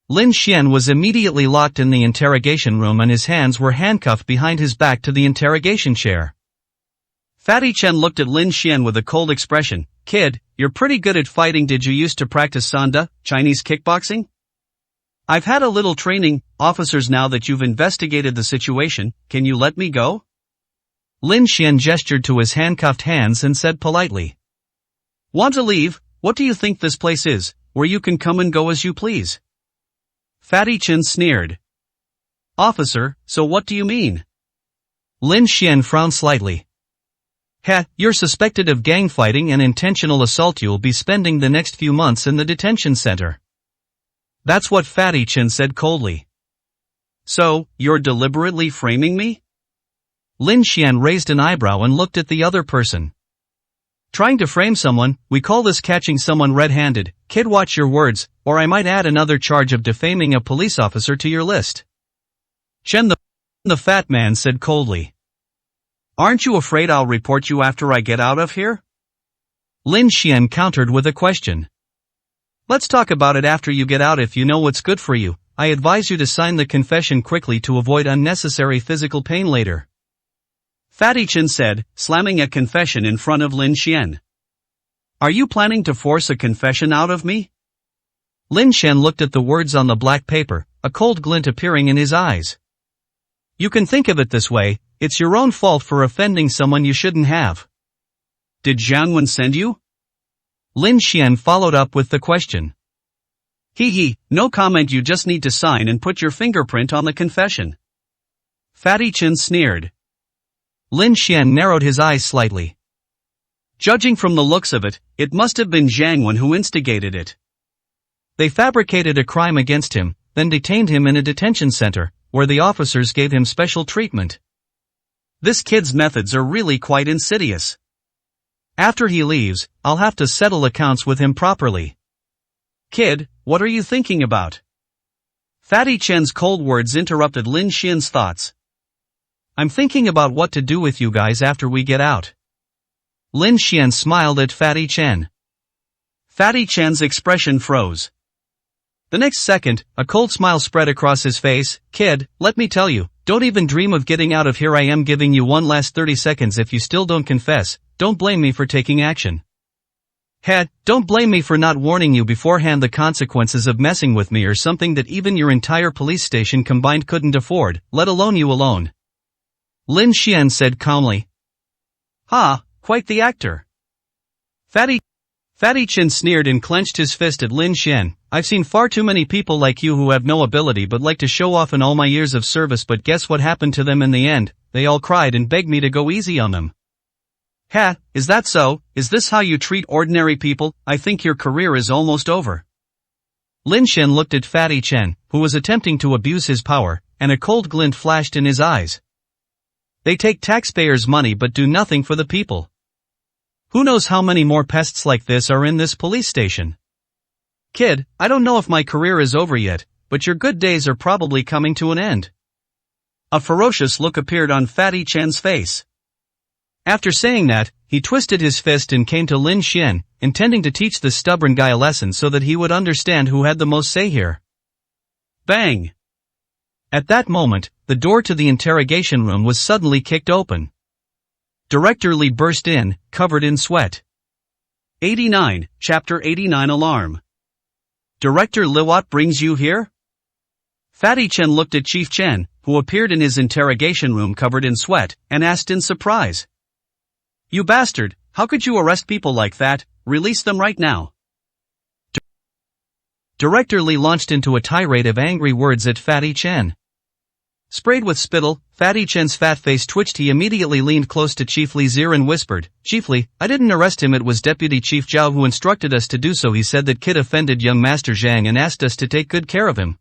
Lin Xian was immediately locked in the interrogation room and his hands were handcuffed behind his back to the interrogation chair. Fatty Chen looked at Lin Xian with a cold expression. "Kid, you're pretty good at fighting. Did you used to practice Sanda, Chinese kickboxing?" "I've had a little training, officers. Now that you've investigated the situation, can you let me go?" Lin Xian gestured to his handcuffed hands and said politely. "Want to leave? What do you think this place is, where you can come and go as you please?" Fatty Chen sneered. "Officer, so what do you mean?" Lin Xian frowned slightly. You're suspected of gang fighting and intentional assault. You'll be spending the next few months in the detention center." That's what Fatty Chen said coldly. "So, you're deliberately framing me?" Lin Xian raised an eyebrow and looked at the other person. "Trying to frame someone, we call this catching someone red-handed. Kid, watch your words, or I might add another charge of defaming a police officer to your list." Chen the fat man said coldly. "Aren't you afraid I'll report you after I get out of here?" Lin Xian countered with a question. "Let's talk about it after you get out. If you know what's good for you, I advise you to sign the confession quickly to avoid unnecessary physical pain later." Fatty Chen said, slamming a confession in front of Lin Xian. "Are you planning to force a confession out of me?" Lin Xian looked at the words on the black paper, a cold glint appearing in his eyes. "You can think of it this way, it's your own fault for offending someone you shouldn't have." "Did Jiang Wen send you?" Lin Xian followed up with the question. No comment. You just need to sign and put your fingerprint on the confession." Fatty Chen sneered. Lin Xian narrowed his eyes slightly. "Judging from the looks of it, it must have been Jiang Wen who instigated it. They fabricated a crime against him, then detained him in a detention center, where the officers gave him special treatment. This kid's methods are really quite insidious. After he leaves, I'll have to settle accounts with him properly." "Kid, what are you thinking about?" Fatty Chen's cold words interrupted Lin Xian's thoughts. "I'm thinking about what to do with you guys after we get out." Lin Xian smiled at Fatty Chen. Fatty Chen's expression froze. The next second, a cold smile spread across his face. "Kid, let me tell you, don't even dream of getting out of here. I am giving you one last 30 seconds. If you still don't confess, don't blame me for taking action. Don't blame me for not warning you beforehand. The consequences of messing with me are something that even your entire police station combined couldn't afford, let alone you alone." Lin Xian said calmly. Quite the actor." Fatty Chen sneered and clenched his fist at Lin Xian. "I've seen far too many people like you who have no ability but like to show off in all my years of service, but guess what happened to them in the end? They all cried and begged me to go easy on them." Is that so? Is this how you treat ordinary people? I think your career is almost over." Lin Xian looked at Fatty Chen, who was attempting to abuse his power, and a cold glint flashed in his eyes. "They take taxpayers' money but do nothing for the people. Who knows how many more pests like this are in this police station? Kid, I don't know if my career is over yet, but your good days are probably coming to an end." A ferocious look appeared on Fatty Chen's face. After saying that, he twisted his fist and came to Lin Xian, intending to teach this stubborn guy a lesson so that he would understand who had the most say here. Bang! At that moment, the door to the interrogation room was suddenly kicked open. Director Li burst in, covered in sweat. 89, Chapter 89 Alarm. "Director Li, what brings you here?" Fatty Chen looked at Chief Chen, who appeared in his interrogation room covered in sweat, and asked in surprise. "You bastard, how could you arrest people like that? Release them right now." Director Li launched into a tirade of angry words at Fatty Chen. Sprayed with spittle, Fatty Chen's fat face twitched. He immediately leaned close to Chief Li's ear and whispered, "Chief Li, I didn't arrest him. It was Deputy Chief Zhao who instructed us to do so. He said that kid offended young Master Zhang and asked us to take good care of him."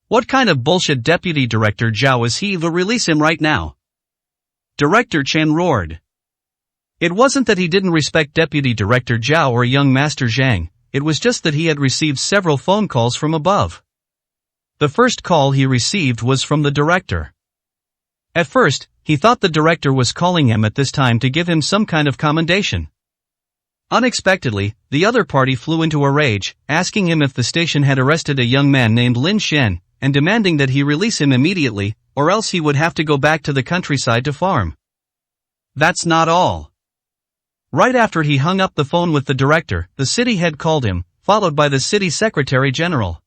"What kind of bullshit? Deputy Director Zhao is he? Will release him right now." Director Chen roared. It wasn't that he didn't respect Deputy Director Zhao or young Master Zhang, it was just that he had received several phone calls from above. The first call he received was from the director. At first, he thought the director was calling him at this time to give him some kind of commendation. Unexpectedly, the other party flew into a rage, asking him if the station had arrested a young man named Lin Xian, and demanding that he release him immediately, or else he would have to go back to the countryside to farm. That's not all. Right after he hung up the phone with the director, the city head called him, followed by the city secretary general.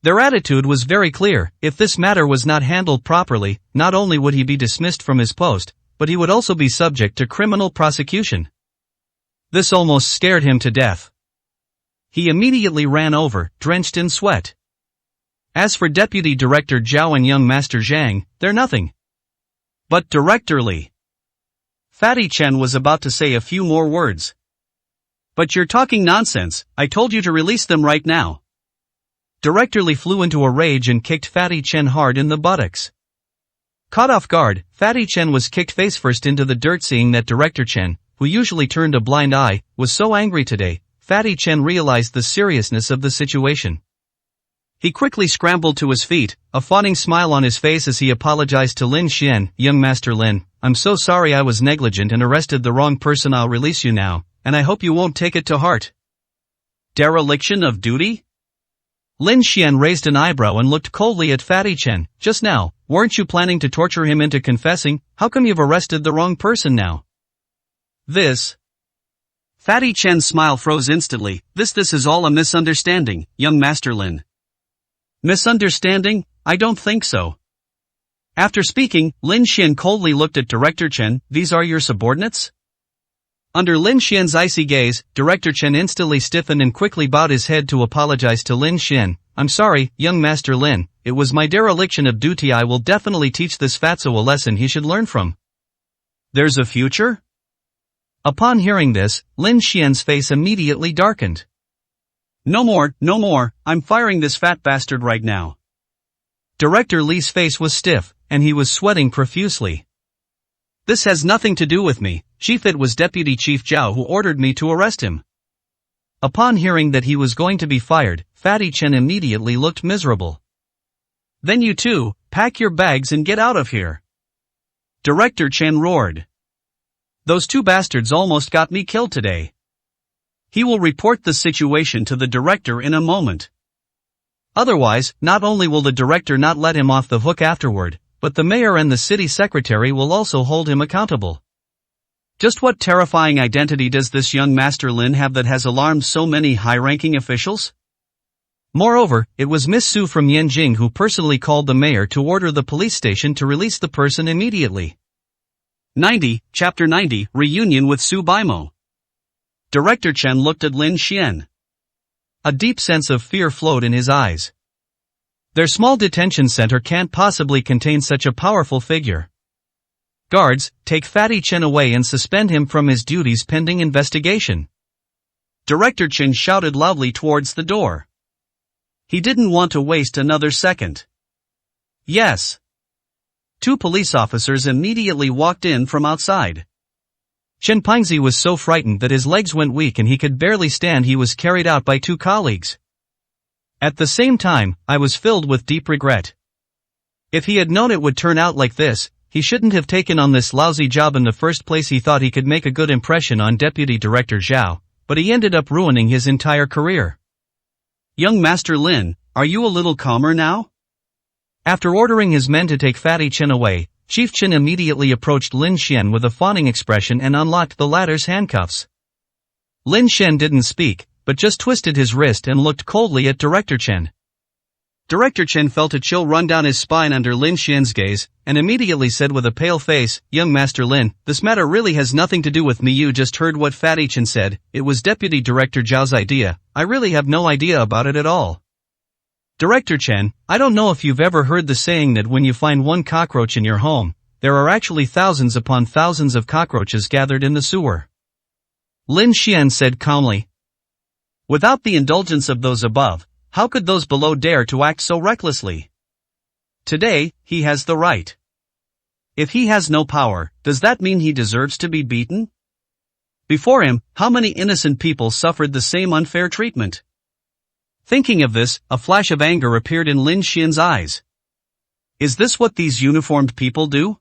Their attitude was very clear: if this matter was not handled properly, not only would he be dismissed from his post, but he would also be subject to criminal prosecution. This almost scared him to death. He immediately ran over, drenched in sweat. As for Deputy Director Zhao and young Master Zhang, they're nothing. But Director Li. Fatty Chen was about to say a few more words. "But you're talking nonsense, I told you to release them right now." Director Li flew into a rage and kicked Fatty Chen hard in the buttocks. Caught off guard, Fatty Chen was kicked face first into the dirt. Seeing that Director Chen, who usually turned a blind eye, was so angry today, Fatty Chen realized the seriousness of the situation. He quickly scrambled to his feet, a fawning smile on his face as he apologized to Lin Xian. "Young Master Lin, I'm so sorry I was negligent and arrested the wrong person. I'll release you now, and I hope you won't take it to heart." Dereliction of duty? Lin Xian raised an eyebrow and looked coldly at Fatty Chen. "Just now, weren't you planning to torture him into confessing? How come you've arrested the wrong person now?" Fatty Chen's smile froze instantly. This is all a misunderstanding, young Master Lin." "Misunderstanding? I don't think so." After speaking, Lin Xian coldly looked at Director Chen. "These are your subordinates?" Under Lin Xian's icy gaze, Director Chen instantly stiffened and quickly bowed his head to apologize to Lin Xian. "I'm sorry, young Master Lin, it was my dereliction of duty. I will definitely teach this fatso a lesson he should learn from." "There's a future?" Upon hearing this, Lin Xian's face immediately darkened. No more, I'm firing this fat bastard right now." Director Li's face was stiff, and he was sweating profusely. "This has nothing to do with me, Chief. It was Deputy Chief Zhao who ordered me to arrest him." Upon hearing that he was going to be fired, Fatty Chen immediately looked miserable. "Then you two, pack your bags and get out of here." Director Chen roared. "Those two bastards almost got me killed today." He will report the situation to the director in a moment. Otherwise, not only will the director not let him off the hook afterward, but the mayor and the city secretary will also hold him accountable. Just what terrifying identity does this young Master Lin have that has alarmed so many high-ranking officials? Moreover, it was Miss Su from Yanjing who personally called the mayor to order the police station to release the person immediately. Chapter 90, Reunion with Su Baimo. Director Chen looked at Lin Xian. A deep sense of fear flowed in his eyes. Their small detention center can't possibly contain such a powerful figure. "Guards, take Fatty Chen away and suspend him from his duties pending investigation." Director Chen shouted loudly towards the door. He didn't want to waste another second. "Yes." Two police officers immediately walked in from outside. Chen Pingzi was so frightened that his legs went weak and he could barely stand. He was carried out by two colleagues. At the same time, I was filled with deep regret. If he had known it would turn out like this, he shouldn't have taken on this lousy job in the first place. He thought he could make a good impression on Deputy Director Zhao, but he ended up ruining his entire career. "Young Master Lin, are you a little calmer now?" After ordering his men to take Fatty Chen away, Chief Chen immediately approached Lin Xian with a fawning expression and unlocked the latter's handcuffs. Lin Xian didn't speak, but just twisted his wrist and looked coldly at Director Chen. Director Chen felt a chill run down his spine under Lin Xian's gaze, and immediately said with a pale face, "Young Master Lin, this matter really has nothing to do with me. You just heard what Fatty Chen said. It was Deputy Director Zhao's idea. I really have no idea about it at all." Director Chen, I don't know if you've ever heard the saying that when you find one cockroach in your home, there are actually thousands upon thousands of cockroaches gathered in the sewer. Lin Xian said calmly. Without the indulgence of those above, how could those below dare to act so recklessly? Today, he has the right. If he has no power, does that mean he deserves to be beaten? Before him, how many innocent people suffered the same unfair treatment? Thinking of this, a flash of anger appeared in Lin Xian's eyes. Is this what these uniformed people do?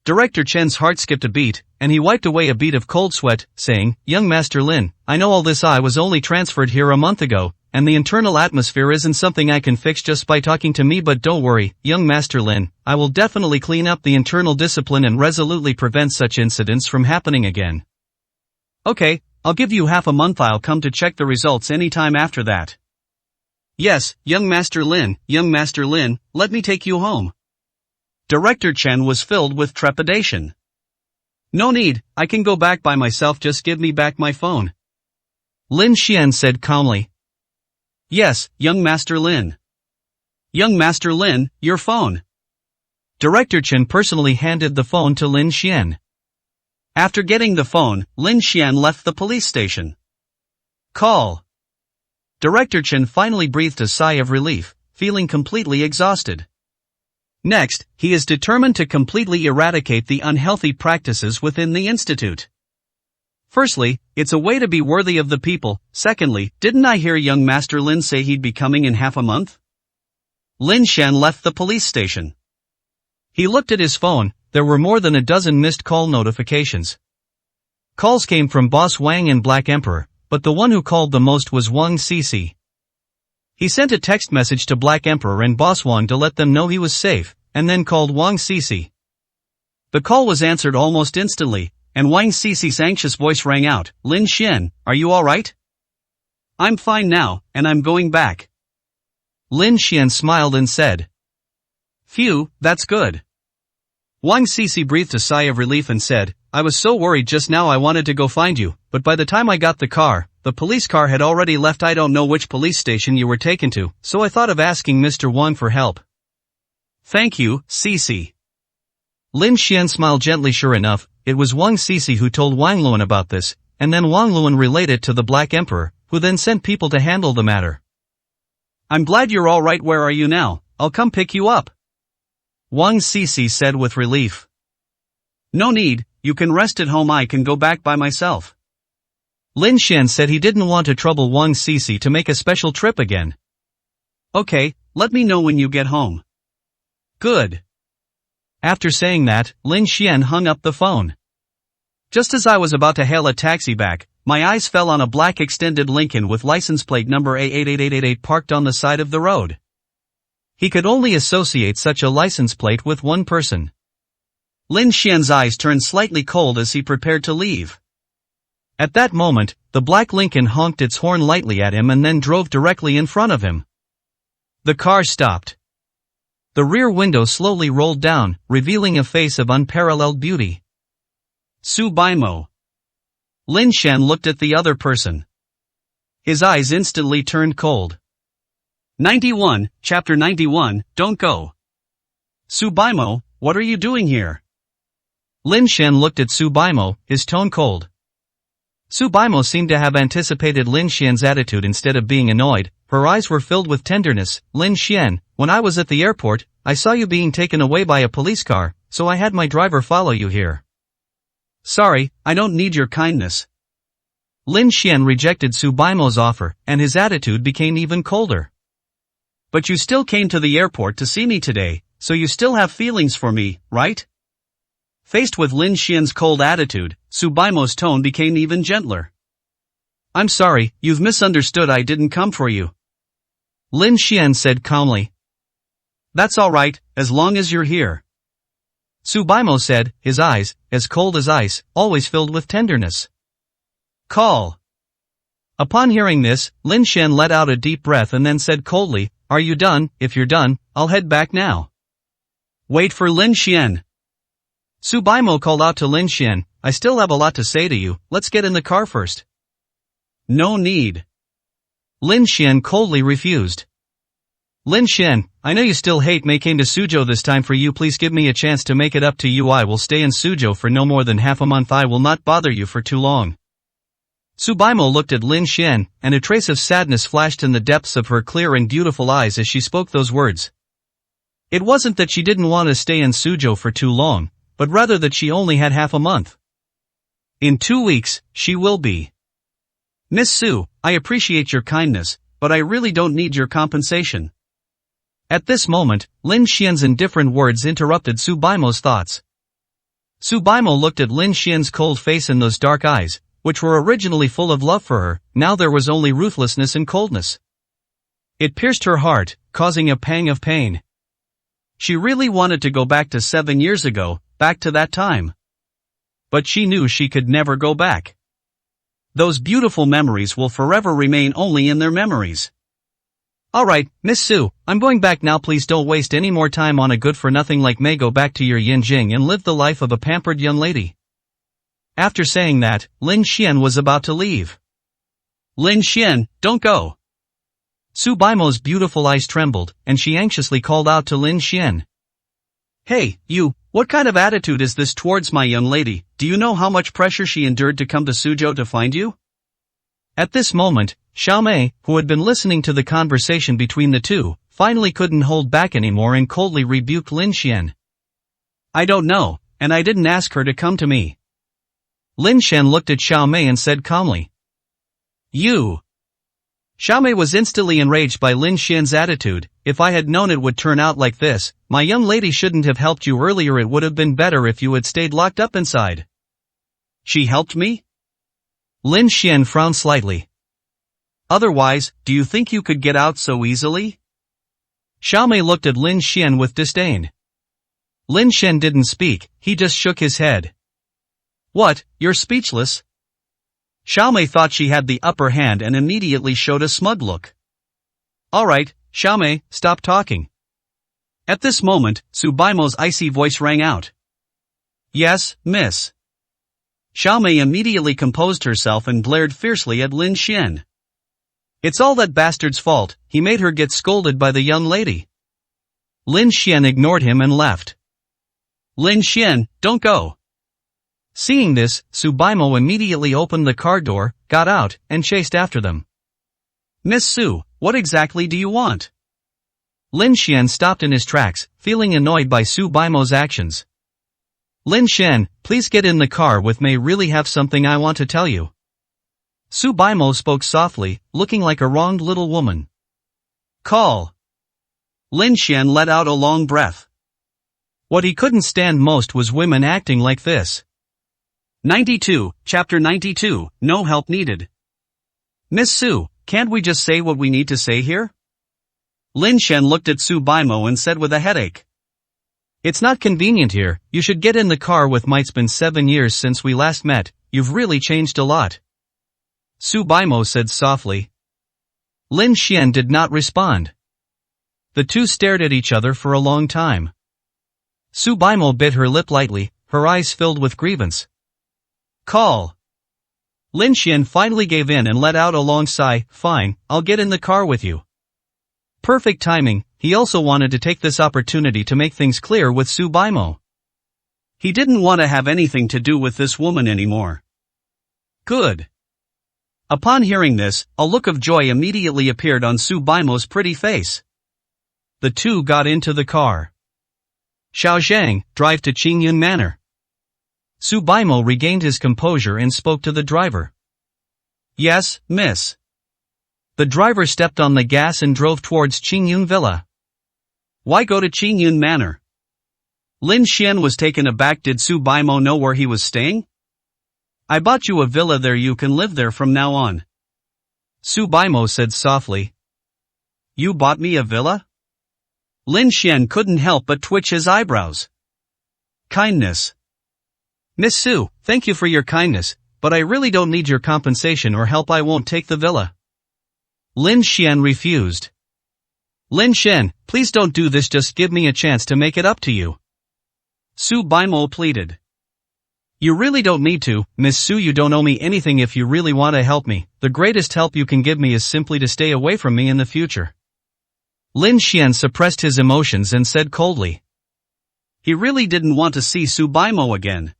Director Chen's heart skipped a beat, and he wiped away a bead of cold sweat, saying, Young Master Lin, I know all this. I was only transferred here a month ago, and the internal atmosphere isn't something I can fix just by talking to me, but don't worry, Young Master Lin, I will definitely clean up the internal discipline and resolutely prevent such incidents from happening again. Okay, I'll give you half a month. I'll come to check the results anytime after that. Yes, Young Master Lin, let me take you home. Director Chen was filled with trepidation. No need, I can go back by myself, just give me back my phone. Lin Xian said calmly. Yes, Young Master Lin. Young Master Lin, your phone. Director Chen personally handed the phone to Lin Xian. After getting the phone, Lin Xian left the police station. Call. Director Chen finally breathed a sigh of relief, feeling completely exhausted. Next, he is determined to completely eradicate the unhealthy practices within the institute. Firstly, it's a way to be worthy of the people. Secondly, didn't I hear young Master Lin say he'd be coming in half a month? Lin Xian left the police station. He looked at his phone. There were more than a dozen missed call notifications. Calls came from Boss Wang and Black Emperor, but the one who called the most was Wang Cici. He sent a text message to Black Emperor and Boss Wang to let them know he was safe, and then called Wang Cici. The call was answered almost instantly, and Wang Cici's anxious voice rang out, Lin Xian, are you alright? I'm fine now, and I'm going back. Lin Xian smiled and said. Phew, that's good. Wang Cici breathed a sigh of relief and said, I was so worried just now I wanted to go find you, but by the time I got the car, the police car had already left. I don't know which police station you were taken to, so I thought of asking Mr. Wang for help. Thank you, Cici. Lin Xian smiled gently. Sure enough, it was Wang Cici who told Wang Luan about this, and then Wang Luan relayed it to the Black Emperor, who then sent people to handle the matter. I'm glad you're all right. Where are you now? I'll come pick you up. Wang Cici said with relief. No need, you can rest at home. I can go back by myself. Lin Xian said he didn't want to trouble Wang Cici to make a special trip again. Okay, let me know when you get home. Good. After saying that, Lin Xian hung up the phone. Just as I was about to hail a taxi back, my eyes fell on a black extended Lincoln with license plate number A88888 parked on the side of the road. He could only associate such a license plate with one person. Lin Xian's eyes turned slightly cold as he prepared to leave. At that moment, the black Lincoln honked its horn lightly at him and then drove directly in front of him. The car stopped. The rear window slowly rolled down, revealing a face of unparalleled beauty. Su Baimo. Lin Xian looked at the other person. His eyes instantly turned cold. 91, Chapter 91, Don't Go. Su Baimo, what are you doing here? Lin Xian looked at Su Baimo, his tone cold. Su Baimo seemed to have anticipated Lin Xian's attitude. Instead of being annoyed, her eyes were filled with tenderness. Lin Xian, when I was at the airport, I saw you being taken away by a police car, so I had my driver follow you here. Sorry, I don't need your kindness. Lin Xian rejected Su Baimo's offer, and his attitude became even colder. But you still came to the airport to see me today, so you still have feelings for me, right? Faced with Lin Xian's cold attitude, Su Baimo's tone became even gentler. I'm sorry, you've misunderstood. I didn't come for you. Lin Xian said calmly. That's alright, as long as you're here. Su Baimo said, his eyes, as cold as ice, always filled with tenderness. Call. Upon hearing this, Lin Xian let out a deep breath and then said coldly, Are you done? If you're done, I'll head back now. Wait for Lin Xian. Su Baimo called out to Lin Xian, I still have a lot to say to you, let's get in the car first. No need. Lin Xian coldly refused. Lin Xian, I know you still hate me. Came to Suzhou this time for you. Please give me a chance to make it up to you. I will stay in Suzhou for no more than half a month. I will not bother you for too long. Subaimo looked at Lin Xian, and a trace of sadness flashed in the depths of her clear and beautiful eyes as she spoke those words. It wasn't that she didn't want to stay in Suzhou for too long, but rather that she only had half a month. In 2 weeks, she will be. Miss Su, I appreciate your kindness, but I really don't need your compensation. At this moment, Lin Xian's indifferent words interrupted Subaimo's thoughts. Subaimo looked at Lin Xian's cold face and those dark eyes, which were originally full of love for her. Now there was only ruthlessness and coldness. It pierced her heart, causing a pang of pain. She really wanted to go back to 7 years ago, back to that time. But she knew she could never go back. Those beautiful memories will forever remain only in their memories. Alright, Miss Su, I'm going back now. Please don't waste any more time on a good-for-nothing like me. Go back to your Yinjing and live the life of a pampered young lady. After saying that, Lin Xian was about to leave. Lin Xian, don't go. Subaimo's beautiful eyes trembled, and she anxiously called out to Lin Xian. Hey, you, what kind of attitude is this towards my young lady? Do you know how much pressure she endured to come to Suzhou to find you? At this moment, Xiaomei, who had been listening to the conversation between the two, finally couldn't hold back anymore and coldly rebuked Lin Xian. I don't know, and I didn't ask her to come to me. Lin Xian looked at Xiaomei and said calmly. You. Xiaomei was instantly enraged by Lin Xian's attitude. If I had known it would turn out like this, my young lady shouldn't have helped you earlier. It would have been better if you had stayed locked up inside. She helped me? Lin Xian frowned slightly. Otherwise, do you think you could get out so easily? Xiaomei looked at Lin Xian with disdain. Lin Xian didn't speak, he just shook his head. What, you're speechless? Xiaomei thought she had the upper hand and immediately showed a smug look. Alright, Xiaomei, stop talking. At this moment, Subaimo's icy voice rang out. Yes, miss. Xiaomei immediately composed herself and glared fiercely at Lin Xian. It's all that bastard's fault, he made her get scolded by the young lady. Lin Xian ignored him and left. Lin Xian, don't go. Seeing this, Subaimo immediately opened the car door, got out, and chased after them. Miss Su, what exactly do you want? Lin Xian stopped in his tracks, feeling annoyed by Subaimo's actions. Lin Xian, please get in the car with me. Really have something I want to tell you. Subaimo spoke softly, looking like a wronged little woman. Call. Lin Xian let out a long breath. What he couldn't stand most was women acting like this. 92, Chapter 92, No help needed. Miss Su, can't we just say what we need to say here? Lin Xian looked at Subaimo and said with a headache. It's not convenient here, you should get in the car with me. It's been 7 years since we last met, you've really changed a lot. Subaimo said softly. Lin Xian did not respond. The two stared at each other for a long time. Subaimo bit her lip lightly, her eyes filled with grievance. Call. Lin Xian finally gave in and let out a long sigh. Fine, I'll get in the car with you. Perfect timing, he also wanted to take this opportunity to make things clear with Subaimo. He didn't want to have anything to do with this woman anymore. Good. Upon hearing this, a look of joy immediately appeared on Subaimo's pretty face. The two got into the car. Xiao Zhang, drive to Qingyun Manor. Subaimo regained his composure and spoke to the driver. Yes, miss. The driver stepped on the gas and drove towards Qingyun Villa. Why go to Qingyun Manor? Lin Xian was taken aback. Did Subaimo know where he was staying? I bought you a villa there, you can live there from now on. Subaimo said softly. You bought me a villa? Lin Xian couldn't help but twitch his eyebrows. Kindness. Miss Su, thank you for your kindness, but I really don't need your compensation or help. I won't take the villa. Lin Xian refused. Lin Xian, please don't do this, just give me a chance to make it up to you. Subaimo pleaded. You really don't need to, Miss Su. You don't owe me anything. If you really want to help me, the greatest help you can give me is simply to stay away from me in the future. Lin Xian suppressed his emotions and said coldly. He really didn't want to see Su Baimo again.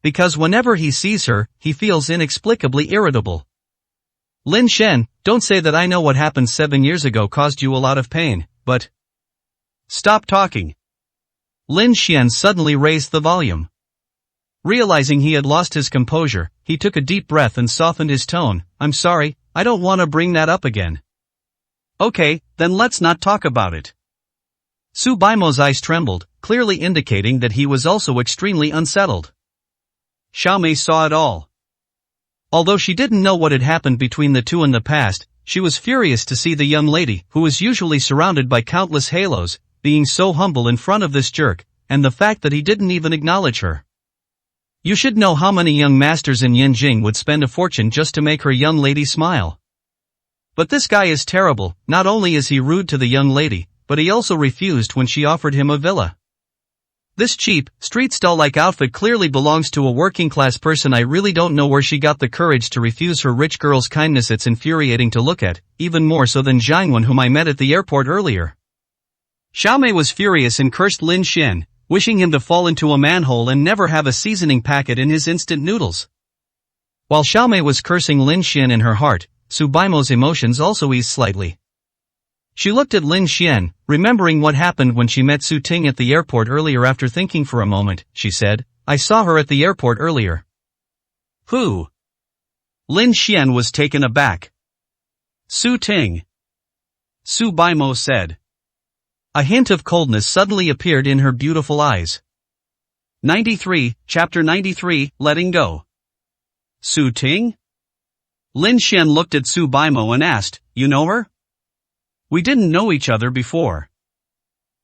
Because whenever he sees her, he feels inexplicably irritable. Lin Xian, don't say that I know what happened 7 years ago caused you a lot of pain, but... Stop talking. Lin Xian suddenly raised the volume. Realizing he had lost his composure, he took a deep breath and softened his tone. I'm sorry, I don't want to bring that up again. Okay, then let's not talk about it. Su Baimo's eyes trembled, clearly indicating that he was also extremely unsettled. Xiaomei saw it all. Although she didn't know what had happened between the two in the past, she was furious to see the young lady, who was usually surrounded by countless halos, being so humble in front of this jerk, and the fact that he didn't even acknowledge her. You should know how many young masters in Yanjing would spend a fortune just to make her young lady smile. But this guy is terrible. Not only is he rude to the young lady, but he also refused when she offered him a villa. This cheap, street stall-like outfit clearly belongs to a working-class person. I really don't know where she got the courage to refuse her rich girl's kindness. It's infuriating to look at, even more so than Zhang Wen, whom I met at the airport earlier. Xiaomei was furious and cursed Lin Xian, wishing him to fall into a manhole and never have a seasoning packet in his instant noodles. While Xiaomei was cursing Lin Xian in her heart, Su Baimo's emotions also eased slightly. She looked at Lin Xian, remembering what happened when she met Su Ting at the airport earlier. After thinking for a moment, she said, I saw her at the airport earlier. Who? Lin Xian was taken aback. Su Ting. Su Baimo said. A hint of coldness suddenly appeared in her beautiful eyes. 93, Chapter 93, Letting Go. Su Ting? Lin Xian looked at Su Baimo and asked, You know her? We didn't know each other before.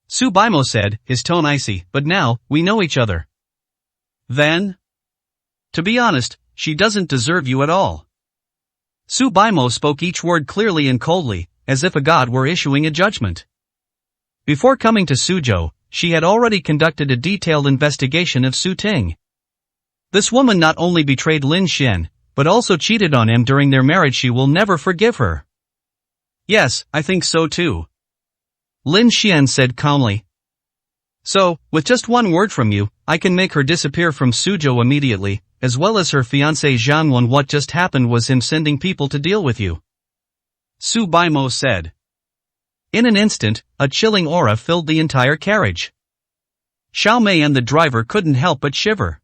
Su Baimo said, his tone icy, but now, we know each other. Then? To be honest, she doesn't deserve you at all. Su Baimo spoke each word clearly and coldly, as if a god were issuing a judgment. Before coming to Suzhou, she had already conducted a detailed investigation of Su Ting. This woman not only betrayed Lin Xian, but also cheated on him during their marriage. She will never forgive her. Yes, I think so too. Lin Xian said calmly. So, with just one word from you, I can make her disappear from Suzhou immediately, as well as her fiancé Zhang Wen. What just happened was him sending people to deal with you. Su Baimo said. In an instant, a chilling aura filled the entire carriage. Xiaomei and the driver couldn't help but shiver.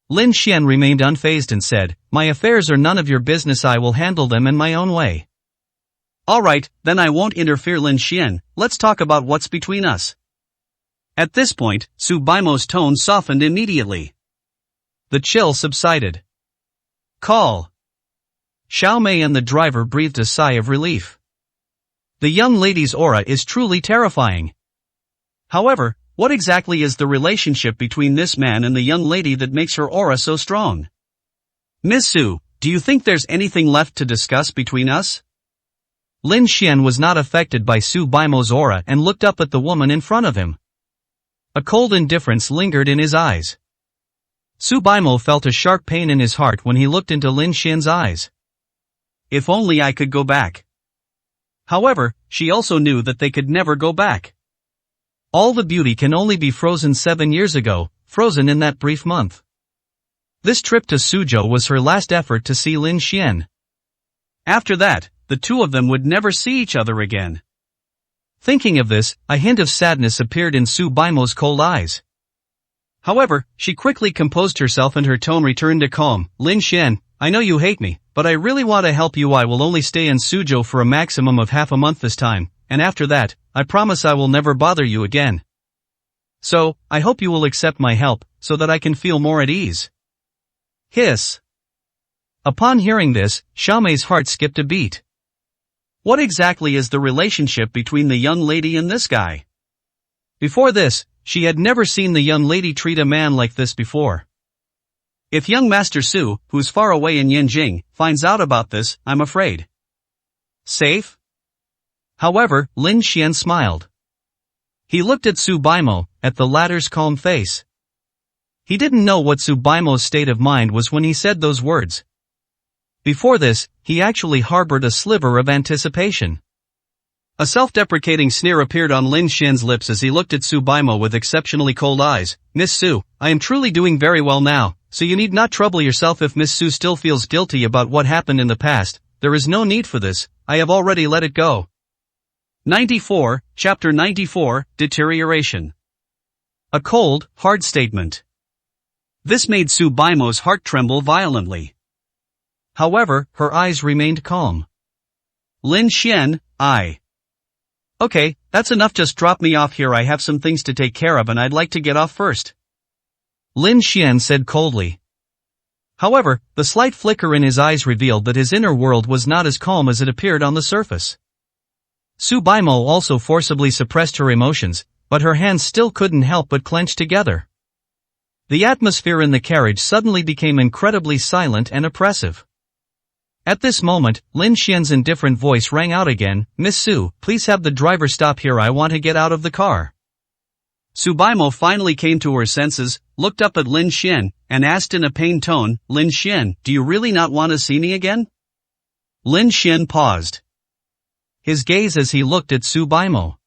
Lin Xian remained unfazed and said, My affairs are none of your business. I will handle them in my own way. Alright, then I won't interfere. Lin Xian, let's talk about what's between us. At this point, Su Baimo's tone softened immediately. The chill subsided. Call. Xiaomei and the driver breathed a sigh of relief. The young lady's aura is truly terrifying. However, what exactly is the relationship between this man and the young lady that makes her aura so strong? Miss Su, do you think there's anything left to discuss between us? Lin Xian was not affected by Su Baimo's aura and looked up at the woman in front of him. A cold indifference lingered in his eyes. Su Baimo felt a sharp pain in his heart when he looked into Lin Xian's eyes. If only I could go back. However, she also knew that they could never go back. All the beauty can only be frozen 7 years ago, frozen in that brief month. This trip to Suzhou was her last effort to see Lin Xian. After that, the two of them would never see each other again. Thinking of this, a hint of sadness appeared in Su Baimo's cold eyes. However, she quickly composed herself and her tone returned to calm. Lin Xian, I know you hate me, but I really want to help you. I will only stay in Suzhou for a maximum of half a month this time, and after that, I promise I will never bother you again. So, I hope you will accept my help, so that I can feel more at ease. Hiss. Upon hearing this, Xiaomei's heart skipped a beat. What exactly is the relationship between the young lady and this guy? Before this, she had never seen the young lady treat a man like this before. If young Master Su, who's far away in Yanjing, finds out about this, I'm afraid. Safe? However, Lin Xian smiled. He looked at Su Baimo, at the latter's calm face. He didn't know what Su Baimo's state of mind was when he said those words. Before this, he actually harbored a sliver of anticipation. A self-deprecating sneer appeared on Lin Xian's lips as he looked at Su Baimo with exceptionally cold eyes. Miss Su, I am truly doing very well now, so you need not trouble yourself if Miss Su still feels guilty about what happened in the past. There is no need for this, I have already let it go. 94, Chapter 94, Deterioration. A cold, hard statement. This made Su Baimo's heart tremble violently. However, her eyes remained calm. Lin Xian, Okay, that's enough, just drop me off here, I have some things to take care of and I'd like to get off first. Lin Xian said coldly. However, the slight flicker in his eyes revealed that his inner world was not as calm as it appeared on the surface. Su Baimo also forcibly suppressed her emotions, but her hands still couldn't help but clench together. The atmosphere in the carriage suddenly became incredibly silent and oppressive. At this moment, Lin Xian's indifferent voice rang out again, Miss Su, please have the driver stop here, I want to get out of the car. Su Baimo finally came to her senses, looked up at Lin Xian, and asked in a pained tone, Lin Xian, do you really not want to see me again? Lin Xian paused. His gaze as he looked at Su Baimo.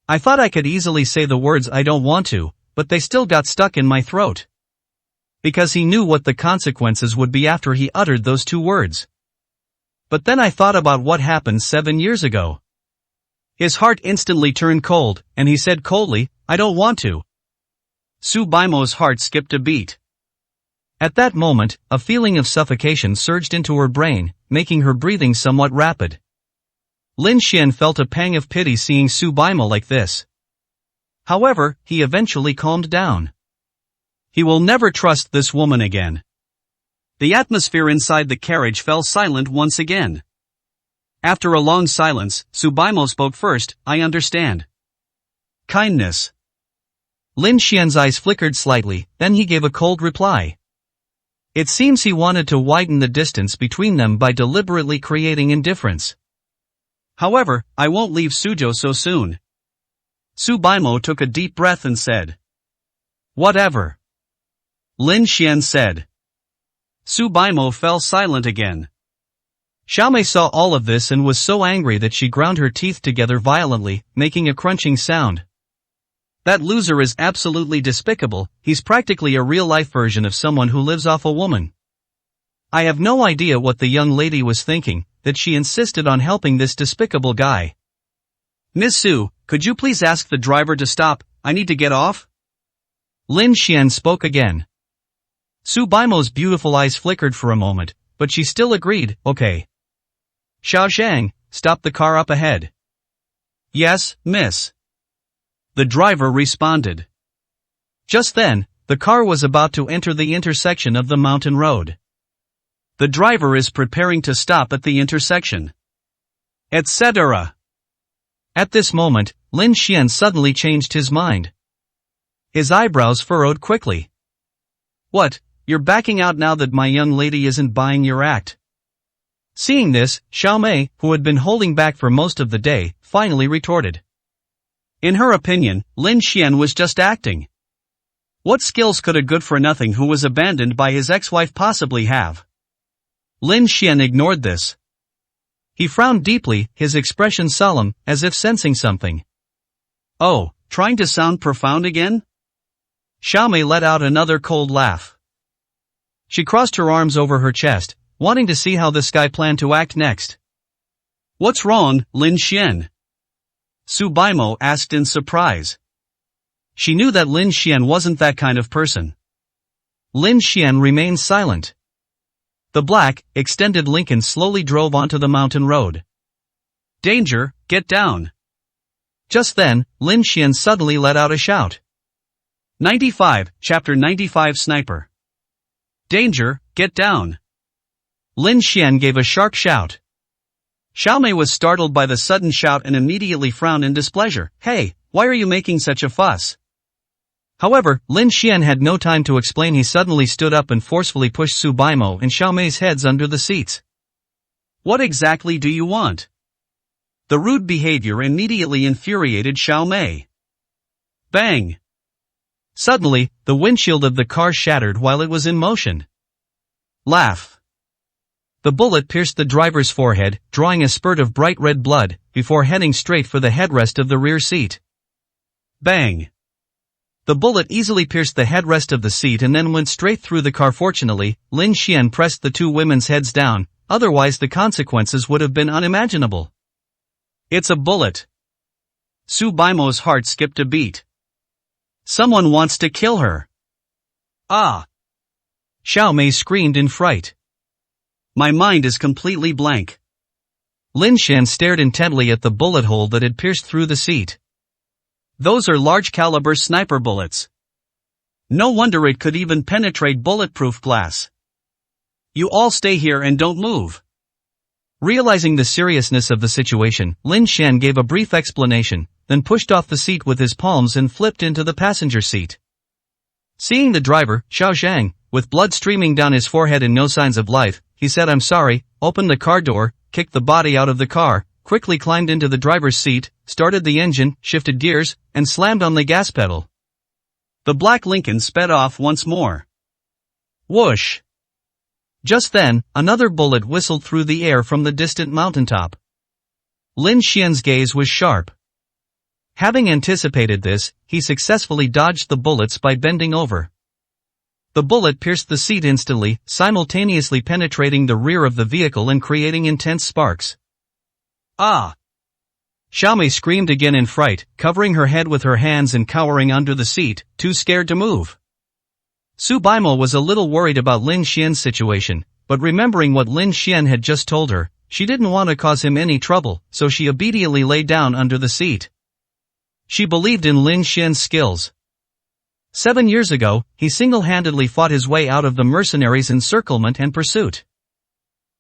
I thought I could easily say the words I don't want to, but they still got stuck in my throat. Because he knew what the consequences would be after he uttered those two words. But then I thought about what happened 7 years ago. His heart instantly turned cold, and he said coldly, I don't want to. Su Baimo's heart skipped a beat. At that moment, a feeling of suffocation surged into her brain, making her breathing somewhat rapid. Lin Xian felt a pang of pity seeing Su Baimo like this. However, he eventually calmed down. He will never trust this woman again. The atmosphere inside the carriage fell silent once again. After a long silence, Su Baimo spoke first, I understand. Kindness. Lin Xian's eyes flickered slightly, then he gave a cold reply. It seems he wanted to widen the distance between them by deliberately creating indifference. However, I won't leave Suzhou so soon. Su Baimo took a deep breath and said. Whatever. Lin Xian said. Su Baimo fell silent again. Xiaomei saw all of this and was so angry that she ground her teeth together violently, making a crunching sound. That loser is absolutely despicable, he's practically a real-life version of someone who lives off a woman. I have no idea what the young lady was thinking, that she insisted on helping this despicable guy. Miss Su, could you please ask the driver to stop, I need to get off? Lin Xian spoke again. Su Baimo's beautiful eyes flickered for a moment, but she still agreed, okay. Xiao Zhang, stop the car up ahead. Yes, miss. The driver responded. Just then, the car was about to enter the intersection of the mountain road. The driver is preparing to stop at the intersection. Etc. At this moment, Lin Xian suddenly changed his mind. His eyebrows furrowed quickly. What? You're backing out now that my young lady isn't buying your act? Seeing this, Xiaomei, who had been holding back for most of the day, finally retorted. In her opinion, Lin Xian was just acting. What skills could a good-for-nothing who was abandoned by his ex-wife possibly have? Lin Xian ignored this. He frowned deeply, his expression solemn, as if sensing something. Oh, trying to sound profound again? Xiaomei let out another cold laugh. She crossed her arms over her chest, wanting to see how this guy planned to act next. What's wrong, Lin Xian? Su Baimo asked in surprise. She knew that Lin Xian wasn't that kind of person. Lin Xian remained silent. The black, extended Lincoln slowly drove onto the mountain road. Danger, get down. Just then, Lin Xian suddenly let out a shout. 95, Chapter 95 Sniper. Danger, get down. Lin Xian gave a sharp shout. Xiaomei was startled by the sudden shout and immediately frowned in displeasure. Hey, why are you making such a fuss? However, Lin Xian had no time to explain. He suddenly stood up and forcefully pushed Su Baimo and Xiaomei's heads under the seats. What exactly do you want? The rude behavior immediately infuriated Xiaomei. Bang! Suddenly, the windshield of the car shattered while it was in motion. Laugh. The bullet pierced the driver's forehead, drawing a spurt of bright red blood, before heading straight for the headrest of the rear seat. Bang! The bullet easily pierced the headrest of the seat and then went straight through the car. Fortunately, Lin Xian pressed the two women's heads down, otherwise the consequences would have been unimaginable. It's a bullet. Su Baimo's heart skipped a beat. Someone wants to kill her. Ah! Xiao Mei screamed in fright. My mind is completely blank. Lin Xian stared intently at the bullet hole that had pierced through the seat. Those are large-caliber sniper bullets. No wonder it could even penetrate bulletproof glass. You all stay here and don't move. Realizing the seriousness of the situation, Lin Xian gave a brief explanation, then pushed off the seat with his palms and flipped into the passenger seat. Seeing the driver, Xiao Zhang, with blood streaming down his forehead and no signs of life, he said I'm sorry, opened the car door, kicked the body out of the car, quickly climbed into the driver's seat, started the engine, shifted gears, and slammed on the gas pedal. The black Lincoln sped off once more. Whoosh! Just then, another bullet whistled through the air from the distant mountaintop. Lin Xian's gaze was sharp. Having anticipated this, he successfully dodged the bullets by bending over. The bullet pierced the seat instantly, simultaneously penetrating the rear of the vehicle and creating intense sparks. Ah! Xiao Mei screamed again in fright, covering her head with her hands and cowering under the seat, too scared to move. Su Baimo was a little worried about Lin Xian's situation, but remembering what Lin Xian had just told her, she didn't want to cause him any trouble, so she obediently lay down under the seat. She believed in Lin Xian's skills. 7 years ago, he single-handedly fought his way out of the mercenaries' encirclement and pursuit.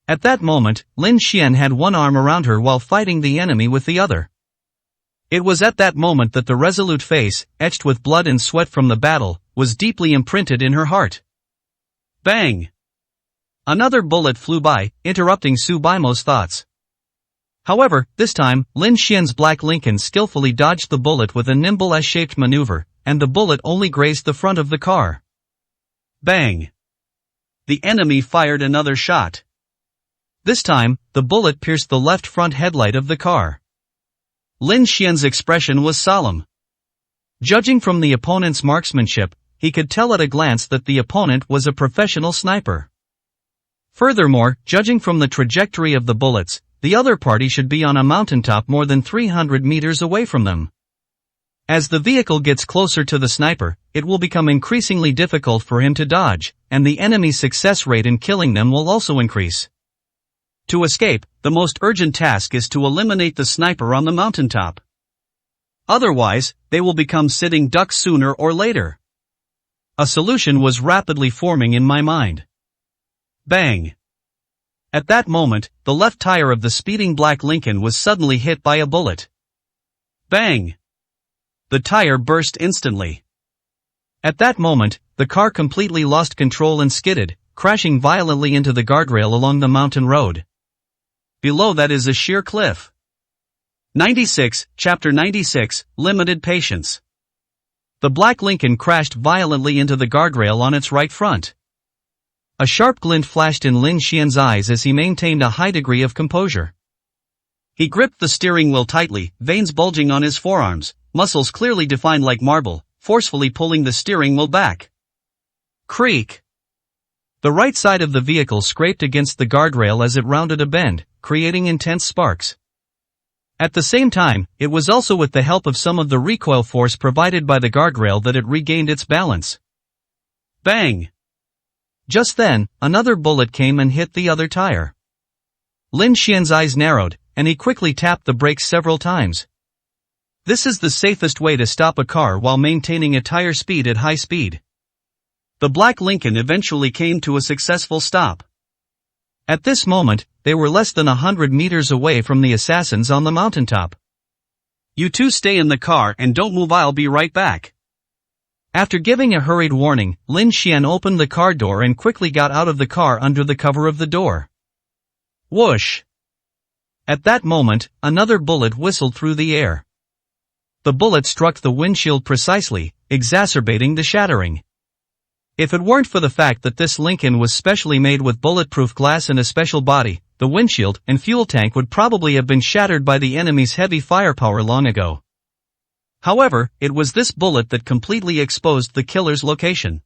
At that moment, Lin Xian had one arm around her while fighting the enemy with the other. It was at that moment that the resolute face, etched with blood and sweat from the battle, was deeply imprinted in her heart. Bang! Another bullet flew by, interrupting Su Baimo's thoughts. However, this time, Lin Xian's black Lincoln skillfully dodged the bullet with a nimble S-shaped maneuver, and the bullet only grazed the front of the car. Bang! The enemy fired another shot. This time, the bullet pierced the left front headlight of the car. Lin Xian's expression was solemn. Judging from the opponent's marksmanship, he could tell at a glance that the opponent was a professional sniper. Furthermore, judging from the trajectory of the bullets, the other party should be on a mountaintop more than 300 meters away from them. As the vehicle gets closer to the sniper, it will become increasingly difficult for him to dodge, and the enemy's success rate in killing them will also increase. To escape, the most urgent task is to eliminate the sniper on the mountaintop. Otherwise, they will become sitting ducks sooner or later. A solution was rapidly forming in my mind. Bang! At that moment, the left tire of the speeding black Lincoln was suddenly hit by a bullet. Bang! The tire burst instantly. At that moment, the car completely lost control and skidded, crashing violently into the guardrail along the mountain road. Below that is a sheer cliff. 96, Chapter 96, Limited Patience. The black Lincoln crashed violently into the guardrail on its right front. A sharp glint flashed in Lin Xian's eyes as he maintained a high degree of composure. He gripped the steering wheel tightly, veins bulging on his forearms, muscles clearly defined like marble, forcefully pulling the steering wheel back. Creak! The right side of the vehicle scraped against the guardrail as it rounded a bend, creating intense sparks. At the same time, it was also with the help of some of the recoil force provided by the guardrail that it regained its balance. Bang! Just then, another bullet came and hit the other tire. Lin Xian's eyes narrowed, and he quickly tapped the brakes several times. This is the safest way to stop a car while maintaining a tire speed at high speed. The black Lincoln eventually came to a successful stop. At this moment, they were less than 100 meters away from the assassins on the mountaintop. You two stay in the car and don't move, I'll be right back. After giving a hurried warning, Lin Xian opened the car door and quickly got out of the car under the cover of the door. Whoosh! At that moment, another bullet whistled through the air. The bullet struck the windshield precisely, exacerbating the shattering. If it weren't for the fact that this Lincoln was specially made with bulletproof glass and a special body, the windshield and fuel tank would probably have been shattered by the enemy's heavy firepower long ago. However, it was this bullet that completely exposed the killer's location.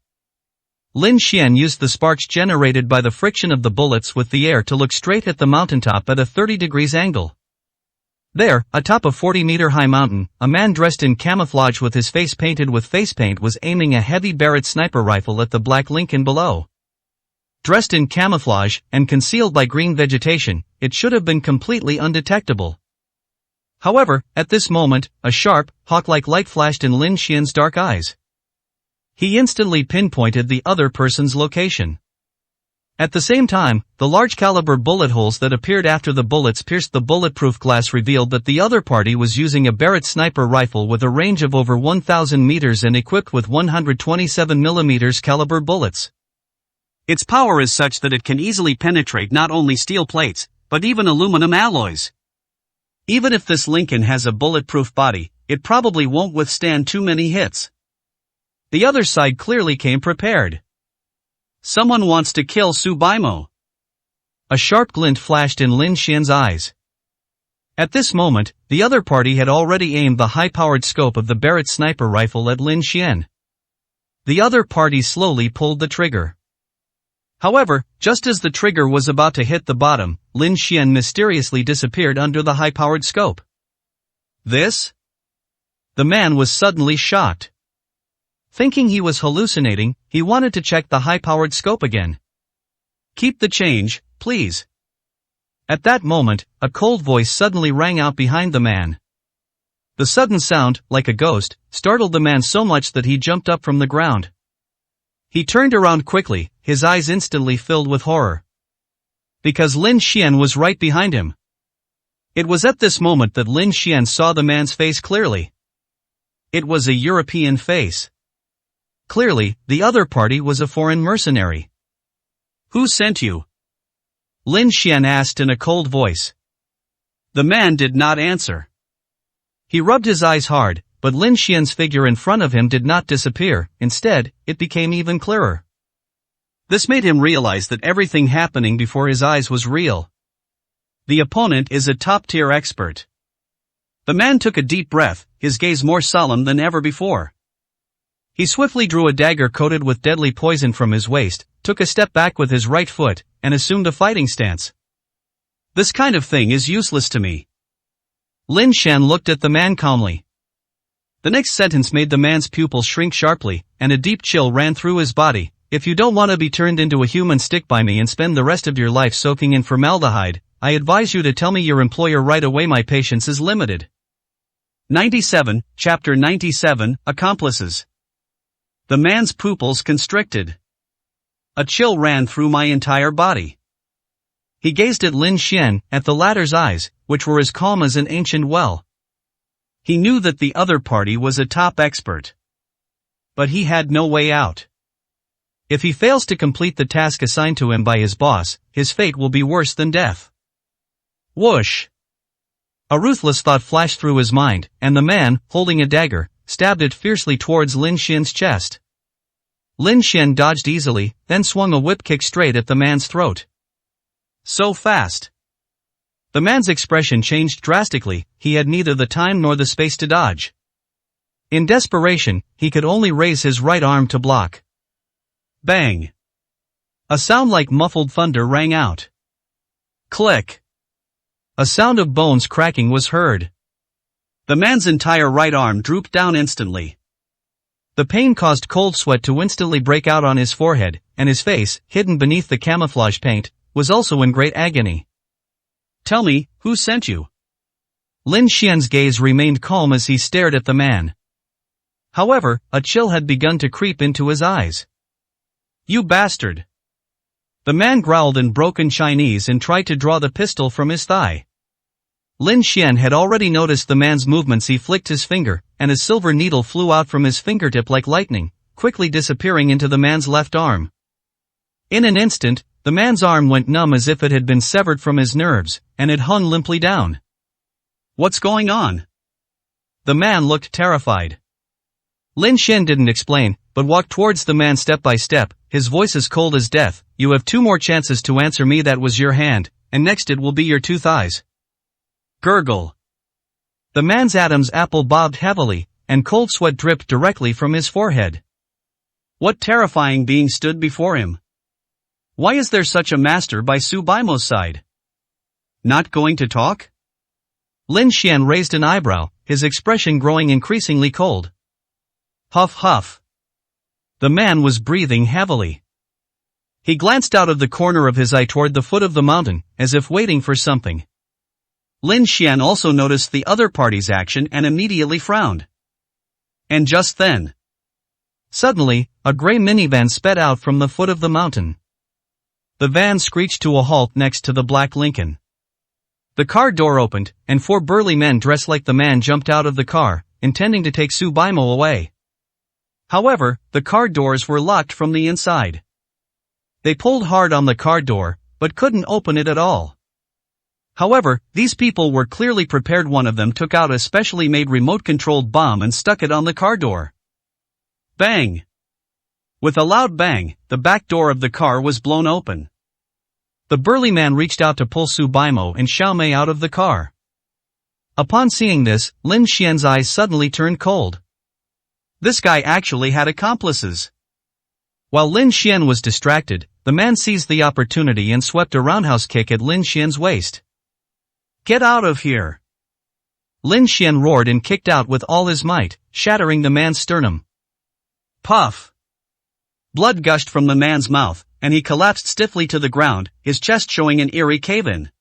Lin Xian used the sparks generated by the friction of the bullets with the air to look straight at the mountaintop at a 30 degrees angle. There, atop a 40-meter-high mountain, a man dressed in camouflage with his face painted with face paint was aiming a heavy Barrett sniper rifle at the black Lincoln below. Dressed in camouflage, and concealed by green vegetation, it should have been completely undetectable. However, at this moment, a sharp, hawk-like light flashed in Lin Xian's dark eyes. He instantly pinpointed the other person's location. At the same time, the large-caliber bullet holes that appeared after the bullets pierced the bulletproof glass revealed that the other party was using a Barrett sniper rifle with a range of over 1,000 meters and equipped with 127mm caliber bullets. Its power is such that it can easily penetrate not only steel plates, but even aluminum alloys. Even if this Lincoln has a bulletproof body, it probably won't withstand too many hits. The other side clearly came prepared. Someone wants to kill Su Baimo. A sharp glint flashed in Lin Xian's eyes. At this moment, the other party had already aimed the high-powered scope of the Barrett sniper rifle at Lin Xian. The other party slowly pulled the trigger. However, just as the trigger was about to hit the bottom, Lin Xian mysteriously disappeared under the high-powered scope. This? The man was suddenly shocked. Thinking he was hallucinating, he wanted to check the high-powered scope again. "Keep the change, please." At that moment, a cold voice suddenly rang out behind the man. The sudden sound, like a ghost, startled the man so much that he jumped up from the ground. He turned around quickly, his eyes instantly filled with horror. Because Lin Xian was right behind him. It was at this moment that Lin Xian saw the man's face clearly. It was a European face. Clearly, the other party was a foreign mercenary. "Who sent you?" Lin Xian asked in a cold voice. The man did not answer. He rubbed his eyes hard, but Lin Xian's figure in front of him did not disappear. Instead, it became even clearer. This made him realize that everything happening before his eyes was real. The opponent is a top-tier expert. The man took a deep breath, his gaze more solemn than ever before. He swiftly drew a dagger coated with deadly poison from his waist, took a step back with his right foot, and assumed a fighting stance. "This kind of thing is useless to me." Lin Xian looked at the man calmly. The next sentence made the man's pupils shrink sharply, and a deep chill ran through his body. "If you don't want to be turned into a human, stick by me and spend the rest of your life soaking in formaldehyde, I advise you to tell me your employer right away. My patience is limited." 97, Chapter 97, Accomplices. The man's pupils constricted. A chill ran through my entire body. He gazed at Lin Xian, at the latter's eyes, which were as calm as an ancient well. He knew that the other party was a top expert. But he had no way out. If he fails to complete the task assigned to him by his boss, his fate will be worse than death. Whoosh! A ruthless thought flashed through his mind, and the man, holding a dagger, stabbed it fiercely towards Lin Xian's chest. Lin Xian dodged easily, then swung a whip kick straight at the man's throat. So fast! The man's expression changed drastically. He had neither the time nor the space to dodge. In desperation, he could only raise his right arm to block. Bang! A sound like muffled thunder rang out. Click! A sound of bones cracking was heard. The man's entire right arm drooped down instantly. The pain caused cold sweat to instantly break out on his forehead, and his face, hidden beneath the camouflage paint, was also in great agony. "Tell me, who sent you?" Lin Xian's gaze remained calm as he stared at the man. However, a chill had begun to creep into his eyes. "You bastard!" The man growled in broken Chinese and tried to draw the pistol from his thigh. Lin Xian had already noticed the man's movements. He flicked his finger, and a silver needle flew out from his fingertip like lightning, quickly disappearing into the man's left arm. In an instant, the man's arm went numb as if it had been severed from his nerves, and it hung limply down. "What's going on?" The man looked terrified. Lin Xian didn't explain, but walked towards the man step by step, his voice as cold as death. "You have 2 more chances to answer me. That was your hand, and next it will be your 2 thighs." Gurgle. The man's Adam's apple bobbed heavily, and cold sweat dripped directly from his forehead. What terrifying being stood before him? Why is there such a master by Subaimo's side? Not going to talk? Lin Xian raised an eyebrow, his expression growing increasingly cold. Huff huff. The man was breathing heavily. He glanced out of the corner of his eye toward the foot of the mountain, as if waiting for something. Lin Xian also noticed the other party's action and immediately frowned. And just then, suddenly, a gray minivan sped out from the foot of the mountain. The van screeched to a halt next to the black Lincoln. The car door opened, and 4 burly men dressed like the man jumped out of the car, intending to take Subaimo away. However, the car doors were locked from the inside. They pulled hard on the car door, but couldn't open it at all. However, these people were clearly prepared. One of them took out a specially made remote-controlled bomb and stuck it on the car door. Bang! With a loud bang, the back door of the car was blown open. The burly man reached out to pull Subaimo and Xiaomei out of the car. Upon seeing this, Lin Xian's eyes suddenly turned cold. This guy actually had accomplices. While Lin Xian was distracted, the man seized the opportunity and swept a roundhouse kick at Lin Xian's waist. "Get out of here!" Lin Xian roared and kicked out with all his might, shattering the man's sternum. Puff! Blood gushed from the man's mouth, and he collapsed stiffly to the ground, his chest showing an eerie cave-in.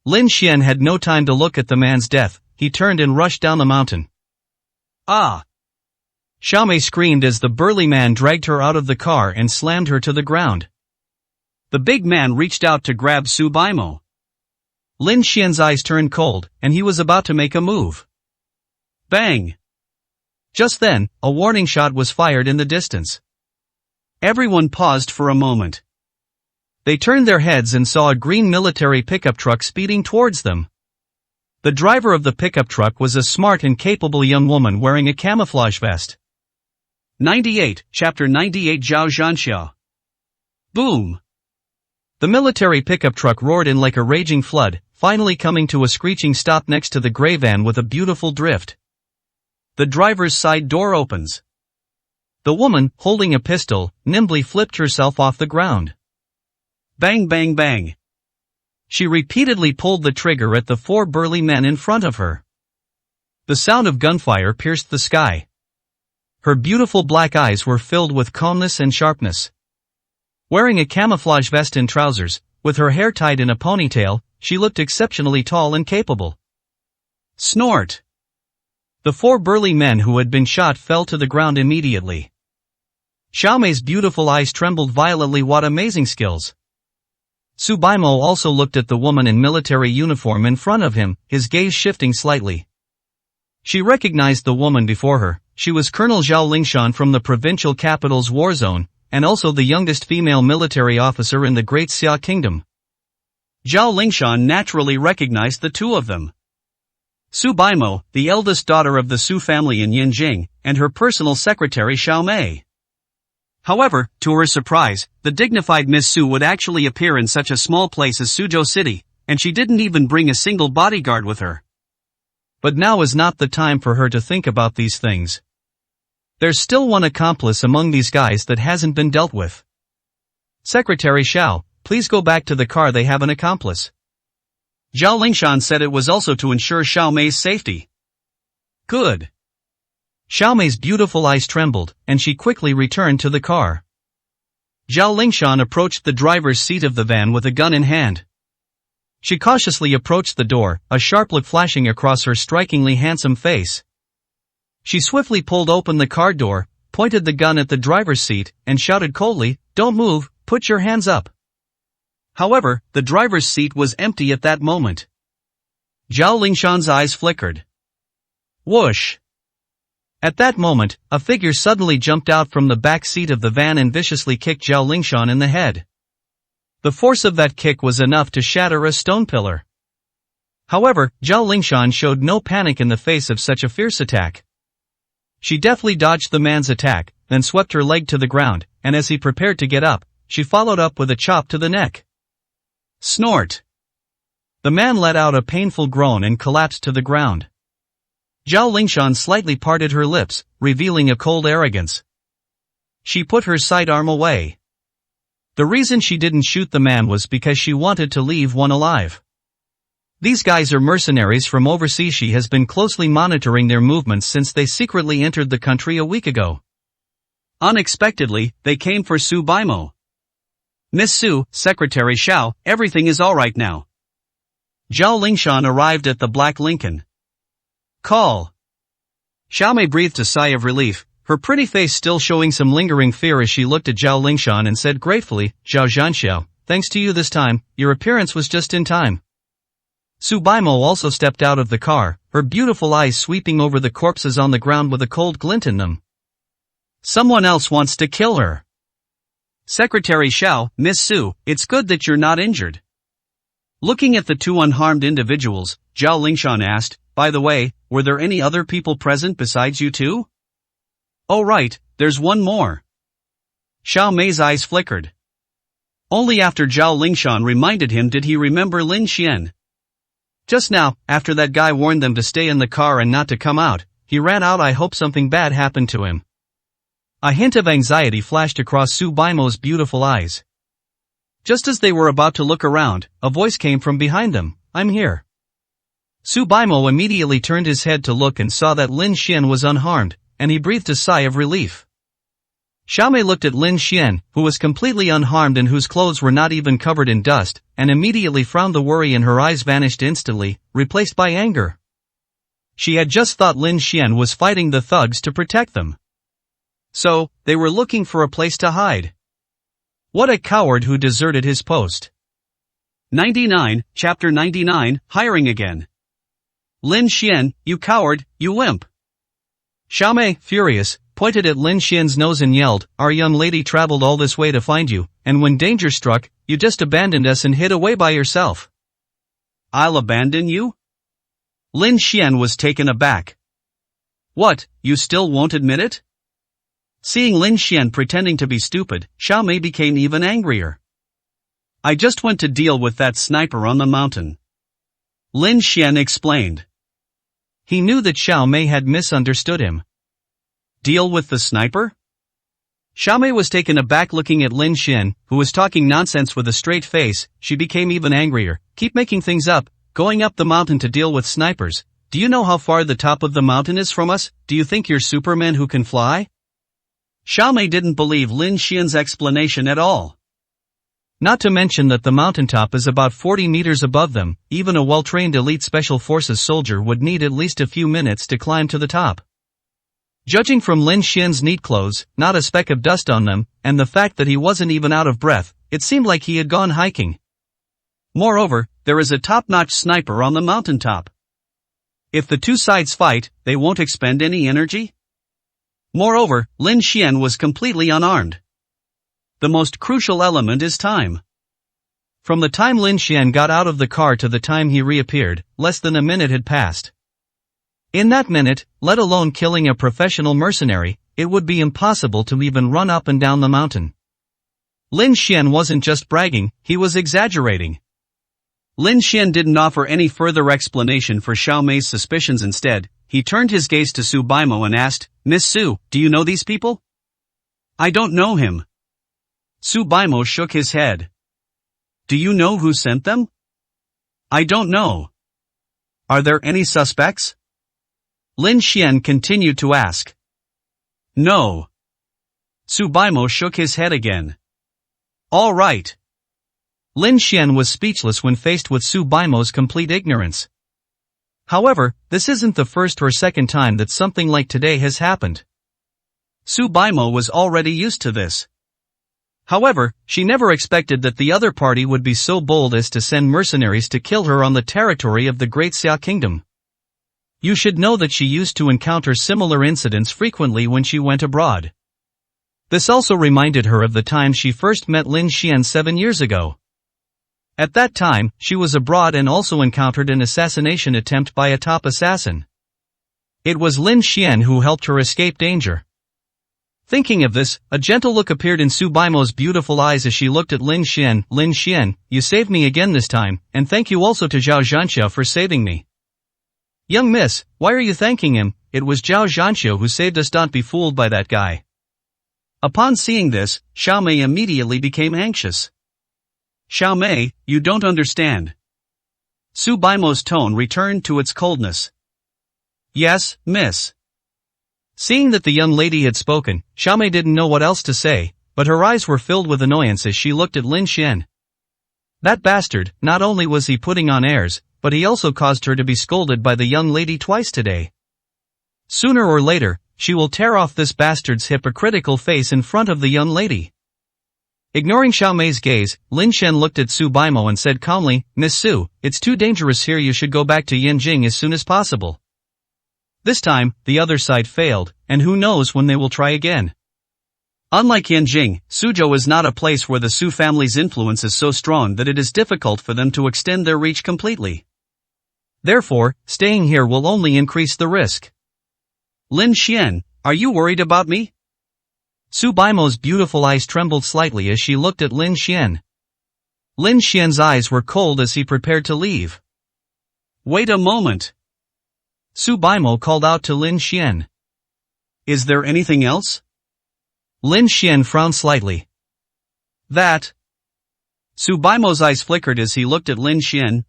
Lin Xian had no time to look at the man's death. He turned and rushed down the mountain. Ah! Xiaomei screamed as the burly man dragged her out of the car and slammed her to the ground. The big man reached out to grab Subaimo. Lin Xian's eyes turned cold, and he was about to make a move. Bang! Just then, a warning shot was fired in the distance. Everyone paused for a moment. They turned their heads and saw a green military pickup truck speeding towards them. The driver of the pickup truck was a smart and capable young woman wearing a camouflage vest. 98, Chapter 98 Zhao Zhanxiao. Boom! The military pickup truck roared in like a raging flood, finally coming to a screeching stop next to the gray van with a beautiful drift. The driver's side door opens. The woman, holding a pistol, nimbly flipped herself off the ground. Bang bang bang. She repeatedly pulled the trigger at the 4 burly men in front of her. The sound of gunfire pierced the sky. Her beautiful black eyes were filled with calmness and sharpness. Wearing a camouflage vest and trousers, with her hair tied in a ponytail, she looked exceptionally tall and capable. Snort! The 4 burly men who had been shot fell to the ground immediately. Xiaomei's beautiful eyes trembled violently. What amazing skills! Subaimo also looked at the woman in military uniform in front of him, his gaze shifting slightly. She recognized the woman before her. She was Colonel Zhao Lingshan from the provincial capital's war zone, and also the youngest female military officer in the Great Xia Kingdom. Zhao Lingshan naturally recognized the 2 of them. Subaimo, the eldest daughter of the Su family in Yinjing, and her personal secretary Xiaomei. However, to her surprise, the dignified Miss Su would actually appear in such a small place as Suzhou City, and she didn't even bring a single bodyguard with her. But now is not the time for her to think about these things. There's still one accomplice among these guys that hasn't been dealt with. Secretary Xiao, please go back to the car. They have an accomplice. Zhao Lingshan said it was also to ensure Xiaomei's safety. Good. Xiaomei's beautiful eyes trembled, and she quickly returned to the car. Zhao Lingshan approached the driver's seat of the van with a gun in hand. She cautiously approached the door, a sharp look flashing across her strikingly handsome face. She swiftly pulled open the car door, pointed the gun at the driver's seat, and shouted coldly, "Don't move, put your hands up." However, the driver's seat was empty at that moment. Zhao Lingshan's eyes flickered. Whoosh! At that moment, a figure suddenly jumped out from the back seat of the van and viciously kicked Zhao Lingshan in the head. The force of that kick was enough to shatter a stone pillar. However, Zhao Lingshan showed no panic in the face of such a fierce attack. She deftly dodged the man's attack, then swept her leg to the ground, and as he prepared to get up, she followed up with a chop to the neck. Snort! The man let out a painful groan and collapsed to the ground. Zhao Lingshan slightly parted her lips, revealing a cold arrogance. She put her sidearm away. The reason she didn't shoot the man was because she wanted to leave one alive. These guys are mercenaries from overseas. She has been closely monitoring their movements since they secretly entered the country a week ago. Unexpectedly, they came for Su Baimo. Miss Su, Secretary Xiao, everything is alright now. Zhao Lingshan arrived at the Black Lincoln. Call. Xiao Mei breathed a sigh of relief, her pretty face still showing some lingering fear as she looked at Zhao Lingshan and said gratefully, Zhao Zhanxiao, thanks to you this time, your appearance was just in time. Su Baimo also stepped out of the car, her beautiful eyes sweeping over the corpses on the ground with a cold glint in them. Someone else wants to kill her. Secretary Xiao, Miss Su, it's good that you're not injured. Looking at the two unharmed individuals, Zhao Lingshan asked, by the way, were there any other people present besides you two? Oh right, there's one more. Xiao Mei's eyes flickered. Only after Zhao Lingshan reminded him did he remember Lin Xian. Just now, after that guy warned them to stay in the car and not to come out, he ran out. I hope something bad happened to him. A hint of anxiety flashed across Su Baimo's beautiful eyes. Just as they were about to look around, a voice came from behind them, I'm here. Su Baimo immediately turned his head to look and saw that Lin Xian was unharmed, and he breathed a sigh of relief. Xiao Mei looked at Lin Xian, who was completely unharmed and whose clothes were not even covered in dust, and immediately frowned. The worry in her eyes vanished instantly, replaced by anger. She had just thought Lin Xian was fighting the thugs to protect them. So, they were looking for a place to hide. What a coward who deserted his post. 99, Chapter 99, Hiring Again. Lin Xian, you coward, you wimp. Xiao Mei, furious, pointed at Lin Xian's nose and yelled, our young lady traveled all this way to find you, and when danger struck, you just abandoned us and hid away by yourself. I'll abandon you? Lin Xian was taken aback. What, you still won't admit it? Seeing Lin Xian pretending to be stupid, Xiao Mei became even angrier. I just went to deal with that sniper on the mountain. Lin Xian explained. He knew that Xiao Mei had misunderstood him. Deal with the sniper? Xiao Mei was taken aback looking at Lin Xian, who was talking nonsense with a straight face. She became even angrier. Keep making things up, going up the mountain to deal with snipers. Do you know how far the top of the mountain is from us? Do you think you're Superman who can fly? Xiao Mei didn't believe Lin Xian's explanation at all. Not to mention that the mountaintop is about 40 meters above them. Even a well-trained elite special forces soldier would need at least a few minutes to climb to the top. Judging from Lin Xian's neat clothes, not a speck of dust on them, and the fact that he wasn't even out of breath, it seemed like he had gone hiking. Moreover, there is a top-notch sniper on the mountaintop. If the two sides fight, they won't expend any energy? Moreover, Lin Xian was completely unarmed. The most crucial element is time. From the time Lin Xian got out of the car to the time he reappeared, less than a minute had passed. In that minute, let alone killing a professional mercenary, it would be impossible to even run up and down the mountain. Lin Xian wasn't just bragging, he was exaggerating. Lin Xian didn't offer any further explanation for Xiao Mei's suspicions. Instead, he turned his gaze to Su Baimo and asked, Miss Su, do you know these people? I don't know him. Su Baimo shook his head. Do you know who sent them? I don't know. Are there any suspects? Lin Xian continued to ask. No. Su Baimo shook his head again. All right. Lin Xian was speechless when faced with Su Baimo's complete ignorance. However, this isn't the first or second time that something like today has happened. Su Baimo was already used to this. However, she never expected that the other party would be so bold as to send mercenaries to kill her on the territory of the Great Xia Kingdom. You should know that she used to encounter similar incidents frequently when she went abroad. This also reminded her of the time she first met Lin Xian 7 years ago. At that time, she was abroad and also encountered an assassination attempt by a top assassin. It was Lin Xian who helped her escape danger. Thinking of this, a gentle look appeared in Su Baimo's beautiful eyes as she looked at Lin Xian. Lin Xian, you saved me again this time, and thank you also to Zhao Zhanxiao for saving me. Young miss, why are you thanking him? It was Zhao Zhanxiao who saved us. Don't be fooled by that guy. Upon seeing this, Xiao Mei immediately became anxious. Xiao Mei, you don't understand. Su Baimo's tone returned to its coldness. Yes, miss. Seeing that the young lady had spoken, Xiao Mei didn't know what else to say, but her eyes were filled with annoyance as she looked at Lin Xian. That bastard, not only was he putting on airs, but he also caused her to be scolded by the young lady twice today. Sooner or later, she will tear off this bastard's hypocritical face in front of the young lady. Ignoring Xiao Mei's gaze, Lin Xian looked at Su Baimo and said calmly, Miss Su, it's too dangerous here, you should go back to Yanjing as soon as possible. This time, the other side failed, and who knows when they will try again. Unlike Yanjing, Suzhou is not a place where the Su family's influence is so strong that it is difficult for them to extend their reach completely. Therefore, staying here will only increase the risk. Lin Xian, are you worried about me? Su Baimo's beautiful eyes trembled slightly as she looked at Lin Xian. Lin Xian's eyes were cold as he prepared to leave. Wait a moment. Su Baimo called out to Lin Xian. Is there anything else? Lin Xian frowned slightly. That. Su Baimo's eyes flickered as he looked at Lin Xian.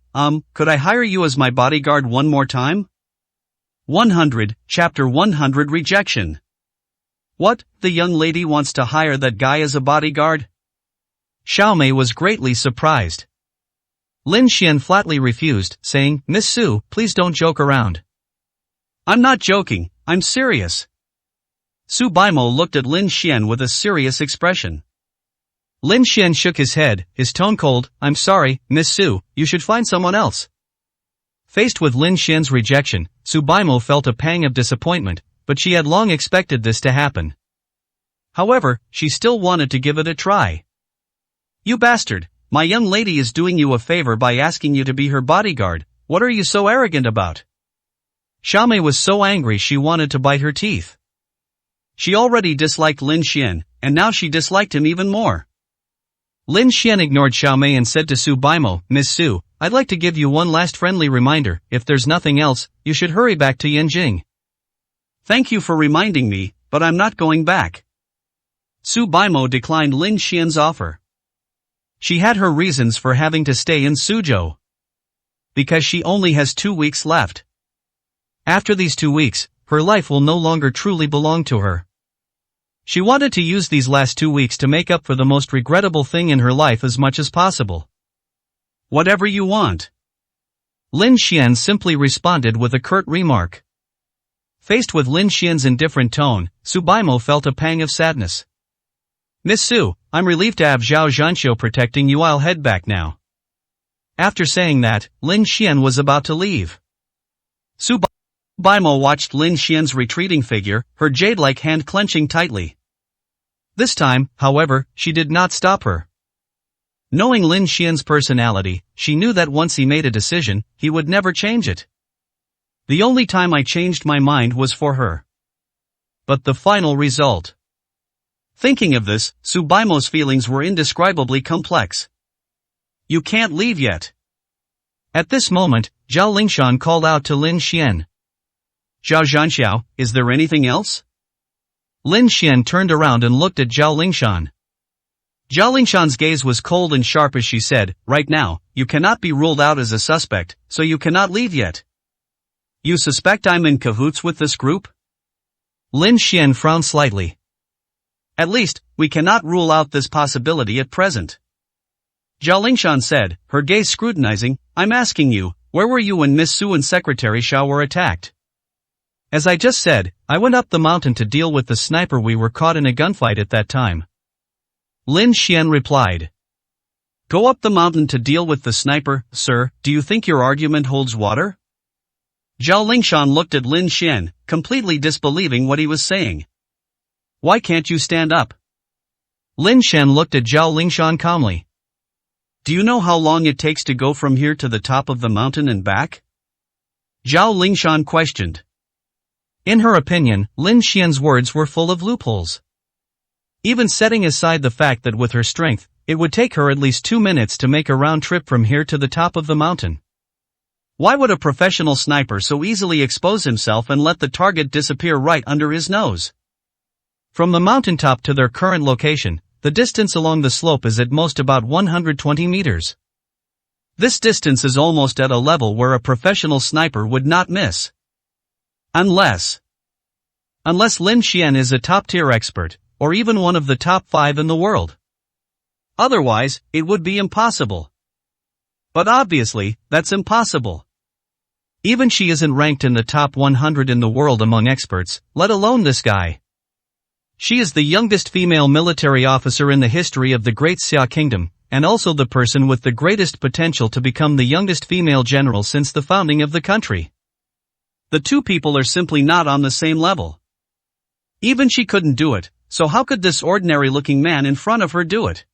Could I hire you as my bodyguard one more time? 100, Chapter 100 Rejection. What, the young lady wants to hire that guy as a bodyguard? Xiao Mei was greatly surprised. Lin Xian flatly refused, saying, Miss Su, please don't joke around. I'm not joking, I'm serious. Su Baimo looked at Lin Xian with a serious expression. Lin Xian shook his head, his tone cold. I'm sorry, Miss Su, you should find someone else. Faced with Lin Xian's rejection, Su Baimo felt a pang of disappointment, but she had long expected this to happen. However, she still wanted to give it a try. You bastard, my young lady is doing you a favor by asking you to be her bodyguard, what are you so arrogant about? Xiao Mei was so angry she wanted to bite her teeth. She already disliked Lin Xian, and now she disliked him even more. Lin Xian ignored Xiao Mei and said to Su Baimo, Miss Su, I'd like to give you one last friendly reminder, if there's nothing else, you should hurry back to Yanjing. Thank you for reminding me, but I'm not going back. Su Baimo declined Lin Xian's offer. She had her reasons for having to stay in Suzhou. Because she only has 2 weeks left. After these 2 weeks, her life will no longer truly belong to her. She wanted to use these last 2 weeks to make up for the most regrettable thing in her life as much as possible. Whatever you want. Lin Xian simply responded with a curt remark. Faced with Lin Xian's indifferent tone, Su Baimo felt a pang of sadness. Miss Su, I'm relieved to have Zhao Zhanxiao protecting you. I'll head back now. After saying that, Lin Xian was about to leave. Su Baimo watched Lin Xian's retreating figure, her jade-like hand clenching tightly. This time, however, she did not stop her. Knowing Lin Xian's personality, she knew that once he made a decision, he would never change it. The only time I changed my mind was for her. But the final result. Thinking of this, Su Baimo's feelings were indescribably complex. You can't leave yet. At this moment, Zhao Lingshan called out to Lin Xian. Zhao Zhanxiao, is there anything else? Lin Xian turned around and looked at Zhao Lingshan. Zhao Lingshan's gaze was cold and sharp as she said, right now, you cannot be ruled out as a suspect, so you cannot leave yet. You suspect I'm in cahoots with this group? Lin Xian frowned slightly. At least, we cannot rule out this possibility at present. Zhao Lingshan said, her gaze scrutinizing, I'm asking you, where were you when Miss Su and Secretary Xiao were attacked? As I just said, I went up the mountain to deal with the sniper. We were caught in a gunfight at that time. Lin Xian replied. Go up the mountain to deal with the sniper, sir, do you think your argument holds water? Zhao Lingshan looked at Lin Xian, completely disbelieving what he was saying. Why can't you stand up? Lin Xian looked at Zhao Lingshan calmly. Do you know how long it takes to go from here to the top of the mountain and back? Zhao Lingshan questioned. In her opinion, Lin Xian's words were full of loopholes. Even setting aside the fact that with her strength, it would take her at least 2 minutes to make a round trip from here to the top of the mountain. Why would a professional sniper so easily expose himself and let the target disappear right under his nose? From the mountaintop to their current location, the distance along the slope is at most about 120 meters. This distance is almost at a level where a professional sniper would not miss. Unless Lin Xian is a top-tier expert, or even one of the top 5 in the world. Otherwise, it would be impossible. But obviously, that's impossible. Even she isn't ranked in the top 100 in the world among experts, let alone this guy. She is the youngest female military officer in the history of the Great Xia Kingdom, and also the person with the greatest potential to become the youngest female general since the founding of the country. The two people are simply not on the same level. Even she couldn't do it, so how could this ordinary-looking man in front of her do it?